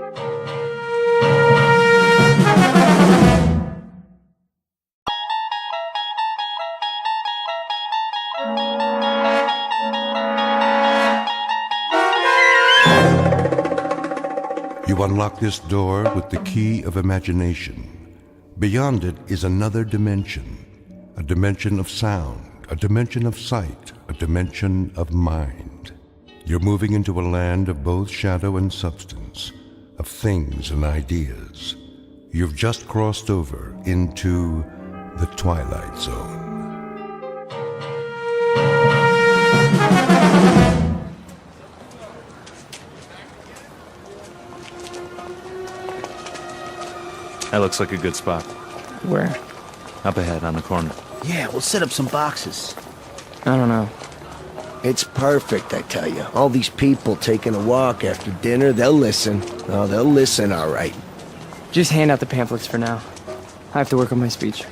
You unlock this door with the key of imagination. Beyond it is another dimension, a dimension of sound, a dimension of sight, a dimension of mind. You're moving into a land of both shadow and substance, of things and ideas. You've just crossed over into the Twilight Zone. That looks like a good spot. Where? Up ahead on the corner. Yeah, we'll set up some boxes. I don't know. It's perfect, I tell you. All these people taking a walk after dinner, they'll listen. Oh, they'll listen, all right. Just hand out the pamphlets for now. I have to work on my speech.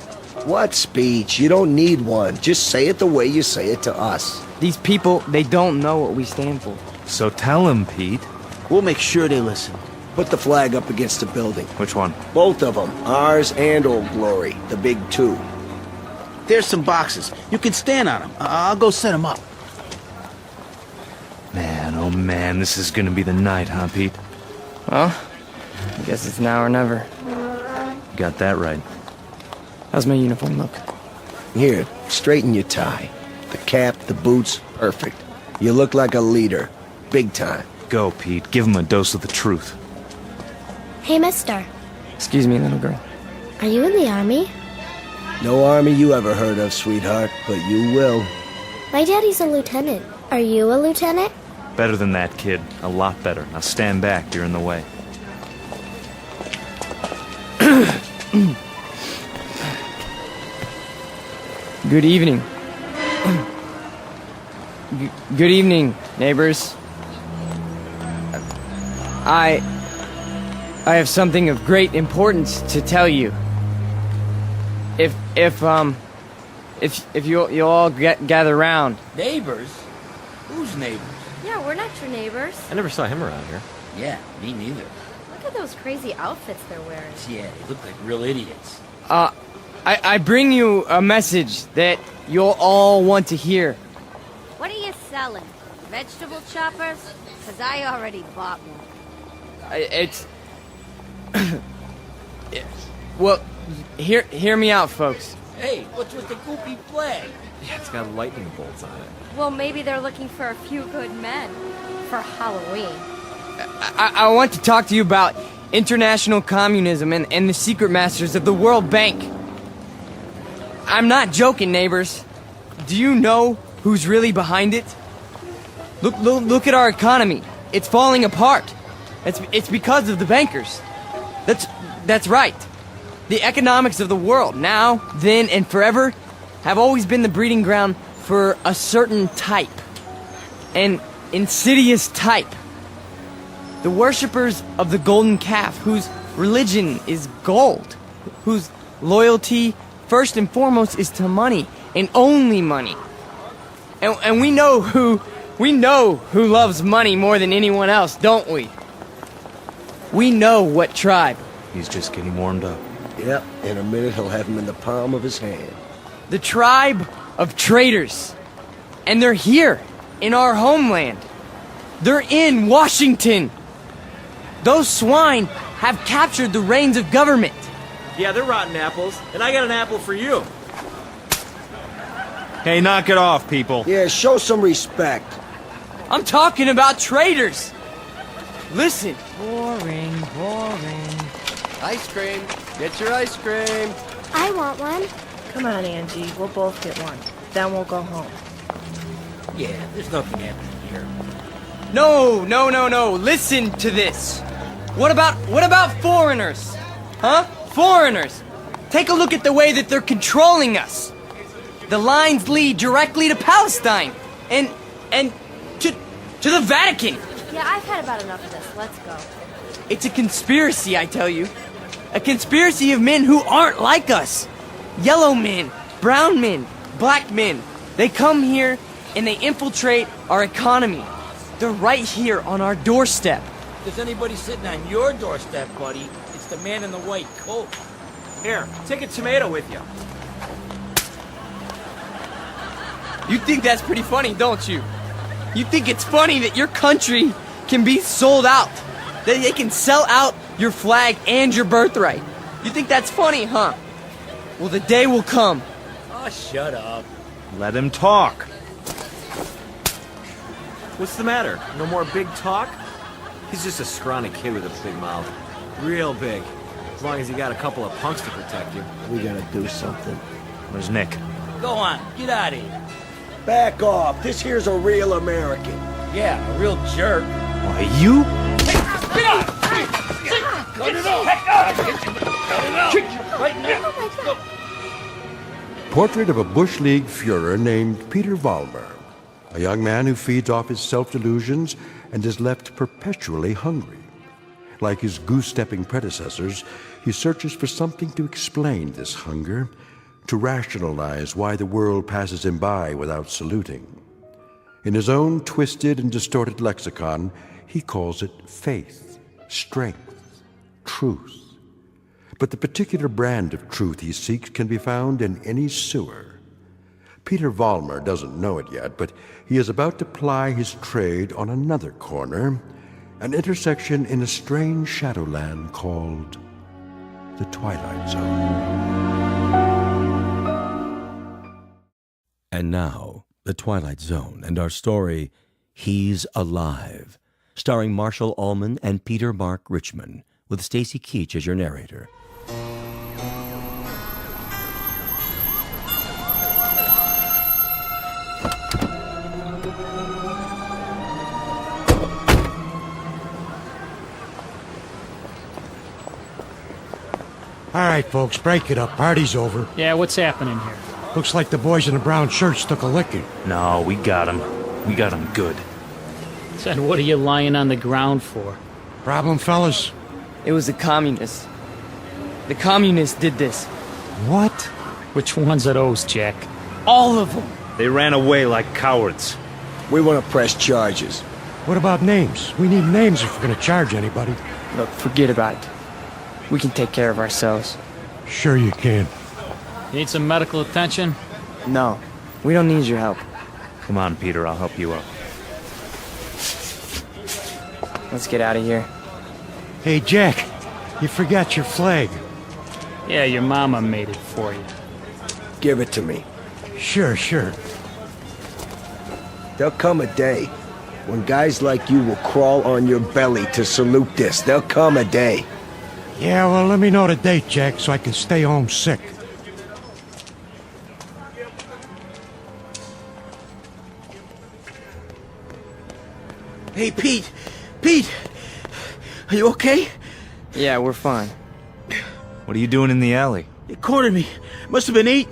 What speech? You don't need one. Just say it the way you say it to us. These people, they don't know what we stand for. So tell them, Pete. We'll make sure they listen. Put the flag up against the building. Which one? Both of them. Ours and Old Glory. The big two. There's some boxes. You can stand on them. I'll go set them up. Man, oh man, this is gonna be the night, huh, Pete? Well, I guess it's now or never. Got that right. How's my uniform look? Here, straighten your tie. The cap, the boots, perfect. You look like a leader. Big time. Go, Pete. Give him a dose of the truth. Hey, mister. Excuse me, little girl. Are you in the army? No army you ever heard of, sweetheart, but you will. My daddy's a lieutenant. Are you a lieutenant? Better than that, kid. A lot better. Now stand back. You're in the way. Good evening. Good evening, neighbors. I have something of great importance to tell you. If you'll all gather round. Neighbors? Who's neighbors? Yeah, we're not your neighbors. I never saw him around here. Yeah, me neither. Look at those crazy outfits they're wearing. Yeah, they look like real idiots. I bring you a message that you'll all want to hear. What are you selling? Vegetable choppers? Because I already bought one. It's... Well, hear me out, folks. Hey, what's with the goopy flag? Yeah, it's got lightning bolts on it. Well, maybe they're looking for a few good men for Halloween. I want to talk to you about international communism and the secret masters of the World Bank. I'm not joking, neighbors. Do you know who's really behind it? Look at our economy. It's falling apart. It's because of the bankers. That's right. The economics of the world, now, then, and forever, have always been the breeding ground for a certain type. An insidious type. The worshippers of the golden calf, whose religion is gold, whose loyalty, first and foremost, is to money, and only money. And we know who loves money more than anyone else, don't we? We know what tribe. He's just getting warmed up. Yep, in a minute he'll have him in the palm of his hand. The tribe of traitors. And they're here, in our homeland. They're in Washington. Those swine have captured the reins of government. Yeah, they're rotten apples, and I got an apple for you. Hey, knock it off, people. Yeah, show some respect. I'm talking about traitors. Listen. Boring. Ice cream. Get your ice cream. I want one. Come on, Angie. We'll both get one. Then we'll go home. Yeah, there's nothing happening here. No. Listen to this. What about foreigners? Huh? Foreigners. Take a look at the way that they're controlling us. The lines lead directly to Palestine and to the Vatican. Yeah, I've had about enough of this. Let's go. It's a conspiracy, I tell you. A conspiracy of men who aren't like us. Yellow men, brown men, black men. They come here and they infiltrate our economy. They're right here on our doorstep. If there's anybody sitting on your doorstep, buddy, it's the man in the white coat. Here, take a tomato with you. You think that's pretty funny, don't you? You think it's funny that your country can be sold out? That they can sell out your flag and your birthright? You think that's funny, huh? Well, the day will come. Oh, shut up. Let him talk. What's the matter? No more big talk? He's just a scrawny kid with a big mouth. Real big. As long as you got a couple of punks to protect you. We gotta do something. Where's Nick? Go on, get out of here. Back off. This here's a real American. Yeah, a real jerk. Why, you? Get off! Cut it off! Cut it off! Right now! Portrait of a Bush League Führer named Peter Vollmer, a young man who feeds off his self-delusions and is left perpetually hungry. Like his goose-stepping predecessors, he searches for something to explain this hunger, to rationalize why the world passes him by without saluting. In his own twisted and distorted lexicon, he calls it faith, strength, truth. But the particular brand of truth he seeks can be found in any sewer. Peter Vollmer doesn't know it yet, but he is about to ply his trade on another corner, an intersection in a strange shadowland called the Twilight Zone. And now, the Twilight Zone and our story, He's Alive, starring Marshall Allman and Peter Mark Richmond, with Stacy Keach as your narrator. All right, folks, break it up. Party's over. Yeah, what's happening here? Looks like the boys in the brown shirts took a licking. No, we got him. We got him good. Said, what are you lying on the ground for? Problem, fellas? It was the communists. The communists did this. What? Which ones are those, Jack? All of them. They ran away like cowards. We want to press charges. What about names? We need names if we're going to charge anybody. Look, forget about it. We can take care of ourselves. Sure you can. Need some medical attention? No, we don't need your help. Come on, Peter, I'll help you out. Let's get out of here. Hey, Jack, you forgot your flag. Yeah, your mama made it for you. Give it to me. Sure. There'll come a day when guys like you will crawl on your belly to salute this. There'll come a day. Yeah, well, let me know the date, Jack, so I can stay home sick. Hey, Pete! Are you okay? Yeah, we're fine. What are you doing in the alley? It cornered me. Must have been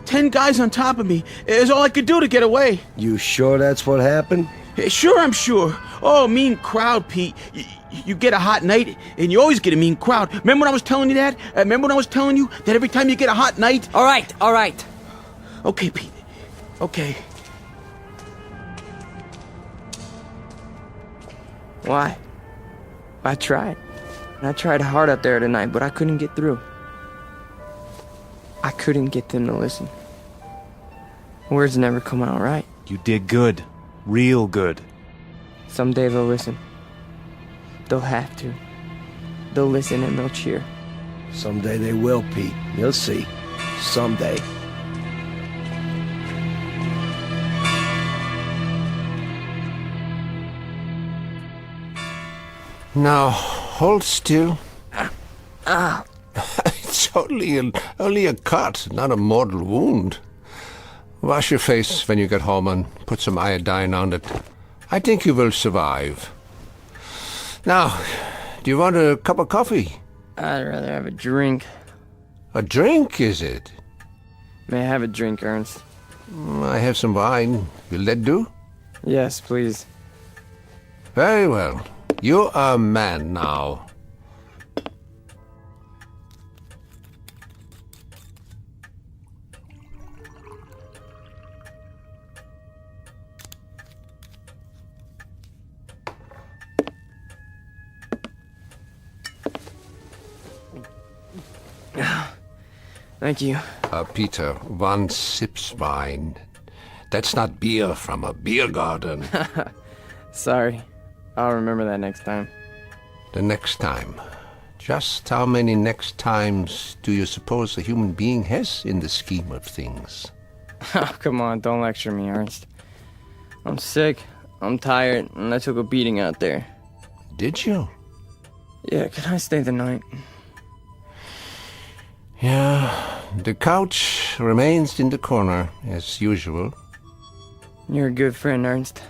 10 guys on top of me. It was all I could do to get away. You sure that's what happened? Sure, I'm sure. Oh, mean crowd, Pete. You get a hot night, and you always get a mean crowd. Remember when I was telling you that? Remember when I was telling you that every time you get a hot night... All right. Okay, Pete. Okay. Why? I tried. I tried hard out there tonight, but I couldn't get through. I couldn't get them to listen. Words never come out right. You did good. Real good. Someday they'll listen. They'll have to. They'll listen and they'll cheer. Someday they will, Pete. You'll see. Someday. Now, hold still. It's only a cut, not a mortal wound. Wash your face when you get home and put some iodine on it. I think you will survive. Now, do you want a cup of coffee? I'd rather have a drink. A drink, is it? May I have a drink, Ernst? I have some wine. Will that do? Yes, please. Very well. You are a man now. Thank you. Peter, one sips wine. That's not beer from a beer garden. Sorry. I'll remember that next time. The next time. Just how many next times do you suppose a human being has in the scheme of things? Oh, come on, don't lecture me, Ernst. I'm sick, I'm tired, and I took a beating out there. Did you? Yeah, can I stay the night? Yeah, the couch remains in the corner, as usual. You're a good friend, Ernst.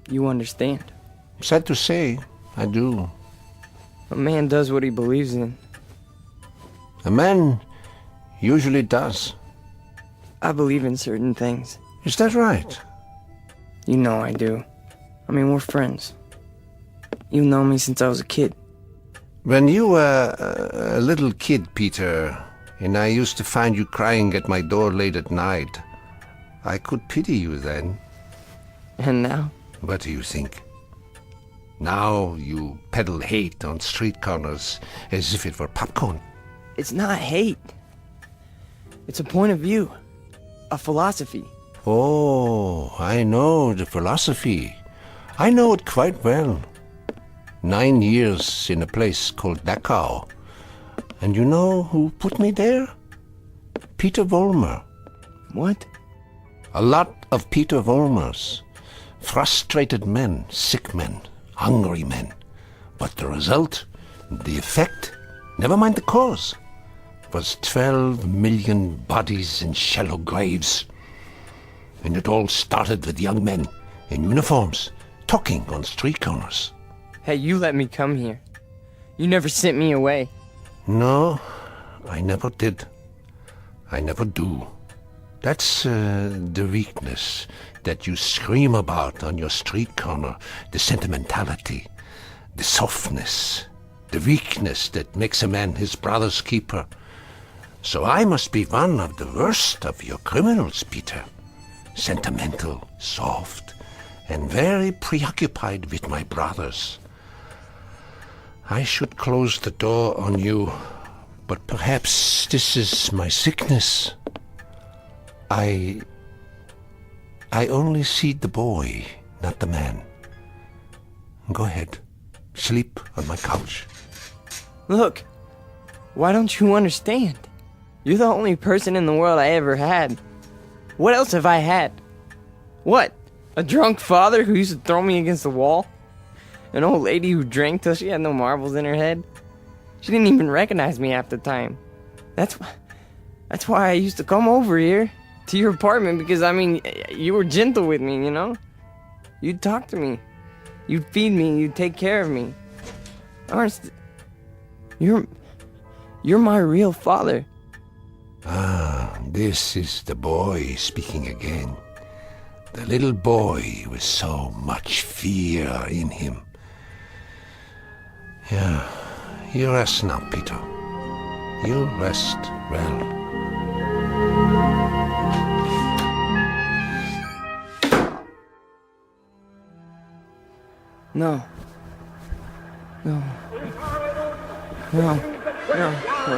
You understand. Sad to say, I do. A man does what he believes in. A man usually does. I believe in certain things. Is that right? You know I do. I mean, we're friends. You've known me since I was a kid. When you were a little kid, Peter, and I used to find you crying at my door late at night, I could pity you then. And now? What do you think? Now you peddle hate on street corners as if it were popcorn. It's not hate. It's a point of view. A philosophy. Oh, I know the philosophy. I know it quite well. 9 years in a place called Dachau. And you know who put me there? Peter Vollmer. What? A lot of Peter Vollmers. Frustrated men, sick men, hungry men. But the result, the effect, never mind the cause, was 12 million bodies in shallow graves. And it all started with young men in uniforms, talking on street corners. Hey, you let me come here. You never sent me away. No, I never did. I never do. That's the weakness that you scream about on your street corner, the sentimentality, the softness, the weakness that makes a man his brother's keeper. So I must be one of the worst of your criminals, Peter. Sentimental, soft, and very preoccupied with my brothers. I should close the door on you, but perhaps this is my sickness. I only see the boy, not the man. Go ahead. Sleep on my couch. Look, why don't you understand? You're the only person in the world I ever had. What else have I had? What? A drunk father who used to throw me against the wall? An old lady who drank till she had no marbles in her head? She didn't even recognize me half the time. That's why I used to come over here to your apartment, because, I mean, you were gentle with me, you know? You'd talk to me. You'd feed me. You'd take care of me. Ernst, you're You're my real father. Ah, this is the boy speaking again. The little boy with so much fear in him. Yeah, you rest now, Peter. You rest well. No. No. No. No. No. No.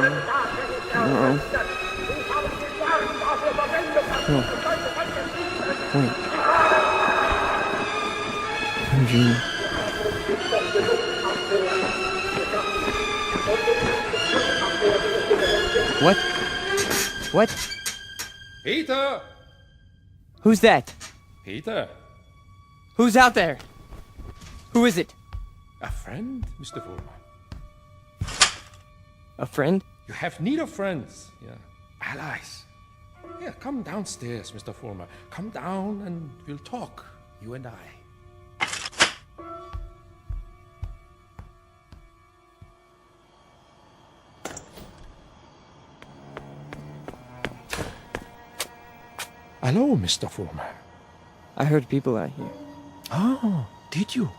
No. Wait. Eugene. What? What? Peter! Who's that? Peter? Who's out there? Who is it? A friend, Mr. Vollmer. A friend? You have need of friends, yeah. Allies. Yeah, come downstairs, Mr. Vollmer. Come down and we'll talk, you and I. Hello, Mr. Vollmer. I heard people out here. Oh, did you?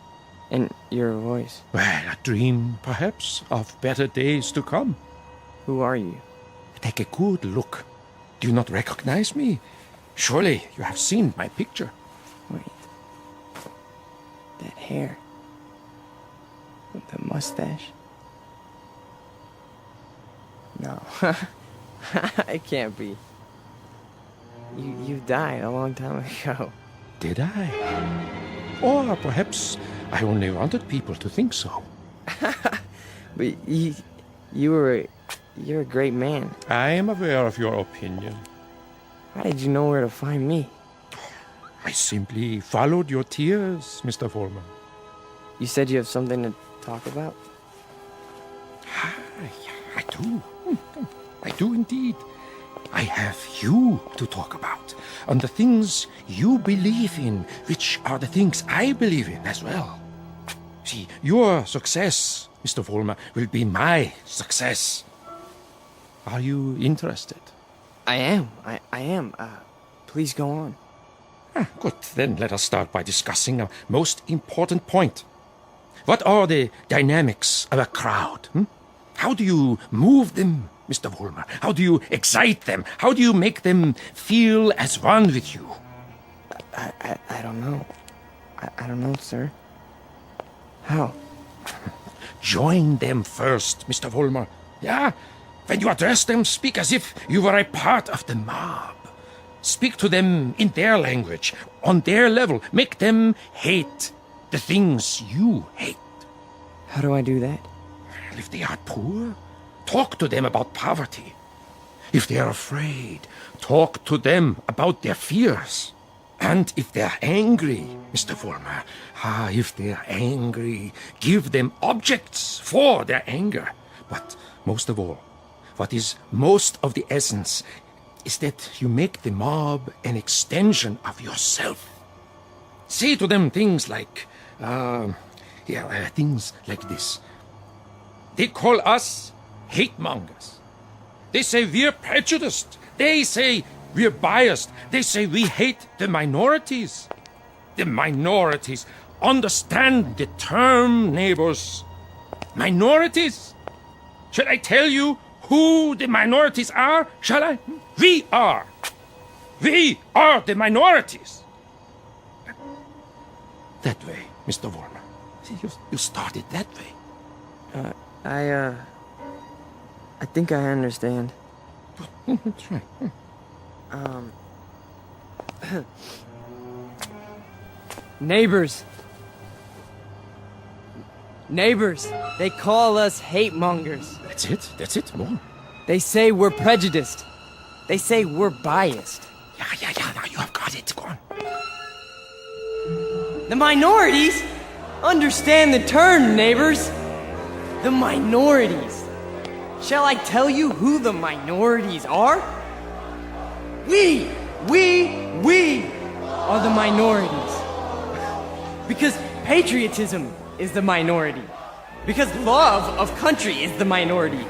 And your voice. Well, a dream, perhaps, of better days to come. Who are you? Take a good look. Do you not recognize me? Surely you have seen my picture. Wait. That hair. With the mustache. No. It can't be. You died a long time ago. Did I? Or perhaps I only wanted people to think so. But you're a great man. I am aware of your opinion. How did you know where to find me? I simply followed your tears, Mr. Vollmer. You said you have something to talk about? I do. I do indeed. I have you to talk about, and the things you believe in, which are the things I believe in as well. See, your success, Mr. Vollmer, will be my success. Are you interested? I am. I am. Please go on. Good. Then let us start by discussing a most important point. What are the dynamics of a crowd? How do you move them, Mr. Vollmer? How do you excite them? How do you make them feel as one with you? I don't know. I don't know, sir. How? Join them first, Mr. Vollmer. Yeah? When you address them, speak as if you were a part of the mob. Speak to them in their language, on their level. Make them hate the things you hate. How do I do that? If they are poor, talk to them about poverty. If they are afraid, talk to them about their fears. And if they are angry, Mr. Vollmer, if they are angry, give them objects for their anger. But most of all, what is most of the essence is that you make the mob an extension of yourself. Say to them things like, things like this. They call us hate mongers. They say we're prejudiced. They say we're biased. They say we hate the minorities. The minorities. Understand the term, neighbors. Minorities. Shall I tell you who the minorities are? Shall I? We are. We are the minorities. That way, Mr. Vollmer. See, you started that way. I think I understand. That's right. Neighbors. Neighbors. They call us hate mongers. That's it. More. They say we're prejudiced. They say we're biased. Yeah. Now you have got it. Go on. The minorities? Understand the term, neighbors. The minorities. Shall I tell you who the minorities are? We are the minorities. Because patriotism is the minority. Because love of country is the minority.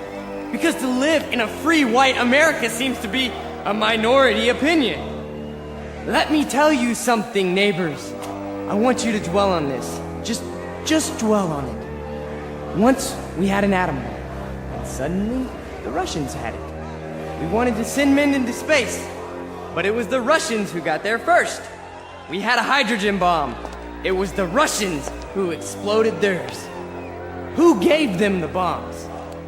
Because to live in a free white America seems to be a minority opinion. Let me tell you something, neighbors. I want you to dwell on this. Just dwell on it. Once we had an atom bomb, and suddenly the Russians had it. We wanted to send men into space, but it was the Russians who got there first. We had a hydrogen bomb. It was the Russians who exploded theirs. Who gave them the bombs?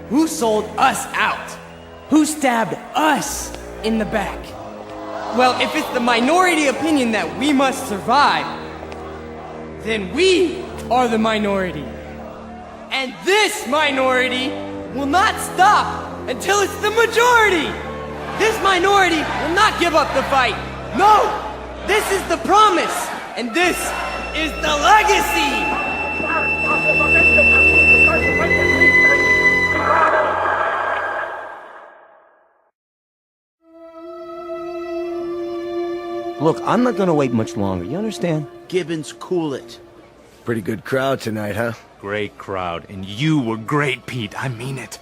Who sold us out? Who stabbed us in the back? Well, if it's the minority opinion that we must survive, then we are the minority. And this minority will not stop until it's the majority. This minority will not give up the fight. No, this is the promise, and this is the legacy. Look, I'm not gonna wait much longer, you understand? Gibbons, cool it. Pretty good crowd tonight, huh? Great crowd, and you were great, Pete. I mean it.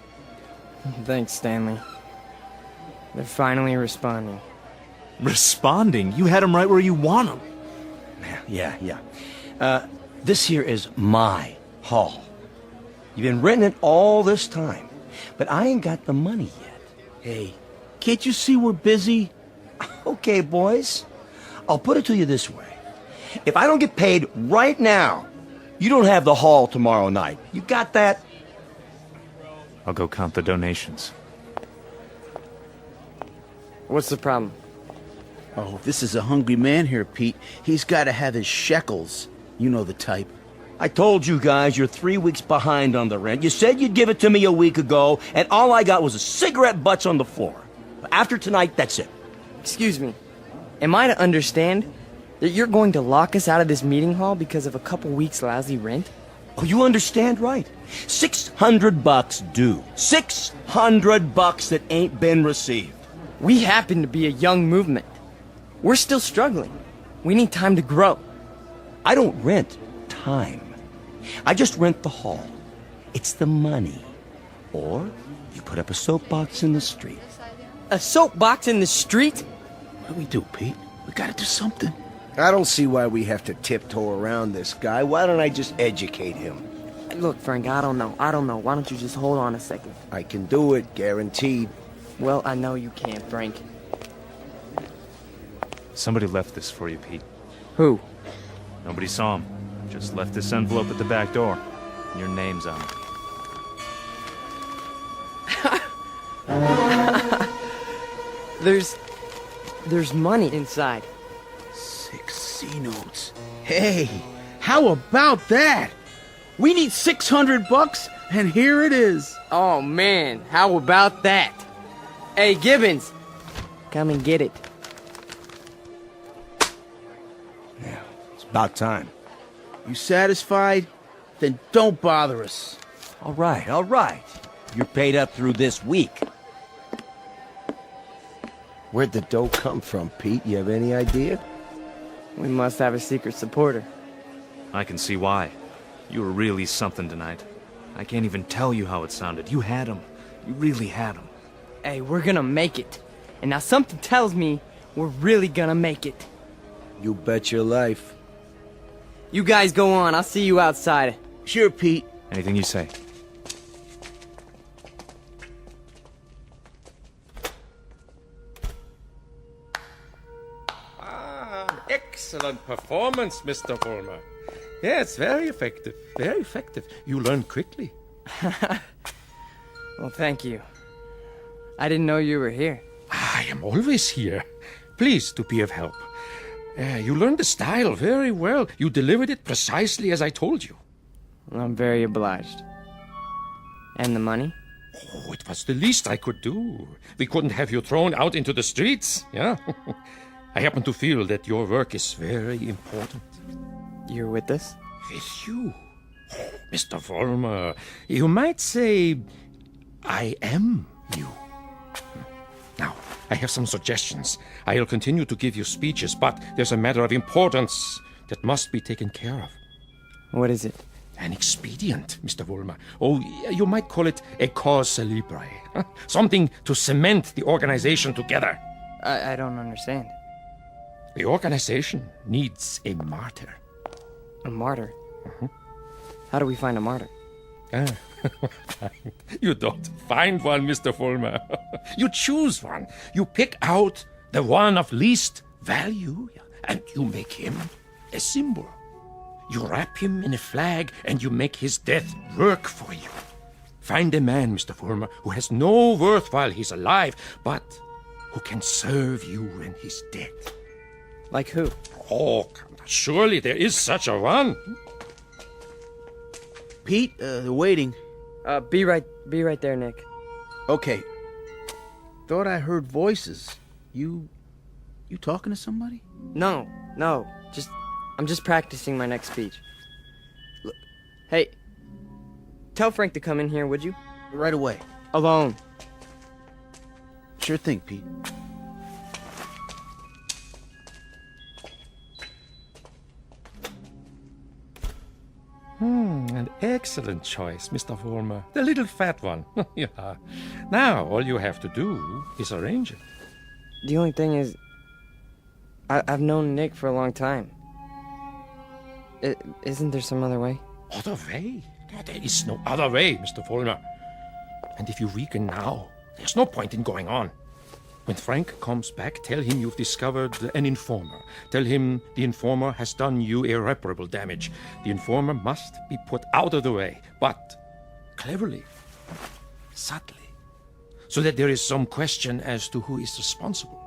Thanks, Stanley. They're finally responding. Responding? You had them right where you want them. Yeah. This here is my hall. You've been renting it all this time, but I ain't got the money yet. Hey, can't you see we're busy? Okay, boys. I'll put it to you this way. If I don't get paid right now, you don't have the hall tomorrow night. You got that? I'll go count the donations. What's the problem? Oh, this is a hungry man here, Pete. He's got to have his shekels. You know the type. I told you guys you're 3 weeks behind on the rent. You said you'd give it to me a week ago, and all I got was a cigarette butts on the floor. But after tonight, that's it. Excuse me. Am I to understand that you're going to lock us out of this meeting hall because of a couple weeks' lousy rent? Oh, you understand right. $600 due. $600 that ain't been received. We happen to be a young movement. We're still struggling. We need time to grow. I don't rent time. I just rent the hall. It's the money. Or you put up a soapbox in the street. A soapbox in the street? What do we do, Pete? We gotta do something. I don't see why we have to tiptoe around this guy. Why don't I just educate him? Look, Frank, I don't know. Why don't you just hold on a second? I can do it, guaranteed. Well, I know you can, Frank. Somebody left this for you, Pete. Who? Nobody saw him. Just left this envelope at the back door. Your name's on it. There's money inside. 6 C-notes. Hey, how about that? We need $600, and here it is. Oh, man, how about that? Hey, Gibbons, come and get it. Yeah, it's about time. You satisfied? Then don't bother us. All right. You're paid up through this week. Where'd the dough come from, Pete? You have any idea? We must have a secret supporter. I can see why. You were really something tonight. I can't even tell you how it sounded. You had him. You really had him. Hey, we're gonna make it. And now something tells me we're really gonna make it. You bet your life. You guys go on. I'll see you outside. Sure, Pete. Anything you say. Excellent performance, Mr. Vollmer. Yes, very effective. Very effective. You learn quickly. Well, thank you. I didn't know you were here. I am always here. Pleased to be of help. You learned the style very well. You delivered it precisely as I told you. I'm very obliged. And the money? Oh, it was the least I could do. We couldn't have you thrown out into the streets, yeah? I happen to feel that your work is very important. You're with us? With you? Oh, Mr. Vollmer, you might say I am you. Now, I have some suggestions. I'll continue to give you speeches, but there's a matter of importance that must be taken care of. What is it? An expedient, Mr. Vollmer. Oh, you might call it a cause célèbre. Something to cement the organization together. I don't understand. The organization needs a martyr. A martyr? How do we find a martyr? You don't find one, Mr. Vollmer. You choose one. You pick out the one of least value, and you make him a symbol. You wrap him in a flag, and you make his death work for you. Find a man, Mr. Vollmer, who has no worth while he's alive, but who can serve you when he's dead. Like who? Oh, surely there is such a one. Pete, they're waiting. Be right there, Nick. Okay. Thought I heard voices. You talking to somebody? No. I'm just practicing my next speech. Hey, tell Frank to come in here, would you? Right away. Alone. Sure thing, Pete. An excellent choice, Mr. Vollmer. The little fat one. Yeah. Now, all you have to do is arrange it. The only thing is, I've known Nick for a long time. Isn't there some other way? Other way? There is no other way, Mr. Vollmer. And if you weaken now, there's no point in going on. When Frank comes back, tell him you've discovered an informer. Tell him the informer has done you irreparable damage. The informer must be put out of the way, but cleverly, subtly, so that there is some question as to who is responsible.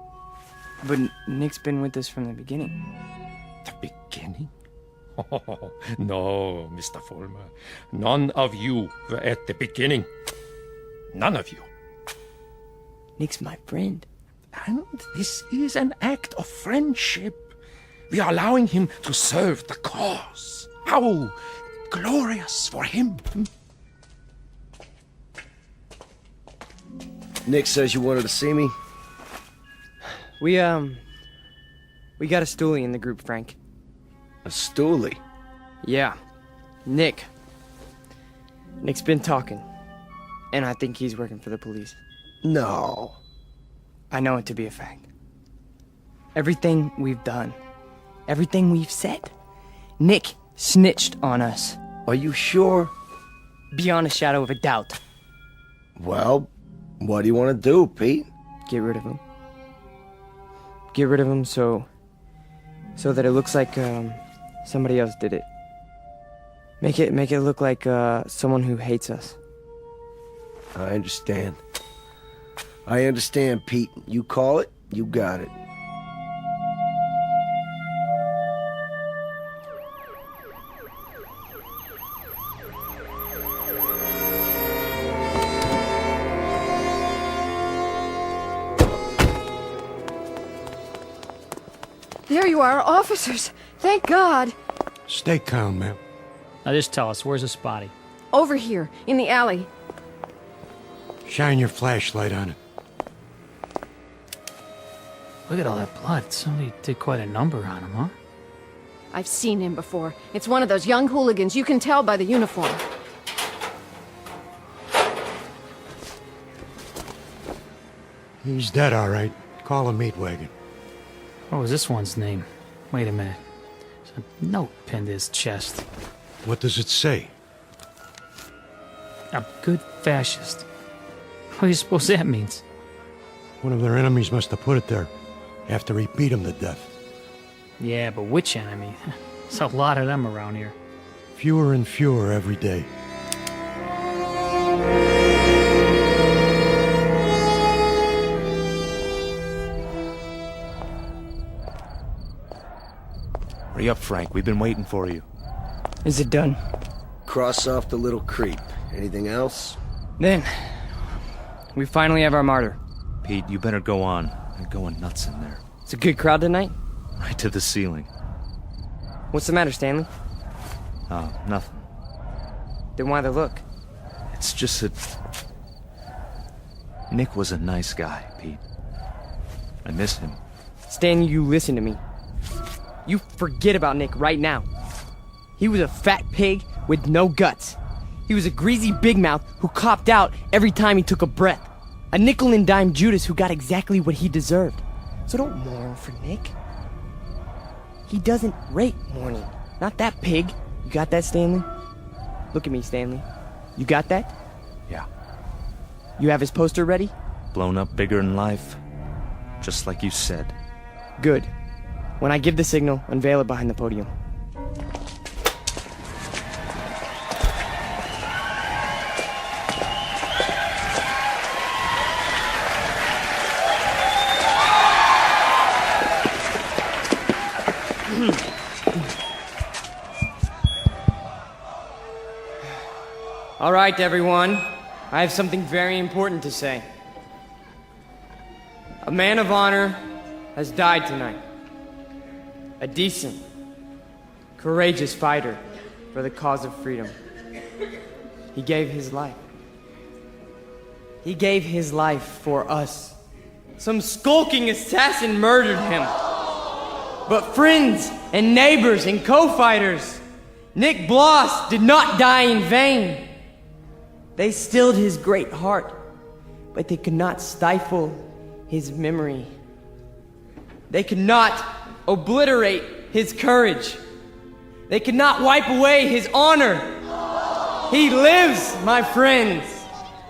But Nick's been with us from the beginning. The beginning? Oh, no, Mr. Vollmer. None of you were at the beginning. None of you. Nick's my friend. And this is an act of friendship. We are allowing him to serve the cause. How glorious for him. Nick says you wanted to see me? We got a stoolie in the group, Frank. A stoolie? Yeah. Nick's been talking. And I think he's working for the police. No. I know it to be a fact. Everything we've done, everything we've said, Nick snitched on us. Are you sure? Beyond a shadow of a doubt. Well, what do you want to do, Pete? Get rid of him. Get rid of him so that it looks like somebody else did it. Make it look like someone who hates us. I understand. I understand, Pete. You call it, you got it. There you are, officers. Thank God. Stay calm, ma'am. Now just tell us, where's this body? Over here, in the alley. Shine your flashlight on it. Look at all that blood. Somebody did quite a number on him, huh? I've seen him before. It's one of those young hooligans. You can tell by the uniform. He's dead, all right. Call a meat wagon. What was this one's name? Wait a minute. There's a note pinned to his chest. What does it say? A good fascist. What do you suppose that means? One of their enemies must have put it there after he beat him to death. Yeah, but which enemy? There's a lot of them around here. Fewer and fewer every day. Hurry up, Frank. We've been waiting for you. Is it done? Cross off the little creep. Anything else? Then, we finally have our martyr. Pete, you better go on. They're going nuts in there. It's a good crowd tonight? Right to the ceiling. What's the matter, Stanley? Oh, nothing. Then why the look? It's just that... Nick was a nice guy, Pete. I miss him. Stan, you listen to me. You forget about Nick right now. He was a fat pig with no guts. He was a greasy big mouth who copped out every time he took a breath. A nickel and dime Judas who got exactly what he deserved. So don't mourn for Nick. He doesn't rate mourning. Not that pig. You got that, Stanley? Look at me, Stanley. You got that? Yeah. You have his poster ready? Blown up bigger in life. Just like you said. Good. When I give the signal, unveil it behind the podium. All right, everyone. I have something very important to say. A man of honor has died tonight. A decent, courageous fighter for the cause of freedom. He gave his life. He gave his life for us. Some skulking assassin murdered him. But friends and neighbors and co-fighters, Nick Bloss did not die in vain. They stilled his great heart, but they could not stifle his memory. They could not obliterate his courage. They could not wipe away his honor. He lives, my friends.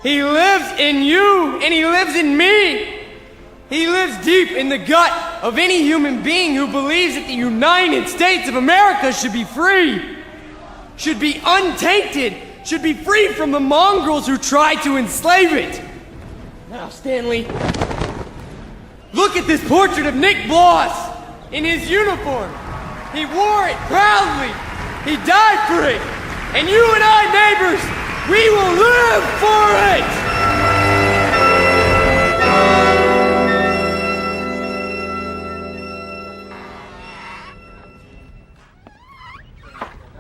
He lives in you, and he lives in me. He lives deep in the gut of any human being who believes that the United States of America should be free, should be untainted, should be free from the mongrels who try to enslave it. Now, Stanley, look at this portrait of Nick Bloss in his uniform. He wore it proudly. He died for it. And you and I, neighbors, we will live for it!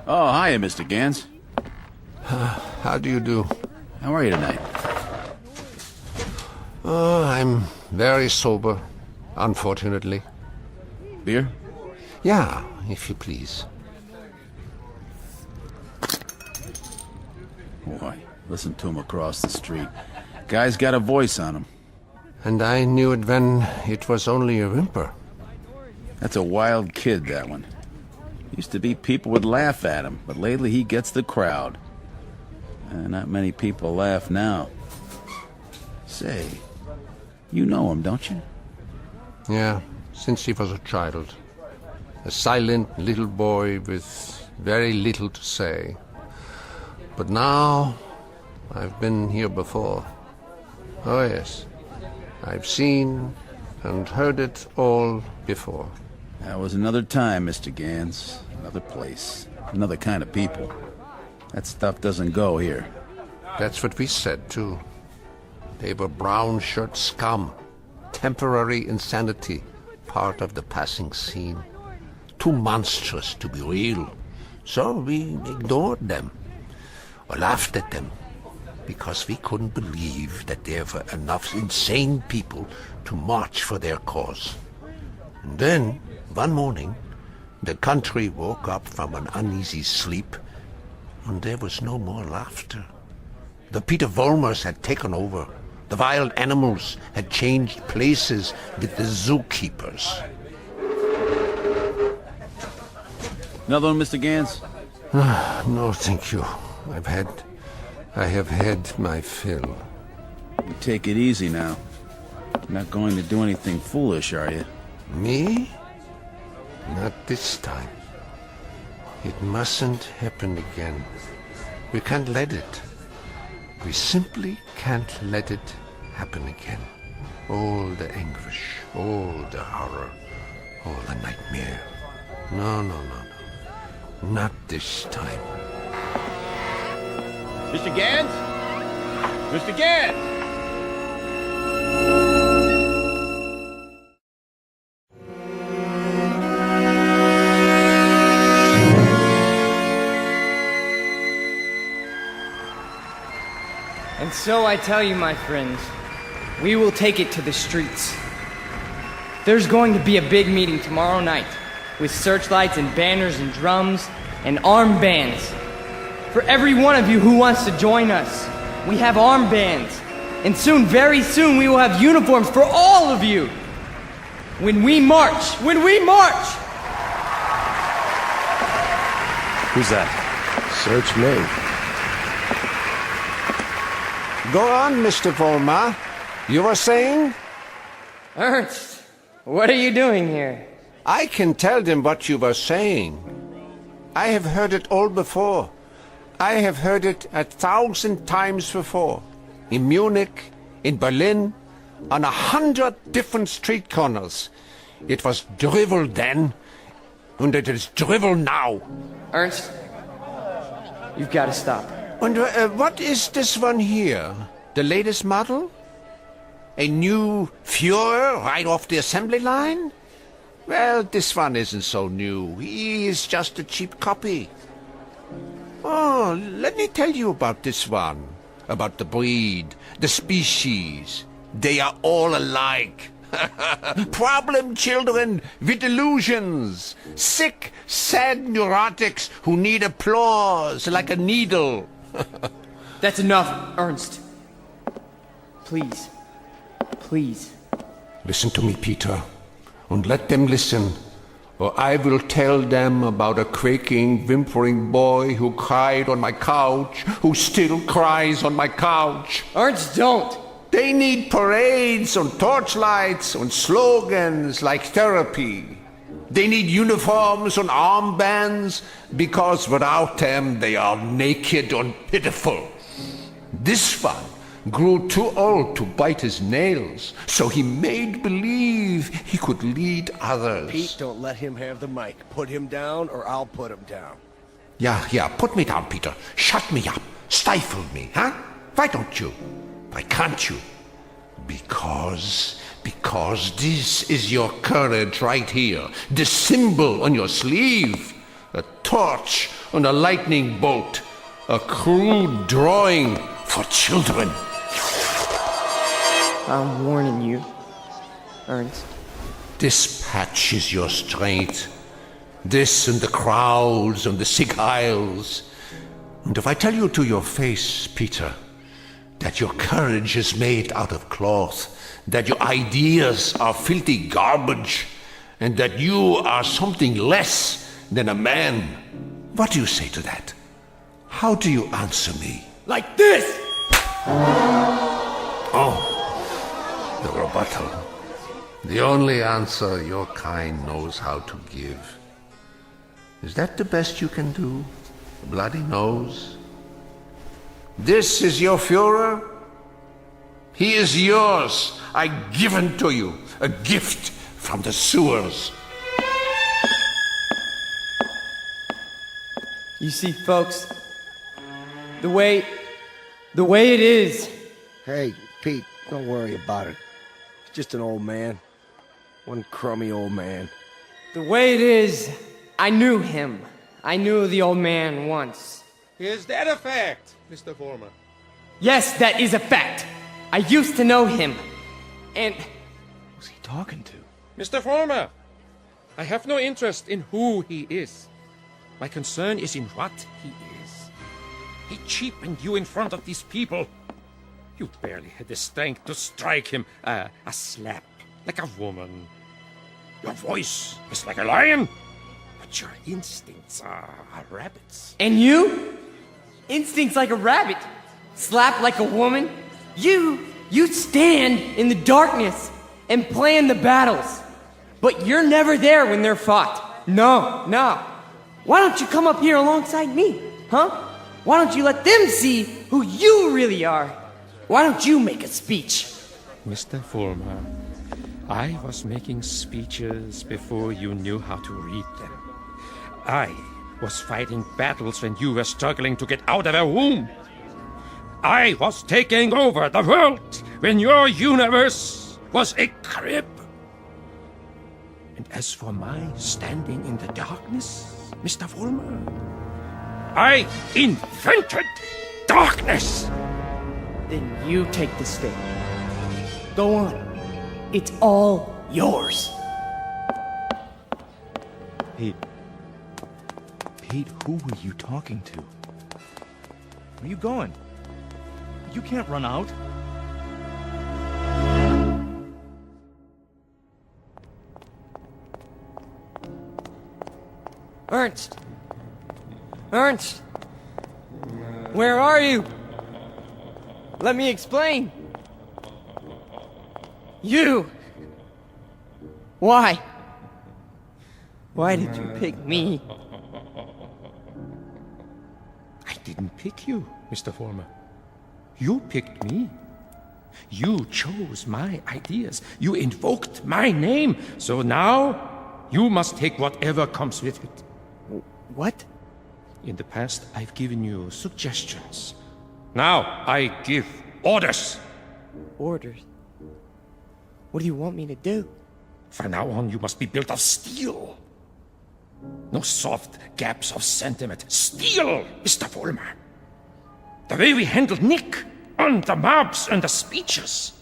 Oh, hiya, Mr. Gans. How do you do? How are you tonight? I'm very sober, unfortunately. Beer? Yeah, if you please. Boy, listen to him across the street. Guy's got a voice on him. And I knew it when it was only a whimper. That's a wild kid, that one. Used to be people would laugh at him, but lately he gets the crowd. Not many people laugh now. Say, you know him, don't you? Yeah, since he was a child. A silent little boy with very little to say. But now, I've been here before. Oh yes, I've seen and heard it all before. That was another time, Mr. Gans. Another place. Another kind of people. That stuff doesn't go here. That's what we said, too. They were brown shirt scum. Temporary insanity. Part of the passing scene. Too monstrous to be real. So we ignored them. Or laughed at them. Because we couldn't believe that there were enough insane people to march for their cause. And then, one morning, the country woke up from an uneasy sleep, and there was no more laughter. The Peter Volmers had taken over. The wild animals had changed places with the zookeepers. Another one, Mr. Gans? No, thank you. I have had my fill. You take it easy now. You're not going to do anything foolish, are you? Me? Not this time. It mustn't happen again. We can't let it. We simply can't let it happen again. All the anguish, all the horror, all the nightmare. No. Not this time. Mr. Gans? Mr. Gans! And so I tell you, my friends, we will take it to the streets. There's going to be a big meeting tomorrow night with searchlights and banners and drums and armed bands. for every one of you who wants to join us. We have armbands. And soon, very soon, we will have uniforms for all of you. When we march! Who's that? Search me. Go on, Mr. Vollmer. You were saying? Ernst, what are you doing here? I can tell them what you were saying. I have heard it all before. I have heard it 1,000 times before. In Munich, in Berlin, on 100 different street corners. It was drivel then, and it is drivel now. Ernst, you've got to stop. And what is this one here? The latest model? A new Führer right off the assembly line? Well, this one isn't so new. He is just a cheap copy. Oh, let me tell you about this one. About the breed, the species. They are all alike. Problem children with illusions. Sick, sad neurotics who need applause like a needle. That's enough, Ernst. Please. Please. Listen to me, Peter, and let them listen, or I will tell them about a quaking, whimpering boy who cried on my couch, who still cries on my couch. Ernst, don't! They need parades and torchlights and slogans like therapy. They need uniforms and armbands because without them they are naked and pitiful. This one grew too old to bite his nails, so he made believe he could lead others. Pete, don't let him have the mic. Put him down or I'll put him down. Yeah, put me down, Peter. Shut me up. Stifle me, huh? Why don't you? Why can't you? Because this is your courage right here. The symbol on your sleeve. A torch and a lightning bolt. A crude drawing for children. I'm warning you, Ernst. This patch is your strength. This and the crowds and the sick aisles. And if I tell you to your face, Peter, that your courage is made out of cloth, that your ideas are filthy garbage, and that you are something less than a man, what do you say to that? How do you answer me? Like this! Oh, the rebuttal. The only answer your kind knows how to give. Is that the best you can do? A bloody nose? This is your Führer? He is yours. I give him to you. A gift from the sewers. You see, folks, the way it is. Hey, Pete, don't worry about it. He's just an old man. One crummy old man. The way it is, I knew him. I knew the old man once. Is that a fact, Mr. Vollmer? Yes, that is a fact. I used to know him. And... Who's he talking to? Mr. Vollmer! I have no interest in who he is. My concern is in what he is. He cheapened you in front of these people. You barely had the strength to strike him a slap, like a woman. Your voice is like a lion, but your instincts are rabbits. And you? Instincts like a rabbit. Slap like a woman. You stand in the darkness and plan the battles. But you're never there when they're fought. No. Why don't you come up here alongside me, huh? Why don't you let them see who you really are? Why don't you make a speech? Mr. Vollmer, I was making speeches before you knew how to read them. I was fighting battles when you were struggling to get out of a womb. I was taking over the world when your universe was a crib. And as for my standing in the darkness, Mr. Vollmer, I invented darkness. Then you take the stage. Go on. It's all yours. Pete, who were you talking to? Where you going? You can't run out. Ernst! Ernst! Where are you? Let me explain. You! Why? Why did you pick me? I didn't pick you, Mr. Former. You picked me. You chose my ideas. You invoked my name. So now, you must take whatever comes with it. What? In the past, I've given you suggestions. Now, I give orders. Orders? What do you want me to do? From now on, you must be built of steel. No soft gaps of sentiment. Steel, Mr. Vollmer. The way we handled Nick, and the mobs and the speeches.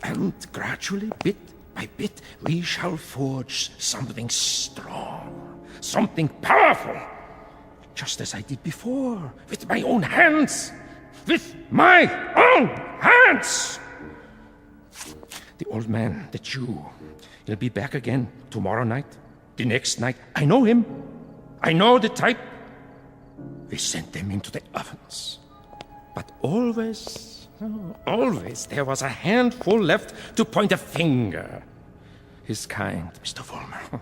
And gradually, bit by bit, we shall forge something strong, something powerful. Just as I did before, with my own hands. With my own hands! The old man, the Jew, he'll be back again tomorrow night, the next night. I know him. I know the type. We sent them into the ovens. But always, there was a handful left to point a finger. His kind, Mr. Vollmer,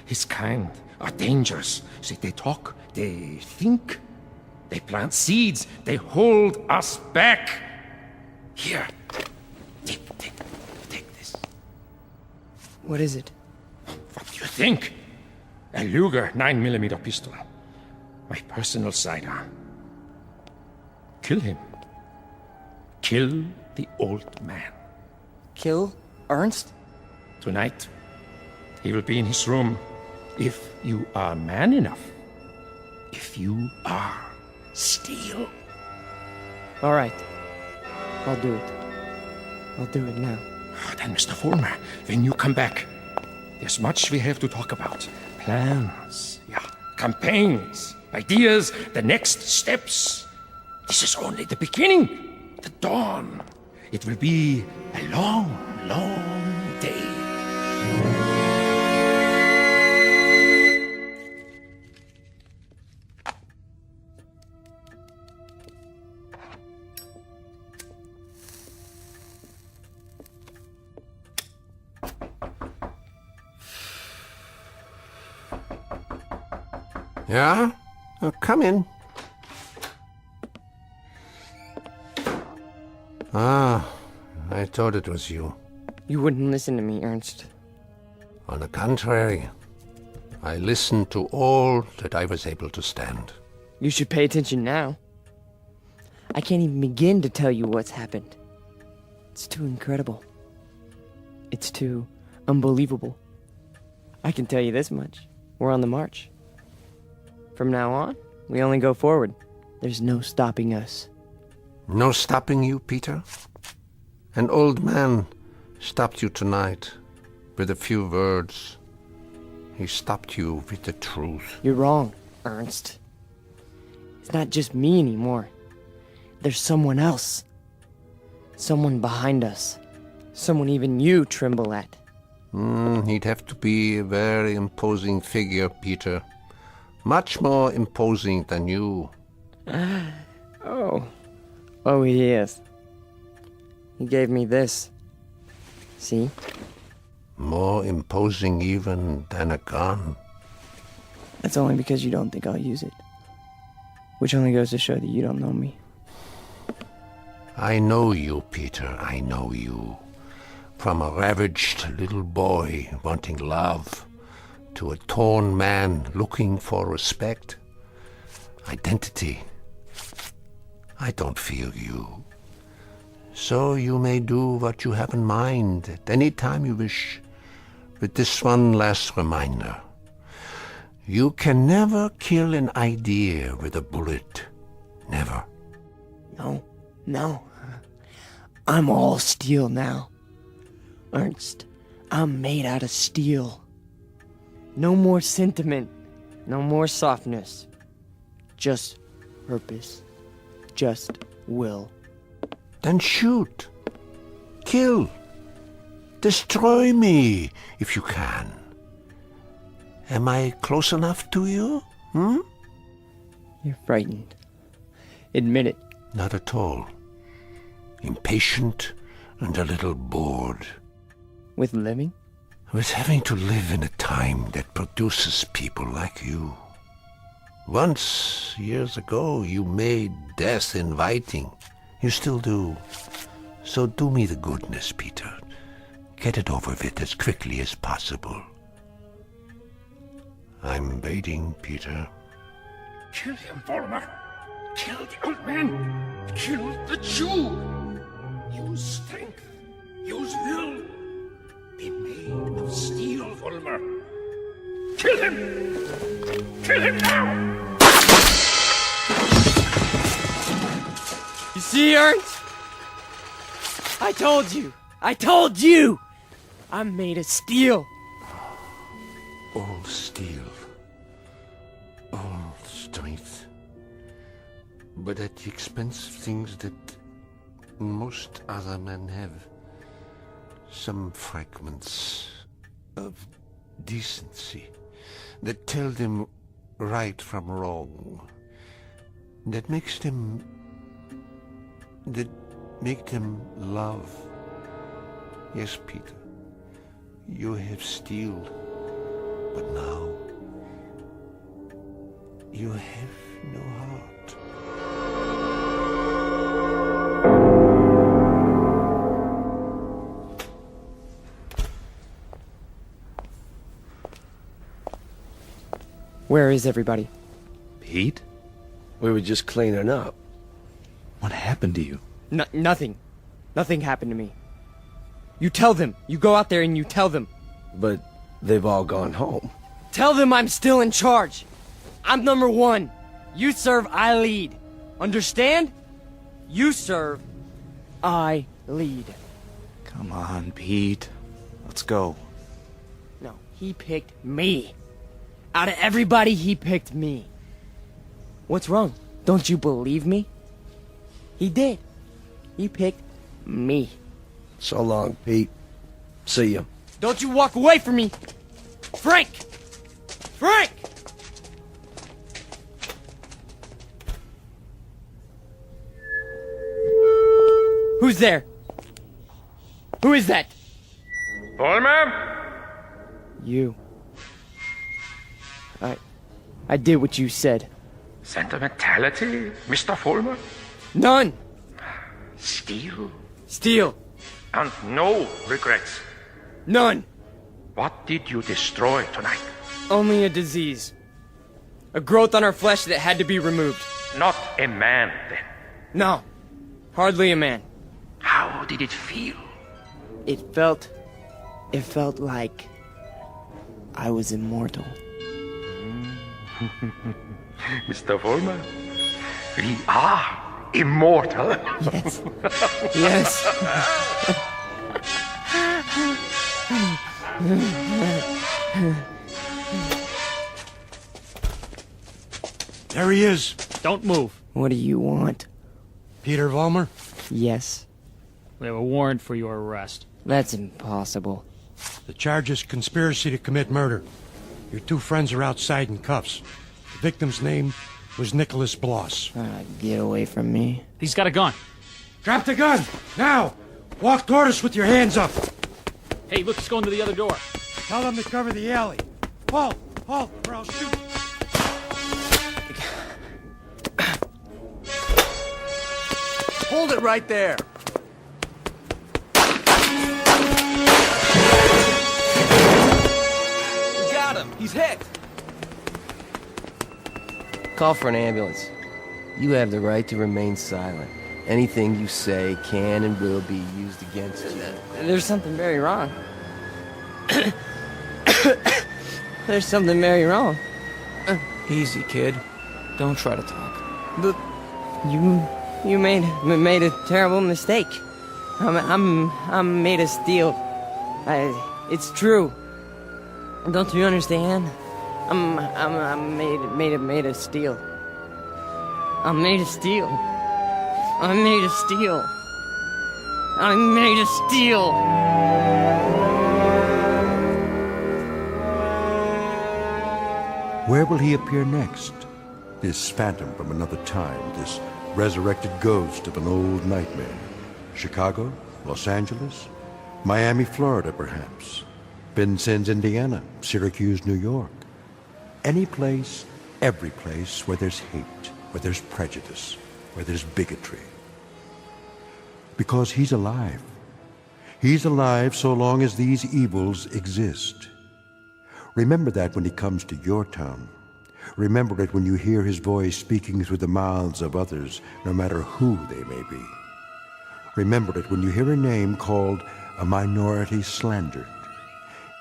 his kind are dangerous. See, they talk, they think, they plant seeds, they hold us back. Here, take this. What is it? What do you think? A Luger 9mm pistol. My personal sidearm. Kill him. Kill the old man. Kill Ernst? Tonight, he will be in his room. If you are man enough. If you are steel. All right. I'll do it. I'll do it now. Then, Mr. Vollmer, when you come back, there's much we have to talk about. Plans, campaigns, ideas, the next steps. This is only the beginning, the dawn. It will be a long, long day. Yeah? Come in. Ah, I thought it was you. You wouldn't listen to me, Ernst. On the contrary, I listened to all that I was able to stand. You should pay attention now. I can't even begin to tell you what's happened. It's too incredible. It's too unbelievable. I can tell you this much. We're on the march. From now on, we only go forward. There's no stopping us. No stopping you, Peter? An old man stopped you tonight with a few words. He stopped you with the truth. You're wrong, Ernst. It's not just me anymore. There's someone else. Someone behind us. Someone even you tremble at. He'd have to be a very imposing figure, Peter. Much more imposing than you. Oh, he is. He gave me this. See? More imposing even than a gun. That's only because you don't think I'll use it. Which only goes to show that you don't know me. I know you, Peter, I know you. From a ravaged little boy wanting love to a torn man looking for respect, identity. I don't fear you. So you may do what you have in mind at any time you wish. With this one last reminder. You can never kill an idea with a bullet. Never. No. I'm all steel now. Ernst, I'm made out of steel. No more sentiment. No more softness. Just purpose. just will. Then shoot. Kill. Destroy me, if you can. Am I close enough to you? You're frightened. Admit it. Not at all. Impatient and a little bored. With living? With having to live in a time that produces people like you. Once, years ago, you made death inviting. You still do. So do me the goodness, Peter. Get it over with as quickly as possible. I'm waiting, Peter. Kill him, Vollmer. Kill the old man. Kill the Jew. Use strength. Use will. Be made of steel, Vollmer. Kill him! Kill him now! You see, Ernst? I told you! I told you! I'm made of steel. All steel. All strength. But at the expense of things that most other men have. Some fragments of decency that tell them right from wrong. That make them love. Yes, Peter, you have steel, but now you have no heart. Where is everybody? Pete? We were just cleaning up. What happened to you? Nothing. Nothing happened to me. You tell them. You go out there and you tell them. But they've all gone home. Tell them I'm still in charge. I'm number one. You serve, I lead. Understand? You serve, I lead. Come on, Pete. Let's go. No, he picked me. Out of everybody, he picked me. What's wrong? Don't you believe me? He did. He picked me. So long, Pete. See ya. Don't you walk away from me! Frank! Frank! Who's there? Who is that? Vollmer? You. I did what you said. Sentimentality, Mr. Vollmer? None! Steel? Steel. And no regrets? None! What did you destroy tonight? Only a disease. A growth on our flesh that had to be removed. Not a man, then? No. Hardly a man. How did it feel? It felt like I was immortal. Mr. Vollmer, we are immortal. Yes. Yes. There he is. Don't move. What do you want? Peter Vollmer? Yes. We have a warrant for your arrest. That's impossible. The charge is conspiracy to commit murder. Your two friends are outside in cuffs. The victim's name was Nicholas Bloss. Get away from me. He's got a gun. Drop the gun! Now! Walk toward us with your hands up! Hey, look, he's going to the other door. Tell them to cover the alley. Halt! Halt, or I'll shoot! Hold it right there! We got him! He's hit! Call for an ambulance. You have the right to remain silent. Anything you say can and will be used against you. There's something very wrong. There's something very wrong. Easy, kid. Don't try to talk. But you made a terrible mistake. I'm made of steel. It's true. Don't you understand? I'm made of steel. I'm made of steel. I'm made of steel. I'm made of steel. Where will he appear next? This phantom from another time, this resurrected ghost of an old nightmare. Chicago? Los Angeles? Miami, Florida, perhaps. Vincennes, Indiana. Syracuse, New York. Any place, every place where there's hate, where there's prejudice, where there's bigotry. Because he's alive. He's alive so long as these evils exist. Remember that when he comes to your town. Remember it when you hear his voice speaking through the mouths of others, no matter who they may be. Remember it when you hear a name called a minority slandered.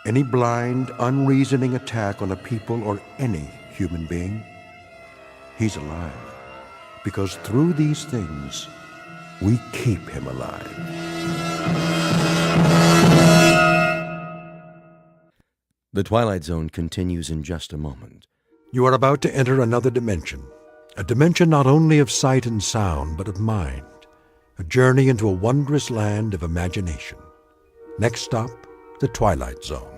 Any blind, unreasoning attack on a people or any human being. He's alive. Because through these things, we keep him alive. The Twilight Zone continues in just a moment. You are about to enter another dimension. A dimension not only of sight and sound, but of mind. A journey into a wondrous land of imagination. Next stop, the Twilight Zone.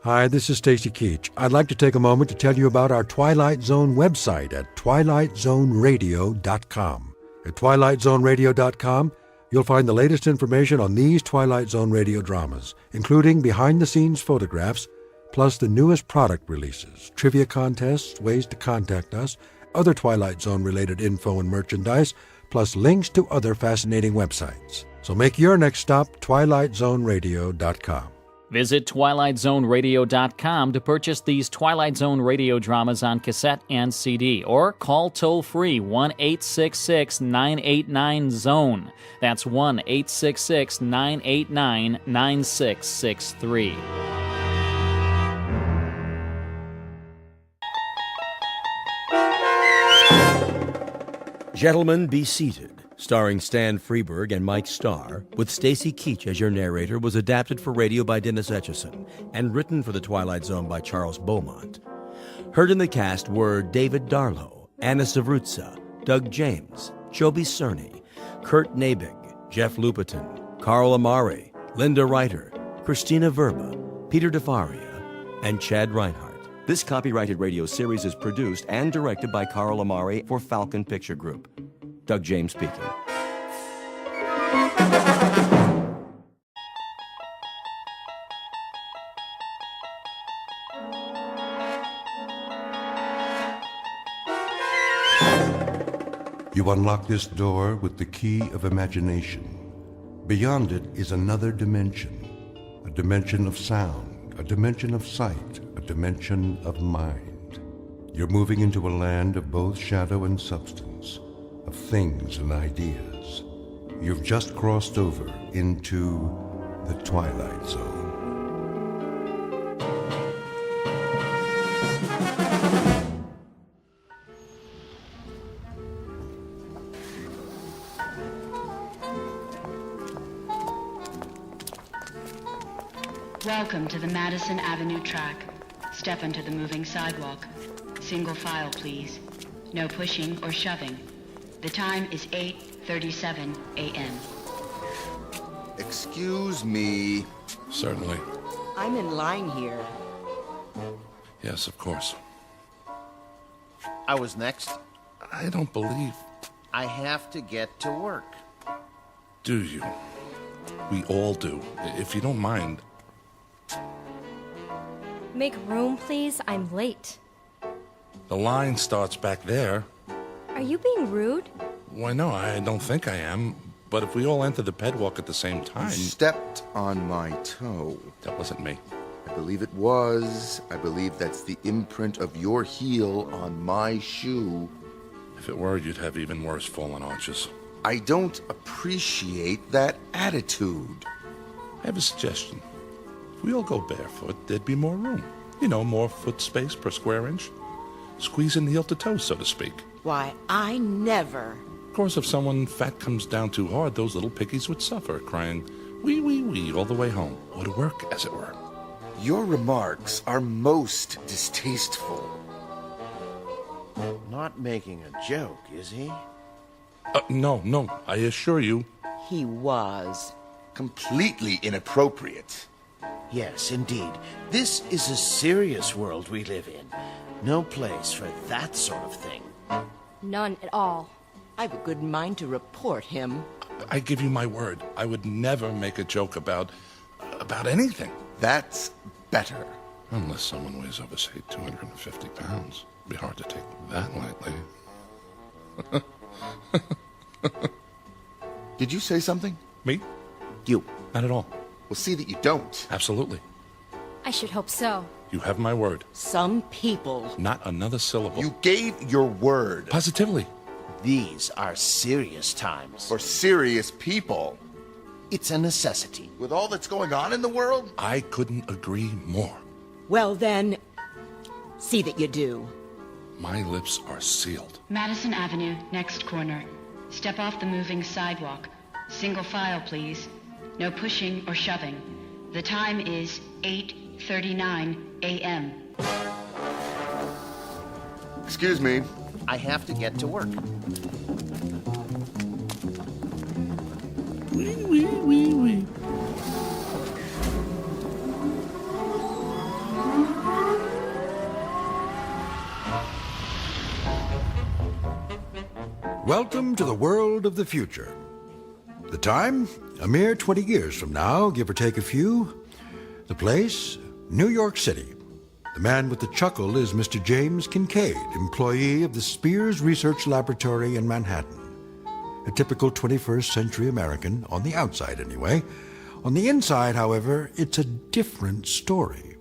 Hi, this is Stacy Keach. I'd like to take a moment to tell you about our Twilight Zone website at twilightzoneradio.com. At twilightzoneradio.com, you'll find the latest information on these Twilight Zone radio dramas, including behind-the-scenes photographs, plus the newest product releases, trivia contests, ways to contact us, other Twilight Zone-related info and merchandise, plus links to other fascinating websites. So make your next stop twilightzoneradio.com. Visit twilightzoneradio.com to purchase these Twilight Zone radio dramas on cassette and CD, or call toll-free 1-866-989-ZONE. That's 1-866-989-9663. Gentlemen, be seated. Starring Stan Freberg and Mike Starr, with Stacy Keach as your narrator, was adapted for radio by Dennis Etchison and written for The Twilight Zone by Charles Beaumont. Heard in the cast were David Darlow, Anna Savrutsa, Doug James, Joby Cerny, Kurt Nabig, Jeff Lupiton, Carl Amari, Linda Reiter, Christina Verba, Peter DeFaria, and Chad Reinhardt. This copyrighted radio series is produced and directed by Carl Amari for Falcon Picture Group. Doug James speaking. You unlock this door with the key of imagination. Beyond it is another dimension, a dimension of sound, a dimension of sight, a dimension of mind. You're moving into a land of both shadow and substance, of things and ideas. You've just crossed over into the Twilight Zone. Welcome to the Madison Avenue track. Step onto the moving sidewalk. Single file, please. No pushing or shoving. The time is 8:37 a.m. Excuse me. Certainly. I'm in line here. Yes, of course. I was next. I don't believe... I have to get to work. Do you? We all do. If you don't mind... Make room, please. I'm late. The line starts back there. Are you being rude? Why, no, I don't think I am. But if we all enter the pedwalk at the same time... You stepped on my toe. That wasn't me. I believe it was. I believe that's the imprint of your heel on my shoe. If it were, you'd have even worse fallen arches. I don't appreciate that attitude. I have a suggestion. If we all go barefoot, there'd be more room. You know, more foot space per square inch. Squeezing heel to toe, so to speak. Why, I never... Of course, if someone fat comes down too hard, those little piggies would suffer, crying, wee, wee, wee, all the way home. Would work, as it were. Your remarks are most distasteful. Not making a joke, is he? No, I assure you. He was. Completely inappropriate. Yes, indeed. This is a serious world we live in. No place for that sort of thing. None at all. I've a good mind to report him. I give you my word. I would never make a joke about anything. That's better. Unless someone weighs over, say, 250 pounds. It'd be hard to take that lightly. Did you say something? Me? You. Not at all. Well, see that you don't. Absolutely. I should hope so. You have my word. Some people. Not another syllable. You gave your word. Positively. These are serious times. For serious people. It's a necessity. With all that's going on in the world? I couldn't agree more. Well then, see that you do. My lips are sealed. Madison Avenue, next corner. Step off the moving sidewalk. Single file, please. No pushing or shoving. The time is 8:39 a.m. Excuse me. I have to get to work. Wee. Welcome to the world of the future. The time, a mere 20 years from now, give or take a few. The place, New York City. The man with the chuckle is Mr. James Kincaid, employee of the Spears Research Laboratory in Manhattan. A typical 21st century American, on the outside anyway. On the inside, however, it's a different story.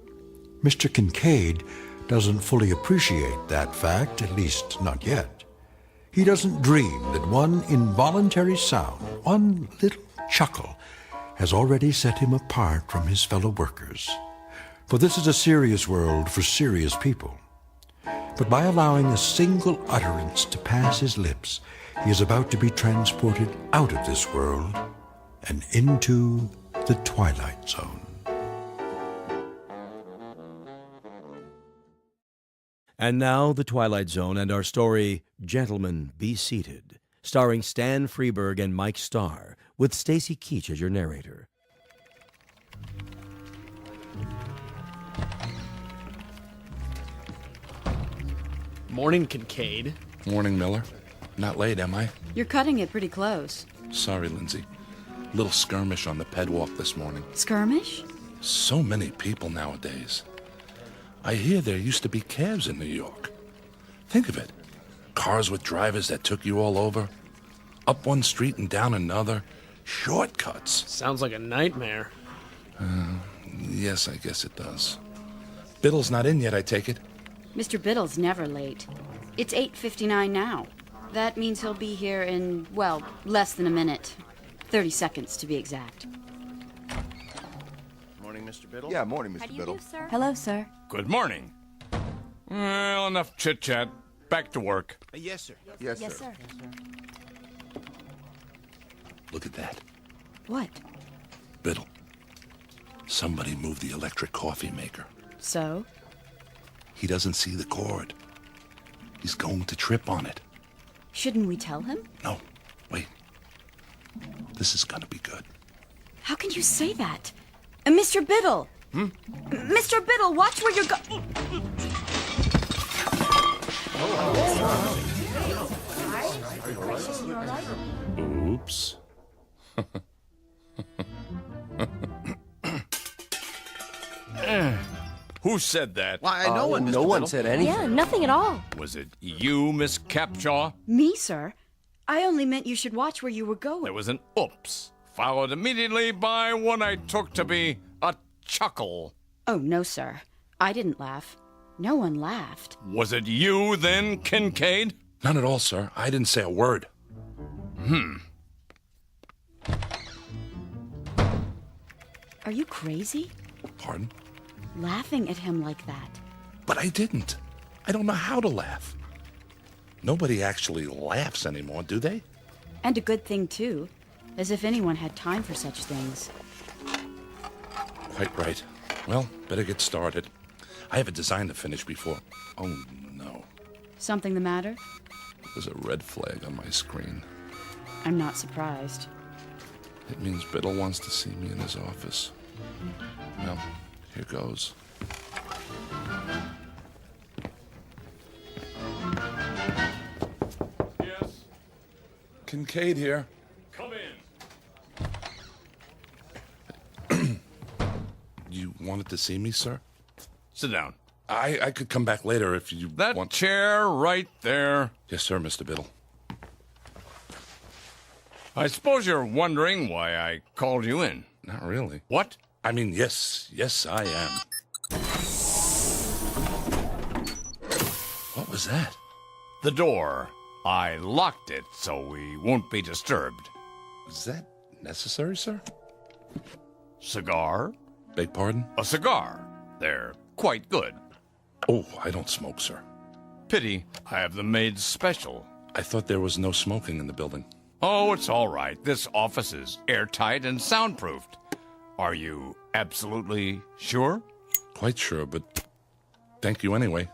Mr. Kincaid doesn't fully appreciate that fact, at least not yet. He doesn't dream that one involuntary sound, one little chuckle, has already set him apart from his fellow workers. For this is a serious world for serious people. But by allowing a single utterance to pass his lips, he is about to be transported out of this world and into the Twilight Zone. And now, The Twilight Zone and our story, Gentlemen, Be Seated, starring Stan Freberg and Mike Starr, with Stacy Keach as your narrator. Morning, Kincaid. Morning, Miller. Not late, am I? You're cutting it pretty close. Sorry, Lindsay. Little skirmish on the pedwalk this morning. Skirmish? So many people nowadays. I hear there used to be cabs in New York. Think of it. Cars with drivers that took you all over. Up one street and down another. Shortcuts. Sounds like a nightmare. Yes, I guess it does. Biddle's not in yet, I take it. Mr. Biddle's never late. It's 8:59 now. That means he'll be here in, well, less than a minute. 30 seconds, to be exact. Morning, Mr. Biddle. Yeah, morning, Mr. Biddle. Sir? Hello, sir. Good morning. Well, enough chit-chat. Back to work. Yes, sir. Yes, Yes, sir. sir. Look at that. What? Biddle. Somebody moved the electric coffee maker. So? He doesn't see the cord. He's going to trip on it. Shouldn't we tell him? No, wait. This is gonna be good. How can you say that? Mr. Biddle! Mr. Biddle, watch where you're going. Oops. Who said that? Why, no one, Mr. Biddle. said anything. Yeah, nothing at all. Was it you, Miss Capshaw? Me, sir? I only meant you should watch where you were going. There was an oops, followed immediately by what I took to be a chuckle. Oh, no, sir. I didn't laugh. No one laughed. Was it you, then, Kincaid? None at all, sir. I didn't say a word. Are you crazy? Pardon? Laughing at him like that. But I didn't. I don't know how to laugh. Nobody actually laughs anymore, do they? And a good thing, too. As if anyone had time for such things. Quite right. Well, better get started. I have a design to finish before... Oh, no. Something the matter? There's a red flag on my screen. I'm not surprised. It means Biddle wants to see me in his office. Well, here goes. Yes? Kincaid here. Come in. You wanted to see me, sir? Sit down. I could come back later if you That want. chair right there. Yes, sir, Mr. Biddle. I suppose you're wondering why I called you in. Not really. What? I mean, yes, I am. What was that? The door. I locked it so we won't be disturbed. Is that necessary, sir? Cigar? Beg pardon? A cigar. They're quite good. Oh, I don't smoke, sir. Pity. I have them made special. I thought there was no smoking in the building. Oh, it's all right. This office is airtight and soundproofed. Are you absolutely sure? Quite sure, but thank you anyway.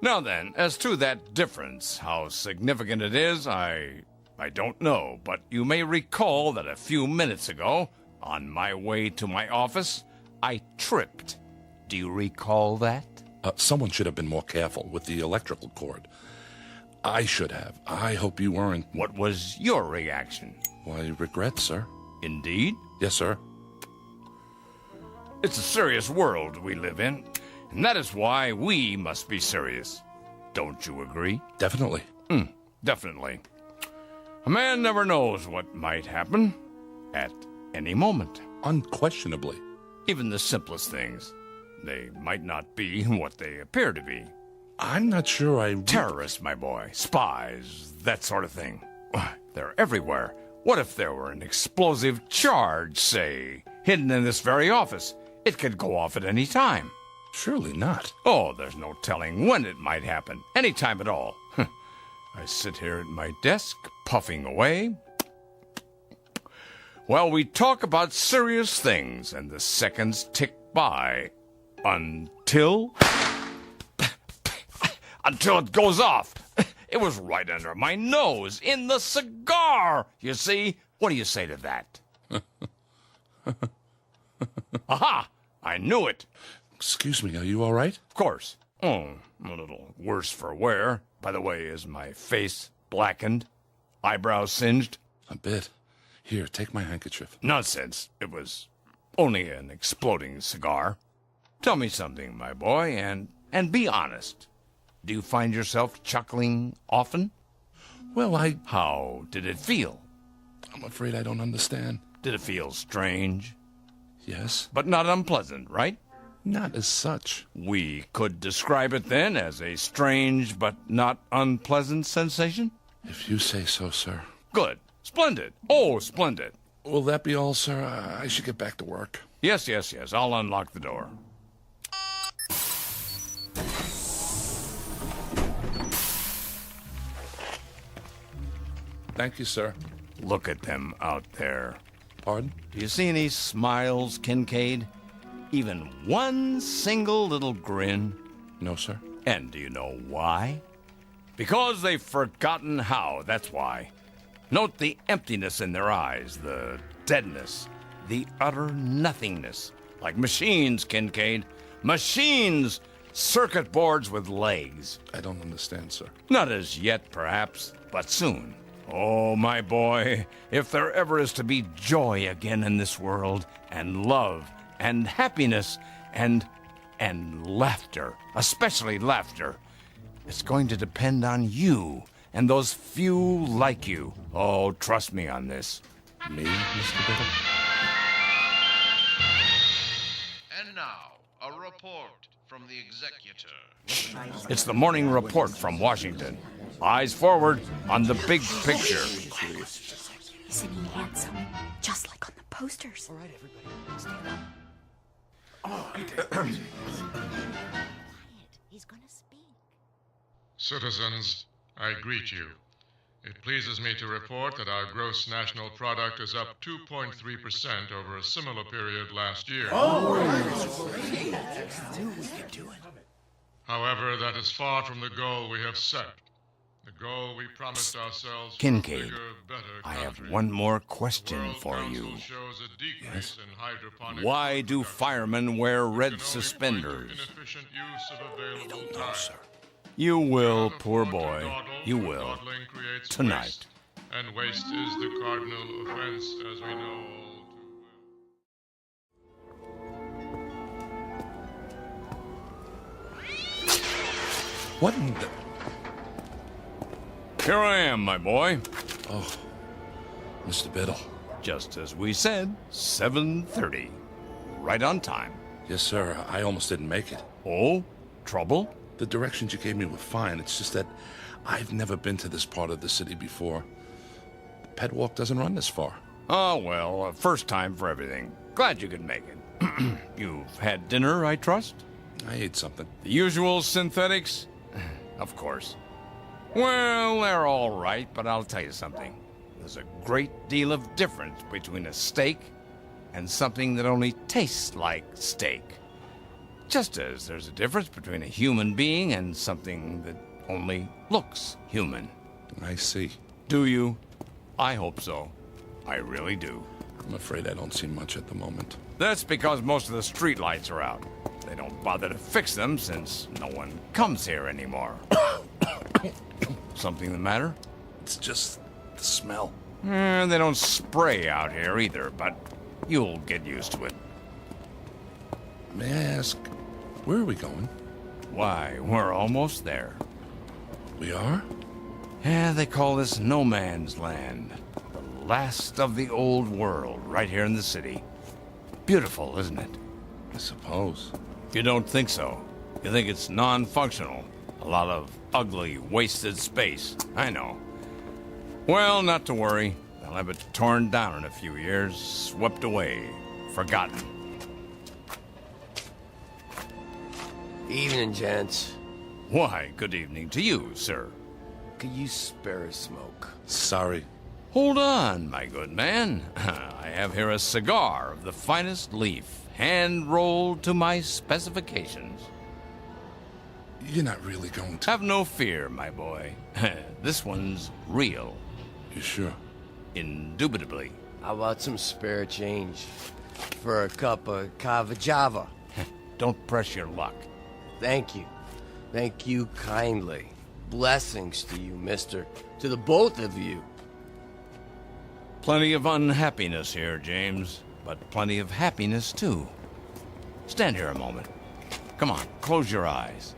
Now then, as to that difference, how significant it is, I don't know, but you may recall that a few minutes ago, on my way to my office, I tripped. Do you recall that? Someone should have been more careful with the electrical cord. I should have. I hope you weren't. What was your reaction? Why, regret, sir. Indeed? Yes, sir. It's a serious world we live in, and that is why we must be serious. Don't you agree? Definitely. Definitely. A man never knows what might happen at any moment. Unquestionably. Even the simplest things. They might not be what they appear to be. I'm not sure I... Terrorists, my boy. Spies. That sort of thing. They're everywhere. What if there were an explosive charge, say, hidden in this very office? It could go off at any time. Surely not. Oh, there's no telling when it might happen. Any time at all. I sit here at my desk, puffing away. While we talk about serious things, and the seconds tick by. Until it goes off. It was right under my nose, in the cigar, you see? What do you say to that? Aha! I knew it. Excuse me, are you all right? Of course. Oh, a little worse for wear. By the way, is my face blackened? Eyebrows singed? A bit. Here, take my handkerchief. Nonsense. It was only an exploding cigar. Tell me something, my boy, and be honest. Do you find yourself chuckling often? Well, How did it feel? I'm afraid I don't understand. Did it feel strange? Yes. But not unpleasant, right? Not as such. We could describe it then as a strange but not unpleasant sensation? If you say so, sir. Good. Splendid. Oh, splendid. Will that be all, sir? I should get back to work. Yes. I'll unlock the door. Thank you, sir. Look at them out there. Pardon? Do you see any smiles, Kincaid? Even one single little grin? No, sir. And do you know why? Because they've forgotten how, that's why. Note the emptiness in their eyes, the deadness, the utter nothingness. Like machines, Kincaid. Machines! Circuit boards with legs. I don't understand, sir. Not as yet, perhaps, but soon. Oh, my boy, if there ever is to be joy again in this world, and love, and happiness, and laughter, especially laughter, it's going to depend on you and those few like you. Oh, trust me on this. Me, Mr. Biddle? And now, a report from the executor. It's the morning report from Washington. Eyes forward on the big picture. Isn't he handsome? Just like on the posters. All right, everybody, stand up. He's gonna speak. Citizens, I greet you. It pleases me to report that our gross national product is up 2.3% over a similar period last year. However, that is far from the goal we have set. The goal we promised ourselves. Kincaid, bigger, better I have country. one more question World for Council you. shows a decrease in hydroponic Why do firemen wear red suspenders? inefficient use of available time. Sir. You will, poor boy. You will. Dawdling creates Tonight. waste, and waste is the cardinal offense, as we know all too What in the... Here I am, my boy. Oh, Mr. Biddle. Just as we said, 7:30. Right on time. Yes, sir. I almost didn't make it. Oh? Trouble? The directions you gave me were fine. It's just that I've never been to this part of the city before. The pet walk doesn't run this far. Oh, well, first time for everything. Glad you could make it. You've had dinner, I trust? I ate something. The usual synthetics? Of course. Well, they're all right, but I'll tell you something. There's a great deal of difference between a steak and something that only tastes like steak. Just as there's a difference between a human being and something that only looks human. I see. Do you? I hope so. I really do. I'm afraid I don't see much at the moment. That's because most of the streetlights are out. They don't bother to fix them since no one comes here anymore. Something the matter? It's just the smell. They don't spray out here either, but you'll get used to it. May I ask, where are we going? Why, we're almost there. We are? Yeah, they call this no man's land. The last of the old world, right here in the city. Beautiful, isn't it? I suppose. You don't think so. You think it's non-functional. A lot of ugly, wasted space. I know. Well, not to worry. They'll have it torn down in a few years, swept away, forgotten. Evening, gents. Why, good evening to you, sir. Could you spare a smoke? Sorry. Hold on, my good man. I have here a cigar of the finest leaf, hand-rolled to my specifications. You're not really going to... Have no fear, my boy. This one's real. You sure? Indubitably. How about some spare change for a cup of cava java? Don't press your luck. Thank you. Thank you kindly. Blessings to you, mister. To the both of you. Plenty of unhappiness here, James, but plenty of happiness, too. Stand here a moment. Come on, close your eyes.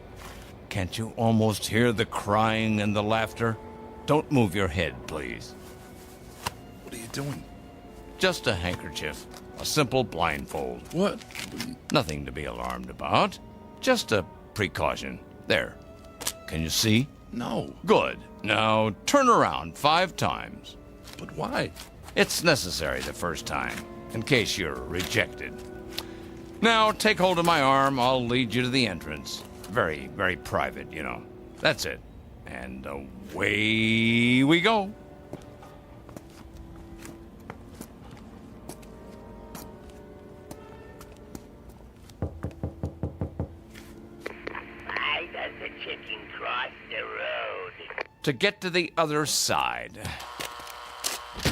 Can't you almost hear the crying and the laughter? Don't move your head, please. What are you doing? Just a handkerchief. A simple blindfold. What? Nothing to be alarmed about. Just a precaution. There. Can you see? No. Good. Now turn around 5 times. But why? It's necessary the first time, in case you're rejected. Now take hold of my arm. I'll lead you to the entrance. Very, very private, you know. That's it. And away we go. Why does the chicken cross the road? To get to the other side.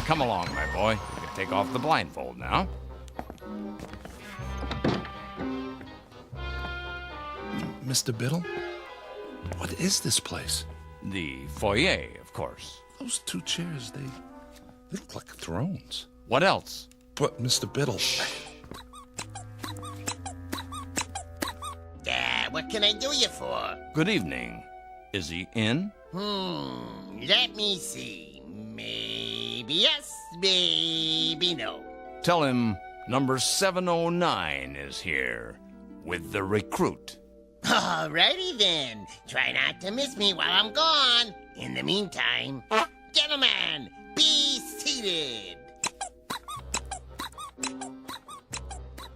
Come along, my boy. You can take off the blindfold now. Mr. Biddle? What is this place? The foyer, of course. Those 2 chairs, they look like thrones. What else? But, Mr. Biddle... What can I do you for? Good evening. Is he in? Let me see. Maybe yes, maybe no. Tell him number 709 is here with the recruit. Alrighty then. Try not to miss me while I'm gone. In the meantime, gentlemen, be seated.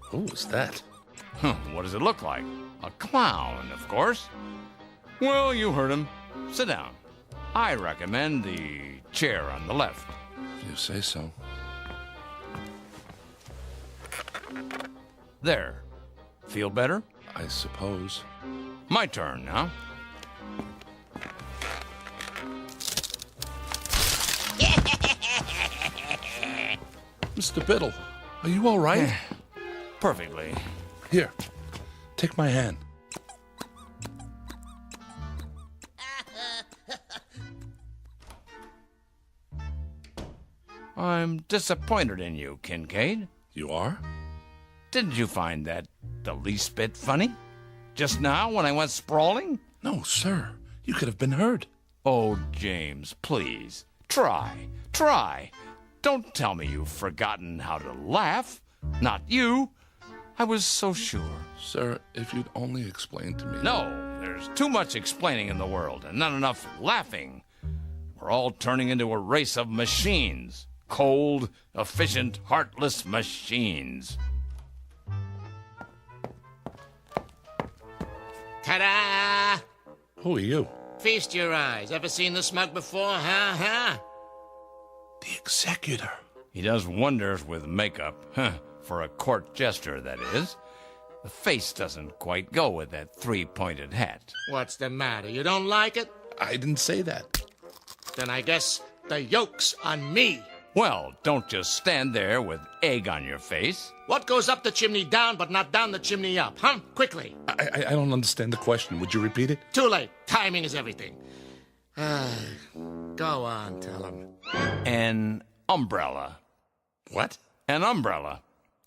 Who was that? What does it look like? A clown, of course. Well, you heard him. Sit down. I recommend the chair on the left. If you say so. There. Feel better? I suppose. My turn now. Mr. Biddle, are you all right? Perfectly. Here, take my hand. I'm disappointed in you, Kincaid. You are? Didn't you find that the least bit funny? Just now when I went sprawling? No, sir. You could have been hurt. Oh, James, please. Try. Don't tell me you've forgotten how to laugh. Not you. I was so sure. Sir, if you'd only explain to me... No, there's too much explaining in the world and not enough laughing. We're all turning into a race of machines. Cold, efficient, heartless machines. Ta-da! Who are you? Feast your eyes. Ever seen the smug before, huh? The executor. He does wonders with makeup. For a court jester, that is. The face doesn't quite go with that three-pointed hat. What's the matter? You don't like it? I didn't say that. Then I guess the yoke's on me. Well, don't just stand there with egg on your face. What goes up the chimney down, but not down the chimney up, huh? Quickly. I don't understand the question. Would you repeat it? Too late. Timing is everything. Go on, tell him. An umbrella. What? An umbrella.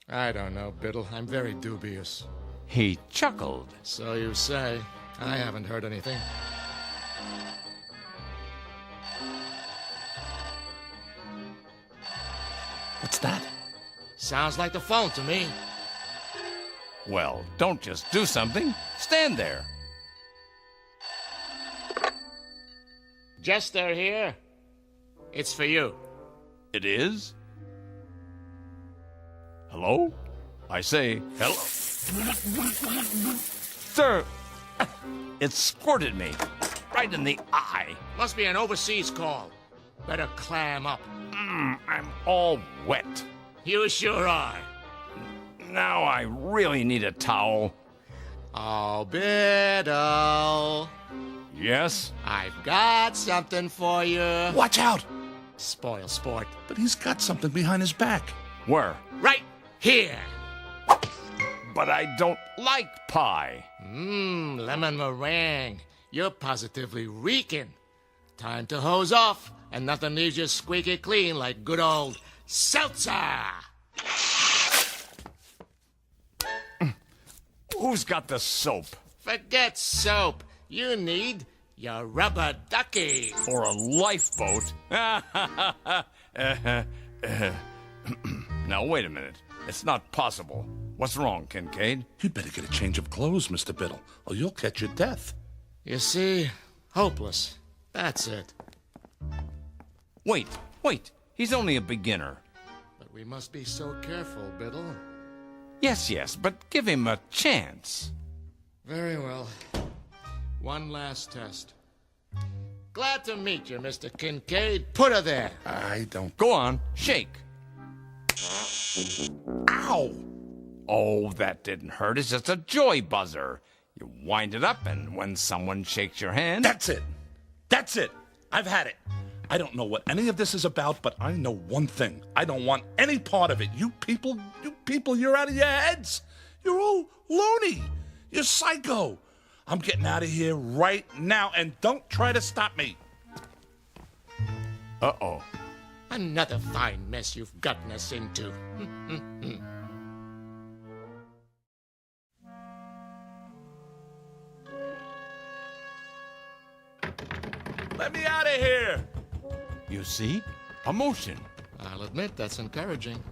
I don't know, Biddle. I'm very dubious. He chuckled. So you say. I haven't heard anything. What's that? Sounds like the phone to me. Well, don't just do something. Stand there. Jester here. It's for you. It is? Hello? I say, hello? Sir, it squirted me right in the eye. Must be an overseas call. Better clam up. I'm all wet. You sure are. Now I really need a towel. Oh, Biddle. Yes? I've got something for you. Watch out! Spoil sport. But he's got something behind his back. Where? Right here. But I don't like pie. Lemon meringue. You're positively reeking. Time to hose off, and nothing leaves you squeaky clean like good old seltzer. Who's got the soap? Forget soap. You need your rubber ducky. Or a lifeboat. Now, wait a minute. It's not possible. What's wrong, Kincaid? You'd better get a change of clothes, Mr. Biddle, or you'll catch your death. You see? Hopeless. That's it. Wait. He's only a beginner. But we must be so careful, Biddle. Yes, but give him a chance. Very well. One last test. Glad to meet you, Mr. Kincaid. Put her there. I don't... Go on, shake. Ow! Oh, that didn't hurt. It's just a joy buzzer. You wind it up, and when someone shakes your hand... That's it. I've had it. I don't know what any of this is about, but I know one thing. I don't want any part of it. You people, you're out of your heads. You're all loony. You're psycho. I'm getting out of here right now, and don't try to stop me. Uh-oh. Another fine mess you've gotten us into. Let me out of here. You see? A motion. I'll admit that's encouraging.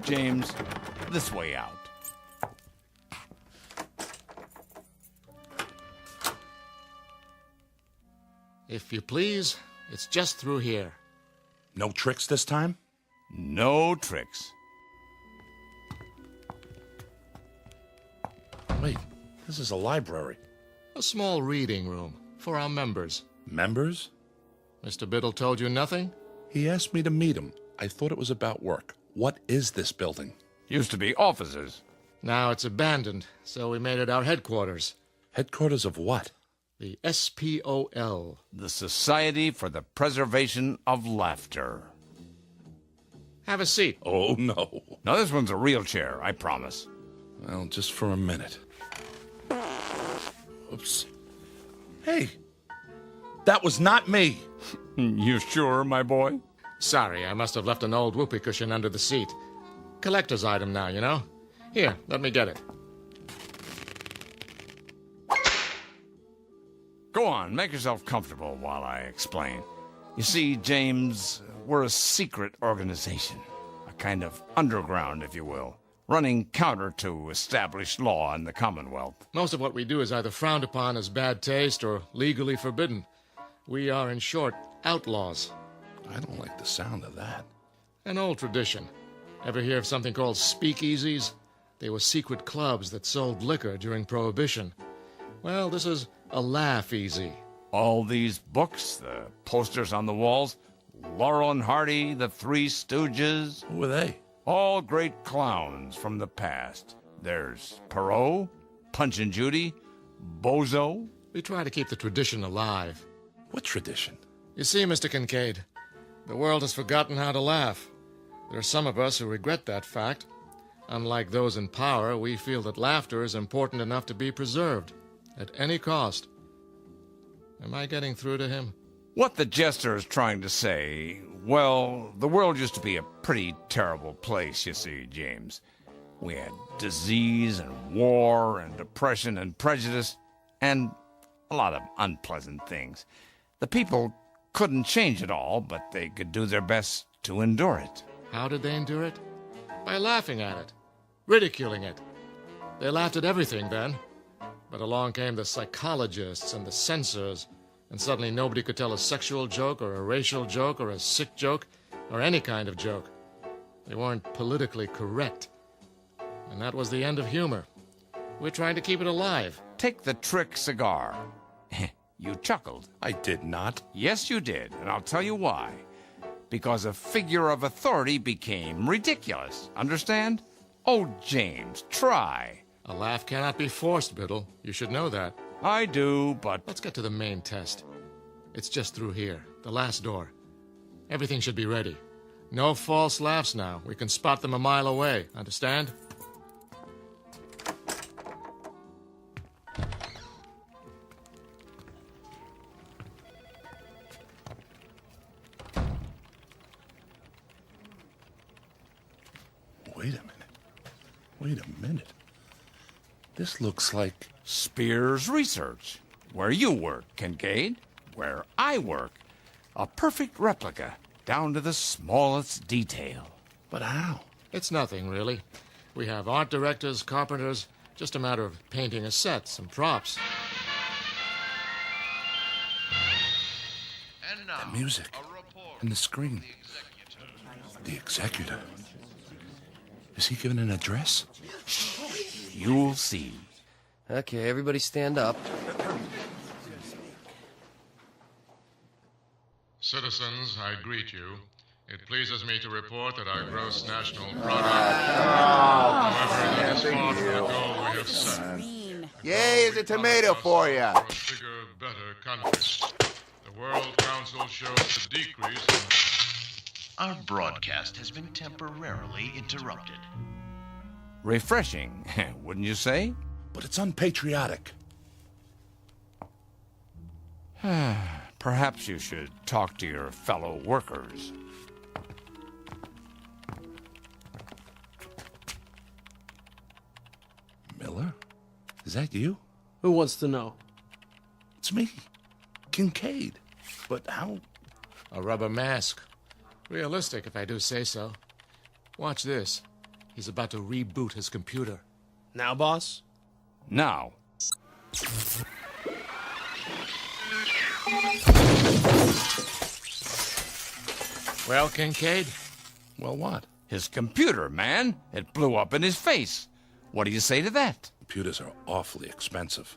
James, this way out. If you please, it's just through here. No tricks this time? No tricks. Wait, this is a library. A small reading room for our members. Members? Mr. Biddle told you nothing? He asked me to meet him. I thought it was about work. What is this building? Used to be offices. Now it's abandoned, so we made it our headquarters. Headquarters of what? The SPOL. The Society for the Preservation of Laughter. Have a seat. Oh, no. Now, this one's a real chair, I promise. Well, just for a minute. Oops. Hey, that was not me. You sure, my boy? Sorry, I must have left an old whoopee cushion under the seat. Collector's item now, you know? Here, let me get it. Go on, make yourself comfortable while I explain. You see, James, we're a secret organization. A kind of underground, if you will. Running counter to established law in the Commonwealth. Most of what we do is either frowned upon as bad taste or legally forbidden. We are, in short, outlaws. I don't like the sound of that. An old tradition. Ever hear of something called speakeasies? They were secret clubs that sold liquor during Prohibition. Well, this is a laugh-easy. All these books, the posters on the walls, Laurel and Hardy, the Three Stooges. Who are they? All great clowns from the past. There's Perot, Punch and Judy, Bozo. We try to keep the tradition alive. What tradition? You see, Mr. Kincaid, the world has forgotten how to laugh. There are some of us who regret that fact. Unlike those in power, we feel that laughter is important enough to be preserved, at any cost. Am I getting through to him? What the jester is trying to say, well, the world used to be a pretty terrible place, you see, James. We had disease and war and depression and prejudice and a lot of unpleasant things. The people couldn't change it all, but they could do their best to endure it. How did they endure it? By laughing at it, ridiculing it. They laughed at everything then. But along came the psychologists and the censors, and suddenly nobody could tell a sexual joke or a racial joke or a sick joke or any kind of joke. They weren't politically correct. And that was the end of humor. We're trying to keep it alive. Take the trick cigar. You chuckled. I did not. Yes, you did, and I'll tell you why. Because a figure of authority became ridiculous. Understand? Oh, James, try. A laugh cannot be forced, Biddle. You should know that. I do, but... Let's get to the main test. It's just through here, the last door. Everything should be ready. No false laughs now. We can spot them a mile away. Understand? Wait a minute. This looks like... Spears Research. Where you work, Kincaid. Where I work. A perfect replica, down to the smallest detail. But how? It's nothing, really. We have art directors, carpenters, just a matter of painting a set, some props. And now, the music and the screen. The executor. Is he giving an address? You'll see. Okay, everybody stand up. Citizens, I greet you. It pleases me to report that our gross national product, however, that is far from the goal we have set. Yay, is a tomato for you. For a bigger, better country. The World Council shows a decrease in... Our broadcast has been temporarily interrupted. Refreshing, wouldn't you say? But it's unpatriotic. Perhaps you should talk to your fellow workers. Miller? Is that you? Who wants to know? It's me, Kincaid. But how? A rubber mask. Realistic, if I do say so. Watch this. He's about to reboot his computer. Now, boss? Now. Well, Kincaid? Well, what? His computer, man. It blew up in his face. What do you say to that? Computers are awfully expensive.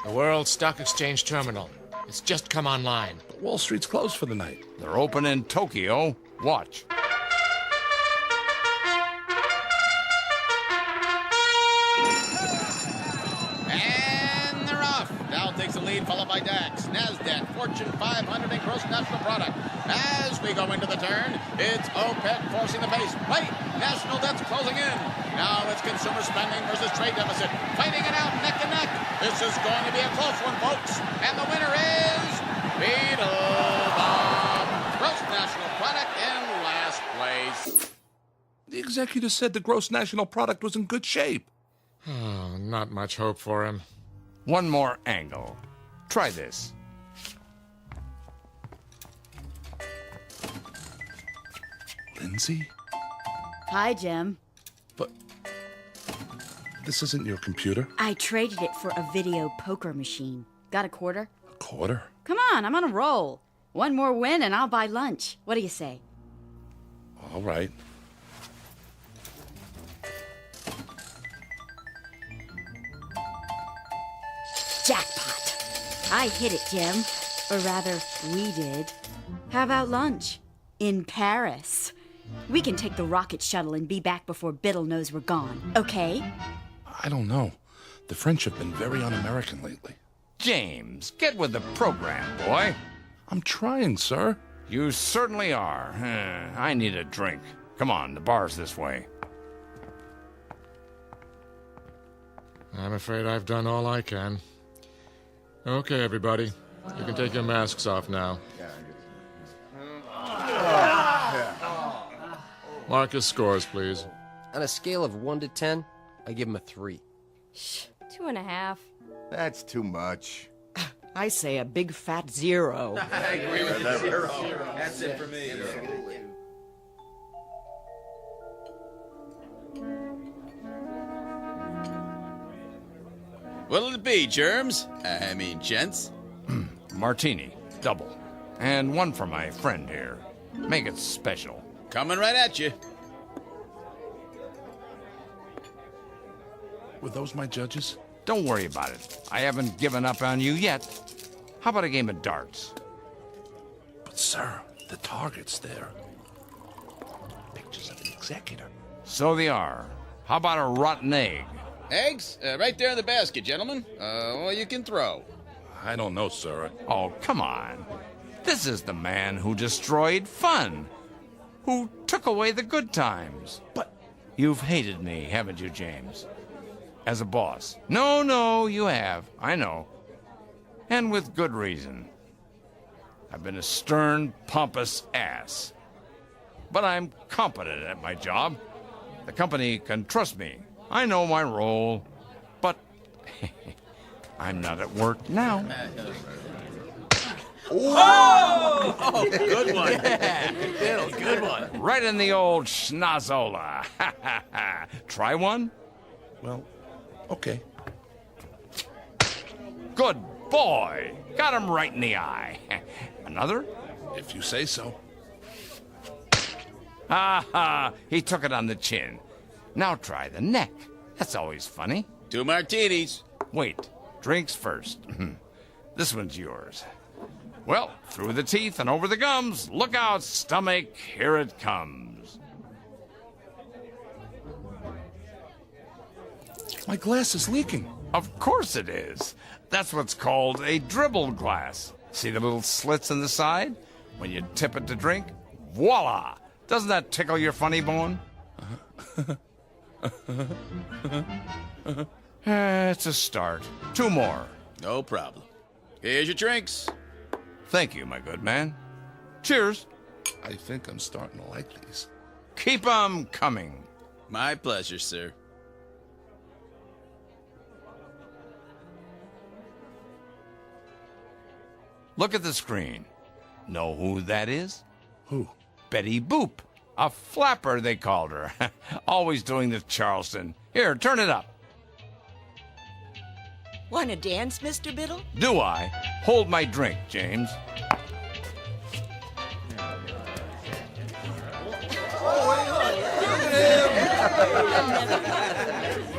The World Stock Exchange Terminal. It's just come online. But Wall Street's closed for the night. They're open in Tokyo. Watch. And they're off. Dow takes a lead lead, followed by DAX, NASDAQ, Fortune 500, and gross national product. As we go into the turn, it's OPEC forcing the pace. Wait, national debt's closing in. Now it's consumer spending versus trade deficit. Fighting it out neck and neck. This is going to be a close one, folks. And the winner is Beetlebomb. Gross national product in last place. The executive said the gross national product was in good shape. Oh, not much hope for him. One more angle. Try this. Lindsay? Hi, Jim. This isn't your computer? I traded it for a video poker machine. Got a quarter? A quarter? Come on, I'm on a roll. One more win and I'll buy lunch. What do you say? All right. Jackpot. I hit it, Jim. Or rather, we did. How about lunch? In Paris. We can take the rocket shuttle and be back before Biddle knows we're gone, okay? I don't know. The French have been very un-American lately. James, get with the program, boy. I'm trying, sir. You certainly are. I need a drink. Come on, the bar's this way. I'm afraid I've done all I can. Okay, everybody. You can take your masks off now. Marcus scores, please. On a scale of 1 to 10, I give him a 3. 2.5. That's too much. I say a big fat 0. I agree with you. 0. That's it for me. What'll it be, germs? I mean, gents? Martini, double. And one for my friend here. Make it special. Coming right at you. Were those my judges? Don't worry about it. I haven't given up on you yet. How about a game of darts? But, sir, the target's there. Pictures of the executor. So they are. How about a rotten egg? Eggs? Right there in the basket, gentlemen. Or you can throw. I don't know, sir. Oh, come on. This is the man who destroyed fun. Who took away the good times. But you've hated me, haven't you, James? As a boss. No, you have. I know. And with good reason. I've been a stern, pompous ass. But I'm competent at my job. The company can trust me. I know my role. But I'm not at work now. Oh, good one. Yeah, good one. Right in the old schnozola. Try one? Well, okay. Good boy. Got him right in the eye. Another? If you say so. He took it on the chin. Now try the neck. That's always funny. 2 martinis. Wait, drinks first. This one's yours. Well, through the teeth and over the gums. Look out, stomach, here it comes. My glass is leaking. Of course it is. That's what's called a dribble glass. See the little slits in the side? When you tip it to drink, voila! Doesn't that tickle your funny bone? It's a start. 2 more. No problem. Here's your drinks. Thank you, my good man. Cheers. I think I'm starting to like these. Keep 'em coming. My pleasure, sir. Look at the screen. Know who that is? Who? Betty Boop. A flapper, they called her. Always doing the Charleston. Here, turn it up. Want to dance, Mr. Biddle? Do I? Hold my drink, James.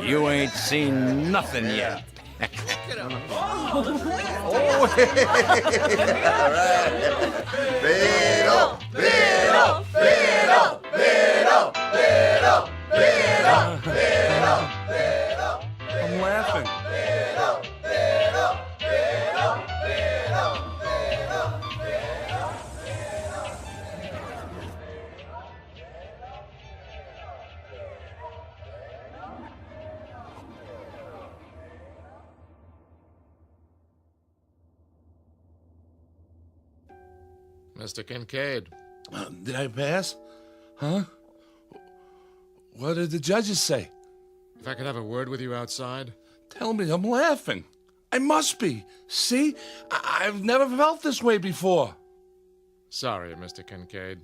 You ain't seen nothing yet. Biddle, Biddle, Biddle, Biddle, Biddle, Biddle, Biddle, Biddle. I'm laughing. Biddle, Biddle, Biddle, Mr. Kincaid. Did I pass? Huh? What did the judges say? If I could have a word with you outside? Tell me I'm laughing. I must be. See? I've never felt this way before. Sorry, Mr. Kincaid.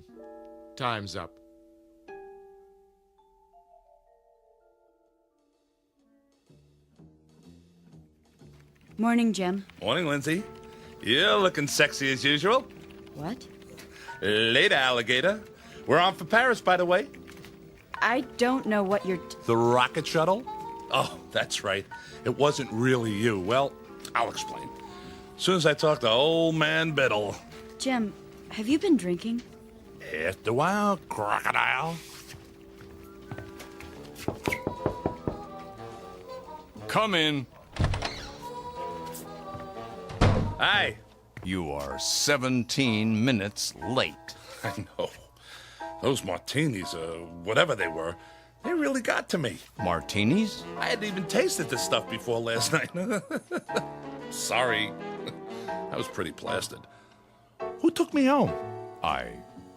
Time's up. Morning, Jim. Morning, Lindsay. You're looking sexy as usual. What? Later, alligator. We're on for Paris, by the way. I don't know what you're... The rocket shuttle? Oh, that's right. It wasn't really you. Well, I'll explain. As soon as I talk to old man Biddle. Jim, have you been drinking? After a while, crocodile. Come in. Hi. You are 17 minutes late. I know. Those martinis, whatever they were, they really got to me. Martinis? I hadn't even tasted this stuff before last night. Sorry. I was pretty plastered. Who took me home? I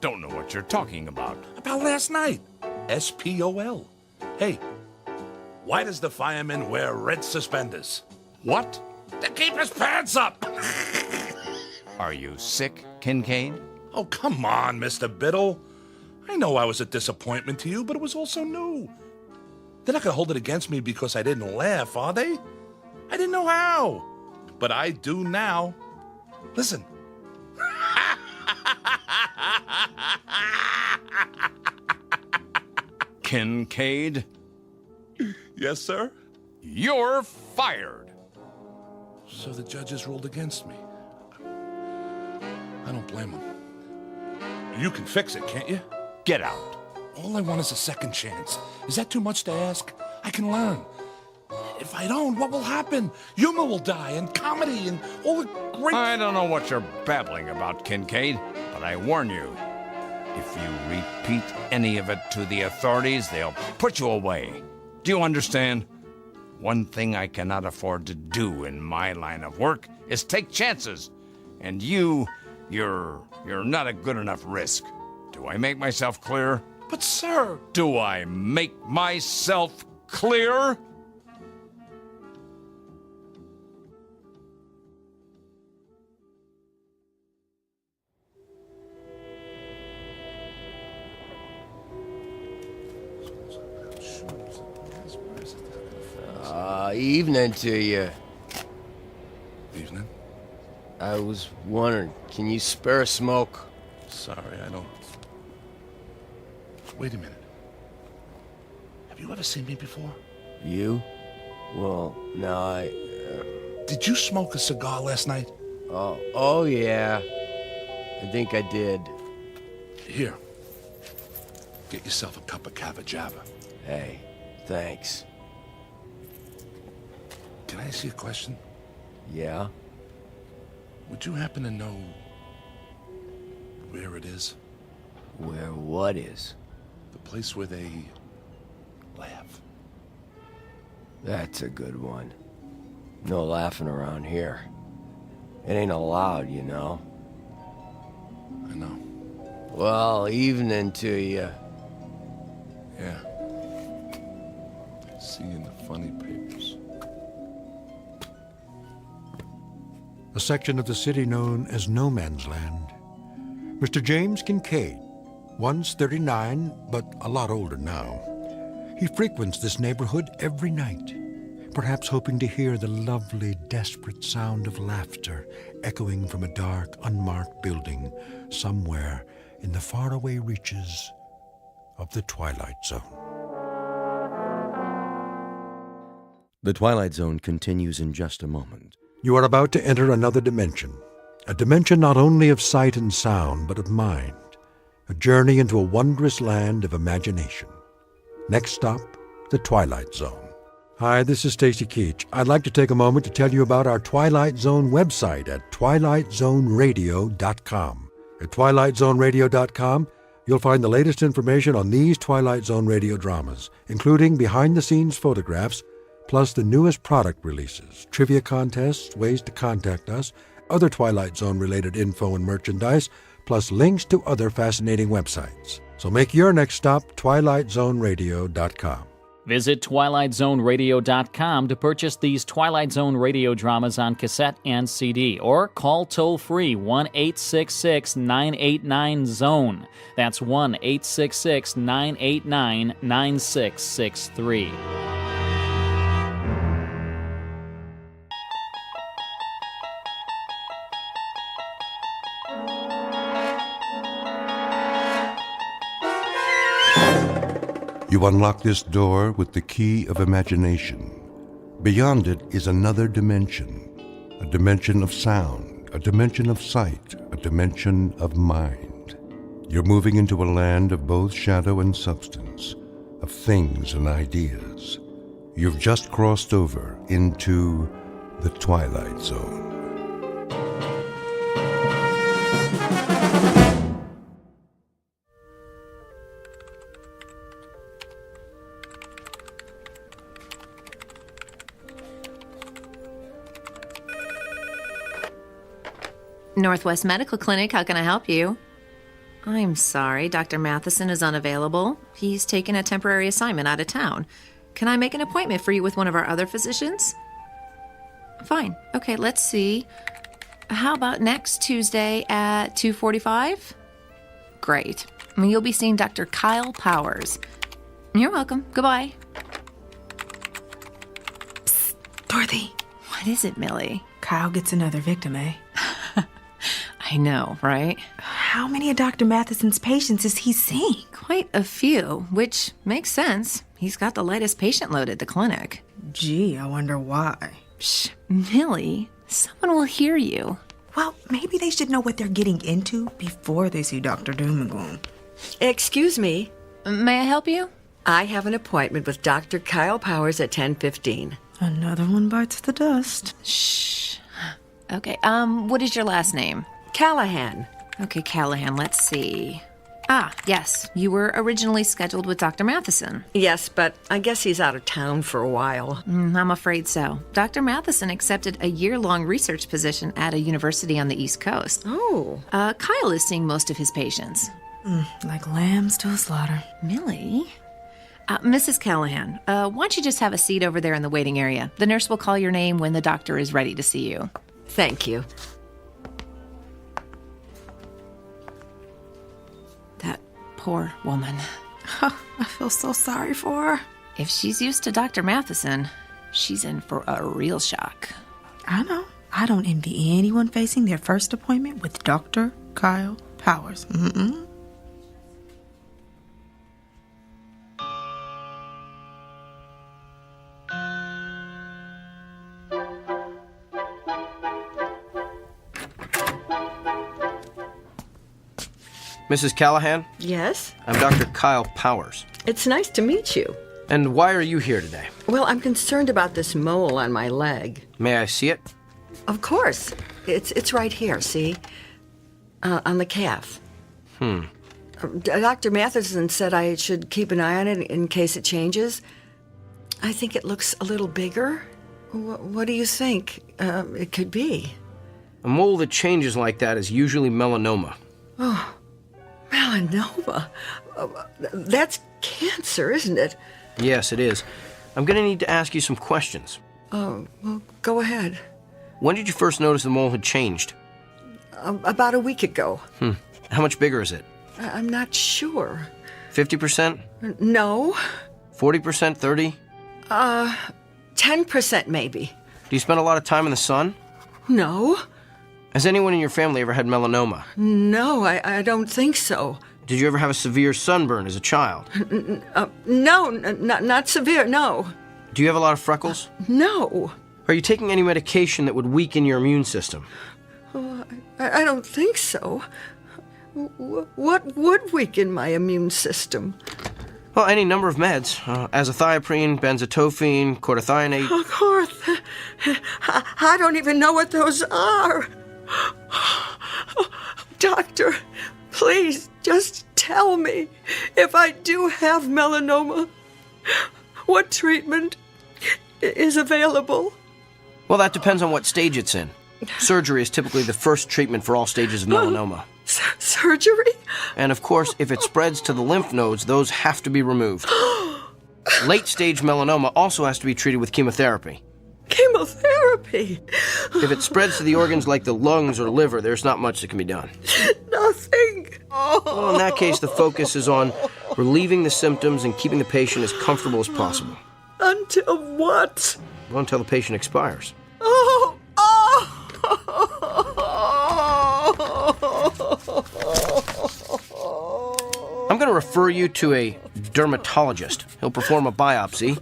don't know what you're talking about. About last night. SPOL. Hey, why does the fireman wear red suspenders? What? To keep his pants up! Are you sick, Kincaid? Oh, come on, Mr. Biddle. I know I was a disappointment to you, but it was also new. They're not going to hold it against me because I didn't laugh, are they? I didn't know how. But I do now. Listen. Kincaid? Yes, sir? You're fired. So the judges ruled against me. I don't blame them. You can fix it, can't you? Get out. All I want is a second chance. Is that too much to ask? I can learn. If I don't, what will happen? Humor will die, and comedy, and all the great... I don't know what you're babbling about, Kincaid, but I warn you, if you repeat any of it to the authorities, they'll put you away. Do you understand? One thing I cannot afford to do in my line of work is take chances. And you're not a good enough risk. Do I make myself clear? But, sir... Do I make myself clear? Evening to you. Evening? I was wondering, can you spare a smoke? Sorry, I don't... Wait a minute. Have you ever seen me before? You? Well, no, Did you smoke a cigar last night? Oh yeah. I think I did. Here. Get yourself a cup of Cava Java. Hey, thanks. Can I ask you a question? Yeah? Would you happen to know where it is? Where what is? The place where they laugh. That's a good one. No laughing around here. It ain't allowed, you know. I know. Well, evening to you. Yeah. See you in the funny papers. A section of the city known as No Man's Land. Mr. James Kincaid, once 39, but a lot older now. He frequents this neighborhood every night, perhaps hoping to hear the lovely, desperate sound of laughter echoing from a dark, unmarked building somewhere in the faraway reaches of the Twilight Zone. The Twilight Zone continues in just a moment. You are about to enter another dimension, a dimension not only of sight and sound, but of mind, a journey into a wondrous land of imagination. Next stop, the Twilight Zone. Hi, this is Stacy Keach. I'd like to take a moment to tell you about our Twilight Zone website at twilightzoneradio.com. At twilightzoneradio.com, you'll find the latest information on these Twilight Zone radio dramas, including behind-the-scenes photographs, plus the newest product releases, trivia contests, ways to contact us, other Twilight Zone-related info and merchandise, plus links to other fascinating websites. So make your next stop twilightzoneradio.com. Visit twilightzoneradio.com to purchase these Twilight Zone radio dramas on cassette and CD, or call toll-free 1-866-989-ZONE. That's 1-866-989-9663. You unlock this door with the key of imagination. Beyond it is another dimension, a dimension of sound, a dimension of sight, a dimension of mind. You're moving into a land of both shadow and substance, of things and ideas. You've just crossed over into the Twilight Zone. Northwest Medical Clinic, how can I help you? I'm sorry, Dr. Matheson is unavailable. He's taken a temporary assignment out of town. Can I make an appointment for you with one of our other physicians? Fine. Okay, let's see. How about next Tuesday at 2:45? Great. You'll be seeing Dr. Kyle Powers. You're welcome. Goodbye. Psst, Dorothy. What is it, Millie? Kyle gets another victim, eh? I know, right? How many of Dr. Matheson's patients is he seeing? Quite a few, which makes sense. He's got the lightest patient load at the clinic. Gee, I wonder why. Shh, Millie, someone will hear you. Well, maybe they should know what they're getting into before they see Dr. Doom and Gloom. Excuse me. May I help you? I have an appointment with Dr. Kyle Powers at 10:15. Another one bites the dust. Shh. Okay, what is your last name? Callahan. Okay, Callahan, let's see. Ah, yes, you were originally scheduled with Dr. Matheson. Yes, but I guess he's out of town for a while. I'm afraid so. Dr. Matheson accepted a year-long research position at a university on the East Coast. Oh. Kyle is seeing most of his patients. Like lambs to a slaughter. Millie? Mrs. Callahan, why don't you just have a seat over there in the waiting area? The nurse will call your name when the doctor is ready to see you. Thank you. Poor woman. I feel so sorry for her. If she's used to Dr. Matheson, she's in for a real shock. I know. I don't envy anyone facing their first appointment with Dr. Kyle Powers. Mrs. Callahan? Yes? I'm Dr. Kyle Powers. It's nice to meet you. And why are you here today? Well, I'm concerned about this mole on my leg. May I see it? Of course. It's right here, see? On the calf. Dr. Matheson said I should keep an eye on it in case it changes. I think it looks a little bigger. What do you think it could be? A mole that changes like that is usually melanoma. Oh, melanoma? That's cancer, isn't it? Yes, it is. I'm going to need to ask you some questions. Oh, well, go ahead. When did you first notice the mole had changed? About a week ago. How much bigger is it? I'm not sure. 50%? No. 40%? 30? 10% maybe. Do you spend a lot of time in the sun? No. Has anyone in your family ever had melanoma? No, I don't think so. Did you ever have a severe sunburn as a child? No, not severe, no. Do you have a lot of freckles? No. Are you taking any medication that would weaken your immune system? Oh, I don't think so. What would weaken my immune system? Well, any number of meds. Azathioprine, benzotophine, cortithionate. I don't even know what those are. Doctor, please just tell me if I do have melanoma, what treatment is available? Well, that depends on what stage it's in. Surgery is typically the first treatment for all stages of melanoma. Surgery? And of course, if it spreads to the lymph nodes, those have to be removed. Late-stage melanoma also has to be treated with chemotherapy. Chemotherapy? If it spreads to the organs like the lungs or liver, there's not much that can be done. Nothing. Well, in that case, the focus is on relieving the symptoms and keeping the patient as comfortable as possible. Until what? Well, until the patient expires. Oh! I'm going to refer you to a dermatologist. He'll perform a biopsy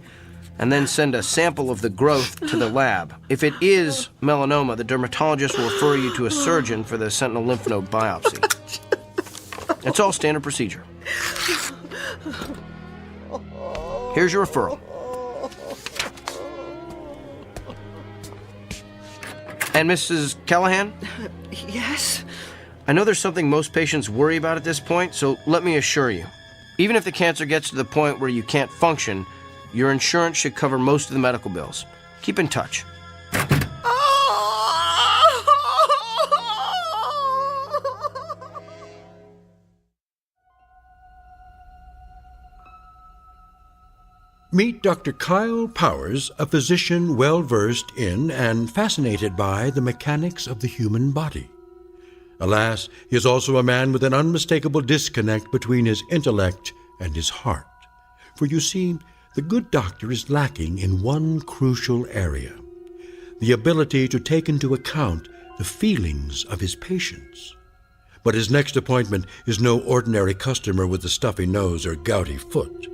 and then send a sample of the growth to the lab. If it is melanoma, the dermatologist will refer you to a surgeon for the sentinel lymph node biopsy. It's all standard procedure. Here's your referral. And Mrs. Callahan? Yes? I know there's something most patients worry about at this point, so let me assure you. Even if the cancer gets to the point where you can't function, your insurance should cover most of the medical bills. Keep in touch. Meet Dr. Kyle Powers, a physician well-versed in and fascinated by the mechanics of the human body. Alas, he is also a man with an unmistakable disconnect between his intellect and his heart. For you see, the good doctor is lacking in one crucial area: the ability to take into account the feelings of his patients. But his next appointment is no ordinary customer with a stuffy nose or gouty foot.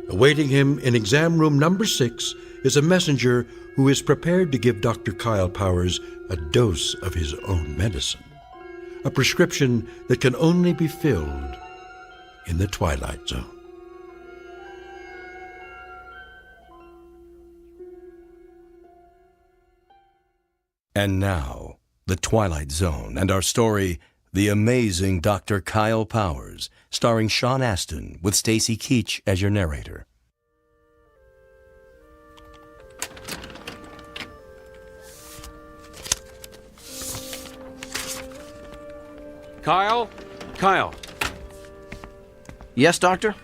Awaiting him in exam room number 6 is a messenger who is prepared to give Dr. Kyle Powers a dose of his own medicine, a prescription that can only be filled in the Twilight Zone. And now, The Twilight Zone and our story, The Amazing Dr. Kyle Powers, starring Sean Astin with Stacy Keach as your narrator. Kyle? Kyle. Yes, doctor?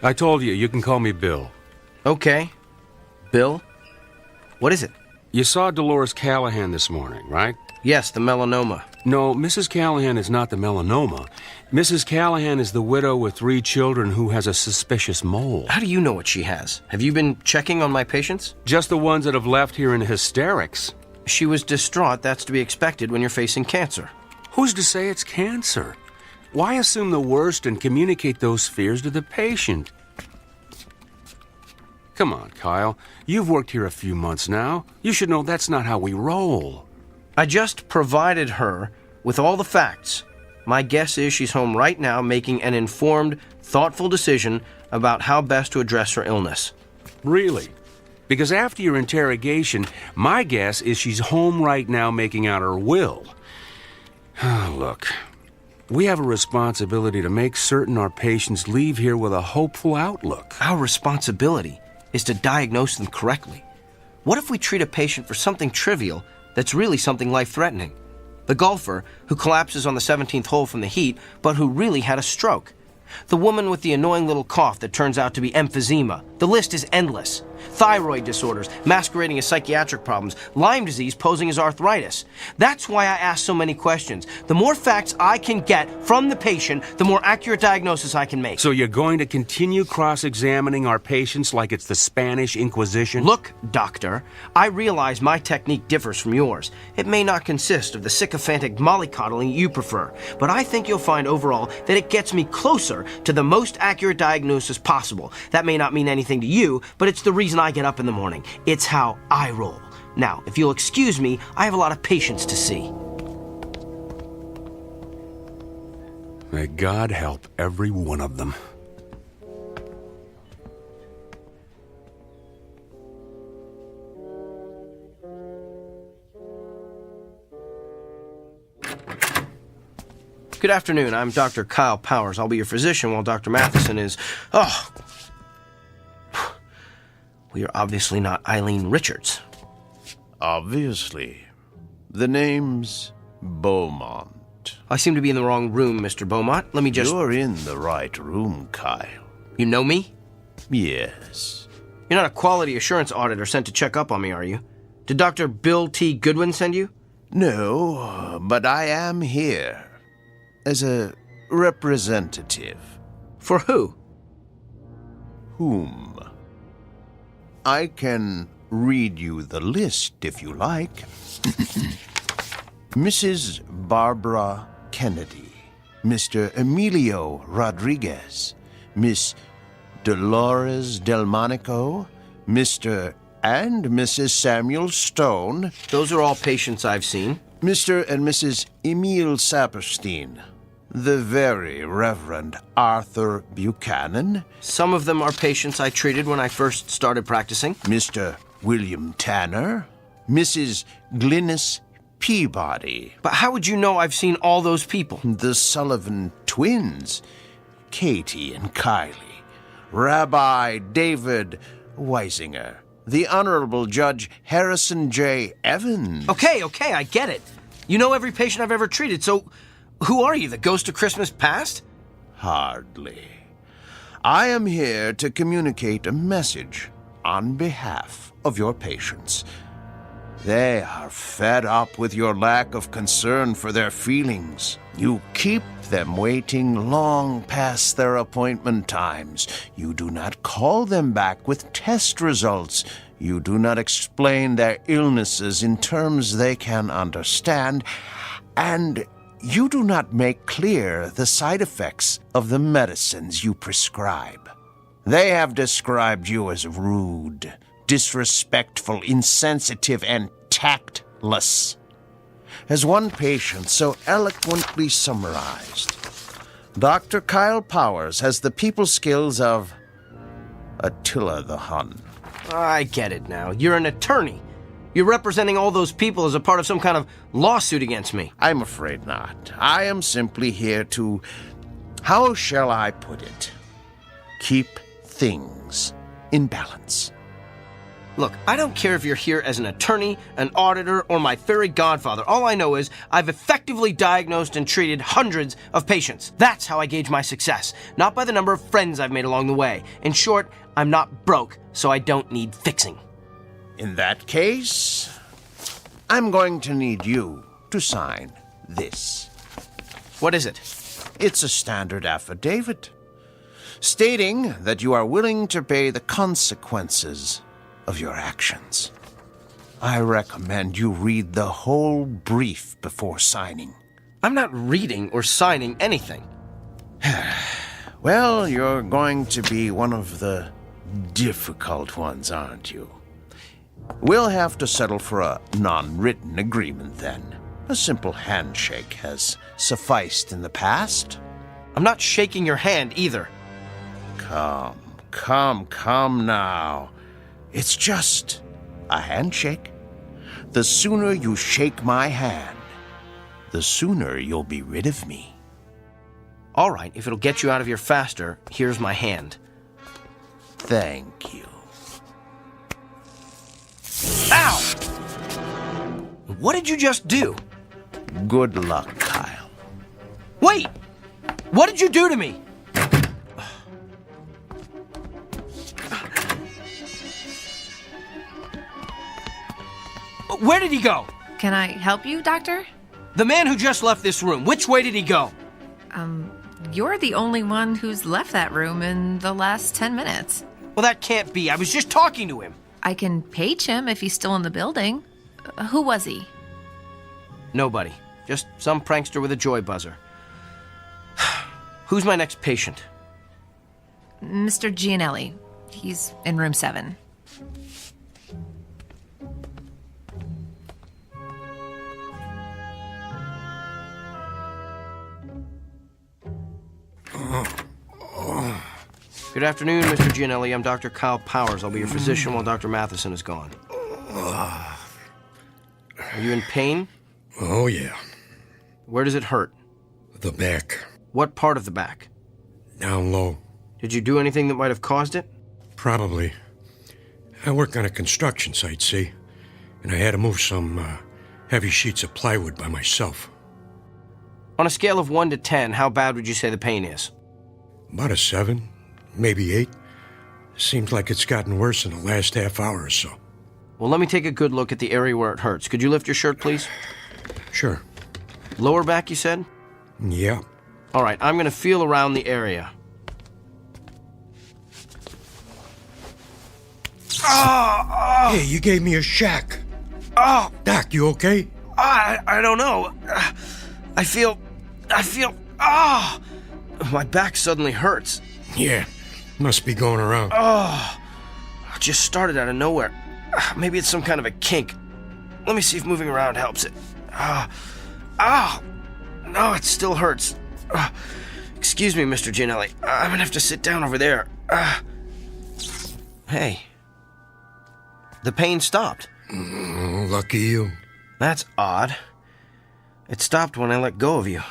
I told you, you can call me Bill. Okay. Bill? What is it? You saw Dolores Callahan this morning, right? Yes, the melanoma. No, Mrs. Callahan is not the melanoma. Mrs. Callahan is the widow with 3 children who has a suspicious mole. How do you know what she has? Have you been checking on my patients? Just the ones that have left here in hysterics. She was distraught. That's to be expected when you're facing cancer. Who's to say it's cancer? Why assume the worst and communicate those fears to the patient? Come on, Kyle. You've worked here a few months now. You should know that's not how we roll. I just provided her with all the facts. My guess is she's home right now making an informed, thoughtful decision about how best to address her illness. Really? Because after your interrogation, my guess is she's home right now making out her will. Look, we have a responsibility to make certain our patients leave here with a hopeful outlook. Our responsibility is to diagnose them correctly. What if we treat a patient for something trivial that's really something life-threatening? The golfer who collapses on the 17th hole from the heat, but who really had a stroke. The woman with the annoying little cough that turns out to be emphysema. The list is endless. Thyroid disorders masquerading as psychiatric problems. Lyme disease posing as arthritis. That's why I ask so many questions. The more facts I can get from the patient, the more accurate diagnosis I can make. So you're going to continue cross-examining our patients like it's the Spanish Inquisition? Look, doctor, I realize my technique differs from yours. It may not consist of the sycophantic mollycoddling you prefer, but I think you'll find overall that it gets me closer to the most accurate diagnosis possible. That may not mean anything to you, but it's the reason I get up in the morning. It's how I roll. Now, if you'll excuse me, I have a lot of patients to see. May God help every one of them. Good afternoon. I'm Dr. Kyle Powers. I'll be your physician while Dr. Matheson is... Oh! Well, you're obviously not Eileen Richards. Obviously. The name's Beaumont. I seem to be in the wrong room, Mr. Beaumont. Let me just... You're in the right room, Kyle. You know me? Yes. You're not a quality assurance auditor sent to check up on me, are you? Did Dr. Bill T. Goodwin send you? No, but I am here as a representative. For who? Whom? I can read you the list if you like. Mrs. Barbara Kennedy, Mr. Emilio Rodriguez, Miss Dolores Delmonico, Mr. and Mrs. Samuel Stone. Those are all patients I've seen. Mr. and Mrs. Emil Saperstein, the very Reverend Arthur Buchanan. Some of them are patients I treated when I first started practicing. Mr. William Tanner, Mrs. Glynis Peabody. But how would you know I've seen all those people? The Sullivan twins, Katie and Kylie, Rabbi David Weisinger, the Honorable Judge Harrison J. Evans. Okay, I get it. You know every patient I've ever treated, so who are you, the ghost of Christmas past? Hardly. I am here to communicate a message on behalf of your patients. They are fed up with your lack of concern for their feelings. You keep them waiting long past their appointment times. You do not call them back with test results. You do not explain their illnesses in terms they can understand. And you do not make clear the side effects of the medicines you prescribe. They have described you as rude, disrespectful, insensitive, and tactless. As one patient so eloquently summarized, Dr. Kyle Powers has the people skills of Attila the Hun. I get it now. You're an attorney. You're representing all those people as a part of some kind of lawsuit against me. I'm afraid not. I am simply here to, how shall I put it, keep things in balance. Look, I don't care if you're here as an attorney, an auditor, or my fairy godfather. All I know is I've effectively diagnosed and treated hundreds of patients. That's how I gauge my success, not by the number of friends I've made along the way. In short, I'm not broke, so I don't need fixing. In that case, I'm going to need you to sign this. What is it? It's a standard affidavit, stating that you are willing to pay the consequences of your actions. I recommend you read the whole brief before signing. I'm not reading or signing anything. Well, you're going to be one of the difficult ones, aren't you? We'll have to settle for a non-written agreement then. A simple handshake has sufficed in the past. I'm not shaking your hand either. Come now. It's just a handshake. The sooner you shake my hand, the sooner you'll be rid of me. All right, if it'll get you out of here faster, here's my hand. Thank you. Ow! What did you just do? Good luck, Kyle. Wait! What did you do to me? Where did he go? Can I help you, Doctor? The man who just left this room, which way did he go? You're the only one who's left that room in the last 10 minutes. Well, that can't be. I was just talking to him. I can page him if he's still in the building. Who was he? Nobody. Just some prankster with a joy buzzer. Who's my next patient? Mr. Gianelli. He's in room 7. Good afternoon, Mr. Gianelli. I'm Dr. Kyle Powers. I'll be your physician while Dr. Matheson is gone. Are you in pain? Oh, yeah. Where does it hurt? The back. What part of the back? Down low. Did you do anything that might have caused it? Probably. I work on a construction site, see? And I had to move some heavy sheets of plywood by myself. On a scale of 1 to 10, how bad would you say the pain is? About a 7, maybe 8. Seems like it's gotten worse in the last half hour or so. Well, let me take a good look at the area where it hurts. Could you lift your shirt, please? Sure. Lower back, you said? Yeah. All right, I'm going to feel around the area. Hey, you gave me a shack. Oh! Doc, you okay? I don't know. I feel... My back suddenly hurts. Yeah, must be going around. It just started out of nowhere. Maybe it's some kind of a kink. Let me see if moving around helps it. No, it still hurts. Excuse me, Mr. Gianelli. I'm gonna have to sit down over there. Hey. The pain stopped. Lucky you. That's odd. It stopped when I let go of you.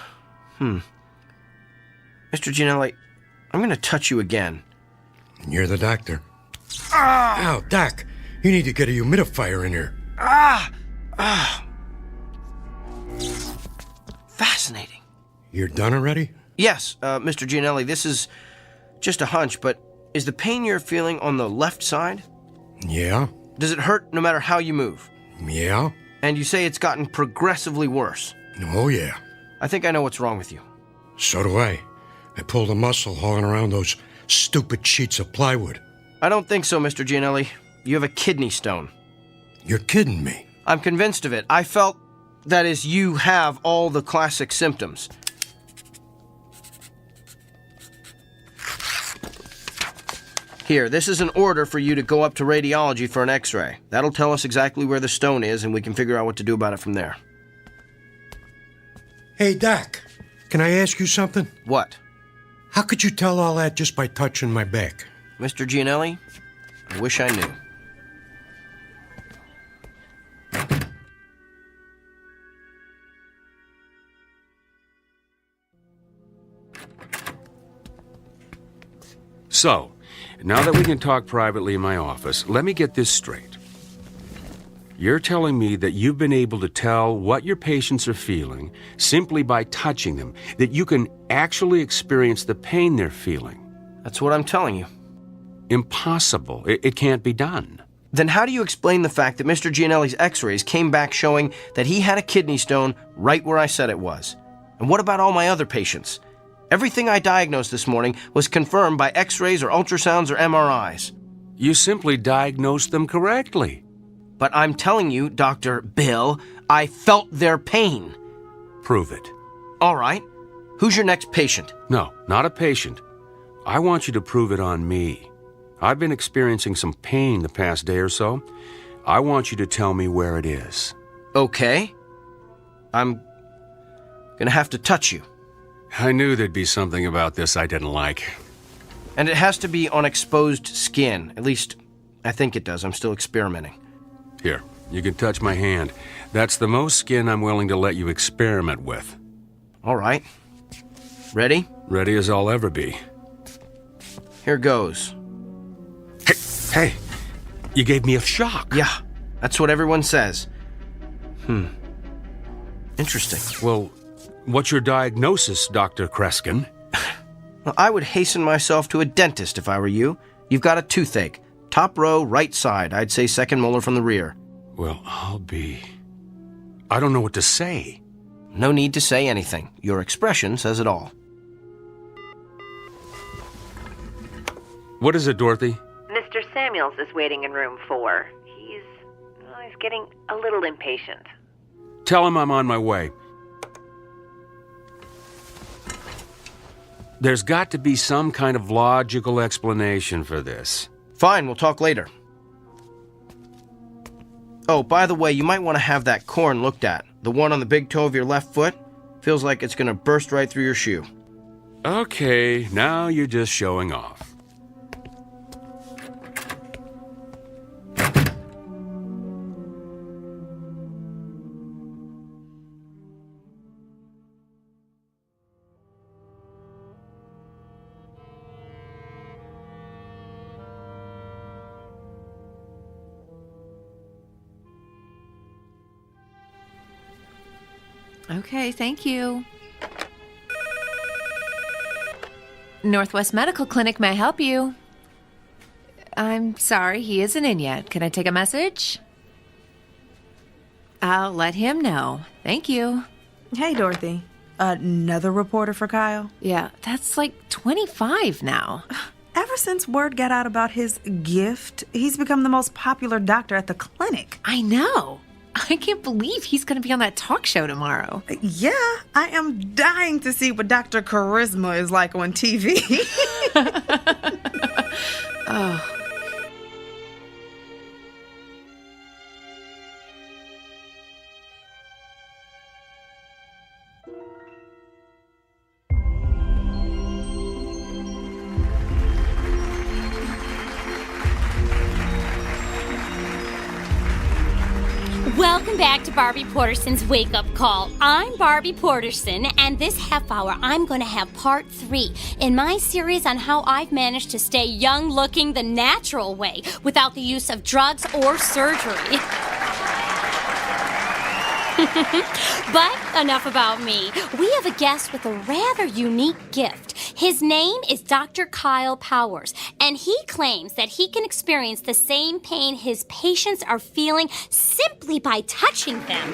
Mr. Gianelli, I'm gonna touch you again. You're the doctor. Ow, Doc. You need to get a humidifier in here. Fascinating. You're done already? Yes, Mr. Gianelli, this is just a hunch, but is the pain you're feeling on the left side? Yeah. Does it hurt no matter how you move? Yeah. And you say it's gotten progressively worse? Oh, yeah. I think I know what's wrong with you. So do I. I pulled a muscle hauling around those stupid sheets of plywood. I don't think so, Mr. Gianelli. You have a kidney stone. You're kidding me. I'm convinced of it. I felt, that is, you have all the classic symptoms. Here, this is an order for you to go up to radiology for an x-ray. That'll tell us exactly where the stone is, and we can figure out what to do about it from there. Hey, Doc, can I ask you something? What? How could you tell all that just by touching my back? Mr. Gianelli, I wish I knew. So, now that we can talk privately in my office, let me get this straight. You're telling me that you've been able to tell what your patients are feeling simply by touching them, that you can actually experience the pain they're feeling. That's what I'm telling you. Impossible. It can't be done. Then how do you explain the fact that Mr. Gianelli's x-rays came back showing that he had a kidney stone right where I said it was? And what about all my other patients? Everything I diagnosed this morning was confirmed by x-rays or ultrasounds or MRIs. You simply diagnosed them correctly. But I'm telling you, Dr. Bill, I felt their pain. Prove it. All right. Who's your next patient? No, not a patient. I want you to prove it on me. I've been experiencing some pain the past day or so. I want you to tell me where it is. Okay. I'm gonna have to touch you. I knew there'd be something about this I didn't like. And it has to be on exposed skin. At least, I think it does. I'm still experimenting. Here, you can touch my hand. That's the most skin I'm willing to let you experiment with. All right. Ready? Ready as I'll ever be. Here goes. Hey, you gave me a shock. Yeah, that's what everyone says. Interesting. Well, what's your diagnosis, Dr. Kreskin? Well, I would hasten myself to a dentist if I were you. You've got a toothache. Top row, right side. I'd say second molar from the rear. Well, I don't know what to say. No need to say anything. Your expression says it all. What is it, Dorothy? Mr. Samuels is waiting in room 4. He's getting a little impatient. Tell him I'm on my way. There's got to be some kind of logical explanation for this. Fine, we'll talk later. Oh, by the way, you might want to have that corn looked at. The one on the big toe of your left foot. Feels like it's going to burst right through your shoe. Okay, now you're just showing off. Okay, thank you. Northwest Medical Clinic, may I help you? I'm sorry, he isn't in yet. Can I take a message? I'll let him know. Thank you. Hey, Dorothy. Another reporter for Kyle? Yeah, that's like 25 now. Ever since word got out about his gift, he's become the most popular doctor at the clinic. I know. I can't believe he's going to be on that talk show tomorrow. Yeah, I am dying to see what Dr. Charisma is like on TV. Oh. Welcome back to Barbie Porterson's Wake Up Call. I'm Barbie Porterson, and this half hour I'm going to have part 3 in my series on how I've managed to stay young looking the natural way without the use of drugs or surgery. But enough about me. We have a guest with a rather unique gift. His name is Dr. Kyle Powers, and he claims that he can experience the same pain his patients are feeling simply by touching them.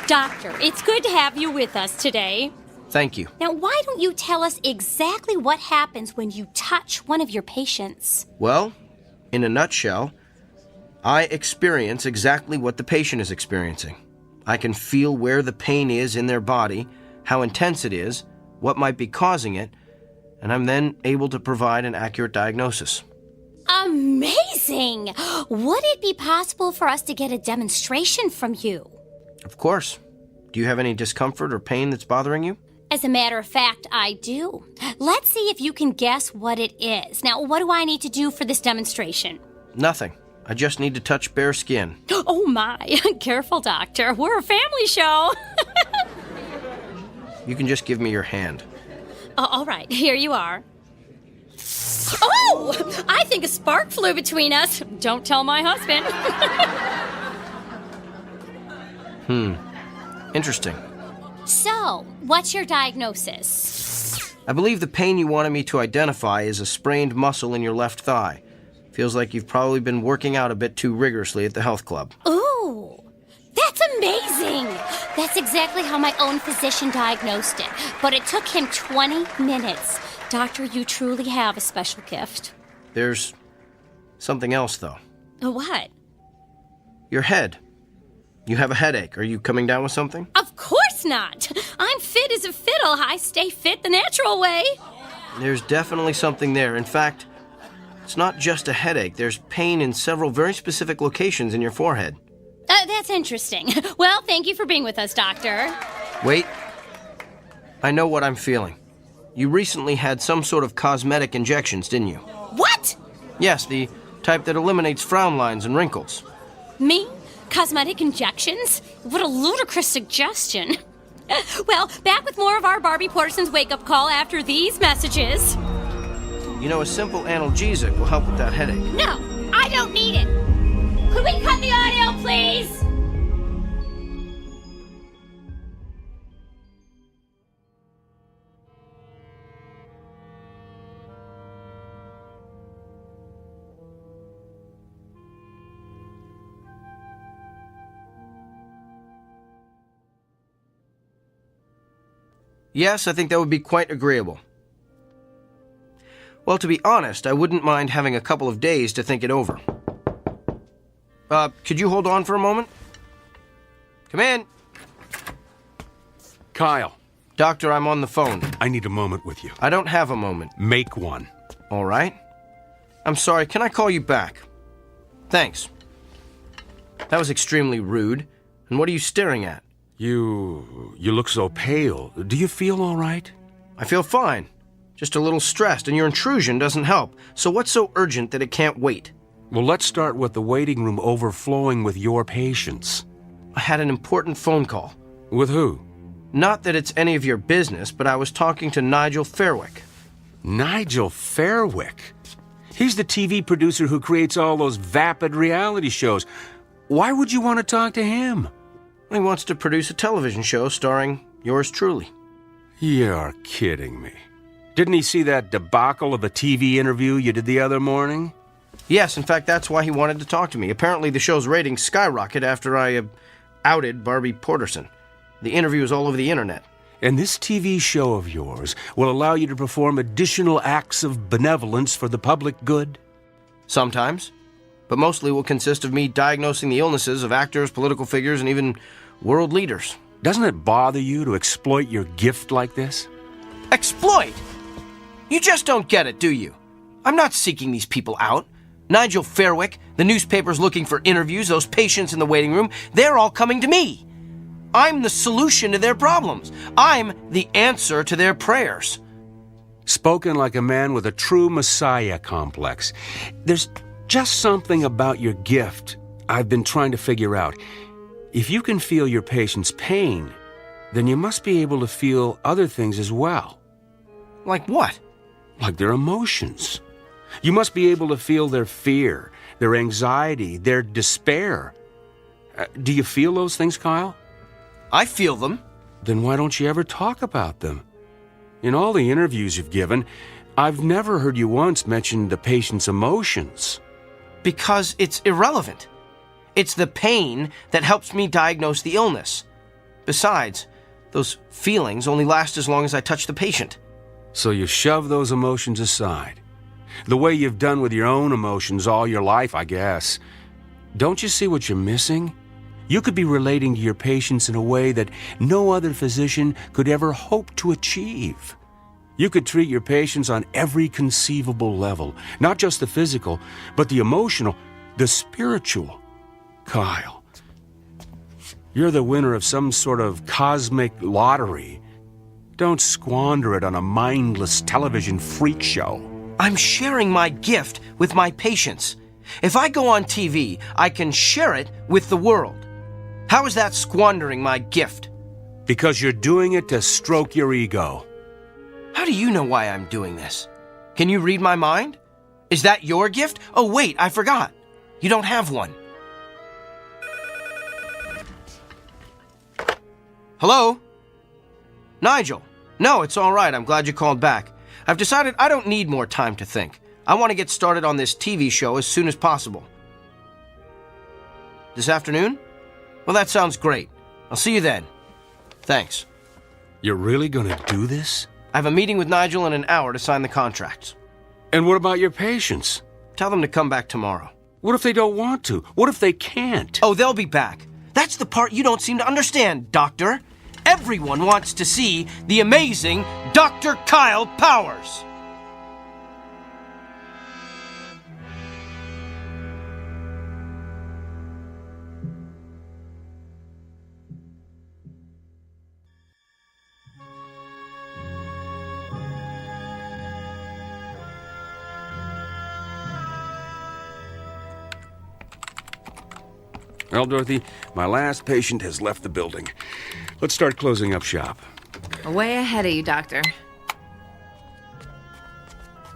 Doctor, it's good to have you with us today. Thank you. Now, why don't you tell us exactly what happens when you touch one of your patients? Well, in a nutshell, I experience exactly what the patient is experiencing. I can feel where the pain is in their body, how intense it is, what might be causing it, and I'm then able to provide an accurate diagnosis. Amazing! Would it be possible for us to get a demonstration from you? Of course. Do you have any discomfort or pain that's bothering you? As a matter of fact, I do. Let's see if you can guess what it is. Now, what do I need to do for this demonstration? Nothing. I just need to touch bare skin. Oh my, careful, doctor. We're a family show. You can just give me your hand. All right, here you are. Oh, I think a spark flew between us. Don't tell my husband. Interesting. So, what's your diagnosis? I believe the pain you wanted me to identify is a sprained muscle in your left thigh. Feels like you've probably been working out a bit too rigorously at the health club. Ooh, that's amazing. That's exactly how my own physician diagnosed it. But it took him 20 minutes. Doctor, you truly have a special gift. There's something else, though. What? Your head. You have a headache. Are you coming down with something? Of course not. I'm fit as a fiddle. I stay fit the natural way. There's definitely something there. In fact, it's not just a headache. There's pain in several very specific locations in your forehead. That's interesting. Well, thank you for being with us, Doctor. Wait. I know what I'm feeling. You recently had some sort of cosmetic injections, didn't you? What? Yes, the type that eliminates frown lines and wrinkles. Me? Cosmetic injections? What a ludicrous suggestion. Well, back with more of our Barbie Porterson's wake-up call after these messages. You know, a simple analgesic will help with that headache. No, I don't need it. Could we cut the audio, please? Yes, I think that would be quite agreeable. Well, to be honest, I wouldn't mind having a couple of days to think it over. Could you hold on for a moment? Come in. Kyle. Doctor, I'm on the phone. I need a moment with you. I don't have a moment. Make one. All right. I'm sorry, can I call you back? Thanks. That was extremely rude. And what are you staring at? You look so pale. Do you feel all right? I feel fine. Just a little stressed, and your intrusion doesn't help. So what's so urgent that it can't wait? Well, let's start with the waiting room overflowing with your patients. I had an important phone call. With who? Not that it's any of your business, but I was talking to Nigel Fairwick. Nigel Fairwick? He's the TV producer who creates all those vapid reality shows. Why would you want to talk to him? He wants to produce a television show starring yours truly. You're kidding me. Didn't he see that debacle of a TV interview you did the other morning? Yes, in fact, that's why he wanted to talk to me. Apparently the show's ratings skyrocketed after I outed Barbie Porterson. The interview is all over the internet. And this TV show of yours will allow you to perform additional acts of benevolence for the public good? Sometimes. But mostly will consist of me diagnosing the illnesses of actors, political figures, and even world leaders. Doesn't it bother you to exploit your gift like this? Exploit? You just don't get it, do you? I'm not seeking these people out. Nigel Fairwick, the newspaper's looking for interviews, those patients in the waiting room, they're all coming to me. I'm the solution to their problems. I'm the answer to their prayers. Spoken like a man with a true messiah complex. There's just something about your gift I've been trying to figure out. If you can feel your patient's pain, then you must be able to feel other things as well. Like what? Like their emotions. You must be able to feel their fear, their anxiety, their despair. Do you feel those things, Kyle? I feel them. Then why don't you ever talk about them? In all the interviews you've given, I've never heard you once mention the patient's emotions. Because it's irrelevant. It's the pain that helps me diagnose the illness. Besides, those feelings only last as long as I touch the patient. So you shove those emotions aside. The way you've done with your own emotions all your life, I guess. Don't you see what you're missing? You could be relating to your patients in a way that no other physician could ever hope to achieve. You could treat your patients on every conceivable level, not just the physical, but the emotional, the spiritual. Kyle, you're the winner of some sort of cosmic lottery. Don't squander it on a mindless television freak show. I'm sharing my gift with my patients. If I go on TV, I can share it with the world. How is that squandering my gift? Because you're doing it to stroke your ego. How do you know why I'm doing this? Can you read my mind? Is that your gift? Oh, wait, I forgot. You don't have one. Hello? Nigel? No, it's all right. I'm glad you called back. I've decided I don't need more time to think. I want to get started on this TV show as soon as possible. This afternoon? Well, that sounds great. I'll see you then. Thanks. You're really going to do this? I have a meeting with Nigel in an hour to sign the contracts. And what about your patients? Tell them to come back tomorrow. What if they don't want to? What if they can't? Oh, they'll be back. That's the part you don't seem to understand, Doctor. Everyone wants to see the amazing Dr. Kyle Powers. Well, Dorothy, my last patient has left the building. Let's start closing up shop. Way ahead of you, Doctor.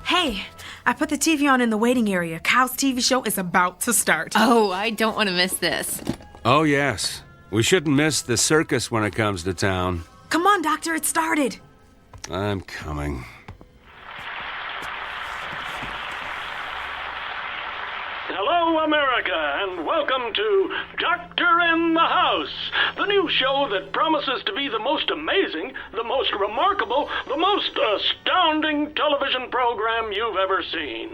Hey, I put the TV on in the waiting area. Kyle's TV show is about to start. Oh, I don't want to miss this. Oh, yes. We shouldn't miss the circus when it comes to town. Come on, Doctor, it started. I'm coming. Hello, America, and welcome to Doctor in the House, the new show that promises to be the most amazing, the most remarkable, the most astounding television program you've ever seen.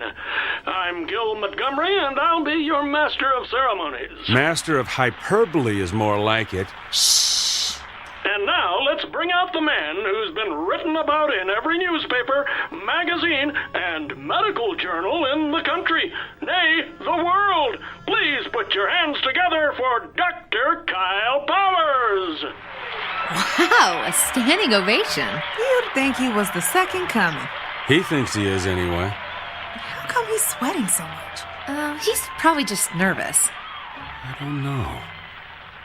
I'm Gil Montgomery, and I'll be your master of ceremonies. Master of hyperbole is more like it. And now, let's bring out the man who's been written about in every newspaper, magazine, and medical journal in the country, nay, the world. Please put your hands together for Dr. Kyle Powers. Wow, a standing ovation. You'd think he was the second coming. He thinks he is anyway. How come he's sweating so much? He's probably just nervous. I don't know.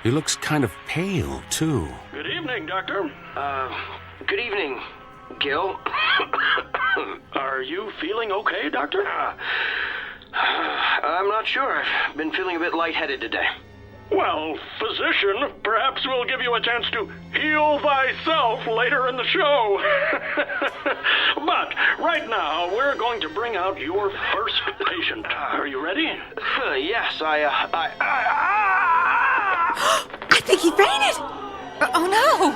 He looks kind of pale, too. Good evening, Doctor. Good evening, Gil. Are you feeling okay, Doctor? I'm not sure. I've been feeling a bit lightheaded today. Well, physician, perhaps we'll give you a chance to heal thyself later in the show. But right now, we're going to bring out your first patient. Are you ready? Yes, I think he fainted. Oh, no.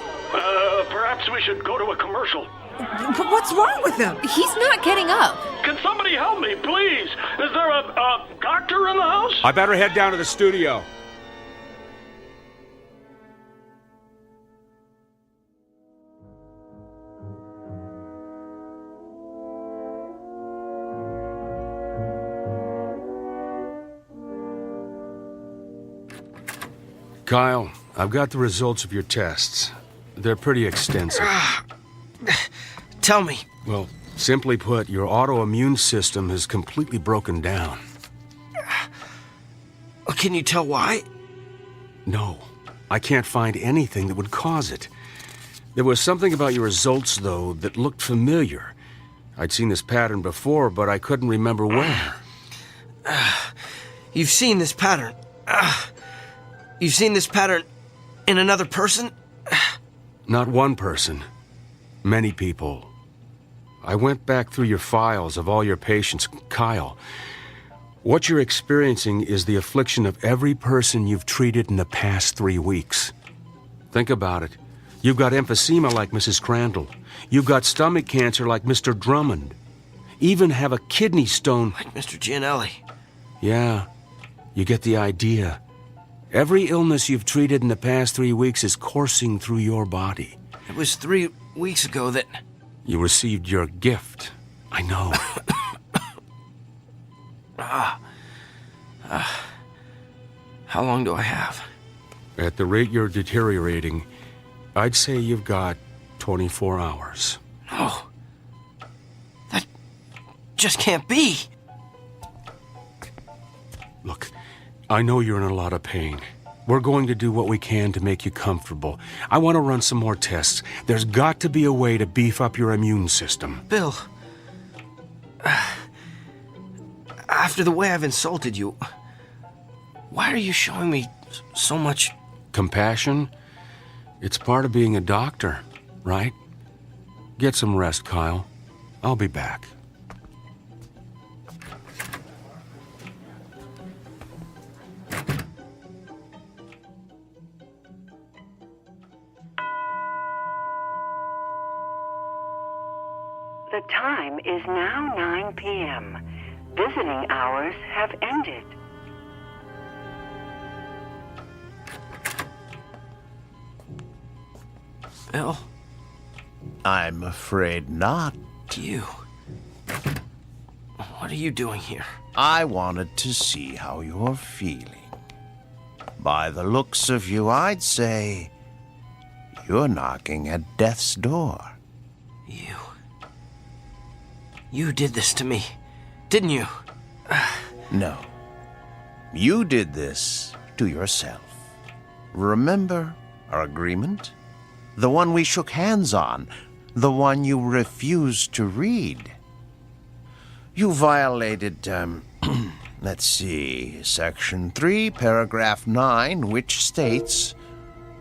Perhaps we should go to a commercial. But what's wrong with him? He's not getting up. Can somebody help me, please? Is there a doctor in the house? I better head down to the studio. Kyle, I've got the results of your tests. They're pretty extensive. Tell me. Well, simply put, your autoimmune system has completely broken down. Can you tell why? No, I can't find anything that would cause it. There was something about your results, though, that looked familiar. I'd seen this pattern before, but I couldn't remember where. You've seen this pattern. You've seen this pattern in another person? Not one person. Many people. I went back through your files of all your patients. Kyle, what you're experiencing is the affliction of every person you've treated in the past 3 weeks. Think about it. You've got emphysema like Mrs. Crandall. You've got stomach cancer like Mr. Drummond. Even have a kidney stone like Mr. Gianelli. Yeah, you get the idea. Every illness you've treated in the past 3 weeks is coursing through your body. It was 3 weeks ago that... You received your gift. I know. How long do I have? At the rate you're deteriorating, I'd say you've got 24 hours. No. That just can't be. Look, I know you're in a lot of pain. We're going to do what we can to make you comfortable. I want to run some more tests. There's got to be a way to beef up your immune system. Bill, after the way I've insulted you, why are you showing me so much... Compassion? It's part of being a doctor, right? Get some rest, Kyle. I'll be back. The time is now 9 p.m. Visiting hours have ended. Bill? I'm afraid not. You? What are you doing here? I wanted to see how you're feeling. By the looks of you, I'd say you're knocking at death's door. You did this to me, didn't you? No. You did this to yourself. Remember our agreement? The one we shook hands on. The one you refused to read. You violated, let's see, Section 3, Paragraph 9, which states,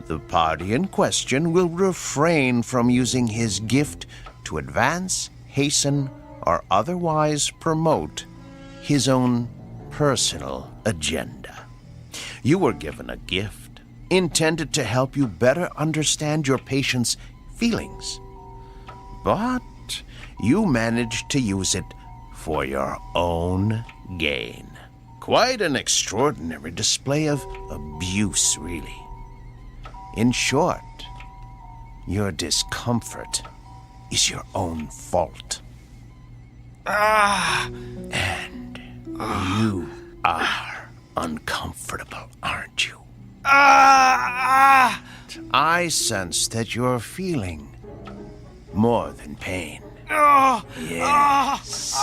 the party in question will refrain from using his gift to advance, hasten, or otherwise promote his own personal agenda. You were given a gift intended to help you better understand your patient's feelings. But you managed to use it for your own gain. Quite an extraordinary display of abuse, really. In short, your discomfort is your own fault. And you are uncomfortable, aren't you? I sense that you're feeling more than pain. Yes.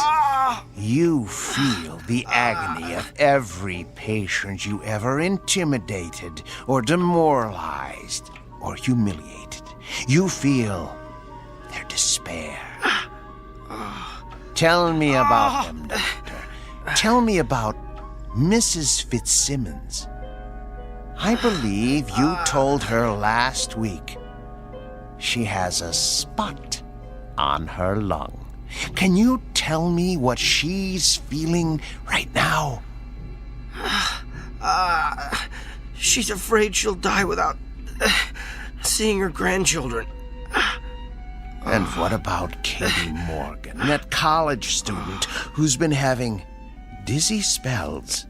You feel the agony of every patient you ever intimidated or demoralized or humiliated. You feel their despair. Tell me about them, Doctor. Tell me about Mrs. Fitzsimmons. I believe you told her last week she has a spot on her lung. Can you tell me what she's feeling right now? She's afraid she'll die without seeing her grandchildren. And what about Katie Morgan, that college student who's been having dizzy spells?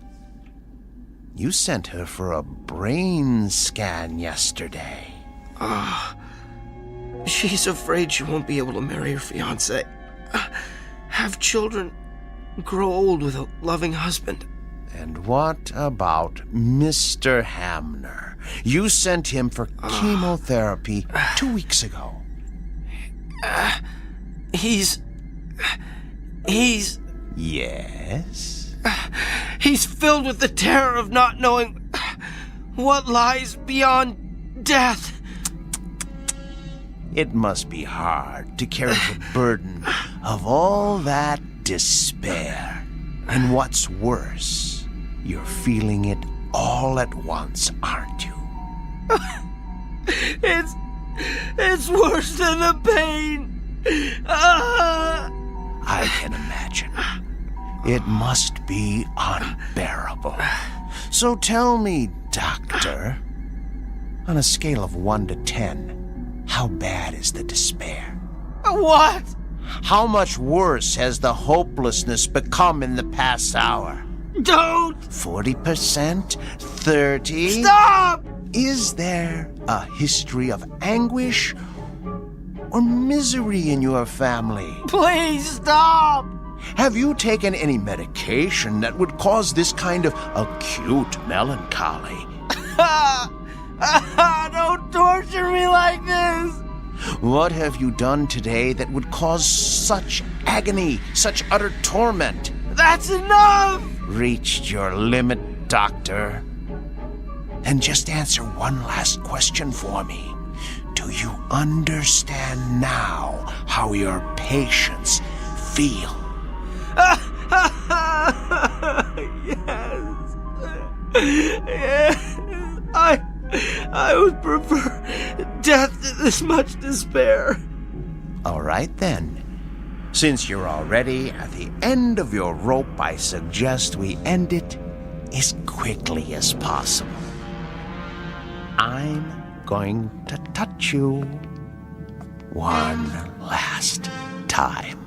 You sent her for a brain scan yesterday. She's afraid she won't be able to marry her fiancé, have children, grow old with a loving husband. And what about Mr. Hamner? You sent him for chemotherapy 2 weeks ago. He's... Yes? He's filled with the terror of not knowing what lies beyond death. It must be hard to carry the burden of all that despair. And what's worse, you're feeling it all at once, aren't you? It's worse than the pain. I can imagine. It must be unbearable. So tell me, Doctor, on a scale of 1 to 10, how bad is the despair? What? How much worse has the hopelessness become in the past hour? Don't! 40%? 30%? Stop! Is there a history of anguish or misery in your family? Please stop! Have you taken any medication that would cause this kind of acute melancholy? Don't torture me like this! What have you done today that would cause such agony, such utter torment? That's enough! Reached your limit, Doctor. Then just answer one last question for me. Do you understand now how your patients feel? Yes. I would prefer death to this much despair. All right, then. Since you're already at the end of your rope, I suggest we end it as quickly as possible. I'm going to touch you one last time.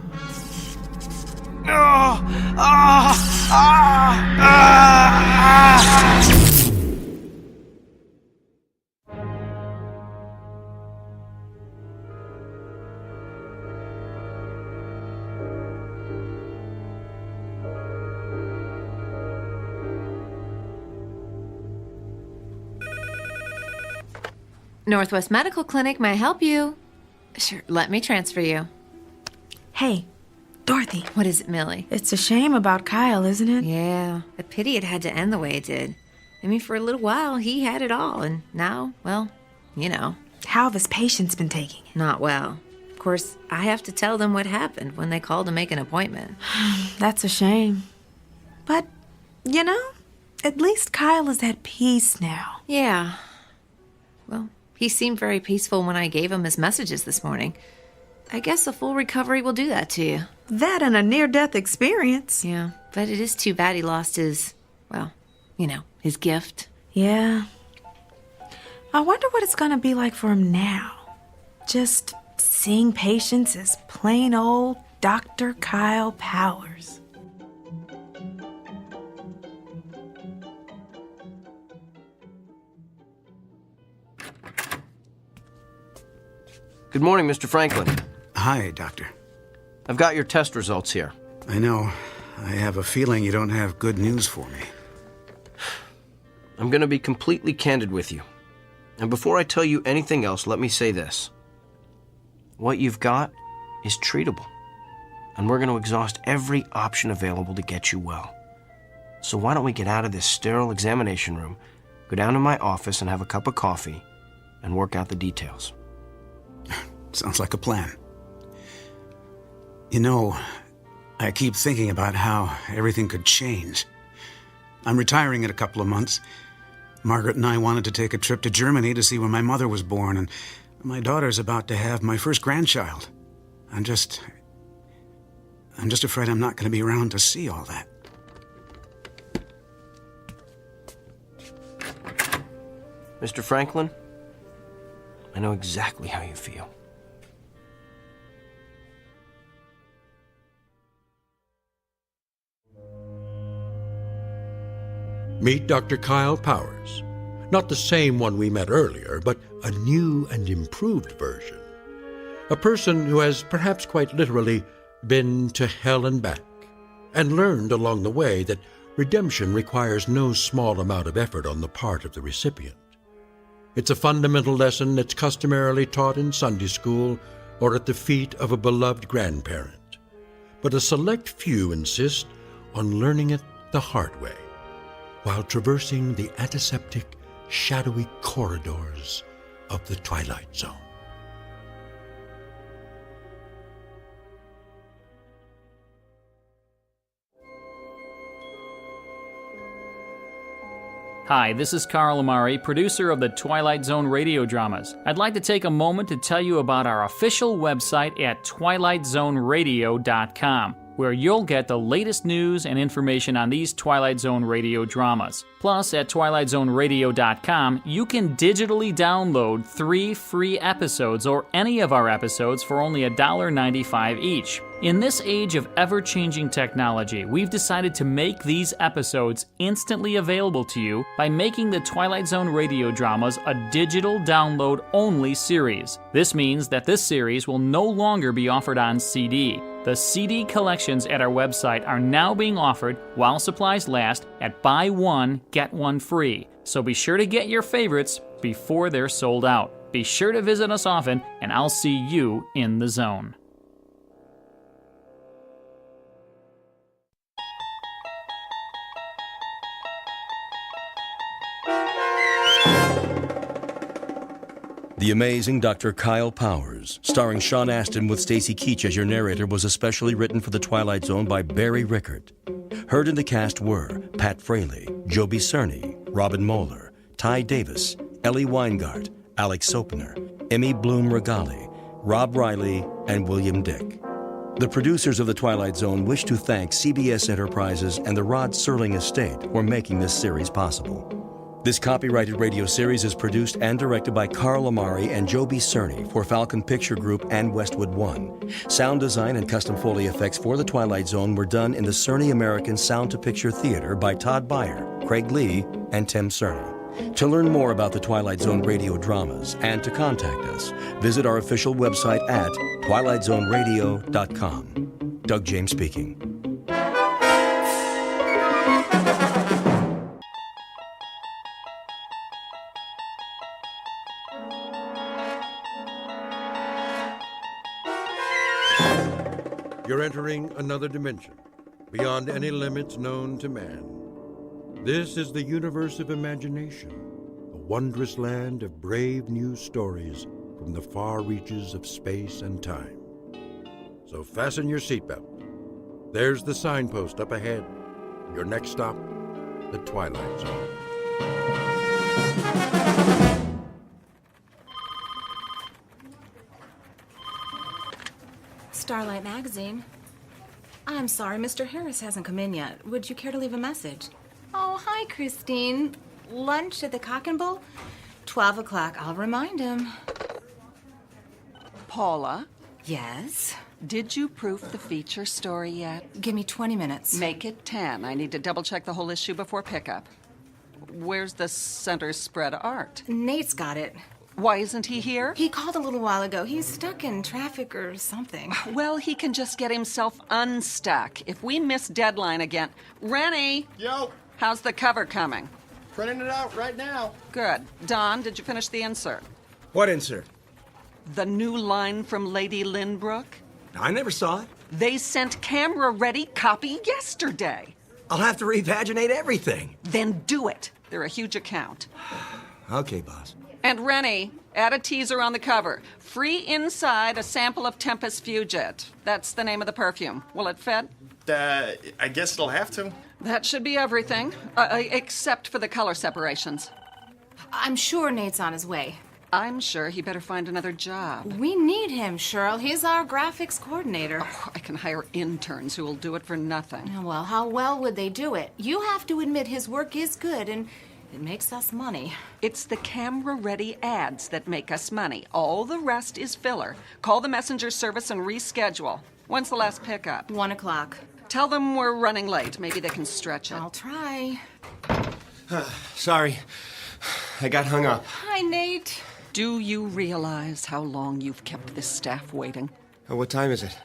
Northwest Medical Clinic, may I help you? Sure, let me transfer you. Hey, Dorothy. What is it, Millie? It's a shame about Kyle, isn't it? Yeah, a pity it had to end the way it did. I mean, for a little while, he had it all, and now, well, you know. How have his patients been taking it? Not well. Of course, I have to tell them what happened when they called to make an appointment. That's a shame. But, you know, at least Kyle is at peace now. Yeah. Well, he seemed very peaceful when I gave him his messages this morning. I guess a full recovery will do that to you. That and a near-death experience. Yeah, but it is too bad he lost his, well, you know, his gift. Yeah. I wonder what it's gonna be like for him now. Just seeing patients as plain old Dr. Kyle Powers. Good morning, Mr. Franklin. Hi, Doctor. I've got your test results here. I know. I have a feeling you don't have good news for me. I'm going to be completely candid with you. And before I tell you anything else, let me say this. What you've got is treatable. And we're going to exhaust every option available to get you well. So why don't we get out of this sterile examination room, go down to my office and have a cup of coffee, and work out the details. Sounds like a plan. You know, I keep thinking about how everything could change. I'm retiring in a couple of months, Margaret and I wanted to take a trip to Germany to see where my mother was born, and my daughter's about to have my first grandchild. I'm just afraid I'm not going to be around to see all that. Mr. Franklin, I know exactly how you feel. Meet Dr. Kyle Powers. Not the same one we met earlier, but a new and improved version. A person who has perhaps quite literally been to hell and back, and learned along the way that redemption requires no small amount of effort on the part of the recipient. It's a fundamental lesson that's customarily taught in Sunday school or at the feet of a beloved grandparent. But a select few insist on learning it the hard way, while traversing the antiseptic, shadowy corridors of the Twilight Zone. Hi, this is Carl Amari, producer of the Twilight Zone Radio Dramas. I'd like to take a moment to tell you about our official website at twilightzoneradio.com, where you'll get the latest news and information on these Twilight Zone radio dramas. Plus, at twilightzoneradio.com, you can digitally download 3 free episodes or any of our episodes for only $1.95 each. In this age of ever-changing technology, we've decided to make these episodes instantly available to you by making the Twilight Zone radio dramas a digital download-only series. This means that this series will no longer be offered on CD. The CD collections at our website are now being offered, while supplies last, at buy one, get one free. So be sure to get your favorites before they're sold out. Be sure to visit us often, and I'll see you in the zone. The Amazing Dr. Kyle Powers, starring Sean Astin with Stacy Keach as your narrator, was especially written for The Twilight Zone by Barry Rickard. Heard in the cast were Pat Fraley, Joby Cerny, Robin Moeller, Ty Davis, Ellie Weingart, Alex Sopener, Emmy Bloom Regali, Rob Riley, and William Dick. The producers of The Twilight Zone wish to thank CBS Enterprises and the Rod Serling Estate for making this series possible. This copyrighted radio series is produced and directed by Carl Amari and Joby Cerny for Falcon Picture Group and Westwood One. Sound design and custom Foley effects for The Twilight Zone were done in the Cerny American Sound to Picture Theater by Todd Beyer, Craig Lee, and Tim Cerny. To learn more about the Twilight Zone radio dramas and to contact us, visit our official website at twilightzoneradio.com. Doug James speaking. You're entering another dimension, beyond any limits known to man. This is the universe of imagination, a wondrous land of brave new stories from the far reaches of space and time. So fasten your seatbelt. There's the signpost up ahead. Your next stop, the Twilight Zone. Starlight Magazine. I'm sorry, Mr. Harris hasn't come in yet. Would you care to leave a message? Oh, hi, Christine. Lunch at the Cock and Bull? 12 o'clock. I'll remind him. Paula? Yes? Did you proof the feature story yet? Give me 20 minutes. Make it 10. I need to double-check the whole issue before pickup. Where's the center spread art? Nate's got it. Why isn't he here? He called a little while ago. He's stuck in traffic or something. Well, he can just get himself unstuck. If we miss deadline again... Rennie! Yo! How's the cover coming? Printing it out right now. Good. Don, did you finish the insert? What insert? The new line from Lady Lynbrook? I never saw it. They sent camera-ready copy yesterday. I'll have to repaginate everything. Then do it. They're a huge account. Okay, boss. And Rennie, add a teaser on the cover. Free inside a sample of Tempest Fugit. That's the name of the perfume. Will it fit? I guess it'll have to. That should be everything, except for the color separations. I'm sure Nate's on his way. I'm sure he better find another job. We need him, Cheryl. He's our graphics coordinator. Oh, I can hire interns who will do it for nothing. Well, how well would they do it? You have to admit his work is good, and it makes us money. It's the camera-ready ads that make us money. All the rest is filler. Call the messenger service and reschedule. When's the last pickup? 1 o'clock. Tell them we're running late. Maybe they can stretch it. I'll try. Sorry. I got hung up. Hi, Nate. Do you realize how long you've kept this staff waiting? What time is it?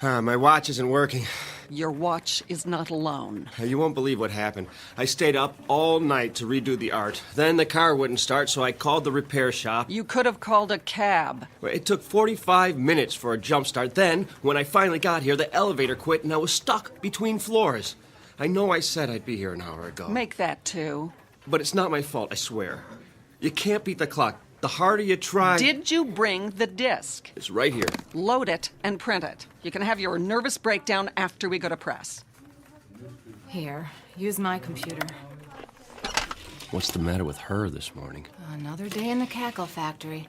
My watch isn't working. Your watch is not alone. You won't believe what happened. I stayed up all night to redo the art. Then the car wouldn't start, so I called the repair shop. You could have called a cab. It took 45 minutes for a jump start. Then, when I finally got here, the elevator quit and I was stuck between floors. I know I said I'd be here an hour ago. Make that 2. But it's not my fault, I swear. You can't beat the clock. The harder you try... Did you bring the disc? It's right here. Load it and print it. You can have your nervous breakdown after we go to press. Here, use my computer. What's the matter with her this morning? Another day in the cackle factory.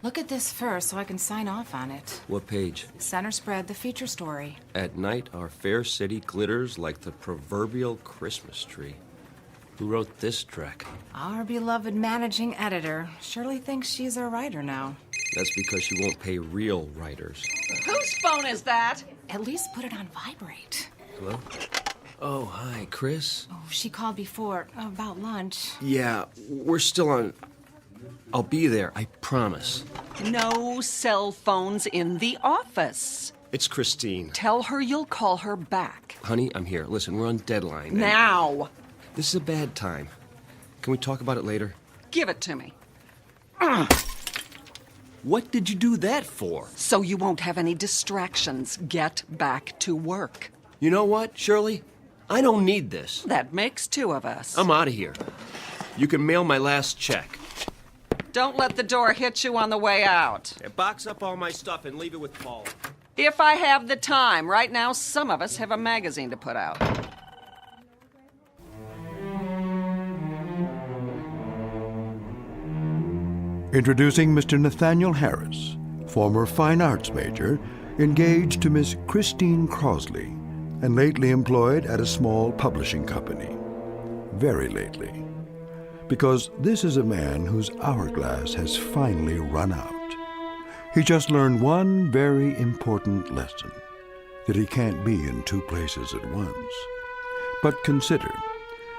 Look at this first so I can sign off on it. What page? Center spread, the feature story. At night, our fair city glitters like the proverbial Christmas tree. Who wrote this dreck? Our beloved managing editor. Shirley thinks she's a writer now. That's because she won't pay real writers. Whose phone is that? At least put it on vibrate. Hello? Oh, hi, Chris. Oh, she called before about lunch. Yeah, we're still on... I'll be there, I promise. No cell phones in the office. It's Christine. Tell her you'll call her back. Honey, I'm here. Listen, we're on deadline. Now! This is a bad time. Can we talk about it later? Give it to me. What did you do that for? So you won't have any distractions. Get back to work. You know what, Shirley? I don't need this. That makes 2 of us. I'm out of here. You can mail my last check. Don't let the door hit you on the way out. Box up all my stuff and leave it with Paul. If I have the time. Right now, some of us have a magazine to put out. Introducing Mr. Nathaniel Harris, former fine arts major, engaged to Miss Christine Crosley, and lately employed at a small publishing company. Very lately. Because this is a man whose hourglass has finally run out. He just learned one very important lesson, that he can't be in 2 places at once. But consider,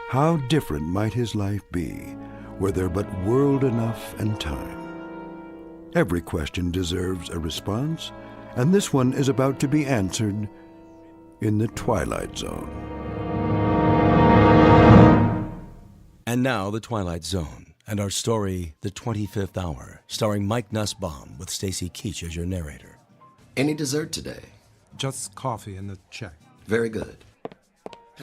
how different might his life be were there but world enough and time. Every question deserves a response, and this one is about to be answered in the Twilight Zone. And now, The Twilight Zone, and our story, The 25th Hour, starring Mike Nussbaum with Stacy Keach as your narrator. Any dessert today? Just coffee and a check. Very good.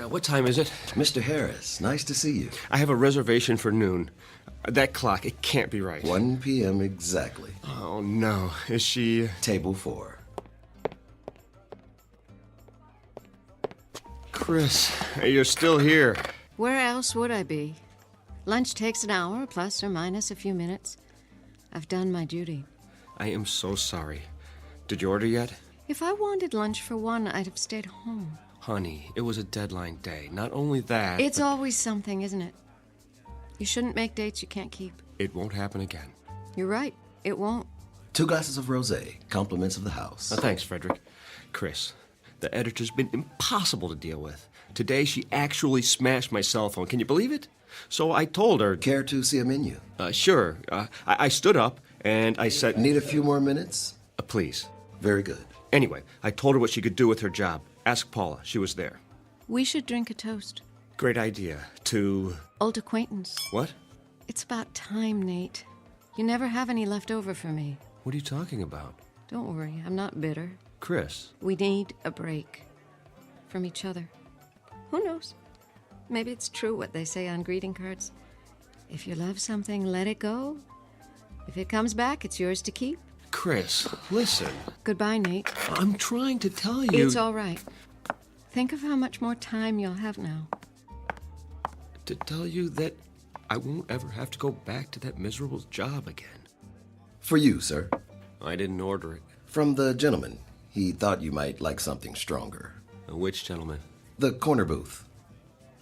What time is it? Mr. Harris, nice to see you. I have a reservation for noon. That clock, it can't be right. 1 p.m. exactly. Oh, no. Is she... Table 4. Chris, you're still here. Where else would I be? Lunch takes an hour, plus or minus a few minutes. I've done my duty. I am so sorry. Did you order yet? If I wanted lunch for 1, I'd have stayed home. Honey, it was a deadline day. Not only that... It's always something, isn't it? You shouldn't make dates you can't keep. It won't happen again. You're right. It won't. 2 glasses of rosé, compliments of the house. Thanks, Frederick. Chris, the editor's been impossible to deal with. Today, she actually smashed my cell phone. Can you believe it? So I told her... Care to see a menu? Sure. I stood up, and I said... Need a few more minutes? Please. Very good. Anyway, I told her what she could do with her job. Ask Paula. She was there. We should drink a toast. Great idea. To... Old acquaintance. What? It's about time, Nate. You never have any left over for me. What are you talking about? Don't worry, I'm not bitter. Chris. We need a break. From each other. Who knows? Maybe it's true what they say on greeting cards. If you love something, let it go. If it comes back, it's yours to keep. Chris, listen. Goodbye, Nate. I'm trying to tell you... It's all right. Think of how much more time you'll have now. To tell you that I won't ever have to go back to that miserable job again. For you, sir. I didn't order it. From the gentleman. He thought you might like something stronger. Which gentleman? The corner booth.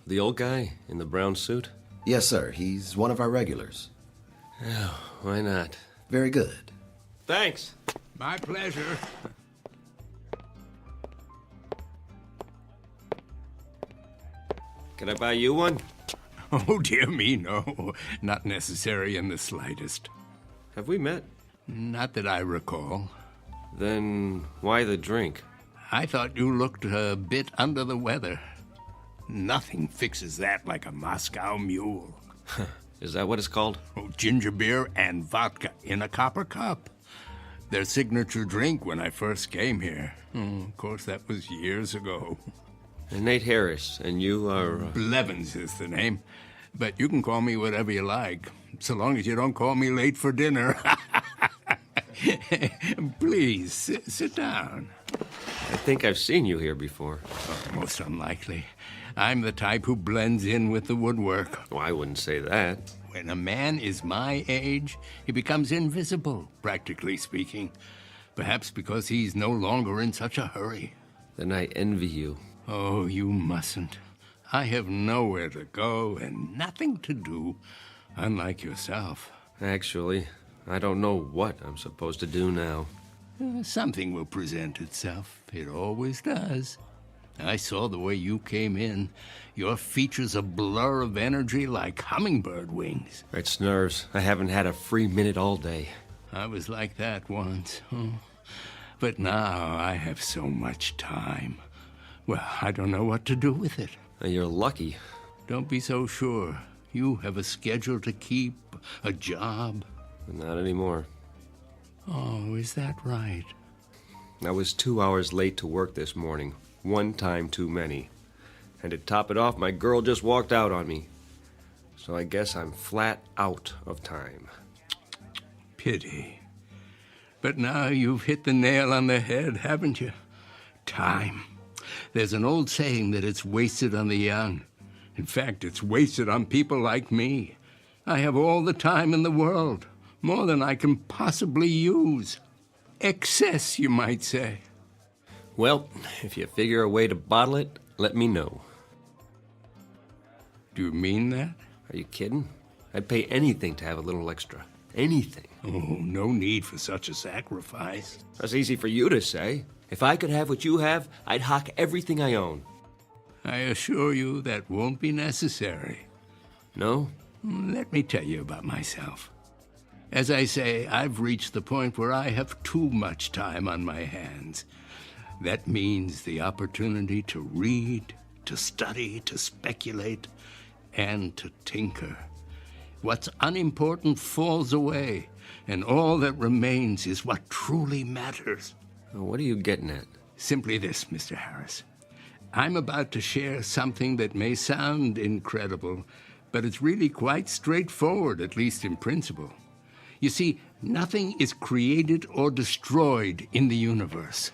The old guy in the brown suit? Yes, sir. He's one of our regulars. Oh, why not? Very good. Thanks. My pleasure. Can I buy you one? Oh, dear me, no. Not necessary in the slightest. Have we met? Not that I recall. Then why the drink? I thought you looked a bit under the weather. Nothing fixes that like a Moscow mule. Is that what it's called? Oh, ginger beer and vodka in a copper cup. Their signature drink when I first came here. Of course, that was years ago. And Nate Harris, and you are... Blevins is the name. But you can call me whatever you like, so long as you don't call me late for dinner. Please, sit down. I think I've seen you here before. Oh, most unlikely. I'm the type who blends in with the woodwork. Well, I wouldn't say that. When a man is my age, he becomes invisible, practically speaking. Perhaps because he's no longer in such a hurry. Then I envy you. Oh, you mustn't. I have nowhere to go and nothing to do, unlike yourself. Actually, I don't know what I'm supposed to do now. Something will present itself. It always does. I saw the way you came in. Your features a blur of energy like hummingbird wings. It's nerves. I haven't had a free minute all day. I was like that once. But now I have so much time. Well, I don't know what to do with it. You're lucky. Don't be so sure. You have a schedule to keep, a job. Not anymore. Oh, is that right? I was 2 hours late to work this morning. One time too many. And to top it off, my girl just walked out on me. So I guess I'm flat out of time. Pity. But now you've hit the nail on the head, haven't you? Time. There's an old saying that it's wasted on the young. In fact, it's wasted on people like me. I have all the time in the world, more than I can possibly use. Excess, you might say. Well, if you figure a way to bottle it, let me know. Do you mean that? Are you kidding? I'd pay anything to have a little extra. Anything. Oh, no need for such a sacrifice. That's easy for you to say. If I could have what you have, I'd hock everything I own. I assure you that won't be necessary. No? Let me tell you about myself. As I say, I've reached the point where I have too much time on my hands. That means the opportunity to read, to study, to speculate, and to tinker. What's unimportant falls away, and all that remains is what truly matters. What are you getting at? Simply this, Mr. Harris. I'm about to share something that may sound incredible, but it's really quite straightforward, at least in principle. You see, nothing is created or destroyed in the universe.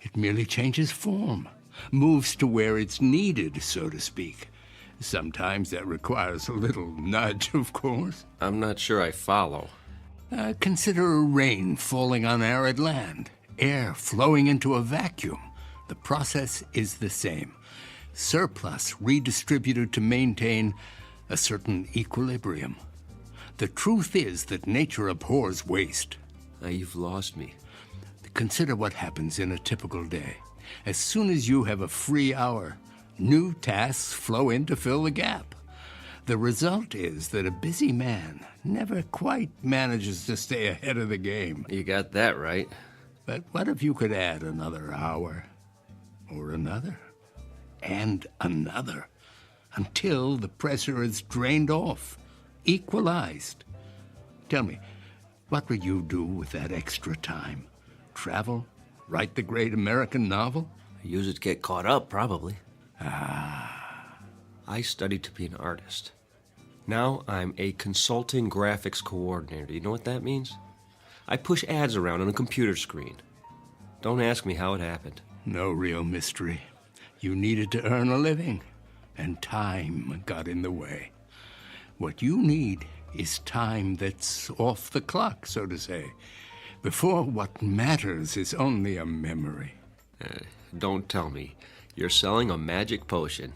It merely changes form, moves to where it's needed, so to speak. Sometimes that requires a little nudge, of course. I'm not sure I follow. Consider rain falling on arid land, air flowing into a vacuum. The process is the same. Surplus redistributed to maintain a certain equilibrium. The truth is that nature abhors waste. You've lost me. Consider what happens in a typical day. As soon as you have a free hour, new tasks flow in to fill the gap. The result is that a busy man never quite manages to stay ahead of the game. You got that right. But what if you could add another hour, or another, and another, until the pressure is drained off, equalized? Tell me, what would you do with that extra time? Travel? Write the great American novel? Use it to get caught up, probably. I studied to be an artist. Now I'm a consulting graphics coordinator. You know what that means? I push ads around on a computer screen. Don't ask me how it happened. No real mystery. You needed to earn a living, and time got in the way. What you need is time that's off the clock, so to say, before what matters is only a memory. Don't tell me. You're selling a magic potion.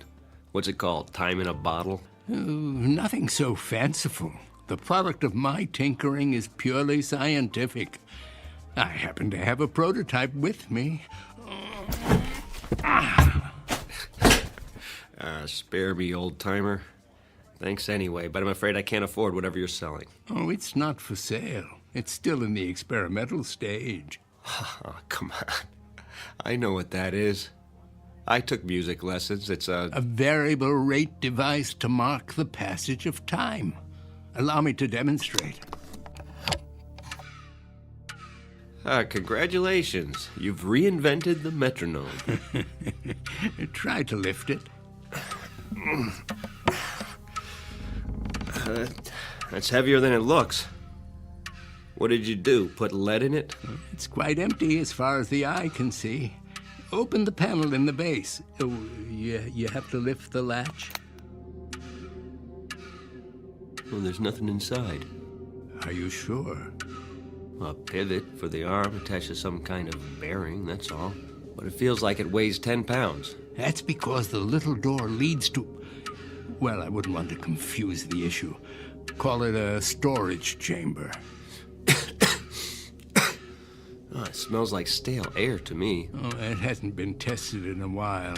What's it called? Time in a bottle? Nothing so fanciful. The product of my tinkering is purely scientific. I happen to have a prototype with me. Spare me, old-timer. Thanks anyway, but I'm afraid I can't afford whatever you're selling. Oh, it's not for sale. It's still in the experimental stage. Oh, come on. I know what that is. I took music lessons. It's a variable rate device to mark the passage of time. Allow me to demonstrate. Congratulations. You've reinvented the metronome. Try to lift it. That's heavier than it looks. What did you do? Put lead in it? It's quite empty as far as the eye can see. Open the panel in the base. Oh, you have to lift the latch. Well, there's nothing inside. Are you sure? A pivot for the arm attached to some kind of bearing, that's all. But it feels like it weighs 10 pounds. That's because the little door leads to... Well, I wouldn't want to confuse the issue. Call it a storage chamber. Oh, it smells like stale air to me. Oh, it hasn't been tested in a while.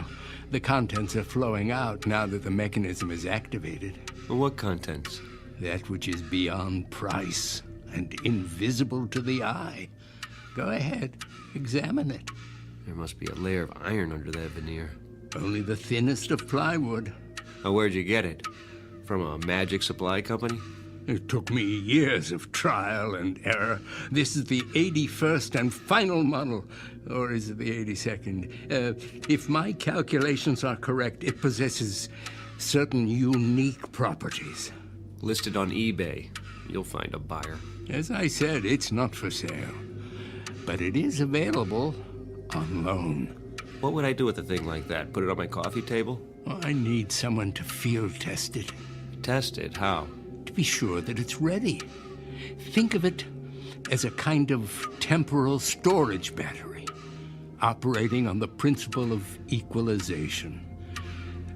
The contents are flowing out now that the mechanism is activated. Well, what contents? That which is beyond price and invisible to the eye. Go ahead, examine it. There must be a layer of iron under that veneer. Only the thinnest of plywood. Oh, where'd you get it? From a magic supply company? It took me years of trial and error. This is the 81st and final model. Or is it the 82nd? If my calculations are correct, it possesses certain unique properties. Listed on eBay. You'll find a buyer. As I said, it's not for sale. But it is available on loan. What would I do with a thing like that? Put it on my coffee table? Well, I need someone to field test it. Test it? How? To be sure that it's ready. Think of it as a kind of temporal storage battery, operating on the principle of equalization.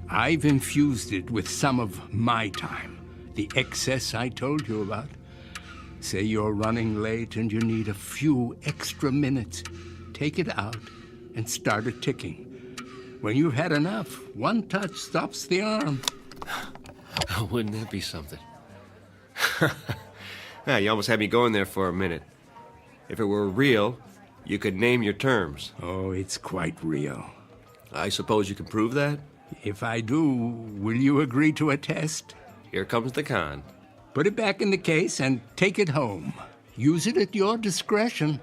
I've infused it with some of my time, the excess I told you about. Say you're running late and you need a few extra minutes. Take it out and start it ticking. When you've had enough, one touch stops the arm. Wouldn't that be something? You almost had me going there for a minute. If it were real, you could name your terms. Oh, it's quite real. I suppose you can prove that? If I do, will you agree to a test? Here comes the con. Put it back in the case and take it home. Use it at your discretion.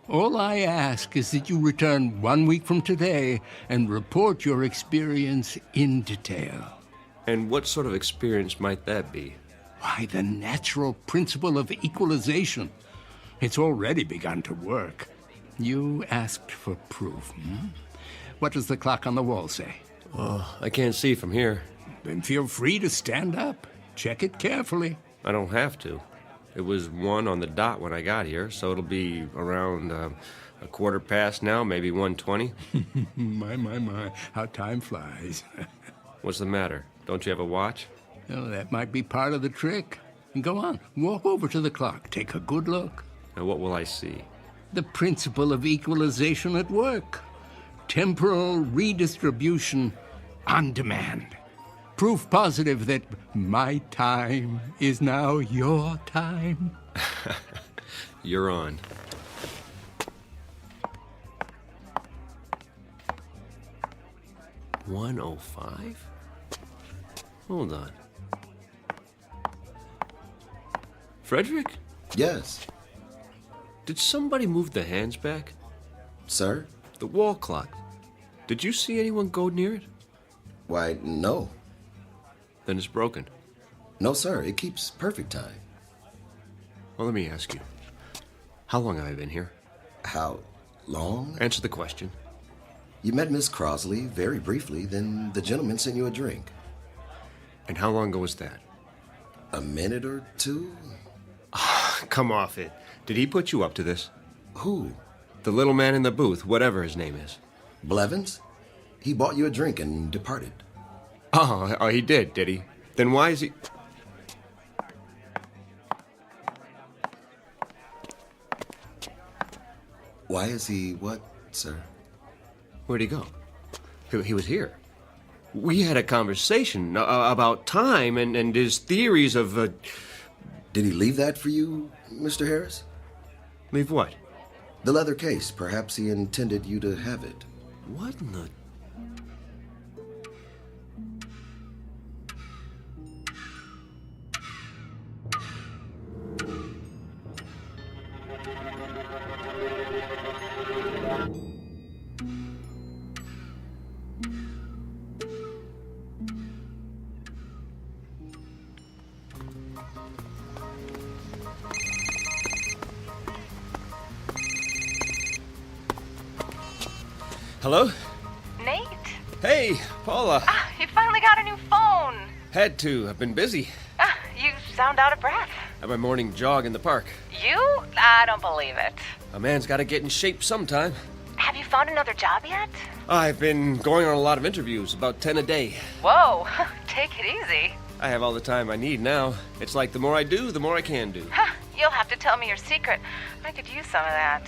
All I ask is that you return 1 week from today and report your experience in detail. And what sort of experience might that be? Why, the natural principle of equalization. It's already begun to work. You asked for proof, What does the clock on the wall say? Oh, I can't see from here. Then feel free to stand up. Check it carefully. I don't have to. It was 1 on the dot when I got here, so it'll be around a quarter past now, maybe 1:20. My, how time flies. What's the matter? Don't you have a watch? Oh, that might be part of the trick. Go on, walk over to the clock. Take a good look. And what will I see? The principle of equalization at work. Temporal redistribution on demand. Proof positive that my time is now your time. You're on. $1:05? Hold on. Frederick? Yes. Did somebody move the hands back? Sir? The wall clock. Did you see anyone go near it? Why, no. Then it's broken. No, sir. It keeps perfect time. Well, let me ask you. How long have I been here? How long? Answer the question. You met Miss Crosley very briefly, then the gentleman sent you a drink. And how long ago was that? A minute or two? Come off it. Did he put you up to this? Who? The little man in the booth, whatever his name is. Blevins? He bought you a drink and departed. Oh, he did he? Then why is he... Why is he what, sir? Where'd he go? He was here. We had a conversation about time and his theories of... Did he leave that for you, Mr. Harris? Leave what? The leather case. Perhaps he intended you to have it. What in the... Hello? Nate? Hey, Paula. You finally got a new phone. Had to. I've been busy. You sound out of breath. Had my morning jog in the park. You? I don't believe it. A man's got to get in shape sometime. Have you found another job yet? I've been going on a lot of interviews, about 10 a day. Whoa, take it easy. I have all the time I need now. It's like the more I do, the more I can do. You'll have to tell me your secret. I could use some of that.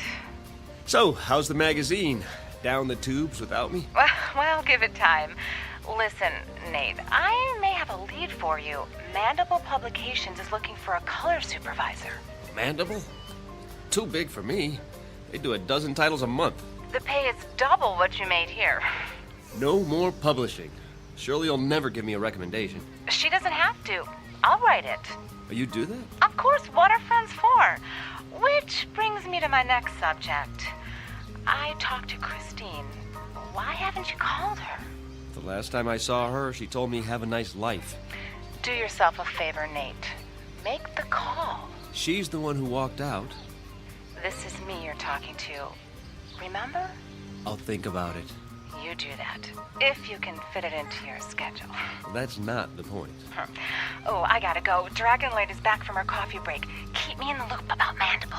So, how's the magazine? Down the tubes without me? Well, give it time. Listen, Nate, I may have a lead for you. Mandible Publications is looking for a color supervisor. Mandible? Too big for me. They do a dozen titles a month. The pay is double what you made here. No more publishing. Shirley will never give me a recommendation. She doesn't have to. I'll write it. Oh, you do that? Of course, what are friends for? Which brings me to my next subject. I talked to Christine. Why haven't you called her? The last time I saw her, she told me have a nice life. Do yourself a favor, Nate. Make the call. She's the one who walked out. This is me you're talking to. Remember? I'll think about it. You do that, if you can fit it into your schedule. Well, that's not the point. Oh, I gotta go. Dragonlight is back from her coffee break. Keep me in the loop about Mandible.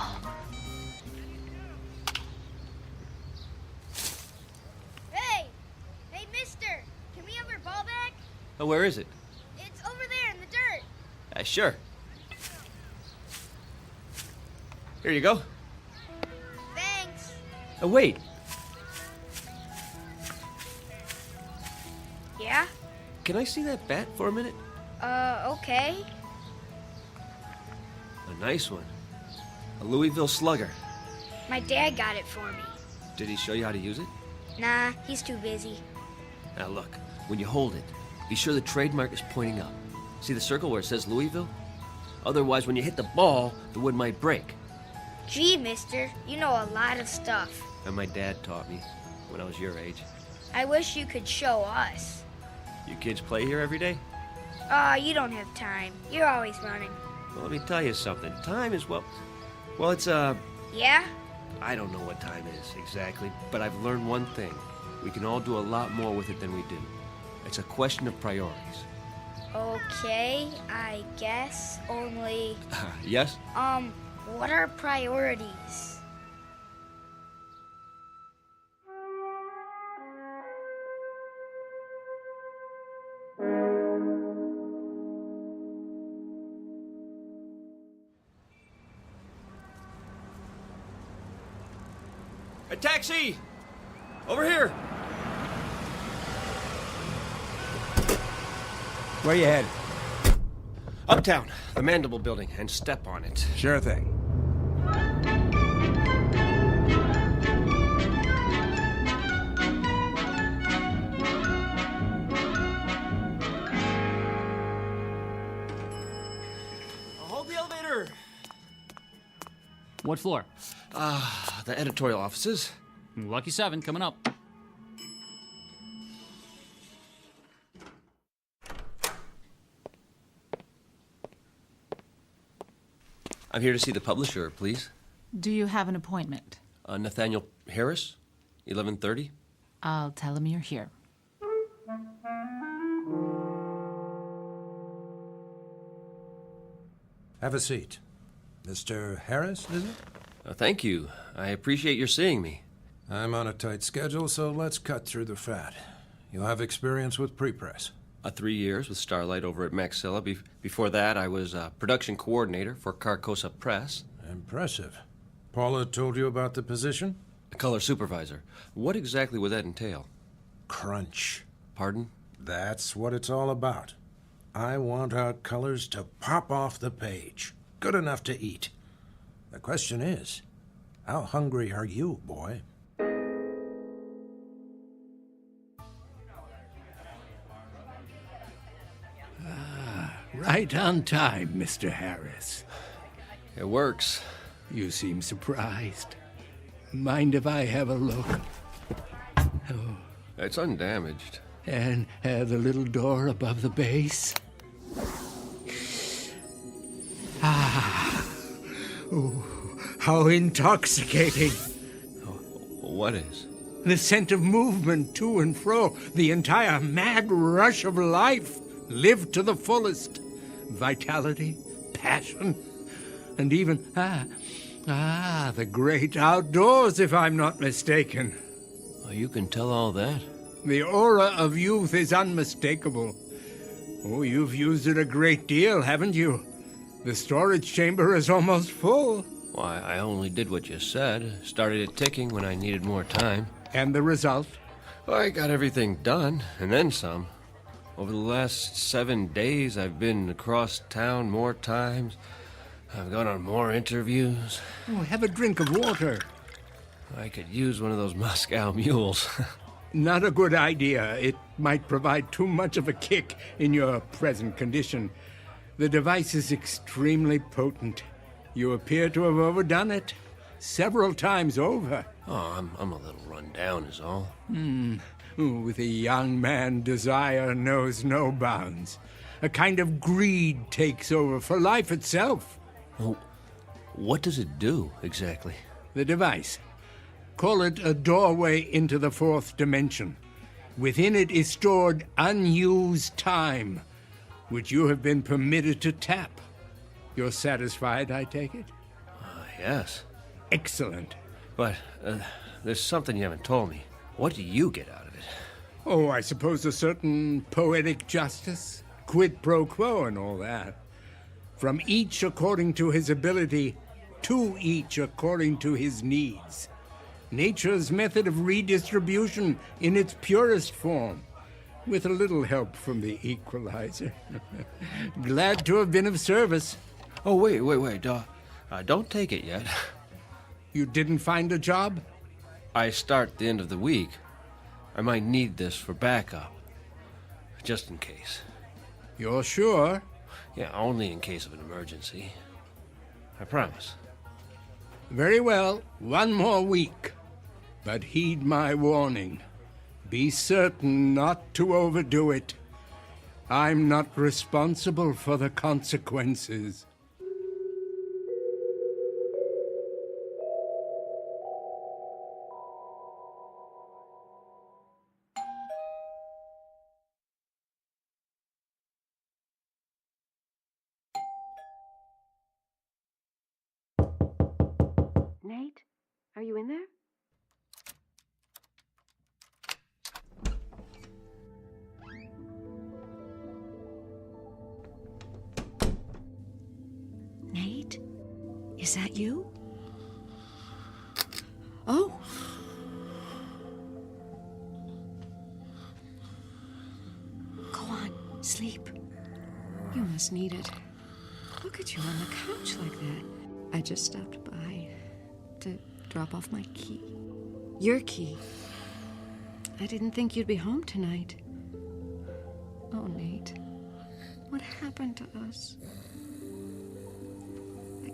Hey, mister! Can we have our ball back? Oh, where is it? It's over there in the dirt. Sure. Here you go. Thanks. Oh, wait. Yeah? Can I see that bat for a minute? Okay. A nice one. A Louisville Slugger. My dad got it for me. Did he show you how to use it? Nah, he's too busy. Now look, when you hold it, be sure the trademark is pointing up. See the circle where it says Louisville? Otherwise, when you hit the ball, the wood might break. Gee, mister, you know a lot of stuff. And my dad taught me when I was your age. I wish you could show us. You kids play here every day? You don't have time. You're always running. Well, let me tell you something. Time is, well, it's, Yeah? I don't know what time is exactly, but I've learned one thing. We can all do a lot more with it than we do. It's a question of priorities. Okay, I guess, only... Yes? What are priorities? A taxi! Over here! Where you headed? Uptown, the Mandible Building, and step on it. Sure thing. Hold the elevator! What floor? The editorial offices. Lucky 7 coming up. I'm here to see the publisher, please. Do you have an appointment? Nathaniel Harris, 11:30. I'll tell him you're here. Have a seat. Mr. Harris, is it? Thank you. I appreciate your seeing me. I'm on a tight schedule, so let's cut through the fat. You have experience with pre-press? 3 years with Starlight over at Maxilla. Before that, I was production coordinator for Carcosa Press. Impressive. Paula told you about the position? Color supervisor. What exactly would that entail? Crunch. Pardon? That's what it's all about. I want our colors to pop off the page. Good enough to eat. The question is, how hungry are you, boy? Right on time, Mr. Harris. It works. You seem surprised. Mind if I have a look? Oh. It's undamaged. And the little door above the base? Oh, how intoxicating. What is? The scent of movement to and fro, the entire mad rush of life, lived to the fullest. Vitality, passion, and even, the great outdoors, if I'm not mistaken. Oh, you can tell all that? The aura of youth is unmistakable. Oh, you've used it a great deal, haven't you? The storage chamber is almost full. Why, I only did what you said. Started it ticking when I needed more time. And the result? I got everything done, and then some. Over the last 7 days, I've been across town more times. I've gone on more interviews. Oh, have a drink of water. I could use one of those Moscow mules. Not a good idea. It might provide too much of a kick in your present condition. The device is extremely potent. You appear to have overdone it. Several times over. Oh, I'm a little run down is all. With a young man, desire knows no bounds. A kind of greed takes over for life itself. Oh, what does it do, exactly? The device. Call it a doorway into the fourth dimension. Within it is stored unused time, which you have been permitted to tap. You're satisfied, I take it? Yes. Excellent. But there's something you haven't told me. What do you get out of it? Oh, I suppose a certain poetic justice, quid pro quo and all that. From each according to his ability, to each according to his needs. Nature's method of redistribution in its purest form, with a little help from the equalizer. Glad to have been of service. Oh, wait. Don't take it yet. You didn't find a job? I start the end of the week. I might need this for backup. Just in case. You're sure? Yeah, only in case of an emergency. I promise. Very well. 1 more week. But heed my warning. Be certain not to overdo it. I'm not responsible for the consequences. Nate, are you in there? Nate? Is that you? Oh! Go on, sleep. You must need it. Look at you on the couch like that. I just stopped by to drop off my key. Your key. I didn't think you'd be home tonight. Oh, Nate. What happened to us? I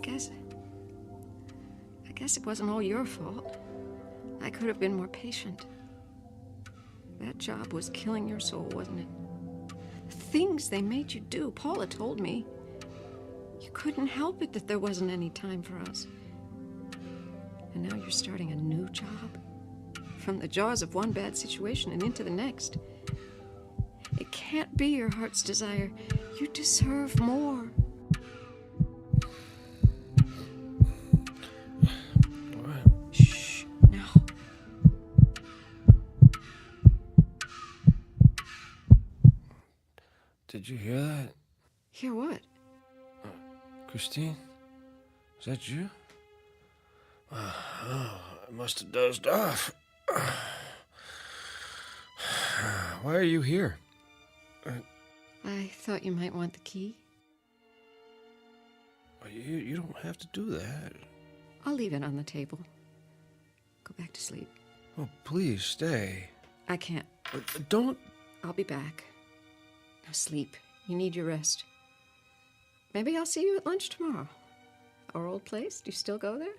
guess it wasn't all your fault. I could have been more patient. That job was killing your soul, wasn't it? The things they made you do, Paula told me. You couldn't help it that there wasn't any time for us. And now you're starting a new job. From the jaws of one bad situation and into the next. It can't be your heart's desire. You deserve more. Did you hear that? Hear what? Christine? Is that you? I must have dozed off. Why are you here? I thought you might want the key. You don't have to do that. I'll leave it on the table. Go back to sleep. Oh, please stay. I can't. Don't. I'll be back. Now sleep. You need your rest. Maybe I'll see you at lunch tomorrow. Our old place? Do you still go there?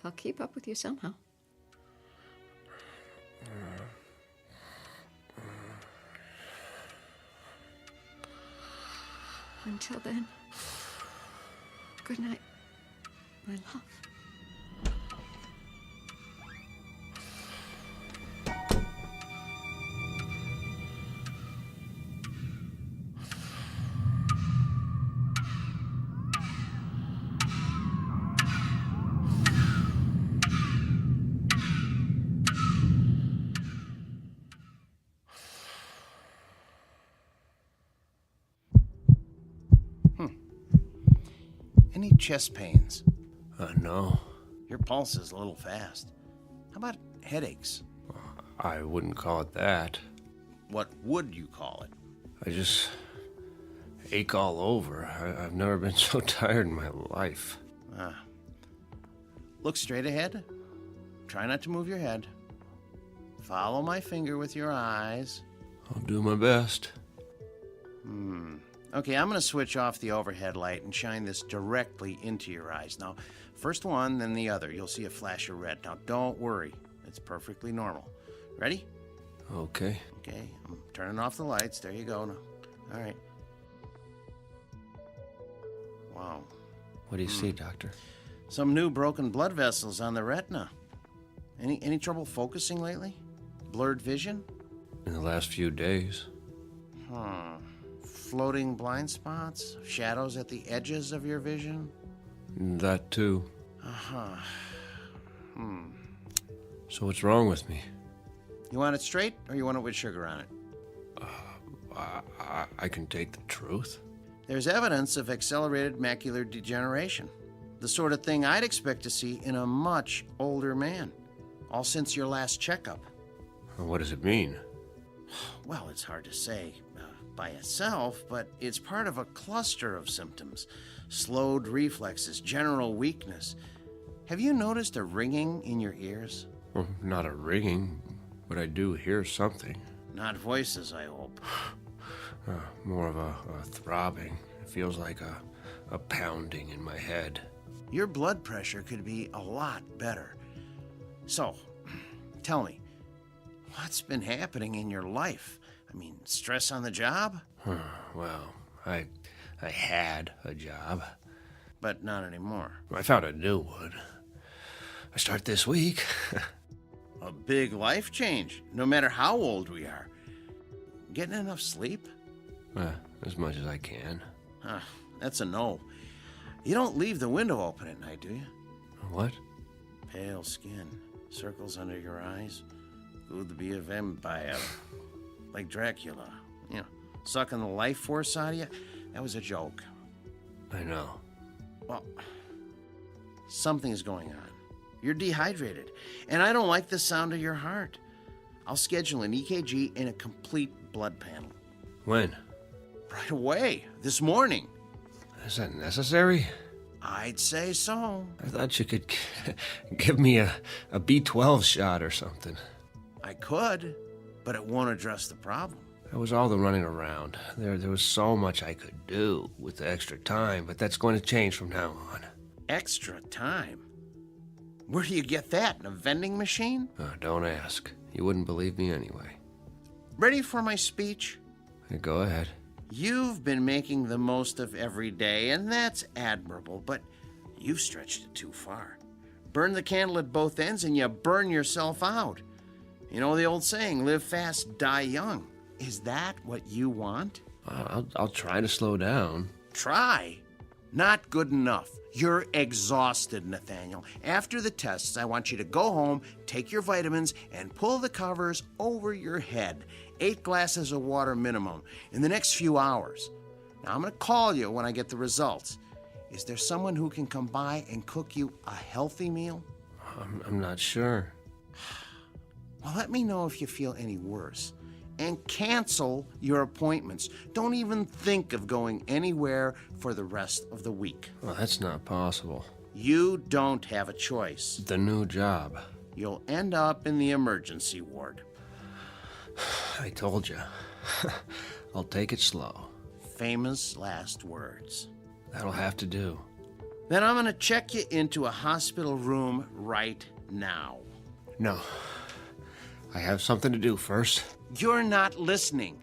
I'll keep up with you somehow. Until then, good night, my love. Any chest pains? No. Your pulse is a little fast. How about headaches? I wouldn't call it that. What would you call it? I just ache all over. I've never been so tired in my life. Look straight ahead. Try not to move your head. Follow my finger with your eyes. I'll do my best. Okay, I'm going to switch off the overhead light and shine this directly into your eyes. Now, first one, then the other. You'll see a flash of red. Now, don't worry. It's perfectly normal. Ready? Okay. Okay, I'm turning off the lights. There you go. Now. All right. Wow. What do you see, Doctor? Some new broken blood vessels on the retina. Any trouble focusing lately? Blurred vision? In the last few days. Floating blind spots? Shadows at the edges of your vision? That too. So what's wrong with me? You want it straight, or you want it with sugar on it? I can take the truth. There's evidence of accelerated macular degeneration. The sort of thing I'd expect to see in a much older man. All since your last checkup. What does it mean? Well, it's hard to say by itself, but it's part of a cluster of symptoms. Slowed reflexes, general weakness. Have you noticed a ringing in your ears? Well, not a ringing, but I do hear something. Not voices, I hope. More of a throbbing. It feels like a pounding in my head. Your blood pressure could be a lot better. So, tell me, what's been happening in your life? I mean, stress on the job? Well, I had a job. But not anymore. I found a new one. I start this week. A big life change, no matter how old we are. Getting enough sleep? As much as I can. That's a no. You don't leave the window open at night, do you? What? Pale skin, circles under your eyes. Could be a vampire. Like Dracula. You know, sucking the life force out of you. That was a joke. I know. Well, something's going on. You're dehydrated. And I don't like the sound of your heart. I'll schedule an EKG and a complete blood panel. When? Right away. This morning. Is that necessary? I'd say so. I thought you could give me a B12 shot or something. I could, but it won't address the problem. That was all the running around. There was so much I could do with the extra time, but that's going to change from now on. Extra time? Where do you get that? In a vending machine? Don't ask. You wouldn't believe me anyway. Ready for my speech? Go ahead. You've been making the most of every day, and that's admirable, but you've stretched it too far. Burn the candle at both ends and you burn yourself out. You know the old saying, live fast, die young. Is that what you want? I'll try to slow down. Try? Not good enough. You're exhausted, Nathaniel. After the tests, I want you to go home, take your vitamins, and pull the covers over your head. 8 glasses of water minimum in the next few hours. Now, I'm going to call you when I get the results. Is there someone who can come by and cook you a healthy meal? I'm not sure. Well, let me know if you feel any worse. And cancel your appointments. Don't even think of going anywhere for the rest of the week. Well, that's not possible. You don't have a choice. The new job. You'll end up in the emergency ward. I told you. I'll take it slow. Famous last words. That'll have to do. Then I'm gonna check you into a hospital room right now. No. I have something to do first. You're not listening.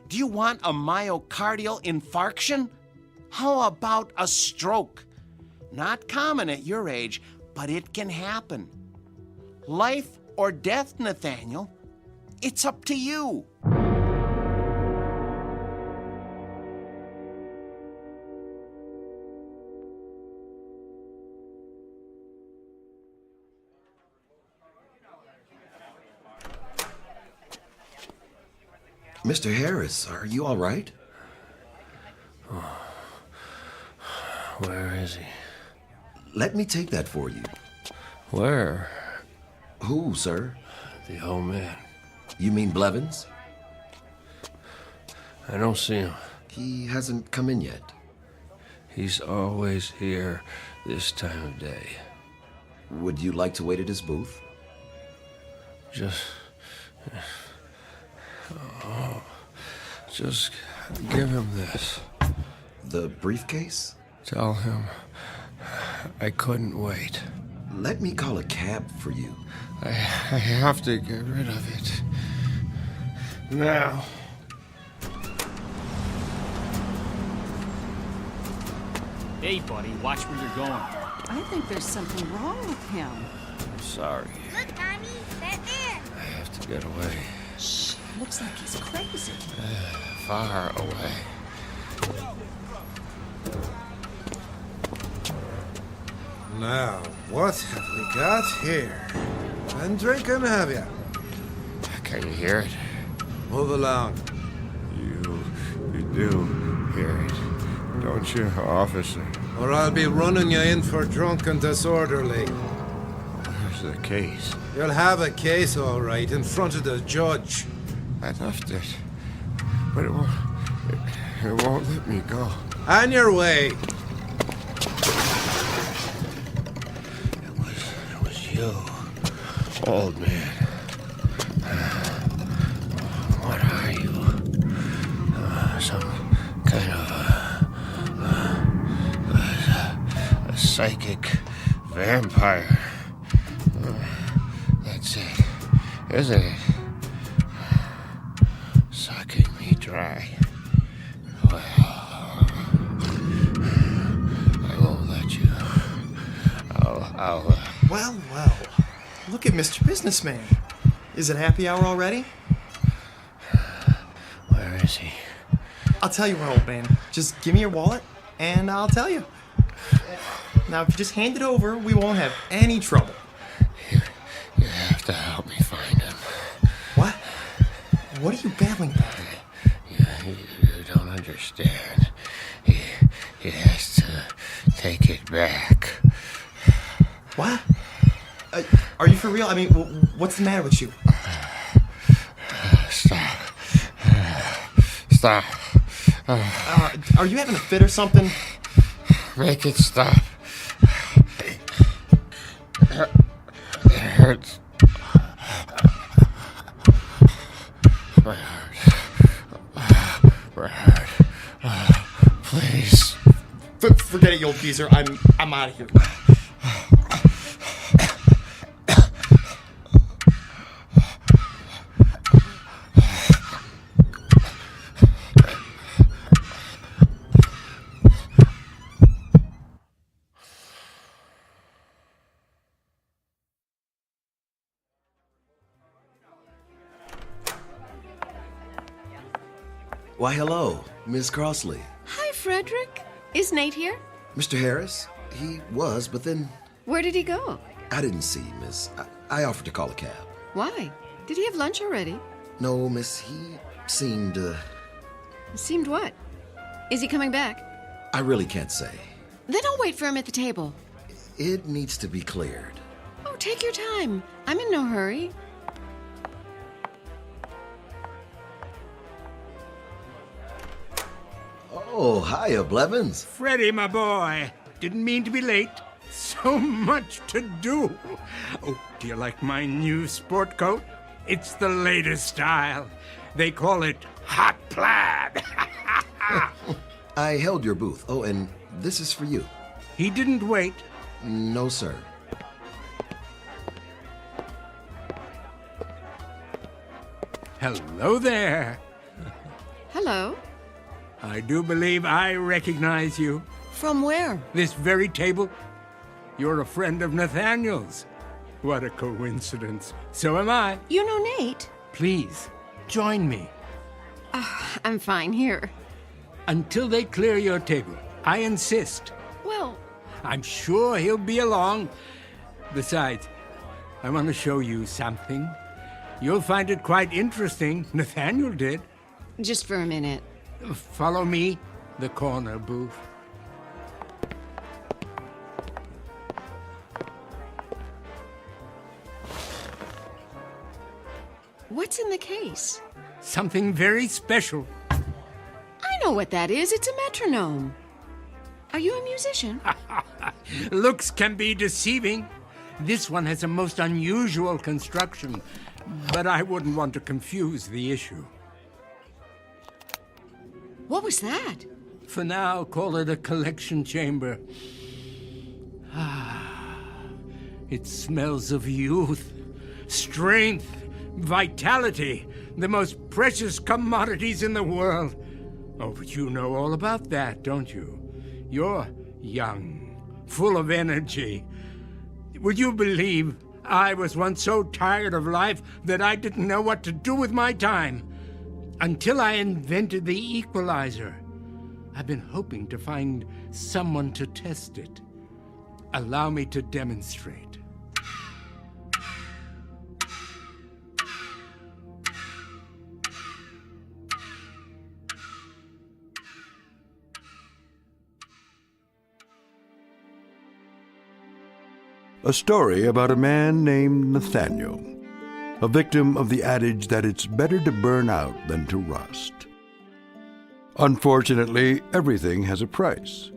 Do you want a myocardial infarction? How about a stroke? Not common at your age, but it can happen. Life or death, Nathaniel. It's up to you. Mr. Harris, are you all right? Oh. Where is he? Let me take that for you. Where? Who, sir? The old man. You mean Blevins? I don't see him. He hasn't come in yet. He's always here this time of day. Would you like to wait at his booth? Just give him this. The briefcase? Tell him I couldn't wait. Let me call a cab for you. I have to get rid of it. Now. Hey, buddy, watch where you're going. I think there's something wrong with him. I'm sorry. Look, Mommy, that man. I have to get away. Shh, looks like he's crazy. Far away. Now, what have we got here? Been drinking, have you? Can you hear it? Move along. You do hear it, don't you, officer? Or I'll be running you in for drunk and disorderly. Where's the case? You'll have a case, all right, in front of the judge. I left it, but it won't let me go. On your way. It was you, old man. What are you? Some kind of a psychic vampire. That's it, isn't it? Sucking me dry. Well, I won't let you. I'll Well. Look at Mr. Businessman. Is it happy hour already? Where is he? I'll tell you what, old man. Just give me your wallet, and I'll tell you. Now, if you just hand it over, we won't have any trouble. You have to help me find him. What? What are you babbling about? You don't understand. He has to take it back. What? Are you for real? I mean, what's the matter with you? Stop. Are you having a fit or something? Make it stop. It hurts. My heart. Please. Forget it, you old geezer. I'm out of here. Why, hello, Miss Crossley. Hi, Frederick. Is Nate here? Mr. Harris? He was, but then Where did he go? I didn't see him, miss. I offered to call a cab. Why? Did he have lunch already? No, miss, he seemed, Seemed what? Is he coming back? I really can't say. Then I'll wait for him at the table. It needs to be cleared. Oh, take your time. I'm in no hurry. Oh, hiya, Blevins. Freddie, my boy. Didn't mean to be late. So much to do. Oh, do you like my new sport coat? It's the latest style. They call it hot plaid. I held your booth. Oh, and this is for you. He didn't wait. No, sir. Hello there. Hello. I do believe I recognize you. From where? This very table. You're a friend of Nathaniel's. What a coincidence. So am I. You know Nate? Please, join me. I'm fine here. Until they clear your table. I insist. Well, I'm sure he'll be along. Besides, I want to show you something. You'll find it quite interesting. Nathaniel did. just for a minute. Follow me, the corner booth. What's in the case? Something very special. I know what that is. It's a metronome. Are you a musician? Looks can be deceiving. This one has a most unusual construction, but I wouldn't want to confuse the issue. What was that? For now, call it a collection chamber. It smells of youth, strength, vitality, the most precious commodities in the world. Oh, but you know all about that, don't you? You're young, full of energy. Would you believe I was once so tired of life that I didn't know what to do with my time? Until I invented the equalizer. I've been hoping to find someone to test it. Allow me to demonstrate. A story about a man named Nathaniel, a victim of the adage that it's better to burn out than to rust. Unfortunately, everything has a price,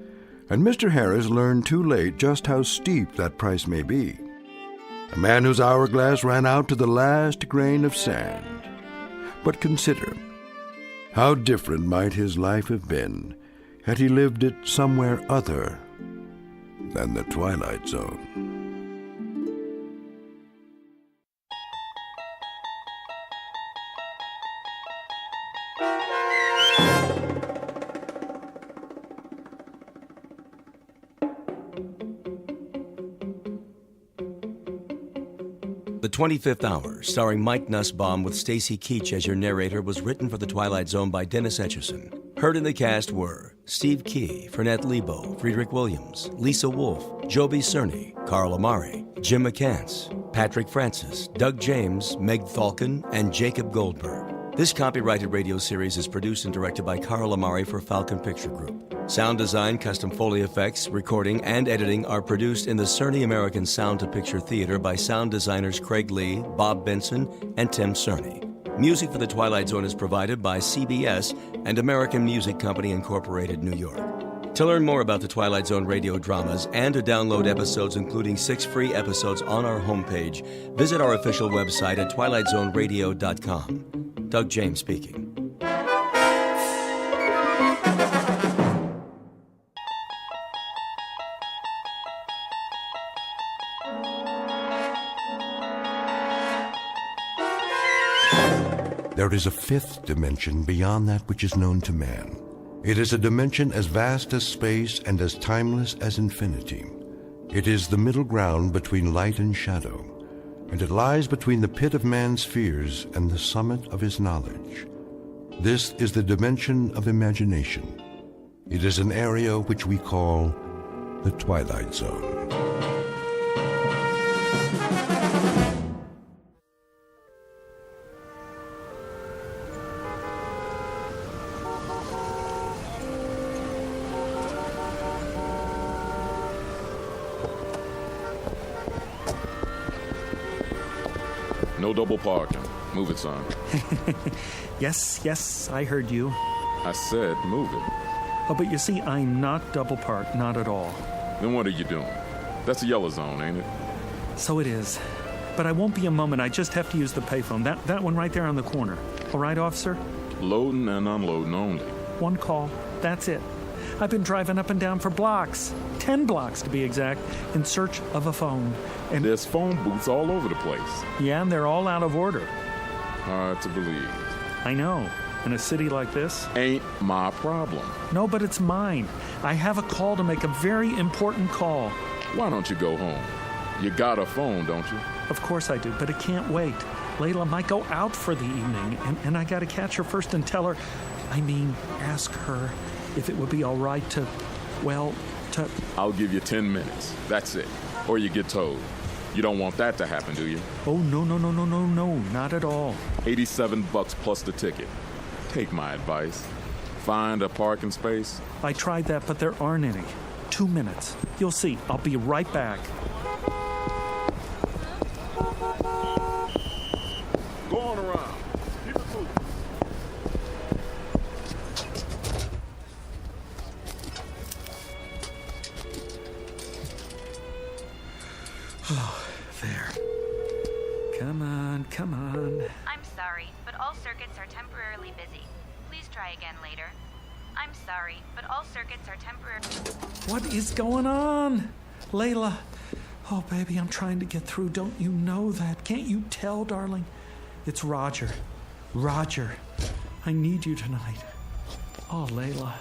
and Mr. Harris learned too late just how steep that price may be. A man whose hourglass ran out to the last grain of sand. But consider, how different might his life have been had he lived it somewhere other than the Twilight Zone. The 25th Hour, starring Mike Nussbaum with Stacy Keach as your narrator, was written for The Twilight Zone by Dennis Etchison. Heard in the cast were Steve Key, Fernette Lebo, Friedrich Williams, Lisa Wolfe, Joby Cerny, Carl Amari, Jim McCants, Patrick Francis, Doug James, Meg Thalken, and Jacob Goldberg. This copyrighted radio series is produced and directed by Carl Amari for Falcon Picture Group. Sound design, custom Foley effects, recording, and editing are produced in the Cerny American Sound to Picture Theater by sound designers Craig Lee, Bob Benson, and Tim Cerny. Music for The Twilight Zone is provided by CBS and American Music Company Incorporated, New York. To learn more about the Twilight Zone radio dramas and to download episodes, including 6 free episodes on our homepage, visit our official website at twilightzoneradio.com. Doug James speaking. There is a fifth dimension beyond that which is known to man. It is a dimension as vast as space and as timeless as infinity. It is the middle ground between light and shadow, and it lies between the pit of man's fears and the summit of his knowledge. This is the dimension of imagination. It is an area which we call the Twilight Zone. No double parking. Move it, son. Yes, I heard you. I said move it. Oh, but you see, I'm not double parked, not at all. Then what are you doing? That's a yellow zone, ain't it? So it is. But I won't be a moment. I just have to use the payphone. That one right there on the corner. All right, officer? Loading and unloading only. One call. That's it. I've been driving up and down for blocks. 10 blocks, to be exact, in search of a phone. And there's phone booths all over the place. Yeah, and they're all out of order. Hard to believe. I know. In a city like this? Ain't my problem. No, but it's mine. I have a call to make, a very important call. Why don't you go home? You got a phone, don't you? Of course I do, but it can't wait. Layla might go out for the evening, and I gotta catch her first and tell her, ask her if it would be all right to... I'll give you 10 minutes. That's it. Or you get towed. You don't want that to happen, do you? Oh, no, not at all. $87 plus the ticket. Take my advice. Find a parking space. I tried that, but there aren't any. 2 minutes. You'll see. I'll be right back. Go on around. Keep it moving. Oh, there. Come on. I'm sorry, but all circuits are temporarily busy. Please try again later. I'm sorry, but all circuits are temporarily... What is going on? Layla. Oh, baby, I'm trying to get through. Don't you know that? Can't you tell, darling? It's Roger. Roger. I need you tonight. Oh, Layla.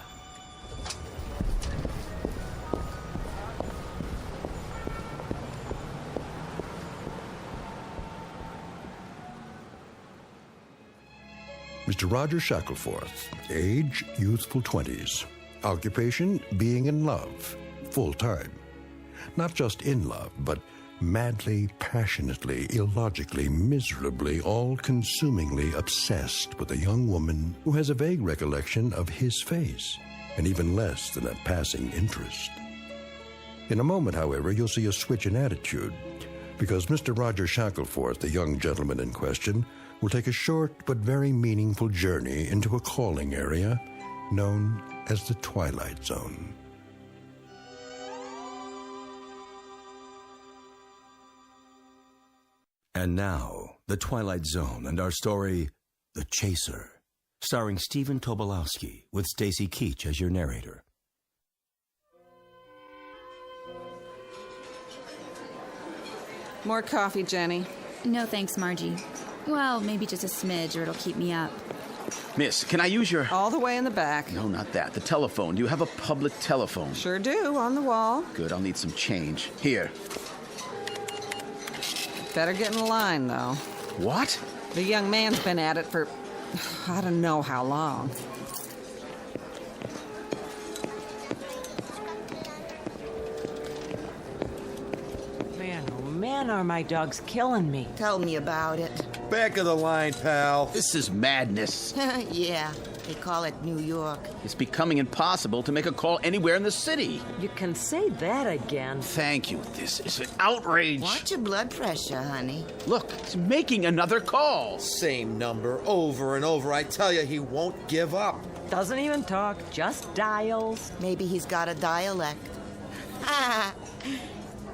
Mr. Roger Shackelforth, age, youthful 20s. Occupation, being in love, full-time. Not just in love, but madly, passionately, illogically, miserably, all-consumingly obsessed with a young woman who has a vague recollection of his face, and even less than a passing interest. In a moment, however, you'll see a switch in attitude, because Mr. Roger Shackelforth, the young gentleman in question, will take a short but very meaningful journey into a calling area known as the Twilight Zone. And now, the Twilight Zone and our story, The Chaser, starring Stephen Tobolowsky with Stacy Keach as your narrator. More coffee, Jenny. No thanks, Margie. Well, maybe just a smidge or it'll keep me up. Miss, can I use your... All the way in the back. No, not that. The telephone. Do you have a public telephone? Sure do, on the wall. Good, I'll need some change. Here. Better get in line, though. What? The young man's been at it for... I don't know how long. Man, are my dogs killing me. Tell me about it. Back of the line, pal. This is madness. Yeah, they call it New York. It's becoming impossible to make a call anywhere in the city. You can say that again. Thank you. This is an outrage. Watch your blood pressure, honey. Look, he's making another call. Same number over and over. I tell you, he won't give up. Doesn't even talk, just dials. Maybe he's got a dialect.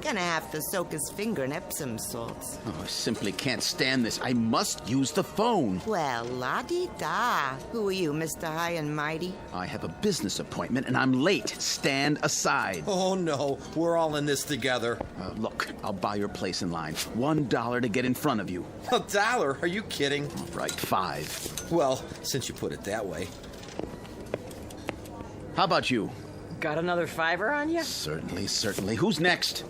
Gonna have to soak his finger in Epsom salts. Oh, I simply can't stand this. I must use the phone. Well, la-di-da. Who are you, Mr. High and Mighty? I have a business appointment and I'm late. Stand aside. Oh, no. We're all in this together. Look, I'll buy your place in line. $1 to get in front of you. $1? Are you kidding? All right, $5. Well, since you put it that way. How about you? Got another $5 on you? Certainly. Who's next?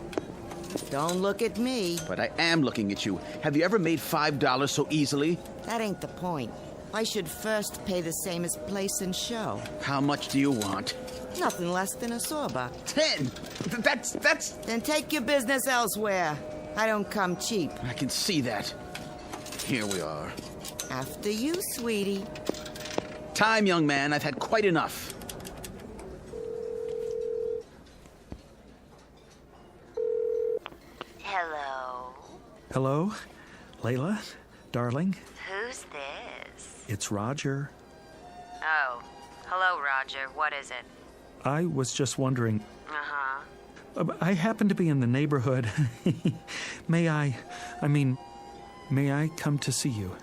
Don't look at me. But I am looking at you. Have you ever made $5 so easily? That ain't the point. I should first pay the same as place and show. How much do you want? Nothing less than a sorba. 10. That's... Then take your business elsewhere. I don't come cheap. I can see that. Here we are. After you, sweetie. Time, young man. I've had quite enough. Hello? Hello? Layla? Darling? Who's this? It's Roger. Oh. Hello, Roger. What is it? I was just wondering. Uh-huh. I happen to be in the neighborhood. May I come to see you?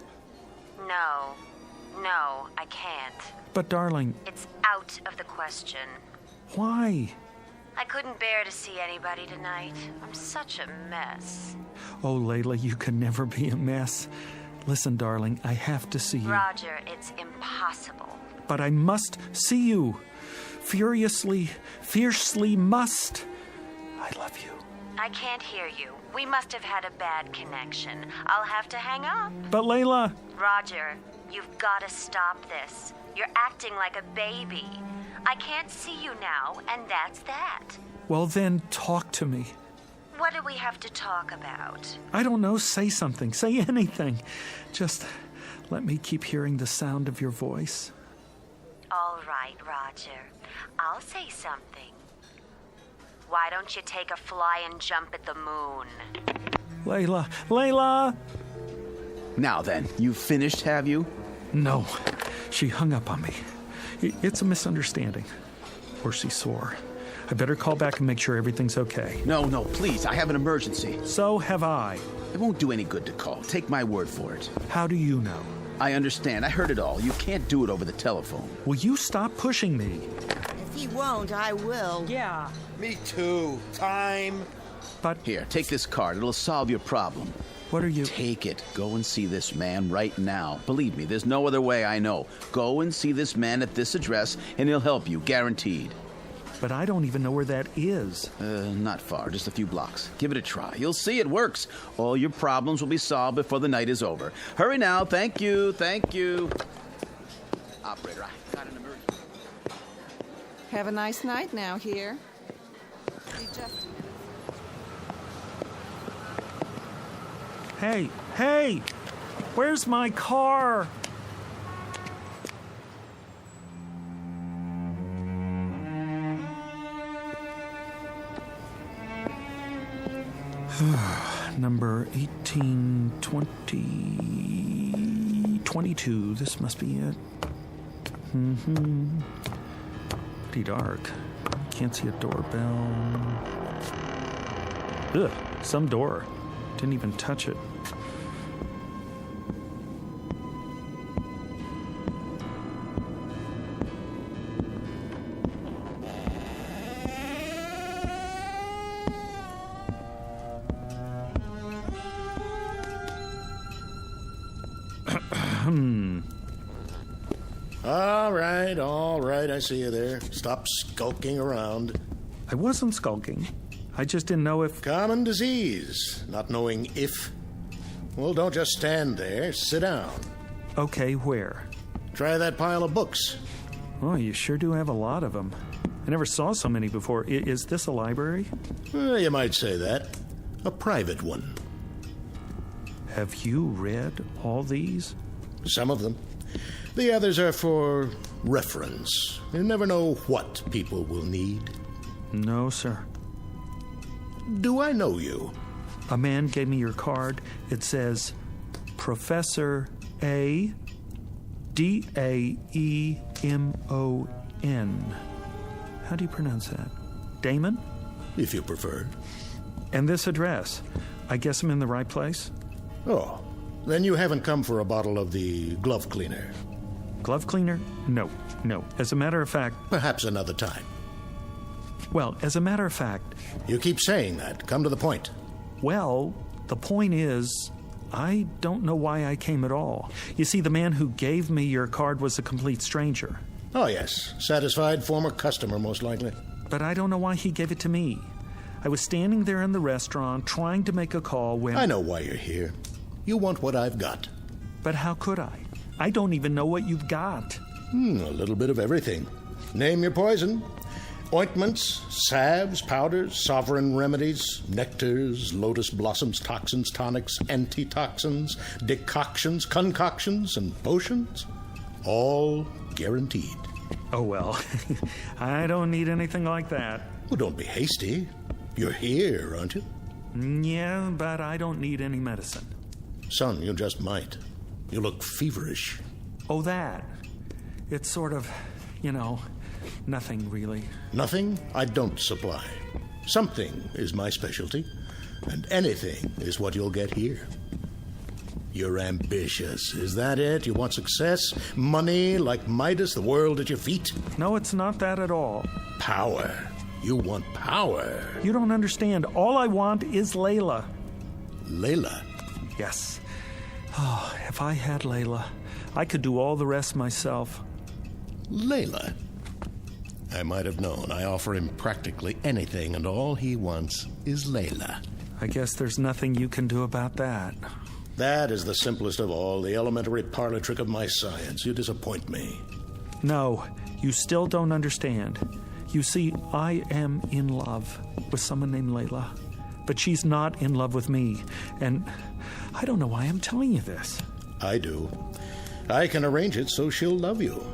No, I can't. But, darling... It's out of the question. Why? I couldn't bear to see anybody tonight. I'm such a mess. Oh, Layla, you can never be a mess. Listen, darling, I have to see you. Roger, it's impossible. But I must see you. Fiercely must. I love you. I can't hear you. We must have had a bad connection. I'll have to hang up. But, Layla... Roger, you've got to stop this. You're acting like a baby. I can't see you now, and that's that. Well, then, talk to me. What do we have to talk about? I don't know. Say something. Say anything. Just let me keep hearing the sound of your voice. All right, Roger. I'll say something. Why don't you take a fly and jump at the moon? Layla! Now then, you finished, have you? No. She hung up on me. It's a misunderstanding. Or she's sore. I better call back and make sure everything's okay. No, please. I have an emergency. So have I. It won't do any good to call. Take my word for it. How do you know? I understand. I heard it all. You can't do it over the telephone. Will you stop pushing me? If he won't, I will. Yeah. Me too. Time. But... Here, take this card. It'll solve your problem. What are you... Take it. Go and see this man right now. Believe me, there's no other way I know. Go and see this man at this address, and he'll help you, guaranteed. But I don't even know where that is. Not far, just a few blocks. Give it a try. You'll see it works. All your problems will be solved before the night is over. Hurry now. Thank you. Operator, I got an emergency. Have a nice night now here. Hey! Where's my car? Number 182022. This must be it. Pretty dark. Can't see a doorbell. Ugh, some door. Didn't even touch it. All right, I see you there. Stop skulking around. I wasn't skulking. I just didn't know if... Common disease, not knowing if. Well, don't just stand there. Sit down. Okay, where? Try that pile of books. Oh, you sure do have a lot of them. I never saw so many before. Is this a library? You might say that. A private one. Have you read all these? Some of them. The others are for reference. You never know what people will need. No, sir. Do I know you? A man gave me your card. It says, Professor A. D-A-E-M-O-N. How do you pronounce that? Damon? If you prefer. And this address. I guess I'm in the right place? Oh, then you haven't come for a bottle of the glove cleaner. Glove cleaner? No. As a matter of fact... Perhaps another time. Well, as a matter of fact... You keep saying that. Come to the point. Well, the point is, I don't know why I came at all. You see, the man who gave me your card was a complete stranger. Oh, yes. Satisfied former customer, most likely. But I don't know why he gave it to me. I was standing there in the restaurant trying to make a call when... I know why you're here. You want what I've got. But how could I? I don't even know what you've got. A little bit of everything. Name your poison. Ointments, salves, powders, sovereign remedies, nectars, lotus blossoms, toxins, tonics, antitoxins, decoctions, concoctions, and potions. All guaranteed. Oh, well, I don't need anything like that. Well, don't be hasty. You're here, aren't you? Yeah, but I don't need any medicine. Son, you just might. You look feverish. Oh, that. It's sort of, nothing really. Nothing I don't supply. Something is my specialty, and anything is what you'll get here. You're ambitious. Is that it? You want success? Money like Midas, the world at your feet? No, it's not that at all. Power. You want power. You don't understand. All I want is Layla. Layla? Yes. Oh, if I had Layla, I could do all the rest myself. Layla? I might have known. I offer him practically anything, and all he wants is Layla. I guess there's nothing you can do about that. That is the simplest of all, the elementary parlor trick of my science. You disappoint me. No, you still don't understand. You see, I am in love with someone named Layla, but she's not in love with me, and I don't know why I'm telling you this. I do. I can arrange it so she'll love you.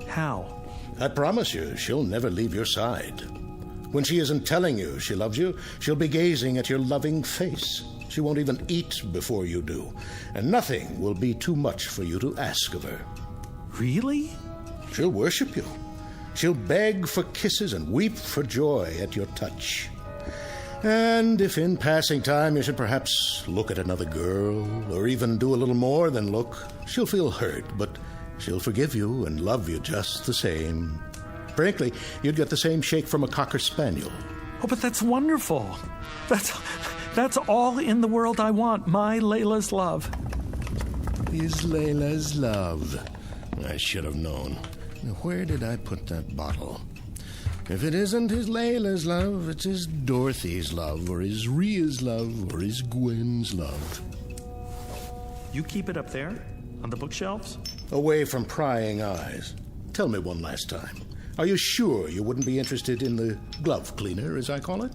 How? I promise you, she'll never leave your side. When she isn't telling you she loves you, she'll be gazing at your loving face. She won't even eat before you do, and nothing will be too much for you to ask of her. Really? She'll worship you. She'll beg for kisses and weep for joy at your touch. And if in passing time you should perhaps look at another girl, or even do a little more than look, she'll feel hurt, but she'll forgive you and love you just the same. Frankly, you'd get the same shake from a Cocker Spaniel. Oh, but that's wonderful. That's all in the world I want, my Layla's love. Is Layla's love. I should have known. Now, where did I put that bottle? If it isn't his Layla's love, it's his Dorothy's love, or his Rhea's love, or his Gwen's love. You keep it up there, on the bookshelves? Away from prying eyes. Tell me one last time. Are you sure you wouldn't be interested in the glove cleaner, as I call it?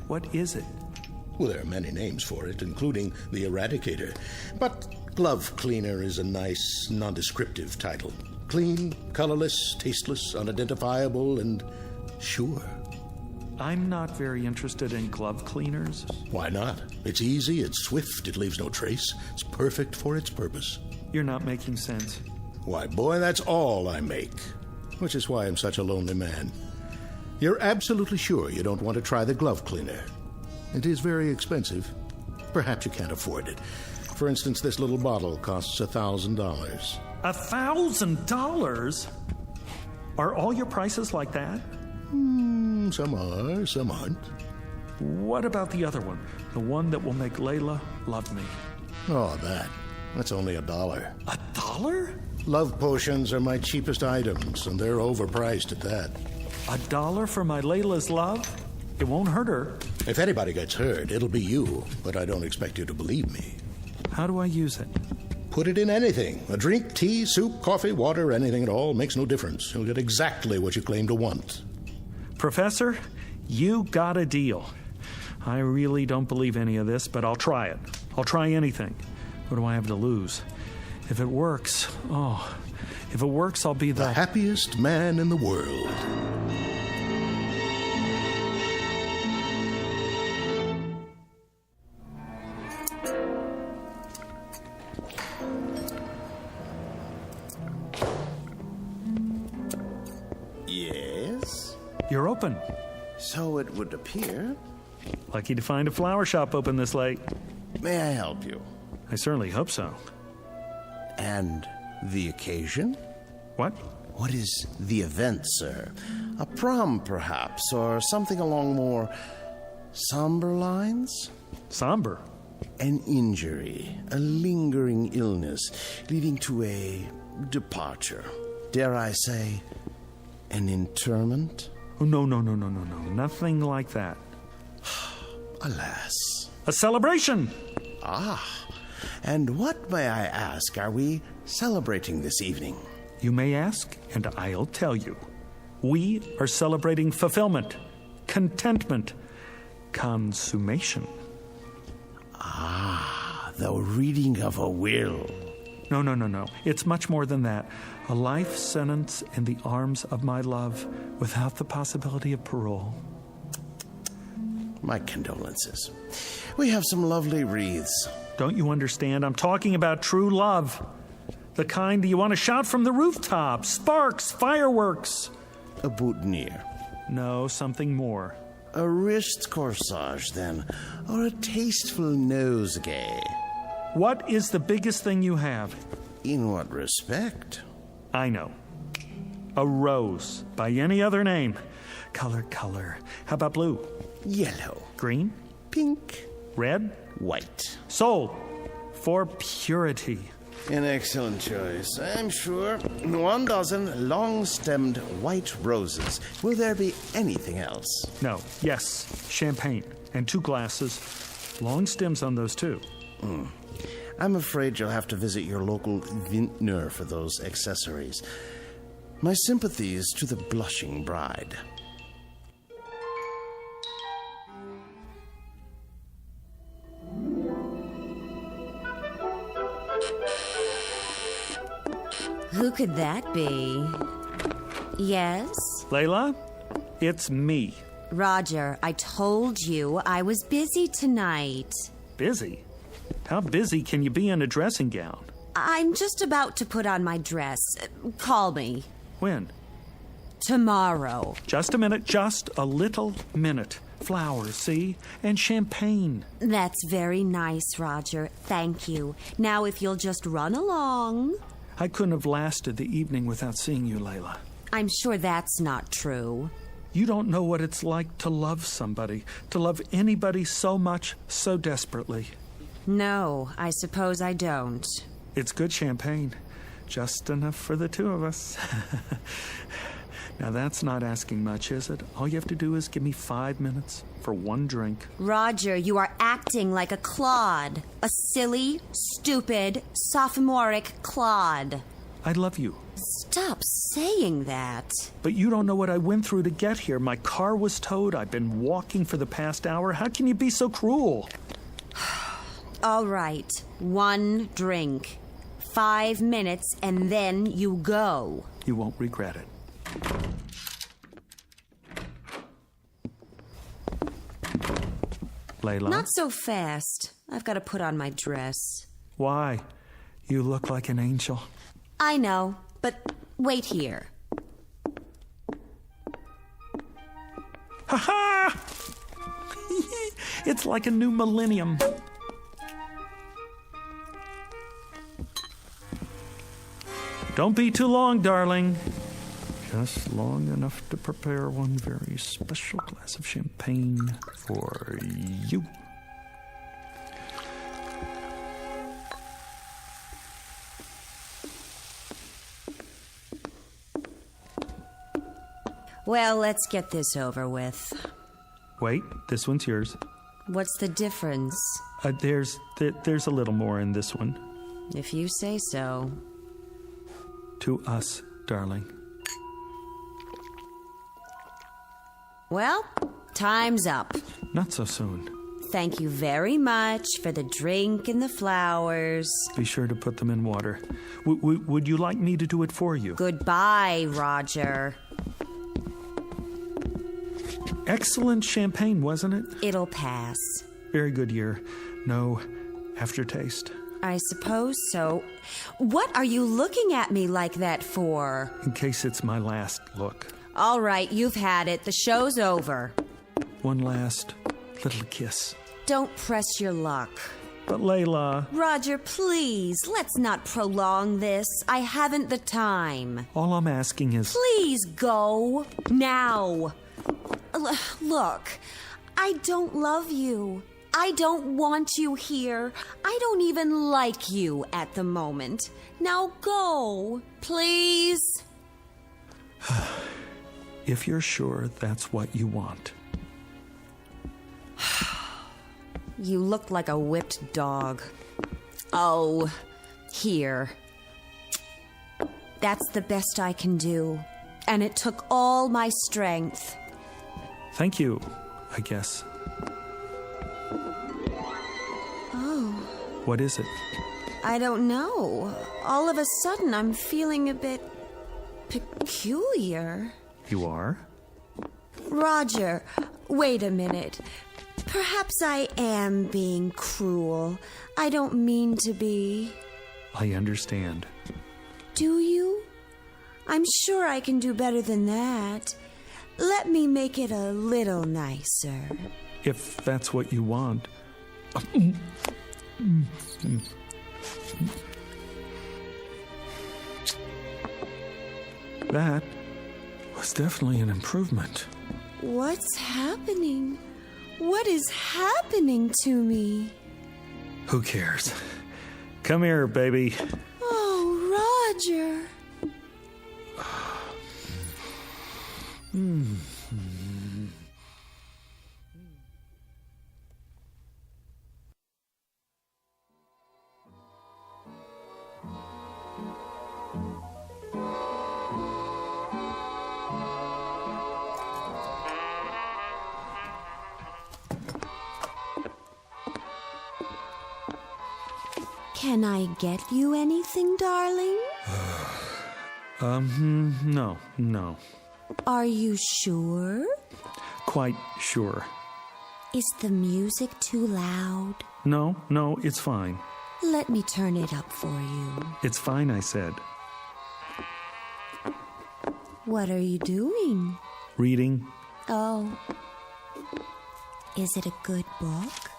What is it? Well, there are many names for it, including the Eradicator. But glove cleaner is a nice, nondescriptive title. Clean, colorless, tasteless, unidentifiable, and sure. I'm not very interested in glove cleaners. Why not? It's easy, it's swift, it leaves no trace. It's perfect for its purpose. You're not making sense. Why, boy, that's all I make. Which is why I'm such a lonely man. You're absolutely sure you don't want to try the glove cleaner? It is very expensive. Perhaps you can't afford it. For instance, this little bottle costs $1,000. $1,000? Are all your prices like that? Some are, some aren't. What about the other one? The one that will make Layla love me? Oh, that's only $1. $1? Love potions are my cheapest items, and they're overpriced at that. $1 for my Layla's love? It won't hurt her. If anybody gets hurt, it'll be you, but I don't expect you to believe me. How do I use it? Put it in anything. A drink, tea, soup, coffee, water, anything at all. Makes no difference. You'll get exactly what you claim to want. Professor, you got a deal. I really don't believe any of this, but I'll try it. I'll try anything. What do I have to lose? If it works, I'll be the happiest man in the world. Yes? You're open. So it would appear. Lucky to find a flower shop open this late. May I help you? I certainly hope so. And the occasion? What? What is the event, sir? A prom, perhaps, or something along more somber lines? Somber? An injury, a lingering illness, leading to a departure. Dare I say, an interment? Oh, no. Nothing like that. Alas. A celebration! Ah. And what, may I ask, are we celebrating this evening? You may ask, and I'll tell you. We are celebrating fulfillment, contentment, consummation. Ah, the reading of a will. No. It's much more than that. A life sentence in the arms of my love without the possibility of parole. My condolences. We have some lovely wreaths. Don't you understand? I'm talking about true love. The kind you want to shout from the rooftops. Sparks, fireworks. A boutonniere. No, something more. A wrist corsage, then. Or a tasteful nosegay. What is the biggest thing you have? In what respect? I know. A rose, by any other name. Color. How about blue? Yellow. Green? Pink. Red? White. Sold. For purity. An excellent choice, I'm sure. 1 dozen long-stemmed white roses. Will there be anything else? No. Yes. Champagne. And 2 glasses. Long stems on those, too. I'm afraid you'll have to visit your local vintner for those accessories. My sympathies to the blushing bride. Who could that be? Yes? Layla, it's me. Roger, I told you I was busy tonight. Busy? How busy can you be in a dressing gown? I'm just about to put on my dress. Call me. When? Tomorrow. Just a minute, just a little minute. Flowers, see? And champagne. That's very nice, Roger. Thank you. Now, if you'll just run along. I couldn't have lasted the evening without seeing you, Layla. I'm sure that's not true. You don't know what it's like to love somebody, to love anybody so much, so desperately. No, I suppose I don't. It's good champagne. Just enough for the 2 of us. Now, that's not asking much, is it? All you have to do is give me 5 minutes for 1 drink. Roger, you are acting like a clod. A silly, stupid, sophomoric clod. I love you. Stop saying that. But you don't know what I went through to get here. My car was towed. I've been walking for the past hour. How can you be so cruel? All right, 1 drink. 5 minutes, and then you go. You won't regret it. Layla? Not so fast. I've got to put on my dress. Why? You look like an angel. I know, but wait here. Ha-ha! It's like a new millennium. Don't be too long, darling. Just long enough to prepare one very special glass of champagne for you. Well, let's get this over with. Wait, this one's yours. What's the difference? There's a little more in this one. If you say so. To us, darling. Well, time's up. Not so soon. Thank you very much for the drink and the flowers. Be sure to put them in water. Would you like me to do it for you? Goodbye, Roger. Excellent champagne, wasn't it? It'll pass. Very good year. No aftertaste. I suppose so. What are you looking at me like that for? In case it's my last look. All right, you've had it. The show's over. One last little kiss. Don't press your luck. But Layla... Roger, please, let's not prolong this. I haven't the time. All I'm asking is... Please go. Now. Look, I don't love you. I don't want you here. I don't even like you at the moment. Now go, please. If you're sure that's what you want. You look like a whipped dog. Oh, here. That's the best I can do. And it took all my strength. Thank you, I guess. Oh. What is it? I don't know. All of a sudden, I'm feeling a bit peculiar. You are? Roger, wait a minute. Perhaps I am being cruel. I don't mean to be. I understand. Do you? I'm sure I can do better than that. Let me make it a little nicer. If that's what you want. That was definitely an improvement. What's happening? What is happening to me? Who cares? Come here, baby. Oh, Roger. Can I get you anything, darling? No. Are you sure? Quite sure. Is the music too loud? No, it's fine. Let me turn it up for you. It's fine, I said. What are you doing? Reading. Oh. Is it a good book?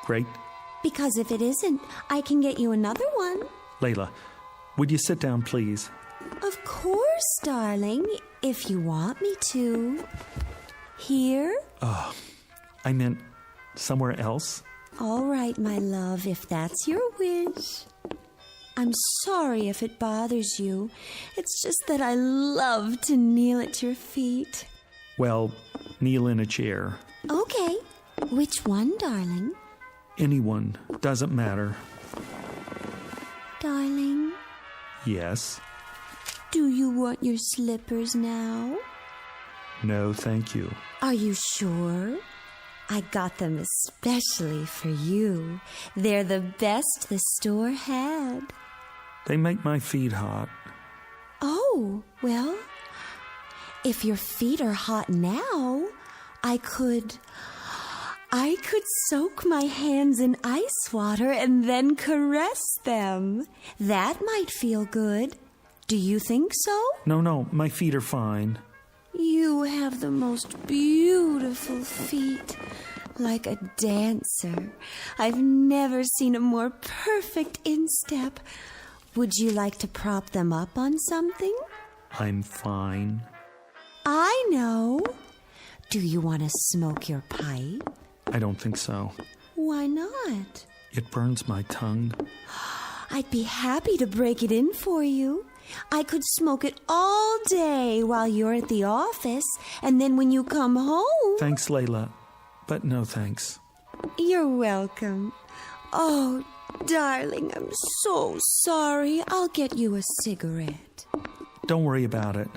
Great. Because if it isn't, I can get you another one. Layla, would you sit down, please? Of course, darling, if you want me to. Here? Oh, I meant somewhere else. All right, my love, if that's your wish. I'm sorry if it bothers you. It's just that I love to kneel at your feet. Well, kneel in a chair. Okay. Which one, darling? Anyone. Doesn't matter. Darling? Yes? Do you want your slippers now? No, thank you. Are you sure? I got them especially for you. They're the best the store had. They make my feet hot. Oh, well, if your feet are hot now, I could soak my hands in ice water and then caress them. That might feel good. Do you think so? No, my feet are fine. You have the most beautiful feet, like a dancer. I've never seen a more perfect instep. Would you like to prop them up on something? I'm fine. I know. Do you want to smoke your pipe? I don't think so. Why not? It burns my tongue. I'd be happy to break it in for you. I could smoke it all day while you're at the office, and then when you come home... Thanks, Layla, but no thanks. You're welcome. Oh, darling, I'm so sorry. I'll get you a cigarette. Don't worry about it.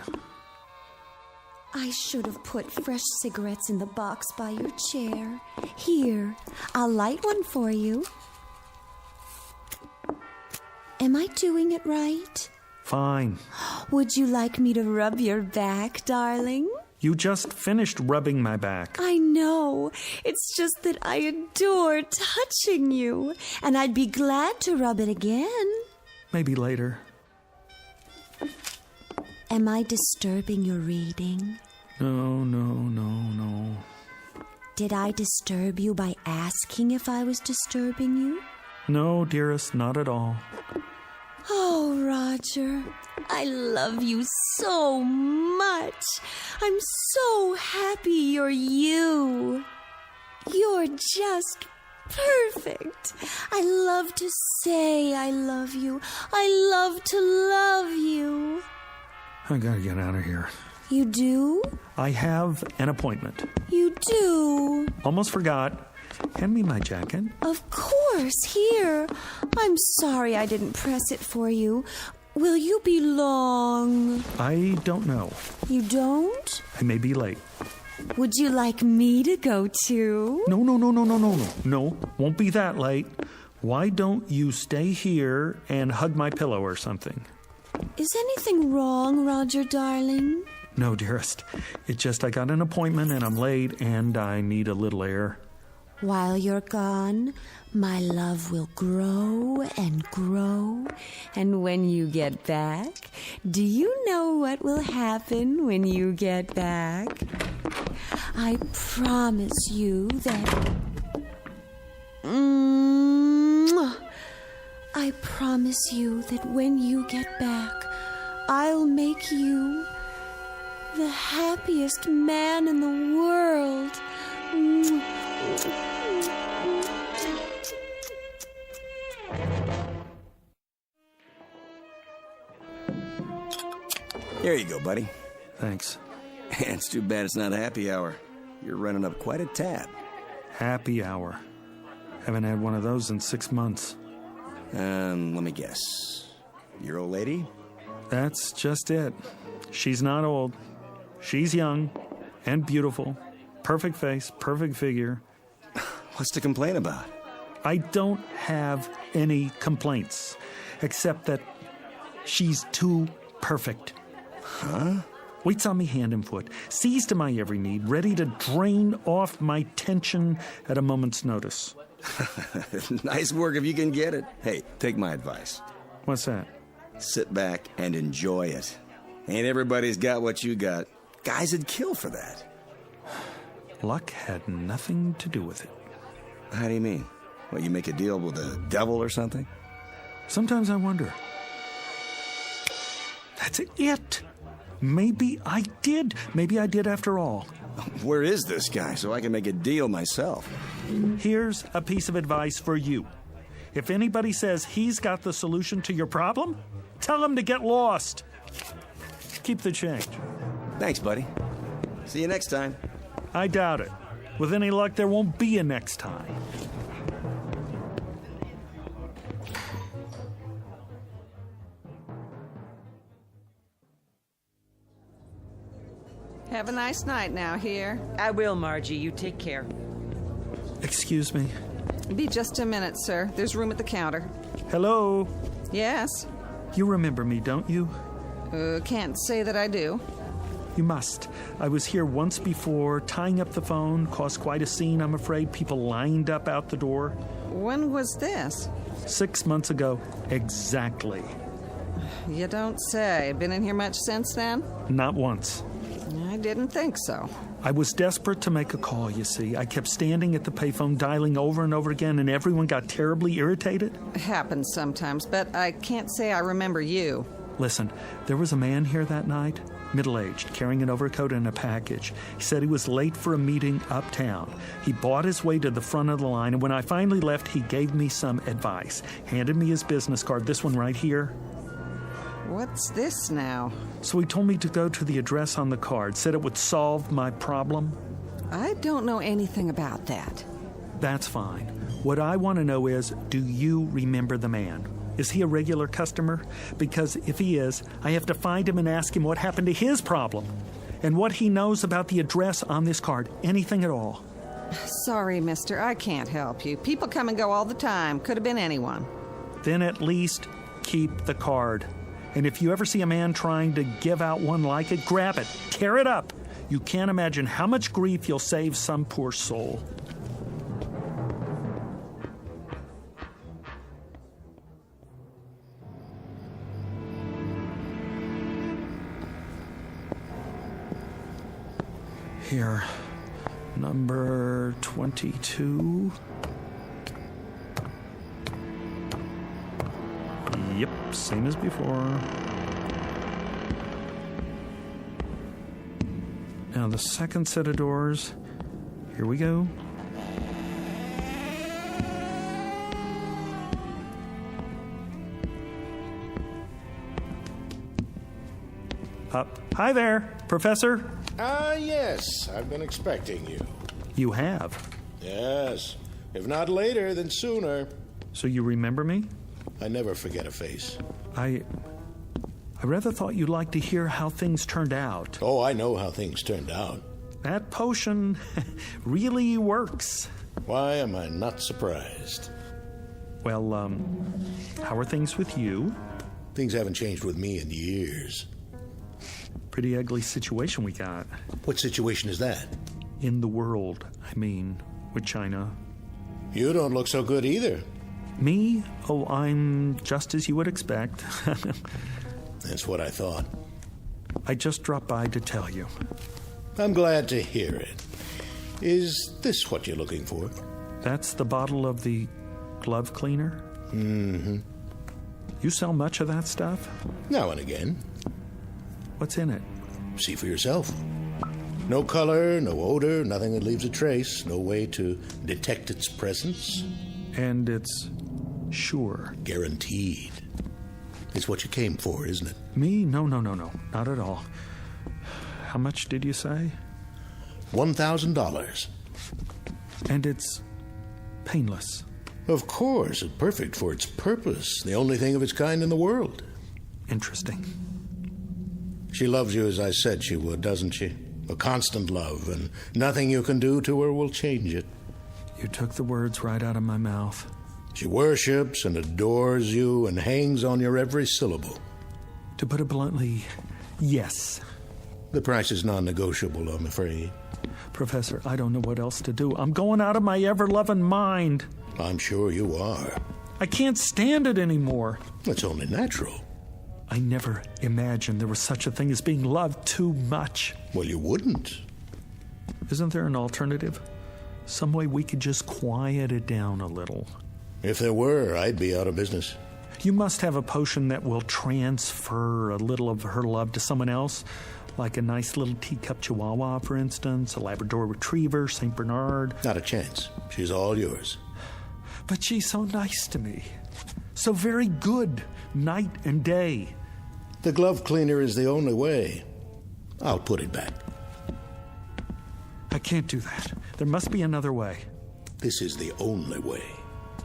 I should have put fresh cigarettes in the box by your chair. Here, I'll light one for you. Am I doing it right? Fine. Would you like me to rub your back, darling? You just finished rubbing my back. I know. It's just that I adore touching you, and I'd be glad to rub it again. Maybe later. Am I disturbing your reading? No. Did I disturb you by asking if I was disturbing you? No, dearest, not at all. Oh, Roger, I love you so much. I'm so happy you're you. You're just perfect. I love to say I love you. I love to love you. I gotta get out of here. You do? I have an appointment. You do? Almost forgot. Hand me my jacket. Of course, here. I'm sorry I didn't press it for you. Will you be long? I don't know. You don't? I may be late. Would you like me to go too? No. No, won't be that late. Why don't you stay here and hug my pillow or something? Is anything wrong, Roger, darling? No, dearest. It's just I got an appointment and I'm late and I need a little air. While you're gone, my love will grow and grow. And when you get back, do you know what will happen when you get back? I promise you that... I promise you that when you get back, I'll make you the happiest man in the world. Here you go, buddy. Thanks. It's too bad it's not a happy hour. You're running up quite a tab. Happy hour. Haven't had one of those in 6 months. Let me guess. Your old lady? That's just it. She's not old. She's young and beautiful. Perfect face, perfect figure. What's to complain about? I don't have any complaints, except that she's too perfect. Huh? Waits on me hand and foot, sees to my every need, ready to drain off my tension at a moment's notice. Nice work if you can get it. Hey, take my advice. What's that? Sit back and enjoy it. Ain't everybody's got what you got. Guys would kill for that. Luck had nothing to do with it. How do you mean? What, you make a deal with the devil or something? Sometimes I wonder. That's it. Maybe I did. Maybe I did after all. Where is this guy so I can make a deal myself? Here's a piece of advice for you. If anybody says he's got the solution to your problem, tell him to get lost. Keep the change. Thanks, buddy. See you next time. I doubt it. With any luck, there won't be a next time. Have a nice night now here. I will, Margie. You take care. Excuse me. Be just a minute, sir. There's room at the counter. Hello? Yes? You remember me, don't you? Can't say that I do. You must. I was here once before, tying up the phone, caused quite a scene, I'm afraid. People lined up out the door. When was this? 6 months ago, exactly. You don't say. Been in here much since then? Not once. I didn't think so. I was desperate to make a call, you see. I kept standing at the payphone, dialing over and over again, and everyone got terribly irritated. Happens sometimes, but I can't say I remember you. Listen, there was a man here that night, middle-aged, carrying an overcoat and a package. He said he was late for a meeting uptown. He bought his way to the front of the line, and when I finally left, he gave me some advice. Handed me his business card, this one right here. What's this now? So he told me to go to the address on the card, said it would solve my problem. I don't know anything about that. That's fine. What I want to know is, do you remember the man? Is he a regular customer? Because if he is, I have to find him and ask him what happened to his problem and what he knows about the address on this card. Anything at all. Sorry, mister. I can't help you. People come and go all the time. Could have been anyone. Then at least keep the card. And if you ever see a man trying to give out one like it, grab it, tear it up. You can't imagine how much grief you'll save some poor soul. Here, number 22. Yep, same as before. Now the second set of doors. Here we go. Up. Hi there, Professor. Yes, I've been expecting you. You have? Yes. If not later, then sooner. So you remember me? I never forget a face. I rather thought you'd like to hear how things turned out. Oh, I know how things turned out. That potion really works. Why am I not surprised? Well, how are things with you? Things haven't changed with me in years. Pretty ugly situation we got. What situation is that? In the world, I mean, with China. You don't look so good either. Me? Oh, I'm just as you would expect. That's what I thought. I just dropped by to tell you. I'm glad to hear it. Is this what you're looking for? That's the bottle of the glove cleaner? Mm-hmm. You sell much of that stuff? Now and again. What's in it? See for yourself. No color, no odor, nothing that leaves a trace, no way to detect its presence. And it's sure. Guaranteed. It's what you came for, isn't it? Me? No. Not at all. How much did you say? $1,000. And it's painless. Of course, it's perfect for its purpose. The only thing of its kind in the world. Interesting. She loves you as I said she would, doesn't she? A constant love, and nothing you can do to her will change it. You took the words right out of my mouth. She worships and adores you and hangs on your every syllable. To put it bluntly, yes. The price is non-negotiable, I'm afraid. Professor, I don't know what else to do. I'm going out of my ever-loving mind. I'm sure you are. I can't stand it anymore. It's only natural. I never imagined there was such a thing as being loved too much. Well, you wouldn't. Isn't there an alternative? Some way we could just quiet it down a little. If there were, I'd be out of business. You must have a potion that will transfer a little of her love to someone else, like a nice little teacup chihuahua, for instance, a Labrador retriever, St. Bernard. Not a chance. She's all yours. But she's so nice to me. So very good, night and day. The glove cleaner is the only way. I'll put it back. I can't do that. There must be another way. This is the only way.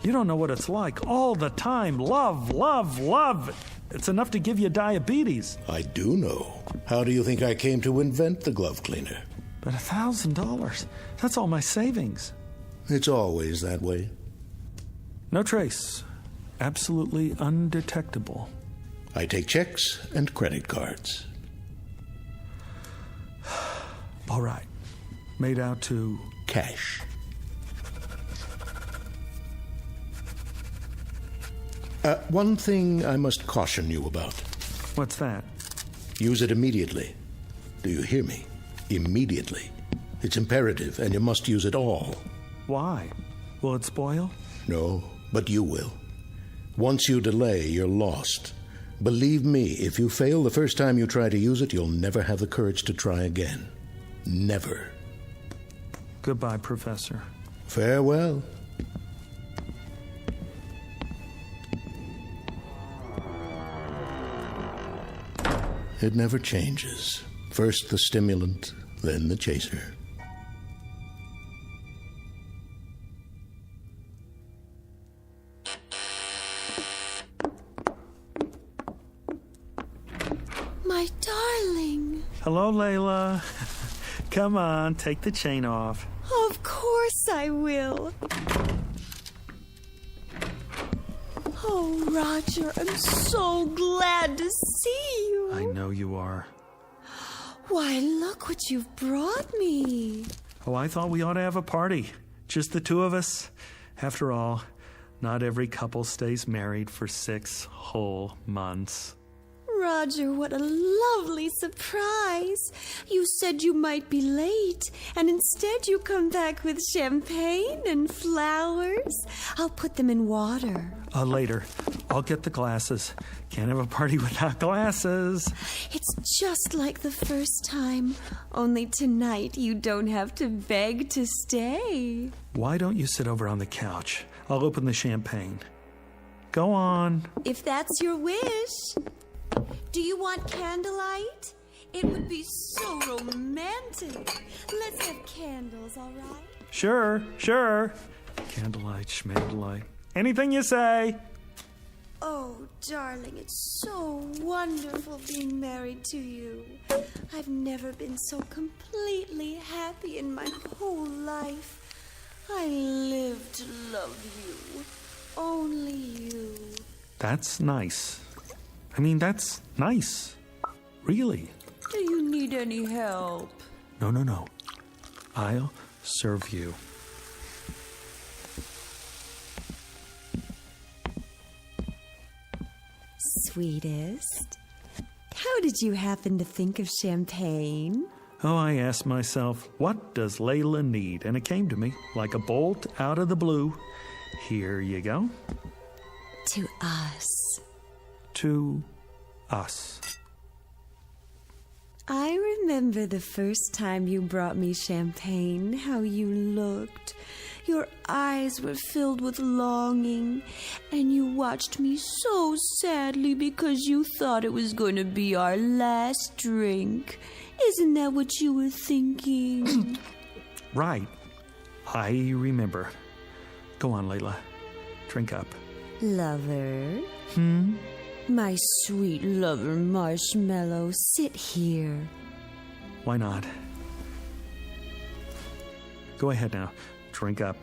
You don't know what it's like. All the time. Love, love, love. It's enough to give you diabetes. I do know. How do you think I came to invent the glove cleaner? But $1,000. That's all my savings. It's always that way. No trace. Absolutely undetectable. I take checks and credit cards. All right. Made out to... cash. One thing I must caution you about. What's that? Use it immediately. Do you hear me? Immediately. It's imperative, and you must use it all. Why? Will it spoil? No, but you will. Once you delay, you're lost. Believe me, if you fail the first time you try to use it, you'll never have the courage to try again. Never. Goodbye, Professor. Farewell. It never changes. First the stimulant, then the chaser. My darling. Hello, Layla. Come on, take the chain off. Of course I will. Oh, Roger, I'm so glad to see you. I know you are. Why, look what you've brought me. Oh, I thought we ought to have a party. Just the two of us. After all, not every couple stays married for 6 whole months. Roger, what a lovely surprise. You said you might be late, and instead you come back with champagne and flowers. I'll put them in water. Later. I'll get the glasses. Can't have a party without glasses. It's just like the first time. Only tonight you don't have to beg to stay. Why don't you sit over on the couch? I'll open the champagne. Go on. If that's your wish. Do you want candlelight? It would be so romantic. Let's have candles, all right? Sure. Candlelight, schmandlelight. Anything you say. Oh, darling, it's so wonderful being married to you. I've never been so completely happy in my whole life. I live to love you. Only you. That's nice. I mean, that's nice. Really. Do you need any help? No. I'll serve you. Sweetest, how did you happen to think of champagne? Oh, I asked myself, what does Layla need? And it came to me like a bolt out of the blue. Here you go. To us. To us. I remember the first time you brought me champagne, how you looked. Your eyes were filled with longing, and you watched me so sadly because you thought it was going to be our last drink. Isn't that what you were thinking? Right. I remember. Go on, Layla. Drink up. Lover? My sweet lover Marshmallow, sit here. Why not? Go ahead now. Drink up.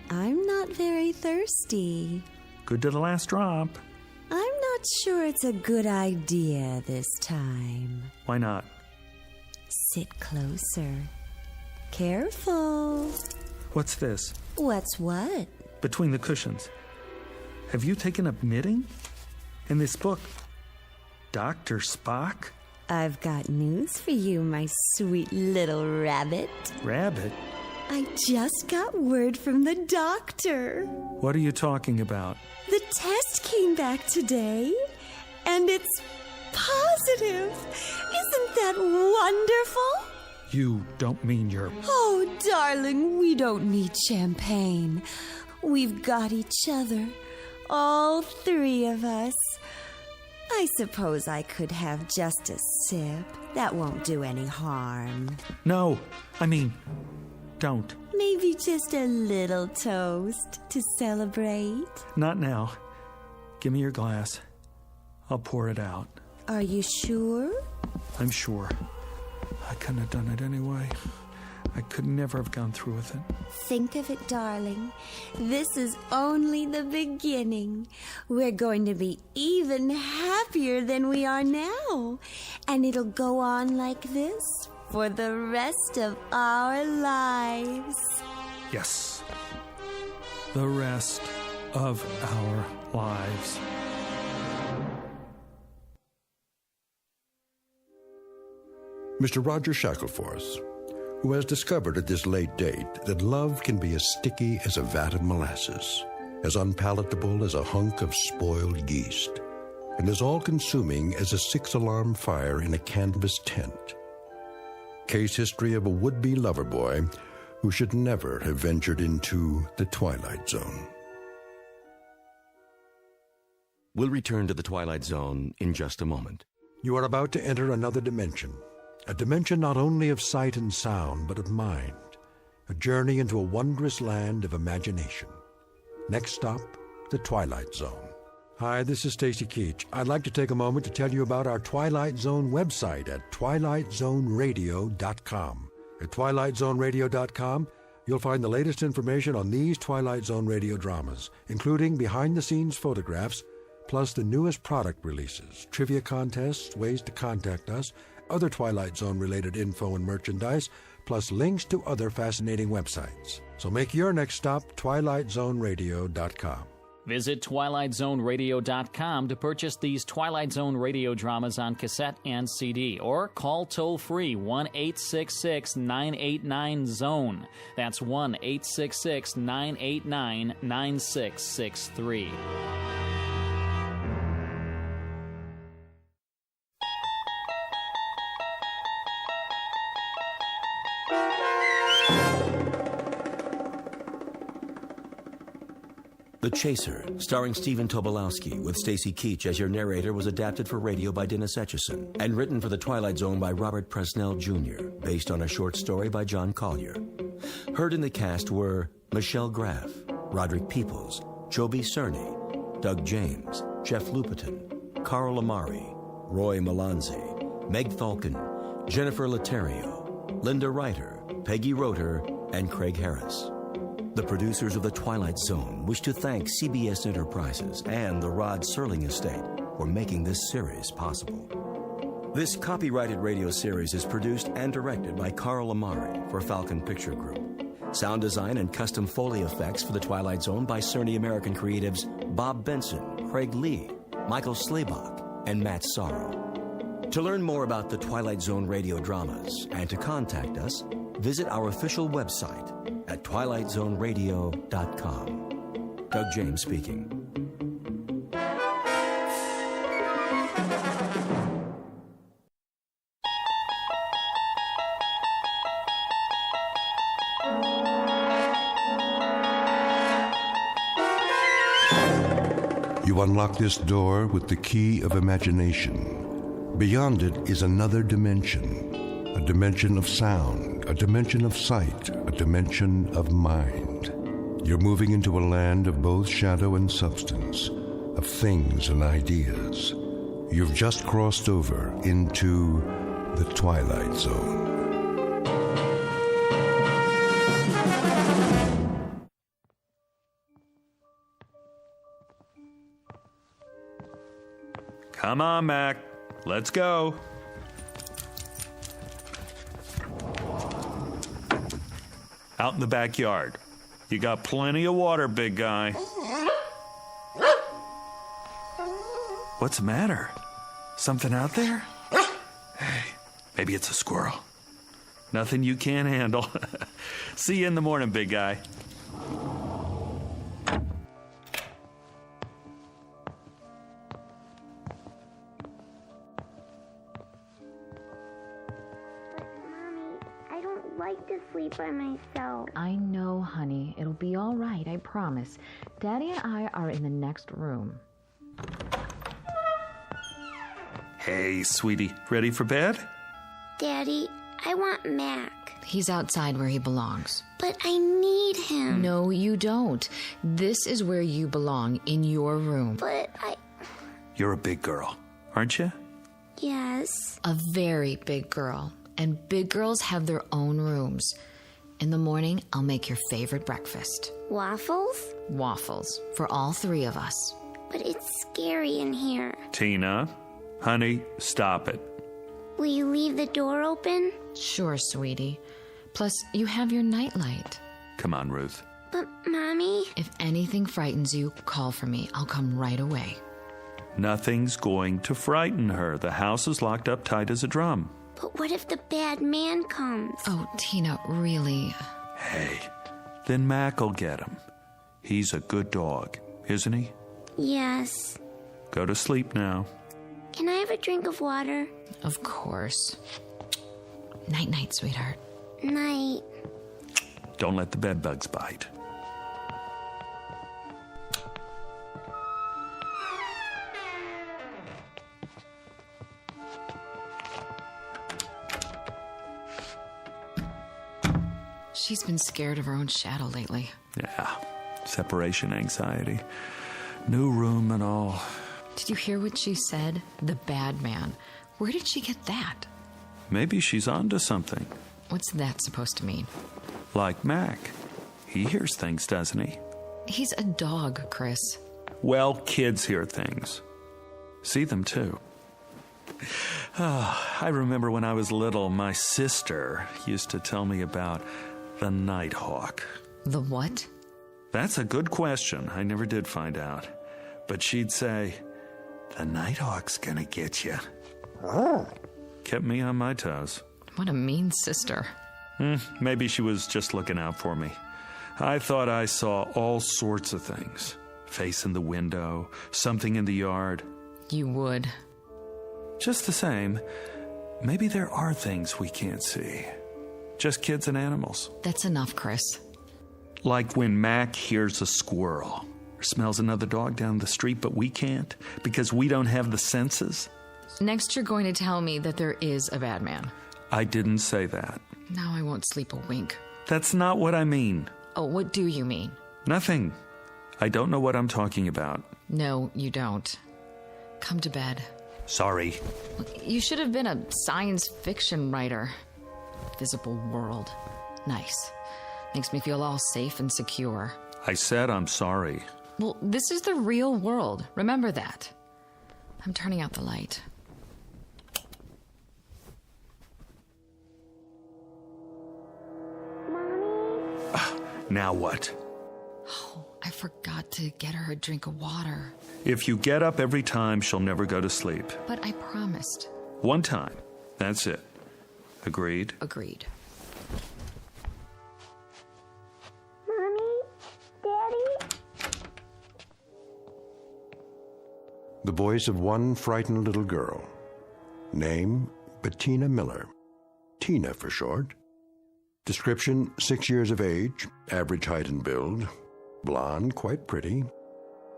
I'm not very thirsty. Good to the last drop. I'm not sure it's a good idea this time. Why not? Sit closer. Careful. What's this? What's what? Between the cushions. Have you taken up knitting? In this book, Dr. Spock? I've got news for you, my sweet little rabbit. Rabbit? I just got word from the doctor. What are you talking about? The test came back today, and it's positive. Isn't that wonderful? You don't mean you're... Oh, darling, we don't need champagne. We've got each other. All three of us. I suppose I could have just a sip. That won't do any harm. No, I mean, don't. Maybe just a little toast to celebrate. Not now. Give me your glass. I'll pour it out. Are you sure? I'm sure. I couldn't have done it anyway. I could never have gone through with it. Think of it, darling. This is only the beginning. We're going to be even happier than we are now. And it'll go on like this for the rest of our lives. Yes. The rest of our lives. Mr. Roger Shackleforth, who has discovered at this late date that love can be as sticky as a vat of molasses, as unpalatable as a hunk of spoiled yeast, and as all-consuming as a six-alarm fire in a canvas tent. Case history of a would-be lover boy who should never have ventured into the Twilight Zone. We'll return to the Twilight Zone in just a moment. You are about to enter another dimension. A dimension not only of sight and sound, but of mind. A journey into a wondrous land of imagination. Next stop, the Twilight Zone. Hi, this is Stacy Keach. I'd like to take a moment to tell you about our Twilight Zone website at twilightzoneradio.com. At twilightzoneradio.com, you'll find the latest information on these Twilight Zone radio dramas, including behind-the-scenes photographs, plus the newest product releases, trivia contests, ways to contact us, other Twilight Zone-related info and merchandise, plus links to other fascinating websites. So make your next stop twilightzoneradio.com. Visit twilightzoneradio.com to purchase these Twilight Zone radio dramas on cassette and CD, or call toll-free 1-866-989-ZONE. That's 1-866-989-9663. The Chaser, starring Stephen Tobolowsky, with Stacy Keach as your narrator, was adapted for radio by Dennis Etchison and written for the Twilight Zone by Robert Presnell Jr., based on a short story by John Collier. Heard in the cast were Michelle Graff, Roderick Peoples, Joby Cerny, Doug James, Jeff Lupiton, Carl Amari, Roy Melanzi, Meg Falcon, Jennifer Laterio, Linda Reiter, Peggy Roeder, and Craig Harris. The producers of The Twilight Zone wish to thank CBS Enterprises and the Rod Serling Estate for making this series possible. This copyrighted radio series is produced and directed by Carl Amari for Falcon Picture Group. Sound design and custom Foley effects for The Twilight Zone by Cerny American creatives Bob Benson, Craig Lee, Michael Slaybach, and Matt Sorrow. To learn more about The Twilight Zone radio dramas and to contact us, visit our official website at twilightzoneradio.com. Doug James speaking. You unlock this door with the key of imagination. Beyond it is another dimension, a dimension of sound, a dimension of sight, a dimension of mind. You're moving into a land of both shadow and substance, of things and ideas. You've just crossed over into the Twilight Zone. Come on, Mac. Let's go. Out in the backyard. You got plenty of water, big guy. What's the matter? Something out there? Hey, maybe it's a squirrel. Nothing you can't handle. See you in the morning, big guy. By myself. I know, honey. It'll be all right, I promise. Daddy and I are in the next room. Hey, sweetie. Ready for bed? Daddy, I want Mac. He's outside where he belongs. But I need him. No, you don't. This is where you belong, in your room. But You're a big girl, aren't you? Yes. A very big girl. And big girls have their own rooms. In the morning, I'll make your favorite breakfast. Waffles? Waffles. For all three of us. But it's scary in here. Tina, honey, stop it. Will you leave the door open? Sure, sweetie. Plus, you have your nightlight. Come on, Ruth. But, Mommy... If anything frightens you, call for me. I'll come right away. Nothing's going to frighten her. The house is locked up tight as a drum. But what if the bad man comes? Oh, Tina, really? Hey, then Mac'll get him. He's a good dog, isn't he? Yes. Go to sleep now. Can I have a drink of water? Of course. Night-night, sweetheart. Night. Don't let the bed bugs bite. She's been scared of her own shadow lately. Yeah, separation anxiety. New room and all. Did you hear what she said? The bad man. Where did she get that? Maybe she's onto something. What's that supposed to mean? Like Mac. He hears things, doesn't he? He's a dog, Chris. Well, kids hear things. See them, too. Oh, I remember when I was little, my sister used to tell me about the Nighthawk. The what? That's a good question. I never did find out. But she'd say, the Nighthawk's gonna get you. Kept me on my toes. What a mean sister. Maybe she was just looking out for me. I thought I saw all sorts of things. Face in the window, something in the yard. You would. Just the same, maybe there are things we can't see. Just kids and animals. That's enough, Chris. Like when Mac hears a squirrel or smells another dog down the street, but we can't because we don't have the senses. Next, you're going to tell me that there is a bad man. I didn't say that. Now I won't sleep a wink. That's not what I mean. Oh, what do you mean? Nothing. I don't know what I'm talking about. No, you don't. Come to bed. Sorry. You should have been a science fiction writer. Visible world. Nice. Makes me feel all safe and secure. I said I'm sorry. Well, this is the real world. Remember that. I'm turning out the light. Now what? Oh, I forgot to get her a drink of water. If you get up every time, she'll never go to sleep. But I promised. One time. That's it. Agreed? Agreed. Mommy? Daddy? The voice of one frightened little girl. Name, Bettina Miller. Tina for short. Description, 6 years of age, average height and build. Blonde, quite pretty.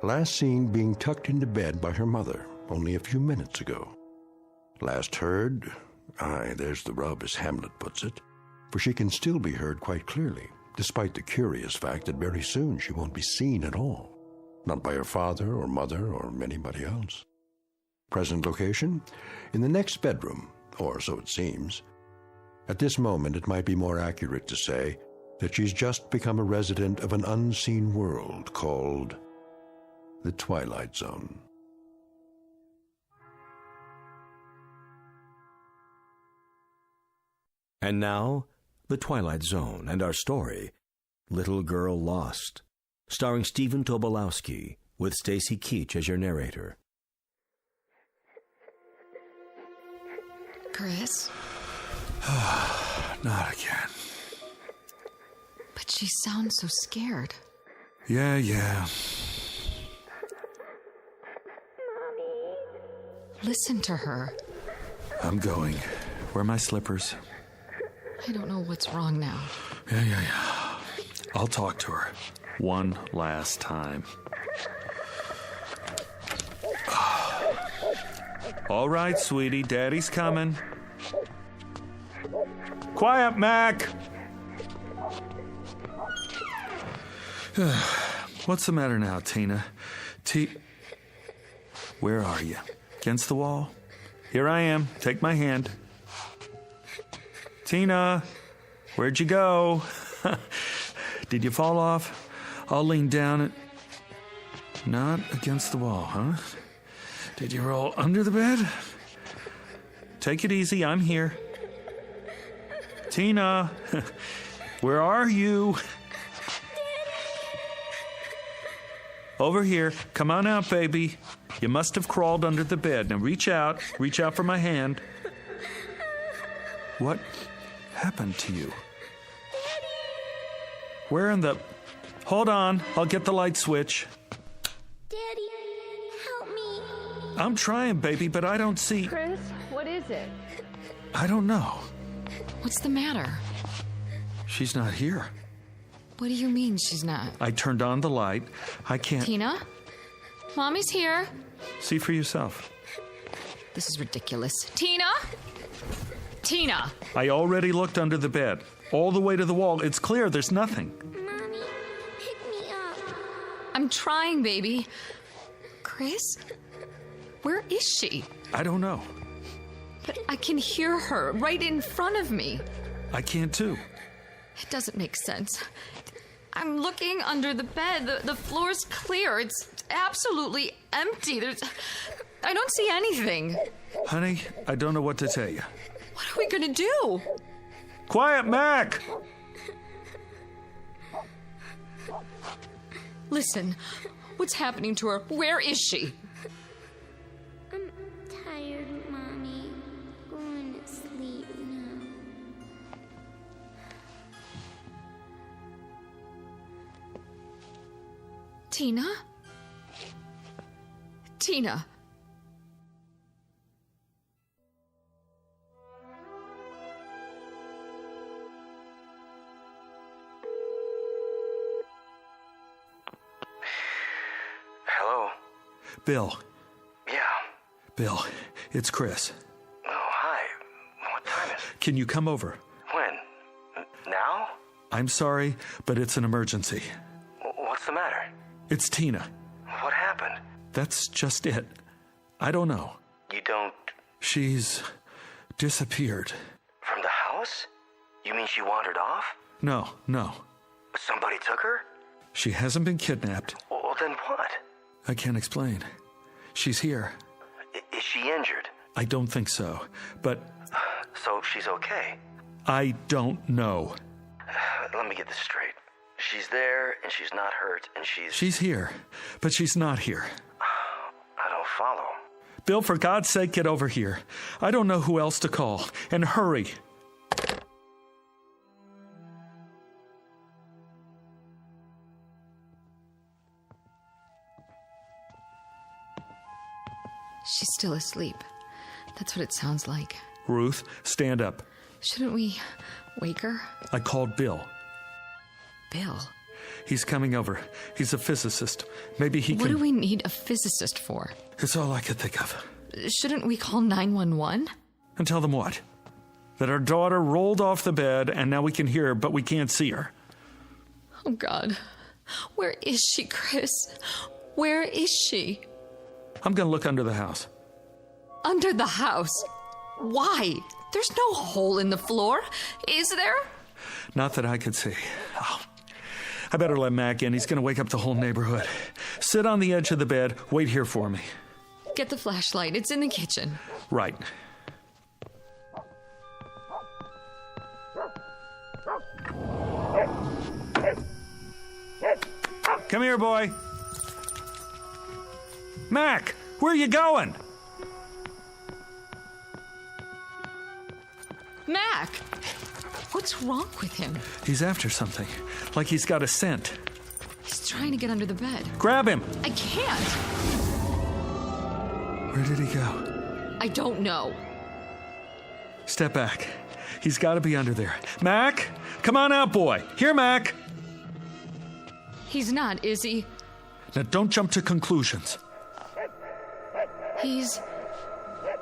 Last seen being tucked into bed by her mother only a few minutes ago. Last heard, there's the rub as Hamlet puts it, for she can still be heard quite clearly, despite the curious fact that very soon she won't be seen at all. Not by her father or mother or anybody else. Present location? In the next bedroom, or so it seems. At this moment, it might be more accurate to say that she's just become a resident of an unseen world called the Twilight Zone. And now, The Twilight Zone and our story, Little Girl Lost, starring Stephen Tobolowsky, with Stacy Keach as your narrator. Chris? Not again. But she sounds so scared. Yeah. Listen to her. I'm going. Where are my slippers? I don't know what's wrong now. Yeah. I'll talk to her. One last time. All right, sweetie. Daddy's coming. Quiet, Mac! What's the matter now, Tina? Where are you? Against the wall? Here I am. Take my hand. Tina, where'd you go? Did you fall off? I'll lean down and... Not against the wall, huh? Did you roll under the bed? Take it easy, I'm here. Tina, where are you? Over here. Come on out, baby. You must have crawled under the bed. Now reach out. Reach out for my hand. What happened to you? Where in the... Hold on. I'll get the light switch. Daddy, help me. I'm trying, baby, but I don't see... Chris, what is it? I don't know. What's the matter? She's not here. What do you mean she's not? I turned on the light. I can't... Tina? Mommy's here. See for yourself. This is ridiculous. Tina? Tina! I already looked under the bed. All the way to the wall. It's clear. There's nothing. Mommy, pick me up. I'm trying, baby. Chris? Where is she? I don't know. But I can hear her right in front of me. I can too. It doesn't make sense. I'm looking under the bed. The floor's clear. It's absolutely empty. I don't see anything. Honey, I don't know what to tell you. What are we gonna do? Quiet, Mac! Listen, what's happening to her? Where is she? I'm tired, Mommy. Going to sleep now. Tina? Tina? Hello? Bill. Yeah. Bill, it's Chris. Oh, hi. What time is it? Can you come over? When? Now? I'm sorry, but it's an emergency. What's the matter? It's Tina. What happened? That's just it. I don't know. You don't... She's disappeared. From the house? You mean she wandered off? No. Somebody took her? She hasn't been kidnapped. Well, then what? I can't explain. She's here. Is she injured? I don't think so, but... So she's okay? I don't know. Let me get this straight. She's there, and she's not hurt, and she's... She's here, but she's not here. I don't follow. Bill, for God's sake, get over here. I don't know who else to call. And hurry. She's still asleep. That's what it sounds like. Ruth, stand up. Shouldn't we wake her? I called Bill. Bill? He's coming over. He's a physicist. Maybe he can... What do we need a physicist for? It's all I could think of. Shouldn't we call 911? And tell them what? That our daughter rolled off the bed and now we can hear her, but we can't see her. Oh, God. Where is she, Chris? Where is she? I'm going to look under the house. Under the house? Why? There's no hole in the floor, is there? Not that I could see. Oh, I better let Mac in. He's going to wake up the whole neighborhood. Sit on the edge of the bed. Wait here for me. Get the flashlight. It's in the kitchen. Right. Come here, boy. Mac, where are you going? Mac! What's wrong with him? He's after something. Like he's got a scent. He's trying to get under the bed. Grab him! I can't! Where did he go? I don't know. Step back. He's got to be under there. Mac! Come on out, boy. Here, Mac! He's not, is he? Now, don't jump to conclusions. He's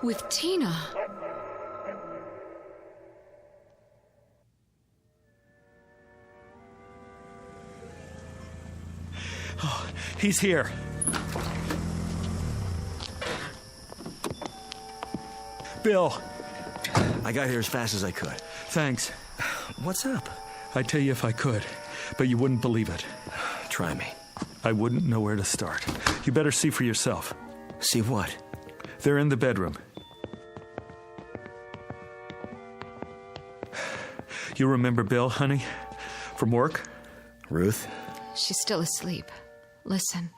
with Tina. Oh, he's here. Bill. I got here as fast as I could. Thanks. What's up? I'd tell you if I could, but you wouldn't believe it. Try me. I wouldn't know where to start. You better see for yourself. See what? They're in the bedroom. You remember Bill, honey? From work? Ruth? She's still asleep. Listen.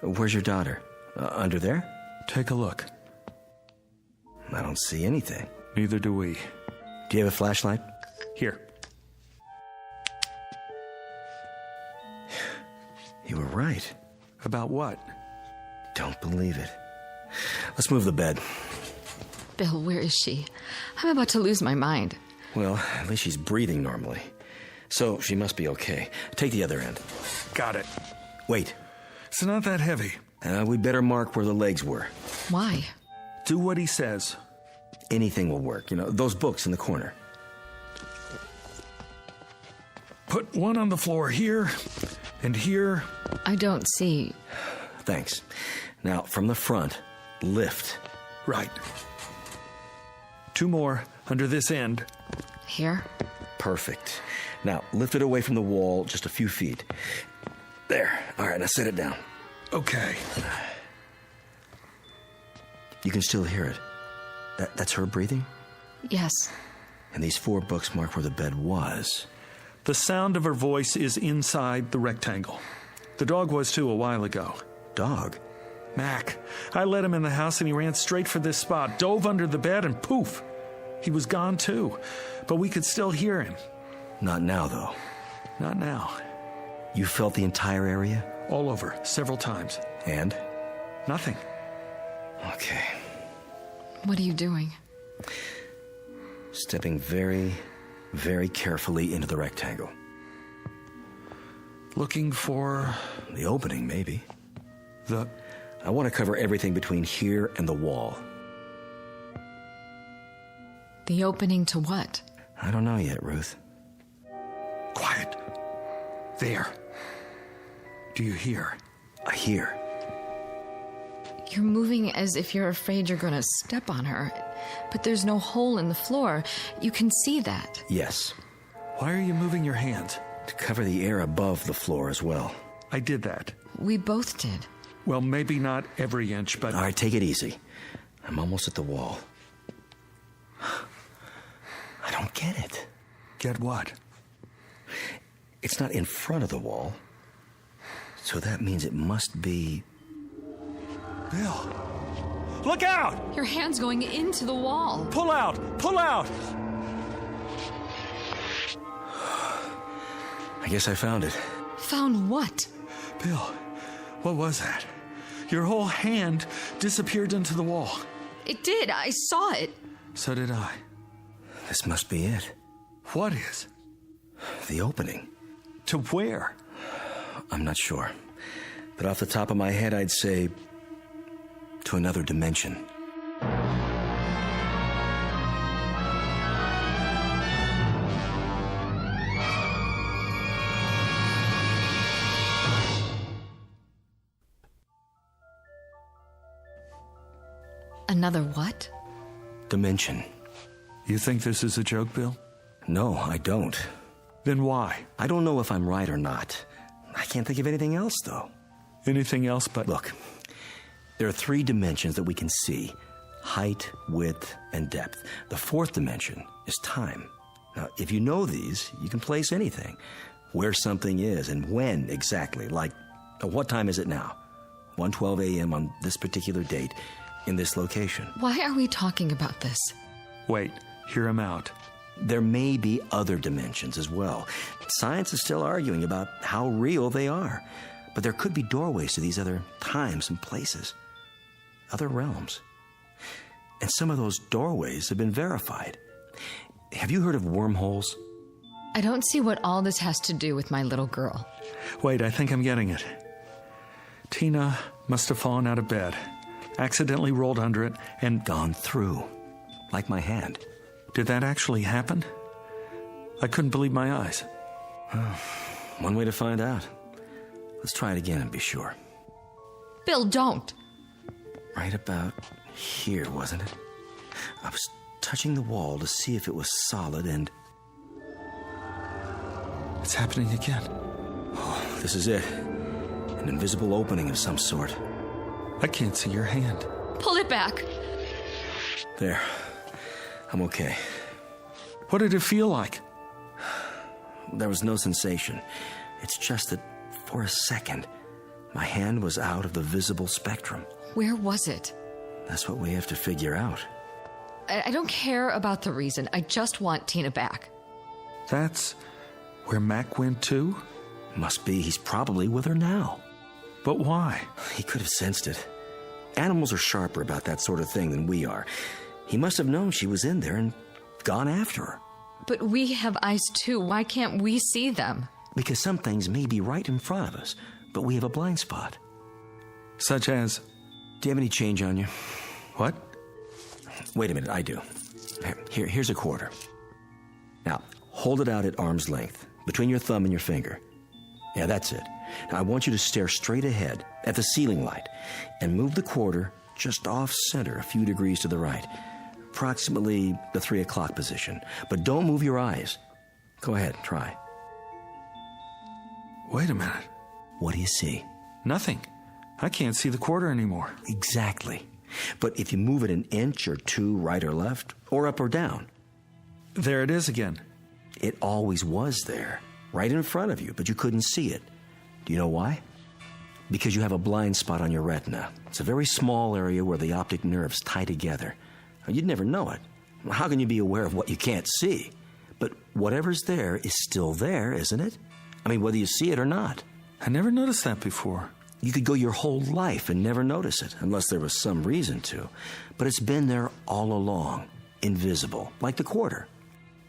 Where's your daughter? Under there? Take a look. I don't see anything. Neither do we. Do you have a flashlight? Here. You were right. About what? Don't believe it. Let's move the bed. Bill, where is she? I'm about to lose my mind. Well, at least she's breathing normally. So she must be okay. Take the other end. Got it. Wait. It's not that heavy. We'd better mark where the legs were. Why? Do what he says. Anything will work. You know, those books in the corner. Put one on the floor here and here. I don't see. Thanks. Now, from the front, lift. Right. Two more under this end. Here? Perfect. Now, lift it away from the wall just a few feet. There. All right, now set it down. Okay. You can still hear it. That's her breathing? Yes. And these 4 books mark where the bed was. The sound of her voice is inside the rectangle. The dog was too a while ago. Dog? Mac. I let him in the house and he ran straight for this spot, dove under the bed, and poof. He was gone too. But we could still hear him. Not now, though. Not now. You felt the entire area? All over, several times. And? Nothing. Okay. What are you doing? Stepping very, very carefully into the rectangle. Looking for... the opening, maybe. I want to cover everything between here and the wall. The opening to what? I don't know yet, Ruth. Quiet. There. Do you hear? I hear. You're moving as if you're afraid you're going to step on her. But there's no hole in the floor. You can see that. Yes. Why are you moving your hands? To cover the air above the floor as well. I did that. We both did. Well, maybe not every inch, but... All right, take it easy. I'm almost at the wall. I don't get it. Get what? It's not in front of the wall. So that means it must be... Bill! Look out! Your hand's going into the wall. Pull out! Pull out! I guess I found it. Found what? Bill, what was that? Your whole hand disappeared into the wall. It did. I saw it. So did I. This must be it. What is? The opening. To where? I'm not sure. But off the top of my head, I'd say... to another dimension. Another what? Dimension. You think this is a joke, Bill? No, I don't. Then why? I don't know if I'm right or not. I can't think of anything else, though. Anything else but... Look, there are 3 dimensions that we can see. Height, width, and depth. The 4th dimension is time. Now, if you know these, you can place anything. Where something is and when exactly. Like, what time is it now? 1:12 a.m. on this particular date in this location. Why are we talking about this? Wait, hear him out. There may be other dimensions as well. Science is still arguing about how real they are. But there could be doorways to these other times and places. Other realms. And some of those doorways have been verified. Have you heard of wormholes? I don't see what all this has to do with my little girl. Wait, I think I'm getting it. Tina must have fallen out of bed, accidentally rolled under it, and gone through. Like my hand. Did that actually happen? I couldn't believe my eyes. One way to find out. Let's try it again and be sure. Bill, don't. Right about here, wasn't it? I was touching the wall to see if it was solid and... It's happening again. Oh, this is it. An invisible opening of some sort. I can't see your hand. Pull it back. There. I'm okay. What did it feel like? There was no sensation. It's just that for a second, my hand was out of the visible spectrum. Where was it? That's what we have to figure out. I don't care about the reason. I just want Tina back. That's where Mac went too? Must be. He's probably with her now. But why? He could have sensed it. Animals are sharper about that sort of thing than we are. He must have known she was in there and gone after her. But we have eyes too. Why can't we see them? Because some things may be right in front of us, but we have a blind spot. Such as? Do you have any change on you? What? Wait a minute, I do. Here's a quarter. Now, hold it out at arm's length, between your thumb and your finger. Yeah, that's it. Now, I want you to stare straight ahead at the ceiling light and move the quarter just off-center a few degrees to the right, approximately the 3 o'clock position. But don't move your eyes. Go ahead, try. Wait a minute. What do you see? Nothing. I can't see the quarter anymore. Exactly. But if you move it an inch or 2 right or left, or up or down. There it is again. It always was there, right in front of you, but you couldn't see it. Do you know why? Because you have a blind spot on your retina. It's a very small area where the optic nerves tie together. You'd never know it. How can you be aware of what you can't see? But whatever's there is still there, isn't it? I mean, whether you see it or not. I never noticed that before. You could go your whole life and never notice it, unless there was some reason to. But it's been there all along, invisible, like the quarter.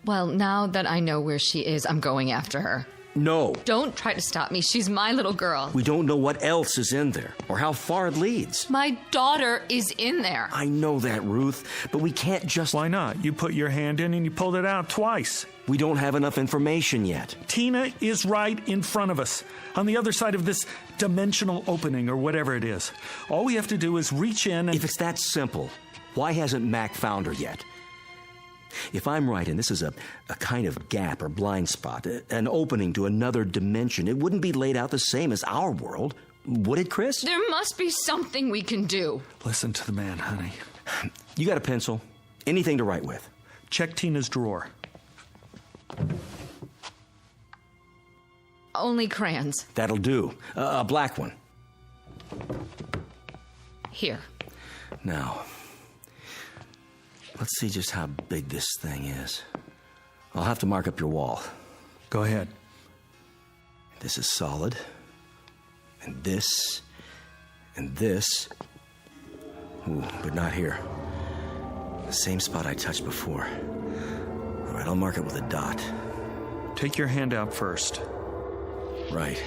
Well, now that I know where she is, I'm going after her. No. Don't try to stop me. She's my little girl. We don't know what else is in there or how far it leads. My daughter is in there. I know that, Ruth, but we can't just... Why not? You put your hand in and you pulled it out twice. We don't have enough information yet. Tina is right in front of us, on the other side of this dimensional opening or whatever it is. All we have to do is reach in and... If it's that simple, why hasn't Mac found her yet? If I'm right, and this is a kind of gap or blind spot, an opening to another dimension, it wouldn't be laid out the same as our world, would it, Chris? There must be something we can do. Listen to the man, honey. You got a pencil? Anything to write with? Check Tina's drawer. Only crayons. That'll do. A black one. Here. Now, let's see just how big this thing is. I'll have to mark up your wall. Go ahead. This is solid. And this. And this. Ooh, but not here. The same spot I touched before. All right, I'll mark it with a dot. Take your hand out first. Right.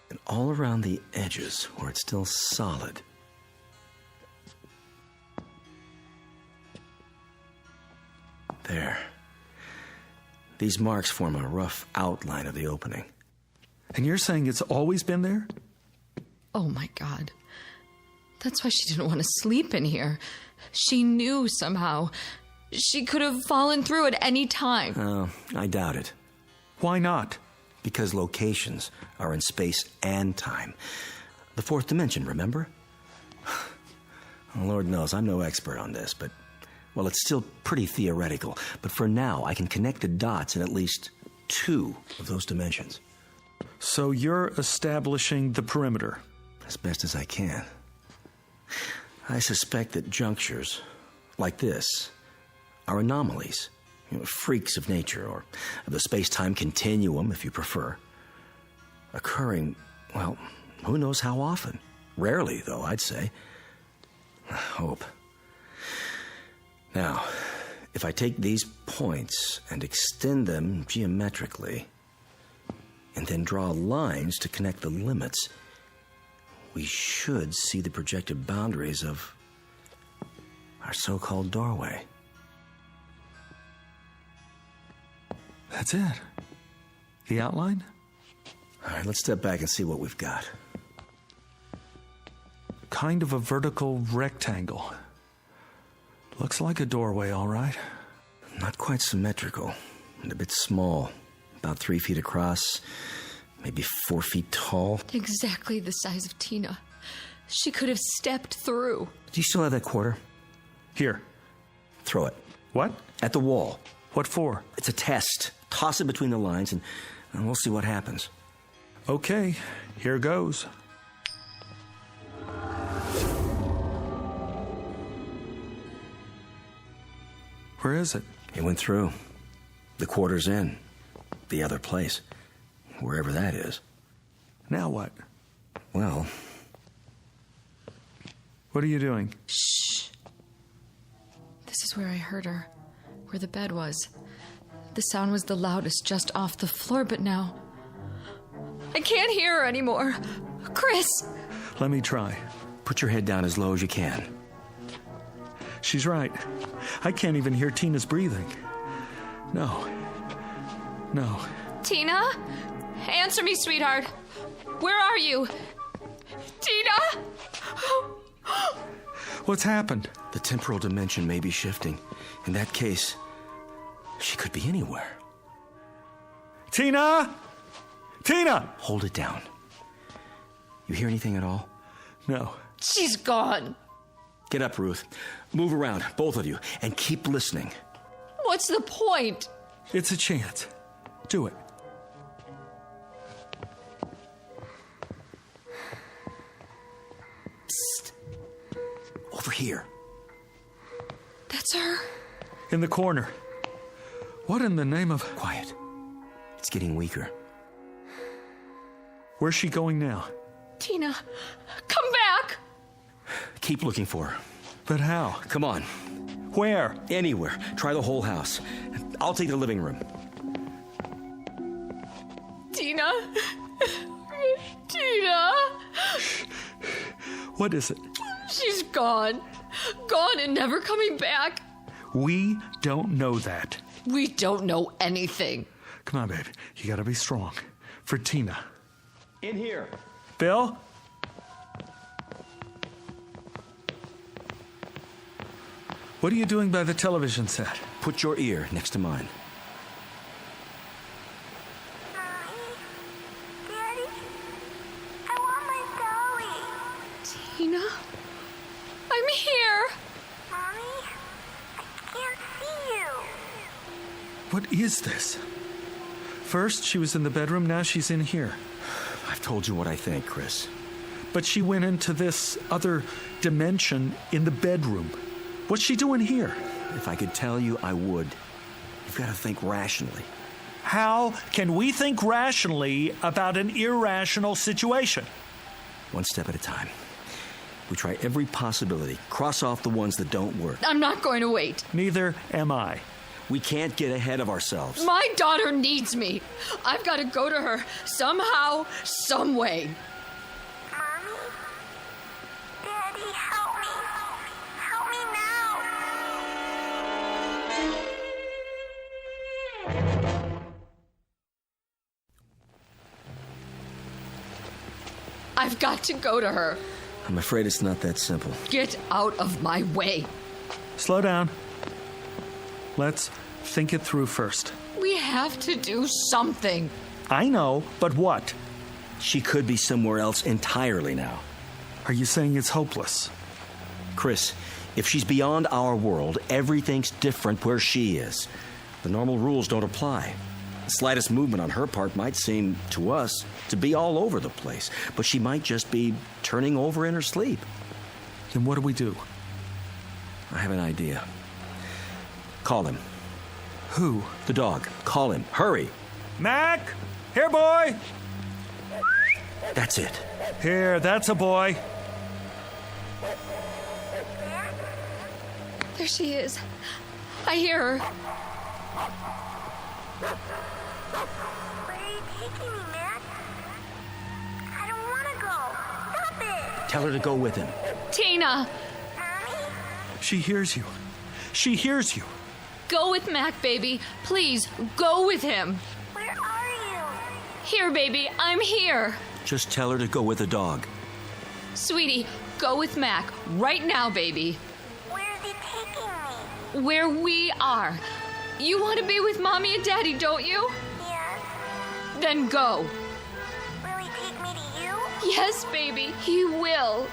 And all around the edges where it's still solid. There. These marks form a rough outline of the opening. And you're saying it's always been there? Oh, my God. That's why she didn't want to sleep in here. She knew somehow. She could have fallen through at any time. Oh, I doubt it. Why not? Because locations are in space and time. The fourth dimension, remember? Lord knows, I'm no expert on this, but... Well, it's still pretty theoretical, but for now, I can connect the dots in at least 2 of those dimensions. So you're establishing the perimeter? As best as I can. I suspect that junctures, like this, are anomalies, freaks of nature, or of the space-time continuum, if you prefer. Occurring, well, who knows how often? Rarely, though, I'd say. I hope. Now, if I take these points and extend them geometrically, and then draw lines to connect the limits, we should see the projected boundaries of our so-called doorway. That's it? The outline? All right, let's step back and see what we've got. Kind of a vertical rectangle. Looks like a doorway, all right. Not quite symmetrical, and a bit small. About 3 feet across, maybe 4 feet tall. Exactly the size of Tina. She could have stepped through. Do you still have that quarter? Here. Throw it. What? At the wall. What for? It's a test. Toss it between the lines, and we'll see what happens. Okay, here goes. Where is it? It went through. The quarter's in. The other place. Wherever that is. Now what? Well... What are you doing? Shh. This is where I heard her. Where the bed was. The sound was the loudest just off the floor, but now... I can't hear her anymore. Chris! Let me try. Put your head down as low as you can. She's right. I can't even hear Tina's breathing. No. Tina? Answer me, sweetheart. Where are you? Tina? What's happened? The temporal dimension may be shifting. In that case, she could be anywhere. Tina! Tina! Hold it down. You hear anything at all? No. She's gone. Get up, Ruth. Move around, both of you, and keep listening. What's the point? It's a chance. Do it. Psst. Over here. That's her. In the corner. What in the name of... Quiet. It's getting weaker. Where's she going now? Tina, come back! Keep looking for her. But how? Come on. Where? Anywhere. Try the whole house. I'll take the living room. Tina. Tina. What is it? She's gone. Gone and never coming back. We don't know that. We don't know anything. Come on, babe. You gotta be strong. For Tina. In here. Bill? What are you doing by the television set? Put your ear next to mine. Daddy, I want my dolly. Tina? I'm here. Mommy, I can't see you. What is this? First, she was in the bedroom, now she's in here. I've told you what I think, Chris. But she went into this other dimension in the bedroom. What's she doing here? If I could tell you, I would. You've got to think rationally. How can we think rationally about an irrational situation? One step at a time. We try every possibility. Cross off the ones that don't work. I'm not going to wait. Neither am I. We can't get ahead of ourselves. My daughter needs me. I've got to go to her somehow, some way. Mommy? Daddy, help me. Help me now. I've got to go to her. I'm afraid it's not that simple. Get out of my way. Slow down. Let's think it through first. We have to do something. I know, but what? She could be somewhere else entirely now. Are you saying it's hopeless? Chris, if she's beyond our world, everything's different where she is. The normal rules don't apply. The slightest movement on her part might seem, to us, to be all over the place, but she might just be turning over in her sleep. Then what do we do? I have an idea. Call him. Who? The dog. Call him. Hurry. Mac! Here, boy! That's it. Here, that's a boy. There she is. I hear her. Where are you taking me, Matt? I don't want to go. Stop it. Tell her to go with him. Tina! Mommy? She hears you. She hears you. Go with Mac, baby. Please, go with him. Where are you? Here, baby. I'm here. Just tell her to go with the dog. Sweetie, go with Mac. Right now, baby. Where is he taking me? Where we are. You want to be with Mommy and Daddy, don't you? Yes. Then go. Will he take me to you? Yes, baby. He will.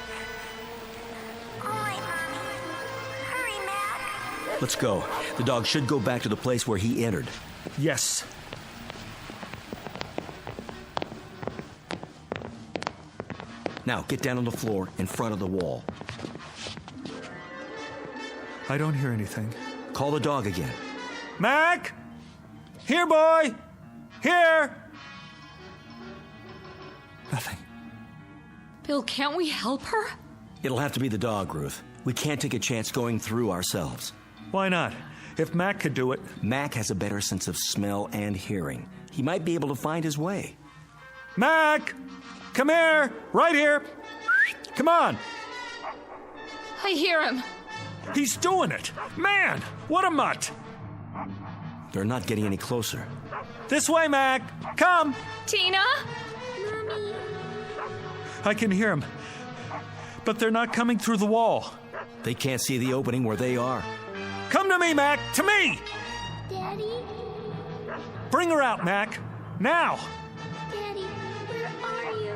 All right, Mommy. Hurry, Mac. Let's go. The dog should go back to the place where he entered. Yes. Now, get down on the floor in front of the wall. I don't hear anything. Call the dog again. Mac! Here, boy! Here! Nothing. Bill, can't we help her? It'll have to be the dog, Ruth. We can't take a chance going through ourselves. Why not? If Mac could do it. Mac has a better sense of smell and hearing. He might be able to find his way. Mac! Come here! Right here! Come on! I hear him. He's doing it! Man! What a mutt! They're not getting any closer. This way, Mac! Come! Tina? Mommy. I can hear him. But they're not coming through the wall. They can't see the opening where they are. Come to me, Mac! To me! Daddy? Bring her out, Mac! Now! Daddy, where are you?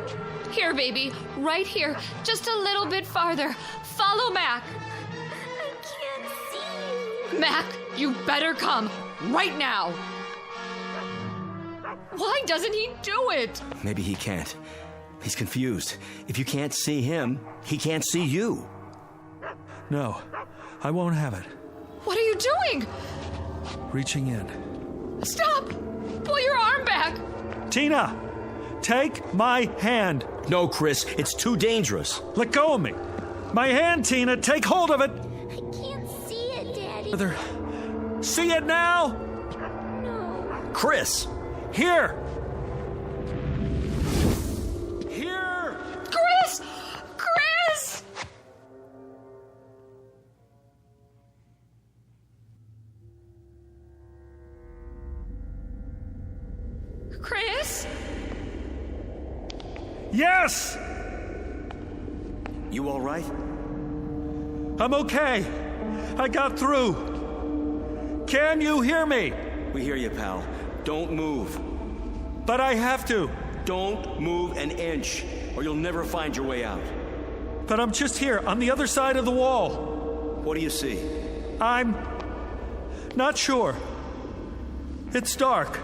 Here, baby. Right here. Just a little bit farther. Follow Mac. I can't see you. Mac, you better come. Right now. Why doesn't he do it? Maybe he can't. He's confused. If you can't see him, he can't see you. No, I won't have it. What are you doing? Reaching in. Stop! Pull your arm back. Tina, take my hand. No, Chris, it's too dangerous. Let go of me. My hand, Tina, take hold of it. I can't see it, Daddy. Mother, see it now? No. Chris! Here! Chris? Yes! You all right? I'm okay. I got through. Can you hear me? We hear you, pal. Don't move. But I have to. Don't move an inch, or you'll never find your way out. But I'm just here, on the other side of the wall. What do you see? I'm not sure. It's dark.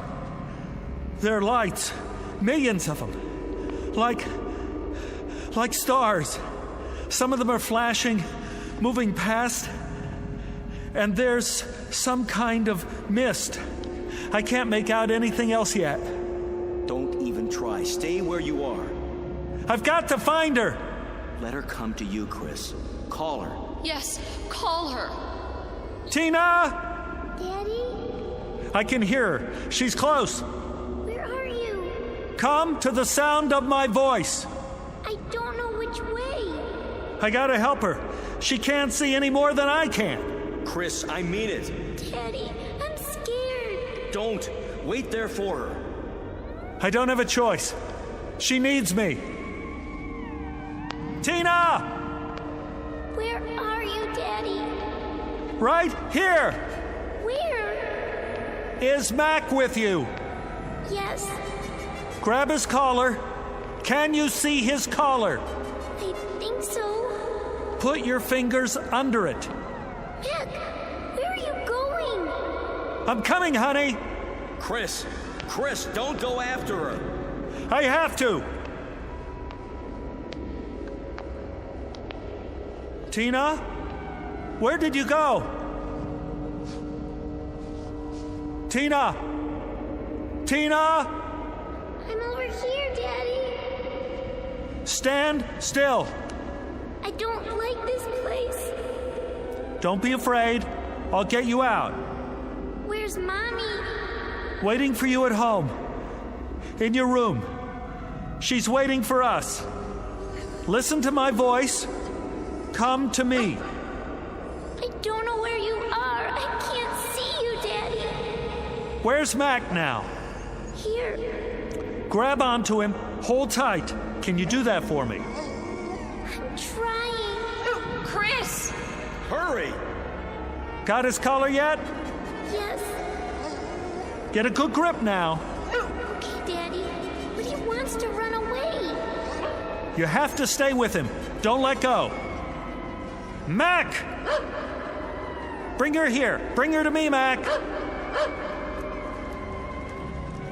There are lights, millions of them. Like stars. Some of them are flashing, moving past, and there's some kind of mist. I can't make out anything else yet. Don't even try. Stay where you are. I've got to find her. Let her come to you, Chris. Call her. Yes, call her. Tina! Daddy? I can hear her. She's close. Where are you? Come to the sound of my voice. I don't know which way. I gotta help her. She can't see any more than I can. Chris, I mean it. Daddy, I'm scared. Don't. Wait there for her. I don't have a choice. She needs me. Tina! Where are you, Daddy? Right here. Where? Is Mac with you? Yes. Grab his collar. Can you see his collar? I think so. Put your fingers under it. Mac, where are you going? I'm coming, honey. Chris, don't go after her. I have to. Tina? Where did you go? Tina! Tina! I'm over here, Daddy. Stand still. I don't like this place. Don't be afraid. I'll get you out. Where's Mommy? Waiting for you at home. In your room. She's waiting for us. Listen to my voice. Come to me. I don't know where you are. I can't see you, Daddy. Where's Mac now? Here. Grab onto him. Hold tight. Can you do that for me? I'm trying. Chris! Hurry! Got his collar yet? Yes. Get a good grip now. Okay, Daddy. But he wants to run away. You have to stay with him. Don't let go. Mac! Bring her here. Bring her to me, Mac.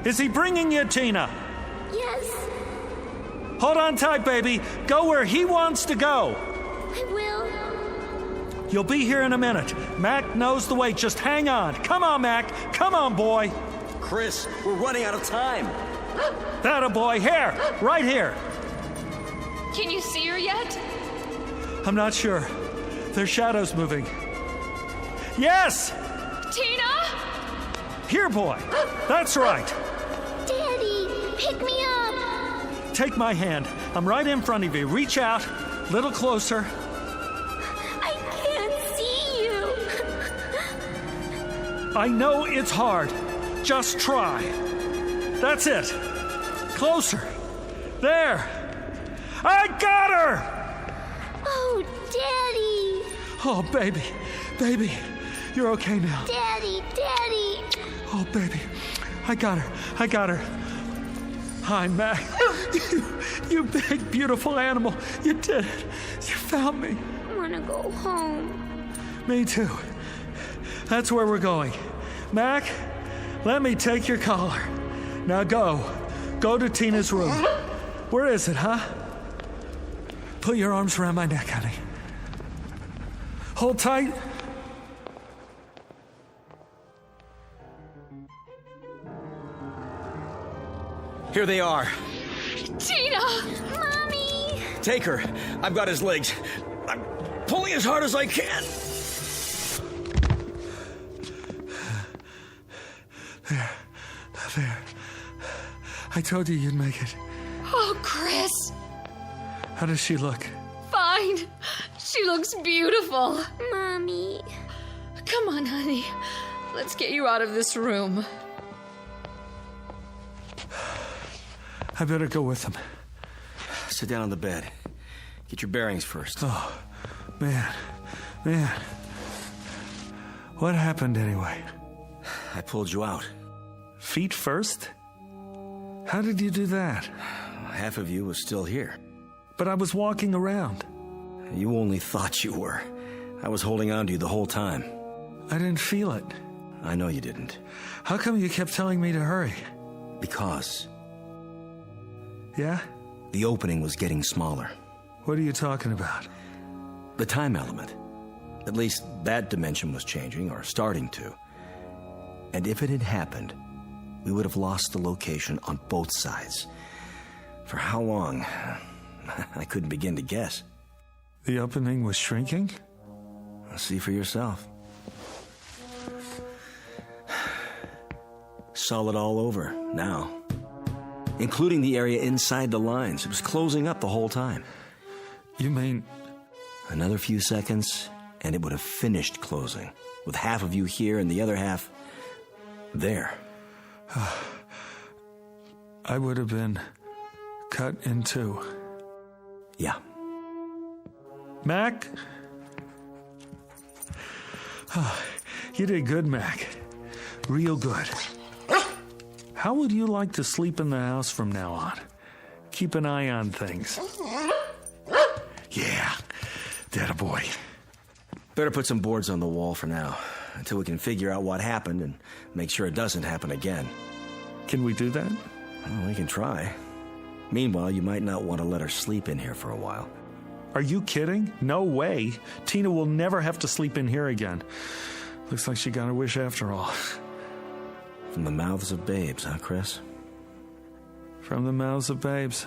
Is he bringing you, Tina? Yes. Hold on tight, baby. Go where he wants to go. I will. You'll be here in a minute. Mac knows the way. Just hang on. Come on, Mac. Come on, boy. Chris, we're running out of time. That-a boy. Here. Right here. Can you see her yet? I'm not sure. There's shadows moving. Yes! Tina? Here, boy. That's right. Daddy, pick me up. Take my hand. I'm right in front of you. Reach out. Little closer. I can't see you. I know it's hard. Just try. That's it. Closer. There. I got her! Oh, Daddy. Oh, baby. Baby. You're okay now. Daddy. Oh, baby. I got her. Hi, Mac. You big, beautiful animal. You did it. You found me. I want to go home. Me too. That's where we're going. Mac, let me take your collar. Now go. Go to Tina's room. Where is it, huh? Put your arms around my neck, honey. Hold tight. Here they are. Tina! Mommy! Take her. I've got his legs. I'm pulling as hard as I can. There. I told you you'd make it. Oh, Chris. How does she look? Fine. She looks beautiful. Mommy. Come on, honey. Let's get you out of this room. I better go with him. Sit down on the bed. Get your bearings first. Oh, man. What happened anyway? I pulled you out. Feet first? How did you do that? Half of you was still here. But I was walking around. You only thought you were. I was holding on to you the whole time. I didn't feel it. I know you didn't. How come you kept telling me to hurry? Because. Yeah? The opening was getting smaller. What are you talking about? The time element. At least that dimension was changing, or starting to. And if it had happened, we would have lost the location on both sides. For how long? I couldn't begin to guess. The opening was shrinking? See for yourself. Solid all over, now. Including the area inside the lines. It was closing up the whole time. You mean... Another few seconds, and it would have finished closing, with half of you here and the other half there. I would have been cut in two. Yeah. Mac? Oh, you did good, Mac. Real good. How would you like to sleep in the house from now on? Keep an eye on things. Yeah, that a boy. Better put some boards on the wall for now, until we can figure out what happened and make sure it doesn't happen again. Can we do that? Well, we can try. Meanwhile, you might not want to let her sleep in here for a while. Are you kidding? No way. Tina will never have to sleep in here again. Looks like she got her wish after all. From the mouths of babes, huh, Chris? From the mouths of babes.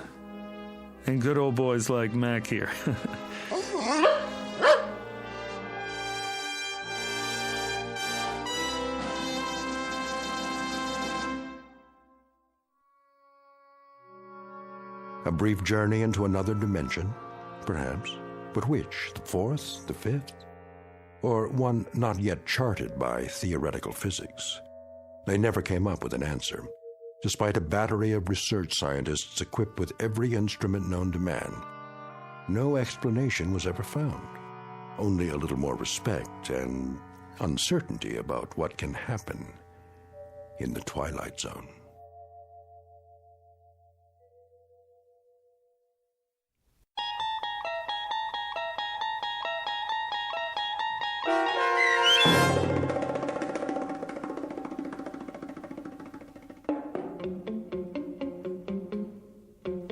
And good old boys like Mac here. A brief journey into another dimension, perhaps. But which? The fourth? The fifth? Or one not yet charted by theoretical physics? They never came up with an answer, despite a battery of research scientists equipped with every instrument known to man. No explanation was ever found, only a little more respect and uncertainty about what can happen in the Twilight Zone.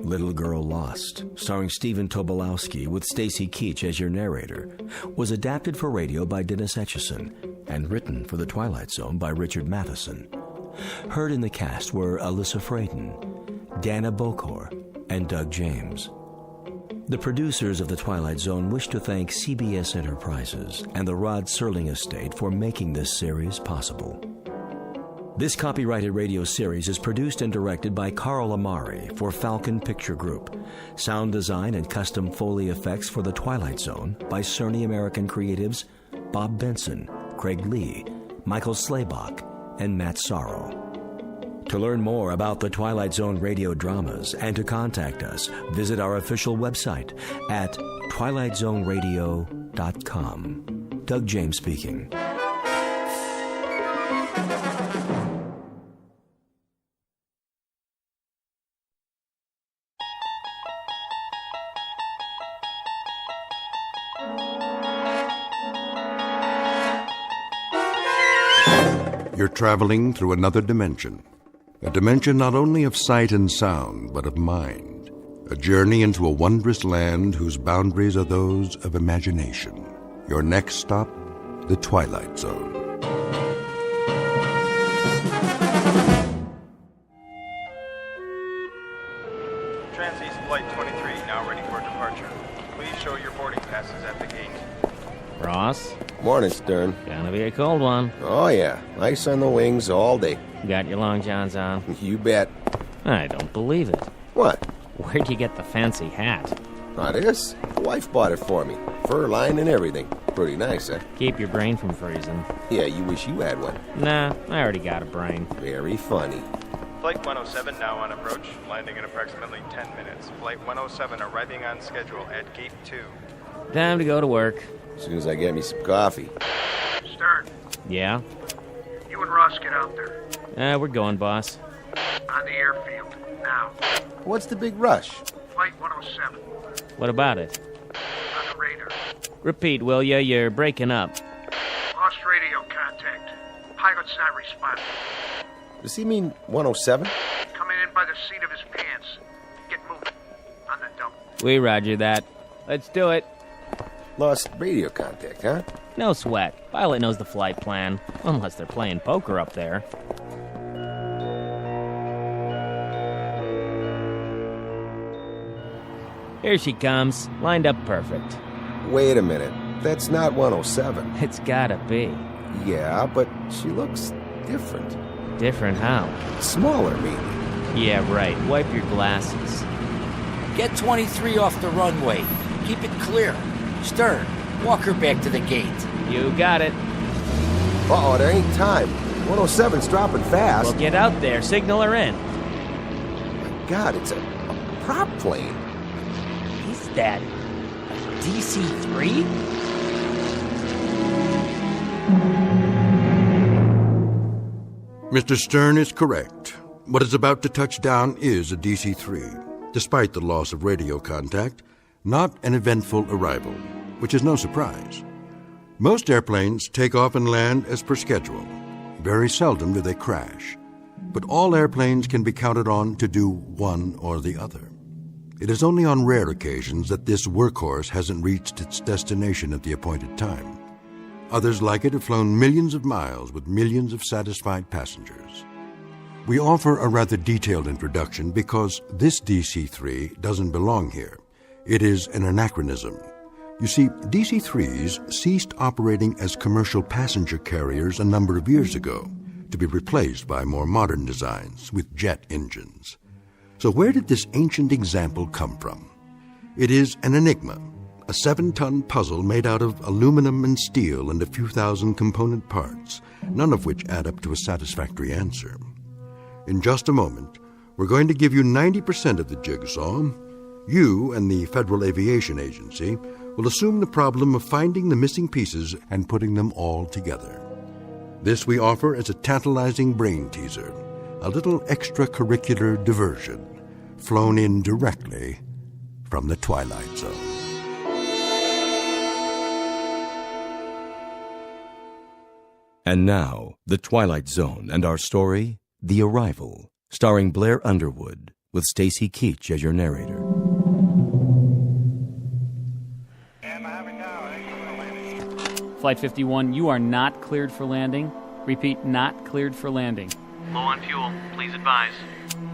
Little Girl Lost, starring Stephen Tobolowsky with Stacy Keach as your narrator, was adapted for radio by Dennis Etchison and written for The Twilight Zone by Richard Matheson. Heard in the cast were Alyssa Frayden, Dana Bokor, and Doug James. The producers of The Twilight Zone wish to thank CBS Enterprises and the Rod Serling Estate for making this series possible. This copyrighted radio series is produced and directed by Carl Amari for Falcon Picture Group. Sound design and custom Foley effects for The Twilight Zone by Cerny American creatives Bob Benson, Craig Lee, Michael Slaybach, and Matt Sorrow. To learn more about The Twilight Zone radio dramas and to contact us, visit our official website at twilightzoneradio.com. Doug James speaking. You're traveling through another dimension. A dimension not only of sight and sound, but of mind. A journey into a wondrous land whose boundaries are those of imagination. Your next stop, the Twilight Zone. Transeast Flight 23, now ready for departure. Please show your boarding passes at the gate. Ross? Morning, Stern. Gonna be a cold one. Oh, yeah. Ice on the wings all day. Got your long johns on? You bet. I don't believe it. What? Where'd you get the fancy hat? Not this. The wife bought it for me. Fur line and everything. Pretty nice, eh? Keep your brain from freezing. Yeah, you wish you had one. Nah, I already got a brain. Very funny. Flight 107 now on approach, landing in approximately 10 minutes. Flight 107 arriving on schedule at Gate 2. Time to go to work. As soon as I get me some coffee. Stern, Yeah? you and Ross get out there. We're going, boss. On the airfield, now. What's the big rush? Flight 107, What about it? on the radar. Repeat, will ya? You're breaking up. Lost radio contact. Pilot's not responding. Does he mean 107? Coming in by the seat of his pants. Get moving. On the dump. We roger that. Let's do it. Lost radio contact, huh? No sweat. Pilot knows the flight plan. Unless they're playing poker up there. Here she comes. Lined up perfect. Wait a minute. That's not 107. It's gotta be. Yeah, but she looks different. Different how? Smaller, maybe. Yeah, right. Wipe your glasses. Get 23 off the runway. Keep it clear. Stern, walk her back to the gate. You got it. Uh-oh, there ain't time. 107's dropping fast. Well, get out there. Signal her in. My God, it's a prop plane. Is that a DC-3? Mr. Stern is correct. What is about to touch down is a DC-3. Despite the loss of radio contact, not an eventful arrival, which is no surprise. Most airplanes take off and land as per schedule. Very seldom do they crash. But all airplanes can be counted on to do one or the other. It is only on rare occasions that this workhorse hasn't reached its destination at the appointed time. Others like it have flown millions of miles with millions of satisfied passengers. We offer a rather detailed introduction because this DC-3 doesn't belong here. It is an anachronism. You see, DC-3s ceased operating as commercial passenger carriers a number of years ago, to be replaced by more modern designs with jet engines. So where did this ancient example come from? It is an enigma, a 7-ton puzzle made out of aluminum and steel and a few thousand component parts, none of which add up to a satisfactory answer. In just a moment, we're going to give you 90% of the jigsaw. You and the Federal Aviation Agency will assume the problem of finding the missing pieces and putting them all together. This we offer as a tantalizing brain teaser, a little extracurricular diversion, flown in directly from the Twilight Zone. And now, The Twilight Zone and our story, The Arrival, starring Blair Underwood, with Stacy Keach as your narrator. Flight 51, you are not cleared for landing. Repeat, not cleared for landing. Low on fuel. Please advise.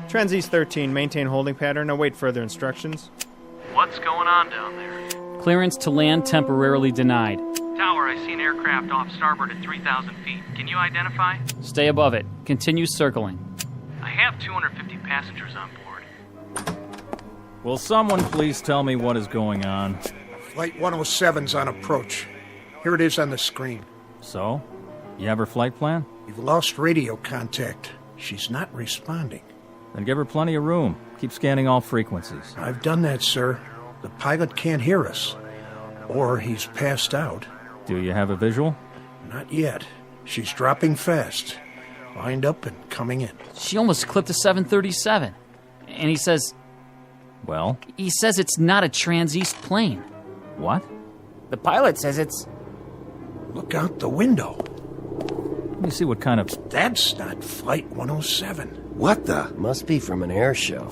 Transeast 13, maintain holding pattern. Await further instructions. What's going on down there? Clearance to land temporarily denied. Tower, I see an aircraft off starboard at 3,000 feet. Can you identify? Stay above it. Continue circling. I have 250 passengers on board. Will someone please tell me what is going on? Flight 107's on approach. Here it is on the screen. So? You have her flight plan? We've lost radio contact. She's not responding. Then give her plenty of room. Keep scanning all frequencies. I've done that, sir. The pilot can't hear us. Or he's passed out. Do you have a visual? Not yet. She's dropping fast. Lined up and coming in. She almost clipped a 737. And he says... Well? He says it's not a Transeast plane. What? The pilot says it's... Look out the window. Let me see what kind of... That's not Flight 107. What the? Must be from an air show.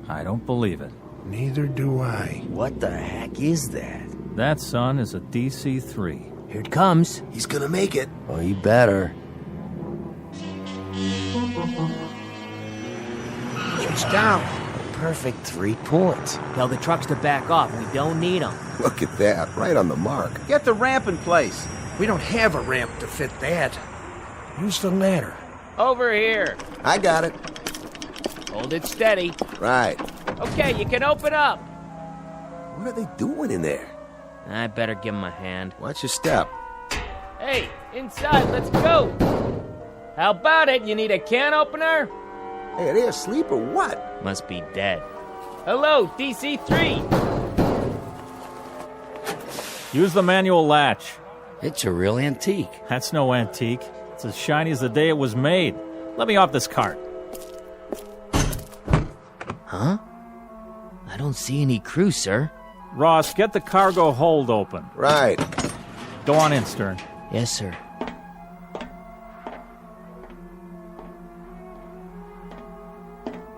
I don't believe it. Neither do I. What the heck is that? That, son, is a DC-3. Here it comes. He's gonna make it. Oh, you better. She's down. Perfect 3 points. Tell the trucks to back off. We don't need them. Look at that, right on the mark. Get the ramp in place. We don't have a ramp to fit that. Use the ladder. Over here. I got it. Hold it steady. Right. Okay, you can open up. What are they doing in there? I better give him a hand. Watch your step. Hey, inside, let's go. How about it? You need a can opener? Hey, are they asleep or what? Must be dead. Hello, DC-3! Use the manual latch. It's a real antique. That's no antique. It's as shiny as the day it was made. Let me off this cart. Huh? I don't see any crew, sir. Ross, get the cargo hold open. Right. Go on in, Stern. Yes, sir.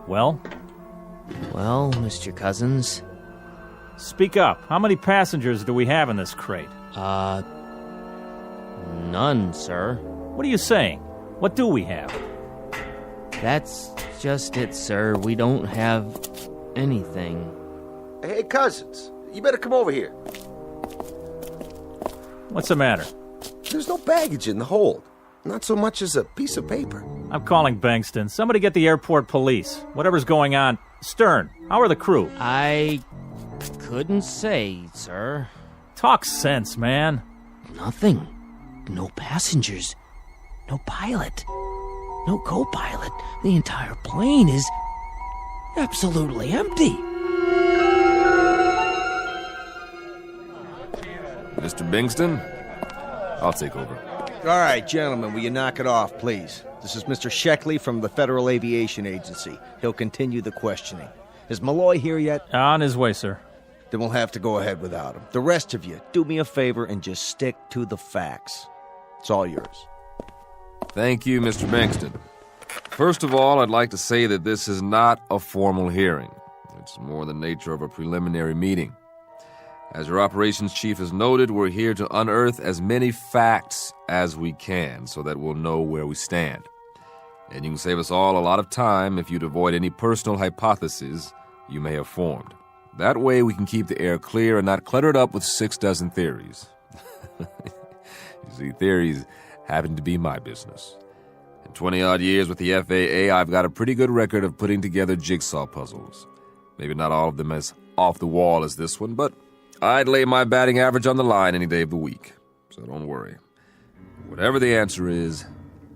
Well? Well, Mr. Cousins. Speak up. How many passengers do we have in this crate? None, sir. What are you saying? What do we have? That's just it, sir. We don't have anything. Hey, Cousins, you better come over here. What's the matter? There's no baggage in the hold. Not so much as a piece of paper. I'm calling Bankston. Somebody get the airport police. Whatever's going on. Stern, how are the crew? I couldn't say, sir. Talk sense, man. Nothing. No passengers. No pilot. No co-pilot. The entire plane is absolutely empty. Mr. Bingston, I'll take over. All right, gentlemen, will you knock it off, please? This is Mr. Sheckley from the Federal Aviation Agency. He'll continue the questioning. Is Malloy here yet? On his way, sir. Then we'll have to go ahead without him. The rest of you, do me a favor and just stick to the facts. It's all yours. Thank you, Mr. Bankston. First of all, I'd like to say that this is not a formal hearing. It's more the nature of a preliminary meeting. As your operations chief has noted, we're here to unearth as many facts as we can so that we'll know where we stand. And you can save us all a lot of time if you'd avoid any personal hypotheses you may have formed. That way we can keep the air clear and not clutter it up with 6 dozen theories. You see, theories happen to be my business. In 20-odd years with the FAA, I've got a pretty good record of putting together jigsaw puzzles. Maybe not all of them as off the wall as this one, but I'd lay my batting average on the line any day of the week. So don't worry. Whatever the answer is,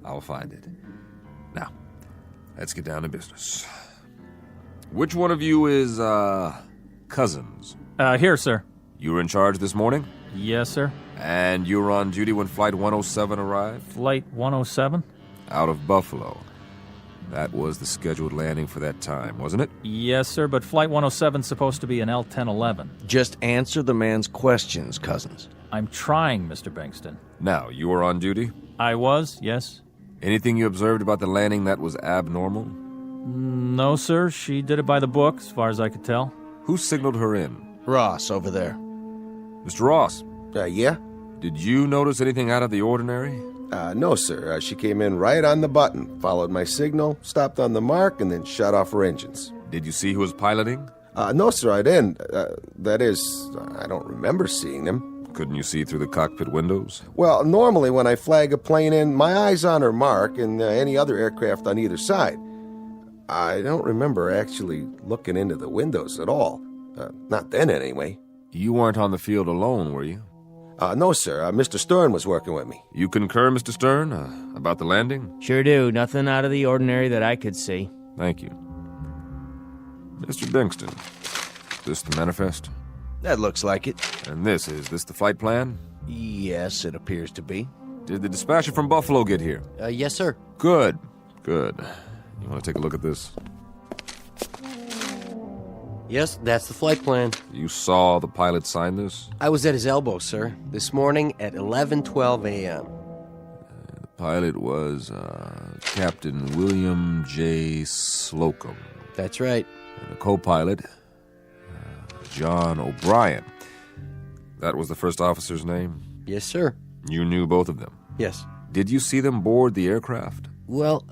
I'll find it. Now, let's get down to business. Which one of you is, Cousins? Here, sir. You were in charge this morning? Yes, sir. And you were on duty when Flight 107 arrived? Flight 107? Out of Buffalo. That was the scheduled landing for that time, wasn't it? Yes, sir, but Flight 107's supposed to be an L-1011. Just answer the man's questions, Cousins. I'm trying, Mr. Bankston. Now, you were on duty? I was, yes. Anything you observed about the landing that was abnormal? No, sir. She did it by the book, as far as I could tell. Who signaled her in? Ross, over there. Mr. Ross? Yeah? Did you notice anything out of the ordinary? No, sir. She came in right on the button, followed my signal, stopped on the mark, and then shut off her engines. Did you see who was piloting? No, sir, I didn't. That is, I don't remember seeing them. Couldn't you see through the cockpit windows? Well, normally when I flag a plane in, my eye's on her mark and any other aircraft on either side. I don't remember actually looking into the windows at all. Not then, anyway. You weren't on the field alone, were you? No, sir. Mr. Stern was working with me. You concur, Mr. Stern, about the landing? Sure do. Nothing out of the ordinary that I could see. Thank you. Mr. Bingston, this the manifest? That looks like it. And is this the flight plan? Yes, it appears to be. Did the dispatcher from Buffalo get here? Yes, sir. Good. You want to take a look at this? Yes, that's the flight plan. You saw the pilot sign this? I was at his elbow, sir, this morning at 11:12 a.m. The pilot was Captain William J. Slocum. That's right. And the co-pilot, John O'Brien. That was the first officer's name? Yes, sir. You knew both of them? Yes. Did you see them board the aircraft? Well,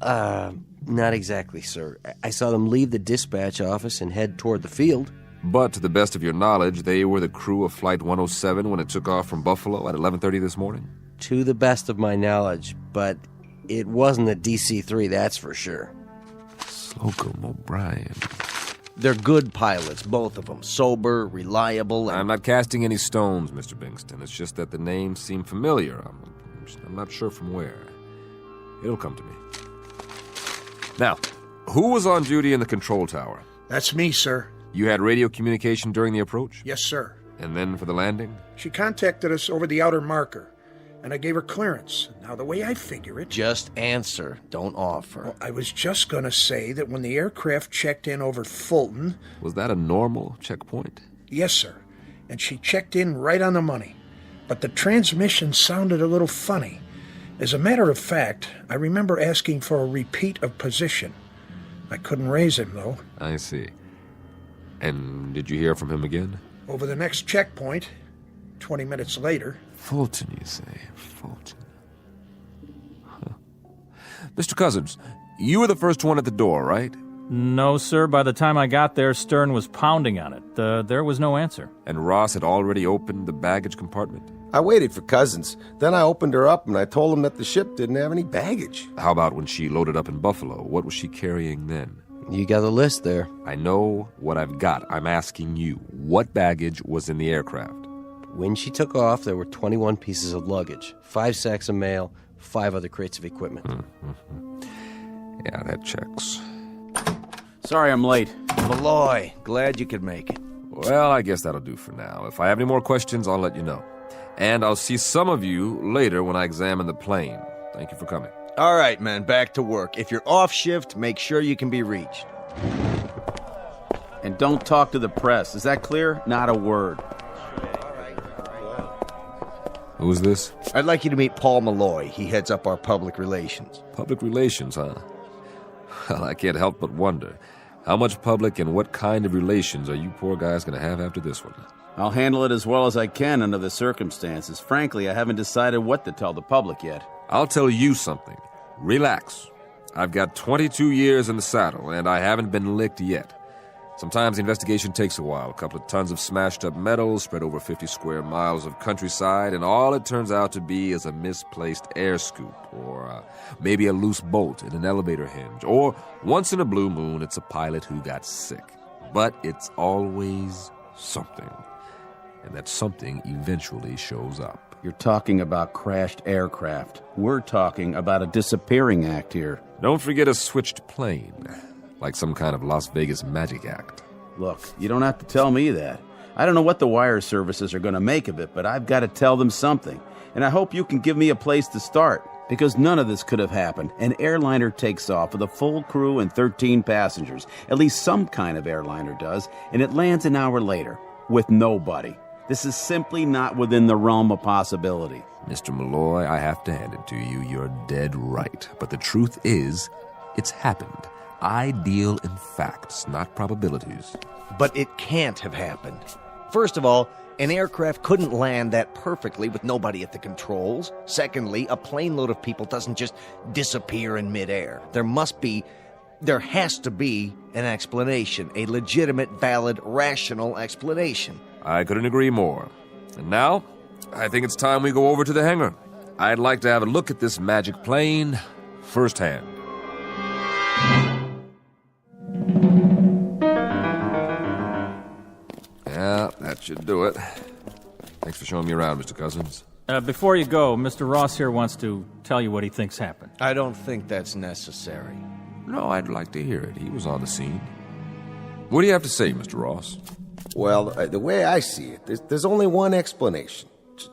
not exactly, sir. I saw them leave the dispatch office and head toward the field. But to the best of your knowledge, they were the crew of Flight 107 when it took off from Buffalo at 11:30 this morning? To the best of my knowledge, but it wasn't a DC-3, that's for sure. Slocum, O'Brien. They're good pilots, both of them. Sober, reliable, and... I'm not casting any stones, Mr. Bingston. It's just that the names seem familiar. I'm not sure from where. It'll come to me. Now, Who was on duty in the control tower? That's me, sir. You had radio communication during the approach? Yes, sir. And then for the landing? She contacted us over the outer marker, and I gave her clearance. Now, the way I figure it... Just answer. Don't offer. Well, I was just going to say that when the aircraft checked in over Fulton... Was that a normal checkpoint? Yes, sir. And she checked in right on the money. But the transmission sounded a little funny. As a matter of fact, I remember asking for a repeat of position. I couldn't raise him, though. I see. And did you hear from him again? Over the next checkpoint, 20 minutes later... Fulton, you say? Fulton. Huh. Mr. Cousins, you were the first one at the door, right? No, sir. By the time I got there, Stern was pounding on it. There was no answer. And Ross had already opened the baggage compartment? I waited for Cousins. Then I opened her up and I told him that the ship didn't have any baggage. How about when she loaded up in Buffalo? What was she carrying then? You got a list there. I know what I've got. I'm asking you, what baggage was in the aircraft? When she took off, there were 21 pieces of luggage, 5 sacks of mail, 5 other crates of equipment. Mm-hmm. Yeah, that checks. Sorry I'm late. Malloy, glad you could make it. Well, I guess that'll do for now. If I have any more questions, I'll let you know. And I'll see some of you later when I examine the plane. Thank you for coming. All right, man, back to work. If you're off shift, make sure you can be reached. And don't talk to the press. Is that clear? Not a word. Who's this? I'd like you to meet Paul Malloy. He heads up our public relations. Public relations, huh? Well, I can't help but wonder. How much public and what kind of relations are you poor guys going to have after this one? I'll handle it as well as I can under the circumstances. Frankly, I haven't decided what to tell the public yet. I'll tell you something. Relax. I've got 22 years in the saddle, and I haven't been licked yet. Sometimes the investigation takes a while. A couple of tons of smashed-up metal spread over 50 square miles of countryside, and all it turns out to be is a misplaced air scoop, or maybe a loose bolt in an elevator hinge, or once in a blue moon, it's a pilot who got sick. But it's always something, and that something eventually shows up. You're talking about crashed aircraft. We're talking about a disappearing act here. Don't forget a switched plane. Like some kind of Las Vegas magic act. Look, you don't have to tell me that. I don't know what the wire services are going to make of it, but I've got to tell them something. And I hope you can give me a place to start. Because none of this could have happened. An airliner takes off with a full crew and 13 passengers. At least some kind of airliner does. And it lands an hour later with nobody. This is simply not within the realm of possibility. Mr. Malloy, I have to hand it to you. You're dead right. But the truth is, it's happened. I deal in facts, not probabilities. But it can't have happened. First of all, an aircraft couldn't land that perfectly with nobody at the controls. Secondly, a plane load of people doesn't just disappear in midair. There has to be an explanation, a legitimate, valid, rational explanation. I couldn't agree more. And now, I think it's time we go over to the hangar. I'd like to have a look at this magic plane firsthand. Yeah, that should do it. Thanks for showing me around, Mr. Cousins. Before you go, Mr. Ross here wants to tell you what he thinks happened. I don't think that's necessary. No, I'd like to hear it. He was on the scene. What do you have to say, Mr. Ross? Well, the way I see it, there's only one explanation.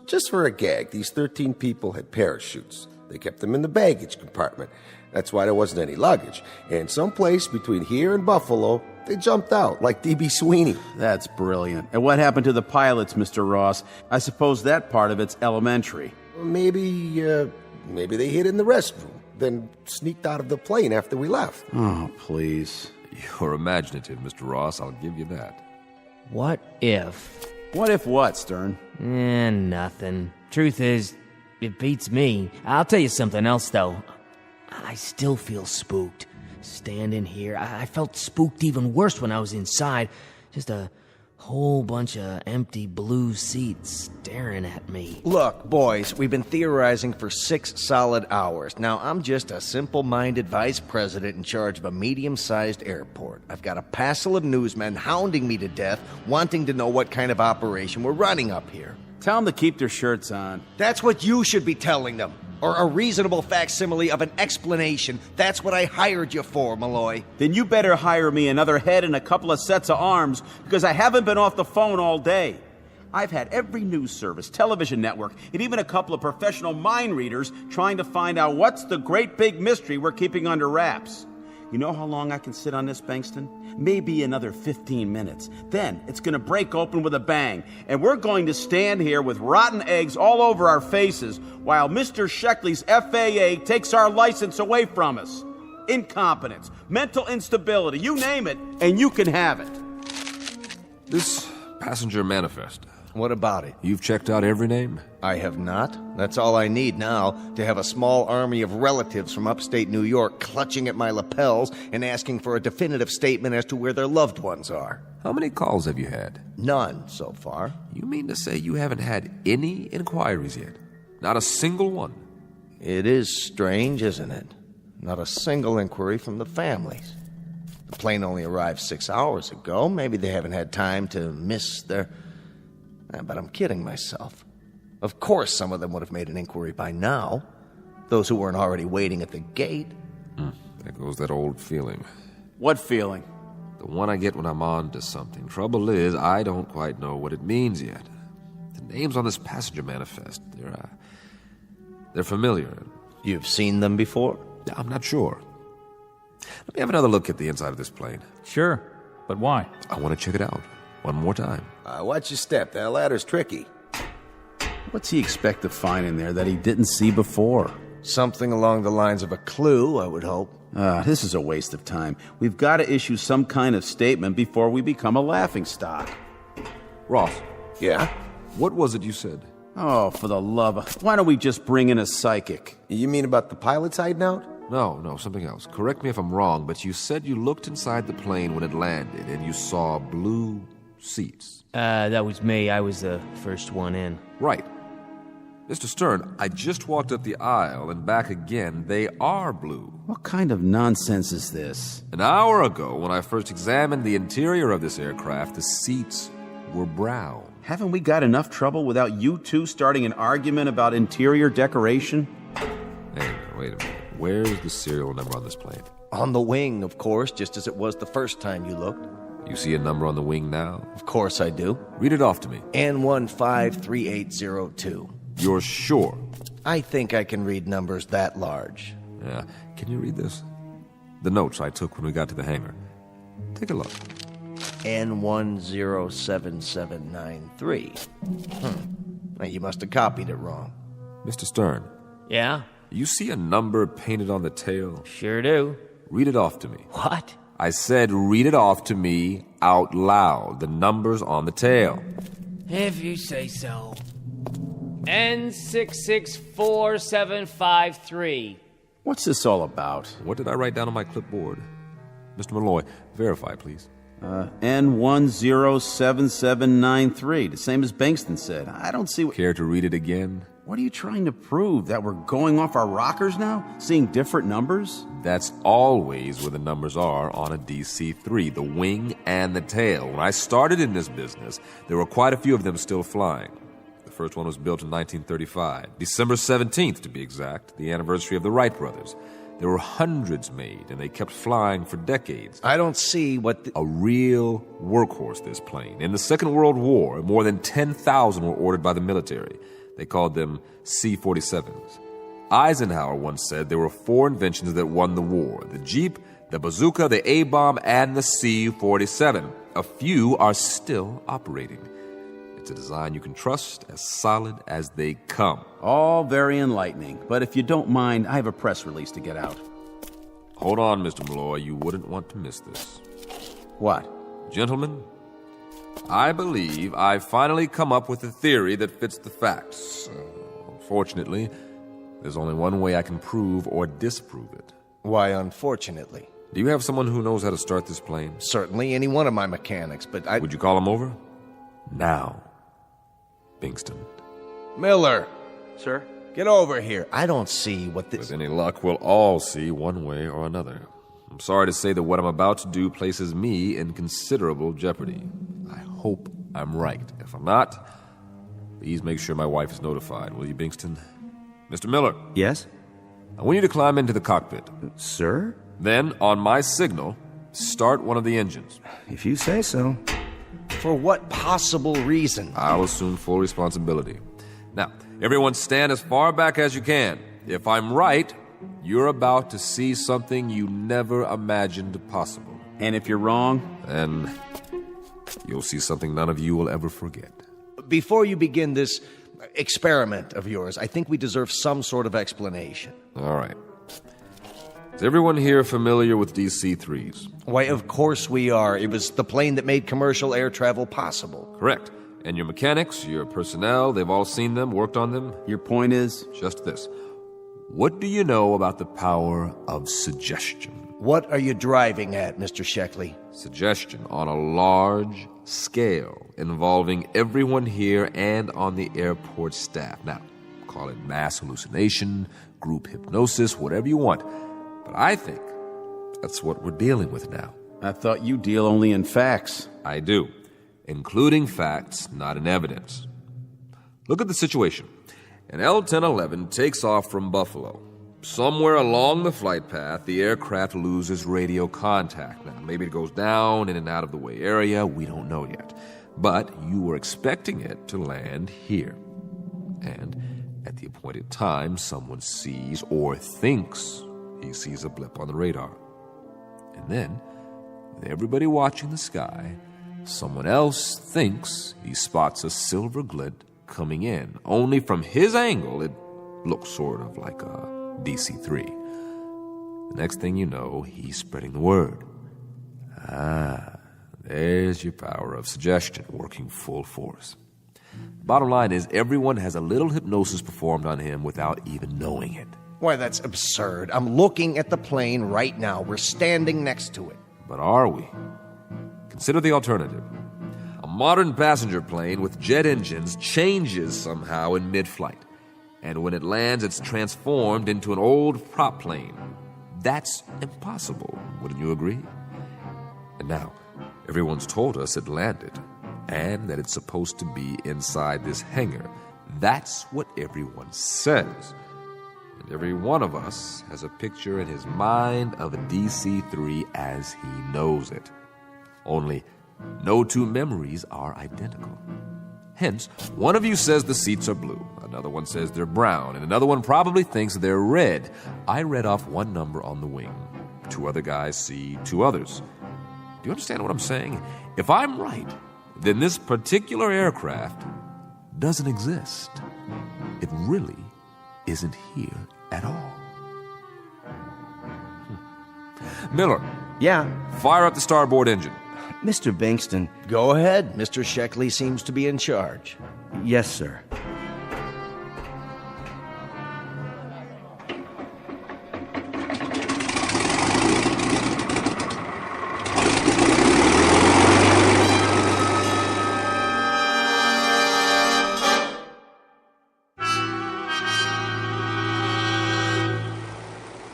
Just for a gag, these 13 people had parachutes. They kept them in the baggage compartment. That's why there wasn't any luggage. And someplace between here and Buffalo, they jumped out, like D.B. Sweeney. That's brilliant. And what happened to the pilots, Mr. Ross? I suppose that part of it's elementary. Maybe they hid in the restroom, then sneaked out of the plane after we left. Oh, please. You're imaginative, Mr. Ross. I'll give you that. What if? What if what, Stern? Nothing. Truth is, it beats me. I'll tell you something else, though. I still feel spooked. Standing here, I felt spooked even worse when I was inside. Just a whole bunch of empty blue seats staring at me. Look, boys, we've been theorizing for 6 solid hours. Now, I'm just a simple-minded vice president in charge of a medium-sized airport. I've got a passel of newsmen hounding me to death, wanting to know what kind of operation we're running up here. Tell them to keep their shirts on. That's what you should be telling them. Or a reasonable facsimile of an explanation. That's what I hired you for, Malloy. Then you better hire me another head and a couple of sets of arms, because I haven't been off the phone all day. I've had every news service, television network, and even a couple of professional mind readers trying to find out what's the great big mystery we're keeping under wraps. You know how long I can sit on this, Bankston? Maybe another 15 minutes. Then it's going to break open with a bang, and we're going to stand here with rotten eggs all over our faces while Mr. Sheckley's FAA takes our license away from us. Incompetence, mental instability, you name it, and you can have it. This passenger manifest. What about it? You've checked out every name? I have not. That's all I need now, to have a small army of relatives from upstate New York clutching at my lapels and asking for a definitive statement as to where their loved ones are. How many calls have you had? None so far. You mean to say you haven't had any inquiries yet? Not a single one? It is strange, isn't it? Not a single inquiry from the families. The plane only arrived 6 hours ago. Maybe they haven't had time to miss their... But I'm kidding myself. Of course some of them would have made an inquiry by now. Those who weren't already waiting at the gate. There goes that old feeling. What feeling? The one I get when I'm on to something. Trouble is, I don't quite know what it means yet. The names on this passenger manifest, they're familiar. You've seen them before? I'm not sure. Let me have another look at the inside of this plane. Sure, but why? I want to check it out. One more time. Watch your step. That ladder's tricky. What's he expect to find in there that he didn't see before? Something along the lines of a clue, I would hope. This is a waste of time. We've got to issue some kind of statement before we become a laughingstock. Ross. Yeah? What was it you said? Oh, for the love of... Why don't we just bring in a psychic? You mean about the pilot's hiding out? No, something else. Correct me if I'm wrong, but you said you looked inside the plane when it landed and you saw blue seats. That was me. I was the first one in. Right. Mr. Stern, I just walked up the aisle and back again. They are blue. What kind of nonsense is this? An hour ago, when I first examined the interior of this aircraft, the seats were brown. Haven't we got enough trouble without you two starting an argument about interior decoration? Hey, wait a minute. Where's the serial number on this plane? On the wing, of course, just as it was the first time you looked. You see a number on the wing now? Of course I do. Read it off to me. N153802. You're sure? I think I can read numbers that large. Yeah. Can you read this? The notes I took when we got to the hangar. Take a look. N107793. Now, you must have copied it wrong. Mr. Stern. Yeah? You see a number painted on the tail? Sure do. Read it off to me. What? I said read it off to me out loud. The numbers on the tail. If you say so. N664753. What's this all about? What did I write down on my clipboard? Mr. Malloy, verify, please. N107793, the same as Bankston said. I don't see what... Care to read it again? What are you trying to prove? That we're going off our rockers now? Seeing different numbers? That's always where the numbers are on a DC-3, the wing and the tail. When I started in this business, there were quite a few of them still flying. The first one was built in 1935, December 17th to be exact, the anniversary of the Wright brothers. There were hundreds made, and they kept flying for decades. I don't see what... A real workhorse, this plane. In the Second World War, more than 10,000 were ordered by the military. They called them C-47s. Eisenhower once said there were 4 inventions that won the war: the Jeep, the bazooka, the A-bomb, and the C-47. A few are still operating. It's a design you can trust, as solid as they come. All very enlightening, but if you don't mind, I have a press release to get out. Hold on, Mr. Malloy. You wouldn't want to miss this. What? Gentlemen, I believe I've finally come up with a theory that fits the facts. Unfortunately, there's only one way I can prove or disprove it. Why, unfortunately? Do you have someone who knows how to start this plane? Certainly any one of my mechanics, but I... Would you call him over? Now. Bingston. Miller! Sir? Get over here. I don't see what this... With any luck, we'll all see one way or another. I'm sorry to say that what I'm about to do places me in considerable jeopardy. I hope I'm right. If I'm not, please make sure my wife is notified, will you, Bingston? Mr. Miller. Yes? I want you to climb into the cockpit. Sir? Then, on my signal, start one of the engines. If you say so. For what possible reason? I'll assume full responsibility. Now, everyone stand as far back as you can. If I'm right, you're about to see something you never imagined possible. And if you're wrong? Then you'll see something none of you will ever forget. Before you begin this experiment of yours, I think we deserve some sort of explanation. All right. Is everyone here familiar with DC-3s? Why, of course we are. It was the plane that made commercial air travel possible. Correct. And your mechanics, your personnel, they've all seen them, worked on them? Your point is? Just this. What do you know about the power of suggestion? What are you driving at, Mr. Sheckley? Suggestion on a large scale involving everyone here and on the airport staff. Now, call it mass hallucination, group hypnosis, whatever you want. But I think that's what we're dealing with now. I thought you deal only in facts. I do, including facts, not in evidence. Look at the situation. An L-1011 takes off from Buffalo. Somewhere along the flight path, the aircraft loses radio contact. Now, maybe it goes down in an out-of-the-way area. We don't know yet. But you were expecting it to land here. And at the appointed time, someone sees or thinks he sees a blip on the radar. And then, with everybody watching the sky, someone else thinks he spots a silver glint coming in. Only from his angle, it looks sort of like a DC-3. The next thing you know, he's spreading the word. There's your power of suggestion working full force. Bottom line is, everyone has a little hypnosis performed on him without even knowing it. Why, that's absurd. I'm looking at the plane right now. We're standing next to it. But are we? Consider the alternative. A modern passenger plane with jet engines changes somehow in mid-flight. And when it lands, it's transformed into an old prop plane. That's impossible, wouldn't you agree? And now, everyone's told us it landed, and that it's supposed to be inside this hangar. That's what everyone says. And every one of us has a picture in his mind of a DC-3 as he knows it. Only, no two memories are identical. Hence, one of you says the seats are blue, another one says they're brown, and another one probably thinks they're red. I read off one number on the wing. Two other guys see two others. Do you understand what I'm saying? If I'm right, then this particular aircraft doesn't exist. It really isn't here at all. Miller. Yeah? Fire up the starboard engine. Mr. Bankston. Go ahead. Mr. Sheckley seems to be in charge. Yes, sir.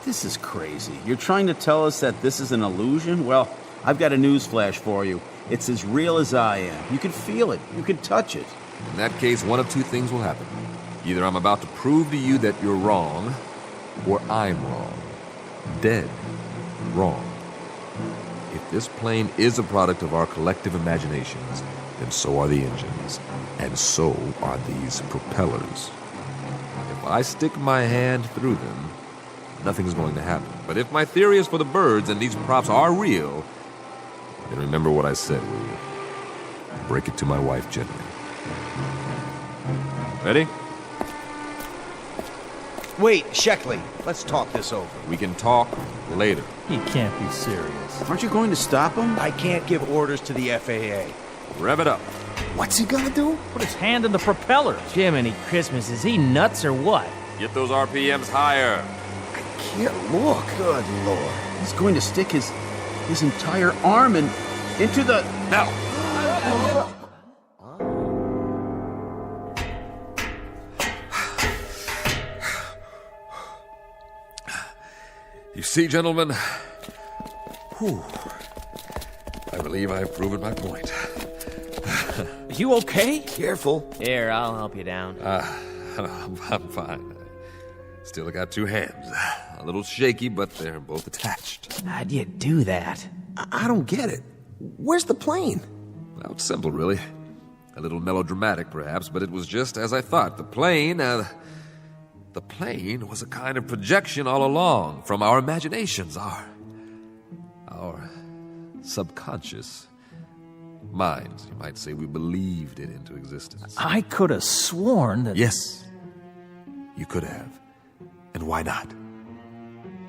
This is crazy. You're trying to tell us that this is an illusion? Well, I've got a news flash for you. It's as real as I am. You can feel it. You can touch it. In that case, one of two things will happen. Either I'm about to prove to you that you're wrong, or I'm wrong. Dead wrong. If this plane is a product of our collective imaginations, then so are the engines, and so are these propellers. If I stick my hand through them, nothing's going to happen. But if my theory is for the birds and these props are real, then remember what I said, will you? Break it to my wife gently. Ready? Wait, Sheckley, let's talk this over. We can talk later. He can't be serious. Aren't you going to stop him? I can't give orders to the FAA. Rev it up. What's he gonna do? Put his hand in the propeller. Jiminy Christmas, is he nuts or what? Get those RPMs higher. Can't look. Good Lord. He's going to stick his entire arm into the... Now! You see, gentlemen, I believe I've proven my point. You okay? Careful. Here, I'll help you down. I'm fine. Still, I got two hands. A little shaky, but they're both attached. How'd you do that? I don't get it. Where's the plane? Well, it's simple, really. A little melodramatic, perhaps, but it was just as I thought. The plane was a kind of projection all along from our imaginations, our subconscious minds. You might say we believed it into existence. I could have sworn that... Yes, you could have. And why not?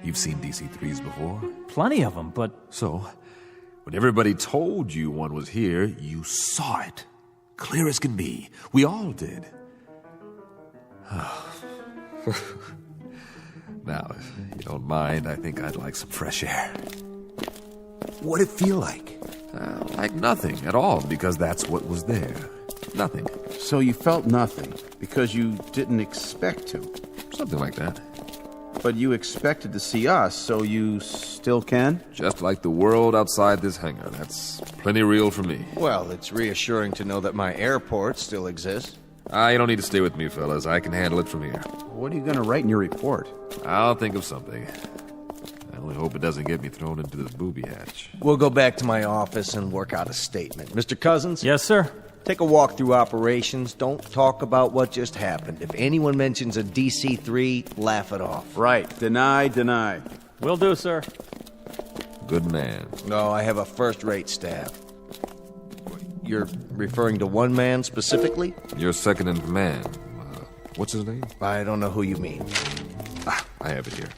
You've seen DC-3s before? Plenty of them, but... So, when everybody told you one was here, you saw it. Clear as can be. We all did. Now, if you don't mind, I think I'd like some fresh air. What'd it feel like? Like nothing at all, because that's what was there. Nothing. So you felt nothing because you didn't expect to. Something like that. But you expected to see us, so you still can? Just like the world outside this hangar. That's plenty real for me. Well, it's reassuring to know that my airport still exists. You don't need to stay with me, fellas. I can handle it from here. What are you going to write in your report? I'll think of something. I only hope it doesn't get me thrown into this booby hatch. We'll go back to my office and work out a statement. Mr. Cousins? Yes, sir? Take a walk through operations. Don't talk about what just happened. If anyone mentions a DC-3, laugh it off. Right. Deny. Will do, sir. Good man. No, I have a first-rate staff. You're referring to one man specifically? Your second in command. What's his name? I don't know who you mean. I have it here.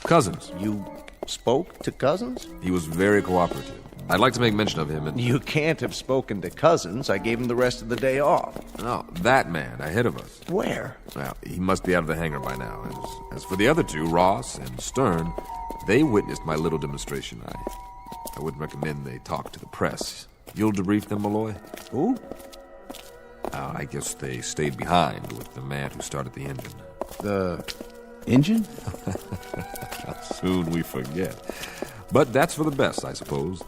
Cousins. You spoke to Cousins? He was very cooperative. I'd like to make mention of him and... You can't have spoken to Cousins. I gave him the rest of the day off. No, that man ahead of us. Where? Well, he must be out of the hangar by now. As for the other two, Ross and Stern, they witnessed my little demonstration. I wouldn't recommend they talk to the press. You'll debrief them, Malloy? Who? I guess they stayed behind with the man who started the engine. The engine? Soon we forget. But that's for the best, I suppose.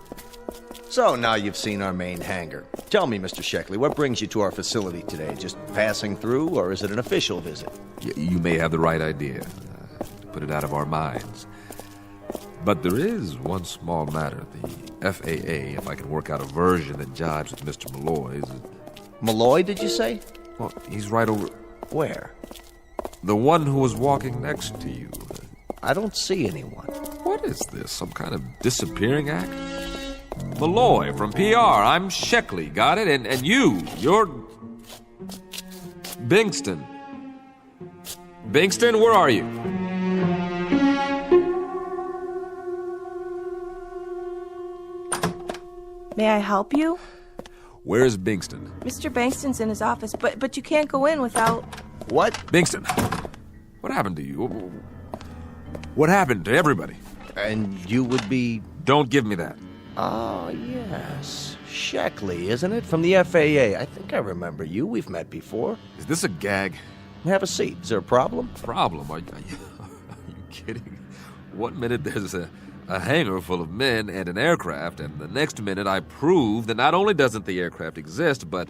So now you've seen our main hangar. Tell me, Mr. Sheckley, what brings you to our facility today? Just passing through, or is it an official visit? You may have the right idea. To put it out of our minds. But there is one small matter. The FAA, if I can work out a version that jives with Mr. Malloy's... Malloy, did you say? Well, he's right over... Where? The one who was walking next to you. I don't see anyone. What is this? Some kind of disappearing act? Malloy from PR. I'm Sheckley. Got it? And you're... Bingston. Bingston, where are you? May I help you? Where is Bingston? Mr. Bankston's in his office, but you can't go in without... What? Bingston, what happened to you? What happened to everybody? And you would be... Don't give me that. Oh, yes. Sheckley, isn't it? From the FAA. I think I remember you. We've met before. Is this a gag? Have a seat. Is there a problem? Problem? Are you kidding? One minute there's a hangar full of men and an aircraft, and the next minute I prove that not only doesn't the aircraft exist, but...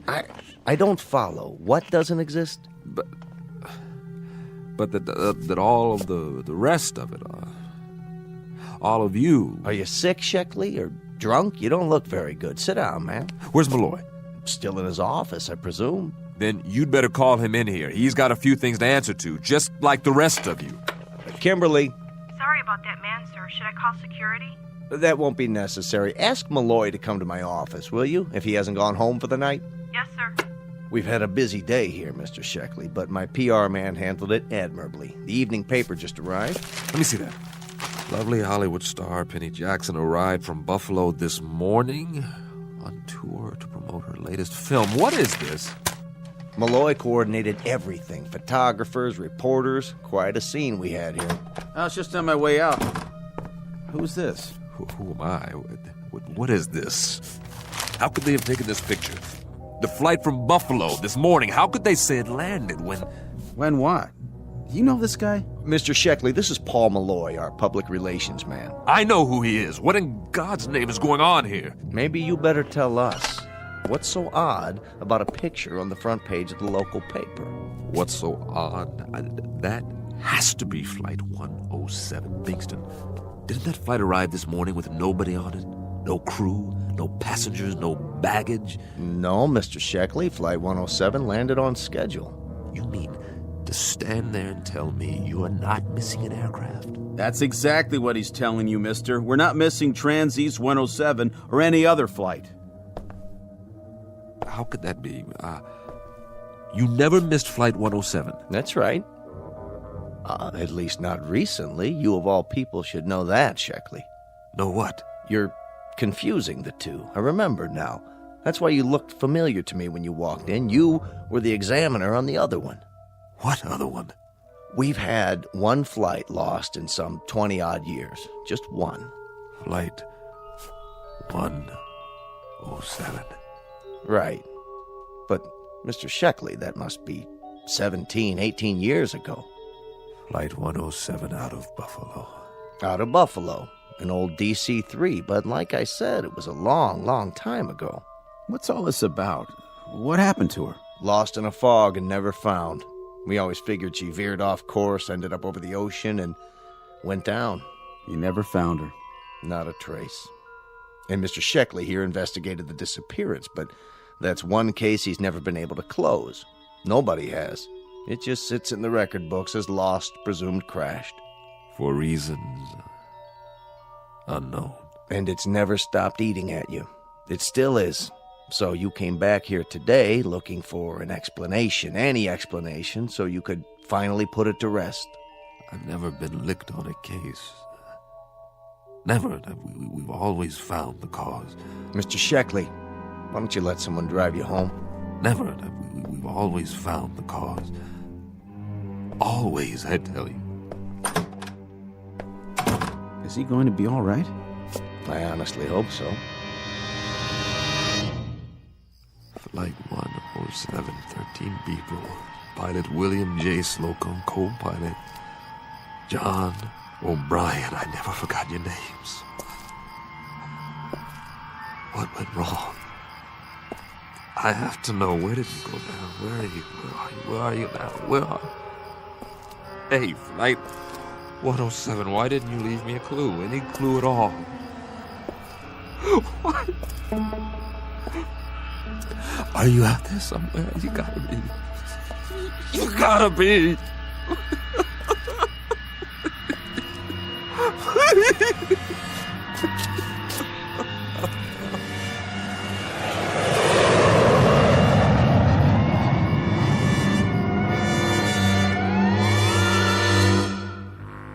I don't follow. What doesn't exist? But that all of the rest of it, all of you... Are you sick, Sheckley, or drunk? You don't look very good. Sit down, man. Where's Malloy? Still in his office, I presume. Then you'd better call him in here. He's got a few things to answer to, just like the rest of you. Kimberly. Sorry about that man, sir. Should I call security? That won't be necessary. Ask Malloy to come to my office, will you, if he hasn't gone home for the night? Yes, sir. We've had a busy day here, Mr. Sheckley, but my PR man handled it admirably. The evening paper just arrived. Let me see that. Lovely Hollywood star Penny Jackson arrived from Buffalo this morning on tour to promote her latest film. What is this? Malloy coordinated everything. Photographers, reporters. Quite a scene we had here. I was just on my way out. Who's this? Who am I? What is this? How could they have taken this picture? The flight from Buffalo this morning. How could they say it landed when... When what? You know this guy? Mr. Sheckley, this is Paul Malloy, our public relations man. I know who he is. What in God's name is going on here? Maybe you better tell us. What's so odd about a picture on the front page of the local paper? What's so odd? That has to be Flight 107. Bingston, didn't that flight arrive this morning with nobody on it? No crew, no passengers, no baggage? No, Mr. Sheckley. Flight 107 landed on schedule. You mean to stand there and tell me you are not missing an aircraft? That's exactly what he's telling you, mister. We're not missing Trans-East 107 or any other flight. How could that be? You never missed Flight 107. That's right. At least not recently. You of all people should know that, Sheckley. Know what? You're confusing the two. I remember now. That's why you looked familiar to me when you walked in. You were the examiner on the other one. What other one? We've had one flight lost in some 20-odd years. Just one. Flight 107. Right. But, Mr. Sheckley, that must be 17, 18 years ago. Flight 107 out of Buffalo. Out of Buffalo. An old DC-3, but like I said, it was a long, long time ago. What's all this about? What happened to her? Lost in a fog and never found. We always figured she veered off course, ended up over the ocean, and went down. You never found her? Not a trace. And Mr. Sheckley here investigated the disappearance, but that's one case he's never been able to close. Nobody has. It just sits in the record books as lost, presumed crashed. For reasons unknown. And it's never stopped eating at you. It still is. So you came back here today looking for an explanation, any explanation, so you could finally put it to rest. I've never been licked on a case. Never. We've always found the cause. Mr. Sheckley, why don't you let someone drive you home? Never. We've always found the cause. Always, I tell you. Is he going to be all right? I honestly hope so. Flight 107, 13 people. Pilot William J. Slocum, co-pilot John O'Brien. I never forgot your names. What went wrong? I have to know. Where did you go now? Where are you? Where are you now? Where are you? Hey, Flight 107, why didn't you leave me a clue? Any clue at all? What? Are you out there somewhere? You gotta be. You gotta be.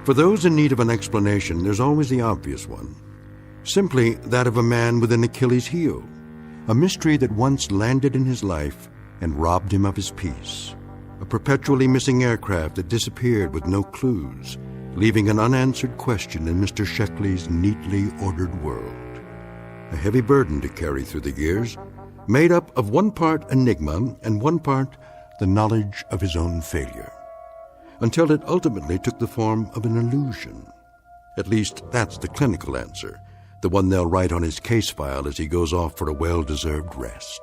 For those in need of an explanation, there's always the obvious one. Simply that of a man with an Achilles heel. A mystery that once landed in his life and robbed him of his peace. A perpetually missing aircraft that disappeared with no clues, leaving an unanswered question in Mr. Sheckley's neatly ordered world. A heavy burden to carry through the years, made up of one part enigma and one part the knowledge of his own failure. Until it ultimately took the form of an illusion. At least that's the clinical answer, the one they'll write on his case file as he goes off for a well-deserved rest.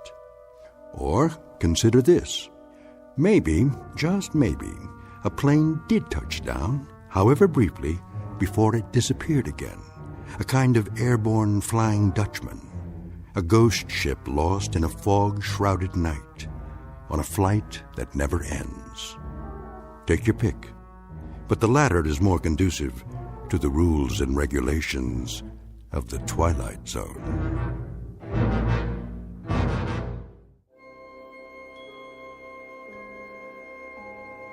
Or consider this. Maybe, just maybe, a plane did touch down, however briefly, before it disappeared again. A kind of airborne Flying Dutchman. A ghost ship lost in a fog-shrouded night, on a flight that never ends. Take your pick, but the latter is more conducive to the rules and regulations of the Twilight Zone.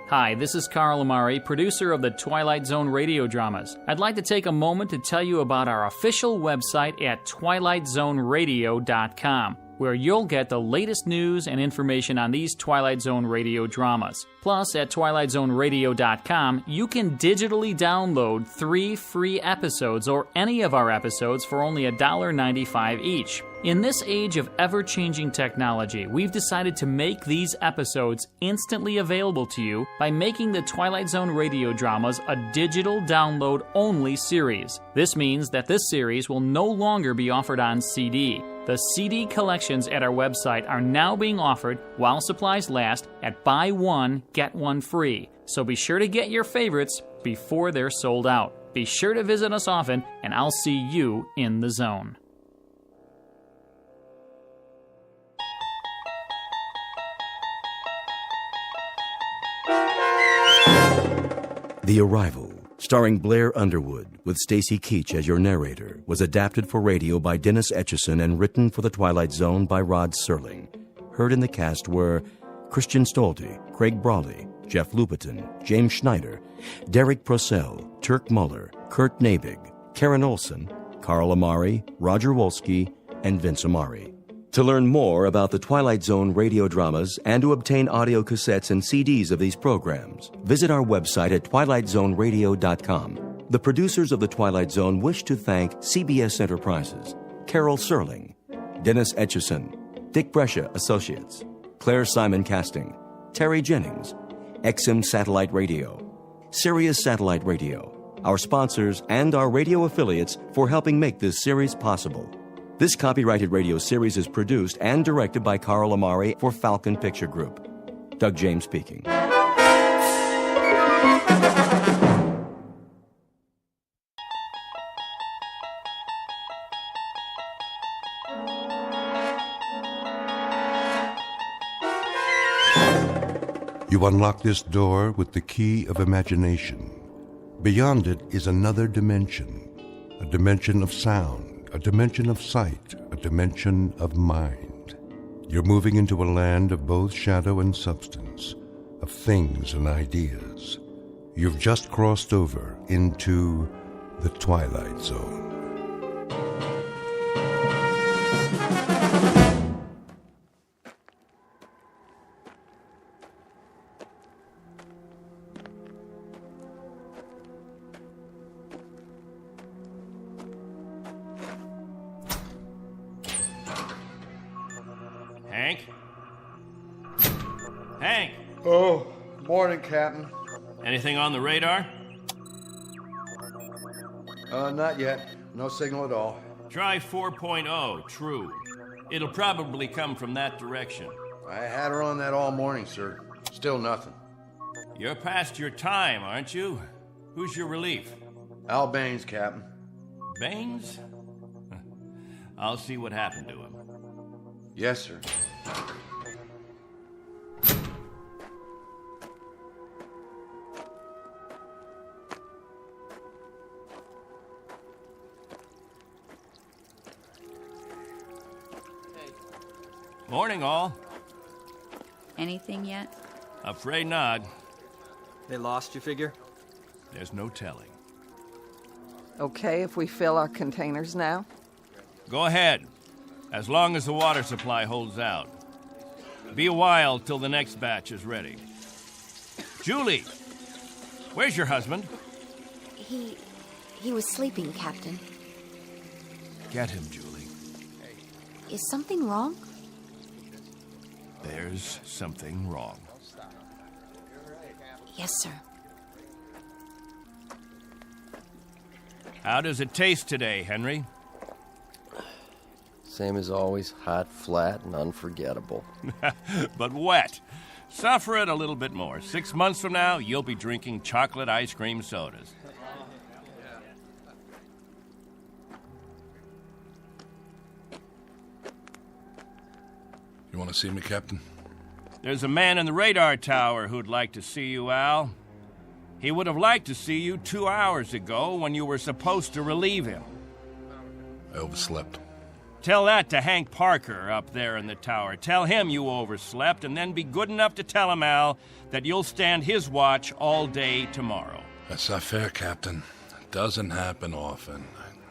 Hi, this is Carl Amari, producer of the Twilight Zone Radio Dramas. I'd like to take a moment to tell you about our official website at twilightzoneradio.com, where you'll get the latest news and information on these Twilight Zone radio dramas. Plus, at twilightzoneradio.com, you can digitally download 3 free episodes or any of our episodes for only $1.95 each. In this age of ever-changing technology, we've decided to make these episodes instantly available to you by making the Twilight Zone radio dramas a digital download-only series. This means that this series will no longer be offered on CD. The CD collections at our website are now being offered while supplies last at buy one, get one free. So be sure to get your favorites before they're sold out. Be sure to visit us often, and I'll see you in the zone. The Arrival, starring Blair Underwood, with Stacy Keach as your narrator, was adapted for radio by Dennis Etchison and written for The Twilight Zone by Rod Serling. Heard in the cast were Christian Stolte, Craig Brawley, Jeff Lupetin, James Schneider, Derek Procell, Turk Muller, Kurt Nabig, Karen Olson, Carl Amari, Roger Wolski, and Vince Amari. To learn more about the Twilight Zone radio dramas and to obtain audio cassettes and CDs of these programs, visit our website at twilightzoneradio.com. The producers of The Twilight Zone wish to thank CBS Enterprises, Carol Serling, Dennis Etchison, Dick Brescia Associates, Claire Simon Casting, Terry Jennings, XM Satellite Radio, Sirius Satellite Radio, our sponsors, and our radio affiliates for helping make this series possible. This copyrighted radio series is produced and directed by Carl Amari for Falcon Picture Group. Doug James speaking. You unlock this door with the key of imagination. Beyond it is another dimension, a dimension of sound, a dimension of sight, a dimension of mind. You're moving into a land of both shadow and substance, of things and ideas. You've just crossed over into the Twilight Zone. Hank! Oh, morning, Captain. Anything on the radar? Not yet. No signal at all. Try 4.0, true. It'll probably come from that direction. I had her on that all morning, sir. Still nothing. You're past your time, aren't you? Who's your relief? Al Baines, Captain. Baines? I'll see what happened to him. Yes, sir. Morning, all. Anything yet? Afraid not. They lost, you figure? There's no telling. Okay if we fill our containers now? Go ahead, as long as the water supply holds out. Be a while till the next batch is ready. Julie, where's your husband? He was sleeping, Captain. Get him, Julie. Is something wrong? There's something wrong. Yes, sir. How does it taste today, Henry? Same as always, hot, flat, and unforgettable. But wet. Suffer it a little bit more. 6 months from now, you'll be drinking chocolate ice cream sodas. You want to see me, Captain? There's a man in the radar tower who'd like to see you, Al. He would have liked to see you 2 hours ago when you were supposed to relieve him. I overslept. Tell that to Hank Parker up there in the tower. Tell him you overslept, and then be good enough to tell him, Al, that you'll stand his watch all day tomorrow. That's not fair, Captain. It doesn't happen often.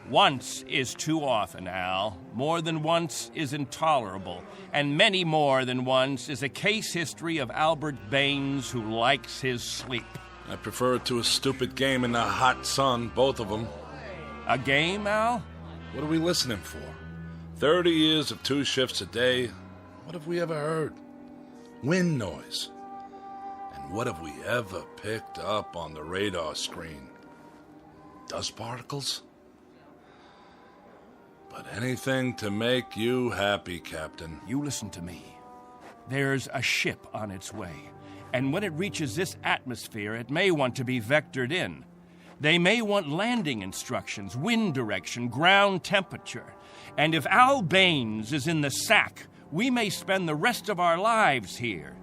Once is too often, Al. More than once is intolerable. And many more than once is a case history of Albert Baines who likes his sleep. I prefer it to a stupid game in the hot sun, both of them. A game, Al? What are we listening for? 30 years of 2 shifts a day. What have we ever heard? Wind noise. And what have we ever picked up on the radar screen? Dust particles? But anything to make you happy, Captain. You listen to me. There's a ship on its way, and when it reaches this atmosphere, it may want to be vectored in. They may want landing instructions, wind direction, ground temperature. And if Al Baines is in the sack, we may spend the rest of our lives here.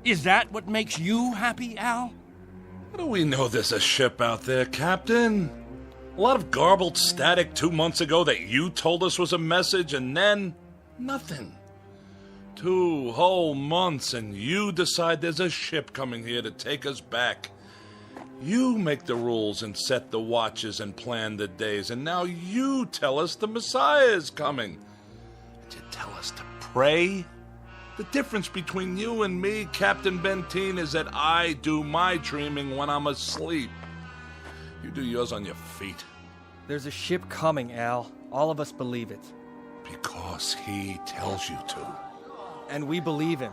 Is that what makes you happy, Al? How do we know there's a ship out there, Captain? A lot of garbled static 2 months ago that you told us was a message, and then nothing. 2 whole months, and you decide there's a ship coming here to take us back. You make the rules and set the watches and plan the days, and now you tell us the Messiah is coming. And you tell us to pray? The difference between you and me, Captain Benteen, is that I do my dreaming when I'm asleep. You do yours on your feet. There's a ship coming, Al. All of us believe it. Because he tells you to. And we believe him.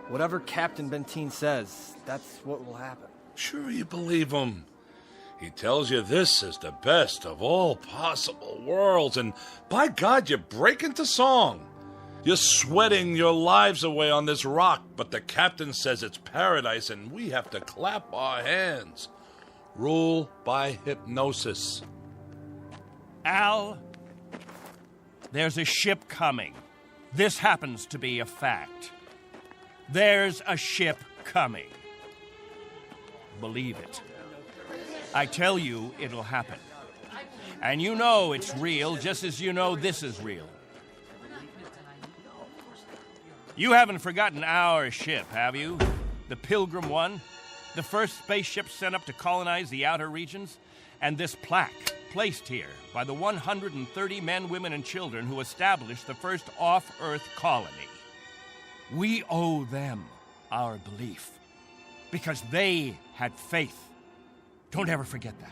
Whatever Captain Benteen says, that's what will happen. Sure you believe him. He tells you this is the best of all possible worlds, and by God, you break into song. You're sweating your lives away on this rock, but the captain says it's paradise, and we have to clap our hands. Rule by hypnosis. Al, there's a ship coming. This happens to be a fact. There's a ship coming. Believe it. I tell you, it'll happen. And you know it's real, just as you know this is real. You haven't forgotten our ship, have you? The Pilgrim One? The first spaceship sent up to colonize the outer regions? And this plaque, placed here by the 130 men, women, and children who established the first off-Earth colony. We owe them our belief. Because they had faith. Don't ever forget that.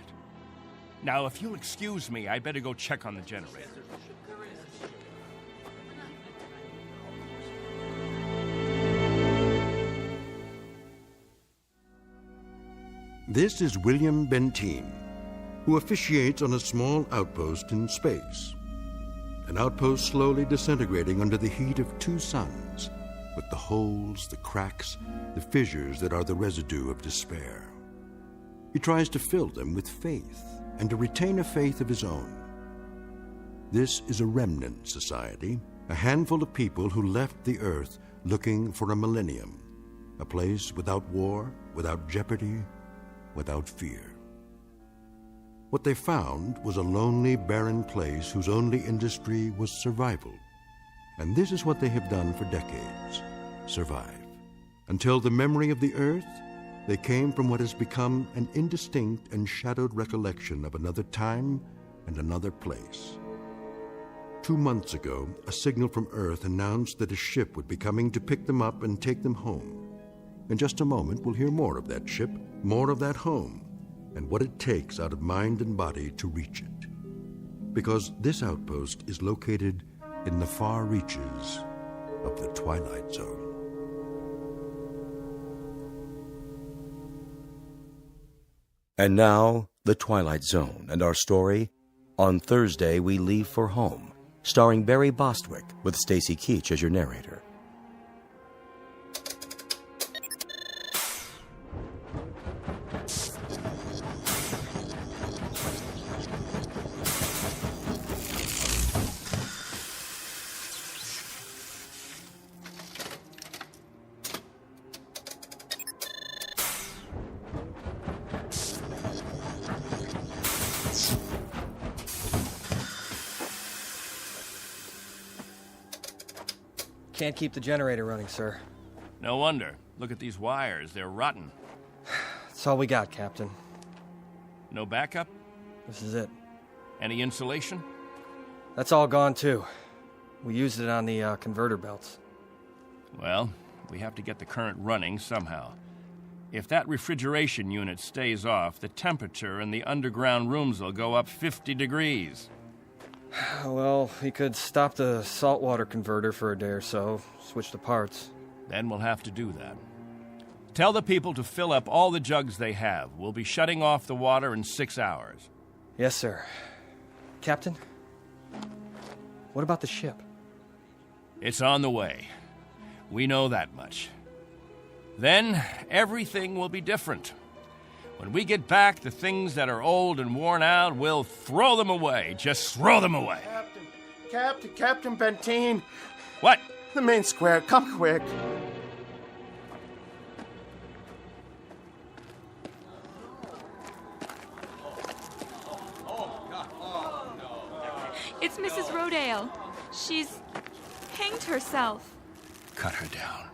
Now, if you'll excuse me, I'd better go check on the generator. This is William Benteen, who officiates on a small outpost in space. An outpost slowly disintegrating under the heat of 2 suns, with the holes, the cracks, the fissures that are the residue of despair. He tries to fill them with faith and to retain a faith of his own. This is a remnant society, a handful of people who left the earth looking for a millennium, a place without war, without jeopardy, without fear. What they found was a lonely, barren place whose only industry was survival. And this is what they have done for decades, survive. Until the memory of the earth, they came from what has become an indistinct and shadowed recollection of another time and another place. 2 months ago, a signal from Earth announced that a ship would be coming to pick them up and take them home. In just a moment, we'll hear more of that ship, more of that home, and what it takes out of mind and body to reach it. Because this outpost is located in the far reaches of the Twilight Zone. And now, The Twilight Zone, and our story, On Thursday We Leave for Home, starring Barry Bostwick, with Stacy Keach as your narrator. Can't keep the generator running, sir. No wonder. Look at these wires. They're rotten. That's all we got, Captain. No backup? This is it. Any insulation? That's all gone, too. We used it on the converter belts. Well, we have to get the current running somehow. If that refrigeration unit stays off, the temperature in the underground rooms will go up 50 degrees. Well, we could stop the saltwater converter for a day or so, switch the parts. Then we'll have to do that. Tell the people to fill up all the jugs they have. We'll be shutting off the water in 6 hours. Yes, sir. Captain? What about the ship? It's on the way. We know that much. Then, everything will be different. When we get back, the things that are old and worn out, we'll throw them away. Just throw them away. Captain Benteen. What? The main square. Come quick. It's Mrs. Rodale. She's hanged herself. Cut her down.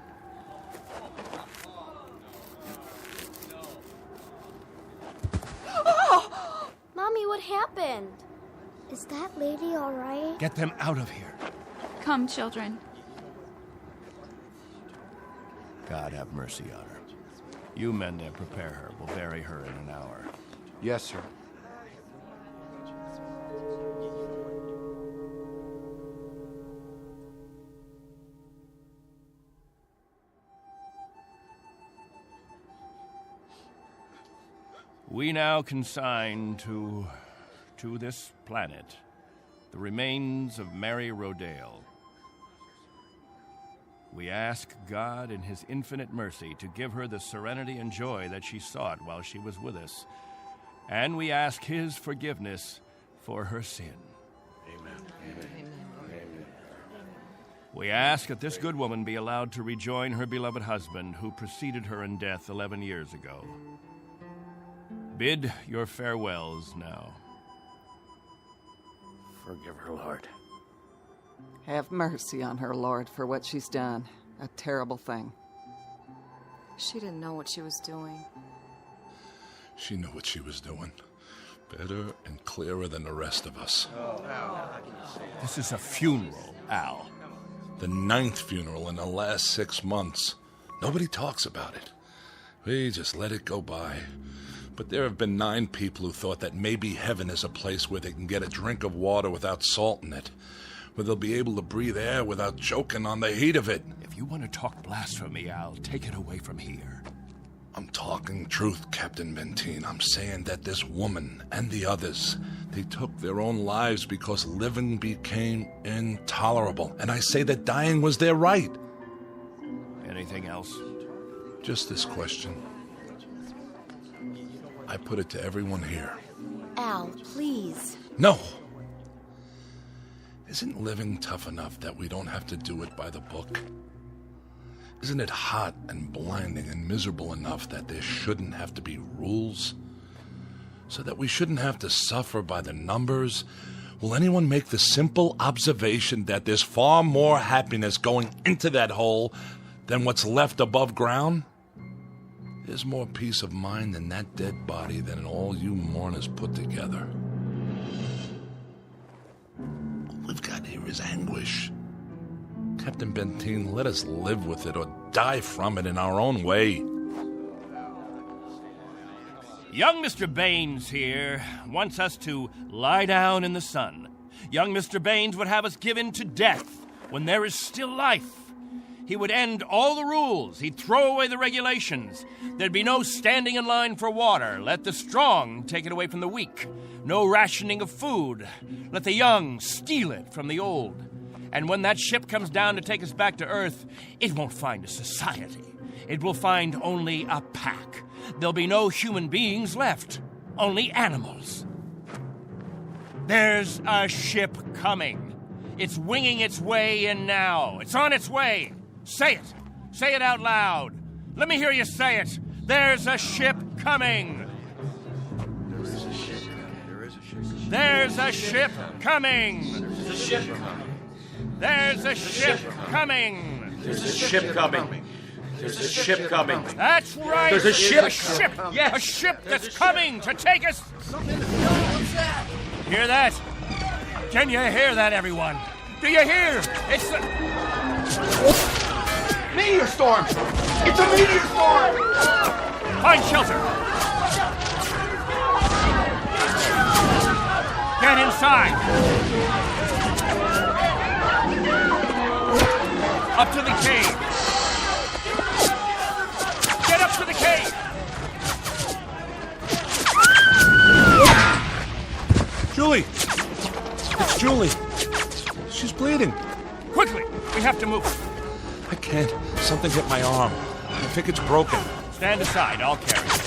Oh! Mommy, what happened? Is that lady all right? Get them out of here. Come, children. God have mercy on her. You men there prepare her. We'll bury her in an hour. Yes, sir. We now consign to this planet the remains of Mary Rodale. We ask God in His infinite mercy to give her the serenity and joy that she sought while she was with us. And we ask His forgiveness for her sin. Amen. We ask that this good woman be allowed to rejoin her beloved husband who preceded her in death 11 years ago. Bid your farewells now. Forgive her, Lord. Have mercy on her, Lord, for what she's done. A terrible thing. She didn't know what she was doing. She knew what she was doing. Better and clearer than the rest of us. This is a funeral, Al. The 9th funeral in the last 6 months. Nobody talks about it. We just let it go by. But there have been 9 people who thought that maybe heaven is a place where they can get a drink of water without salt in it, where they'll be able to breathe air without choking on the heat of it. If you want to talk blasphemy, Al, take it away from here. I'm talking truth, Captain Benteen. I'm saying that this woman and the others, they took their own lives because living became intolerable. And I say that dying was their right. Anything else? Just this question. I put it to everyone here. Al, please. No! Isn't living tough enough that we don't have to do it by the book? Isn't it hot and blinding and miserable enough that there shouldn't have to be rules? So that we shouldn't have to suffer by the numbers? Will anyone make the simple observation that there's far more happiness going into that hole than what's left above ground? There's more peace of mind in that dead body than in all you mourners put together. All we've got here is anguish. Captain Benteen, let us live with it or die from it in our own way. Young Mr. Baines here wants us to lie down in the sun. Young Mr. Baines would have us given to death when there is still life. He would end all the rules. He'd throw away the regulations. There'd be no standing in line for water. Let the strong take it away from the weak. No rationing of food. Let the young steal it from the old. And when that ship comes down to take us back to Earth, it won't find a society. It will find only a pack. There'll be no human beings left. Only animals. There's a ship coming. It's winging its way in now. It's on its way. Say it. Say it out loud. Let me hear you say it. There's a ship coming. There's a ship coming. There's a ship coming. There's a ship coming. There's a ship coming. There's a ship coming. There's a ship coming. That's right. There's a ship. A ship. Yes. A ship that's coming to take us. Hear that? Can you hear that, everyone? Do you hear? It's the... Meteor storm! It's a meteor storm! Find shelter! Get inside! Up to the cave! Get up to the cave! Julie! It's Julie! She's bleeding. Quickly! We have to move. I can't. Something hit my arm. I think it's broken. Stand aside. I'll carry it.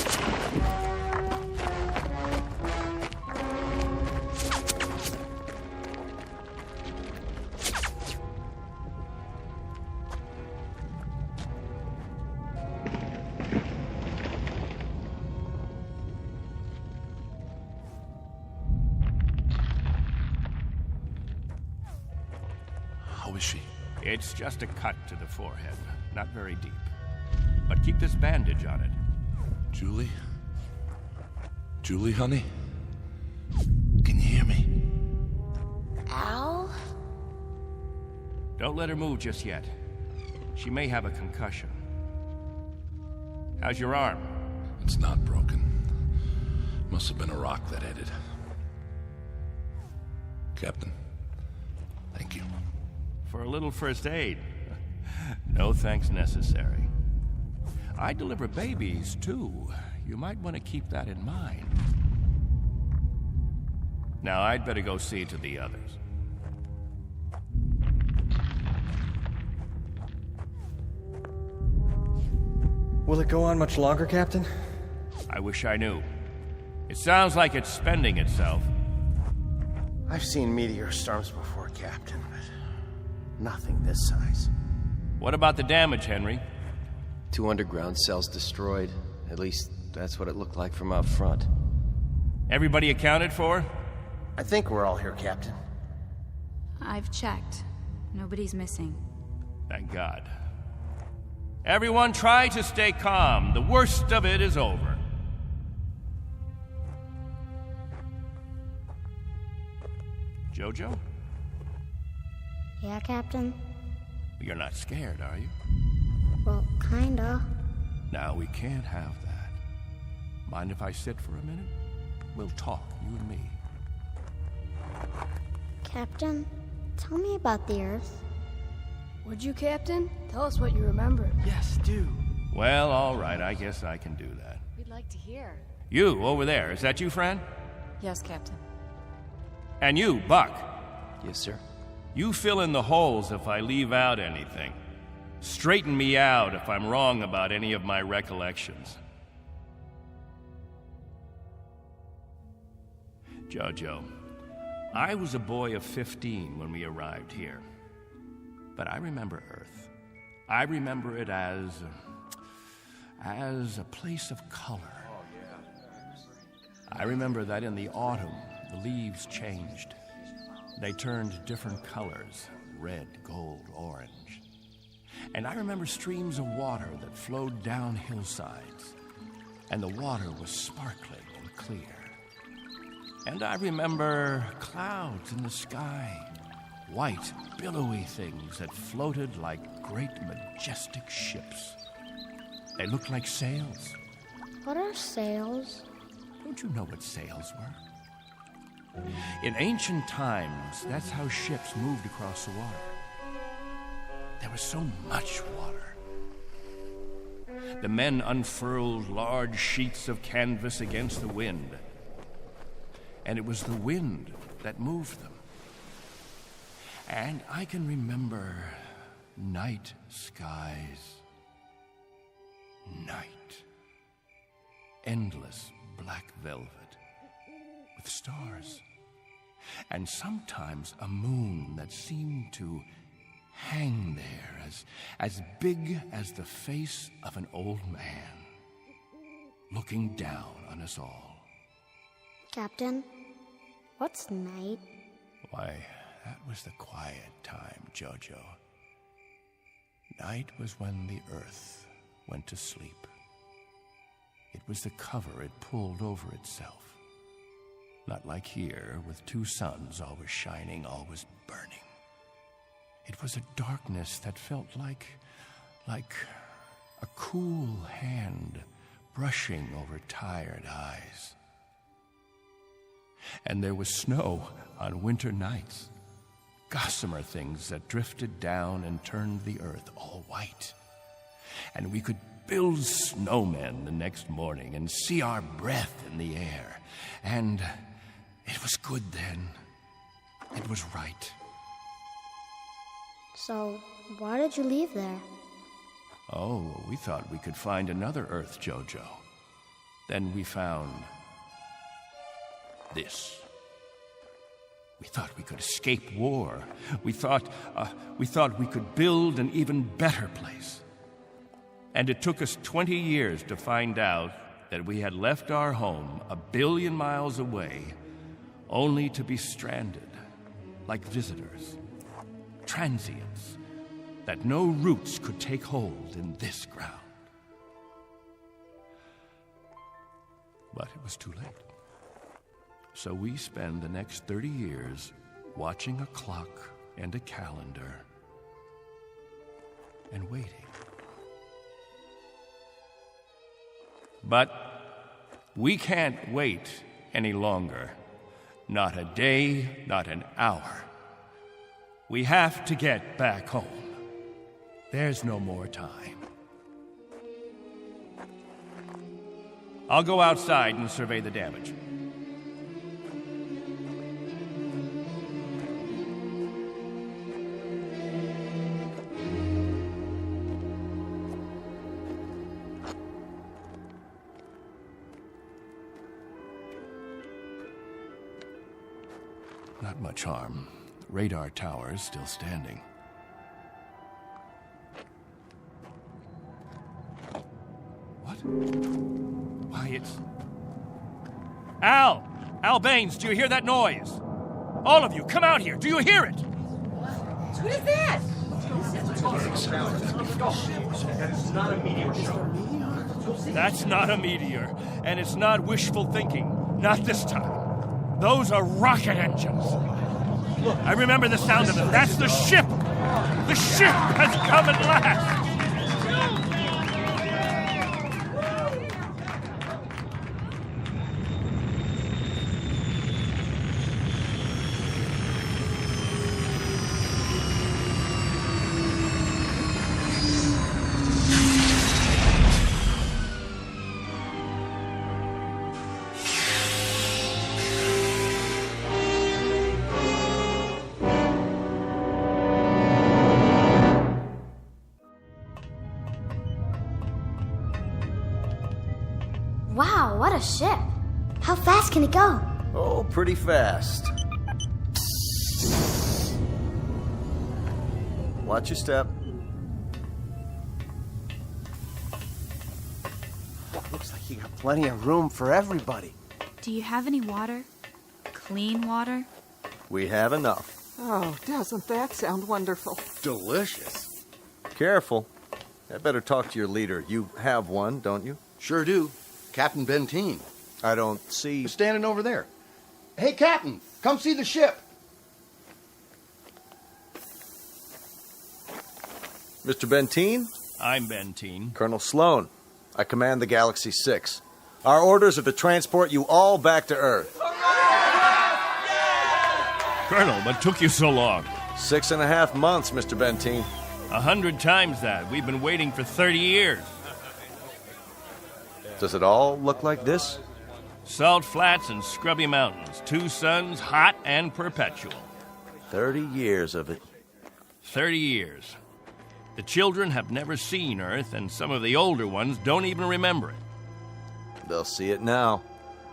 How is she? It's just a cut to the forehead. Not very deep. But keep this bandage on it. Julie? Julie, honey? Can you hear me? Al? Don't let her move just yet. She may have a concussion. How's your arm? It's not broken. Must have been a rock that hit it. Captain, thank you. For a little first aid. No thanks necessary. I deliver babies, too. You might want to keep that in mind. Now, I'd better go see to the others. Will it go on much longer, Captain? I wish I knew. It sounds like it's spending itself. I've seen meteor storms before, Captain, but nothing this size. What about the damage, Henry? 2 underground cells destroyed. At least, that's what it looked like from out front. Everybody accounted for? I think we're all here, Captain. I've checked. Nobody's missing. Thank God. Everyone try to stay calm. The worst of it is over. Jojo? Yeah, Captain? You're not scared, are you? Well, kinda. Now, we can't have that. Mind if I sit for a minute? We'll talk, you and me. Captain, tell me about the Earth. Would you, Captain? Tell us what you remember. Yes, do. Well, all right, I guess I can do that. We'd like to hear. You, over there, is that you, Fran? Yes, Captain. And you, Buck. Yes, sir. You fill in the holes if I leave out anything. Straighten me out if I'm wrong about any of my recollections. Jojo, I was a boy of 15 when we arrived here. But I remember Earth. I remember it as a place of color. I remember that in the autumn, the leaves changed. They turned different colors, red, gold, orange. And I remember streams of water that flowed down hillsides, and the water was sparkling and clear. And I remember clouds in the sky, white, billowy things that floated like great, majestic ships. They looked like sails. What are sails? Don't you know what sails were? In ancient times, that's how ships moved across the water. There was so much water. The men unfurled large sheets of canvas against the wind, and it was the wind that moved them. And I can remember night skies. Night. Endless black velvet with stars. And sometimes a moon that seemed to hang there as big as the face of an old man, looking down on us all. Captain, what's night? Why, that was the quiet time, Jojo. Night was when the earth went to sleep. It was the cover it pulled over itself. Not like here, with 2 suns always shining, always burning. It was a darkness that felt like a cool hand brushing over tired eyes. And there was snow on winter nights. Gossamer things that drifted down and turned the earth all white. And we could build snowmen the next morning and see our breath in the air. And it was good then. It was right. So, why did you leave there? Oh, we thought we could find another Earth, Jojo. Then we found this. We thought we could escape war. We thought we could build an even better place. And it took us 20 years to find out that we had left our home 1 billion miles away, only to be stranded, like visitors, transients, that no roots could take hold in this ground. But it was too late. So we spend the next 30 years watching a clock and a calendar and waiting. But we can't wait any longer. Not a day, not an hour. We have to get back home. There's no more time. I'll go outside and survey the damage. Not much harm. Radar tower's still standing. What? Why, it's... Al! Al Baines, do you hear that noise? All of you, come out here. Do you hear it? What is that? That's not a meteor, and it's not wishful thinking. Not this time. Those are rocket engines. I remember the sound of it. That's the ship. The ship has come at last. Wow, what a ship. How fast can it go? Oh, pretty fast. Watch your step. Looks like you got plenty of room for everybody. Do you have any water? Clean water? We have enough. Oh, doesn't that sound wonderful? Delicious. Careful. I better talk to your leader. You have one, don't you? Sure do. Captain Benteen. I don't see... He's standing over there. Hey, Captain, come see the ship. Mr. Benteen? I'm Benteen. Colonel Sloan. I command the Galaxy 6. Our orders are to transport you all back to Earth. Colonel, what took you so long? 6.5 months, Mr. Benteen. 100 times that. We've been waiting for 30 years. Does it all look like this? Salt flats and scrubby mountains. 2 suns, hot and perpetual. 30 years of it. 30 years. The children have never seen Earth, and some of the older ones don't even remember it. They'll see it now.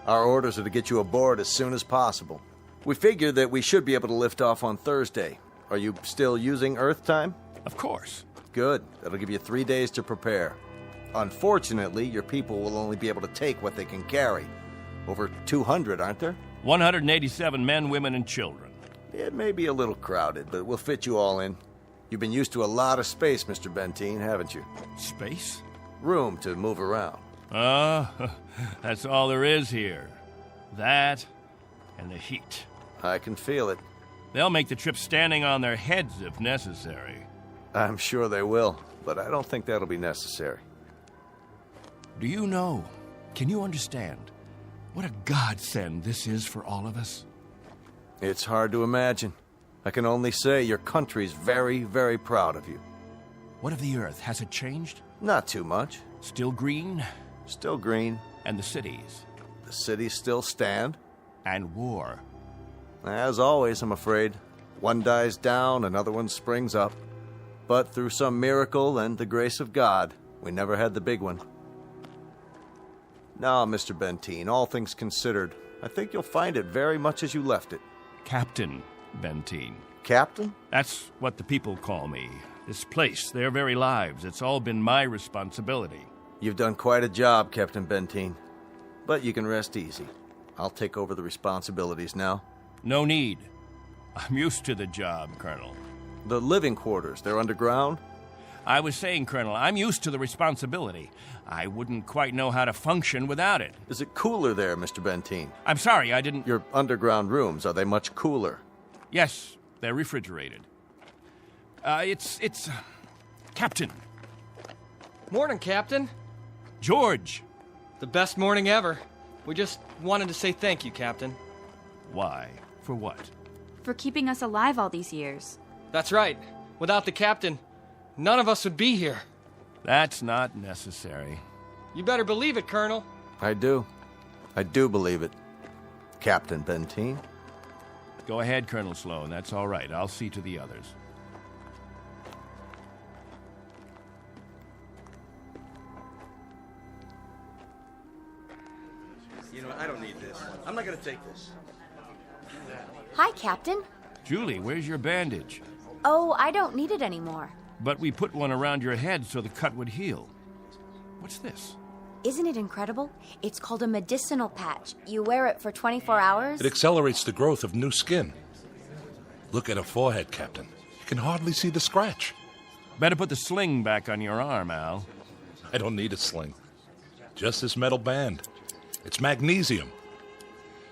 Our orders are to get you aboard as soon as possible. We figured that we should be able to lift off on Thursday. Are you still using Earth time? Of course. Good. That'll give you 3 days to prepare. Unfortunately, your people will only be able to take what they can carry. Over 200, aren't there? 187 men, women, and children. It may be a little crowded, but we'll fit you all in. You've been used to a lot of space, Mr. Benteen, haven't you? Space? Room to move around. That's all there is here. That and the heat. I can feel it. They'll make the trip standing on their heads if necessary. I'm sure they will, but I don't think that'll be necessary. Do you know, can you understand what a godsend this is for all of us? It's hard to imagine. I can only say your country's very, very proud of you. What of the Earth? Has it changed? Not too much. Still green? Still green. And the cities? The cities still stand. And war? As always, I'm afraid. One dies down, another one springs up. But through some miracle and the grace of God, we never had the big one. Now, Mr. Benteen, all things considered, I think you'll find it very much as you left it. Captain Benteen. Captain? That's what the people call me. This place, their very lives, it's all been my responsibility. You've done quite a job, Captain Benteen. But you can rest easy. I'll take over the responsibilities now. No need. I'm used to the job, Colonel. The living quarters, they're underground? I was saying, Colonel, I'm used to the responsibility. I wouldn't quite know how to function without it. Is it cooler there, Mr. Benteen? I'm sorry, I didn't... Your underground rooms, are they much cooler? Yes, they're refrigerated. It's... Captain. Morning, Captain. George. The best morning ever. We just wanted to say thank you, Captain. Why? For what? For keeping us alive all these years. That's right. Without the Captain, none of us would be here. That's not necessary. You better believe it, Colonel. I do. I do believe it. Captain Benteen. Go ahead, Colonel Sloan. That's all right. I'll see to the others. You know, I don't need this. I'm not going to take this. Hi, Captain. Julie, where's your bandage? Oh, I don't need it anymore. But we put one around your head so the cut would heal. What's this? Isn't it incredible? It's called a medicinal patch. You wear it for 24 hours. It accelerates the growth of new skin. Look at her forehead, Captain. You can hardly see the scratch. Better put the sling back on your arm, Al. I don't need a sling. Just this metal band. It's magnesium.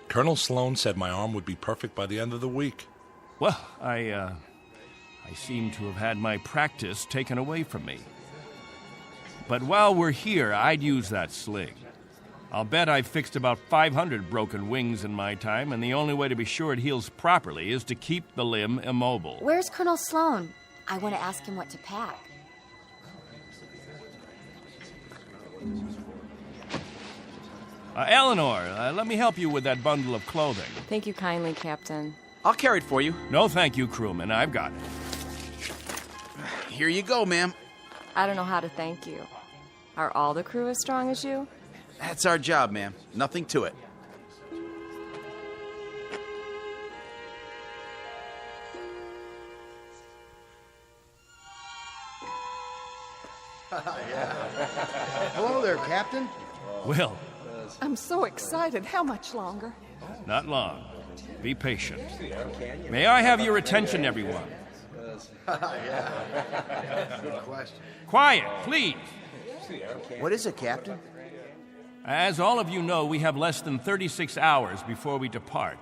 Colonel Sloan said my arm would be perfect by the end of the week. Well, I seem to have had my practice taken away from me. But while we're here, I'd use that sling. I'll bet I've fixed about 500 broken wings in my time, and the only way to be sure it heals properly is to keep the limb immobile. Where's Colonel Sloan? I want to ask him what to pack. Eleanor, let me help you with that bundle of clothing. Thank you kindly, Captain. I'll carry it for you. No, thank you, crewman. I've got it. Here you go, ma'am. I don't know how to thank you. Are all the crew as strong as you? That's our job, ma'am. Nothing to it. Hello there, Captain. Will. I'm so excited. How much longer? Not long. Be patient. May I have your attention, everyone? Good question. Quiet, please. What is it, Captain? As all of you know, we have less than 36 hours before we depart.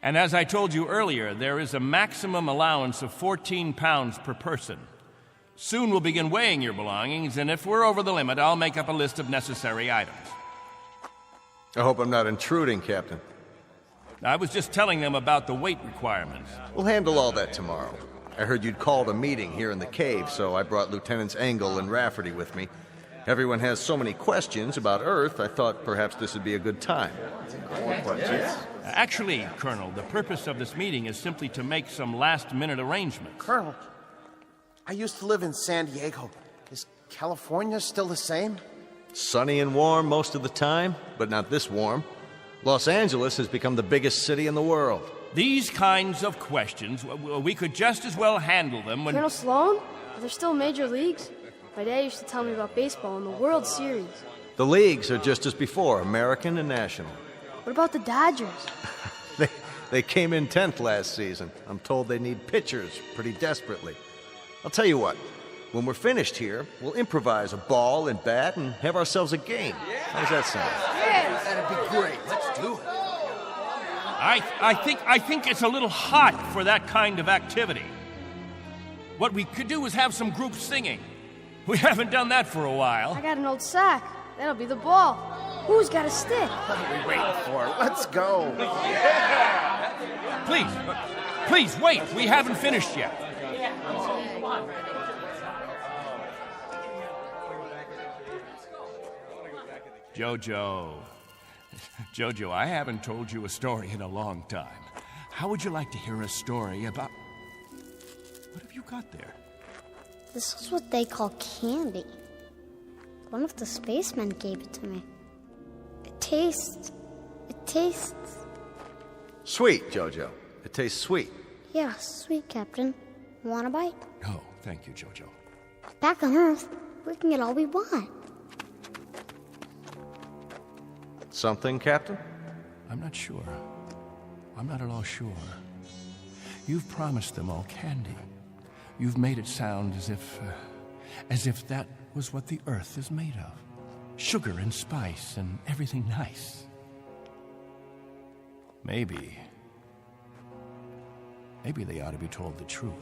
And as I told you earlier, there is a maximum allowance of 14 pounds per person. Soon we'll begin weighing your belongings, and if we're over the limit, I'll make up a list of necessary items. I hope I'm not intruding, Captain. I was just telling them about the weight requirements. We'll handle all that tomorrow. I heard you'd called a meeting here in the cave, so I brought Lieutenants Engel and Rafferty with me. Everyone has so many questions about Earth, I thought perhaps this would be a good time. Actually, Colonel, the purpose of this meeting is simply to make some last-minute arrangements. Colonel, I used to live in San Diego. Is California still the same? Sunny and warm most of the time, but not this warm. Los Angeles has become the biggest city in the world. These kinds of questions, we could just as well handle them when... Colonel Sloan? Are there still major leagues? My dad used to tell me about baseball and the World Series. The leagues are just as before, American and national. What about the Dodgers? They came in 10th last season. I'm told they need pitchers pretty desperately. I'll tell you what, when we're finished here, we'll improvise a ball and bat and have ourselves a game. How does that sound? Yeah, that'd be great. Let's do it. I think it's a little hot for that kind of activity. What we could do is have some group singing. We haven't done that for a while. I got an old sack. That'll be the ball. Who's got a stick? What are we waiting for? Let's go. Please, wait. We haven't finished yet. Jojo, I haven't told you a story in a long time. How would you like to hear a story about... What have you got there? This is what they call candy. One of the spacemen gave it to me. It tastes... Sweet, Jojo. It tastes sweet. Yeah, sweet, Captain. Want a bite? No, thank you, Jojo. Back on Earth, we can get all we want. Something, Captain? I'm not sure. I'm not at all sure. You've promised them all candy. You've made it sound as if that was what the Earth is made of. Sugar and spice and everything nice. Maybe they ought to be told the truth.